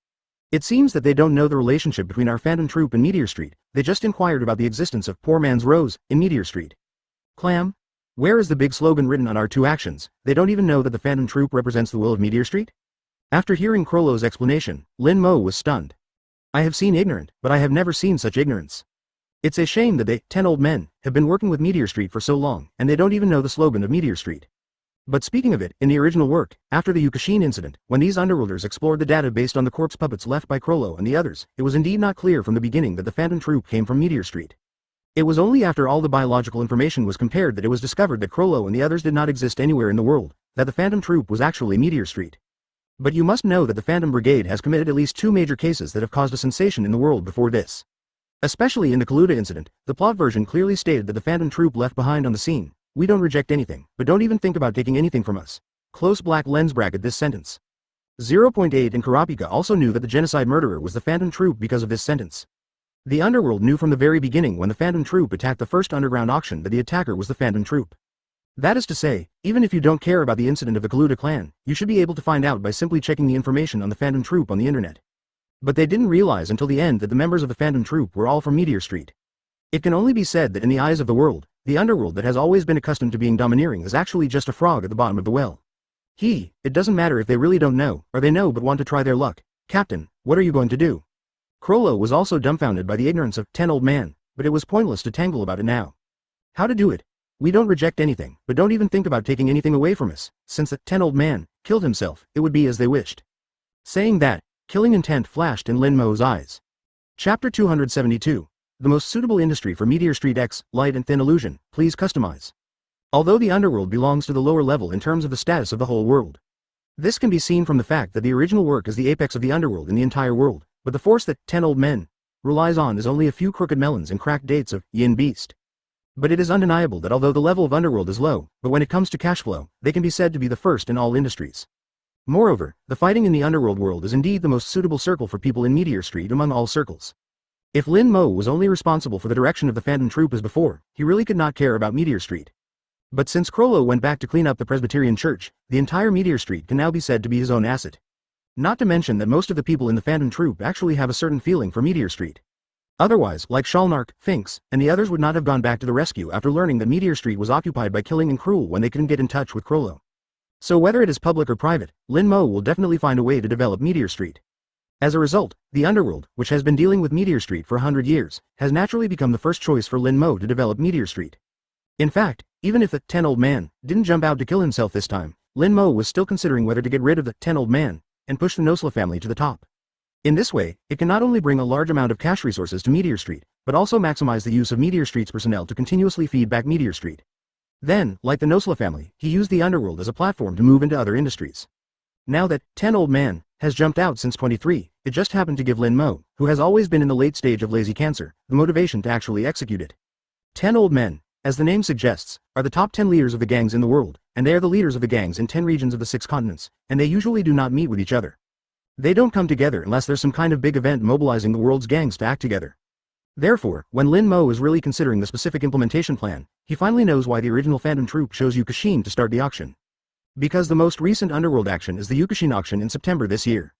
It seems that they don't know the relationship between our Phantom Troop and Meteor Street, they just inquired about the existence of Poor Man's Rose in Meteor Street. Clam? Where is the big slogan written on our two actions? They don't even know that the Phantom Troop represents the will of Meteor Street? After hearing Krollo's explanation, Lin Mo was stunned. I have seen ignorant, but I have never seen such ignorance. It's a shame that they, 10 old men, have been working with Meteor Street for so long, and they don't even know the slogan of Meteor Street. But speaking of it, in the original work, after the Yukishin incident, when these underworlders explored the data based on the corpse puppets left by Krollo and the others, it was indeed not clear from the beginning that the Phantom Troop came from Meteor Street. It was only after all the biological information was compared that it was discovered that Krollo and the others did not exist anywhere in the world, that the Phantom Troop was actually Meteor Street. But you must know that the Phantom Brigade has committed at least 2 major cases that have caused a sensation in the world before this. Especially in the Kaluta incident, the plot version clearly stated that the Phantom Troop left behind on the scene, we don't reject anything, but don't even think about taking anything from us. Close black lens bracket this sentence. 0.8 and Kurapika also knew that the genocide murderer was the Phantom Troop because of this sentence. The underworld knew from the very beginning when the Phantom Troop attacked the first underground auction that the attacker was the Phantom Troop. That is to say, even if you don't care about the incident of the Kaluta clan, you should be able to find out by simply checking the information on the Phantom Troop on the internet. But they didn't realize until the end that the members of the Phantom Troop were all from Meteor Street. It can only be said that in the eyes of the world, the underworld that has always been accustomed to being domineering is actually just a frog at the bottom of the well. It doesn't matter if they really don't know, or they know but want to try their luck. Captain, what are you going to do? Crollo was also dumbfounded by the ignorance of 10 old man, but it was pointless to tangle about it now. How to do it? We don't reject anything, but don't even think about taking anything away from us. Since the 10 old man killed himself, it would be as they wished. Saying that, killing intent flashed in Lin Mo's eyes. Chapter 272. The most suitable industry for Meteor Street X, light and thin illusion, please customize. Although the underworld belongs to the lower level in terms of the status of the whole world. This can be seen from the fact that the original work is the apex of the underworld in the entire world, but the force that 10 old men relies on is only a few crooked melons and cracked dates of yin beast. But it is undeniable that although the level of underworld is low, but when it comes to cash flow, they can be said to be the first in all industries. Moreover, the fighting in the underworld world is indeed the most suitable circle for people in Meteor Street among all circles. If Lin Mo was only responsible for the direction of the Phantom Troop as before, he really could not care about Meteor Street. But since Crollo went back to clean up the Presbyterian Church, the entire Meteor Street can now be said to be his own asset. Not to mention that most of the people in the Phantom Troop actually have a certain feeling for Meteor Street. Otherwise, like Shalnark, Finks, and the others would not have gone back to the rescue after learning that Meteor Street was occupied by Killing and Cruel when they couldn't get in touch with Crollo. So whether it is public or private, Lin Mo will definitely find a way to develop Meteor Street. As a result, the underworld, which has been dealing with Meteor Street for 100 years, has naturally become the first choice for Lin Mo to develop Meteor Street. In fact, even if the 10 old man didn't jump out to kill himself this time, Lin Mo was still considering whether to get rid of the 10 old man and push the Nosla family to the top. In this way, it can not only bring a large amount of cash resources to Meteor Street, but also maximize the use of Meteor Street's personnel to continuously feed back Meteor Street. Then, like the Nosla family, he used the underworld as a platform to move into other industries. Now that 10 old man has jumped out since 23, it just happened to give Lin Mo, who has always been in the late stage of lazy cancer, the motivation to actually execute it. 10 old men, as the name suggests, are the top 10 leaders of the gangs in the world, and they are the leaders of the gangs in 10 regions of the 6 continents, and they usually do not meet with each other. They don't come together unless there's some kind of big event mobilizing the world's gangs to act together. Therefore, when Lin Mo is really considering the specific implementation plan, he finally knows why the original Phantom Troop chose Yukishin to start the auction. Because the most recent underworld action is the Yukishin auction in September this year.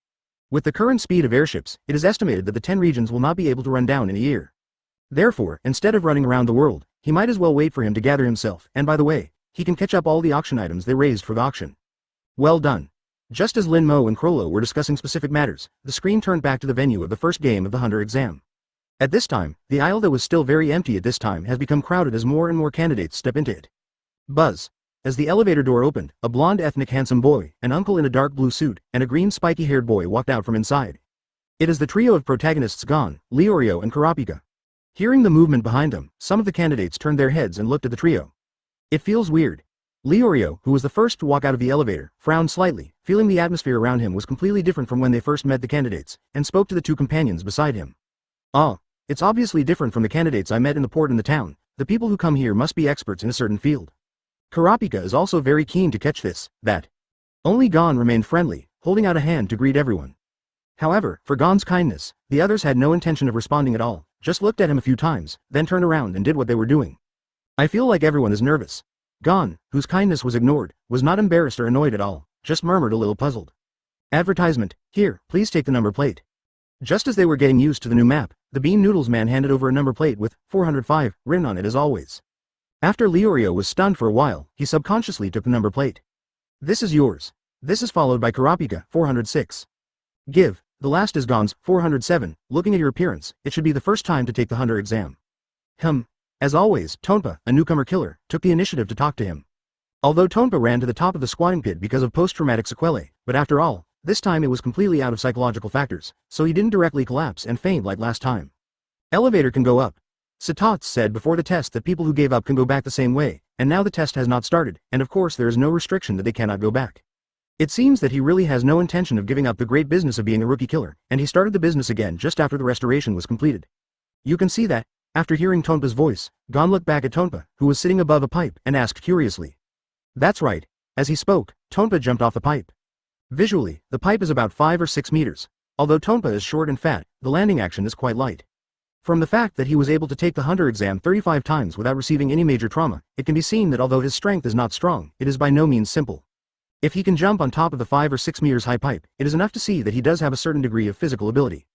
With the current speed of airships, it is estimated that the 10 regions will not be able to run down in a year. Therefore, instead of running around the world, he might as well wait for him to gather himself, and by the way, he can catch up all the auction items they raised for the auction. Well done. Just as Lin Mo and Crollo were discussing specific matters, the screen turned back to the venue of the first game of the Hunter exam. At this time, the aisle that was still very empty at this time has become crowded as more and more candidates step into it. Buzz. As the elevator door opened, a blonde ethnic handsome boy, an uncle in a dark blue suit, and a green spiky-haired boy walked out from inside. It is the trio of protagonists Gon, Leorio and Kurapika. Hearing the movement behind them, some of the candidates turned their heads and looked at the trio. It feels weird. Leorio, who was the first to walk out of the elevator, frowned slightly, feeling the atmosphere around him was completely different from when they first met the candidates, and spoke to the two companions beside him. "Ah, it's obviously different from the candidates I met in the port and the town. The people who come here must be experts in a certain field." Kurapika is also very keen to catch this, that. Only Gon remained friendly, holding out a hand to greet everyone. However, for Gon's kindness, the others had no intention of responding at all, just looked at him a few times, then turned around and did what they were doing. I feel like everyone is nervous. Gon, whose kindness was ignored, was not embarrassed or annoyed at all, just murmured a little puzzled. "Advertisement, here, please take the number plate." Just as they were getting used to the new map, the Bean Noodles man handed over a number plate with 405 written on it as always. After Leorio was stunned for a while, he subconsciously took the number plate. "This is yours." This is followed by Kurapika, 406. "Give." The last is Gon's, 407. "Looking at your appearance, it should be the first time to take the Hunter exam." As always, Tonpa, a newcomer killer, took the initiative to talk to him. Although Tonpa ran to the top of the squatting pit because of post-traumatic sequelae, but after all, this time it was completely out of psychological factors, so he didn't directly collapse and faint like last time. "Elevator can go up." Satats said before the test that people who gave up can go back the same way, and now the test has not started, and of course there is no restriction that they cannot go back. It seems that he really has no intention of giving up the great business of being a rookie killer, and he started the business again just after the restoration was completed. You can see that. After hearing Tonpa's voice, Gon looked back at Tonpa, who was sitting above a pipe, and asked curiously. "That's right." As he spoke, Tonpa jumped off the pipe. Visually, the pipe is about 5 or 6 meters. Although Tonpa is short and fat, the landing action is quite light. From the fact that he was able to take the Hunter exam 35 times without receiving any major trauma, it can be seen that although his strength is not strong, it is by no means simple. If he can jump on top of the 5 or 6 meters high pipe, it is enough to see that he does have a certain degree of physical ability.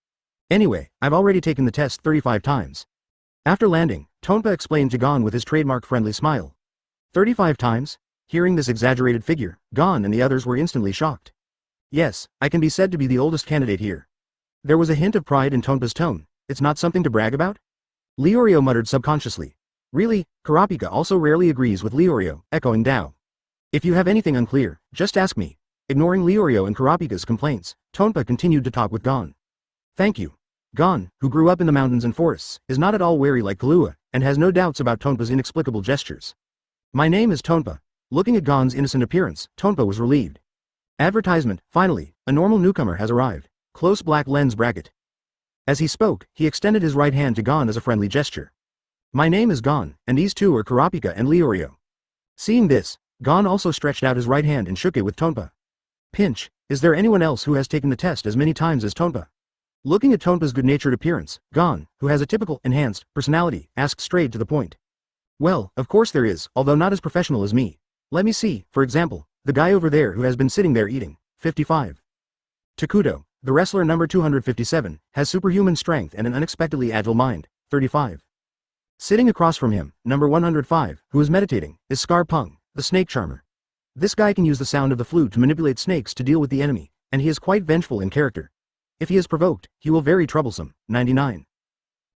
Anyway, I've already taken the test 35 times. After landing, Tonpa explained to Gon with his trademark friendly smile. 35 times? Hearing this exaggerated figure, Gon and the others were instantly shocked. Yes, I can be said to be the oldest candidate here. There was a hint of pride in Tonpa's tone. It's not something to brag about? Leorio muttered subconsciously. Really, Kurapika also rarely agrees with Leorio, echoing Dao. If you have anything unclear, just ask me. Ignoring Leorio and Kurapika's complaints, Tonpa continued to talk with Gon. Thank you. Gon, who grew up in the mountains and forests, is not at all wary like Kahlua, and has no doubts about Tonpa's inexplicable gestures. My name is Tonpa. Looking at Gon's innocent appearance, Tonpa was relieved. Advertisement, finally, a normal newcomer has arrived. Close black lens bracket. As he spoke, he extended his right hand to Gon as a friendly gesture. My name is Gon, and these two are Kurapika and Leorio. Seeing this, Gon also stretched out his right hand and shook it with Tonpa. Pinch, is there anyone else who has taken the test as many times as Tonpa? Looking at Tonpa's good-natured appearance, Gon, who has a typical, enhanced, personality, asked straight to the point. Well, of course there is, although not as professional as me. Let me see, for example, the guy over there who has been sitting there eating, 55. Takuto, the wrestler number 257, has superhuman strength and an unexpectedly agile mind, 35. Sitting across from him, number 105, who is meditating, is Scar Pung, the snake charmer. This guy can use the sound of the flute to manipulate snakes to deal with the enemy, and he is quite vengeful in character. If he is provoked, he will very troublesome, 99.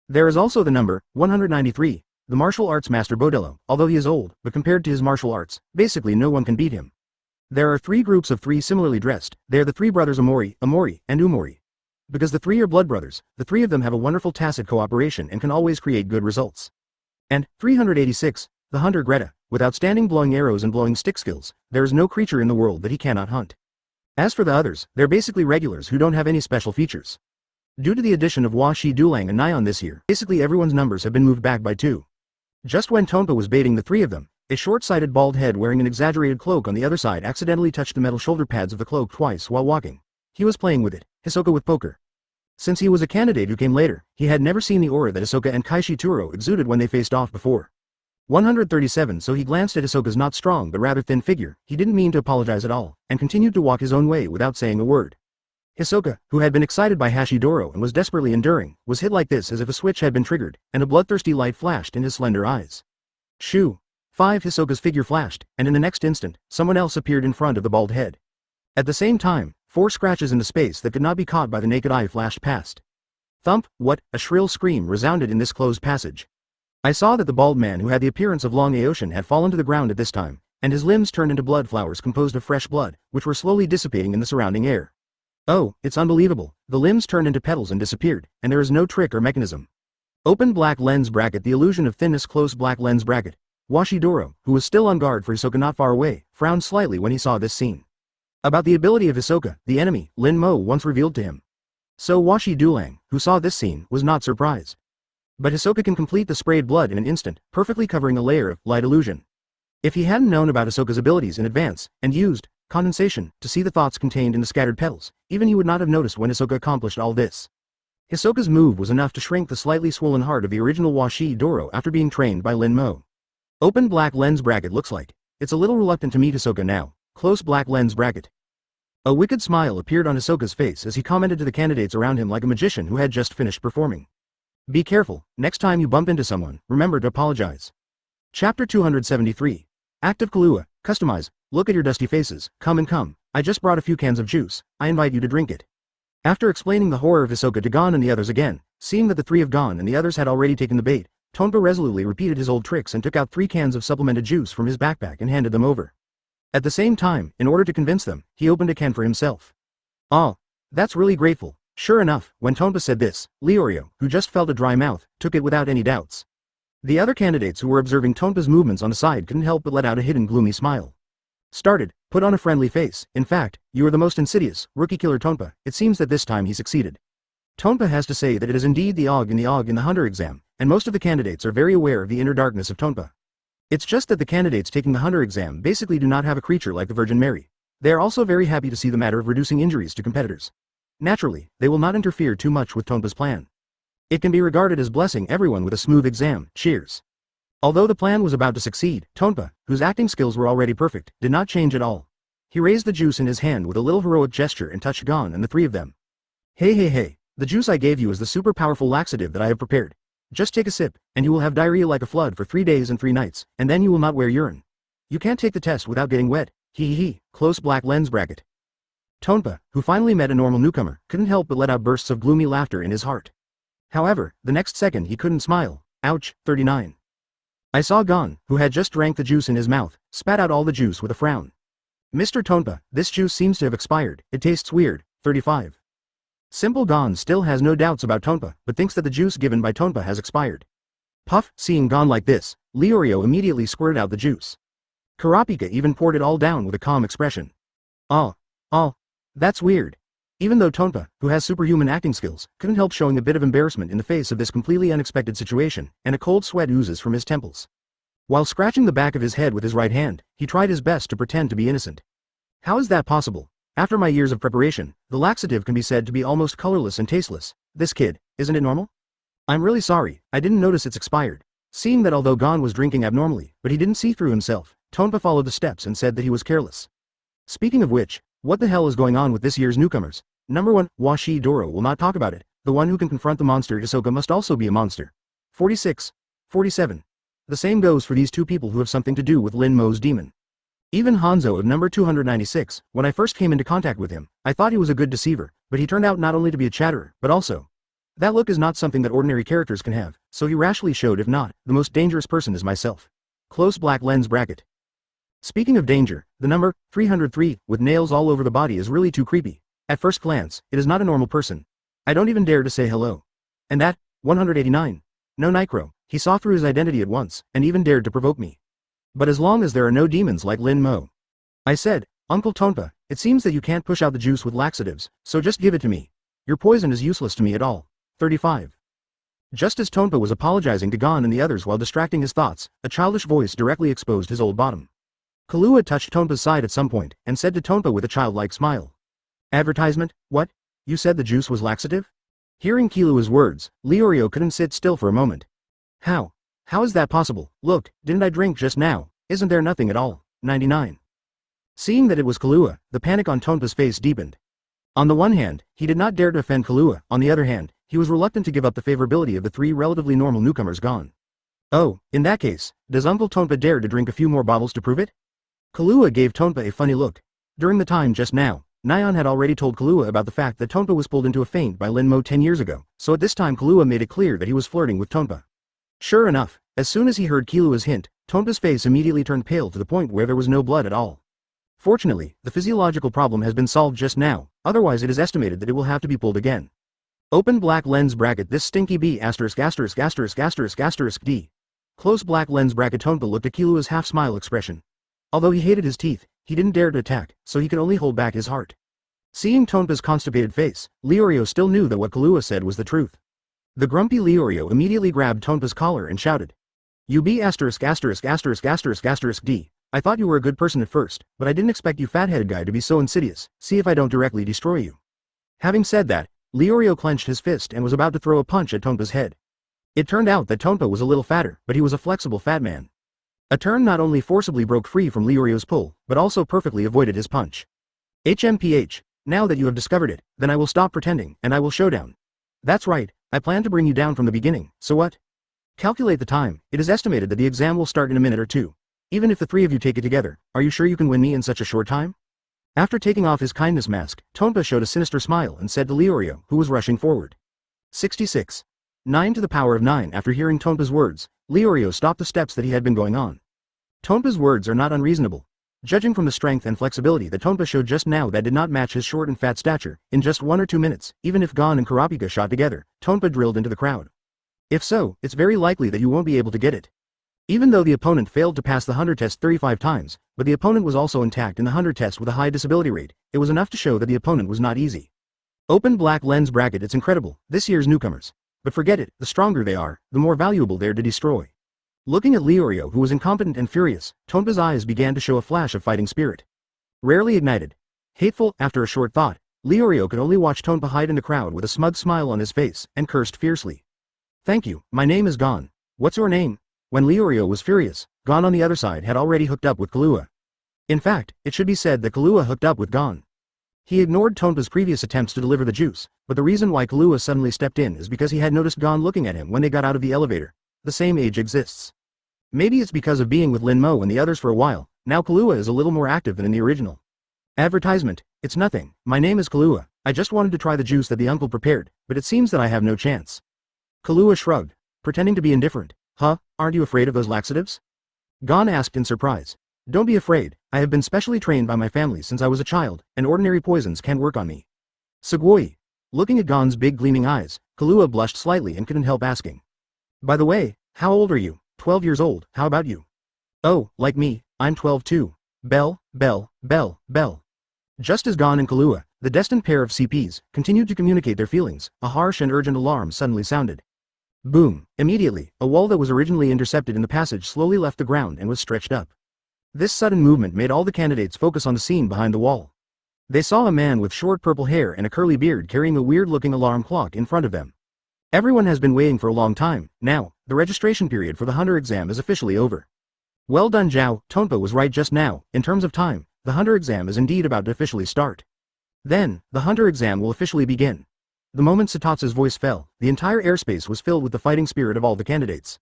There is also the number, 193, the martial arts master Bodello, although he is old, but compared to his martial arts, basically no one can beat him. There are 3 groups of 3 similarly dressed. They are the 3 brothers Omori, and Umori. Because the 3 are blood brothers, the 3 of them have a wonderful tacit cooperation and can always create good results. And, 386, the hunter Greta, with outstanding blowing arrows and blowing stick skills, there is no creature in the world that he cannot hunt. As for the others, they're basically regulars who don't have any special features. Due to the addition of Hua Shi Dulang and Nyan this year, basically everyone's numbers have been moved back by 2. Just when Tonpa was baiting the 3 of them, a short-sighted bald head wearing an exaggerated cloak on the other side accidentally touched the metal shoulder pads of the cloak twice while walking. He was playing with it, Hisoka with poker. Since he was a candidate who came later, he had never seen the aura that Hisoka and Kaishi Turo exuded when they faced off before. 137 So he glanced at Hisoka's not strong but rather thin figure. He didn't mean to apologize at all, and continued to walk his own way without saying a word. Hisoka, who had been excited by Hashidoro and was desperately enduring, was hit like this as if a switch had been triggered, and a bloodthirsty light flashed in his slender eyes. Shoo! 5 Hisoka's figure flashed, and in the next instant, someone else appeared in front of the bald head. At the same time, 4 scratches into space that could not be caught by the naked eye flashed past. Thump! What? A shrill scream resounded in this closed passage. I saw that the bald man who had the appearance of Long Aocean had fallen to the ground at this time, and his limbs turned into blood flowers composed of fresh blood, which were slowly dissipating in the surrounding air. Oh, it's unbelievable. The limbs turned into petals and disappeared, and there is no trick or mechanism. Open black lens bracket. The illusion of thinness. Close black lens bracket. Washidoro, who was still on guard for Hisoka not far away, frowned slightly when he saw this scene. About the ability of Hisoka, the enemy, Lin Mo once revealed to him. So Washi Dulang, who saw this scene, was not surprised. But Hisoka can complete the sprayed blood in an instant, perfectly covering a layer of light illusion. If he hadn't known about Hisoka's abilities in advance, and used condensation to see the thoughts contained in the scattered petals, even he would not have noticed when Hisoka accomplished all this. Hisoka's move was enough to shrink the slightly swollen heart of the original Washi Doro after being trained by Lin Mo. Open black lens bracket. Looks like it's a little reluctant to meet Hisoka now. Close black lens bracket. A wicked smile appeared on Hisoka's face as he commented to the candidates around him like a magician who had just finished performing. Be careful, next time you bump into someone, remember to apologize. Chapter 273. Active Kahlua, customize, look at your dusty faces, come, I just brought a few cans of juice, I invite you to drink it. After explaining the horror of Hisoka to Gon and the others again, seeing that the 3 of Gon and the others had already taken the bait, Tonpa resolutely repeated his old tricks and took out 3 cans of supplemented juice from his backpack and handed them over. At the same time, in order to convince them, he opened a can for himself. Oh, that's really grateful. Sure enough, when Tonpa said this, Leorio, who just felt a dry mouth, took it without any doubts. The other candidates who were observing Tonpa's movements on the side couldn't help but let out a hidden gloomy smile. Started, put on a friendly face. In fact, you are the most insidious, rookie killer Tonpa. It seems that this time he succeeded. Tonpa has to say that it is indeed the Og in the Hunter exam, and most of the candidates are very aware of the inner darkness of Tonpa. It's just that the candidates taking the Hunter exam basically do not have a creature like the Virgin Mary. They are also very happy to see the matter of reducing injuries to competitors. Naturally, they will not interfere too much with Tonpa's plan. It can be regarded as blessing everyone with a smooth exam. Cheers. Although the plan was about to succeed, Tonpa, whose acting skills were already perfect, did not change at all. He raised the juice in his hand with a little heroic gesture and touched Gon and the 3 of them. Hey, the juice I gave you is the super powerful laxative that I have prepared. Just take a sip, and you will have diarrhea like a flood for 3 days and 3 nights, and then you will not wear urine. You can't take the test without getting wet, hee. Close black lens bracket. Tonpa, who finally met a normal newcomer, couldn't help but let out bursts of gloomy laughter in his heart. However, the next second he couldn't smile. Ouch, 39. I saw Gon, who had just drank the juice in his mouth, spat out all the juice with a frown. Mr. Tonpa, this juice seems to have expired, it tastes weird, 35. Simple Gon still has no doubts about Tonpa, but thinks that the juice given by Tonpa has expired. Puff, seeing Gon like this, Leorio immediately squirted out the juice. Kurapika even poured it all down with a calm expression. Oh, that's weird. Even though Tonpa, who has superhuman acting skills, couldn't help showing a bit of embarrassment in the face of this completely unexpected situation, and a cold sweat oozes from his temples. While scratching the back of his head with his right hand, he tried his best to pretend to be innocent. How is that possible? After my years of preparation, the laxative can be said to be almost colorless and tasteless. This kid, isn't it normal? I'm really sorry, I didn't notice it's expired. Seeing that although Gon was drinking abnormally, but he didn't see through himself, Tonpa followed the steps and said that he was careless. Speaking of which, what the hell is going on with this year's newcomers? Number 1, Washi Doro will not talk about it. The one who can confront the monster Hisoka must also be a monster. 46. 47. The same goes for these two people who have something to do with Lin Mo's demon. Even Hanzo of number 296, when I first came into contact with him, I thought he was a good deceiver, but he turned out not only to be a chatterer, but also. That look is not something that ordinary characters can have, so he rashly showed if not, the most dangerous person is myself. Close black lens bracket. Speaking of danger, the number 303 with nails all over the body is really too creepy. At first glance, it is not a normal person. I don't even dare to say hello. And that, 189. No Nicro, he saw through his identity at once, and even dared to provoke me. But as long as there are no demons like Lin Mo. I said, Uncle Tonpa, it seems that you can't push out the juice with laxatives, so just give it to me. Your poison is useless to me at all. 35. Just as Tonpa was apologizing to Gon and the others while distracting his thoughts, a childish voice directly exposed his old bottom. Kahlua touched Tonpa's side at some point, and said to Tonpa with a childlike smile. Advertisement, what? You said the juice was laxative? Hearing Kalua's words, Leorio couldn't sit still for a moment. How? How is that possible? Look, didn't I drink just now? Isn't there nothing at all? 99. Seeing that it was Kahlua, the panic on Tonpa's face deepened. On the one hand, he did not dare to offend Kahlua, on the other hand, he was reluctant to give up the favorability of the three relatively normal newcomers gone. Oh, in that case, does Uncle Tonpa dare to drink a few more bottles to prove it? Kahlua gave Tonpa a funny look. During the time just now, Nyan had already told Kahlua about the fact that Tonpa was pulled into a feint by Lin Mo 10 years ago, so at this time Kahlua made it clear that he was flirting with Tonpa. Sure enough, as soon as he heard Kalua's hint, Tonpa's face immediately turned pale to the point where there was no blood at all. Fortunately, the physiological problem has been solved just now, otherwise it is estimated that it will have to be pulled again. Open black lens bracket this stinky B ********* D. Close black lens bracket. Tonpa looked at Kalua's half-smile expression. Although he hated his teeth, he didn't dare to attack, so he could only hold back his heart. Seeing Tonpa's constipated face, Leorio still knew that what Kahlua said was the truth. The grumpy Leorio immediately grabbed Tonpa's collar and shouted. You be *********** D. I thought you were a good person at first, but I didn't expect you fat-headed guy to be so insidious. See if I don't directly destroy you. Having said that, Leorio clenched his fist and was about to throw a punch at Tonpa's head. It turned out that Tonpa was a little fatter, but he was a flexible fat man. A turn not only forcibly broke free from Leorio's pull, but also perfectly avoided his punch. HMPH, now that you have discovered it, then I will stop pretending, and I will showdown. That's right, I plan to bring you down from the beginning, so what? Calculate the time, it is estimated that the exam will start in a minute or two. Even if the three of you take it together, are you sure you can win me in such a short time? After taking off his kindness mask, Tonpa showed a sinister smile and said to Leorio, who was rushing forward. 66. 9 to the power of 9. After hearing Tonpa's words, Leorio stopped the steps that he had been going on. Tonpa's words are not unreasonable. Judging from the strength and flexibility that Tonpa showed just now that did not match his short and fat stature, in just 1 or 2 minutes, even if Gon and Kurapika shot together, Tonpa drilled into the crowd. If so, it's very likely that you won't be able to get it. Even though the opponent failed to pass the 100 test 35 times, but the opponent was also intact in the 100 test with a high disability rate, it was enough to show that the opponent was not easy. Open black lens bracket. It's incredible, this year's newcomers. But forget it, the stronger they are, the more valuable they're to destroy. Looking at Leorio, who was incompetent and furious, Tonpa's eyes began to show a flash of fighting spirit. Rarely ignited. Hateful. After a short thought, Leorio could only watch Tonpa hide in the crowd with a smug smile on his face, and cursed fiercely. Thank you, my name is Gon. What's your name? When Leorio was furious, Gon on the other side had already hooked up with Kahlua. In fact, it should be said that Kahlua hooked up with Gon. He ignored Tonpa's previous attempts to deliver the juice, but the reason why Kahlua suddenly stepped in is because he had noticed Gon looking at him when they got out of the elevator. The same age exists. Maybe it's because of being with Lin Mo and the others for a while, Now Kahlua is a little more active than in the original. Advertisement, it's nothing, my name is Kahlua, I just wanted to try the juice that the uncle prepared, but it seems that I have no chance. Kahlua shrugged, pretending to be indifferent. Huh, aren't you afraid of those laxatives? Gon asked in surprise. Don't be afraid, I have been specially trained by my family since I was a child, and ordinary poisons can't work on me. Sugoi. Looking at Gon's big gleaming eyes, Kahlua blushed slightly and couldn't help asking. By the way, how old are you? 12 years old, how about you? Oh, like me, I'm 12 too. Bell, bell, bell, bell. Just as Gon and Kahlua, the destined pair of CPs, continued to communicate their feelings, a harsh and urgent alarm suddenly sounded. Boom! Immediately, a wall that was originally intercepted in the passage slowly left the ground and was stretched up. This sudden movement made all the candidates focus on the scene behind the wall. They saw a man with short purple hair and a curly beard carrying a weird-looking alarm clock in front of them. Everyone has been waiting for a long time. Now, the registration period for the Hunter exam is officially over. Well done, Zhao. Tonpa was right just now. In terms of time, the Hunter exam is indeed about to officially start. Then, the Hunter exam will officially begin. The moment Satatsu's voice fell, the entire airspace was filled with the fighting spirit of all the candidates.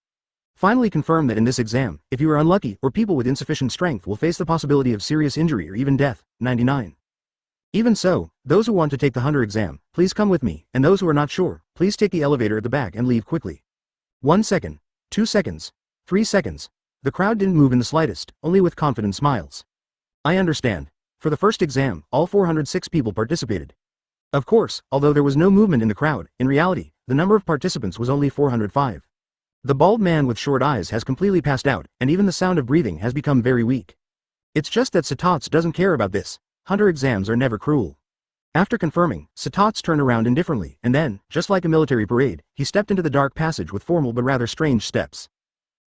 Finally confirm that in this exam, if you are unlucky or people with insufficient strength will face the possibility of serious injury or even death. 99. Even so, those who want to take the Hunter exam, please come with me, and those who are not sure, please take the elevator at the back and leave quickly. 1 second. 2 seconds. 3 seconds. The crowd didn't move in the slightest, only with confident smiles. I understand. For the first exam, all 406 people participated. Of course, although there was no movement in the crowd, in reality, the number of participants was only 405. The bald man with short eyes has completely passed out, and even the sound of breathing has become very weak. It's just that Satatsu doesn't care about this. Hunter exams are never cruel. After confirming, Satatsu turned around indifferently, and then, just like a military parade, he stepped into the dark passage with formal but rather strange steps.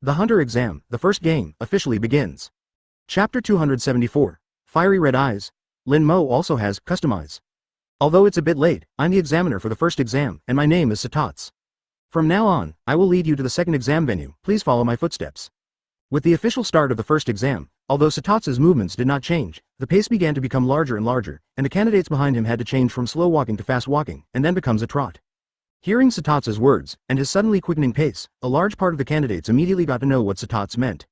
The Hunter exam, the first game, officially begins. Chapter 274. Fiery Red Eyes. Lin Mo also has Customize. Although it's a bit late, I'm the examiner for the first exam, and my name is Satatsu. From now on, I will lead you to the second exam venue, please follow my footsteps. With the official start of the first exam, although Satatsu's movements did not change, the pace began to become larger and larger, and the candidates behind him had to change from slow walking to fast walking, and then becomes a trot. Hearing Satatsu's words, and his suddenly quickening pace, a large part of the candidates immediately got to know what Satatsu meant.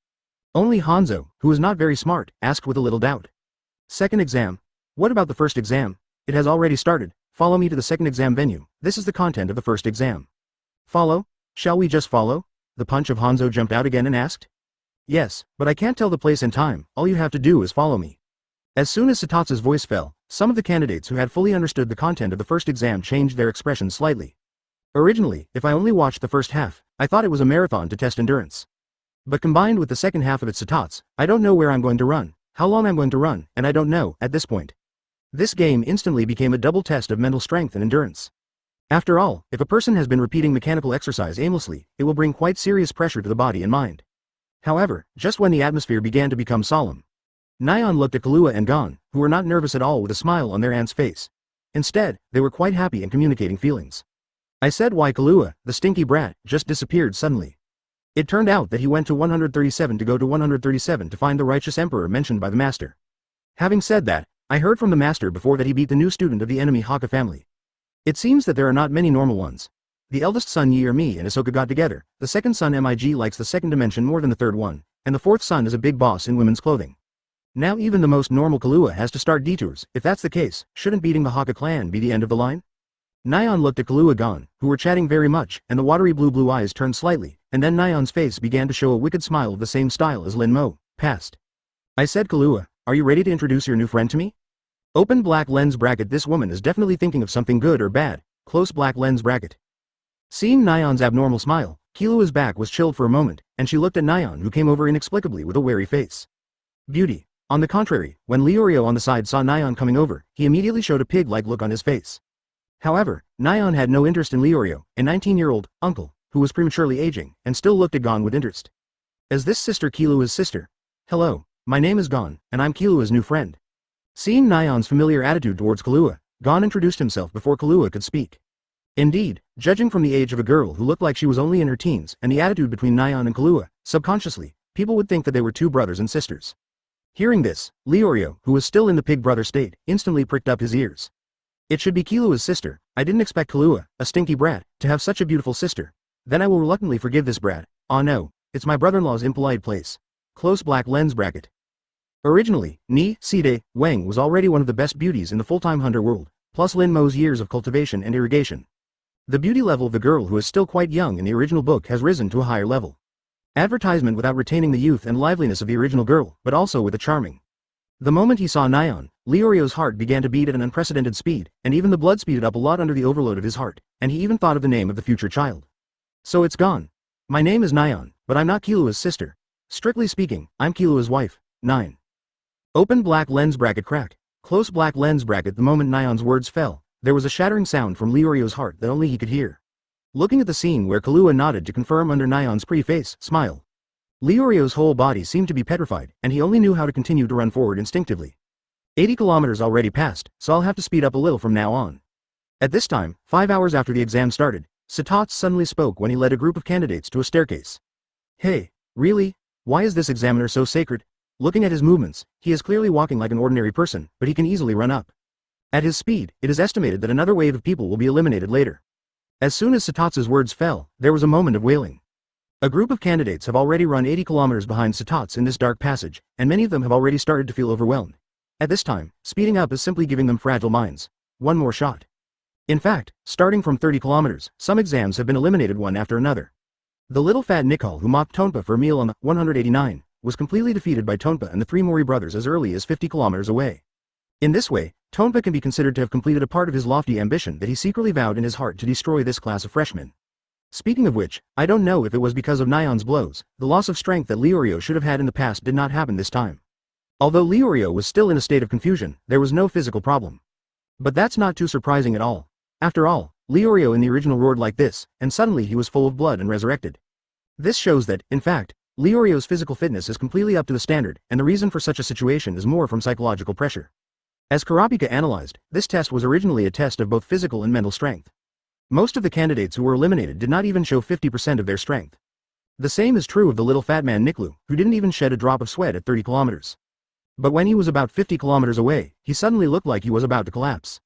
Only Hanzo, who was not very smart, asked with a little doubt. Second exam? What about the first exam? It has already started. Follow me to the second exam venue. This is the content of the first exam. Follow? Shall we just follow? The punch of Hanzo jumped out again and asked. Yes, but I can't tell the place and time, all you have to do is follow me. As soon as Satatsu's voice fell, some of the candidates who had fully understood the content of the first exam changed their expression slightly. Originally, if I only watched the first half, I thought it was a marathon to test endurance. But combined with the second half of it, Satatsu, I don't know where I'm going to run, how long I'm going to run, and I don't know, at this point. This game instantly became a double test of mental strength and endurance. After all, if a person has been repeating mechanical exercise aimlessly, it will bring quite serious pressure to the body and mind. However, just when the atmosphere began to become solemn, Nyan looked at Kahlua and Gon, who were not nervous at all with a smile on their aunt's face. Instead, they were quite happy and communicating feelings. I said why Kahlua, the stinky brat, just disappeared suddenly. It turned out that he went to 137 to go to 137 to find the righteous emperor mentioned by the master. Having said that, I heard from the master before that he beat the new student of the enemy Haka family. It seems that there are not many normal ones. The eldest son Yi or me and Ahsoka got together, the second son Mig likes the second dimension more than the third one, and the fourth son is a big boss in women's clothing. Now even the most normal Kahlua has to start detours. If that's the case, shouldn't beating the Haka clan be the end of the line? Nyan looked at Kahlua Gon, who were chatting very much, and the watery blue eyes turned slightly, and then Nyan's face began to show a wicked smile of the same style as Lin Mo, passed. I said Kahlua, are you ready to introduce your new friend to me? Open black lens bracket. This woman is definitely thinking of something good or bad, close black lens bracket. Seeing Nyan's abnormal smile, Kalua's back was chilled for a moment, and she looked at Nyan who came over inexplicably with a wary face. Beauty. On the contrary, when Leorio on the side saw Nyan coming over, he immediately showed a pig-like look on his face. However, Nyan had no interest in Leorio, a 19-year-old uncle, who was prematurely aging, and still looked at Gon with interest. Is this sister Kalua's sister? Hello, my name is Gon, and I'm Kalua's new friend. Seeing Nyan's familiar attitude towards Kahlua, Gon introduced himself before Kahlua could speak. Indeed, judging from the age of a girl who looked like she was only in her teens and the attitude between Nyan and Kahlua, subconsciously, people would think that they were two brothers and sisters. Hearing this, Leorio, who was still in the pig brother state, instantly pricked up his ears. It should be Kalua's sister. I didn't expect Kahlua, a stinky brat, to have such a beautiful sister. Then I will reluctantly forgive this brat. Ah no, it's my brother-in-law's impolite place. Close black lens bracket. Originally, Ni Side Wang was already one of the best beauties in the full-time hunter world, plus Lin Mo's years of cultivation and irrigation. The beauty level of the girl who is still quite young in the original book has risen to a higher level. Advertisement without retaining the youth and liveliness of the original girl, but also with a charming. The moment he saw Nyan, Liorio's heart began to beat at an unprecedented speed, and even the blood speeded up a lot under the overload of his heart, and he even thought of the name of the future child. So it's gone. My name is Nyan, but I'm not Kilua's sister. Strictly speaking, I'm Kilua's wife. 9. Open black lens bracket crack. Close black lens bracket. The moment Nyan's words fell, there was a shattering sound from Liorio's heart that only he could hear. Looking at the scene where Kilua nodded to confirm under Nyan's pre-face smile. Liorio's whole body seemed to be petrified, and he only knew how to continue to run forward instinctively. 80 kilometers already passed, so I'll have to speed up a little from now on. At this time, 5 hours after the exam started, Satats suddenly spoke when he led a group of candidates to a staircase. Hey, really? Why is this examiner so sacred? Looking at his movements, he is clearly walking like an ordinary person, but he can easily run up. At his speed, it is estimated that another wave of people will be eliminated later. As soon as Satats's words fell, there was a moment of wailing. A group of candidates have already run 80 kilometers behind Satats in this dark passage, and many of them have already started to feel overwhelmed. At this time, speeding up is simply giving them fragile minds. One more shot. In fact, starting from 30 kilometers, some exams have been eliminated one after another. The little fat Nicol who mocked Tonpa for a meal on the 189 was completely defeated by Tonpa and the three Mori brothers as early as 50 kilometers away. In this way, Tonpa can be considered to have completed a part of his lofty ambition that he secretly vowed in his heart to destroy this class of freshmen. Speaking of which, I don't know if it was because of Nyan's blows, the loss of strength that Liorio should have had in the past did not happen this time. Although Liorio was still in a state of confusion, there was no physical problem. But that's not too surprising at all. After all, Liorio in the original roared like this, and suddenly he was full of blood and resurrected. This shows that, in fact, Liorio's physical fitness is completely up to the standard, and the reason for such a situation is more from psychological pressure. As Kurapika analyzed, this test was originally a test of both physical and mental strength. Most of the candidates who were eliminated did not even show 50% of their strength. The same is true of the little fat man Niklu, who didn't even shed a drop of sweat at 30 kilometers. But when he was about 50 kilometers away, he suddenly looked like he was about to collapse.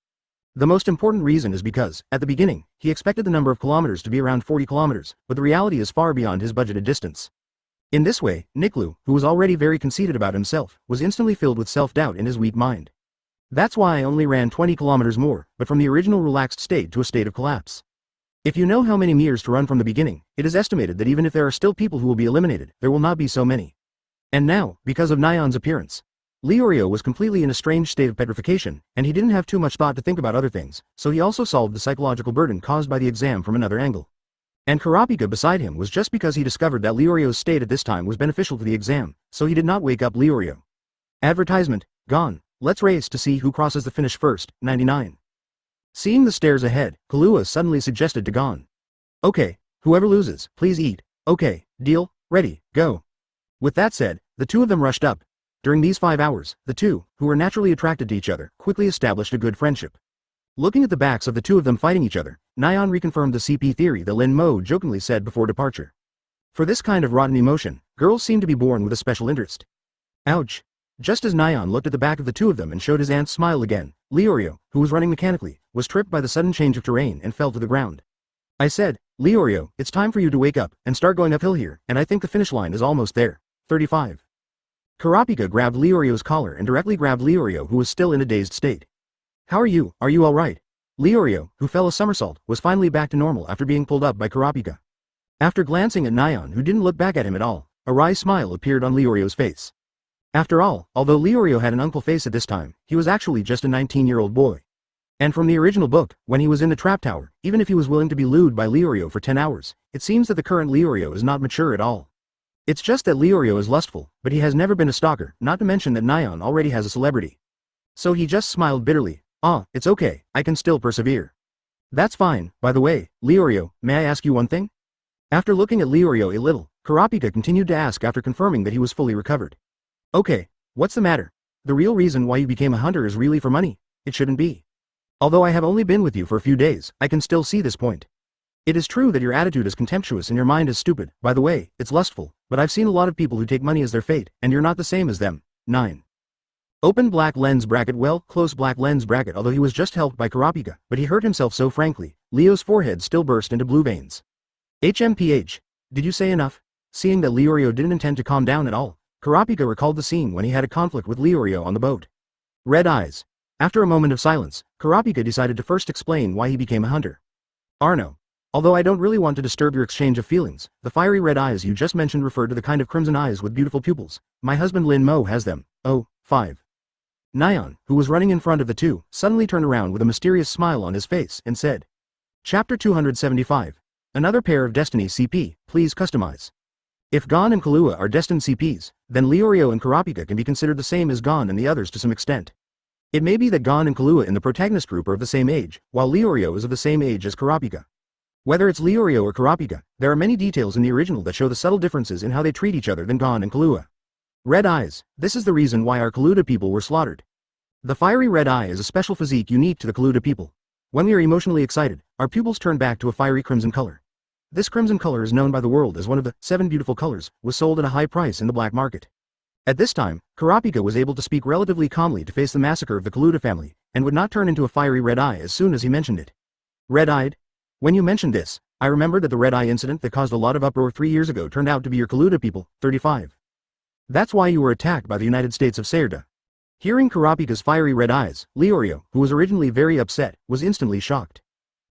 The most important reason is because, at the beginning, he expected the number of kilometers to be around 40 kilometers, but the reality is far beyond his budgeted distance. In this way, Niklu, who was already very conceited about himself, was instantly filled with self-doubt in his weak mind. That's why I only ran 20 kilometers more, but from the original relaxed state to a state of collapse. If you know how many meters to run from the beginning, it is estimated that even if there are still people who will be eliminated, there will not be so many. And now, because of Nyan's appearance, Liorio was completely in a strange state of petrification, and he didn't have too much thought to think about other things, so he also solved the psychological burden caused by the exam from another angle. And Kurapika beside him was just because he discovered that Liorio's state at this time was beneficial to the exam, so he did not wake up Liorio. Advertisement, gone. Let's race to see who crosses the finish first, 99. Seeing the stairs ahead, Kilua suddenly suggested to Gon. Okay, whoever loses, please eat. Okay, deal, ready, go. With that said, the two of them rushed up. During these 5 hours, the two, who were naturally attracted to each other, quickly established a good friendship. Looking at the backs of the two of them fighting each other, Nyan reconfirmed the CP theory that Lin Mo jokingly said before departure. For this kind of rotten emotion, girls seem to be born with a special interest. Ouch. Just as Nyan looked at the back of the two of them and showed his aunt's smile again, Liorio, who was running mechanically, was tripped by the sudden change of terrain and fell to the ground. I said, Liorio, it's time for you to wake up and start going uphill here, and I think the finish line is almost there. 35. Kurapika grabbed Liorio's collar and directly grabbed Liorio, who was still in a dazed state. How are you alright? Liorio, who fell a somersault, was finally back to normal after being pulled up by Kurapika. After glancing at Nyan, who didn't look back at him at all, a wry smile appeared on Liorio's face. After all, although Liorio had an uncle face at this time, he was actually just a 19-year-old boy. And from the original book, when he was in the trap tower, even if he was willing to be lewd by Liorio for 10 hours, it seems that the current Liorio is not mature at all. It's just that Liorio is lustful, but he has never been a stalker, not to mention that Nyan already has a celebrity. So he just smiled bitterly. It's okay, I can still persevere. That's fine. By the way, Liorio, may I ask you one thing? After looking at Liorio a little, Kurapika continued to ask after confirming that he was fully recovered. Okay, what's the matter? The real reason why you became a hunter is really for money. It shouldn't be. Although I have only been with you for a few days, I can still see this point. It is true that your attitude is contemptuous and your mind is stupid. By the way, it's lustful, but I've seen a lot of people who take money as their fate, and you're not the same as them. 9. Open black lens bracket. Well, close black lens bracket. Although he was just helped by Kurapika, but he hurt himself so frankly, Leo's forehead still burst into blue veins. HMPH. Did you say enough? Seeing that Liorio didn't intend to calm down at all, Kurapika recalled the scene when he had a conflict with Leorio on the boat. Red eyes. After a moment of silence, Kurapika decided to first explain why he became a hunter. Arno. Although I don't really want to disturb your exchange of feelings, the fiery red eyes you just mentioned refer to the kind of crimson eyes with beautiful pupils. My husband Lin Mo has them. Oh, 5. Nyan, who was running in front of the two, suddenly turned around with a mysterious smile on his face and said. Chapter 275. Another pair of Destiny CP, please customize. If Gon and Kahlua are destined CPs, then Leorio and Kurapika can be considered the same as Gon and the others to some extent. It may be that Gon and Kahlua in the protagonist group are of the same age, while Leorio is of the same age as Kurapika. Whether it's Leorio or Kurapika, there are many details in the original that show the subtle differences in how they treat each other than Gon and Kahlua. Red eyes. This is the reason why our Kaluta people were slaughtered. The fiery red eye is a special physique unique to the Kaluta people. When we are emotionally excited, our pupils turn back to a fiery crimson color. This crimson color is known by the world as one of the 7 beautiful colors, was sold at a high price in the black market. At this time, Kurapika was able to speak relatively calmly to face the massacre of the Kaluta family, and would not turn into a fiery red eye as soon as he mentioned it. Red-eyed? When you mentioned this, I remembered that the red eye incident that caused a lot of uproar 3 years ago turned out to be your Kaluta people, 35. That's why you were attacked by the United States of Saerda. Hearing Kurapika's fiery red eyes, Leorio, who was originally very upset, was instantly shocked.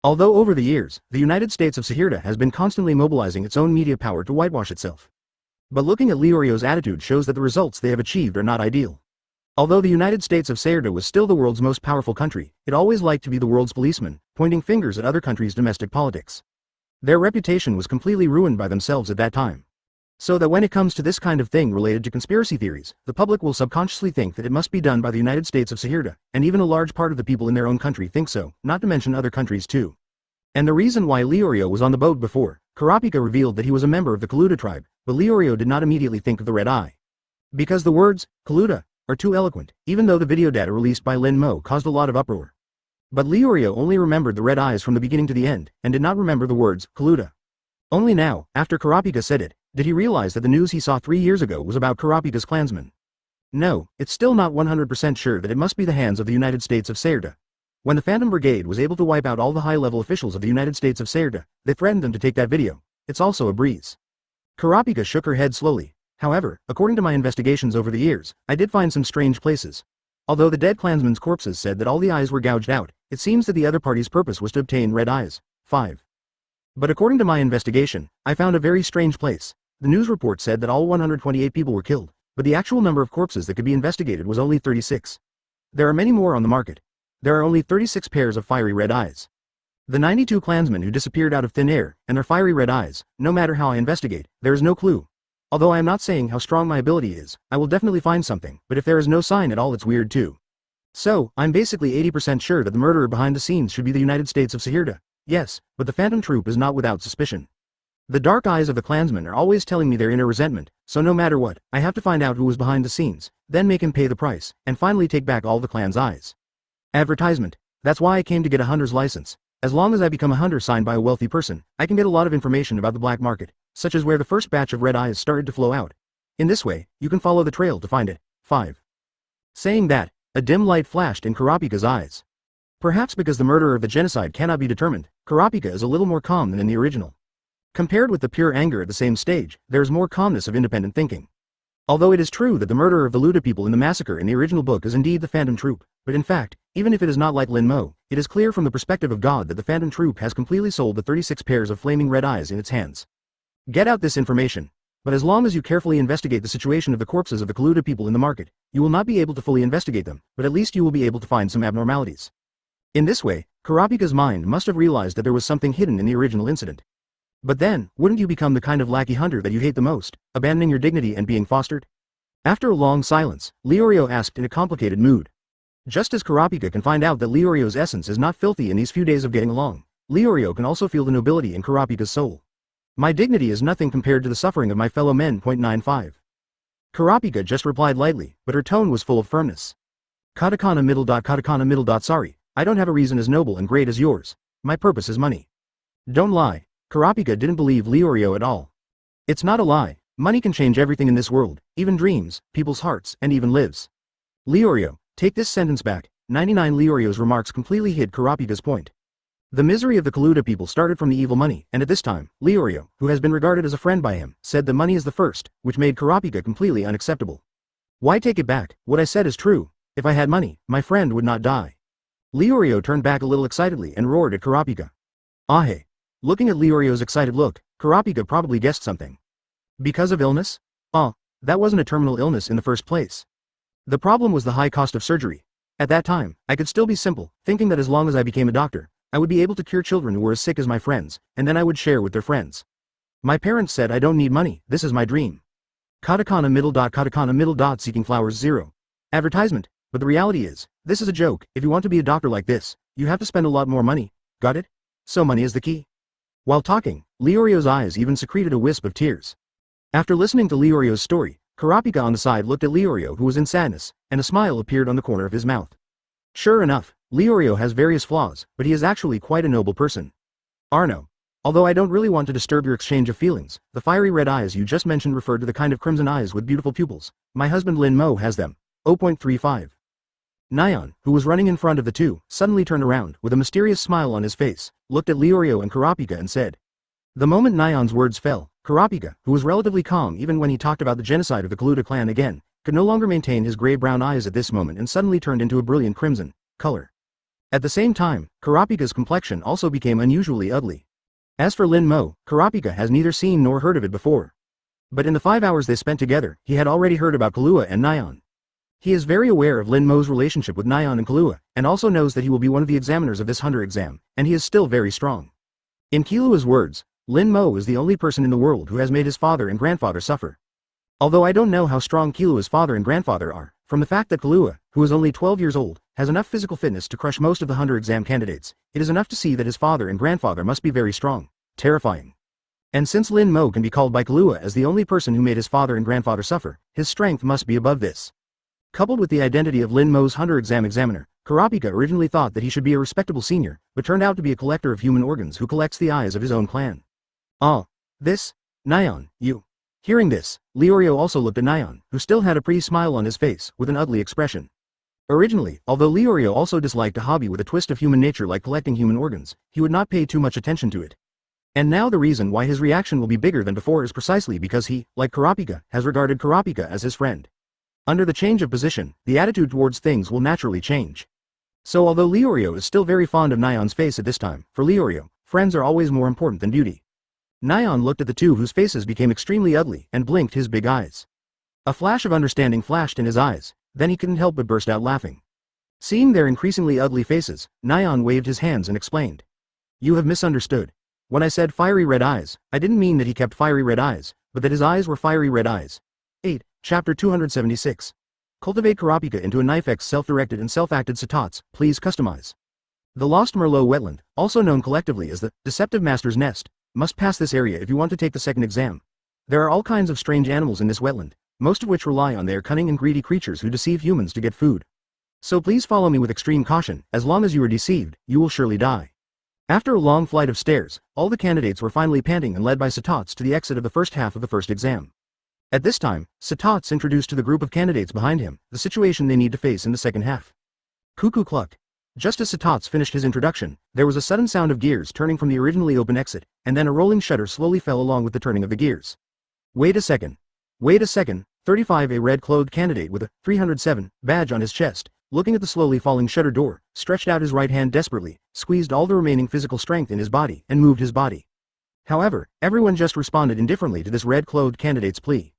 Although over the years, the United States of Saerda has been constantly mobilizing its own media power to whitewash itself. But looking at Leorio's attitude shows that the results they have achieved are not ideal. Although the United States of Saerda was still the world's most powerful country, it always liked to be the world's policeman, pointing fingers at other countries' domestic politics. Their reputation was completely ruined by themselves at that time. So that when it comes to this kind of thing related to conspiracy theories, the public will subconsciously think that it must be done by the United States of Saerda, and even a large part of the people in their own country think so, not to mention other countries too. And the reason why Leorio was on the boat before, Kurapika revealed that he was a member of the Kaluta tribe, but Leorio did not immediately think of the red eye. Because the words, Kaluta, are too eloquent, even though the video data released by Lin Mo caused a lot of uproar. But Leorio only remembered the red eyes from the beginning to the end, and did not remember the words, Kaluta. Only now, after Kurapika said it, did he realize that the news he saw 3 years ago was about Kurapika's clansmen. No, it's still not 100% sure that it must be the hands of the United States of Saerda. When the Phantom Brigade was able to wipe out all the high-level officials of the United States of Saerda, they threatened them to take that video. It's also a breeze. Kurapika shook her head slowly. However, according to my investigations over the years, I did find some strange places. Although the dead clansmen's corpses said that all the eyes were gouged out, it seems that the other party's purpose was to obtain red eyes. 5. But according to my investigation, I found a very strange place. The news report said that all 128 people were killed, but the actual number of corpses that could be investigated was only 36. There are many more on the market. There are only 36 pairs of fiery red eyes. The 92 clansmen who disappeared out of thin air, and their fiery red eyes, no matter how I investigate, there is no clue. Although I am not saying how strong my ability is, I will definitely find something, but if there is no sign at all it's weird too. So, I'm basically 80% sure that the murderer behind the scenes should be the United States of Saerda. Yes, but the Phantom Troop is not without suspicion. The dark eyes of the clansmen are always telling me their inner resentment, so no matter what, I have to find out who was behind the scenes, then make him pay the price, and finally take back all the clan's eyes. Advertisement. That's why I came to get a hunter's license. As long as I become a hunter signed by a wealthy person, I can get a lot of information about the black market, such as where the first batch of red eyes started to flow out. In this way, you can follow the trail to find it. 5. Saying that, a dim light flashed in Kurapika's eyes. Perhaps because the murderer of the genocide cannot be determined, Kurapika is a little more calm than in the original. Compared with the pure anger at the same stage, there is more calmness of independent thinking. Although it is true that the murderer of the Luda people in the massacre in the original book is indeed the Phantom Troop, but in fact, even if it is not like Lin Mo, it is clear from the perspective of God that the Phantom Troop has completely sold the 36 pairs of flaming red eyes in its hands. Get out this information. But as long as you carefully investigate the situation of the corpses of the Kaluta people in the market, you will not be able to fully investigate them, but at least you will be able to find some abnormalities. In this way, Kurapika's mind must have realized that there was something hidden in the original incident. But then, wouldn't you become the kind of lackey hunter that you hate the most, abandoning your dignity and being fostered? After a long silence, Leorio asked in a complicated mood. Just as Kurapika can find out that Leorio's essence is not filthy in these few days of getting along, Leorio can also feel the nobility in Kurapika's soul. My dignity is nothing compared to the suffering of my fellow men. 95. Kurapika just replied lightly, but her tone was full of firmness. Katakana middle. Sorry, I don't have a reason as noble and great as yours. My purpose is money. Don't lie. Kurapika didn't believe Leorio at all. It's not a lie. Money can change everything in this world, even dreams, people's hearts, and even lives. Leorio, take this sentence back. 99. Leorio's remarks completely hid Kurapika's point. The misery of the Kaluta people started from the evil money, and at this time, Leorio, who has been regarded as a friend by him, said that money is the first, which made Kurapika completely unacceptable. Why take it back? What I said is true. If I had money, my friend would not die. Leorio turned back a little excitedly and roared at Kurapika. Ah hey. Looking at Leorio's excited look, Kurapika probably guessed something. Because of illness? Ah, that wasn't a terminal illness in the first place. The problem was the high cost of surgery. At that time, I could still be simple, thinking that as long as I became a doctor, I would be able to cure children who were as sick as my friends, and then I would share with their friends. My parents said I don't need money, this is my dream. Katakana middle dot seeking flowers 0. Advertisement, but the reality is, this is a joke. If you want to be a doctor like this, you have to spend a lot more money, got it? So money is the key. While talking, Leorio's eyes even secreted a wisp of tears. After listening to Leorio's story, Kurapika on the side looked at Leorio who was in sadness, and a smile appeared on the corner of his mouth. Sure enough, Leorio has various flaws, but he is actually quite a noble person. Arno. Although I don't really want to disturb your exchange of feelings, the fiery red eyes you just mentioned referred to the kind of crimson eyes with beautiful pupils. My husband Lin Mo has them. 0.35. Nyan, who was running in front of the two, suddenly turned around, with a mysterious smile on his face, looked at Leorio and Kurapika and said. The moment Nyan's words fell, Kurapika, who was relatively calm even when he talked about the genocide of the Kaluta clan again, could no longer maintain his gray-brown eyes at this moment and suddenly turned into a brilliant crimson color. At the same time, Kurapika's complexion also became unusually ugly. As for Lin Mo, Kurapika has neither seen nor heard of it before. But in the 5 hours they spent together, he had already heard about Kahlua and Nyan. He is very aware of Lin Mo's relationship with Nyan and Kahlua, and also knows that he will be one of the examiners of this hunter exam, and he is still very strong. In Kahlua's words, Lin Mo is the only person in the world who has made his father and grandfather suffer. Although I don't know how strong Kahlua's father and grandfather are, from the fact that Kahlua, who is only 12 years old, has enough physical fitness to crush most of the hunter exam candidates, it is enough to see that his father and grandfather must be very strong, terrifying. And since Lin Mo can be called by Kahlua as the only person who made his father and grandfather suffer, his strength must be above this. Coupled with the identity of Lin Mo's hunter exam examiner, Kurapika originally thought that he should be a respectable senior, but turned out to be a collector of human organs who collects the eyes of his own clan. Ah. This? Nyan, you. Hearing this, Leorio also looked at Nyan, who still had a pretty smile on his face, with an ugly expression. Originally, although Leorio also disliked a hobby with a twist of human nature like collecting human organs, he would not pay too much attention to it. And now the reason why his reaction will be bigger than before is precisely because he, like Kurapika, has regarded Kurapika as his friend. Under the change of position, the attitude towards things will naturally change. So although Leorio is still very fond of Nyan's face at this time, for Leorio, friends are always more important than beauty. Nyan looked at the two whose faces became extremely ugly and blinked his big eyes. A flash of understanding flashed in his eyes, then he couldn't help but burst out laughing. Seeing their increasingly ugly faces, Nyan waved his hands and explained. You have misunderstood. When I said fiery red eyes, I didn't mean that he kept fiery red eyes, but that his eyes were fiery red eyes. 8. Chapter 276. Cultivate Kurapika into a knife-X self-directed and self-acted Satats, please customize. The Lost Merlot Wetland, also known collectively as the Deceptive Master's Nest, must pass this area if you want to take the second exam. There are all kinds of strange animals in this wetland, most of which rely on their cunning and greedy creatures who deceive humans to get food. So please follow me with extreme caution, as long as you are deceived, you will surely die. After a long flight of stairs, all the candidates were finally panting and led by Satats to the exit of the first half of the first exam. At this time, Satats introduced to the group of candidates behind him the situation they need to face in the second half. Cuckoo cluck. Just as Satats finished his introduction, there was a sudden sound of gears turning from the originally open exit, and then a rolling shutter slowly fell along with the turning of the gears. Wait a second. Wait a second. 35 A red-clothed candidate with a 307 badge on his chest, looking at the slowly falling shutter door, stretched out his right hand desperately, squeezed all the remaining physical strength in his body, and moved his body. However, everyone just responded indifferently to this red-clothed candidate's plea.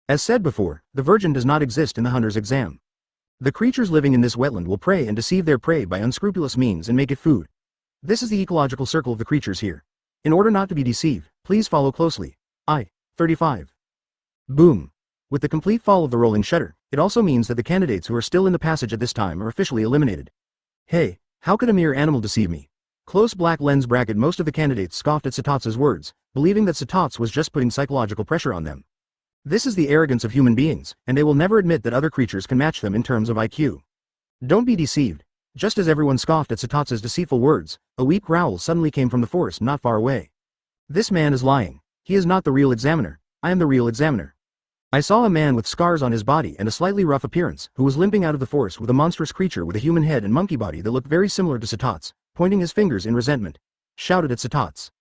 As said before, the virgin does not exist in the hunter's exam. The creatures living in this wetland will prey and deceive their prey by unscrupulous means and make it food. This is the ecological circle of the creatures here. In order not to be deceived, please follow closely. 35. Boom. With the complete fall of the rolling shutter, it also means that the candidates who are still in the passage at this time are officially eliminated. Hey, how could a mere animal deceive me? Close black lens bracket. Most of the candidates scoffed at Satats' words, believing that Satats was just putting psychological pressure on them. This is the arrogance of human beings, and they will never admit that other creatures can match them in terms of IQ. Don't be deceived. Just as everyone scoffed at Satats' deceitful words, a weak growl suddenly came from the forest not far away. This man is lying. He is not the real examiner. I am the real examiner. I saw a man with scars on his body and a slightly rough appearance, who was limping out of the forest with a monstrous creature with a human head and monkey body that looked very similar to Satats, pointing his fingers in resentment, shouted at Satats.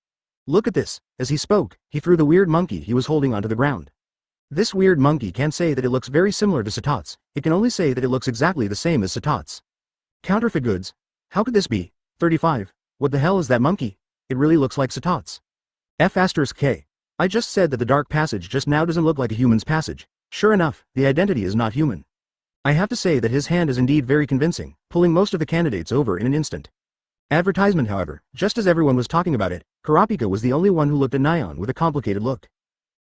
Look at this. As he spoke, he threw the weird monkey he was holding onto the ground. This weird monkey can't say that it looks very similar to Satats, it can only say that it looks exactly the same as Satats. Counterfeit goods? How could this be? 35. What the hell is that monkey? It really looks like Satats. F*K. I just said that the dark passage just now doesn't look like a human's passage. Sure enough, the identity is not human. I have to say that his hand is indeed very convincing, pulling most of the candidates over in an instant. Advertisement, however, just as everyone was talking about it, Kurapika was the only one who looked at Nyan with a complicated look.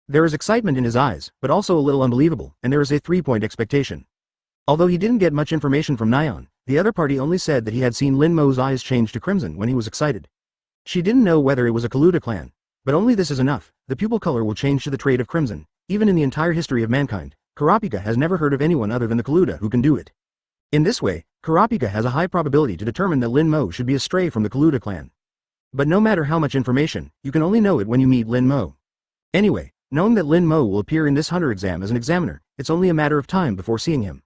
There is excitement in his eyes, but also a little unbelievable, and there is a 3-point expectation. Although he didn't get much information from Nyan, the other party only said that he had seen Lin Mo's eyes change to crimson when he was excited. She didn't know whether it was a Kaluta clan, but only this is enough. The pupil color will change to the trade of crimson. Even in the entire history of mankind, Kurapika has never heard of anyone other than the Kaluta who can do it. In this way, Kurapika has a high probability to determine that Lin Mo should be a stray from the Kaluta clan. But no matter how much information, you can only know it when you meet Lin Mo. Anyway, knowing that Lin Mo will appear in this hunter exam as an examiner, it's only a matter of time before seeing him.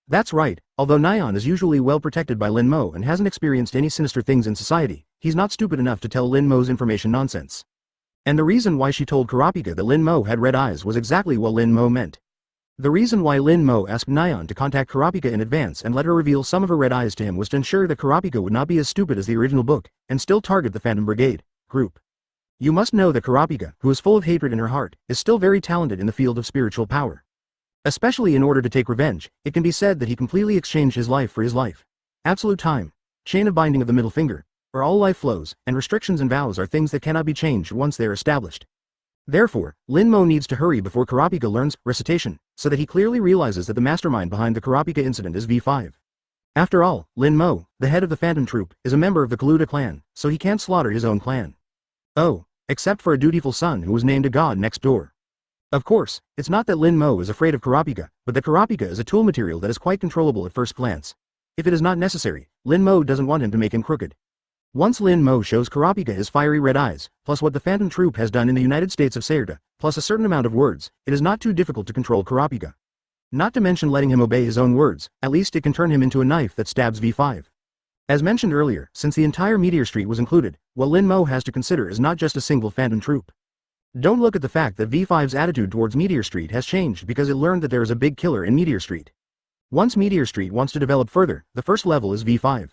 That's right, although Nyan is usually well protected by Lin Mo and hasn't experienced any sinister things in society, he's not stupid enough to tell Lin Mo's information nonsense. And the reason why she told Kurapika that Lin Mo had red eyes was exactly what Lin Mo meant. The reason why Lin Mo asked Nyan to contact Kurapika in advance and let her reveal some of her red eyes to him was to ensure that Kurapika would not be as stupid as the original book, and still target the Phantom Brigade group. You must know that Kurapika, who is full of hatred in her heart, is still very talented in the field of spiritual power. Especially in order to take revenge, it can be said that he completely exchanged his life for his life. Absolute time, chain of binding of the middle finger, where all life flows, and restrictions and vows are things that cannot be changed once they are established. Therefore, Lin Mo needs to hurry before Kurapika learns recitation, so that he clearly realizes that the mastermind behind the Kurapika incident is V5. After all, Lin Mo, the head of the Phantom Troop, is a member of the Kaluta clan, so he can't slaughter his own clan. Oh, except for a dutiful son who was named a god next door. Of course, it's not that Lin Mo is afraid of Kurapika, but that Kurapika is a tool material that is quite controllable at first glance. If it is not necessary, Lin Mo doesn't want him to make him crooked. Once Lin Mo shows Kurapika his fiery red eyes, plus what the Phantom Troop has done in the United States of Sayerta, plus a certain amount of words, it is not too difficult to control Kurapika. Not to mention letting him obey his own words, at least it can turn him into a knife that stabs V5. As mentioned earlier, since the entire Meteor Street was included, what Lin Mo has to consider is not just a single Phantom Troop. Don't look at the fact that V5's attitude towards Meteor Street has changed because it learned that there is a big killer in Meteor Street. Once Meteor Street wants to develop further, the first level is V5.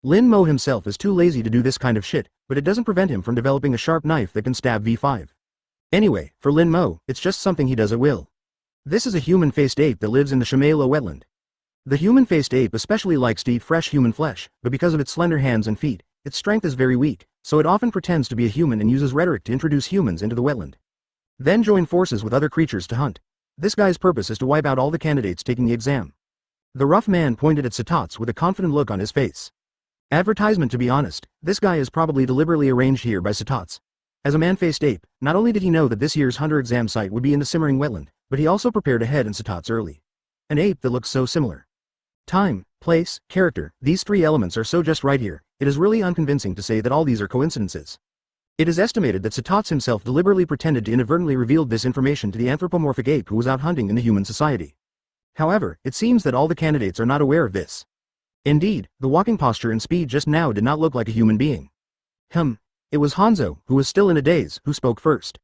Lin Mo himself is too lazy to do this kind of shit, but it doesn't prevent him from developing a sharp knife that can stab V5. Anyway, for Lin Mo, it's just something he does at will. This is a human-faced ape that lives in the Shimela wetland. The human-faced ape especially likes to eat fresh human flesh, but because of its slender hands and feet, its strength is very weak, so it often pretends to be a human and uses rhetoric to introduce humans into the wetland. Then join forces with other creatures to hunt. This guy's purpose is to wipe out all the candidates taking the exam. The rough man pointed at Satats with a confident look on his face. Advertisement. To be honest, this guy is probably deliberately arranged here by Satats. As a man-faced ape, not only did he know that this year's hunter exam site would be in the simmering wetland, but he also prepared ahead in Satats early. An ape that looks so similar. Time, place, character, these 3 elements are so just right here, it is really unconvincing to say that all these are coincidences. It is estimated that Satats himself deliberately pretended to inadvertently reveal this information to the anthropomorphic ape who was out hunting in the human society. However, it seems that all the candidates are not aware of this. Indeed, the walking posture and speed just now did not look like a human being. It was Hanzo, who was still in a daze, who spoke first.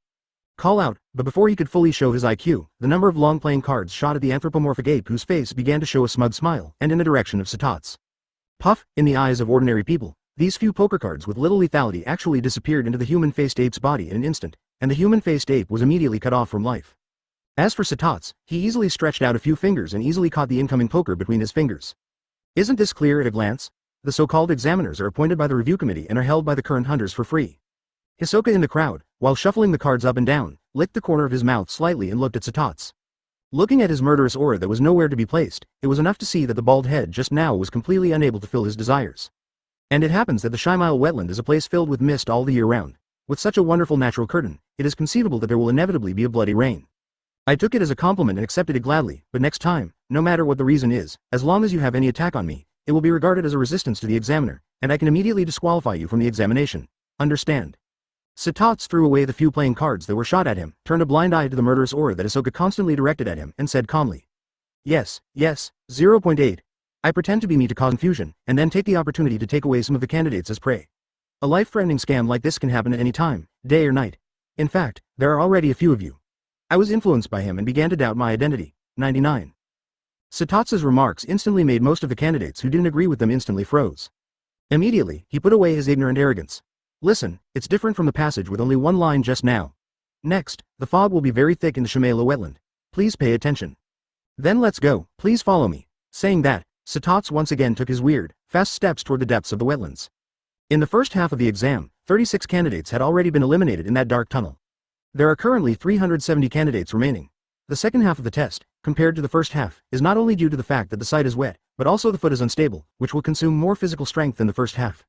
Call out, but before he could fully show his IQ, the number of long playing cards shot at the anthropomorphic ape whose face began to show a smug smile, and in the direction of Satats. Puff, in the eyes of ordinary people, these few poker cards with little lethality actually disappeared into the human-faced ape's body in an instant, and the human-faced ape was immediately cut off from life. As for Satats, he easily stretched out a few fingers and easily caught the incoming poker between his fingers. Isn't this clear at a glance? The so-called examiners are appointed by the review committee and are held by the current hunters for free. Hisoka in the crowd, while shuffling the cards up and down, licked the corner of his mouth slightly and looked at Satats. Looking at his murderous aura that was nowhere to be placed, it was enough to see that the bald head just now was completely unable to fill his desires. And it happens that the Shimile wetland is a place filled with mist all the year round. With such a wonderful natural curtain, it is conceivable that there will inevitably be a bloody rain. I took it as a compliment and accepted it gladly, but next time, no matter what the reason is, as long as you have any attack on me, it will be regarded as a resistance to the examiner, and I can immediately disqualify you from the examination. Understand? Satats threw away the few playing cards that were shot at him, turned a blind eye to the murderous aura that Hisoka constantly directed at him, and said calmly. Yes, 0.8. I pretend to be me to cause confusion, and then take the opportunity to take away some of the candidates as prey. A life-threatening scam like this can happen at any time, day or night. In fact, there are already a few of you. I was influenced by him and began to doubt my identity. 99. Satatsu's remarks instantly made most of the candidates who didn't agree with them instantly froze. Immediately, he put away his ignorant arrogance. Listen, it's different from the passage with only one line just now. Next, the fog will be very thick in the Shimela wetland. Please pay attention. Then let's go, please follow me. Saying that, Satatsu once again took his weird, fast steps toward the depths of the wetlands. In the first half of the exam, 36 candidates had already been eliminated in that dark tunnel. There are currently 370 candidates remaining. The second half of the test, compared to the first half, is not only due to the fact that the site is wet, but also the foot is unstable, which will consume more physical strength than the first half.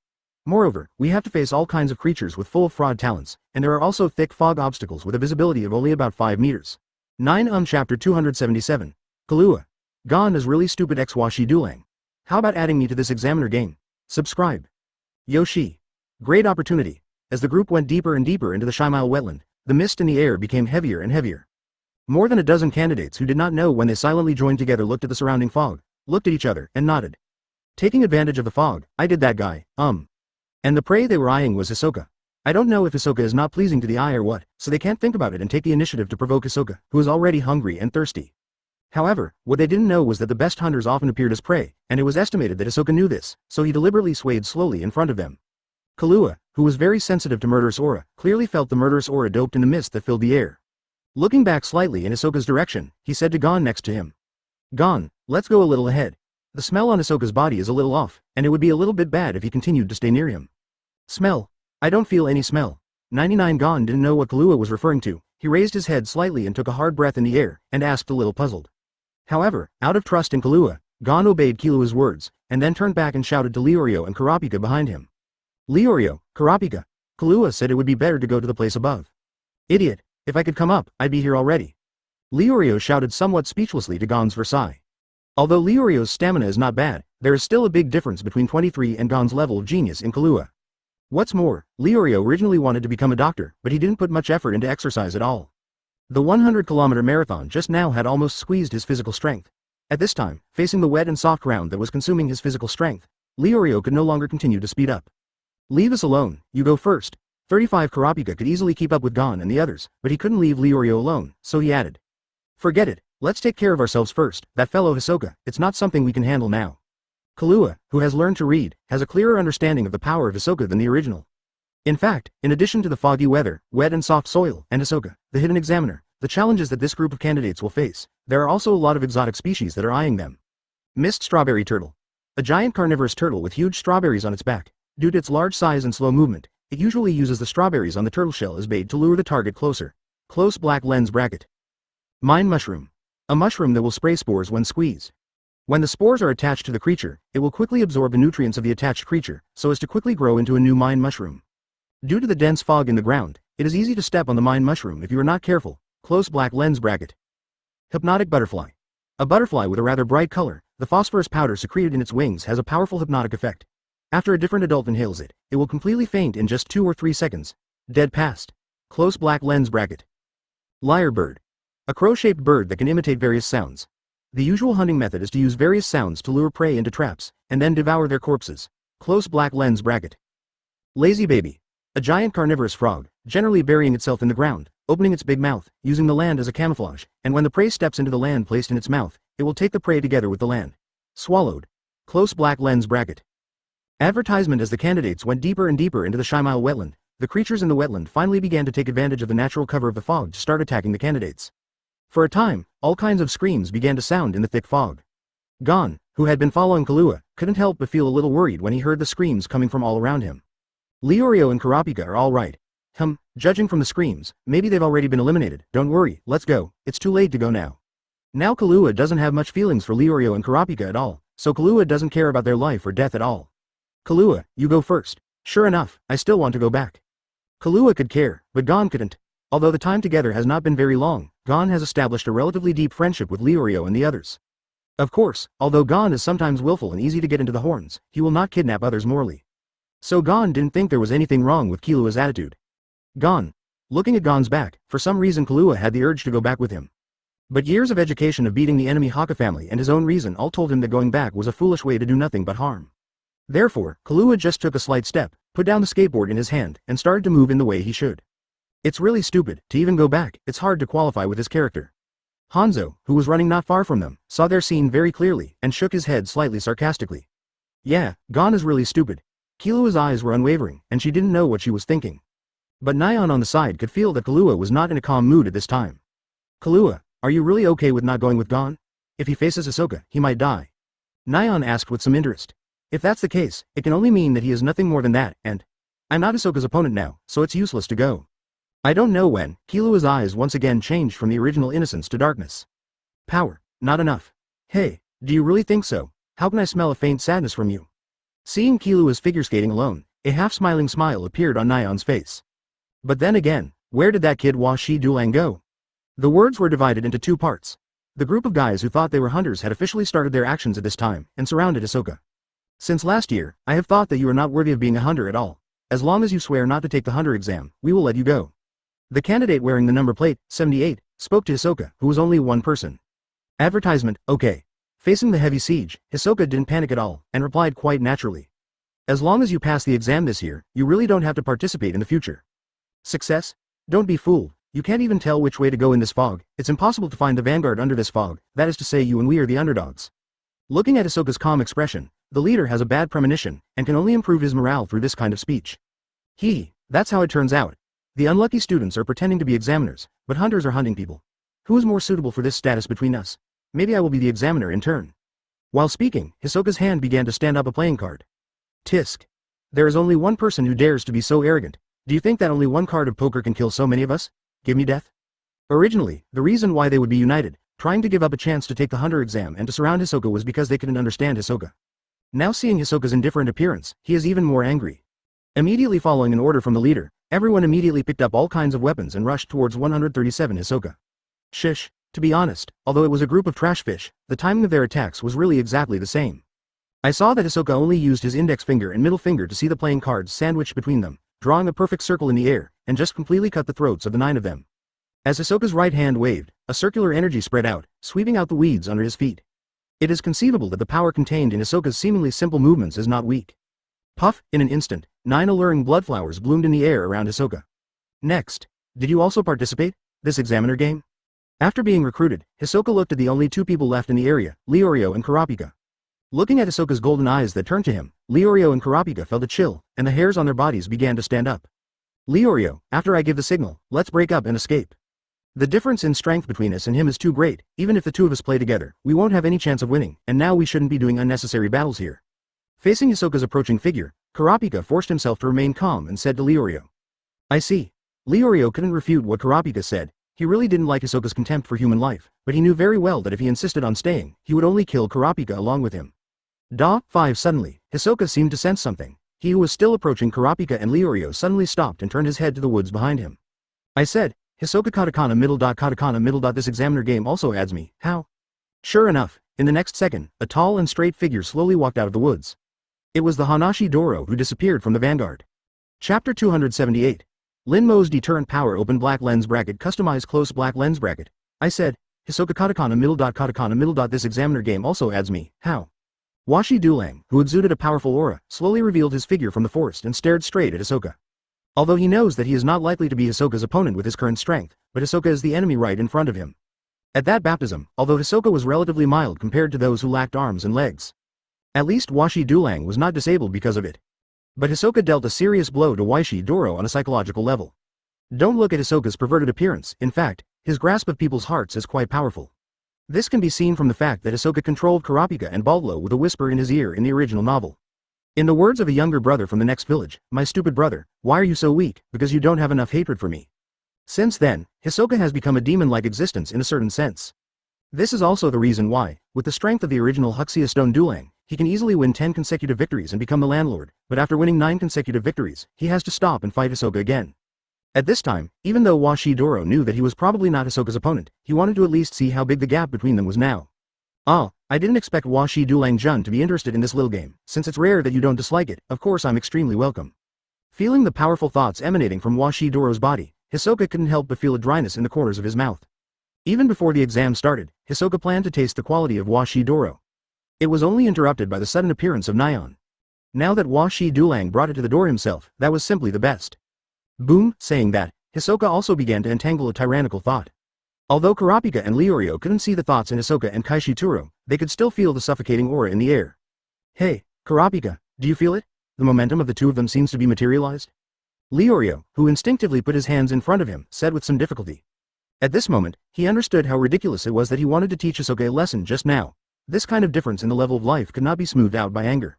Moreover, we have to face all kinds of creatures with full fraud talents, and there are also thick fog obstacles with a visibility of only about 5 meters. 9 Chapter 277. Kahlua. Gon is really stupid Xwashi Dulang. How about adding me to this examiner game? Subscribe. Yoshi. Great opportunity. As the group went deeper and deeper into the Shimela wetland, the mist in the air became heavier and heavier. More than a dozen candidates who did not know when they silently joined together looked at the surrounding fog, looked at each other, and nodded. Taking advantage of the fog, I did that guy, And the prey they were eyeing was Hisoka. I don't know if Hisoka is not pleasing to the eye or what, so they can't think about it and take the initiative to provoke Hisoka, who is already hungry and thirsty. However, what they didn't know was that the best hunters often appeared as prey, and it was estimated that Hisoka knew this, so he deliberately swayed slowly in front of them. Kahlua, who was very sensitive to murderous aura, clearly felt the murderous aura doped in the mist that filled the air. Looking back slightly in Hisoka's direction, he said to Gon next to him. Gon, let's go a little ahead. The smell on Hisoka's body is a little off, and it would be a little bit bad if he continued to stay near him. Smell? I don't feel any smell. 99 Gon didn't know what Kahlua was referring to. He raised his head slightly and took a hard breath in the air, and asked a little puzzled. However, out of trust in Kahlua, Gon obeyed Kalua's words, and then turned back and shouted to Leorio and Kurapika behind him. Leorio, Kurapika. Kahlua said it would be better to go to the place above. Idiot, if I could come up, I'd be here already. Leorio shouted somewhat speechlessly to Gon's Versailles. Although Leorio's stamina is not bad, there is still a big difference between 23 and Gon's level of genius in Kahlua. What's more, Leorio originally wanted to become a doctor, but he didn't put much effort into exercise at all. The 100-kilometer marathon just now had almost squeezed his physical strength. At this time, facing the wet and soft ground that was consuming his physical strength, Leorio could no longer continue to speed up. Leave us alone, you go first. 35 Kurapika could easily keep up with Gon and the others, but he couldn't leave Leorio alone, so he added. Forget it, let's take care of ourselves first, that fellow Hisoka, it's not something we can handle now. Kahlua, who has learned to read, has a clearer understanding of the power of Hisoka than the original. In fact, in addition to the foggy weather, wet and soft soil, and Hisoka, the hidden examiner, the challenges that this group of candidates will face, there are also a lot of exotic species that are eyeing them. Mist strawberry turtle. A giant carnivorous turtle with huge strawberries on its back. Due to its large size and slow movement, it usually uses the strawberries on the turtle shell as bait to lure the target closer. Close black lens bracket. Mine mushroom. A mushroom that will spray spores when squeezed. When the spores are attached to the creature, it will quickly absorb the nutrients of the attached creature, so as to quickly grow into a new mine mushroom. Due to the dense fog in the ground, it is easy to step on the mine mushroom if you are not careful. Close black lens bracket. Hypnotic butterfly. A butterfly with a rather bright color, the phosphorus powder secreted in its wings has a powerful hypnotic effect. After a different adult inhales it, it will completely faint in just 2 or 3 seconds. Dead past. Close black lens bracket. Lyre bird. A crow-shaped bird that can imitate various sounds. The usual hunting method is to use various sounds to lure prey into traps, and then devour their corpses. Close black lens bracket. Lazy baby. A giant carnivorous frog, generally burying itself in the ground, opening its big mouth, using the land as a camouflage, and when the prey steps into the land placed in its mouth, it will take the prey together with the land. Swallowed. Close black lens bracket. Advertisement. As the candidates went deeper and deeper into the Shimela wetland, the creatures in the wetland finally began to take advantage of the natural cover of the fog to start attacking the candidates. For a time, all kinds of screams began to sound in the thick fog. Gon, who had been following Kahlua, couldn't help but feel a little worried when he heard the screams coming from all around him. Leorio and Kurapika are all right. Judging from the screams, maybe they've already been eliminated. Don't worry, let's go, it's too late to go now. Now Kahlua doesn't have much feelings for Leorio and Kurapika at all, so Kahlua doesn't care about their life or death at all. Kahlua, you go first. Sure enough, I still want to go back. Kahlua could care, but Gon couldn't. Although the time together has not been very long, Gon has established a relatively deep friendship with Leorio and the others. Of course, although Gon is sometimes willful and easy to get into the horns, he will not kidnap others morally. So Gon didn't think there was anything wrong with Kalua's attitude. Gon. Looking at Gon's back, for some reason Kahlua had the urge to go back with him. But years of education of beating the enemy Haka family and his own reason all told him that going back was a foolish way to do nothing but harm. Therefore, Killua just took a slight step, put down the skateboard in his hand, and started to move in the way he should. It's really stupid to even go back. It's hard to qualify with his character. Hanzo, who was running not far from them, saw their scene very clearly and shook his head slightly sarcastically. Yeah, Gon is really stupid. Killua's eyes were unwavering, and she didn't know what she was thinking. But Nyan on the side could feel that Killua was not in a calm mood at this time. Killua, are you really okay with not going with Gon? If he faces Hisoka, he might die. Nyan asked with some interest. If that's the case, it can only mean that he is nothing more than that, and I'm not Hisoka's opponent now, so it's useless to go. I don't know when. Killua's eyes once again changed from the original innocence to darkness. Power, not enough. Hey, do you really think so? How can I smell a faint sadness from you? Seeing Killua's figure skating alone, a half-smiling smile appeared on Nyan's face. But then again, where did that kid Washi Dulang go? The words were divided into two parts. The group of guys who thought they were hunters had officially started their actions at this time, and surrounded Hisoka. Since last year, I have thought that you are not worthy of being a hunter at all. As long as you swear not to take the hunter exam, we will let you go. The candidate wearing the number plate, 78, spoke to Hisoka, who was only one person. Advertisement, okay. Facing the heavy siege, Hisoka didn't panic at all, and replied quite naturally. As long as you pass the exam this year, you really don't have to participate in the future. Success? Don't be fooled. You can't even tell which way to go in this fog. It's impossible to find the vanguard under this fog, that is to say you and we are the underdogs. Looking at Hisoka's calm expression, the leader has a bad premonition, and can only improve his morale through this kind of speech. That's how it turns out. The unlucky students are pretending to be examiners, but hunters are hunting people. Who is more suitable for this status between us? Maybe I will be the examiner in turn. While speaking, Hisoka's hand began to stand up a playing card. Tisk. There is only one person who dares to be so arrogant. Do you think that only one card of poker can kill so many of us? Give me death? Originally, the reason why they would be united, trying to give up a chance to take the hunter exam and to surround Hisoka was because they couldn't understand Hisoka. Now seeing Hisoka's indifferent appearance, he is even more angry. Immediately following an order from the leader, everyone immediately picked up all kinds of weapons and rushed towards 137 Hisoka. Shish, to be honest, although it was a group of trash fish, the timing of their attacks was really exactly the same. I saw that Hisoka only used his index finger and middle finger to see the playing cards sandwiched between them, drawing a perfect circle in the air, and just completely cut the throats of the 9 of them. As Hisoka's right hand waved, a circular energy spread out, sweeping out the weeds under his feet. It is conceivable that the power contained in Hisoka's seemingly simple movements is not weak. Puff, in an instant, 9 alluring bloodflowers bloomed in the air around Hisoka. Next, did you also participate? This examiner game? After being recruited, Hisoka looked at the only 2 people left in the area, Leorio and Kurapika. Looking at Hisoka's golden eyes that turned to him, Leorio and Kurapika felt a chill, and the hairs on their bodies began to stand up. Leorio, after I give the signal, let's break up and escape. The difference in strength between us and him is too great. Even if the 2 of us play together, we won't have any chance of winning, and now we shouldn't be doing unnecessary battles here. Facing Hisoka's approaching figure, Kurapika forced himself to remain calm and said to Leorio. I see. Leorio couldn't refute what Kurapika said. He really didn't like Hisoka's contempt for human life, but he knew very well that if he insisted on staying, he would only kill Kurapika along with him. 5 Suddenly, Hisoka seemed to sense something. He who was still approaching Kurapika and Leorio suddenly stopped and turned his head to the woods behind him. I said, Hisoka katakana middle. This examiner game also adds me, how? Sure enough, in the next second, a tall and straight figure slowly walked out of the woods. It was the Hanashi Doro who disappeared from the vanguard. Chapter 278. Lin Mo's deterrent power open black lens bracket customize close black lens bracket. I said, Hisoka katakana middle. This examiner game also adds me, how? Washi Dulang, who exuded a powerful aura, slowly revealed his figure from the forest and stared straight at Hisoka. Although he knows that he is not likely to be Hisoka's opponent with his current strength, but Hisoka is the enemy right in front of him. At that baptism, although Hisoka was relatively mild compared to those who lacked arms and legs. At least Washi Dulang was not disabled because of it. But Hisoka dealt a serious blow to Washi Doro on a psychological level. Don't look at Hisoka's perverted appearance, in fact, his grasp of people's hearts is quite powerful. This can be seen from the fact that Hisoka controlled Kurapika and Baldlo with a whisper in his ear in the original novel. In the words of a younger brother from the next village, my stupid brother, why are you so weak? Because you don't have enough hatred for me. Since then, Hisoka has become a demon-like existence in a certain sense. This is also the reason why, with the strength of the original Huxia Stone Dulang, he can easily win 10 consecutive victories and become the landlord, but after winning 9 consecutive victories, he has to stop and fight Hisoka again. At this time, even though Washi Doro knew that he was probably not Hisoka's opponent, he wanted to at least see how big the gap between them was now. I didn't expect Washi Dulang Jun to be interested in this little game. Since it's rare that you don't dislike it, of course I'm extremely welcome. Feeling the powerful thoughts emanating from Washi Doro's body, Hisoka couldn't help but feel a dryness in the corners of his mouth. Even before the exam started, Hisoka planned to taste the quality of washi doro. It was only interrupted by the sudden appearance of Nyan. Now that Washi Dulang brought it to the door himself, that was simply the best. Boom, saying that, Hisoka also began to entangle a tyrannical thought. Although Kurapika and Leorio couldn't see the thoughts in Hisoka and Kaishituro, they could still feel the suffocating aura in the air. Hey, Kurapika, do you feel it? The momentum of the two of them seems to be materialized. Leorio, who instinctively put his hands in front of him, said with some difficulty. At this moment, he understood how ridiculous it was that he wanted to teach Hisoka a lesson just now. This kind of difference in the level of life could not be smoothed out by anger.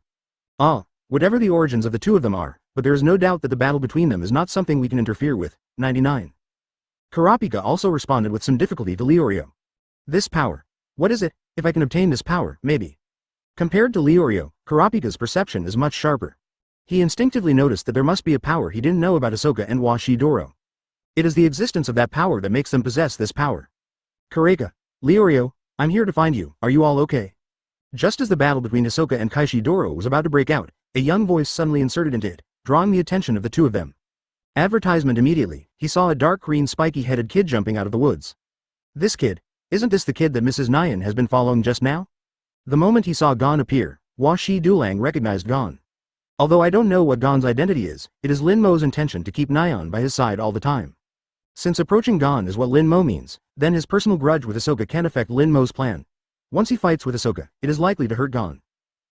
Whatever the origins of the two of them are, but there is no doubt that the battle between them is not something we can interfere with. 99. Kurapika also responded with some difficulty to Leorio. This power. What is it? If I can obtain this power, maybe. Compared to Leorio, Kurapika's perception is much sharper. He instinctively noticed that there must be a power he didn't know about Hisoka and Washi Doro. It is the existence of that power that makes them possess this power. Kureka, Leorio, I'm here to find you, are you all okay? Just as the battle between Hisoka and Kaishi Doro was about to break out, a young voice suddenly inserted into it, drawing the attention of the two of them. Advertisement immediately, he saw a dark green spiky-headed kid jumping out of the woods. This kid, isn't this the kid that Mrs. Nyan has been following just now? The moment he saw Gon appear, Washi Dulang recognized Gon. Although I don't know what Gon's identity is, it is Lin Mo's intention to keep Nyan by his side all the time. Since approaching Gon is what Lin Mo means, then his personal grudge with Hisoka can affect Lin Mo's plan. Once he fights with Hisoka, it is likely to hurt Gon.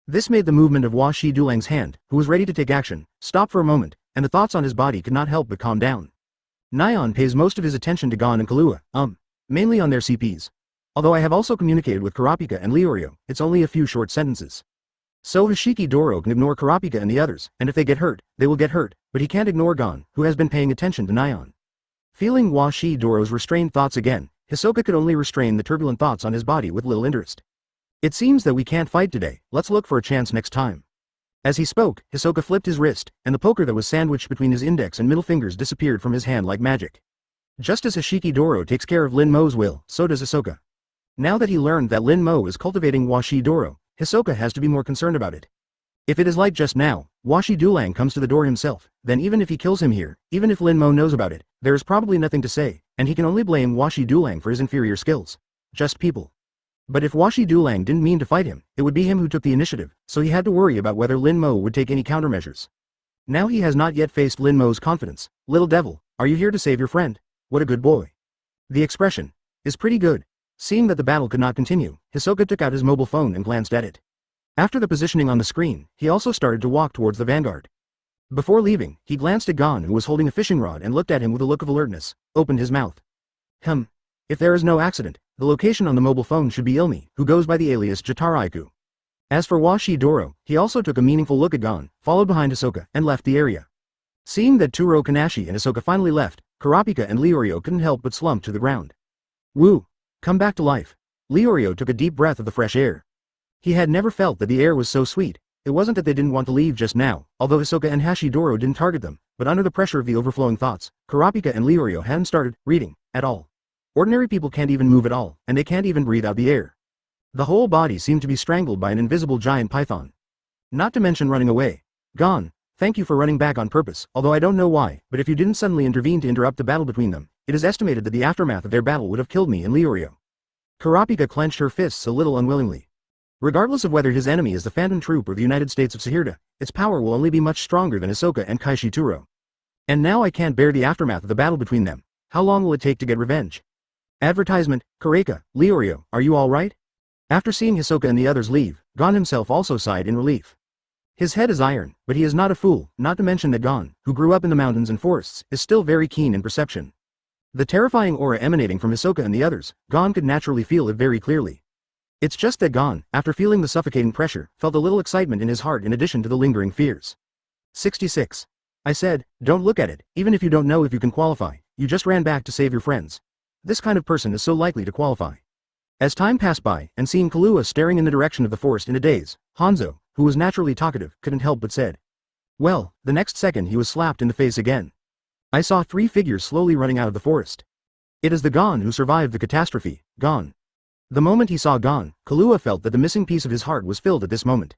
This made the movement of Washi Dulang's hand, who was ready to take action, stop for a moment, and the thoughts on his body could not help but calm down. Nyan pays most of his attention to Gon and Kahlua, mainly on their CPs. Although I have also communicated with Kurapika and Leorio, it's only a few short sentences. So Hashiki Doro can ignore Kurapika and the others, and if they get hurt, they will get hurt, but he can't ignore Gon, who has been paying attention to Nyan. Feeling Washi Doro's restrained thoughts again, Hisoka could only restrain the turbulent thoughts on his body with little interest. It seems that we can't fight today, let's look for a chance next time. As he spoke, Hisoka flipped his wrist, and the poker that was sandwiched between his index and middle fingers disappeared from his hand like magic. Just as Hashiki Doro takes care of Lin Mo's will, so does Hisoka. Now that he learned that Lin Mo is cultivating Washi Doro, Hisoka has to be more concerned about it. If it is like just now, Washi Dulang comes to the door himself, then even if he kills him here, even if Lin Mo knows about it, there is probably nothing to say, and he can only blame Washi Dulang for his inferior skills. Just people. But if Washi Dulang didn't mean to fight him, it would be him who took the initiative, so he had to worry about whether Lin Mo would take any countermeasures. Now he has not yet faced Lin Mo's confidence. Little devil, are you here to save your friend? What a good boy. The expression is pretty good. Seeing that the battle could not continue, Hisoka took out his mobile phone and glanced at it. After the positioning on the screen, he also started to walk towards the vanguard. Before leaving, he glanced at Gon, who was holding a fishing rod, and looked at him with a look of alertness, opened his mouth. If there is no accident, the location on the mobile phone should be Ilmi, who goes by the alias Jataraiku. As for Washi Doro, he also took a meaningful look at Gon, followed behind Hisoka, and left the area. Seeing that Turo Kanashi and Hisoka finally left, Kurapika and Leorio couldn't help but slump to the ground. Woo! Come back to life. Leorio took a deep breath of the fresh air. He had never felt that the air was so sweet. It wasn't that they didn't want to leave just now, although Hisoka and Hashidoro didn't target them, but under the pressure of the overflowing thoughts, Kurapika and Leorio hadn't started reading at all. Ordinary people can't even move at all, and they can't even breathe out the air. The whole body seemed to be strangled by an invisible giant python. Not to mention running away. Gon, thank you for running back on purpose, although I don't know why, but if you didn't suddenly intervene to interrupt the battle between them, it is estimated that the aftermath of their battle would have killed me and Leorio. Kurapika clenched her fists a little unwillingly. Regardless of whether his enemy is the Phantom Troop or the United States of Sahirta, its power will only be much stronger than Hisoka and Kaishituro. And now I can't bear the aftermath of the battle between them. How long will it take to get revenge? Advertisement, Kureka, Leorio, are you all right? After seeing Hisoka and the others leave, Gon himself also sighed in relief. His head is iron, but he is not a fool, not to mention that Gon, who grew up in the mountains and forests, is still very keen in perception. The terrifying aura emanating from Hisoka and the others, Gon could naturally feel it very clearly. It's just that Gon, after feeling the suffocating pressure, felt a little excitement in his heart in addition to the lingering fears. 66. I said, don't look at it, even if you don't know if you can qualify, you just ran back to save your friends. This kind of person is so likely to qualify. As time passed by, and seeing Kahlua staring in the direction of the forest in a daze, Hanzo, who was naturally talkative, couldn't help but said. Well, the next second he was slapped in the face again. I saw 3 figures slowly running out of the forest. It is the Gon who survived the catastrophe, Gon. The moment he saw Gon, Kahlua felt that the missing piece of his heart was filled at this moment.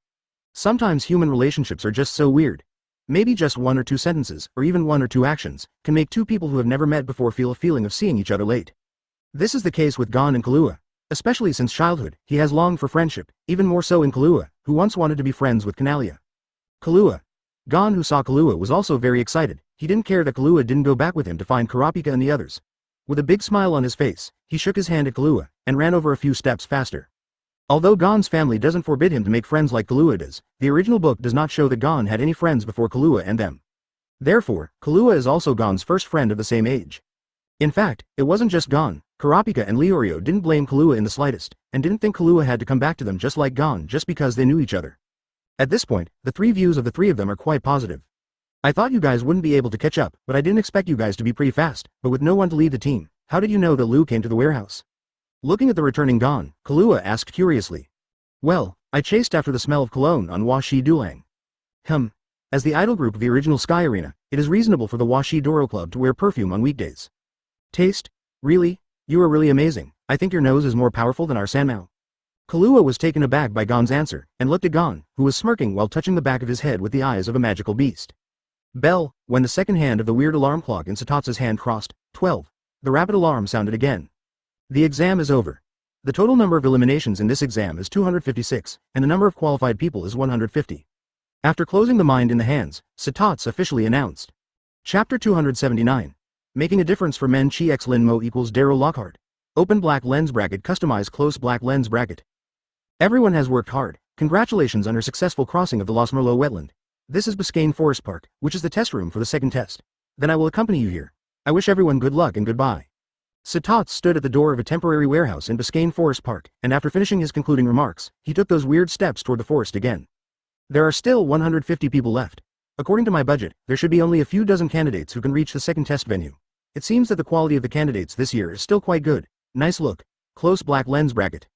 Sometimes human relationships are just so weird. Maybe just 1 or 2 sentences, or even 1 or 2 actions, can make 2 people who have never met before feel a feeling of seeing each other late. This is the case with Gon and Kahlua. Especially since childhood, he has longed for friendship, even more so in Kahlua, who once wanted to be friends with Canalia. Kahlua. Gon, who saw Kahlua, was also very excited. He didn't care that Kahlua didn't go back with him to find Kurapika and the others. With a big smile on his face, he shook his hand at Kahlua, and ran over a few steps faster. Although Gon's family doesn't forbid him to make friends like Kahlua does, the original book does not show that Gon had any friends before Kahlua and them. Therefore, Kahlua is also Gon's first friend of the same age. In fact, it wasn't just Gon. Kurapika and Leorio didn't blame Kahlua in the slightest, and didn't think Kahlua had to come back to them just like Gon just because they knew each other. At this point, the three views of the three of them are quite positive. I thought you guys wouldn't be able to catch up, but I didn't expect you guys to be pretty fast, but with no one to lead the team, how did you know that Lu came to the warehouse? Looking at the returning Gon, Kahlua asked curiously. Well, I chased after the smell of cologne on Washi Dulang. As the idol group of the original Sky Arena, it is reasonable for the Washi Doro Club to wear perfume on weekdays. Taste? Really? You are really amazing. I think your nose is more powerful than our Sanmao. Kahlua was taken aback by Gon's answer, and looked at Gon, who was smirking while touching the back of his head with the eyes of a magical beast. Bell, when the second hand of the weird alarm clock in Satatsu's hand crossed 12, the rapid alarm sounded again. The exam is over. The total number of eliminations in this exam is 256, and the number of qualified people is 150. After closing the mind in the hands, Satatsu officially announced. Chapter 279. Making a difference for men. Chi x Lin Mo equals Darrow Lockhart. Open black lens bracket. Customize close black lens bracket. Everyone has worked hard. Congratulations on your successful crossing of the Los Merlot wetland. This is Biscayne Forest Park, which is the test room for the second test. Then I will accompany you here. I wish everyone good luck and goodbye. Satatsu stood at the door of a temporary warehouse in Biscayne Forest Park, and after finishing his concluding remarks, he took those weird steps toward the forest again. There are still 150 people left. According to my budget, there should be only a few dozen candidates who can reach the second test venue. It seems that the quality of the candidates this year is still quite good. Nice look. Close black lens bracket.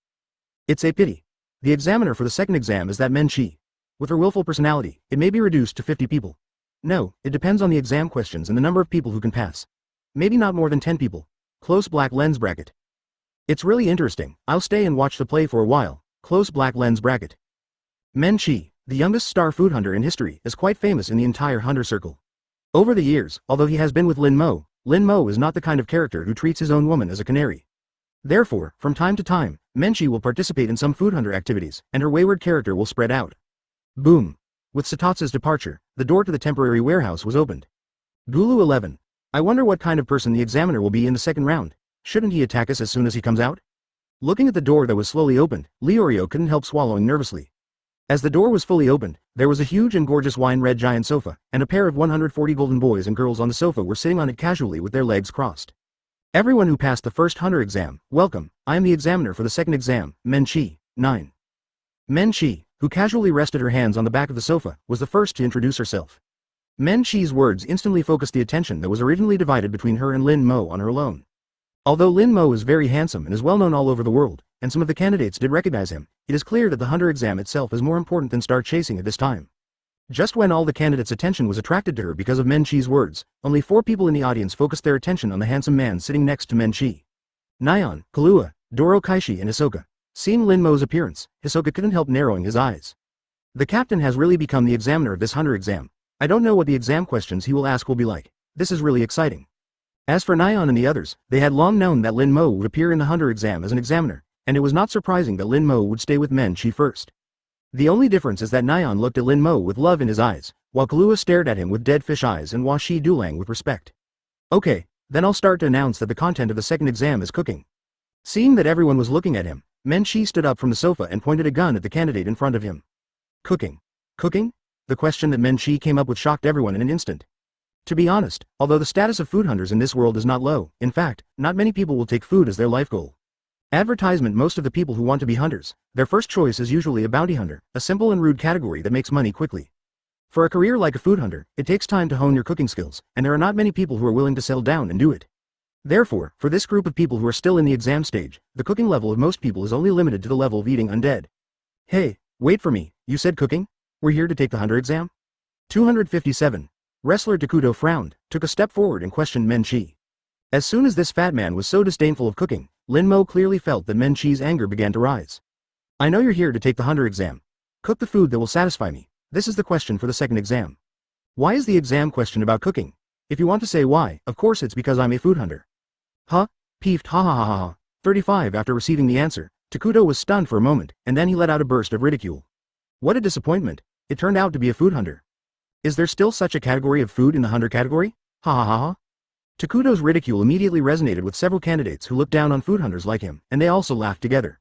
It's a pity. The examiner for the second exam is that Men Chi. With her willful personality, it may be reduced to 50 people. No, it depends on the exam questions and the number of people who can pass. Maybe not more than 10 people. Close black lens bracket. It's really interesting. I'll stay and watch the play for a while. Close black lens bracket. Men Chi, the youngest star food hunter in history, is quite famous in the entire hunter circle. Over the years, although he has been with Lin Mo is not the kind of character who treats his own woman as a canary. Therefore, from time to time, Men Chi will participate in some food hunter activities, and her wayward character will spread out. Boom. With Satatsu's departure, the door to the temporary warehouse was opened. Gulu 11. I wonder what kind of person the examiner will be in the second round. Shouldn't he attack us as soon as he comes out? Looking at the door that was slowly opened, Leorio couldn't help swallowing nervously. As the door was fully opened, there was a huge and gorgeous wine-red giant sofa, and a pair of 140 golden boys and girls on the sofa were sitting on it casually with their legs crossed. Everyone who passed the first hunter exam, welcome, I am the examiner for the second exam, Men Chi, 9. Men Chi, who casually rested her hands on the back of the sofa, was the first to introduce herself. Men Chi's words instantly focused the attention that was originally divided between her and Lin Mo on her alone. Although Lin Mo is very handsome and is well known all over the world, and some of the candidates did recognize him, it is clear that the hunter exam itself is more important than star chasing at this time. Just when all the candidates' attention was attracted to her because of Men Chi's words, only 4 people in the audience focused their attention on the handsome man sitting next to Men Chi. Nyan, Kahlua, Doro Kaishi and Hisoka. Seeing Lin Mo's appearance, Hisoka couldn't help narrowing his eyes. The captain has really become the examiner of this hunter exam. I don't know what the exam questions he will ask will be like. This is really exciting. As for Nyan and the others, they had long known that Lin Mo would appear in the hunter exam as an examiner, and it was not surprising that Lin Mo would stay with Men Chi first. The only difference is that Nyan looked at Lin Mo with love in his eyes, while Kahlua stared at him with dead fish eyes and Washi Dulang with respect. Okay, then I'll start to announce that the content of the second exam is cooking. Seeing that everyone was looking at him, Men Chi stood up from the sofa and pointed a gun at the candidate in front of him. Cooking. Cooking? The question that Men Chi came up with shocked everyone in an instant. To be honest, although the status of food hunters in this world is not low, in fact, not many people will take food as their life goal. Advertisement. Most of the people who want to be hunters, their first choice is usually a bounty hunter, a simple and rude category that makes money quickly. For a career like a food hunter, it takes time to hone your cooking skills, and there are not many people who are willing to settle down and do it. Therefore, for this group of people who are still in the exam stage, the cooking level of most people is only limited to the level of eating undead. Hey, wait for me, you said cooking? We're here to take the hunter exam? 257. Wrestler Takuto frowned, took a step forward and questioned Men Chi. As soon as this fat man was so disdainful of cooking, Lin Mo clearly felt that Men Chi's anger began to rise. I know you're here to take the hunter exam. Cook the food that will satisfy me. This is the question for the second exam. Why is the exam question about cooking? If you want to say why, of course it's because I'm a food hunter. Huh? Peeved ha ha ha ha ha. 35 After receiving the answer, Takuto was stunned for a moment, and then he let out a burst of ridicule. What a disappointment. It turned out to be a food hunter. Is there still such a category of food in the hunter category? Ha ha ha ha. Takuto's ridicule immediately resonated with several candidates who looked down on food hunters like him, and they also laughed together.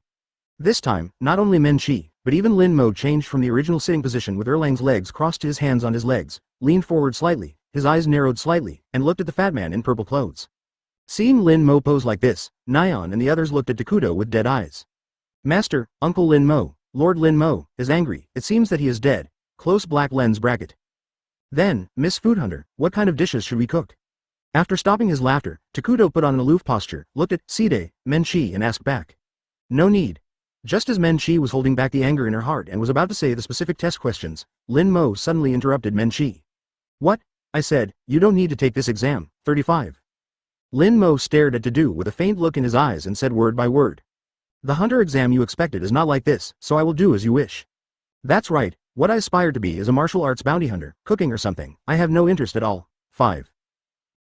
This time, not only Men Chi, but even Lin Mo changed from the original sitting position with Erlang's legs crossed to his hands on his legs, leaned forward slightly, his eyes narrowed slightly, and looked at the fat man in purple clothes. Seeing Lin Mo pose like this, Nyan and the others looked at Takuto with dead eyes. Master, Uncle Lin Mo, Lord Lin Mo, is angry. It seems that he is dead. Close black lens bracket. Then, Miss Food Hunter, what kind of dishes should we cook? After stopping his laughter, Takuto put on an aloof posture, looked at Side, Men Chi and asked back. No need. Just as Men Chi was holding back the anger in her heart and was about to say the specific test questions, Lin Mo suddenly interrupted Men Chi. What? I said, you don't need to take this exam. 35. Lin Mo stared at Tadu with a faint look in his eyes and said word by word. The hunter exam you expected is not like this, so I will do as you wish. That's right, what I aspire to be is a martial arts bounty hunter, cooking or something. I have no interest at all. 5.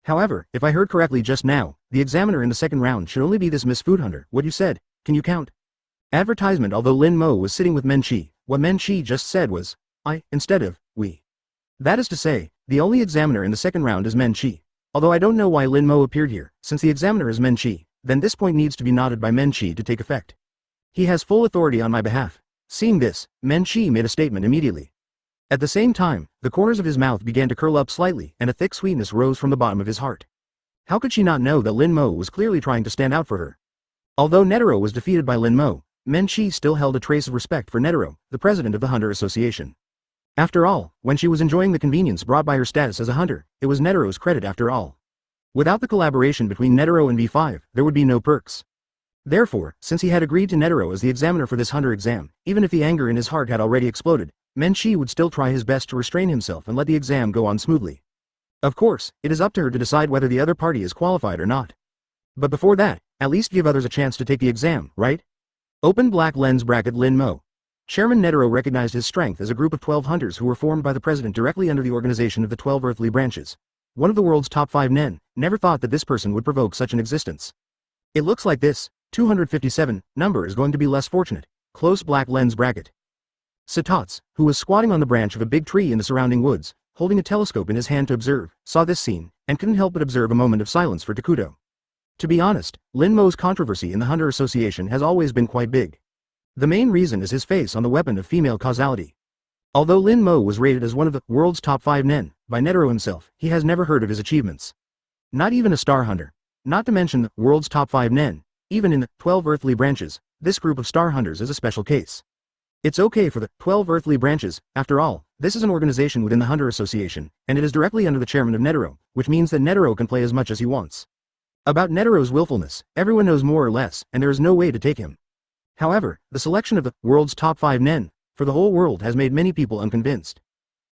However, if I heard correctly just now, the examiner in the second round should only be this Miss Food Hunter. What you said, can you count? Advertisement. Although Lin Mo was sitting with Men Chi, what Men Chi just said was, I, instead of, we. That is to say, the only examiner in the second round is Men Chi. Although I don't know why Lin Mo appeared here, since the examiner is Men Chi, then this point needs to be nodded by Men Chi to take effect. He has full authority on my behalf. Seeing this, Men Chi made a statement immediately. At the same time, the corners of his mouth began to curl up slightly and a thick sweetness rose from the bottom of his heart. How could she not know that Lin Mo was clearly trying to stand out for her? Although Netero was defeated by Lin Mo, Men Chi still held a trace of respect for Netero, the president of the Hunter Association. After all, when she was enjoying the convenience brought by her status as a hunter, it was Netero's credit after all. Without the collaboration between Netero and V5, there would be no perks. Therefore, since he had agreed to Netero as the examiner for this hunter exam, even if the anger in his heart had already exploded, Men Chi would still try his best to restrain himself and let the exam go on smoothly. Of course, it is up to her to decide whether the other party is qualified or not. But before that, at least give others a chance to take the exam, right? Open black lens bracket Lin Mo. Chairman Netero recognized his strength as a group of 12 hunters who were formed by the president directly under the organization of the 12 earthly branches. One of the world's top 5 nen, never thought that this person would provoke such an existence. It looks like this, 257, number is going to be less fortunate. Close black lens bracket. Satots, who was squatting on the branch of a big tree in the surrounding woods, holding a telescope in his hand to observe, saw this scene, and couldn't help but observe a moment of silence for Takuto. To be honest, Lin Mo's controversy in the Hunter Association has always been quite big. The main reason is his face on the weapon of female causality. Although Lin Mo was rated as one of the world's top 5 nen, by Netero himself, he has never heard of his achievements. Not even a star hunter. Not to mention the world's top 5 nen, even in the 12 earthly branches, this group of star hunters is a special case. It's okay for the 12 earthly branches, after all, this is an organization within the Hunter Association, and it is directly under the chairman of Netero, which means that Netero can play as much as he wants. About Netero's willfulness, everyone knows more or less, and there is no way to take him. However, the selection of the world's top 5 nen, for the whole world has made many people unconvinced.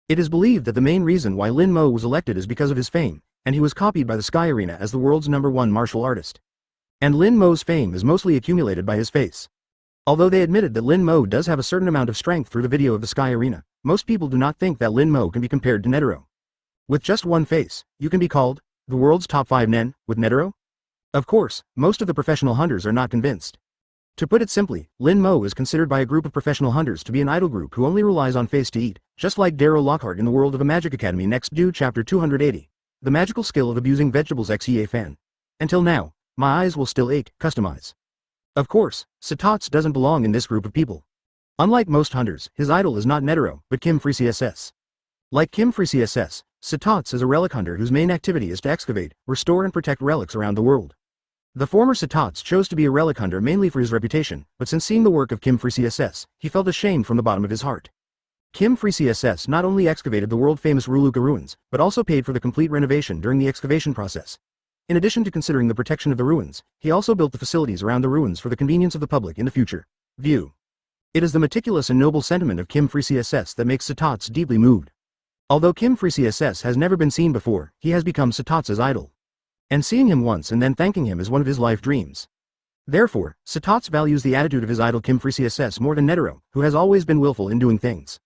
It is believed that the main reason why Lin Mo was elected is because of his fame, and he was copied by the Sky Arena as the world's #1 martial artist. And Lin Mo's fame is mostly accumulated by his face. Although they admitted that Lin Mo does have a certain amount of strength through the video of the Sky Arena, most people do not think that Lin Mo can be compared to Netero. With just one face, you can be called the world's top 5 nen, with Netero? Of course, most of the professional hunters are not convinced. To put it simply, Lin Mo is considered by a group of professional hunters to be an idle group who only relies on face to eat, just like Darrow Lockhart in the world of a Magic Academy. Next do chapter 280. The magical skill of abusing vegetables XEA fan. Until now, my eyes will still ache, customize. Of course, Satots doesn't belong in this group of people. Unlike most hunters, his idol is not Netero, but Kim Free CSS. Like Kim Free CSS, Satots is a relic hunter whose main activity is to excavate, restore and protect relics around the world. The former Satots chose to be a relic hunter mainly for his reputation, but since seeing the work of Kim Free CSS, he felt ashamed from the bottom of his heart. Kim Free CSS not only excavated the world-famous Ruluka ruins, but also paid for the complete renovation during the excavation process. In addition to considering the protection of the ruins, he also built the facilities around the ruins for the convenience of the public in the future. View. It is the meticulous and noble sentiment of Kim Free CSS that makes Satots deeply moved. Although Kim Free CSS has never been seen before, he has become Satots' idol. And seeing him once and then thanking him is one of his life dreams. Therefore, Satots values the attitude of his idol Kim Free CSS more than Netero, who has always been willful in doing things.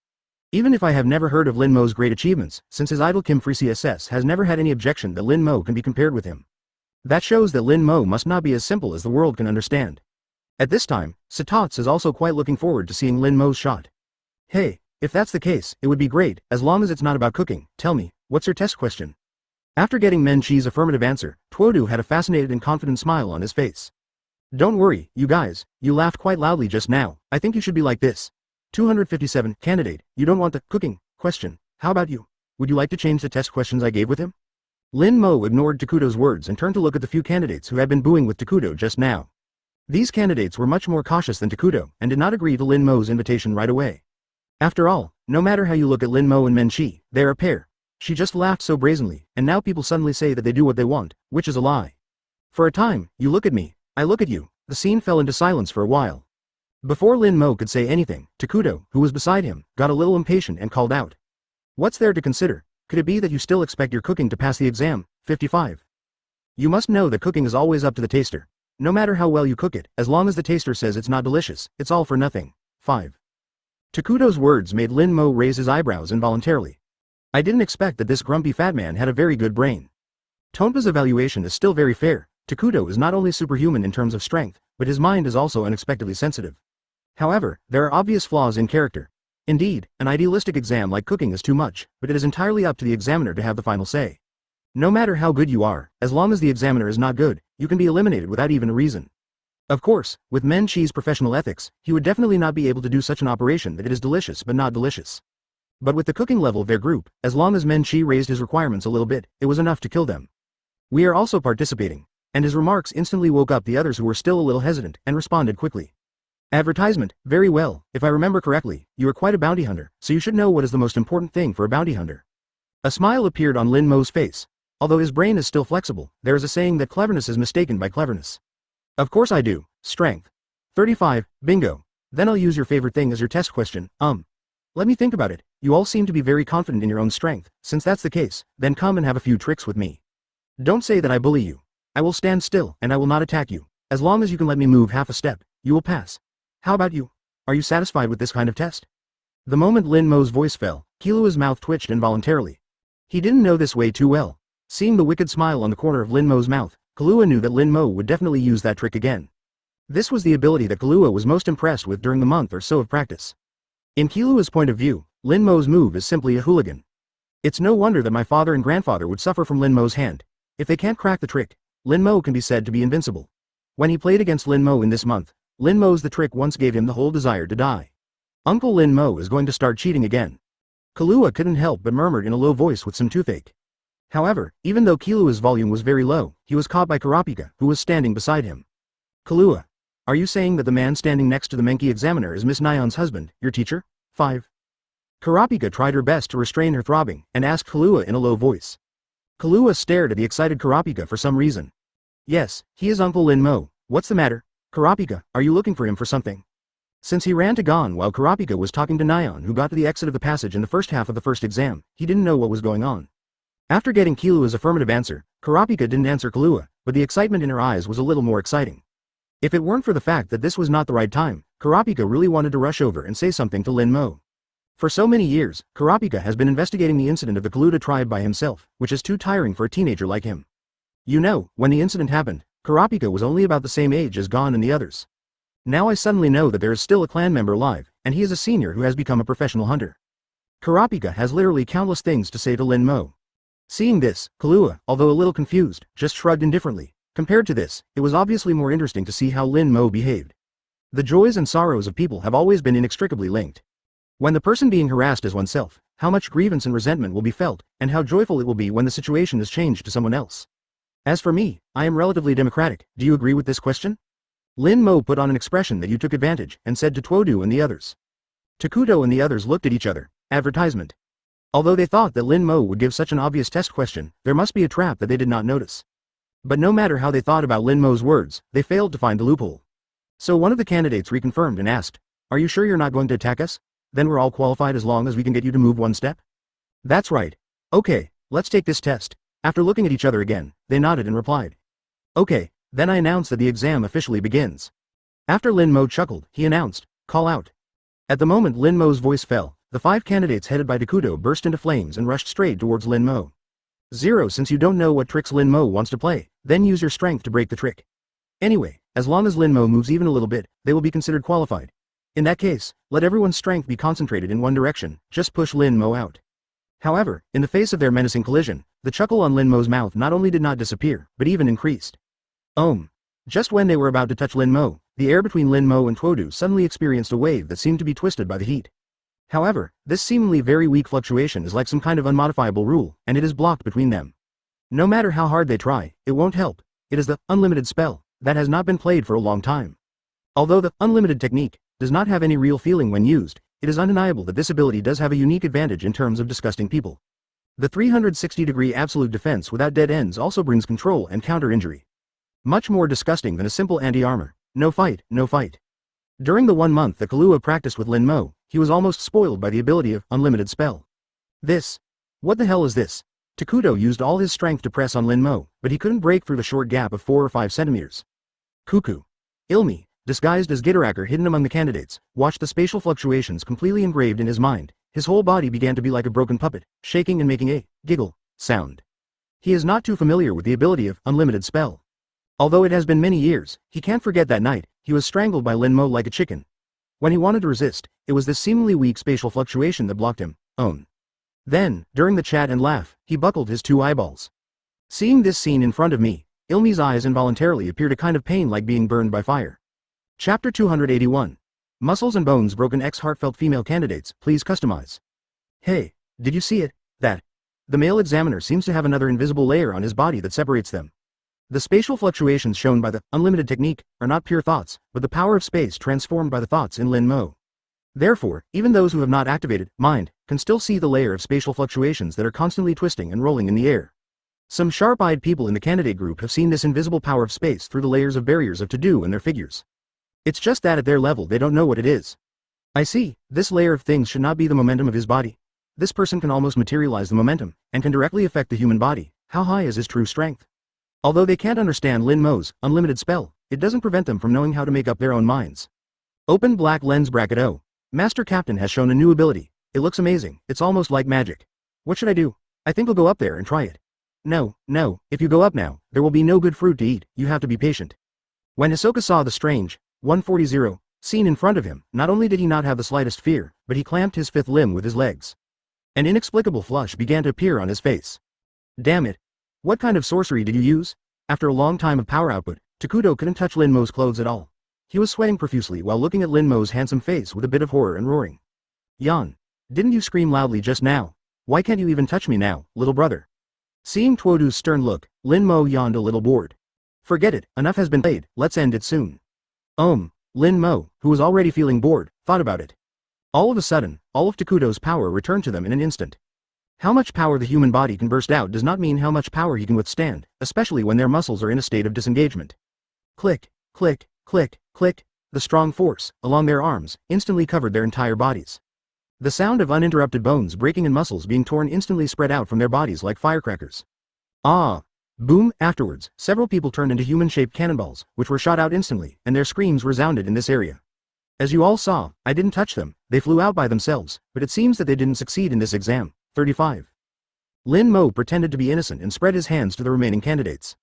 Even if I have never heard of Lin Mo's great achievements, since his idol Kim Free CSS has never had any objection that Lin Mo can be compared with him. That shows that Lin Mo must not be as simple as the world can understand. At this time, Satots is also quite looking forward to seeing Lin Mo's shot. Hey, if that's the case, it would be great, as long as it's not about cooking. Tell me, what's your test question? After getting Men Chi's affirmative answer, Tuodu had a fascinated and confident smile on his face. Don't worry, you guys, you laughed quite loudly just now. I think you should be like this. 257, candidate, you don't want the cooking question. How about you? Would you like to change the test questions I gave with him? Lin Mo ignored Takuto's words and turned to look at the few candidates who had been booing with Takuto just now. These candidates were much more cautious than Takuto and did not agree to Lin Mo's invitation right away. After all, no matter how you look at Lin Mo and Men Chi, they're a pair. She just laughed so brazenly, and now people suddenly say that they do what they want, which is a lie. For a time, you look at me, I look at you. The scene fell into silence for a while. Before Lin Mo could say anything, Takuto, who was beside him, got a little impatient and called out. What's there to consider? Could it be that you still expect your cooking to pass the exam? 55. You must know that cooking is always up to the taster. No matter how well you cook it, as long as the taster says it's not delicious, it's all for nothing. 5. Takuto's words made Lin Mo raise his eyebrows involuntarily. I didn't expect that this grumpy fat man had a very good brain. Tonpa's evaluation is still very fair. Takuto is not only superhuman in terms of strength, but his mind is also unexpectedly sensitive. However, there are obvious flaws in character. Indeed, an idealistic exam like cooking is too much, but it is entirely up to the examiner to have the final say. No matter how good you are, as long as the examiner is not good, you can be eliminated without even a reason. Of course, with Men Chi's professional ethics, he would definitely not be able to do such an operation that it is delicious but not delicious. But with the cooking level of their group, as long as Men Chi raised his requirements a little bit, it was enough to kill them. We are also participating. And his remarks instantly woke up the others who were still a little hesitant, and responded quickly. Advertisement, very well, if I remember correctly, you are quite a bounty hunter, so you should know what is the most important thing for a bounty hunter. A smile appeared on Lin Mo's face. Although his brain is still flexible, there is a saying that cleverness is mistaken by cleverness. Of course I do. Strength. 35, bingo. Then I'll use your favorite thing as your test question. Let me think about it. You all seem to be very confident in your own strength. Since that's the case, then come and have a few tricks with me. Don't say that I bully you. I will stand still and I will not attack you. As long as you can let me move half a step, you will pass. How about you? Are you satisfied with this kind of test? The moment Lin Mo's voice fell, Kilua's mouth twitched involuntarily. He didn't know this way too well. Seeing the wicked smile on the corner of Lin Mo's mouth, Kilua knew that Lin Mo would definitely use that trick again. This was the ability that Kilua was most impressed with during the month or so of practice. In Kilua's point of view, Lin Mo's move is simply a hooligan. It's no wonder that my father and grandfather would suffer from Lin Mo's hand. If they can't crack the trick, Lin Mo can be said to be invincible. When he played against Lin Mo in this month, Lin Mo's the trick once gave him the whole desire to die. Uncle Lin Mo is going to start cheating again. Kilua couldn't help but murmured in a low voice with some toothache. However, even though Kilua's volume was very low, he was caught by Kurapika, who was standing beside him. Kilua, are you saying that the man standing next to the Menki examiner is Miss Nyan's husband, your teacher? 5. Kurapika tried her best to restrain her throbbing, and asked Kilua in a low voice. Kilua stared at the excited Kurapika for some reason. Yes, he is Uncle Lin Mo. What's the matter? Kurapika, are you looking for him for something? Since he ran to Gon while Kurapika was talking to Nyan, who got to the exit of the passage in the first half of the first exam, he didn't know what was going on. After getting Kilua's affirmative answer, Kurapika didn't answer Kilua, but the excitement in her eyes was a little more exciting. If it weren't for the fact that this was not the right time, Kurapika really wanted to rush over and say something to Lin Mo. For so many years, Kurapika has been investigating the incident of the Kaluta tribe by himself, which is too tiring for a teenager like him. You know, when the incident happened, Kurapika was only about the same age as Gon and the others. Now I suddenly know that there is still a clan member alive, and he is a senior who has become a professional hunter. Kurapika has literally countless things to say to Lin Mo. Seeing this, Kilua, although a little confused, just shrugged indifferently. Compared to this, it was obviously more interesting to see how Lin Mo behaved. The joys and sorrows of people have always been inextricably linked. When the person being harassed is oneself, how much grievance and resentment will be felt, and how joyful it will be when the situation is changed to someone else. As for me, I am relatively democratic. Do you agree with this question? Lin Mo put on an expression that you took advantage, and said to Tuodu and the others. Takuto and the others looked at each other. Advertisement. Although they thought that Lin Mo would give such an obvious test question, there must be a trap that they did not notice. But no matter how they thought about Lin Mo's words, they failed to find the loophole. So one of the candidates reconfirmed and asked, "Are you sure you're not going to attack us? Then we're all qualified as long as we can get you to move one step?" That's right. Okay, let's take this test. After looking at each other again, they nodded and replied. Okay, then I announce that the exam officially begins. After Lin Mo chuckled, he announced, "Call out." At the moment Lin Mo's voice fell, the 5 candidates headed by Takuto burst into flames and rushed straight towards Lin Mo. 0 since you don't know what tricks Lin Mo wants to play, then use your strength to break the trick. Anyway, as long as Lin Mo moves even a little bit, they will be considered qualified. In that case, let everyone's strength be concentrated in one direction, just push Lin Mo out. However, in the face of their menacing collision, the chuckle on Lin Mo's mouth not only did not disappear, but even increased. Just when they were about to touch Lin Mo, the air between Lin Mo and Tuodu suddenly experienced a wave that seemed to be twisted by the heat. However, this seemingly very weak fluctuation is like some kind of unmodifiable rule, and it is blocked between them. No matter how hard they try, it won't help. It is the unlimited spell that has not been played for a long time. Although the unlimited technique does not have any real feeling when used, it is undeniable that this ability does have a unique advantage in terms of disgusting people. The 360-degree absolute defense without dead ends also brings control and counter injury. Much more disgusting than a simple anti-armor. No fight, no fight. During the 1 month that Kahlua practiced with Lin Mo, he was almost spoiled by the ability of unlimited spell. What the hell is this? Takuto used all his strength to press on Lin Mo, but he couldn't break through the short gap of 4 or 5 centimeters. Cuckoo. Ilmi, disguised as Gitaracker hidden among the candidates, watched the spatial fluctuations completely engraved in his mind. His whole body began to be like a broken puppet, shaking and making a giggle sound. He is not too familiar with the ability of unlimited spell. Although it has been many years, he can't forget that night he was strangled by Lin Mo like a chicken. When he wanted to resist, it was this seemingly weak spatial fluctuation that blocked him. Then, during the chat and laugh, he buckled his 2 eyeballs. Seeing this scene in front of me, Ilmi's eyes involuntarily appeared a kind of pain like being burned by fire. Chapter 281. Muscles and Bones Broken X Heartfelt Female Candidates, please customize. Hey, did you see it? The male examiner seems to have another invisible layer on his body that separates them. The spatial fluctuations shown by the unlimited technique are not pure thoughts, but the power of space transformed by the thoughts in Lin Mo. Therefore, even those who have not activated mind can still see the layer of spatial fluctuations that are constantly twisting and rolling in the air. Some sharp-eyed people in the candidate group have seen this invisible power of space through the layers of barriers of to-do in their figures. It's just that at their level they don't know what it is. I see, this layer of things should not be the momentum of his body. This person can almost materialize the momentum, and can directly affect the human body. How high is his true strength? Although they can't understand Lin Mo's unlimited spell, it doesn't prevent them from knowing how to make up their own minds. Open black lens bracket. Oh. Master Captain has shown a new ability. It looks amazing, it's almost like magic. What should I do? I think we'll go up there and try it. No, if you go up now, there will be no good fruit to eat, you have to be patient. When Hisoka saw the strange 140 scene in front of him, not only did he not have the slightest fear, but he clamped his 5th limb with his legs. An inexplicable flush began to appear on his face. Damn it. What kind of sorcery did you use? After a long time of power output, Takuto couldn't touch Lin Mo's clothes at all. He was sweating profusely while looking at Lin Mo's handsome face with a bit of horror and roaring. Yan. Didn't you scream loudly just now? Why can't you even touch me now, little brother? Seeing Tuodu's stern look, Lin Mo yawned a little bored. Forget it, enough has been played, let's end it soon. Lin Mo, who was already feeling bored, thought about it. All of a sudden, all of Takuto's power returned to them in an instant. How much power the human body can burst out does not mean how much power he can withstand, especially when their muscles are in a state of disengagement. Click, click, click, click, the strong force, along their arms, instantly covered their entire bodies. The sound of uninterrupted bones breaking and muscles being torn instantly spread out from their bodies like firecrackers. Ah! Boom! Afterwards, several people turned into human-shaped cannonballs, which were shot out instantly, and their screams resounded in this area. As you all saw, I didn't touch them, they flew out by themselves, but it seems that they didn't succeed in this exam. 35. Lin Mo pretended to be innocent and spread his hands to the remaining candidates.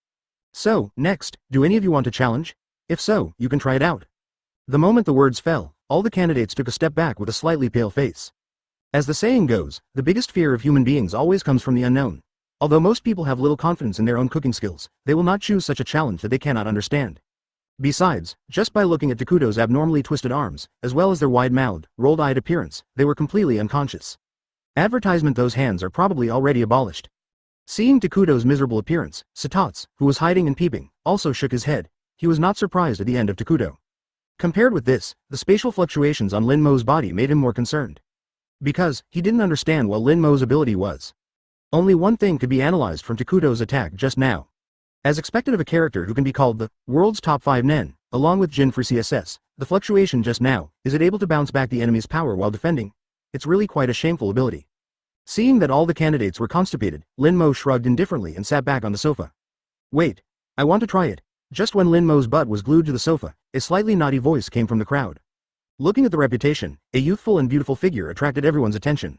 So, next, do any of you want to challenge? If so, you can try it out. The moment the words fell, all the candidates took a step back with a slightly pale face. As the saying goes, the biggest fear of human beings always comes from the unknown. Although most people have little confidence in their own cooking skills, they will not choose such a challenge that they cannot understand. Besides, just by looking at Takuto's abnormally twisted arms, as well as their wide-mouthed, rolled-eyed appearance, they were completely unconscious. Advertisement, those hands are probably already abolished. Seeing Takuto's miserable appearance, Satats, who was hiding and peeping, also shook his head. He was not surprised at the end of Takuto. Compared with this, the spatial fluctuations on Lin Mo's body made him more concerned. Because, he didn't understand what Lin Mo's ability was. Only one thing could be analyzed from Takuto's attack just now. As expected of a character who can be called the world's top 5 nen, along with Jin for CSS, the fluctuation just now, is it able to bounce back the enemy's power while defending? It's really quite a shameful ability. Seeing that all the candidates were constipated, Lin Mo shrugged indifferently and sat back on the sofa. Wait, I want to try it. Just when Lin Mo's butt was glued to the sofa, a slightly naughty voice came from the crowd. Looking at the reputation, a youthful and beautiful figure attracted everyone's attention.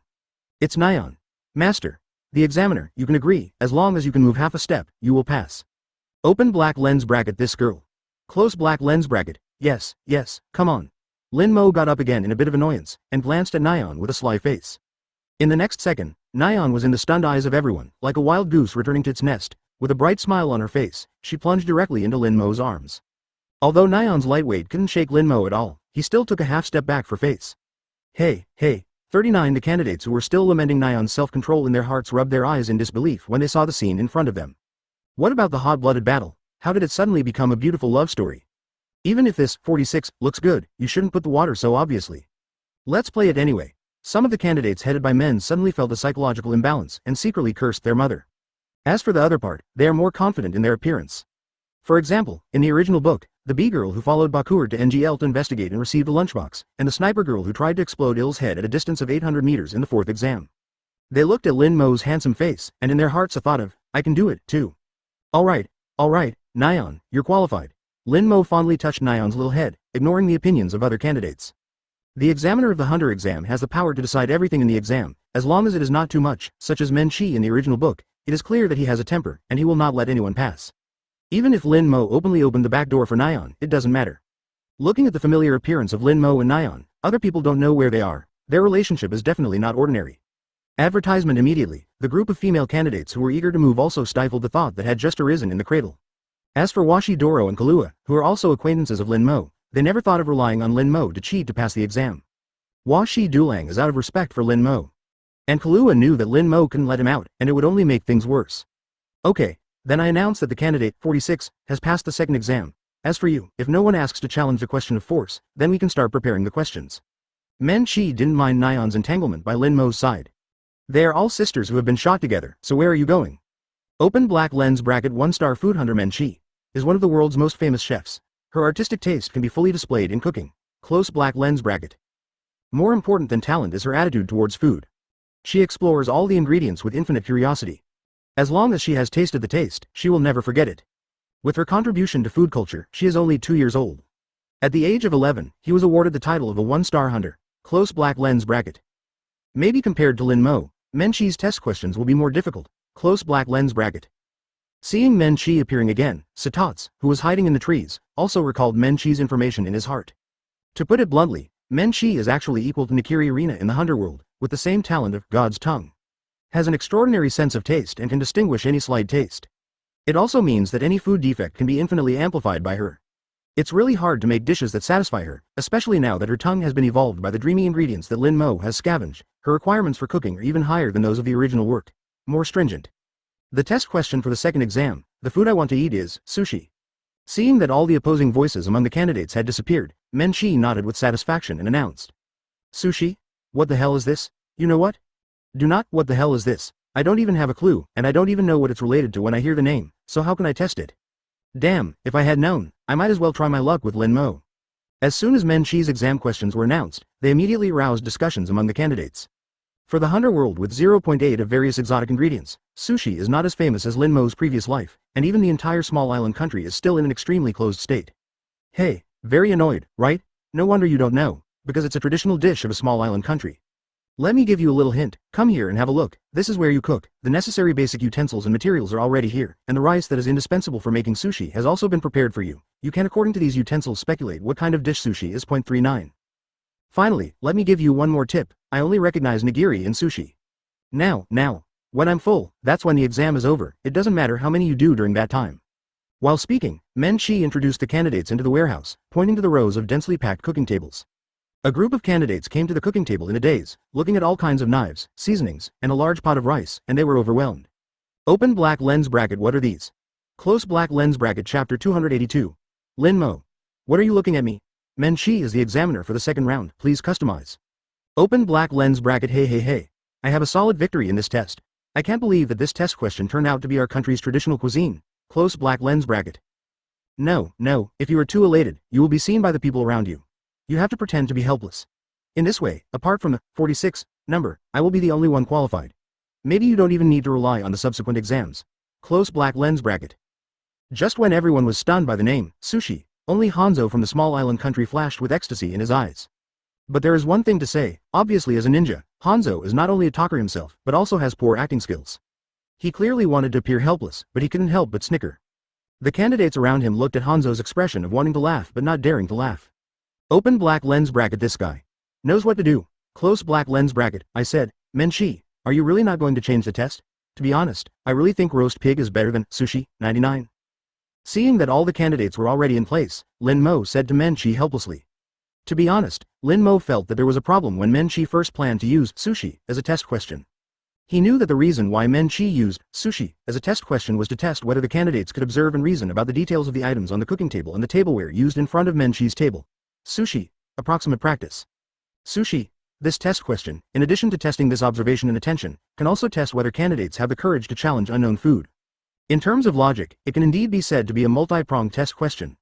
It's Nyan. Master. The examiner, you can agree, as long as you can move half a step, you will pass. Open black lens bracket this girl. Close black lens bracket, yes, come on. Lin Mo got up again in a bit of annoyance, and glanced at Nyan with a sly face. In the next second, Nyan was in the stunned eyes of everyone, like a wild goose returning to its nest. With a bright smile on her face, she plunged directly into Lin Mo's arms. Although Nyan's lightweight couldn't shake Lin Mo at all, he still took a half step back for face. Hey, 39. The candidates who were still lamenting Nyan's self-control in their hearts rubbed their eyes in disbelief when they saw the scene in front of them. What about the hot-blooded battle? How did it suddenly become a beautiful love story? Even if this 46 looks good, you shouldn't put the water so obviously. Let's play it anyway. Some of the candidates headed by men suddenly felt a psychological imbalance and secretly cursed their mother. As for the other part, they are more confident in their appearance. For example, in the original book, the bee-girl who followed Bakur to NGL to investigate and received a lunchbox, and the sniper girl who tried to explode Il's head at a distance of 800 meters in the 4th exam. They looked at Lin Mo's handsome face, and in their hearts a thought of, I can do it, too. Alright, Nyan, you're qualified. Lin Mo fondly touched Nyan's little head, ignoring the opinions of other candidates. The examiner of the Hunter exam has the power to decide everything in the exam, as long as it is not too much, such as Men Chi in the original book. It is clear that he has a temper, and he will not let anyone pass. Even if Lin Mo openly opened the back door for Nyan, it doesn't matter. Looking at the familiar appearance of Lin Mo and Nyan, other people don't know where they are. Their relationship is definitely not ordinary. Advertisement immediately, the group of female candidates who were eager to move also stifled the thought that had just arisen in the cradle. As for Washi Doro and Kalua, who are also acquaintances of Lin Mo, they never thought of relying on Lin Mo to cheat to pass the exam. Washi Dulang is out of respect for Lin Mo. And Kalua knew that Lin Mo couldn't let him out, and it would only make things worse. Okay. Then I announce that the candidate, 46, has passed the second exam. As for you, if no one asks to challenge the question of force, then we can start preparing the questions. Men Chi didn't mind Nyan's entanglement by Lin Mo's side. They are all sisters who have been shot together, so where are you going? Open black lens bracket 1-star food hunter Men Chi is one of the world's most famous chefs. Her artistic taste can be fully displayed in cooking. Close black lens bracket. More important than talent is her attitude towards food. She explores all the ingredients with infinite curiosity. As long as she has tasted the taste, she will never forget it. With her contribution to food culture, she is only 2 years old. At the age of 11, he was awarded the title of a 1-star hunter. Close black lens bracket. Maybe compared to Lin Mo, Men Chi's test questions will be more difficult. Close black lens bracket. Seeing Men Chi appearing again, Satats, who was hiding in the trees, also recalled Men Chi's information in his heart. To put it bluntly, Men Chi is actually equal to Nikiri Arena in the Hunterworld, with the same talent of God's tongue. Has an extraordinary sense of taste and can distinguish any slight taste. It also means that any food defect can be infinitely amplified by her. It's really hard to make dishes that satisfy her, especially now that her tongue has been evolved by the dreamy ingredients that Lin Mo has scavenged. Her requirements for cooking are even higher than those of the original work. More stringent. The test question for the second exam, the food I want to eat is sushi. Seeing that all the opposing voices among the candidates had disappeared, Men Chi nodded with satisfaction and announced. Sushi? What the hell is this? You know what? Do not, what the hell is this? I don't even have a clue, and I don't even know what it's related to when I hear the name, so how can I test it? Damn, if I had known, I might as well try my luck with Lin Mo. As soon as Men Chi's exam questions were announced, they immediately aroused discussions among the candidates. For the Hunter world with 0.8 of various exotic ingredients, sushi is not as famous as Lin Mo's previous life, and even the entire small island country is still in an extremely closed state. Hey, very annoyed, right? No wonder you don't know, because it's a traditional dish of a small island country. Let me give you a little hint, come here and have a look, this is where you cook, the necessary basic utensils and materials are already here, and the rice that is indispensable for making sushi has also been prepared for you. You can according to these utensils speculate what kind of dish sushi is. 39. Finally, let me give you one more tip, I only recognize nigiri in sushi. Now, when I'm full, that's when the exam is over, it doesn't matter how many you do during that time. While speaking, Men Chi introduced the candidates into the warehouse, pointing to the rows of densely packed cooking tables. A group of candidates came to the cooking table in a daze, looking at all kinds of knives, seasonings, and a large pot of rice, and they were overwhelmed. Open black lens bracket. What are these? Close black lens bracket. Chapter 282. Lin Mo. What are you looking at me? Men Chi is the examiner for the second round, please customize. Open black lens bracket. Hey. I have a solid victory in this test. I can't believe that this test question turned out to be our country's traditional cuisine. Close black lens bracket. No, if you are too elated, you will be seen by the people around you. You have to pretend to be helpless. In this way, apart from the 46 number, I will be the only one qualified. Maybe you don't even need to rely on the subsequent exams. Close black lens bracket. Just when everyone was stunned by the name, sushi, only Hanzo from the small island country flashed with ecstasy in his eyes. But there is one thing to say, obviously as a ninja, Hanzo is not only a talker himself, but also has poor acting skills. He clearly wanted to appear helpless, but he couldn't help but snicker. The candidates around him looked at Hanzo's expression of wanting to laugh but not daring to laugh. Open black lens bracket. This guy knows what to do. Close black lens bracket. I said, Menchi, are you really not going to change the test? To be honest, I really think roast pig is better than sushi, 99. Seeing that all the candidates were already in place, Lin Mo said to Menchi helplessly. To be honest, Lin Mo felt that there was a problem when Menchi first planned to use sushi as a test question. He knew that the reason why Menchi used sushi as a test question was to test whether the candidates could observe and reason about the details of the items on the cooking table and the tableware used in front of Menchi's table. Sushi. Approximate practice. Sushi. This test question, in addition to testing this observation and attention, can also test whether candidates have the courage to challenge unknown food. In terms of logic, it can indeed be said to be a multi-pronged test question.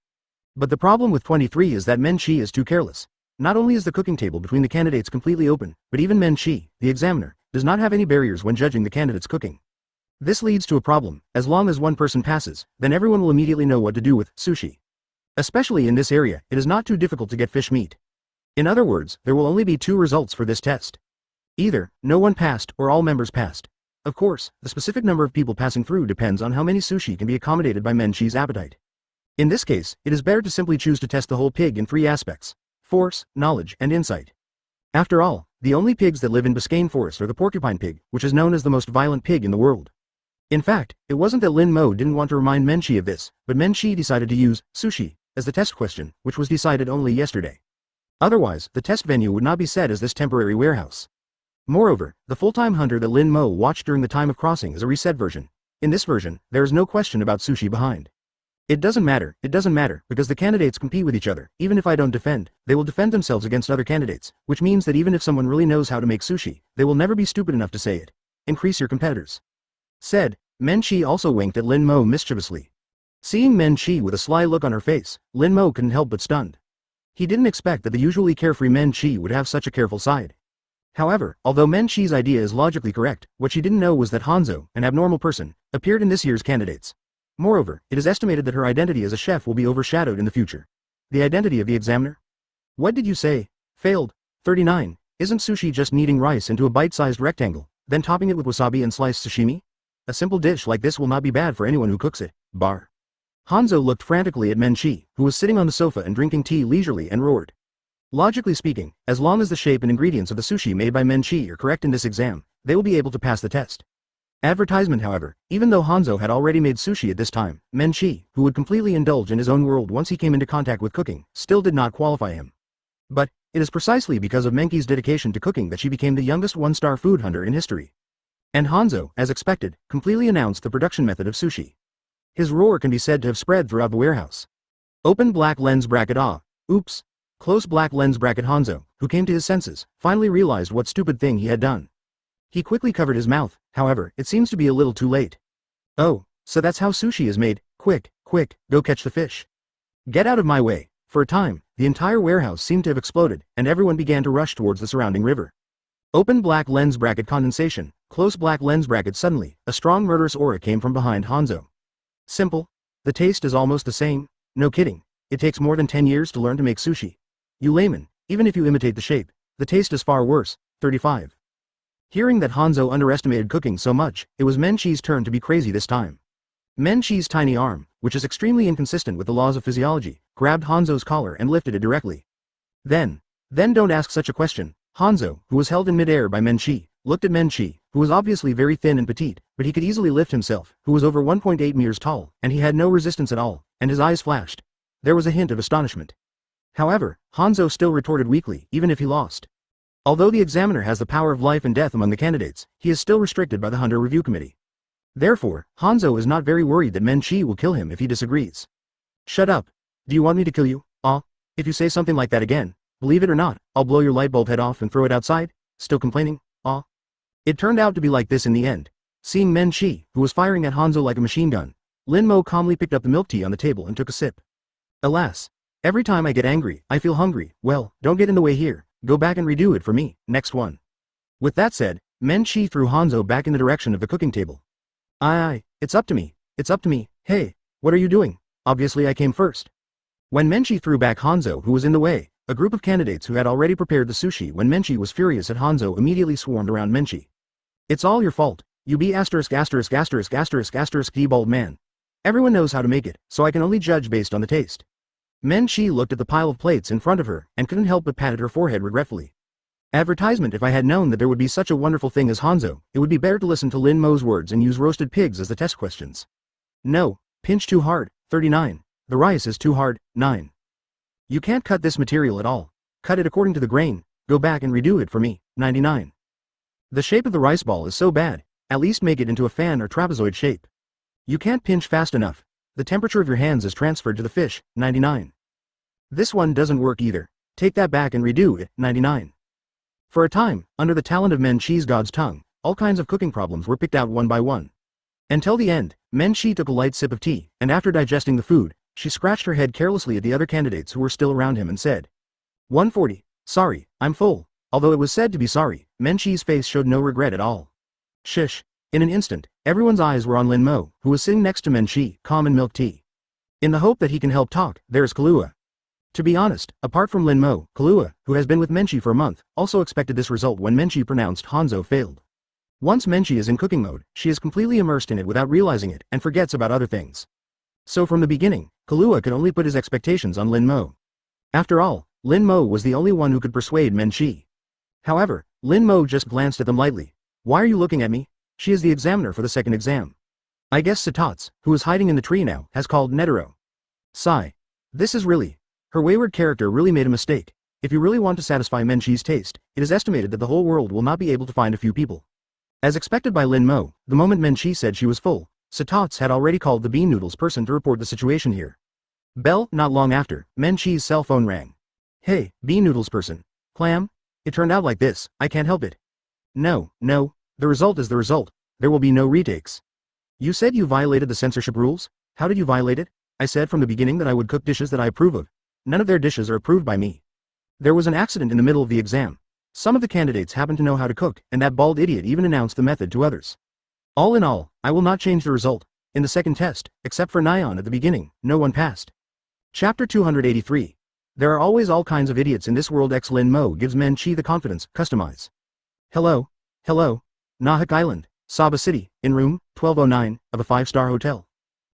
But the problem with 23 is that Menchi is too careless. Not only is the cooking table between the candidates completely open, but even Menchi, the examiner, does not have any barriers when judging the candidates' cooking. This leads to a problem. As long as one person passes, then everyone will immediately know what to do with sushi. Especially in this area, it is not too difficult to get fish meat. In other words, there will only be two results for this test. Either, no one passed, or all members passed. Of course, the specific number of people passing through depends on how many sushi can be accommodated by Menchi's appetite. In this case, it is better to simply choose to test the whole pig in three aspects: force, knowledge, and insight. After all, the only pigs that live in Biscayne Forest are the porcupine pig, which is known as the most violent pig in the world. In fact, it wasn't that Lin Mo didn't want to remind Menchi of this, but Menchi decided to use sushi as the test question, which was decided only yesterday. Otherwise, the test venue would not be set as this temporary warehouse. Moreover, the full-time hunter that Lin Mo watched during the time of crossing is a reset version. In this version, there is no question about sushi behind. It doesn't matter, because the candidates compete with each other. Even if I don't defend, they will defend themselves against other candidates, which means that even if someone really knows how to make sushi, they will never be stupid enough to say it. Increase your competitors. Said. Menchi also winked at Lin Mo mischievously. Seeing Menchi with a sly look on her face, Lin Mo couldn't help but stunned. He didn't expect that the usually carefree Menchi would have such a careful side. However, although Menchi's idea is logically correct, what she didn't know was that Hanzo, an abnormal person, appeared in this year's candidates. Moreover, it is estimated that her identity as a chef will be overshadowed in the future. The identity of the examiner? What did you say? Failed. 39. Isn't sushi just kneading rice into a bite-sized rectangle, then topping it with wasabi and sliced sashimi? A simple dish like this will not be bad for anyone who cooks it. Bar. Hanzo looked frantically at Menchi, who was sitting on the sofa and drinking tea leisurely, and roared. Logically speaking, as long as the shape and ingredients of the sushi made by Menchi are correct in this exam, they will be able to pass the test. Advertisement, however, even though Hanzo had already made sushi at this time, Menchi, who would completely indulge in his own world once he came into contact with cooking, still did not qualify him. But, it is precisely because of Menchi's dedication to cooking that she became the youngest one-star food hunter in history. And Hanzo, as expected, completely announced the production method of sushi. His roar can be said to have spread throughout the warehouse. Open black lens bracket. Oops. Close black lens bracket. Hanzo, who came to his senses, finally realized what stupid thing he had done. He quickly covered his mouth. However, it seems to be a little too late. Oh, so that's how sushi is made. Quick, go catch the fish. Get out of my way. For a time, the entire warehouse seemed to have exploded, and everyone began to rush towards the surrounding river. Open black lens bracket. Condensation. Close black lens bracket. Suddenly, a strong murderous aura came from behind Hanzo. Simple. The taste is almost the same. No kidding. It takes more than 10 years to learn to make sushi. You layman, even if you imitate the shape, the taste is far worse. 35. Hearing that Hanzo underestimated cooking so much, it was Menchi's turn to be crazy this time. Menchi's tiny arm, which is extremely inconsistent with the laws of physiology, grabbed Hanzo's collar and lifted it directly. Then don't ask such a question. Hanzo, who was held in midair by Menchi, looked at Menchi, who was obviously very thin and petite, but he could easily lift himself, who was over 1.8 meters tall, and he had no resistance at all, and his eyes flashed. There was a hint of astonishment. However, Hanzo still retorted weakly, even if he lost. Although the examiner has the power of life and death among the candidates, he is still restricted by the Hunter Review Committee. Therefore, Hanzo is not very worried that Menchi will kill him if he disagrees. Shut up. Do you want me to kill you? If you say something like that again, believe it or not, I'll blow your light bulb head off and throw it outside? Still complaining? It turned out to be like this in the end. Seeing Menchi, who was firing at Hanzo like a machine gun, Lin Mo calmly picked up the milk tea on the table and took a sip. Alas. Every time I get angry, I feel hungry. Well, don't get in the way here. Go back and redo it for me. Next one. With that said, Menchi threw Hanzo back in the direction of the cooking table. It's up to me. Hey, what are you doing? Obviously I came first. When Menchi threw back Hanzo, who was in the way, a group of candidates who had already prepared the sushi when Menchi was furious at Hanzo immediately swarmed around Menchi. It's all your fault. You be asterisk asterisk asterisk asterisk asterisk D bald man. Everyone knows how to make it, so I can only judge based on the taste. Menchi looked at the pile of plates in front of her and couldn't help but patted her forehead regretfully. Advertisement. If I had known that there would be such a wonderful thing as Hanzo, it would be better to listen to Lin Mo's words and use roasted pigs as the test questions. No, pinch too hard, 39. The rice is too hard, 9. You can't cut this material at all. Cut it according to the grain, go back and redo it for me, 99. The shape of the rice ball is so bad, at least make it into a fan or trapezoid shape. You can't pinch fast enough. The temperature of your hands is transferred to the fish, 99. This one doesn't work either. Take that back and redo it, 99. For a time, under the talent of Menchi's god's tongue, all kinds of cooking problems were picked out one by one. Until the end, Menchi took a light sip of tea, and after digesting the food, she scratched her head carelessly at the other candidates who were still around him and said, 140, sorry, I'm full. Although it was said to be sorry, Menchi's face showed no regret at all. Shish. In an instant, everyone's eyes were on Lin Mo, who was sitting next to Menchi, calm and milk tea. In the hope that he can help talk, there's Kahlua. To be honest, apart from Lin Mo, Kahlua, who has been with Menchi for a month, also expected this result when Menchi pronounced Hanzo failed. Once Menchi is in cooking mode, she is completely immersed in it without realizing it and forgets about other things. So from the beginning, Kahlua could only put his expectations on Lin Mo. After all, Lin Mo was the only one who could persuade Menchi. However, Lin Mo just glanced at them lightly. Why are you looking at me? She is the examiner for the second exam. I guess Satats, who is hiding in the tree now, has called Netero. Sigh. This is really. Her wayward character really made a mistake. If you really want to satisfy Menchi's taste, it is estimated that the whole world will not be able to find a few people. As expected by Lin Mo, the moment Menchi said she was full, Satats had already called the bean noodles person to report the situation here. Bell. Not long after, Menchi's cell phone rang. Hey, bean noodles person. Clam? It turned out like this, I can't help it. No, the result is the result. There will be no retakes. You said you violated the censorship rules? How did you violate it? I said from the beginning that I would cook dishes that I approve of. None of their dishes are approved by me. There was an accident in the middle of the exam. Some of the candidates happened to know how to cook, and that bald idiot even announced the method to others. All in all, I will not change the result. In the second test, except for Nyan at the beginning, no one passed. Chapter 283. There are always all kinds of idiots in this world. Lin Mo gives Menchi the confidence, customize. Hello. Nahak Island, Saba City, in room 1209 of a 5-star hotel.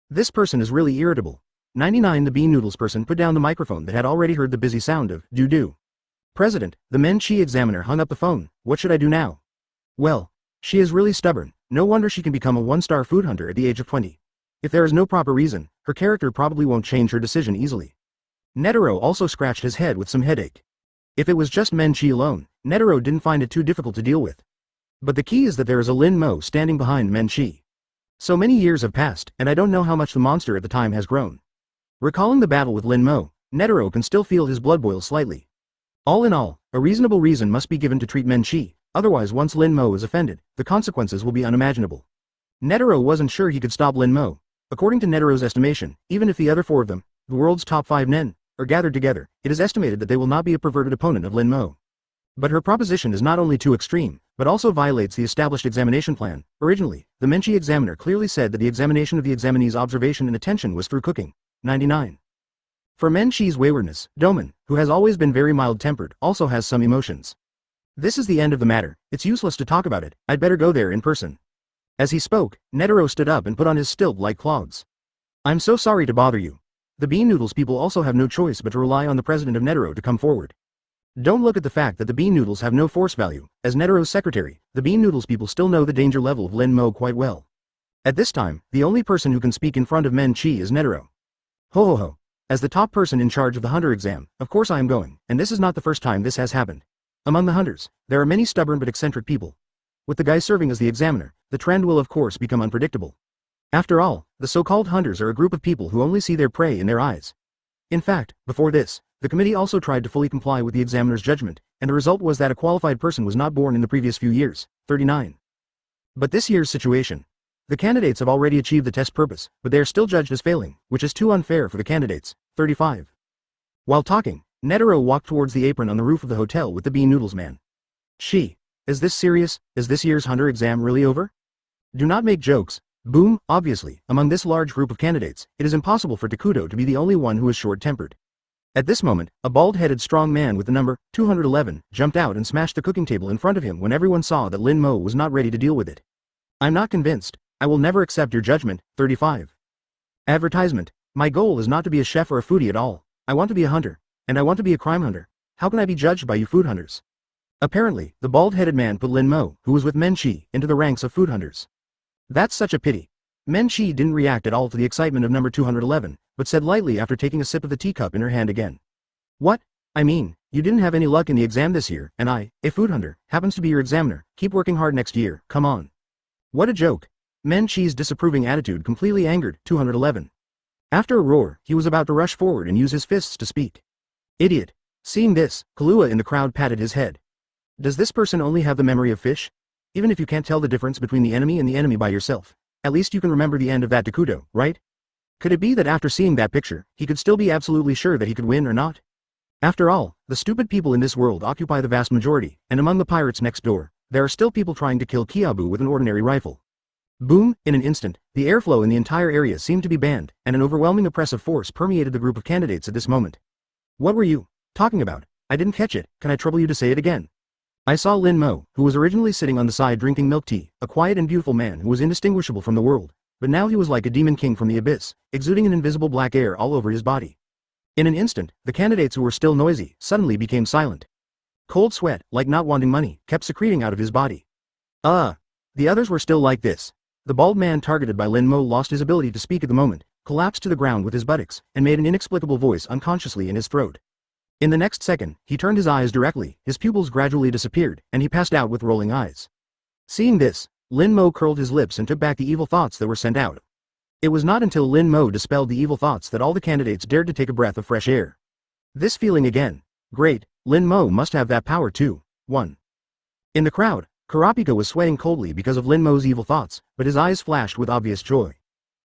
This person is really irritable. 99. The bean noodles person put down the microphone that had already heard the busy sound of doo-doo. President, the Menchi examiner hung up the phone. What should I do now? Well, she is really stubborn. No wonder she can become a 1-star food hunter at the age of 20. If there is no proper reason, her character probably won't change her decision easily. Netero also scratched his head with some headache. If it was just Menchi alone, Netero didn't find it too difficult to deal with. But the key is that there is a Lin Mo standing behind Menchi. So many years have passed, and I don't know how much the monster at the time has grown. Recalling the battle with Lin Mo, Netero can still feel his blood boil slightly. All in all, a reasonable reason must be given to treat Menchi, otherwise once Lin Mo is offended, the consequences will be unimaginable. Netero wasn't sure he could stop Lin Mo. According to Netero's estimation, even if the other 4 of them, the world's top 5 nen, are gathered together, it is estimated that they will not be a perverted opponent of Lin Mo. But her proposition is not only too extreme, but also violates the established examination plan. Originally, the Menchi examiner clearly said that the examination of the examinee's observation and attention was through cooking. 99. For Menchi's waywardness, Doman, who has always been very mild-tempered, also has some emotions. This is the end of the matter. It's useless to talk about it. I'd better go there in person. As he spoke, Netero stood up and put on his stilt-like clogs. I'm so sorry to bother you. The bean noodles people also have no choice but to rely on the president of Netero to come forward. Don't look at the fact that the bean noodles have no force value. As Netero's secretary, the bean noodles people still know the danger level of Lin Mo quite well. At this time, the only person who can speak in front of Menchi is Netero. Ho. As the top person in charge of the hunter exam, of course I am going, and this is not the first time this has happened. Among the hunters, there are many stubborn but eccentric people. With the guy serving as the examiner, the trend will of course become unpredictable. After all, the so-called hunters are a group of people who only see their prey in their eyes. In fact, before this, the committee also tried to fully comply with the examiner's judgment, and the result was that a qualified person was not born in the previous few years, 39. But this year's situation. The candidates have already achieved the test purpose, but they are still judged as failing, which is too unfair for the candidates, 35. While talking, Netero walked towards the apron on the roof of the hotel with the bean noodles man. Is this serious? Is this year's hunter exam really over? Do not make jokes. Boom. Obviously, among this large group of candidates, it is impossible for Takuto to be the only one who is short-tempered. At this moment, a bald-headed strong man with the number 211 jumped out and smashed the cooking table in front of him when everyone saw that Lin Mo was not ready to deal with it. I'm not convinced. I will never accept your judgment. 35. Advertisement. My goal is not to be a chef or a foodie at all. I want to be a hunter. And I want to be a crime hunter. How can I be judged by you food hunters? Apparently, the bald-headed man put Lin Mo, who was with Men Chi, into the ranks of food hunters. That's such a pity. Men Chi didn't react at all to the excitement of number 211, but said lightly after taking a sip of the teacup in her hand again. What? I mean, you didn't have any luck in the exam this year, and I, a food hunter, happens to be your examiner. Keep working hard next year, come on. What a joke. Men Chi's disapproving attitude completely angered 211. After a roar, he was about to rush forward and use his fists to speak. Idiot. Seeing this, Kahlua in the crowd patted his head. Does this person only have the memory of fish? Even if you can't tell the difference between the enemy and the enemy by yourself, at least you can remember the end of that Dakudo, right? Could it be that after seeing that picture, he could still be absolutely sure that he could win or not? After all, the stupid people in this world occupy the vast majority, and among the pirates next door, there are still people trying to kill Kiabu with an ordinary rifle. Boom, in an instant, the airflow in the entire area seemed to be banned, and an overwhelming oppressive force permeated the group of candidates at this moment. What were you talking about? I didn't catch it, can I trouble you to say it again? I saw Lin Mo, who was originally sitting on the side drinking milk tea, a quiet and beautiful man who was indistinguishable from the world, but now he was like a demon king from the abyss, exuding an invisible black air all over his body. In an instant, the candidates who were still noisy suddenly became silent. Cold sweat, like not wanting money, kept secreting out of his body. The others were still like this. The bald man targeted by Lin Mo lost his ability to speak at the moment, collapsed to the ground with his buttocks, and made an inexplicable voice unconsciously in his throat. In the next second, he turned his eyes directly, his pupils gradually disappeared, and he passed out with rolling eyes. Seeing this, Lin Mo curled his lips and took back the evil thoughts that were sent out. It was not until Lin Mo dispelled the evil thoughts that all the candidates dared to take a breath of fresh air. This feeling again. Great, Lin Mo must have that power too. 1. In the crowd, Kurapika was sweating coldly because of Lin Mo's evil thoughts, but his eyes flashed with obvious joy.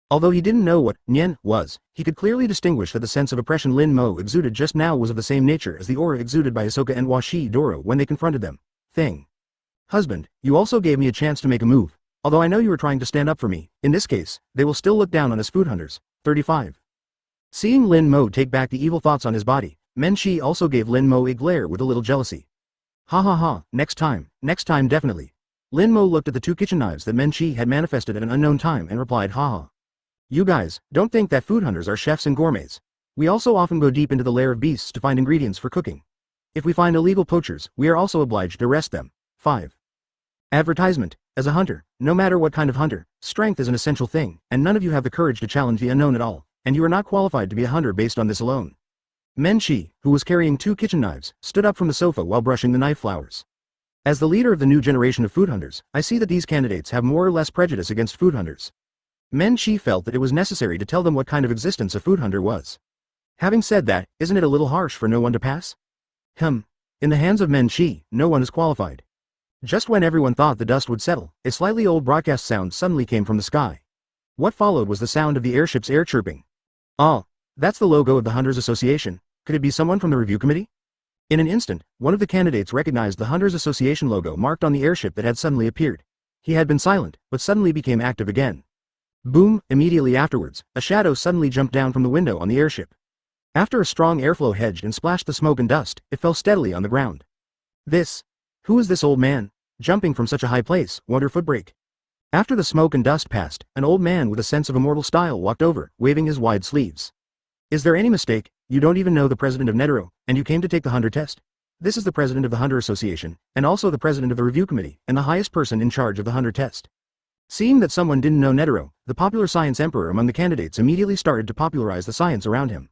Although he didn't know what Nyen was, he could clearly distinguish that the sense of oppression Lin Mo exuded just now was of the same nature as the aura exuded by Hisoka and Washi Doro when they confronted them. Thing. Husband, you also gave me a chance to make a move. Although I know you were trying to stand up for me, in this case, they will still look down on us food hunters. 35. Seeing Lin Mo take back the evil thoughts on his body, Men Chi also gave Lin Mo a glare with a little jealousy. Ha ha ha, next time definitely. Lin Mo looked at the 2 kitchen knives that Men Chi had manifested at an unknown time and replied haha. You guys, don't think that food hunters are chefs and gourmets. We also often go deep into the lair of beasts to find ingredients for cooking. If we find illegal poachers, we are also obliged to arrest them. 5. Advertisement. As a hunter, no matter what kind of hunter, strength is an essential thing, and none of you have the courage to challenge the unknown at all, and you are not qualified to be a hunter based on this alone. Men Chi, who was carrying 2 kitchen knives, stood up from the sofa while brushing the knife flowers. As the leader of the new generation of food hunters, I see that these candidates have more or less prejudice against food hunters. Men Chi felt that it was necessary to tell them what kind of existence a food hunter was. Having said that, isn't it a little harsh for no one to pass? In the hands of Men Chi, no one is qualified. Just when everyone thought the dust would settle, a slightly old broadcast sound suddenly came from the sky. What followed was the sound of the airship's air chirping. Oh, that's the logo of the Hunters Association. Could it be someone from the review committee? In an instant, one of the candidates recognized the Hunters Association logo marked on the airship that had suddenly appeared. He had been silent, but suddenly became active again. Boom, immediately afterwards, a shadow suddenly jumped down from the window on the airship. After a strong airflow hedged and splashed the smoke and dust, it fell steadily on the ground. Who is this old man? Jumping from such a high place, wonder footbreak. After the smoke and dust passed, an old man with a sense of immortal style walked over, waving his wide sleeves. Is there any mistake? You don't even know the president of Netero, and you came to take the hunter test? This is the president of the Hunter Association, and also the president of the review committee, and the highest person in charge of the hunter test. Seeing that someone didn't know Netero, the popular science emperor among the candidates immediately started to popularize the science around him.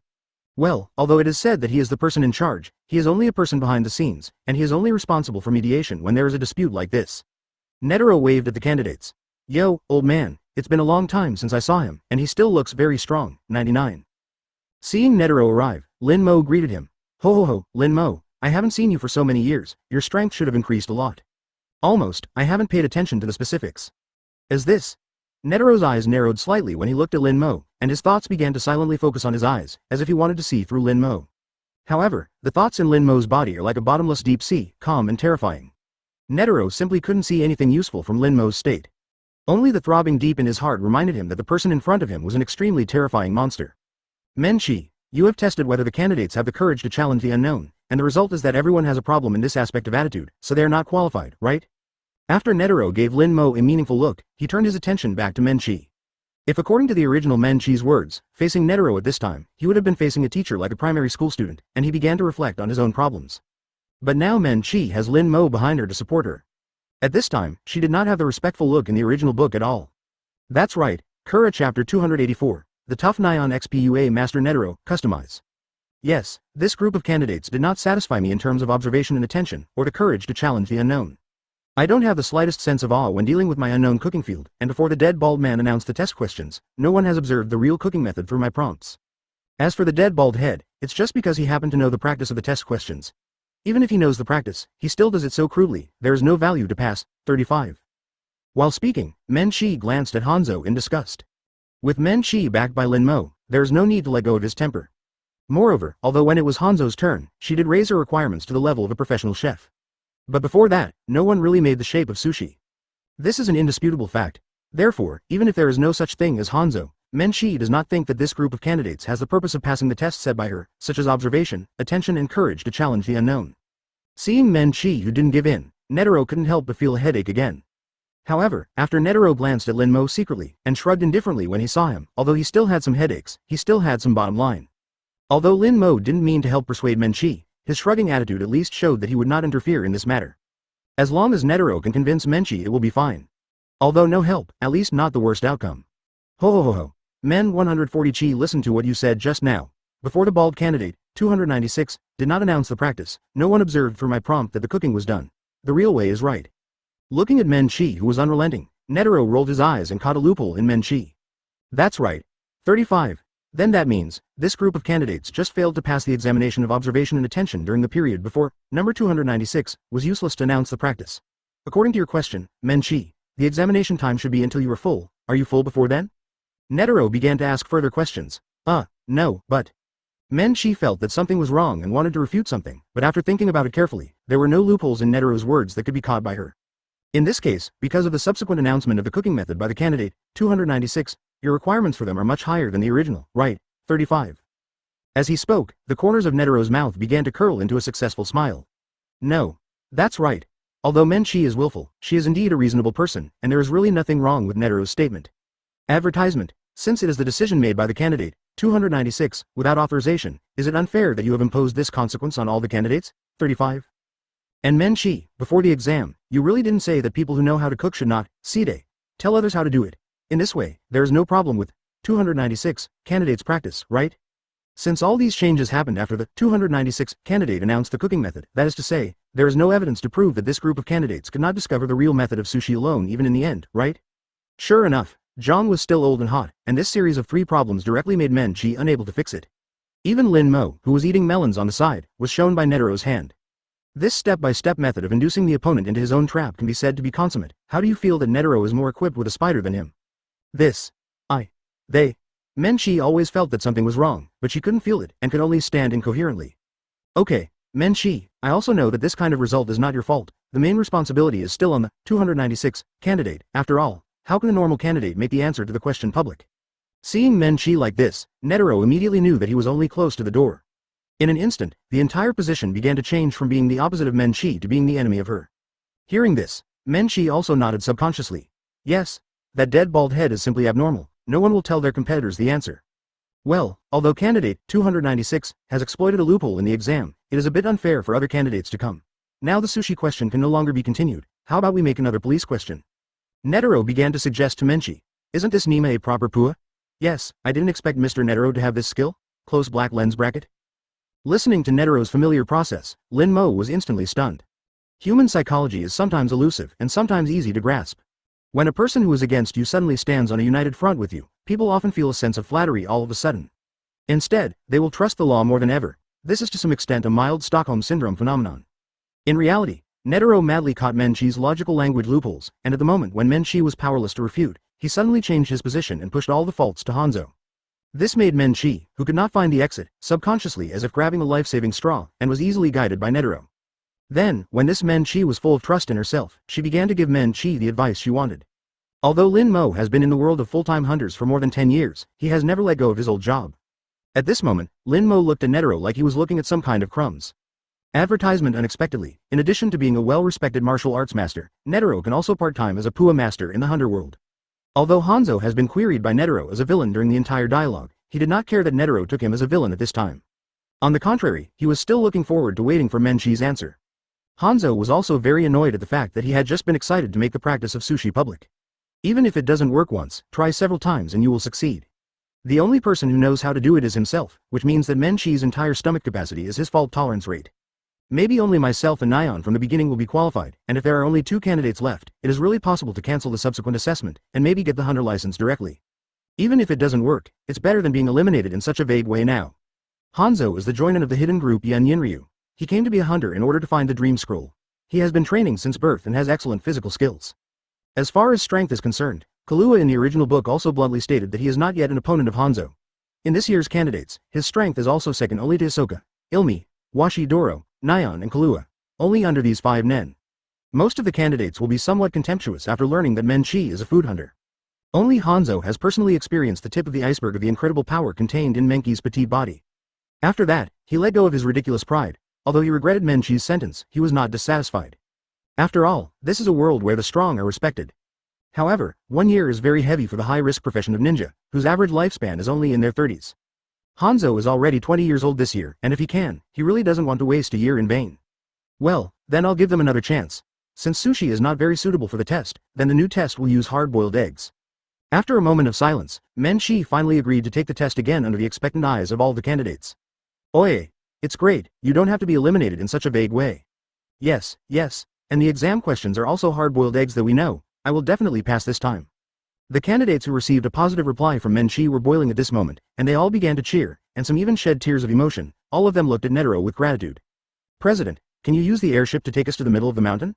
Well, although it is said that he is the person in charge, he is only a person behind the scenes, and he is only responsible for mediation when there is a dispute like this. Netero waved at the candidates. Yo, old man, it's been a long time since I saw him, and he still looks very strong. 99. Seeing Netero arrive, Lin Mo greeted him. Ho ho ho, Lin Mo, I haven't seen you for so many years, your strength should have increased a lot. Almost, I haven't paid attention to the specifics. As this? Netero's eyes narrowed slightly when he looked at Lin Mo, and his thoughts began to silently focus on his eyes, as if he wanted to see through Lin Mo. However, the thoughts in Lin Mo's body are like a bottomless deep sea, calm and terrifying. Netero simply couldn't see anything useful from Lin Mo's state. Only the throbbing deep in his heart reminded him that the person in front of him was an extremely terrifying monster. Men Chi, You have tested whether the candidates have the courage to challenge the unknown, and the result is that everyone has a problem in this aspect of attitude, so they are not qualified, right? After Netero gave Lin Mo a meaningful look, he turned his attention back to Men Chi. If according to the original Men Chi's words, facing Netero at this time, he would have been facing a teacher like a primary school student, and he began to reflect on his own problems. But now Men Chi has Lin Mo behind her to support her. At this time, she did not have the respectful look in the original book at all. That's right, Kura chapter 284, the Tough Nyan Xpua Master Netero, customize. Yes, this group of candidates did not satisfy me in terms of observation and attention, or the courage to challenge the unknown. I don't have the slightest sense of awe when dealing with my unknown cooking field, and before the dead bald man announced the test questions, no one has observed the real cooking method through my prompts. As for the dead bald head, it's just because he happened to know the practice of the test questions. Even if he knows the practice, he still does it so crudely, there is no value to pass. 35. While speaking, Men Chi glanced at Hanzo in disgust. With Men Chi backed by Lin Mo, there is no need to let go of his temper. Moreover, although when it was Hanzo's turn, she did raise her requirements to the level of a professional chef. But before that, no one really made the shape of sushi. This is an indisputable fact. Therefore, even if there is no such thing as Hanzo, Men Chi does not think that this group of candidates has the purpose of passing the tests set by her, such as observation, attention and courage to challenge the unknown. Seeing Men Chi who didn't give in, Netero couldn't help but feel a headache again. However, after Netero glanced at Lin Mo secretly, and shrugged indifferently when he saw him, although he still had some headaches, he still had some bottom line. Although Lin Mo didn't mean to help persuade Men Chi, his shrugging attitude at least showed that he would not interfere in this matter. As long as Netero can convince Men Chi, it will be fine. Although no help, at least not the worst outcome. Ho ho ho ho. Men 140 Chi, listen to what you said just now. Before the bald candidate, 296, did not announce the practice, no one observed through my prompt that the cooking was done. The real way is right. Looking at Men Chi, who was unrelenting, Netero rolled his eyes and caught a loophole in Men Chi. That's right. 35. Then that means, this group of candidates just failed to pass the examination of observation and attention during the period before, number 296, was useless to announce the practice. According to your question, Men Chi, the examination time should be until you are full. Are you full before then? Netero began to ask further questions. No, but... Men Chi felt that something was wrong and wanted to refute something, but after thinking about it carefully, there were no loopholes in Netero's words that could be caught by her. In this case, because of the subsequent announcement of the cooking method by the candidate, 296, your requirements for them are much higher than the original, right? 35. As he spoke, the corners of Netero's mouth began to curl into a successful smile. No. That's right. Although Men Chi is willful, she is indeed a reasonable person, and there is really nothing wrong with Netero's statement. Advertisement. Since it is the decision made by the candidate, 296, without authorization, is it unfair that you have imposed this consequence on all the candidates? 35. And Men Chi, before the exam, you really didn't say that people who know how to cook should not, tell others how to do it. In this way, there is no problem with 296 candidates practice, right? Since all these changes happened after the 296 candidate announced the cooking method, that is to say, there is no evidence to prove that this group of candidates could not discover the real method of sushi alone even in the end, right? Sure enough, Zhang was still old and hot, and this series of 3 problems directly made Men Chi unable to fix it. Even Lin Mo, who was eating melons on the side, was shown by Netero's hand. This step-by-step method of inducing the opponent into his own trap can be said to be consummate. How do you feel that Netero is more equipped with a spider than him? Men Chi always felt that something was wrong, but she couldn't feel it, and could only stand incoherently. Okay, Men Chi, I also know that this kind of result is not your fault. The main responsibility is still on the 296 candidate. After all, how can a normal candidate make the answer to the question public? Seeing Men Chi like this, Netero immediately knew that he was only close to the door. In an instant, the entire position began to change from being the opposite of Men Chi to being the enemy of her. Hearing this, Men Chi also nodded subconsciously. Yes, that dead bald head is simply abnormal. No one will tell their competitors the answer. Well, although candidate 296 has exploited a loophole in the exam, it is a bit unfair for other candidates to come. Now the sushi question can no longer be continued. How about we make another police question? Netero began to suggest to Men Chi. Isn't this Nima a proper pua? Yes, I didn't expect Mr. Netero to have this skill. Close black lens bracket. Listening to Netero's familiar process, Lin Mo was instantly stunned. Human psychology is sometimes elusive and sometimes easy to grasp. When a person who is against you suddenly stands on a united front with you, people often feel a sense of flattery all of a sudden. Instead, they will trust the law more than ever. This is to some extent a mild Stockholm Syndrome phenomenon. In reality, Netero madly caught Men Chi's logical language loopholes, and at the moment when Men Chi was powerless to refute, he suddenly changed his position and pushed all the faults to Hanzo. This made Men Chi, who could not find the exit, subconsciously as if grabbing a life-saving straw, and was easily guided by Netero. Then, when this Men Chi was full of trust in herself, she began to give Men Chi the advice she wanted. Although Lin Mo has been in the world of full-time hunters for more than 10 years, he has never let go of his old job. At this moment, Lin Mo looked at Netero like he was looking at some kind of crumbs. Advertisement unexpectedly, in addition to being a well-respected martial arts master, Netero can also part-time as a Pua master in the Hunter world. Although Hanzo has been queried by Netero as a villain during the entire dialogue, he did not care that Netero took him as a villain at this time. On the contrary, he was still looking forward to waiting for Menchi's answer. Hanzo was also very annoyed at the fact that he had just been excited to make the practice of sushi public. Even if it doesn't work once, try several times and you will succeed. The only person who knows how to do it is himself, which means that Menchi's entire stomach capacity is his fault tolerance rate. Maybe only myself and Nyan from the beginning will be qualified, and if there are only 2 candidates left, it is really possible to cancel the subsequent assessment, and maybe get the Hunter license directly. Even if it doesn't work, it's better than being eliminated in such a vague way now. Hanzo is the joinen of the hidden group Yun Yinryu. He came to be a hunter in order to find the Dream Scroll. He has been training since birth and has excellent physical skills. As far as strength is concerned, Kahlua in the original book also bluntly stated that he is not yet an opponent of Hanzo. In this year's candidates, his strength is also second only to Hisoka, Ilmi, Washi Doro, Nyan and Kahlua, only under these 5 nen. Most of the candidates will be somewhat contemptuous after learning that Menchi is a food hunter. Only Hanzo has personally experienced the tip of the iceberg of the incredible power contained in Menki's petite body. After that, he let go of his ridiculous pride. Although he regretted Menchi's sentence, he was not dissatisfied. After all, this is a world where the strong are respected. However, 1 year is very heavy for the high-risk profession of ninja, whose average lifespan is only in their 30s. Hanzo is already 20 years old this year, and if he can, he really doesn't want to waste a year in vain. Well, then I'll give them another chance. Since sushi is not very suitable for the test, then the new test will use hard-boiled eggs. After a moment of silence, Menchi finally agreed to take the test again under the expectant eyes of all the candidates. Oye, it's great, you don't have to be eliminated in such a vague way. Yes, and the exam questions are also hard-boiled eggs that we know, I will definitely pass this time. The candidates who received a positive reply from Menchi were boiling at this moment, and they all began to cheer, and some even shed tears of emotion. All of them looked at Netero with gratitude. President, can you use the airship to take us to the middle of the mountain?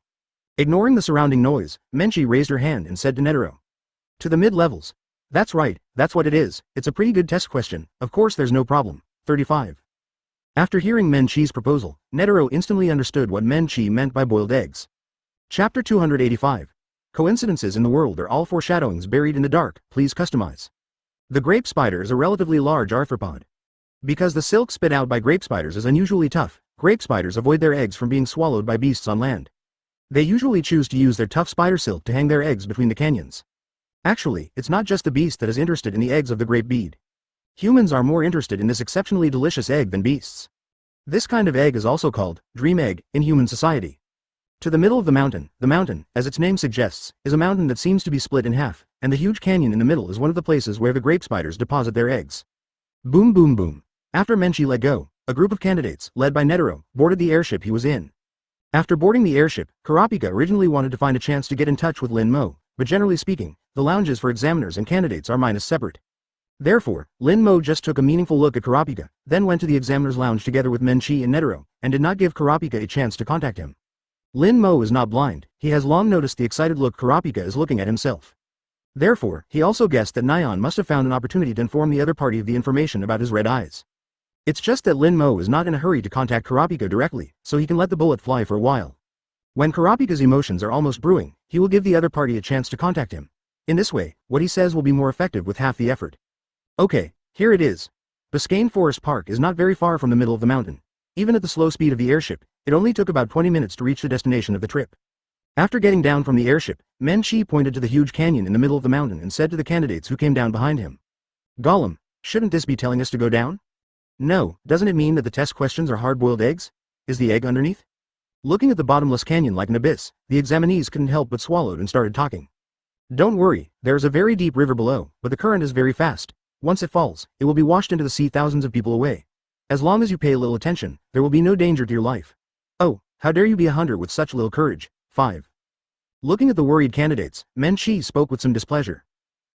Ignoring the surrounding noise, Menchi raised her hand and said to Netero. To the mid-levels. That's right, that's what it is, it's a pretty good test question, of course there's no problem. 35. After hearing Menchi's proposal, Netero instantly understood what Menchi meant by boiled eggs. Chapter 285. Coincidences in the world are all foreshadowings buried in the dark, please customize. The grape spider is a relatively large arthropod. Because the silk spit out by grape spiders is unusually tough, grape spiders avoid their eggs from being swallowed by beasts on land. They usually choose to use their tough spider silk to hang their eggs between the canyons. Actually, it's not just the beast that is interested in the eggs of the grape bead. Humans are more interested in this exceptionally delicious egg than beasts. This kind of egg is also called dream egg in human society. To the middle of the mountain, as its name suggests, is a mountain that seems to be split in half, and the huge canyon in the middle is one of the places where the grape spiders deposit their eggs. Boom boom boom. After Menchi let go, a group of candidates, led by Netero, boarded the airship he was in. After boarding the airship, Kurapika originally wanted to find a chance to get in touch with Lin Mo, but generally speaking, the lounges for examiners and candidates are minus separate. Therefore, Lin Mo just took a meaningful look at Kurapika, then went to the examiner's lounge together with Menchi and Netero, and did not give Kurapika a chance to contact him. Lin Mo is not blind, he has long noticed the excited look Kurapika is looking at himself. Therefore, he also guessed that Nyan must have found an opportunity to inform the other party of the information about his red eyes. It's just that Lin Mo is not in a hurry to contact Kurapika directly, so he can let the bullet fly for a while. When Kurapika's emotions are almost brewing, he will give the other party a chance to contact him. In this way, what he says will be more effective with half the effort. Okay, here it is. Biscayne Forest Park is not very far from the middle of the mountain. Even at the slow speed of the airship, it only took about 20 minutes to reach the destination of the trip. After getting down from the airship, Menchi pointed to the huge canyon in the middle of the mountain and said to the candidates who came down behind him. Gollum, shouldn't this be telling us to go down? No, doesn't it mean that the test questions are hard-boiled eggs? Is the egg underneath? Looking at the bottomless canyon like an abyss, the examinees couldn't help but swallowed and started talking. Don't worry, there is a very deep river below, but the current is very fast. Once it falls, it will be washed into the sea thousands of people away. As long as you pay a little attention, there will be no danger to your life. Oh, how dare you be a hunter with such little courage. 5. Looking at the worried candidates, Menchi spoke with some displeasure.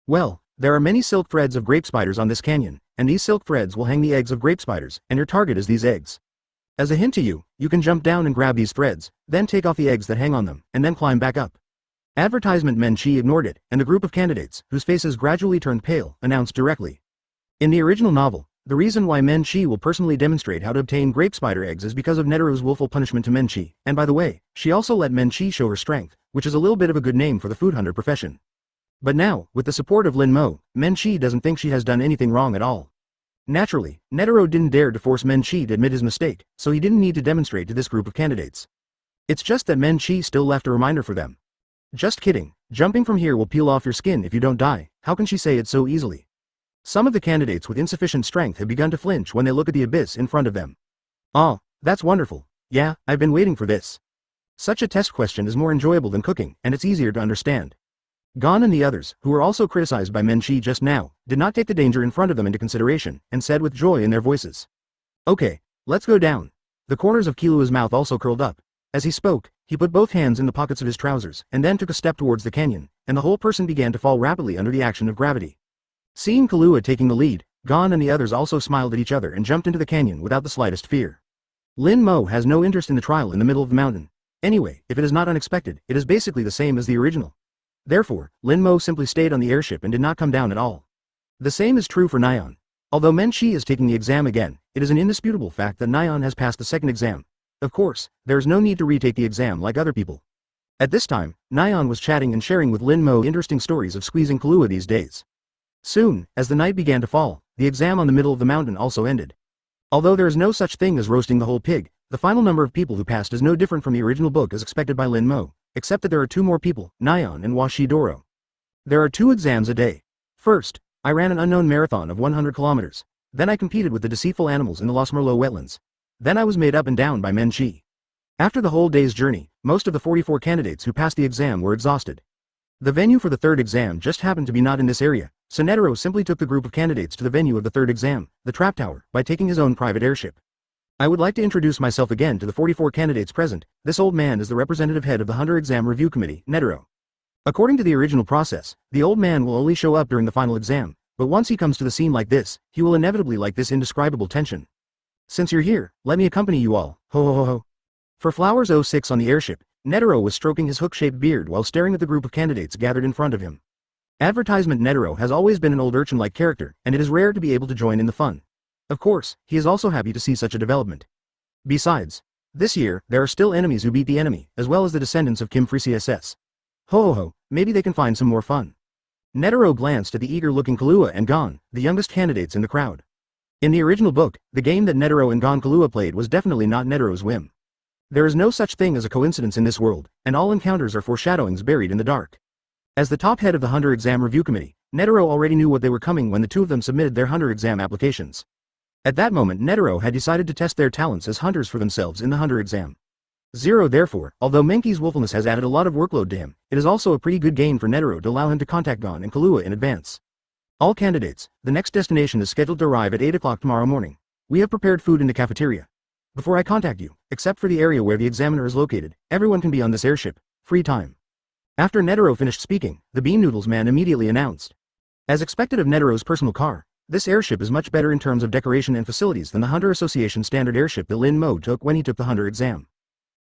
Well, there are many silk threads of grape spiders on this canyon, and these silk threads will hang the eggs of grape spiders, and your target is these eggs. As a hint to you, you can jump down and grab these threads, then take off the eggs that hang on them, and then climb back up. Advertisement Menchi ignored it, and the group of candidates, whose faces gradually turned pale, announced directly. In the original novel, the reason why Menchi will personally demonstrate how to obtain grape spider eggs is because of Netero's willful punishment to Menchi, and by the way, she also let Menchi show her strength, which is a little bit of a good name for the food hunter profession. But now, with the support of Lin Mo, Menchi doesn't think she has done anything wrong at all. Naturally, Netero didn't dare to force Menchi to admit his mistake, so he didn't need to demonstrate to this group of candidates. It's just that Menchi still left a reminder for them. Just kidding, jumping from here will peel off your skin if you don't die. How can she say it so easily? Some of the candidates with insufficient strength have begun to flinch when they look at the abyss in front of them. Oh, that's wonderful. Yeah, I've been waiting for this. Such a test question is more enjoyable than cooking, and it's easier to understand. Gon and the others, who were also criticized by Menchi just now, did not take the danger in front of them into consideration, and said with joy in their voices. Okay, let's go down. The corners of Kilua's mouth also curled up. As he spoke, he put both hands in the pockets of his trousers, and then took a step towards the canyon, and the whole person began to fall rapidly under the action of gravity. Seeing Kilua taking the lead, Gon and the others also smiled at each other and jumped into the canyon without the slightest fear. Lin Mo has no interest in the trial in the middle of the mountain. Anyway, if it is not unexpected, it is basically the same as the original. Therefore, Lin Mo simply stayed on the airship and did not come down at all. The same is true for Nyan. Although Menchi is taking the exam again, it is an indisputable fact that Nyan has passed the second exam. Of course, there is no need to retake the exam like other people. At this time, Nyan was chatting and sharing with Lin Mo interesting stories of squeezing Kilua these days. Soon, as the night began to fall, the exam on the middle of the mountain also ended. Although there is no such thing as roasting the whole pig, the final number of people who passed is no different from the original book as expected by Lin Mo, except that there are two more people, Nyan and Washidoro. There are 2 exams a day. First, I ran an unknown marathon of 100 kilometers. Then I competed with the deceitful animals in the Los Merlot wetlands. Then I was made up and down by Menchi. After the whole day's journey, most of the 44 candidates who passed the exam were exhausted. The venue for the third exam just happened to be not in this area, so Netero simply took the group of candidates to the venue of the third exam, the trap tower, by taking his own private airship. I would like to introduce myself again to the 44 candidates present. This old man is the representative head of the Hunter Exam Review Committee, Netero. According to the original process, the old man will only show up during the final exam, but once he comes to the scene like this, he will inevitably like this indescribable tension. Since you're here, let me accompany you all, ho ho ho ho. For Flowers 06 on the airship, Netero was stroking his hook-shaped beard while staring at the group of candidates gathered in front of him. Advertisement Netero has always been an old urchin-like character, and it is rare to be able to join in the fun. Of course, he is also happy to see such a development. Besides, this year, there are still enemies who beat the enemy, as well as the descendants of Kim Frisi SS. Ho ho ho, maybe they can find some more fun. Netero glanced at the eager-looking Kilua and Gon, the youngest candidates in the crowd. In the original book, the game that Netero and Gon Kilua played was definitely not Netero's whim. There is no such thing as a coincidence in this world, and all encounters are foreshadowings buried in the dark. As the top head of the Hunter Exam Review Committee, Netero already knew what they were coming when the two of them submitted their Hunter Exam applications. At that moment Netero had decided to test their talents as hunters for themselves in the Hunter Exam. Therefore, although Menki's willfulness has added a lot of workload to him, it is also a pretty good gain for Netero to allow him to contact Gon and Kilua in advance. All candidates, the next destination is scheduled to arrive at 8 o'clock tomorrow morning. We have prepared food in the cafeteria. Before I contact you, except for the area where the examiner is located, everyone can be on this airship. Free time. After Netero finished speaking, the Bean Noodles man immediately announced. As expected of Netero's personal car, this airship is much better in terms of decoration and facilities than the Hunter Association standard airship that Lin Mo took when he took the Hunter exam.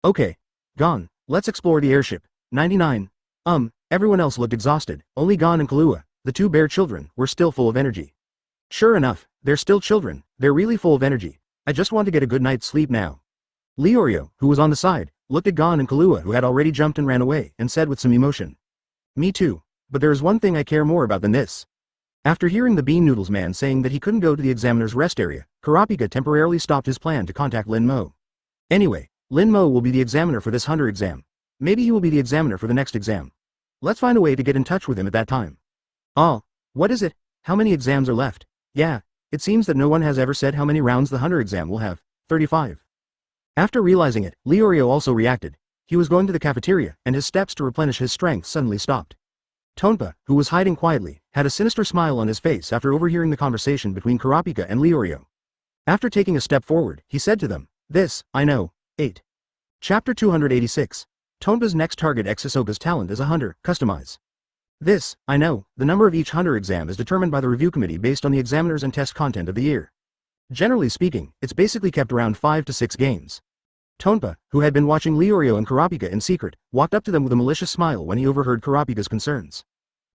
Okay. Gon, let's explore the airship. 99. Everyone else looked exhausted, only Gon and Kilua, the 2 bear children, were still full of energy. Sure enough, they're still children, they're really full of energy. I just want to get a good night's sleep now. Leorio, who was on the side, looked at Gon and Kilua who had already jumped and ran away, and said with some emotion. Me too, but there is one thing I care more about than this. After hearing the Bean Noodles man saying that he couldn't go to the examiner's rest area, Kurapika temporarily stopped his plan to contact Lin Mo. Anyway, Lin Mo will be the examiner for this Hunter exam. Maybe he will be the examiner for the next exam. Let's find a way to get in touch with him at that time. Oh, what is it? How many exams are left? Yeah, it seems that no one has ever said how many rounds the Hunter exam will have. 35. After realizing it, Leorio also reacted. He was going to the cafeteria, and his steps to replenish his strength suddenly stopped. Tonpa, who was hiding quietly, had a sinister smile on his face after overhearing the conversation between Kurapika and Leorio. After taking a step forward, he said to them, "This, I know." 8. Chapter 286. Tonpa's next target X Hisoka's talent as a hunter, customize. This, I know, the number of each Hunter exam is determined by the review committee based on the examiners and test content of the year. Generally speaking, it's basically kept around 5 to 6 games. Tonpa, who had been watching Leorio and Kurapika in secret, walked up to them with a malicious smile when he overheard Kurapika's concerns.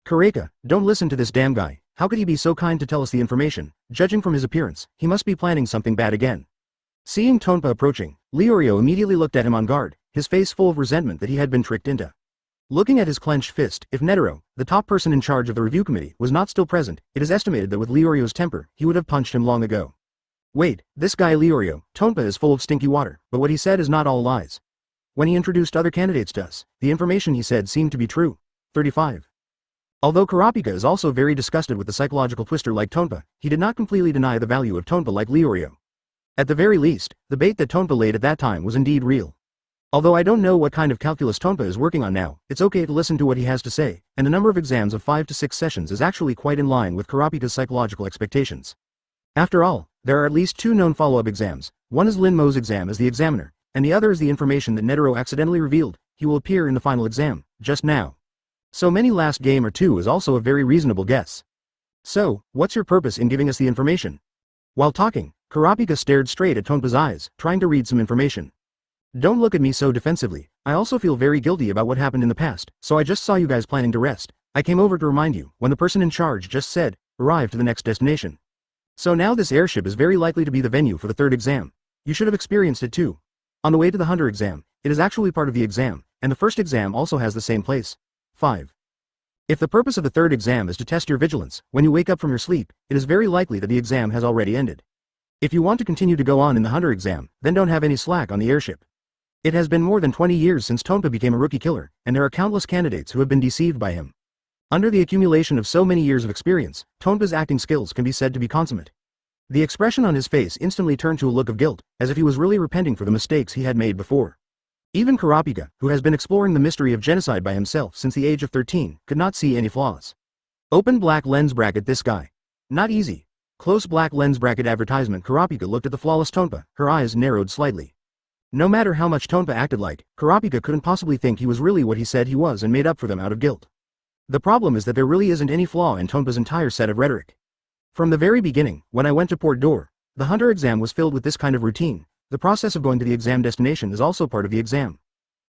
Kureka, don't listen to this damn guy, how could he be so kind to tell us the information? Judging from his appearance, he must be planning something bad again. Seeing Tonpa approaching, Leorio immediately looked at him on guard, his face full of resentment that he had been tricked into. Looking at his clenched fist, if Netero, the top person in charge of the review committee, was not still present, it is estimated that with Leorio's temper, he would have punched him long ago. Wait, this guy Leorio, Tonpa is full of stinky water, but what he said is not all lies. When he introduced other candidates to us, the information he said seemed to be true. 35. Although Kurapika is also very disgusted with the psychological twister like Tonpa, he did not completely deny the value of Tonpa like Leorio. At the very least, the bait that Tonpa laid at that time was indeed real. Although I don't know what kind of calculus Tonpa is working on now, it's okay to listen to what he has to say, and the number of exams of 5 to 6 sessions is actually quite in line with Kurapika's psychological expectations. After all, there are at least 2 known follow-up exams. One is Lin Mo's exam as the examiner, and the other is the information that Netero accidentally revealed. He will appear in the final exam, just now. So many last game or 2 is also a very reasonable guess. So, what's your purpose in giving us the information? While talking, Kurapika stared straight at Tonpa's eyes, trying to read some information. Don't look at me so defensively. I also feel very guilty about what happened in the past, so I just saw you guys planning to rest. I came over to remind you, when the person in charge just said, arrive to the next destination. So now this airship is very likely to be the venue for the 3rd exam. You should have experienced it too. On the way to the Hunter exam, it is actually part of the exam, and the 1st exam also has the same place. 5. If the purpose of the 3rd exam is to test your vigilance, when you wake up from your sleep, it is very likely that the exam has already ended. If you want to continue to go on in the Hunter exam, then don't have any slack on the airship. It has been more than 20 years since Tonpa became a rookie killer, and there are countless candidates who have been deceived by him. Under the accumulation of so many years of experience, Tonpa's acting skills can be said to be consummate. The expression on his face instantly turned to a look of guilt, as if he was really repenting for the mistakes he had made before. Even Kurapika, who has been exploring the mystery of genocide by himself since the age of 13, could not see any flaws. Open black lens bracket this guy. Not easy. Close black lens bracket advertisement. Kurapika looked at the flawless Tonpa, her eyes narrowed slightly. No matter how much Tonpa acted like, Kurapika couldn't possibly think he was really what he said he was and made up for them out of guilt. The problem is that there really isn't any flaw in Tonpa's entire set of rhetoric. From the very beginning, when I went to Port Door, the Hunter exam was filled with this kind of routine. The process of going to the exam destination is also part of the exam.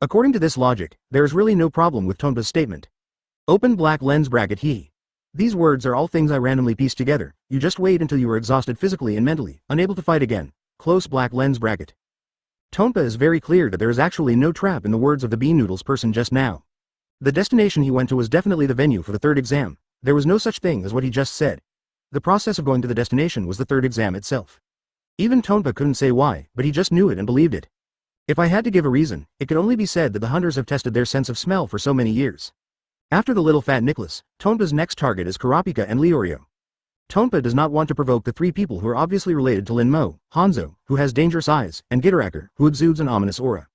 According to this logic, there is really no problem with Tonpa's statement. Open black lens bracket he. These words are all things I randomly pieced together. You just wait until you are exhausted physically and mentally, unable to fight again. Close black lens bracket. Tonpa is very clear that there is actually no trap in the words of the bean noodles person just now. The destination he went to was definitely the venue for the 3rd exam. There was no such thing as what he just said. The process of going to the destination was the 3rd exam itself. Even Tonpa couldn't say why, but he just knew it and believed it. If I had to give a reason, it could only be said that the hunters have tested their sense of smell for so many years. After the little fat Nicholas, Tonpa's next target is Kurapika and Leorio. Tonpa does not want to provoke the 3 people who are obviously related to Lin Mo, Hanzo, who has dangerous eyes, and Gitaracker, who exudes an ominous aura.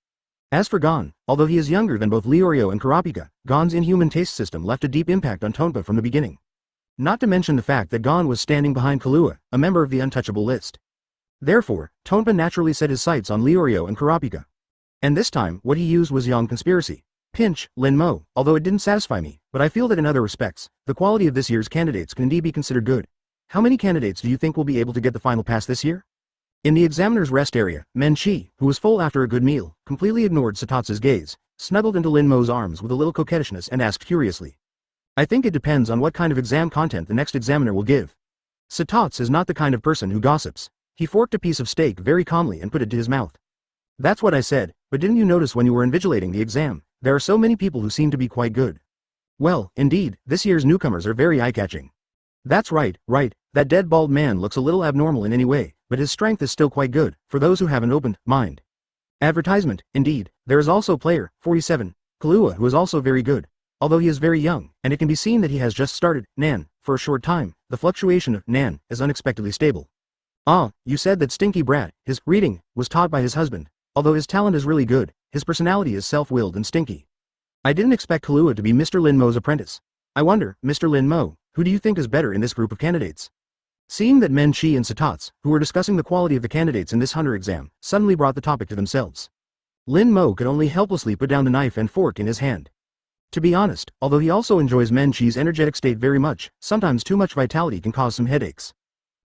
As for Gon, although he is younger than both Leorio and Kurapika, Gon's inhuman taste system left a deep impact on Tonpa from the beginning. Not to mention the fact that Gon was standing behind Kahlua, a member of the untouchable list. Therefore, Tonpa naturally set his sights on Leorio and Kurapika. And this time, what he used was Young Conspiracy. Pinch, Lin Mo, although it didn't satisfy me, but I feel that in other respects, the quality of this year's candidates can indeed be considered good. How many candidates do you think will be able to get the final pass this year? In the examiner's rest area, Men Chi, who was full after a good meal, completely ignored Satatsu's gaze, snuggled into Lin Mo's arms with a little coquettishness and asked curiously. I think it depends on what kind of exam content the next examiner will give. Satatsu is not the kind of person who gossips. He forked a piece of steak very calmly and put it to his mouth. That's what I said, but didn't you notice when you were invigilating the exam, there are so many people who seem to be quite good. Well, indeed, this year's newcomers are very eye-catching. That's right, that dead bald man looks a little abnormal in any way, but his strength is still quite good, for those who have an opened mind. Advertisement, indeed, there is also player, 47, Kahlua, who is also very good. Although he is very young, and it can be seen that he has just started, Nan, for a short time, the fluctuation of Nan is unexpectedly stable. Ah, you said that stinky brat, his reading, was taught by his husband. Although his talent is really good, his personality is self-willed and stinky. I didn't expect Kahlua to be Mr. Lin Mo's apprentice. I wonder, Mr. Lin Mo, who do you think is better in this group of candidates? Seeing that Men Chi and Satatsu, who were discussing the quality of the candidates in this Hunter exam, suddenly brought the topic to themselves. Lin Mo could only helplessly put down the knife and fork in his hand. To be honest, although he also enjoys Men Chi's energetic state very much, sometimes too much vitality can cause some headaches.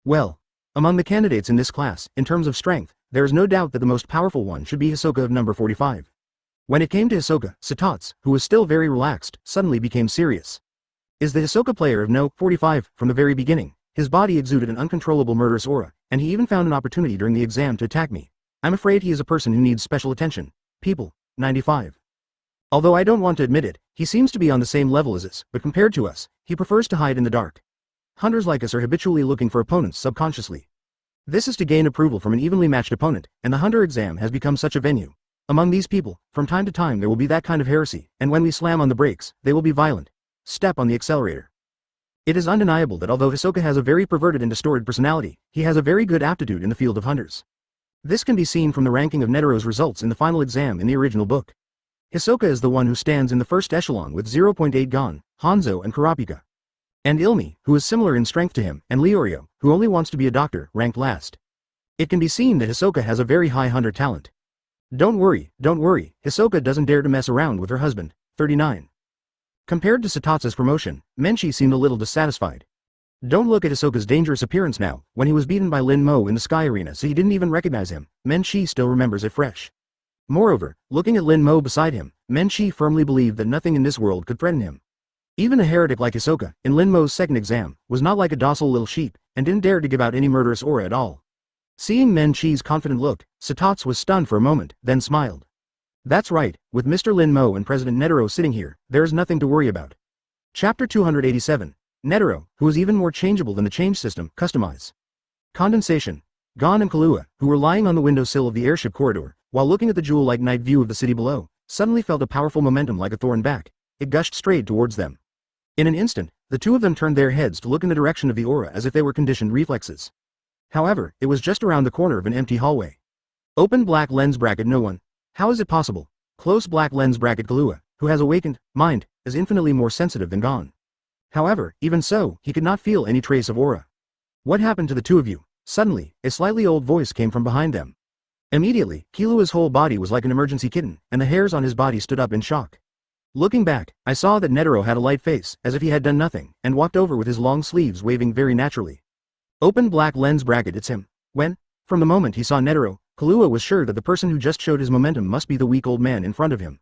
Well, among the candidates in this class, in terms of strength, there is no doubt that the most powerful one should be Hisoka of number 45. When it came to Hisoka, Satatsu, who was still very relaxed, suddenly became serious. Is the Hisoka player of no 45 from the very beginning? His body exuded an uncontrollable murderous aura, and he even found an opportunity during the exam to attack me. I'm afraid he is a person who needs special attention. People, 95. Although I don't want to admit it, he seems to be on the same level as us, but compared to us, he prefers to hide in the dark. Hunters like us are habitually looking for opponents subconsciously. This is to gain approval from an evenly matched opponent, and the hunter exam has become such a venue. Among these people, from time to time there will be that kind of heresy, and when we slam on the brakes, they will be violent. Step on the accelerator. It is undeniable that although Hisoka has a very perverted and distorted personality, he has a very good aptitude in the field of hunters. This can be seen from the ranking of Netero's results in the final exam in the original book. Hisoka is the one who stands in the first echelon with 0.8 Gon, Hanzo and Kurapika. And Ilmi, who is similar in strength to him, and Leorio, who only wants to be a doctor, ranked last. It can be seen that Hisoka has a very high hunter talent. Don't worry, Hisoka doesn't dare to mess around with her husband, 39. Compared to Satatsu's promotion, Menchi seemed a little dissatisfied. Don't look at Hisoka's dangerous appearance now, when he was beaten by Lin Mo in the Sky Arena so he didn't even recognize him, Menchi still remembers it fresh. Moreover, looking at Lin Mo beside him, Menchi firmly believed that nothing in this world could threaten him. Even a heretic like Hisoka, in Lin Mo's second exam, was not like a docile little sheep, and didn't dare to give out any murderous aura at all. Seeing Menchi's confident look, Satatsu was stunned for a moment, then smiled. That's right, with Mr. Lin Mo and President Netero sitting here, there is nothing to worry about. Chapter 287. Netero, who is even more changeable than the change system, customize. Condensation. Gon and Kahlua, who were lying on the windowsill of the airship corridor, while looking at the jewel-like night view of the city below, suddenly felt a powerful momentum like a thorn back. It gushed straight towards them. In an instant, the two of them turned their heads to look in the direction of the aura as if they were conditioned reflexes. However, it was just around the corner of an empty hallway. Open black lens bracket no one. How is it possible? Close black lens bracket Kahlua, who has awakened, mind, is infinitely more sensitive than Gon. However, even so, he could not feel any trace of aura. What happened to the two of you? Suddenly, a slightly old voice came from behind them. Immediately, Killua's whole body was like an emergency kitten, and the hairs on his body stood up in shock. Looking back, I saw that Netero had a light face, as if he had done nothing, and walked over with his long sleeves waving very naturally. Open black lens bracket it's him. From the moment he saw Netero, Kahlua was sure that the person who just showed his momentum must be the weak old man in front of him.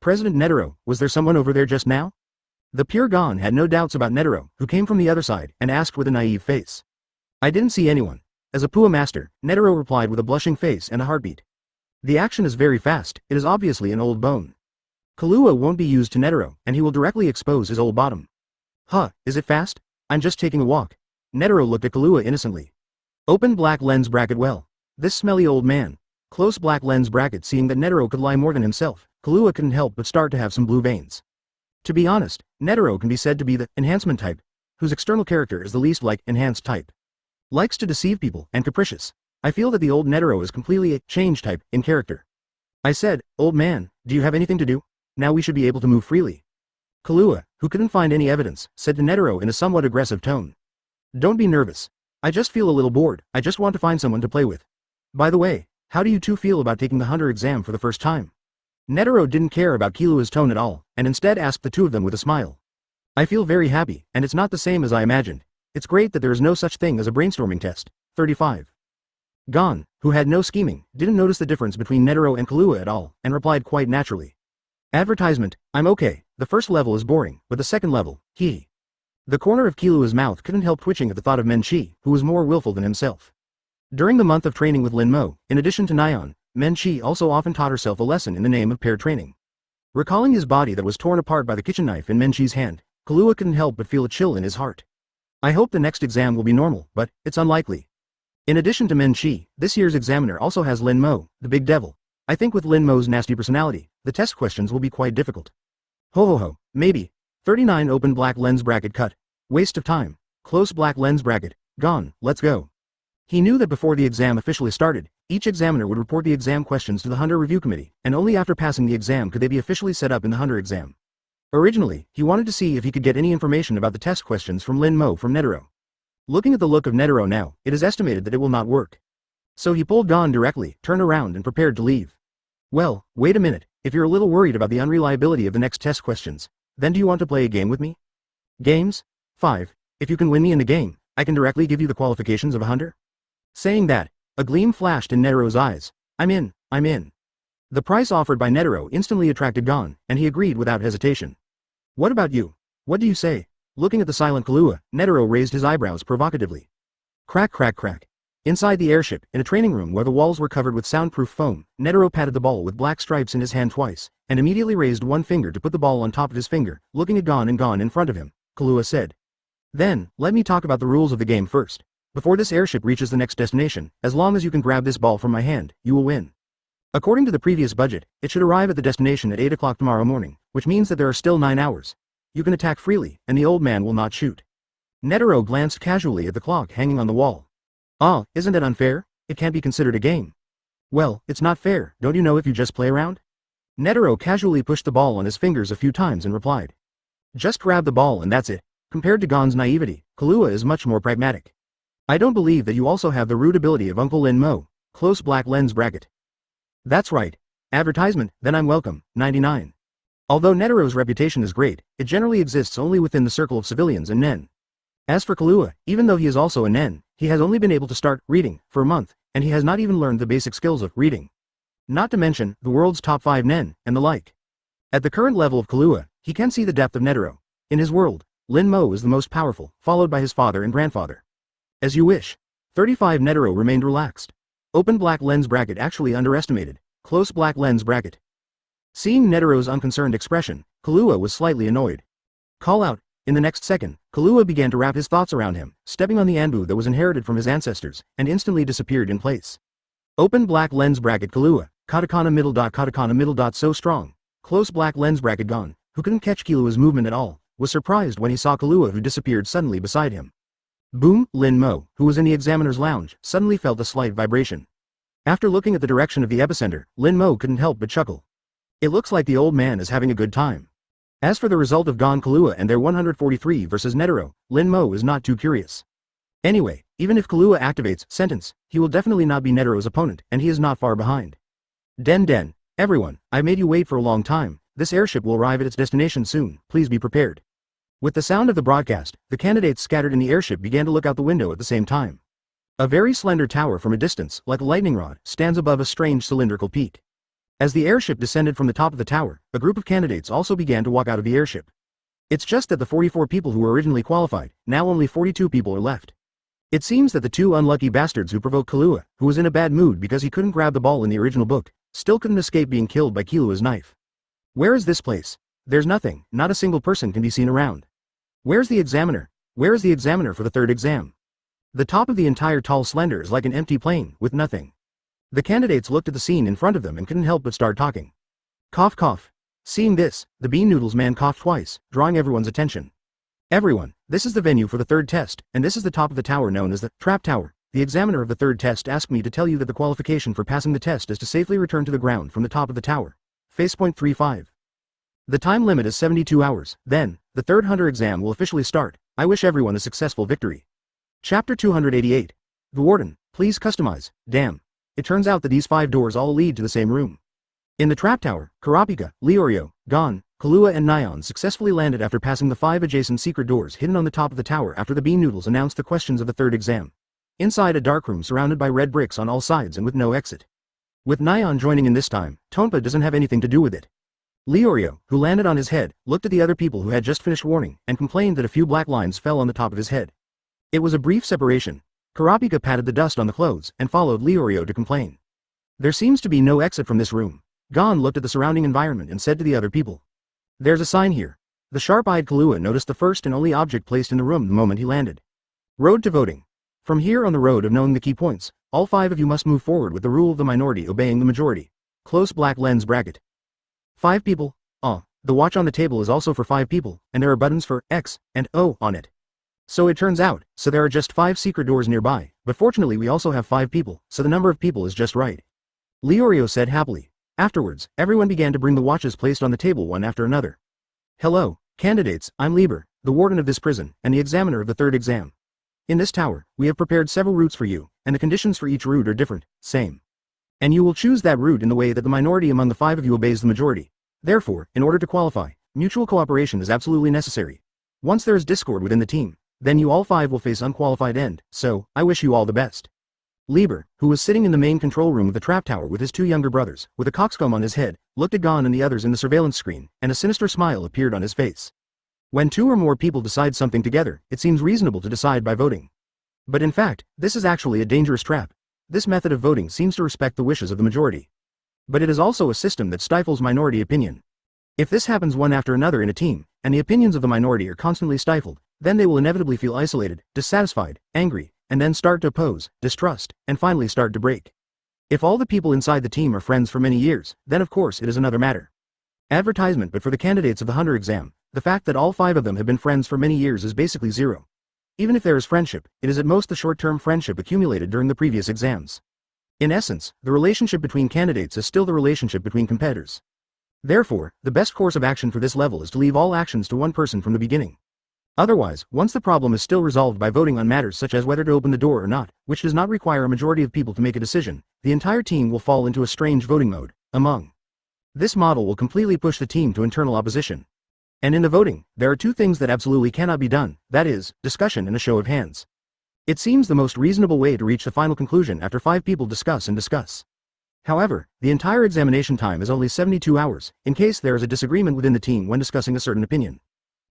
President Netero, was there someone over there just now? The pure Gon had no doubts about Netero, who came from the other side, and asked with a naive face. I didn't see anyone. As a Pua master, Netero replied with a blushing face and a heartbeat. The action is very fast, it is obviously an old bone. Kahlua won't be used to Netero, and he will directly expose his old bottom. Is it fast? I'm just taking a walk. Netero looked at Kahlua innocently. Open black lens bracket well. This smelly old man. Close black lens bracket seeing that Netero could lie more than himself, Kahlua couldn't help but start to have some blue veins. To be honest, Netero can be said to be the enhancement type, whose external character is the least like enhanced type. Likes to deceive people and capricious. I feel that the old Netero is completely a change type in character. I said, old man, do you have anything to do? Now we should be able to move freely. Kahlua, who couldn't find any evidence, said to Netero in a somewhat aggressive tone. Don't be nervous. I just feel a little bored, I just want to find someone to play with. By the way, how do you two feel about taking the hunter exam for the first time? Netero didn't care about Killua's tone at all, and instead asked the two of them with a smile. I feel very happy, and it's not the same as I imagined. It's great that there is no such thing as a brainstorming test. 35. Gon, who had no scheming, didn't notice the difference between Netero and Kahlua at all, and replied quite naturally. Advertisement, I'm okay, the first level is boring, but the second level, hee. The corner of Killua's mouth couldn't help twitching at the thought of Menchi, who was more willful than himself. During the month of training with Lin Mo, in addition to Nyan, Menchi also often taught herself a lesson in the name of paired training. Recalling his body that was torn apart by the kitchen knife in Menchi's hand, Kahlua couldn't help but feel a chill in his heart. I hope the next exam will be normal, but it's unlikely. In addition to Menchi, this year's examiner also has Lin Mo, the big devil. I think with Lin Mo's nasty personality, the test questions will be quite difficult. Ho, maybe. 39 open black lens bracket cut. Waste of time. Close black lens bracket. Gone, let's go. He knew that before the exam officially started, each examiner would report the exam questions to the Hunter Review Committee, and only after passing the exam could they be officially set up in the Hunter exam. Originally, he wanted to see if he could get any information about the test questions from Lin Mo from Netero. Looking at the look of Netero now, it is estimated that it will not work. So he pulled Gon directly, turned around and prepared to leave. Well, wait a minute, if you're a little worried about the unreliability of the next test questions, then do you want to play a game with me? Games? 5. If you can win me in the game, I can directly give you the qualifications of a hunter? Saying that, a gleam flashed in Netero's eyes. I'm in. The price offered by Netero instantly attracted Gon, and he agreed without hesitation. What about you? What do you say? Looking at the silent Kahlua, Netero raised his eyebrows provocatively. Crack. Inside the airship, in a training room where the walls were covered with soundproof foam, Netero patted the ball with black stripes in his hand twice, and immediately raised one finger to put the ball on top of his finger, looking at Gon in front of him. Kahlua said. Then, let me talk about the rules of the game first. Before this airship reaches the next destination, as long as you can grab this ball from my hand, you will win. According to the previous budget, it should arrive at the destination at 8 o'clock tomorrow morning, which means that there are still 9 hours. You can attack freely, and the old man will not shoot. Netero glanced casually at the clock hanging on the wall. Ah, isn't that unfair? It can't be considered a game. Well, it's not fair, don't you know if you just play around? Netero casually pushed the ball on his fingers a few times and replied. Just grab the ball and that's it. Compared to Gon's naivety, Kahlua is much more pragmatic. I don't believe that you also have the rude ability of Uncle Lin Mo. Close black lens bracket. That's right. Advertisement, then I'm welcome. 99. Although Netero's reputation is great, it generally exists only within the circle of civilians and Nen. As for Kahlua, even though he is also a Nen, he has only been able to start reading for a month, and he has not even learned the basic skills of reading. Not to mention, the world's top 5 Nen, and the like. At the current level of Kahlua, he can see the depth of Netero. In his world, Lin Mo is the most powerful, followed by his father and grandfather. As you wish. 35 Netero remained relaxed. Open black lens bracket actually underestimated. Close black lens bracket. Seeing Netero's unconcerned expression, Kahlua was slightly annoyed. Call out. In the next second, Kahlua began to wrap his thoughts around him, stepping on the anbu that was inherited from his ancestors, and instantly disappeared in place. Open black lens bracket Kahlua, katakana middle dot so strong. Close black lens bracket Gon, who couldn't catch Kahlua's movement at all, was surprised when he saw Kahlua who disappeared suddenly beside him. Boom, Lin Mo, who was in the examiner's lounge, suddenly felt a slight vibration. After looking at the direction of the epicenter, Lin Mo couldn't help but chuckle. It looks like the old man is having a good time. As for the result of Gon Kahlua and their 143 versus Netero, Lin Mo is not too curious. Anyway, even if Kahlua activates sentence, he will definitely not be Netero's opponent, and he is not far behind. Den, everyone, I've made you wait for a long time. This airship will arrive at its destination soon, please be prepared. With the sound of the broadcast, the candidates scattered in the airship began to look out the window at the same time. A very slender tower from a distance, like a lightning rod, stands above a strange cylindrical peak. As the airship descended from the top of the tower, a group of candidates also began to walk out of the airship. It's just that the 44 people who were originally qualified, now only 42 people are left. It seems that the 2 unlucky bastards who provoked Kahlua, who was in a bad mood because he couldn't grab the ball in the original book, still couldn't escape being killed by Kahlua's knife. Where is this place? There's nothing, not a single person can be seen around. Where's the examiner? Where is the examiner for the 3rd exam? The top of the entire tall slender is like an empty plane, with nothing. The candidates looked at the scene in front of them and couldn't help but start talking. Cough cough. Seeing this, the bean noodles man coughed twice, drawing everyone's attention. Everyone, this is the venue for the 3rd test, and this is the top of the tower known as the trap tower. The examiner of the 3rd test asked me to tell you that the qualification for passing the test is to safely return to the ground from the top of the tower. Facepoint 35. The time limit is 72 hours, then, the 3rd hunter exam will officially start. I wish everyone a successful victory. Chapter 288. The Warden, please customize. Damn. It turns out that these 5 doors all lead to the same room. In the trap tower, Kurapika, Leorio, Gon, Kahlua and Nyan successfully landed after passing the 5 adjacent secret doors hidden on the top of the tower after the bean noodles announced the questions of the 3rd exam. Inside a dark room surrounded by red bricks on all sides and with no exit. With Nyan joining in this time, Tonpa doesn't have anything to do with it. Leorio, who landed on his head, looked at the other people who had just finished warning, and complained that a few black lines fell on the top of his head. It was a brief separation. Kurapika patted the dust on the clothes, and followed Leorio to complain. There seems to be no exit from this room. Gon looked at the surrounding environment and said to the other people. There's a sign here. The sharp-eyed Kahlua noticed the first and only object placed in the room the moment he landed. Road to voting. From here on the road of knowing the key points, all 5 of you must move forward with the rule of the minority obeying the majority. Close black lens bracket. 5 people. The watch on the table is also for 5 people, and there are buttons for X and O on it. So it turns out, there are just 5 secret doors nearby, but fortunately we also have 5 people, so the number of people is just right. Leorio said happily. Afterwards, everyone began to bring the watches placed on the table one after another. Hello, candidates, I'm Lieber, the warden of this prison, and the examiner of the 3rd exam. In this tower, we have prepared several routes for you, and the conditions for each route are different, same. And you will choose that route in the way that the minority among the 5 of you obeys the majority. Therefore, in order to qualify, mutual cooperation is absolutely necessary. Once there is discord within the team, then you all 5 will face unqualified end, so, I wish you all the best. Lieber, who was sitting in the main control room of the trap tower with his 2 younger brothers, with a coxcomb on his head, looked at Gon and the others in the surveillance screen, and a sinister smile appeared on his face. When 2 or more people decide something together, it seems reasonable to decide by voting. But in fact, this is actually a dangerous trap. This method of voting seems to respect the wishes of the majority. But it is also a system that stifles minority opinion. If this happens one after another in a team, and the opinions of the minority are constantly stifled, then they will inevitably feel isolated, dissatisfied, angry, and then start to oppose, distrust, and finally start to break. If all the people inside the team are friends for many years, then of course it is another matter. Advertisement. But for the candidates of the Hunter exam, the fact that all 5 of them have been friends for many years is basically zero. Even if there is friendship, it is at most the short-term friendship accumulated during the previous exams. In essence, the relationship between candidates is still the relationship between competitors. Therefore, the best course of action for this level is to leave all actions to one person from the beginning. Otherwise, once the problem is still resolved by voting on matters such as whether to open the door or not, which does not require a majority of people to make a decision, the entire team will fall into a strange voting mode, among. This model will completely push the team to internal opposition. And in the voting, there are 2 things that absolutely cannot be done, that is, discussion and a show of hands. It seems the most reasonable way to reach the final conclusion after 5 people discuss and discuss. However, the entire examination time is only 72 hours, in case there is a disagreement within the team when discussing a certain opinion.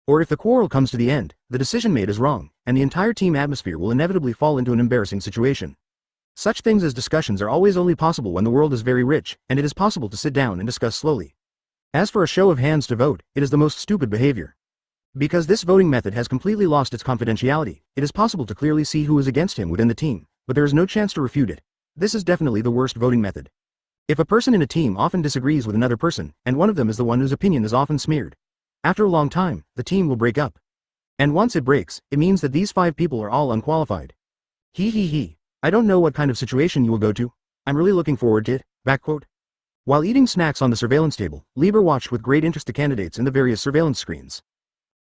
Or if the quarrel comes to the end, the decision made is wrong, and the entire team atmosphere will inevitably fall into an embarrassing situation. Such things as discussions are always only possible when the world is very rich, and it is possible to sit down and discuss slowly. As for a show of hands to vote, it is the most stupid behavior. Because this voting method has completely lost its confidentiality, it is possible to clearly see who is against him within the team, but there is no chance to refute it. This is definitely the worst voting method. If a person in a team often disagrees with another person, and one of them is the one whose opinion is often smeared, after a long time, the team will break up. And once it breaks, it means that these 5 people are all unqualified. I don't know what kind of situation you will go to. I'm really looking forward to it. Backquote. While eating snacks on the surveillance table, Lieber watched with great interest the candidates in the various surveillance screens.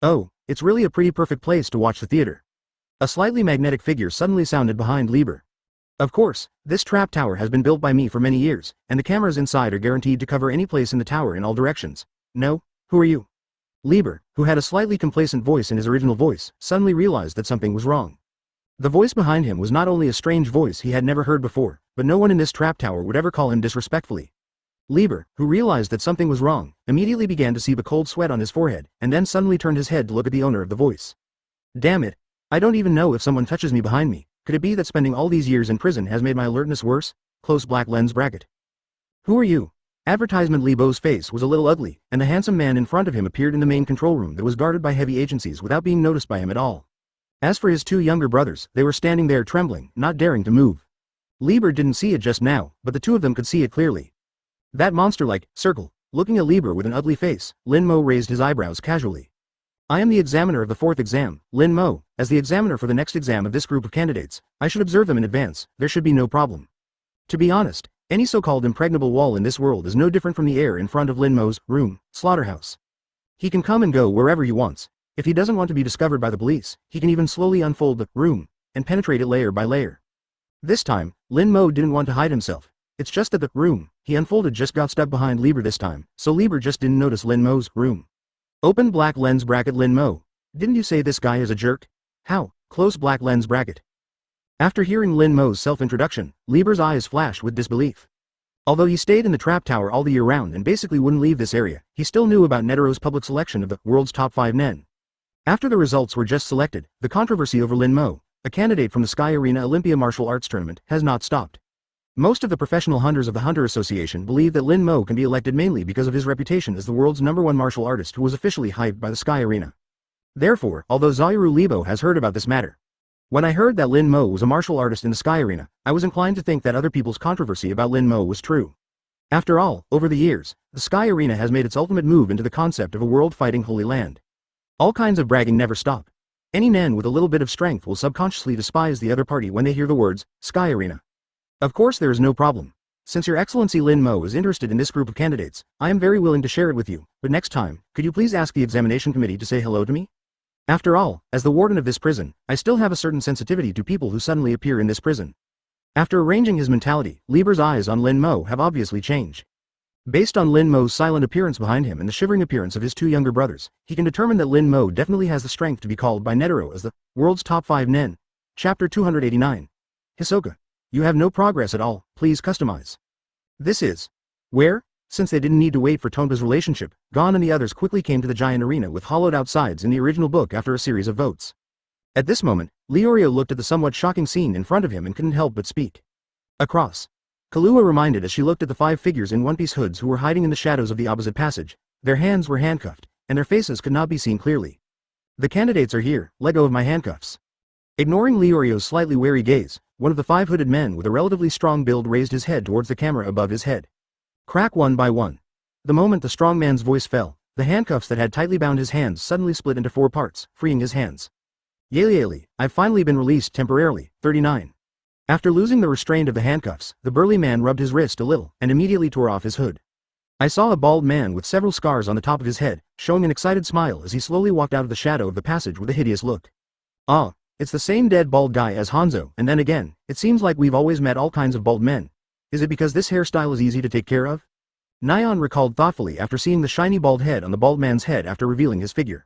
Oh, it's really a pretty perfect place to watch the theater. A slightly magnetic figure suddenly sounded behind Lieber. Of course, this trap tower has been built by me for many years, and the cameras inside are guaranteed to cover any place in the tower in all directions. No? Who are you? Lieber, who had a slightly complacent voice in his original voice, suddenly realized that something was wrong. The voice behind him was not only a strange voice he had never heard before, but no one in this trap tower would ever call him disrespectfully. Lieber, who realized that something was wrong, immediately began to see the cold sweat on his forehead, and then suddenly turned his head to look at the owner of the voice. Damn it. I don't even know if someone touches me behind me. Could it be that spending all these years in prison has made my alertness worse? Close black lens bracket. Who are you? Advertisement. Libo's face was a little ugly, and the handsome man in front of him appeared in the main control room that was guarded by heavy agencies without being noticed by him at all. As for his 2 younger brothers, they were standing there trembling, not daring to move. Lieber didn't see it just now, but the 2 of them could see it clearly. That monster-like circle, looking at Lieber with an ugly face, Lin Mo raised his eyebrows casually. I am the examiner of the 4th exam, Lin Mo. As the examiner for the next exam of this group of candidates, I should observe them in advance. There should be no problem. To be honest, any so-called impregnable wall in this world is no different from the air in front of Lin Mo's room, slaughterhouse. He can come and go wherever he wants. If he doesn't want to be discovered by the police, he can even slowly unfold the room and penetrate it layer by layer. This time, Lin Mo didn't want to hide himself. It's just that the room he unfolded just got stuck behind Lieber this time, so Lieber just didn't notice Lin Mo's room. Open black lens bracket. Lin Mo. Didn't you say this guy is a jerk? How? Close black lens bracket. After hearing Lin Mo's self-introduction, Lieber's eyes flashed with disbelief. Although he stayed in the trap tower all the year round and basically wouldn't leave this area, he still knew about Netero's public selection of the world's top 5 men. After the results were just selected, the controversy over Lin Mo, a candidate from the Sky Arena Olympia martial arts tournament, has not stopped. Most of the professional hunters of the Hunter Association believe that Lin Mo can be elected mainly because of his reputation as the world's #1 martial artist who was officially hyped by the Sky Arena. Therefore, although Zairou Libo has heard about this matter, when I heard that Lin Mo was a martial artist in the Sky Arena, I was inclined to think that other people's controversy about Lin Mo was true. After all, over the years, the Sky Arena has made its ultimate move into the concept of a world fighting holy land. All kinds of bragging never stop. Any man with a little bit of strength will subconsciously despise the other party when they hear the words, Sky Arena. Of course there is no problem. Since Your Excellency Lin Mo is interested in this group of candidates, I am very willing to share it with you, but next time, could you please ask the examination committee to say hello to me? After all, as the warden of this prison, I still have a certain sensitivity to people who suddenly appear in this prison. After arranging his mentality, Lieber's eyes on Lin Mo have obviously changed. Based on Lin Mo's silent appearance behind him and the shivering appearance of his 2 younger brothers, he can determine that Lin Mo definitely has the strength to be called by Netero as the world's top 5 nen. Chapter 289. Hisoka. You have no progress at all, please customize. This is where, since they didn't need to wait for Tonpa's relationship, Gon and the others quickly came to the giant arena with hollowed out sides in the original book after a series of votes. At this moment, Leorio looked at the somewhat shocking scene in front of him and couldn't help but speak. Across. Kahlua reminded as she looked at the 5 figures in one-piece hoods who were hiding in the shadows of the opposite passage. Their hands were handcuffed, and their faces could not be seen clearly. The candidates are here, let go of my handcuffs. Ignoring Leorio's slightly wary gaze, one of the 5 hooded men with a relatively strong build raised his head towards the camera above his head. Crack one by one. The moment the strong man's voice fell, the handcuffs that had tightly bound his hands suddenly split into 4 parts, freeing his hands. Yale, I've finally been released temporarily, 39. After losing the restraint of the handcuffs, the burly man rubbed his wrist a little, and immediately tore off his hood. I saw a bald man with several scars on the top of his head, showing an excited smile as he slowly walked out of the shadow of the passage with a hideous look. Ah, it's the same dead bald guy as Hanzo, and then again, it seems like we've always met all kinds of bald men. Is it because this hairstyle is easy to take care of? Nyan recalled thoughtfully after seeing the shiny bald head on the bald man's head after revealing his figure.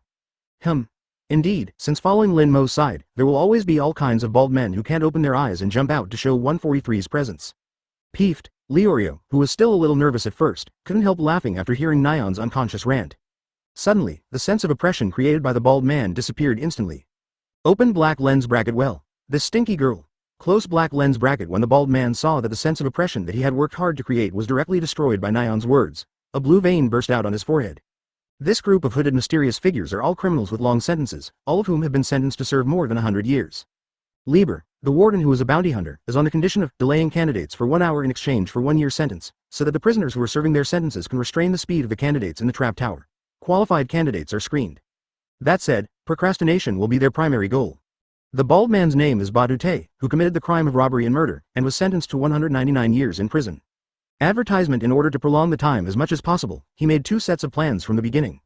Indeed, since following Lin Mo's side, there will always be all kinds of bald men who can't open their eyes and jump out to show 143's presence. Peeved, Leorio, who was still a little nervous at first, couldn't help laughing after hearing Nyan's unconscious rant. Suddenly, the sense of oppression created by the bald man disappeared instantly. Open black lens bracket well. This stinky girl. Close black lens bracket when the bald man saw that the sense of oppression that he had worked hard to create was directly destroyed by Nyan's words. A blue vein burst out on his forehead. This group of hooded mysterious figures are all criminals with long sentences, all of whom have been sentenced to serve more than 100 years. Lieber, the warden who is a bounty hunter, is on the condition of delaying candidates for 1 hour in exchange for 1 year sentence, so that the prisoners who are serving their sentences can restrain the speed of the candidates in the trap tower. Qualified candidates are screened. That said, procrastination will be their primary goal. The bald man's name is Badute, who committed the crime of robbery and murder, and was sentenced to 199 years in prison. Advertisement. In order to prolong the time as much as possible, he made 2 sets of plans from the beginning.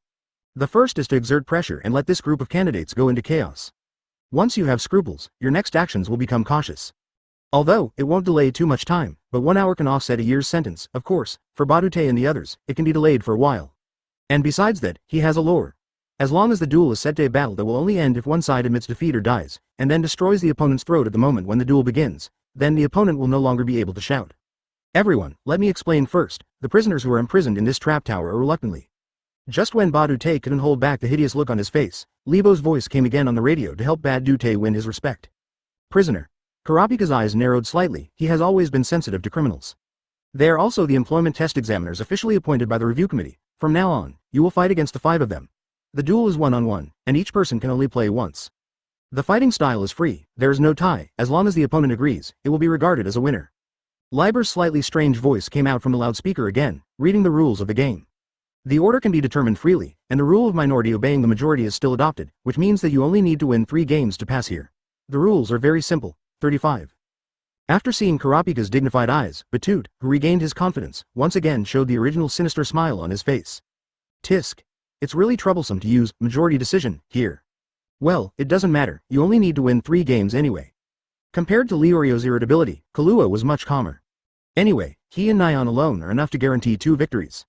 The first is to exert pressure and let this group of candidates go into chaos. Once you have scruples, your next actions will become cautious. Although, it won't delay too much time, but 1 hour can offset a year's sentence, of course, for Badute and the others, it can be delayed for a while. And besides that, he has a lore. As long as the duel is set to a battle that will only end if one side admits defeat or dies, and then destroys the opponent's throat at the moment when the duel begins, then the opponent will no longer be able to shout. Everyone, let me explain first, the prisoners who are imprisoned in this trap tower are reluctantly. Just when Badute couldn't hold back the hideous look on his face, Libo's voice came again on the radio to help Badute win his respect. Prisoner. Kurapika's eyes narrowed slightly, he has always been sensitive to criminals. They are also the employment test examiners officially appointed by the review committee. From now on, you will fight against the 5 of them. The duel is 1-on-1, and each person can only play once. The fighting style is free, there is no tie, as long as the opponent agrees, it will be regarded as a winner. Liber's slightly strange voice came out from the loudspeaker again, reading the rules of the game. The order can be determined freely, and the rule of minority obeying the majority is still adopted, which means that you only need to win 3 games to pass here. The rules are very simple. 35. After seeing Kurapika's dignified eyes, Batut, who regained his confidence, once again showed the original sinister smile on his face. Tisk. It's really troublesome to use majority decision here. Well, it doesn't matter, you only need to win 3 games anyway. Compared to Leorio's irritability, Kahlua was much calmer. Anyway, he and Nyan alone are enough to guarantee 2 victories.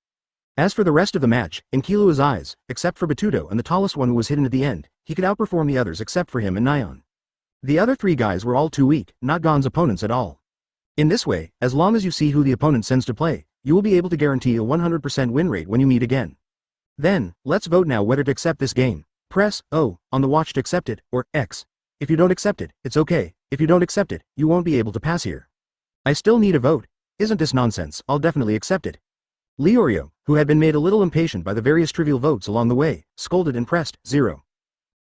As for the rest of the match, in Kahlua's eyes, except for Batuto and the tallest one who was hidden at the end, he could outperform the others except for him and Nyan. The other 3 guys were all too weak, not Gon's opponents at all. In this way, as long as you see who the opponent sends to play, you will be able to guarantee a 100% win rate when you meet again. Then, let's vote now whether to accept this game. Press O on the watch to accept it, or X. If you don't accept it, it's okay. If you don't accept it, you won't be able to pass here. I still need a vote. Isn't this nonsense? I'll definitely accept it. Leorio, who had been made a little impatient by the various trivial votes along the way, scolded and pressed 0.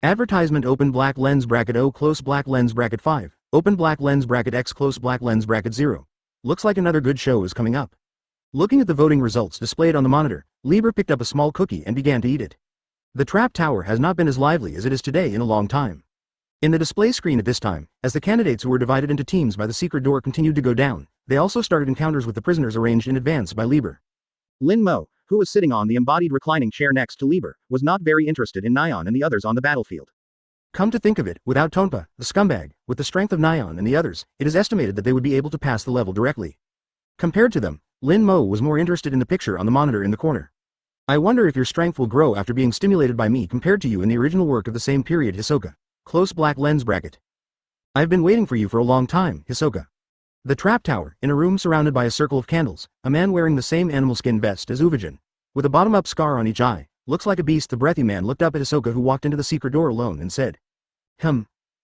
Advertisement. Open black lens bracket O close black lens bracket 5. Open black lens bracket X close black lens bracket 0. Looks like another good show is coming up. Looking at the voting results displayed on the monitor, Lieber picked up a small cookie and began to eat it. The trap tower has not been as lively as it is today in a long time. In the display screen at this time, as the candidates who were divided into teams by the secret door continued to go down, they also started encounters with the prisoners arranged in advance by Lieber. Lin Mo, who was sitting on the embodied reclining chair next to Lieber, was not very interested in Nyan and the others on the battlefield. Come to think of it, without Tonpa, the scumbag, with the strength of Nyan and the others, it is estimated that they would be able to pass the level directly. Compared to them, Lin Mo was more interested in the picture on the monitor in the corner. I wonder if your strength will grow after being stimulated by me compared to you in the original work of the same period, Hisoka. Close black lens bracket. I've been waiting for you for a long time, Hisoka. The trap tower, in a room surrounded by a circle of candles, a man wearing the same animal skin vest as Uvajin, with a bottom-up scar on each eye, looks like a beast. The breathy man looked up at Hisoka, who walked into the secret door alone, and said,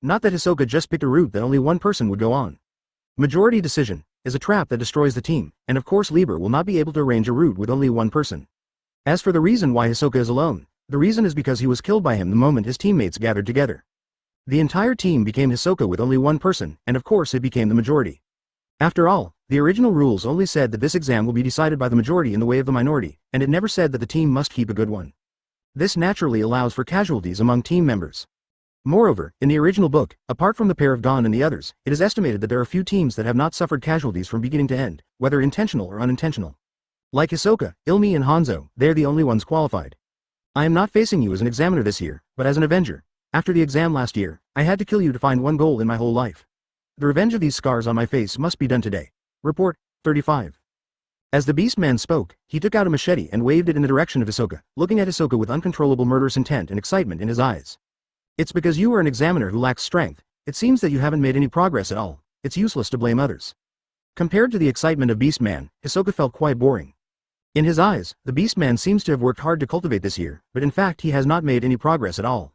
Not that Hisoka just picked a route that only one person would go on. Majority decision is a trap that destroys the team, and of course Lieber will not be able to arrange a route with only one person. As for the reason why Hisoka is alone, the reason is because he was killed by him the moment his teammates gathered together. The entire team became Hisoka with only one person, and of course it became the majority. After all, the original rules only said that this exam will be decided by the majority in the way of the minority, and it never said that the team must keep a good one. This naturally allows for casualties among team members. Moreover, in the original book, apart from the pair of Gon and the others, it is estimated that there are few teams that have not suffered casualties from beginning to end, whether intentional or unintentional. Like Hisoka, Ilmi and Hanzo, they're the only ones qualified. I am not facing you as an examiner this year, but as an avenger. After the exam last year, I had to kill you to find one goal in my whole life. The revenge of these scars on my face must be done today. Report, 35. As the Beastman spoke, he took out a machete and waved it in the direction of Hisoka, looking at Hisoka with uncontrollable murderous intent and excitement in his eyes. It's because you are an examiner who lacks strength. It seems that you haven't made any progress at all. It's useless to blame others. Compared to the excitement of Beastman, Hisoka felt quite boring. In his eyes, the Beastman seems to have worked hard to cultivate this year, but in fact he has not made any progress at all.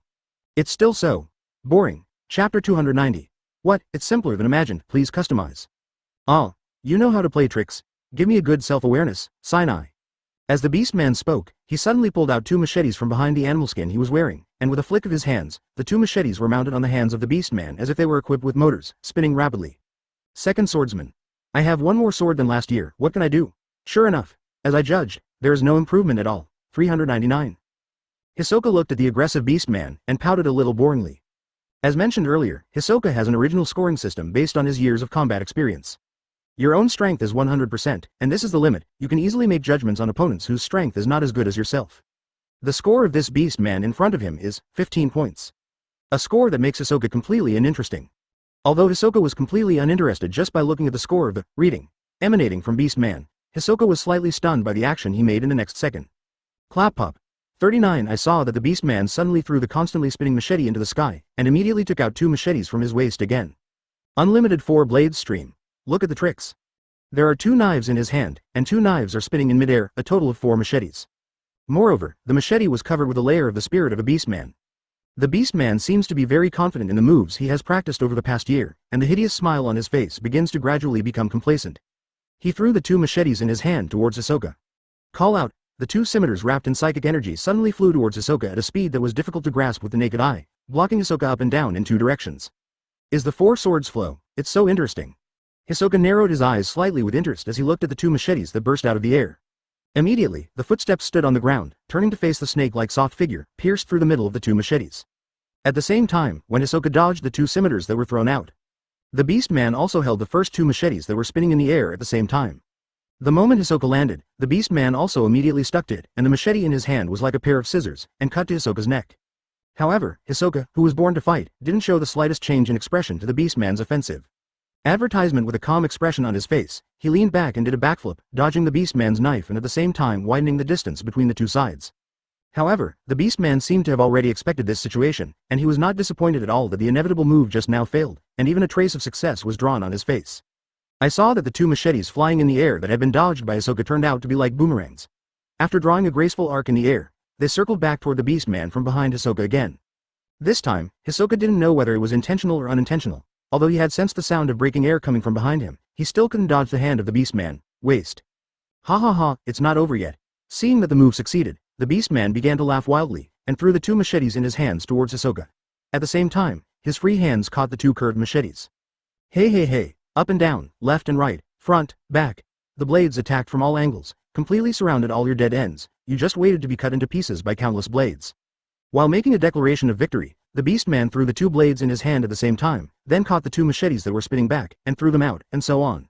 It's still so boring. Chapter 290. What? It's simpler than imagined. Please customize. Ah, you know how to play tricks. Give me a good self-awareness, Sinai. As the Beastman spoke, he suddenly pulled out two machetes from behind the animal skin he was wearing, and with a flick of his hands, the two machetes were mounted on the hands of the Beastman as if they were equipped with motors, spinning rapidly. Second swordsman. I have one more sword than last year. What can I do? Sure enough, as I judged, there is no improvement at all. 399. Hisoka looked at the aggressive Beastman and pouted a little boringly. As mentioned earlier, Hisoka has an original scoring system based on his years of combat experience. Your own strength is 100%, and this is the limit. You can easily make judgments on opponents whose strength is not as good as yourself. The score of this Beastman in front of him is 15 points. A score that makes Hisoka completely uninteresting. Although Hisoka was completely uninterested just by looking at the score of the reading emanating from Beastman, Hisoka was slightly stunned by the action he made in the next second. Clap pop. 39. I saw that the Beastman suddenly threw the constantly spinning machete into the sky, and immediately took out two machetes from his waist again. Unlimited 4-blades stream. Look at the tricks. There are two knives in his hand, and two knives are spinning in midair, a total of 4 machetes. Moreover, the machete was covered with a layer of the spirit of a Beastman. The Beastman seems to be very confident in the moves he has practiced over the past year, and the hideous smile on his face begins to gradually become complacent. He threw the two machetes in his hand towards Hisoka. Call out. The two scimitars wrapped in psychic energy suddenly flew towards Hisoka at a speed that was difficult to grasp with the naked eye, blocking Hisoka up and down in two directions. Is the 4 swords flow? It's so interesting. Hisoka narrowed his eyes slightly with interest as he looked at the two machetes that burst out of the air. Immediately, the footsteps stood on the ground, turning to face the snake-like soft figure, pierced through the middle of the two machetes. At the same time, when Hisoka dodged the two scimitars that were thrown out, the Beastman also held the first two machetes that were spinning in the air at the same time. The moment Hisoka landed, the Beastman also immediately stuck to it, and the machete in his hand was like a pair of scissors, and cut to Hisoka's neck. However, Hisoka, who was born to fight, didn't show the slightest change in expression to the Beastman's offensive advertisement. With a calm expression on his face, he leaned back and did a backflip, dodging the Beastman's knife and at the same time widening the distance between the two sides. However, the Beastman seemed to have already expected this situation, and he was not disappointed at all that the inevitable move just now failed, and even a trace of success was drawn on his face. I saw that the two machetes flying in the air that had been dodged by Hisoka turned out to be like boomerangs. After drawing a graceful arc in the air, they circled back toward the Beastman from behind Hisoka again. This time, Hisoka didn't know whether it was intentional or unintentional. Although he had sensed the sound of breaking air coming from behind him, he still couldn't dodge the hand of the Beastman. Waste. Ha ha ha, it's not over yet. Seeing that the move succeeded, the Beastman began to laugh wildly, and threw the two machetes in his hands towards Hisoka. At the same time, his free hands caught the two curved machetes. Hey hey hey. Up and down, left and right, front, back. The blades attacked from all angles, completely surrounded all your dead ends. You just waited to be cut into pieces by countless blades. While making a declaration of victory, the Beastman threw the two blades in his hand at the same time, then caught the two machetes that were spinning back, and threw them out, and so on.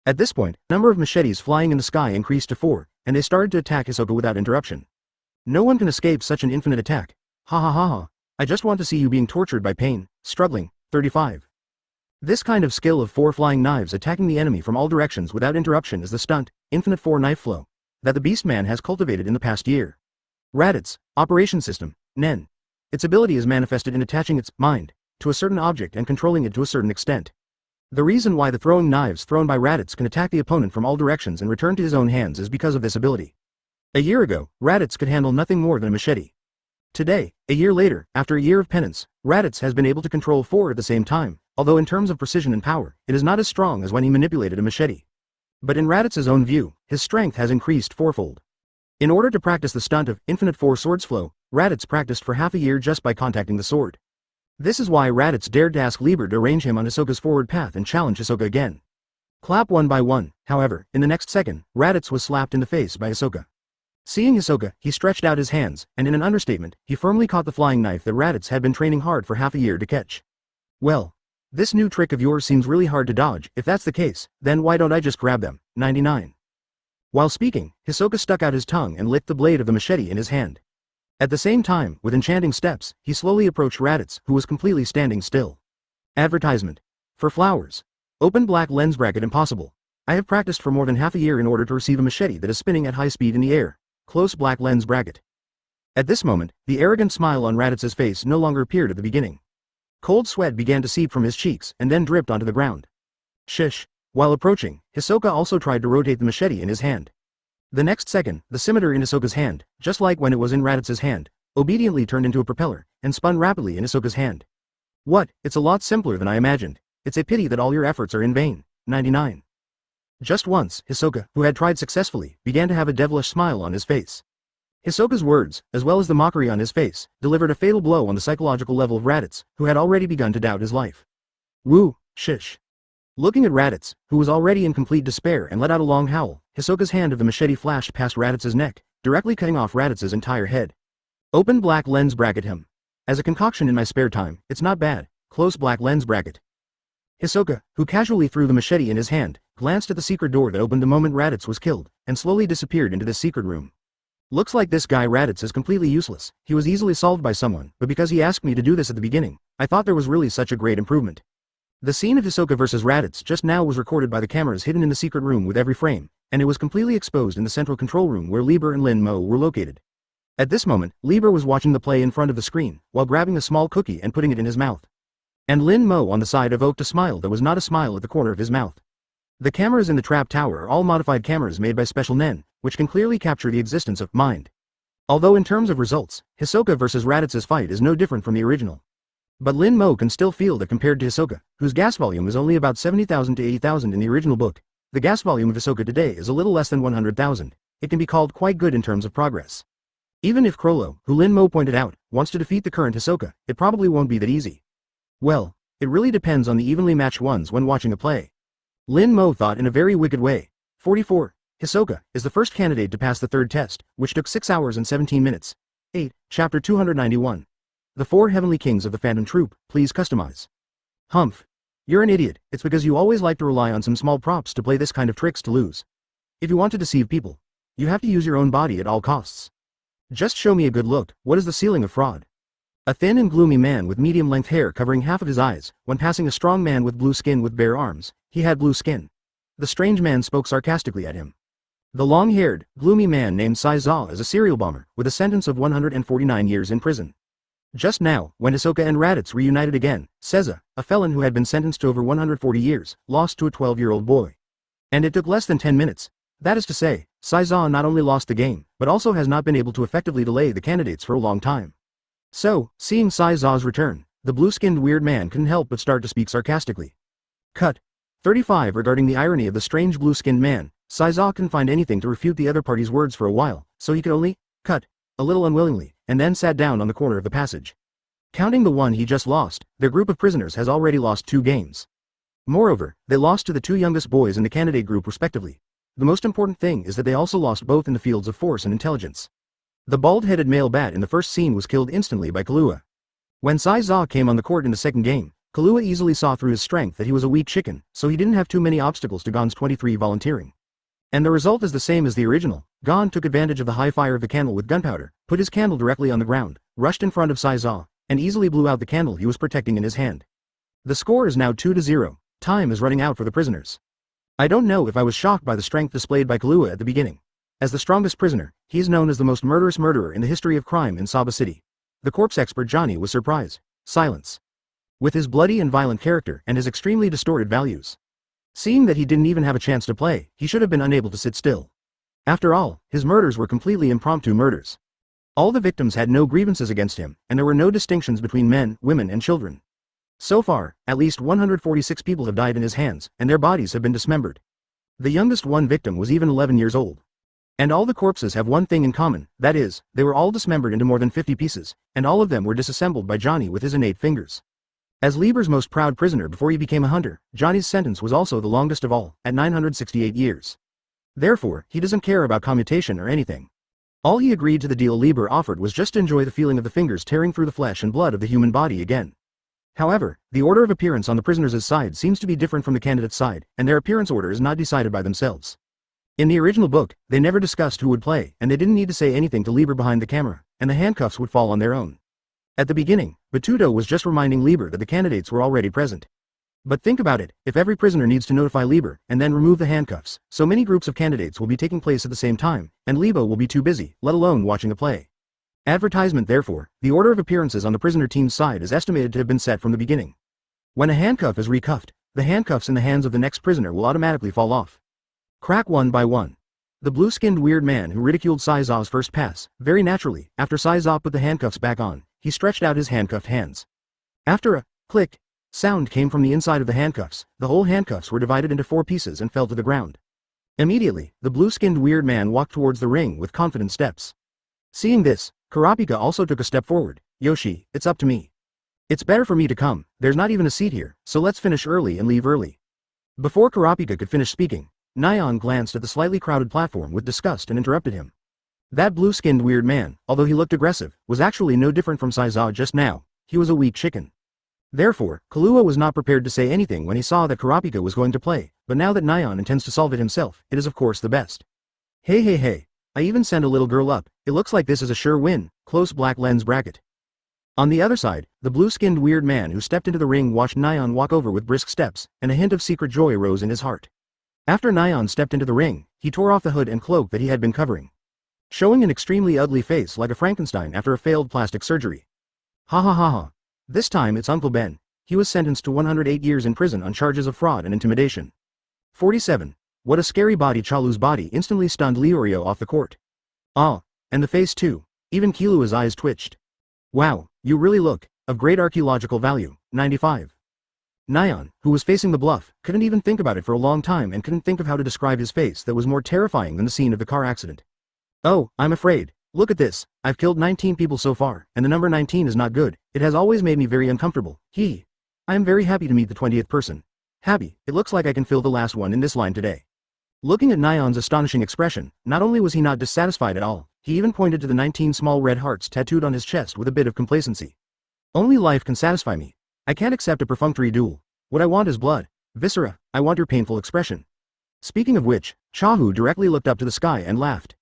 At this point, the number of machetes flying in the sky increased to 4, and they started to attack Hisoka without interruption. No one can escape such an infinite attack. Ha ha ha ha. I just want to see you being tortured by pain, struggling. 35. This kind of skill of 4 flying knives attacking the enemy from all directions without interruption is the stunt, infinite 4 knife flow, that the Beastman has cultivated in the past year. Raditz, operation system, Nen. Its ability is manifested in attaching its mind to a certain object and controlling it to a certain extent. The reason why the throwing knives thrown by Raditz can attack the opponent from all directions and return to his own hands is because of this ability. A year ago, Raditz could handle nothing more than a machete. Today, a year later, after a year of penance, Raditz has been able to control 4 at the same time, although in terms of precision and power, it is not as strong as when he manipulated a machete. But in Raditz's own view, his strength has increased fourfold. In order to practice the stunt of infinite 4 swords flow, Raditz practiced for half a year just by contacting the sword. This is why Raditz dared to ask Lieber to arrange him on Hisoka's forward path and challenge Hisoka again. Clap one by one, however, in the next second, Raditz was slapped in the face by Hisoka. Seeing Hisoka, he stretched out his hands, and in an understatement, he firmly caught the flying knife that Raditz had been training hard for half a year to catch. Well, this new trick of yours seems really hard to dodge. If that's the case, then why don't I just grab them? 99. While speaking, Hisoka stuck out his tongue and licked the blade of the machete in his hand. At the same time, with enchanting steps, he slowly approached Raditz, who was completely standing still. Advertisement. For flowers. Open black lens bracket impossible. I have practiced for more than half a year in order to receive a machete that is spinning at high speed in the air. Close black lens bracket. At this moment, the arrogant smile on Raditz's face no longer appeared at the beginning. Cold sweat began to seep from his cheeks and then dripped onto the ground. Shish. While approaching, Hisoka also tried to rotate the machete in his hand. The next second, the scimitar in Hisoka's hand, just like when it was in Raditz's hand, obediently turned into a propeller, and spun rapidly in Hisoka's hand. What, it's a lot simpler than I imagined. It's a pity that all your efforts are in vain. 99. Just once, Hisoka, who had tried successfully, began to have a devilish smile on his face. Hisoka's words, as well as the mockery on his face, delivered a fatal blow on the psychological level of Raditz, who had already begun to doubt his life. Woo, shish. Looking at Raditz, who was already in complete despair and let out a long howl, Hisoka's hand of the machete flashed past Raditz's neck, directly cutting off Raditz's entire head. Open black lens bracket him. As a concoction in my spare time, it's not bad. Close black lens bracket. Hisoka, who casually threw the machete in his hand, glanced at the secret door that opened the moment Raditz was killed, and slowly disappeared into this secret room. Looks like this guy Raditz is completely useless. He was easily solved by someone, but because he asked me to do this at the beginning, I thought there was really such a great improvement. The scene of Hisoka versus Raditz just now was recorded by the cameras hidden in the secret room with every frame, and it was completely exposed in the central control room where Lieber and Lin Mo were located. At this moment, Lieber was watching the play in front of the screen, while grabbing a small cookie and putting it in his mouth. And Lin Mo on the side evoked a smile that was not a smile at the corner of his mouth. The cameras in the trap tower are all modified cameras made by special nen, which can clearly capture the existence of mind. Although in terms of results, Hisoka versus Raditz's fight is no different from the original. But Lin Mo can still feel that compared to Hisoka, whose gas volume is only about 70,000 to 80,000 in the original book, the gas volume of Hisoka today is a little less than 100,000. It can be called quite good in terms of progress. Even if Crollo, who Lin Mo pointed out, wants to defeat the current Hisoka, it probably won't be that easy. Well, it really depends on the evenly matched ones when watching a play. Lin Mo thought in a very wicked way. 44. Hisoka is the first candidate to pass the third test, which took 6 hours and 17 minutes. 8. Chapter 291. The 4 Heavenly Kings of the Phantom Troop, please customize. Humph. You're an idiot. It's because you always like to rely on some small props to play this kind of tricks to lose. If you want to deceive people, you have to use your own body at all costs. Just show me a good look. What is the ceiling of fraud? A thin and gloomy man with medium-length hair covering half of his eyes, when passing a strong man with blue skin with bare arms. He had blue skin. The strange man spoke sarcastically at him. The long-haired, gloomy man named Sai Za is a serial bomber, with a sentence of 149 years in prison. Just now, when Hisoka and Raditz reunited again, Seiza, a felon who had been sentenced to over 140 years, lost to a 12-year-old boy. And it took less than 10 minutes. That is to say, Sai Za not only lost the game, but also has not been able to effectively delay the candidates for a long time. So, seeing Sai Za's return, the blue-skinned weird man couldn't help but start to speak sarcastically. Cut. 35. Regarding the irony of the strange blue-skinned man, Sai Za couldn't find anything to refute the other party's words for a while, so he could only cut a little unwillingly, and then sat down on the corner of the passage. Counting the one he just lost, their group of prisoners has already lost 2 games. Moreover, they lost to the 2 youngest boys in the candidate group respectively. The most important thing is that they also lost both in the fields of force and intelligence. The bald-headed male bat in the first scene was killed instantly by Kahlua. When Sai Za came on the court in the second game, Kahlua easily saw through his strength that he was a weak chicken, so he didn't have too many obstacles to Gon's 23 volunteering. And the result is the same as the original. Gon took advantage of the high fire of the candle with gunpowder, put his candle directly on the ground, rushed in front of Sai Za, and easily blew out the candle he was protecting in his hand. The score is now 2-0. Time is running out for the prisoners. I don't know if I was shocked by the strength displayed by Kahlua at the beginning. As the strongest prisoner, he is known as the most murderous murderer in the history of crime in Saba City. The corpse expert Johnny was surprised. Silence. With his bloody and violent character and his extremely distorted values. Seeing that he didn't even have a chance to play, he should have been unable to sit still. After all, his murders were completely impromptu murders. All the victims had no grievances against him, and there were no distinctions between men, women and children. So far, at least 146 people have died in his hands, and their bodies have been dismembered. The youngest one victim was even 11 years old. And all the corpses have one thing in common, that is, they were all dismembered into more than 50 pieces, and all of them were disassembled by Johnny with his innate fingers. As Lieber's most proud prisoner before he became a hunter, Johnny's sentence was also the longest of all, at 968 years. Therefore, he doesn't care about commutation or anything. All he agreed to the deal Lieber offered was just to enjoy the feeling of the fingers tearing through the flesh and blood of the human body again. However, the order of appearance on the prisoners' side seems to be different from the candidate's side, and their appearance order is not decided by themselves. In the original book, they never discussed who would play, and they didn't need to say anything to Lieber behind the camera, and the handcuffs would fall on their own. At the beginning, Batuto was just reminding Lieber that the candidates were already present. But think about it, if every prisoner needs to notify Lieber and then remove the handcuffs, so many groups of candidates will be taking place at the same time, and Lieber will be too busy, let alone watching the play. Advertisement therefore, the order of appearances on the prisoner team's side is estimated to have been set from the beginning. When a handcuff is recuffed, the handcuffs in the hands of the next prisoner will automatically fall off. Crack one by one. The blue-skinned weird man who ridiculed Saizaw's first pass, very naturally, after Saizaw put the handcuffs back on, he stretched out his handcuffed hands. After a click sound came from the inside of the handcuffs, the whole handcuffs were divided into 4 pieces and fell to the ground. Immediately, the blue-skinned weird man walked towards the ring with confident steps. Seeing this, Kurapika also took a step forward. Yoshi, it's up to me. It's better for me to come, there's not even a seat here, so let's finish early and leave early. Before Kurapika could finish speaking, Nyan glanced at the slightly crowded platform with disgust and interrupted him. That blue-skinned weird man, although he looked aggressive, was actually no different from Saizaw just now. He was a weak chicken. Therefore, Kahlua was not prepared to say anything when he saw that Kurapika was going to play, but now that Nyan intends to solve it himself, it is of course the best. Hey, I even sent a little girl up, it looks like this is a sure win, close black lens bracket. On the other side, the blue-skinned weird man who stepped into the ring watched Nyan walk over with brisk steps, and a hint of secret joy rose in his heart. After Nyan stepped into the ring, he tore off the hood and cloak that he had been covering, showing an extremely ugly face like a Frankenstein after a failed plastic surgery. Ha. This time it's Uncle Ben. He was sentenced to 108 years in prison on charges of fraud and intimidation. 47. What a scary body. Chalu's body instantly stunned Leorio off the court. Ah, and the face too. Even Kilua's eyes twitched. Wow, you really look of great archaeological value. 95. Nyan, who was facing the bluff, couldn't even think about it for a long time and couldn't think of how to describe his face that was more terrifying than the scene of the car accident. Oh, I'm afraid. Look at this, I've killed 19 people so far, and the number 19 is not good, it has always made me very uncomfortable. I am very happy to meet the 20th person. Happy, it looks like I can fill the last one in this line today. Looking at Nyan's astonishing expression, not only was he not dissatisfied at all, he even pointed to the 19 small red hearts tattooed on his chest with a bit of complacency. Only life can satisfy me. I can't accept a perfunctory duel. What I want is blood. Viscera, I want your painful expression. Speaking of which, Chahu directly looked up to the sky and laughed.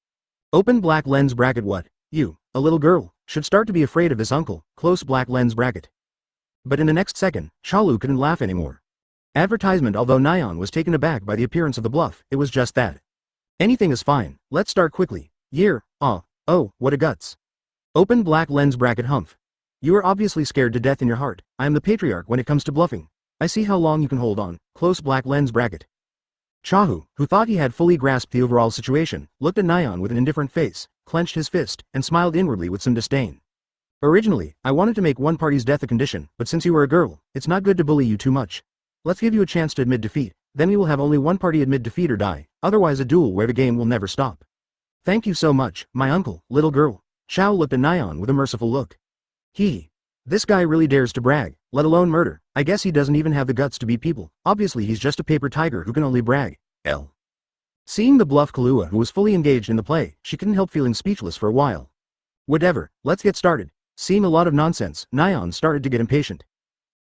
Open black lens bracket. What? You, a little girl, should start to be afraid of this uncle, close black lens bracket. But in the next second, Chalu couldn't laugh anymore. Advertisement. Although Nyan was taken aback by the appearance of the bluff, it was just that. Anything is fine, let's start quickly. Oh, what a guts. Open black lens bracket. Humph. You are obviously scared to death in your heart. I am the patriarch when it comes to bluffing. I see how long you can hold on, close black lens bracket. Chahu, who thought he had fully grasped the overall situation, looked at Nyan with an indifferent face, clenched his fist, and smiled inwardly with some disdain. Originally, I wanted to make one party's death a condition, but since you are a girl, it's not good to bully you too much. Let's give you a chance to admit defeat, then we will have only one party admit defeat or die, otherwise a duel where the game will never stop. Thank you so much, my uncle, little girl. Chao looked at Nyan with a merciful look. This guy really dares to brag, let alone murder. I guess he doesn't even have the guts to beat people. Obviously he's just a paper tiger who can only brag. Seeing the bluff Kahlua who was fully engaged in the play, she couldn't help feeling speechless for a while. Whatever, let's get started. Seeing a lot of nonsense, Nyan started to get impatient.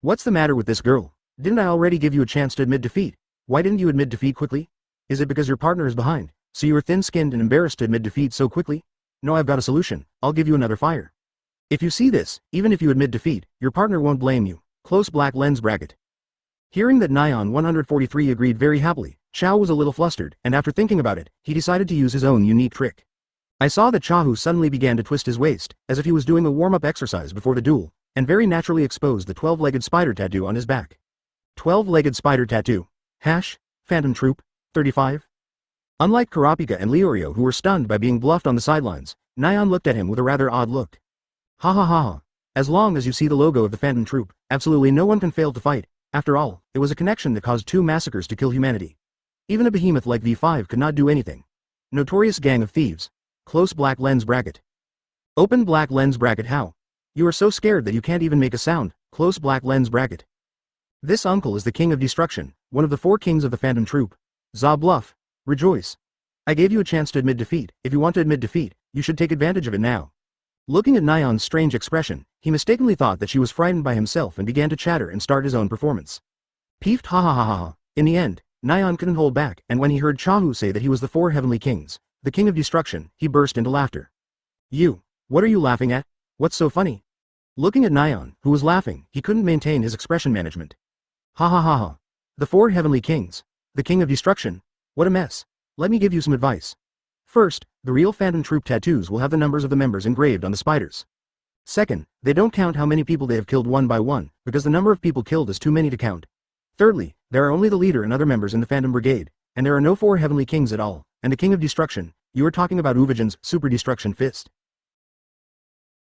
What's the matter with this girl? Didn't I already give you a chance to admit defeat? Why didn't you admit defeat quickly? Is it because your partner is behind, so you were thin-skinned and embarrassed to admit defeat so quickly? No, I've got a solution. I'll give you another fire. If you see this, even if you admit defeat, your partner won't blame you. Close black lens bracket. Hearing that Nyan 143 agreed very happily, Chao was a little flustered, and after thinking about it, he decided to use his own unique trick. I saw that Chahu suddenly began to twist his waist, as if he was doing a warm-up exercise before the duel, and very naturally exposed the 12-legged spider tattoo on his back. 12-legged spider tattoo. Phantom Troop. 35. Unlike Kurapika and Leorio who were stunned by being bluffed on the sidelines, Nyan looked at him with a rather odd look. Ha ha ha ha. As long as you see the logo of the Phantom Troop, absolutely no one can fail to fight. After all, it was a connection that caused 2 massacres to kill humanity. Even a behemoth like V5 could not do anything. Notorious gang of thieves. Close black lens bracket. Open black lens bracket. How? You are so scared that you can't even make a sound. Close black lens bracket. This uncle is the king of destruction, one of the 4 kings of the Phantom Troop. Za bluff. Rejoice. I gave you a chance to admit defeat. If you want to admit defeat, you should take advantage of it now. Looking at Nyan's strange expression, he mistakenly thought that she was frightened by himself and began to chatter and start his own performance. Peeved ha ha ha ha ha. In the end, Nyan couldn't hold back, and when he heard Chahu say that he was the 4 heavenly kings, the king of destruction, he burst into laughter. You. What are you laughing at? What's so funny? Looking at Nyan, who was laughing, he couldn't maintain his expression management. Ha ha ha ha. The 4 heavenly kings. The king of destruction. What a mess. Let me give you some advice. First, the real Phantom Troop tattoos will have the numbers of the members engraved on the spiders. Second, they don't count how many people they have killed one by one, because the number of people killed is too many to count. Thirdly, there are only the leader and other members in the Phantom Brigade, and there are no 4 heavenly kings at all, and the king of destruction, you are talking about Uvajan's super destruction fist.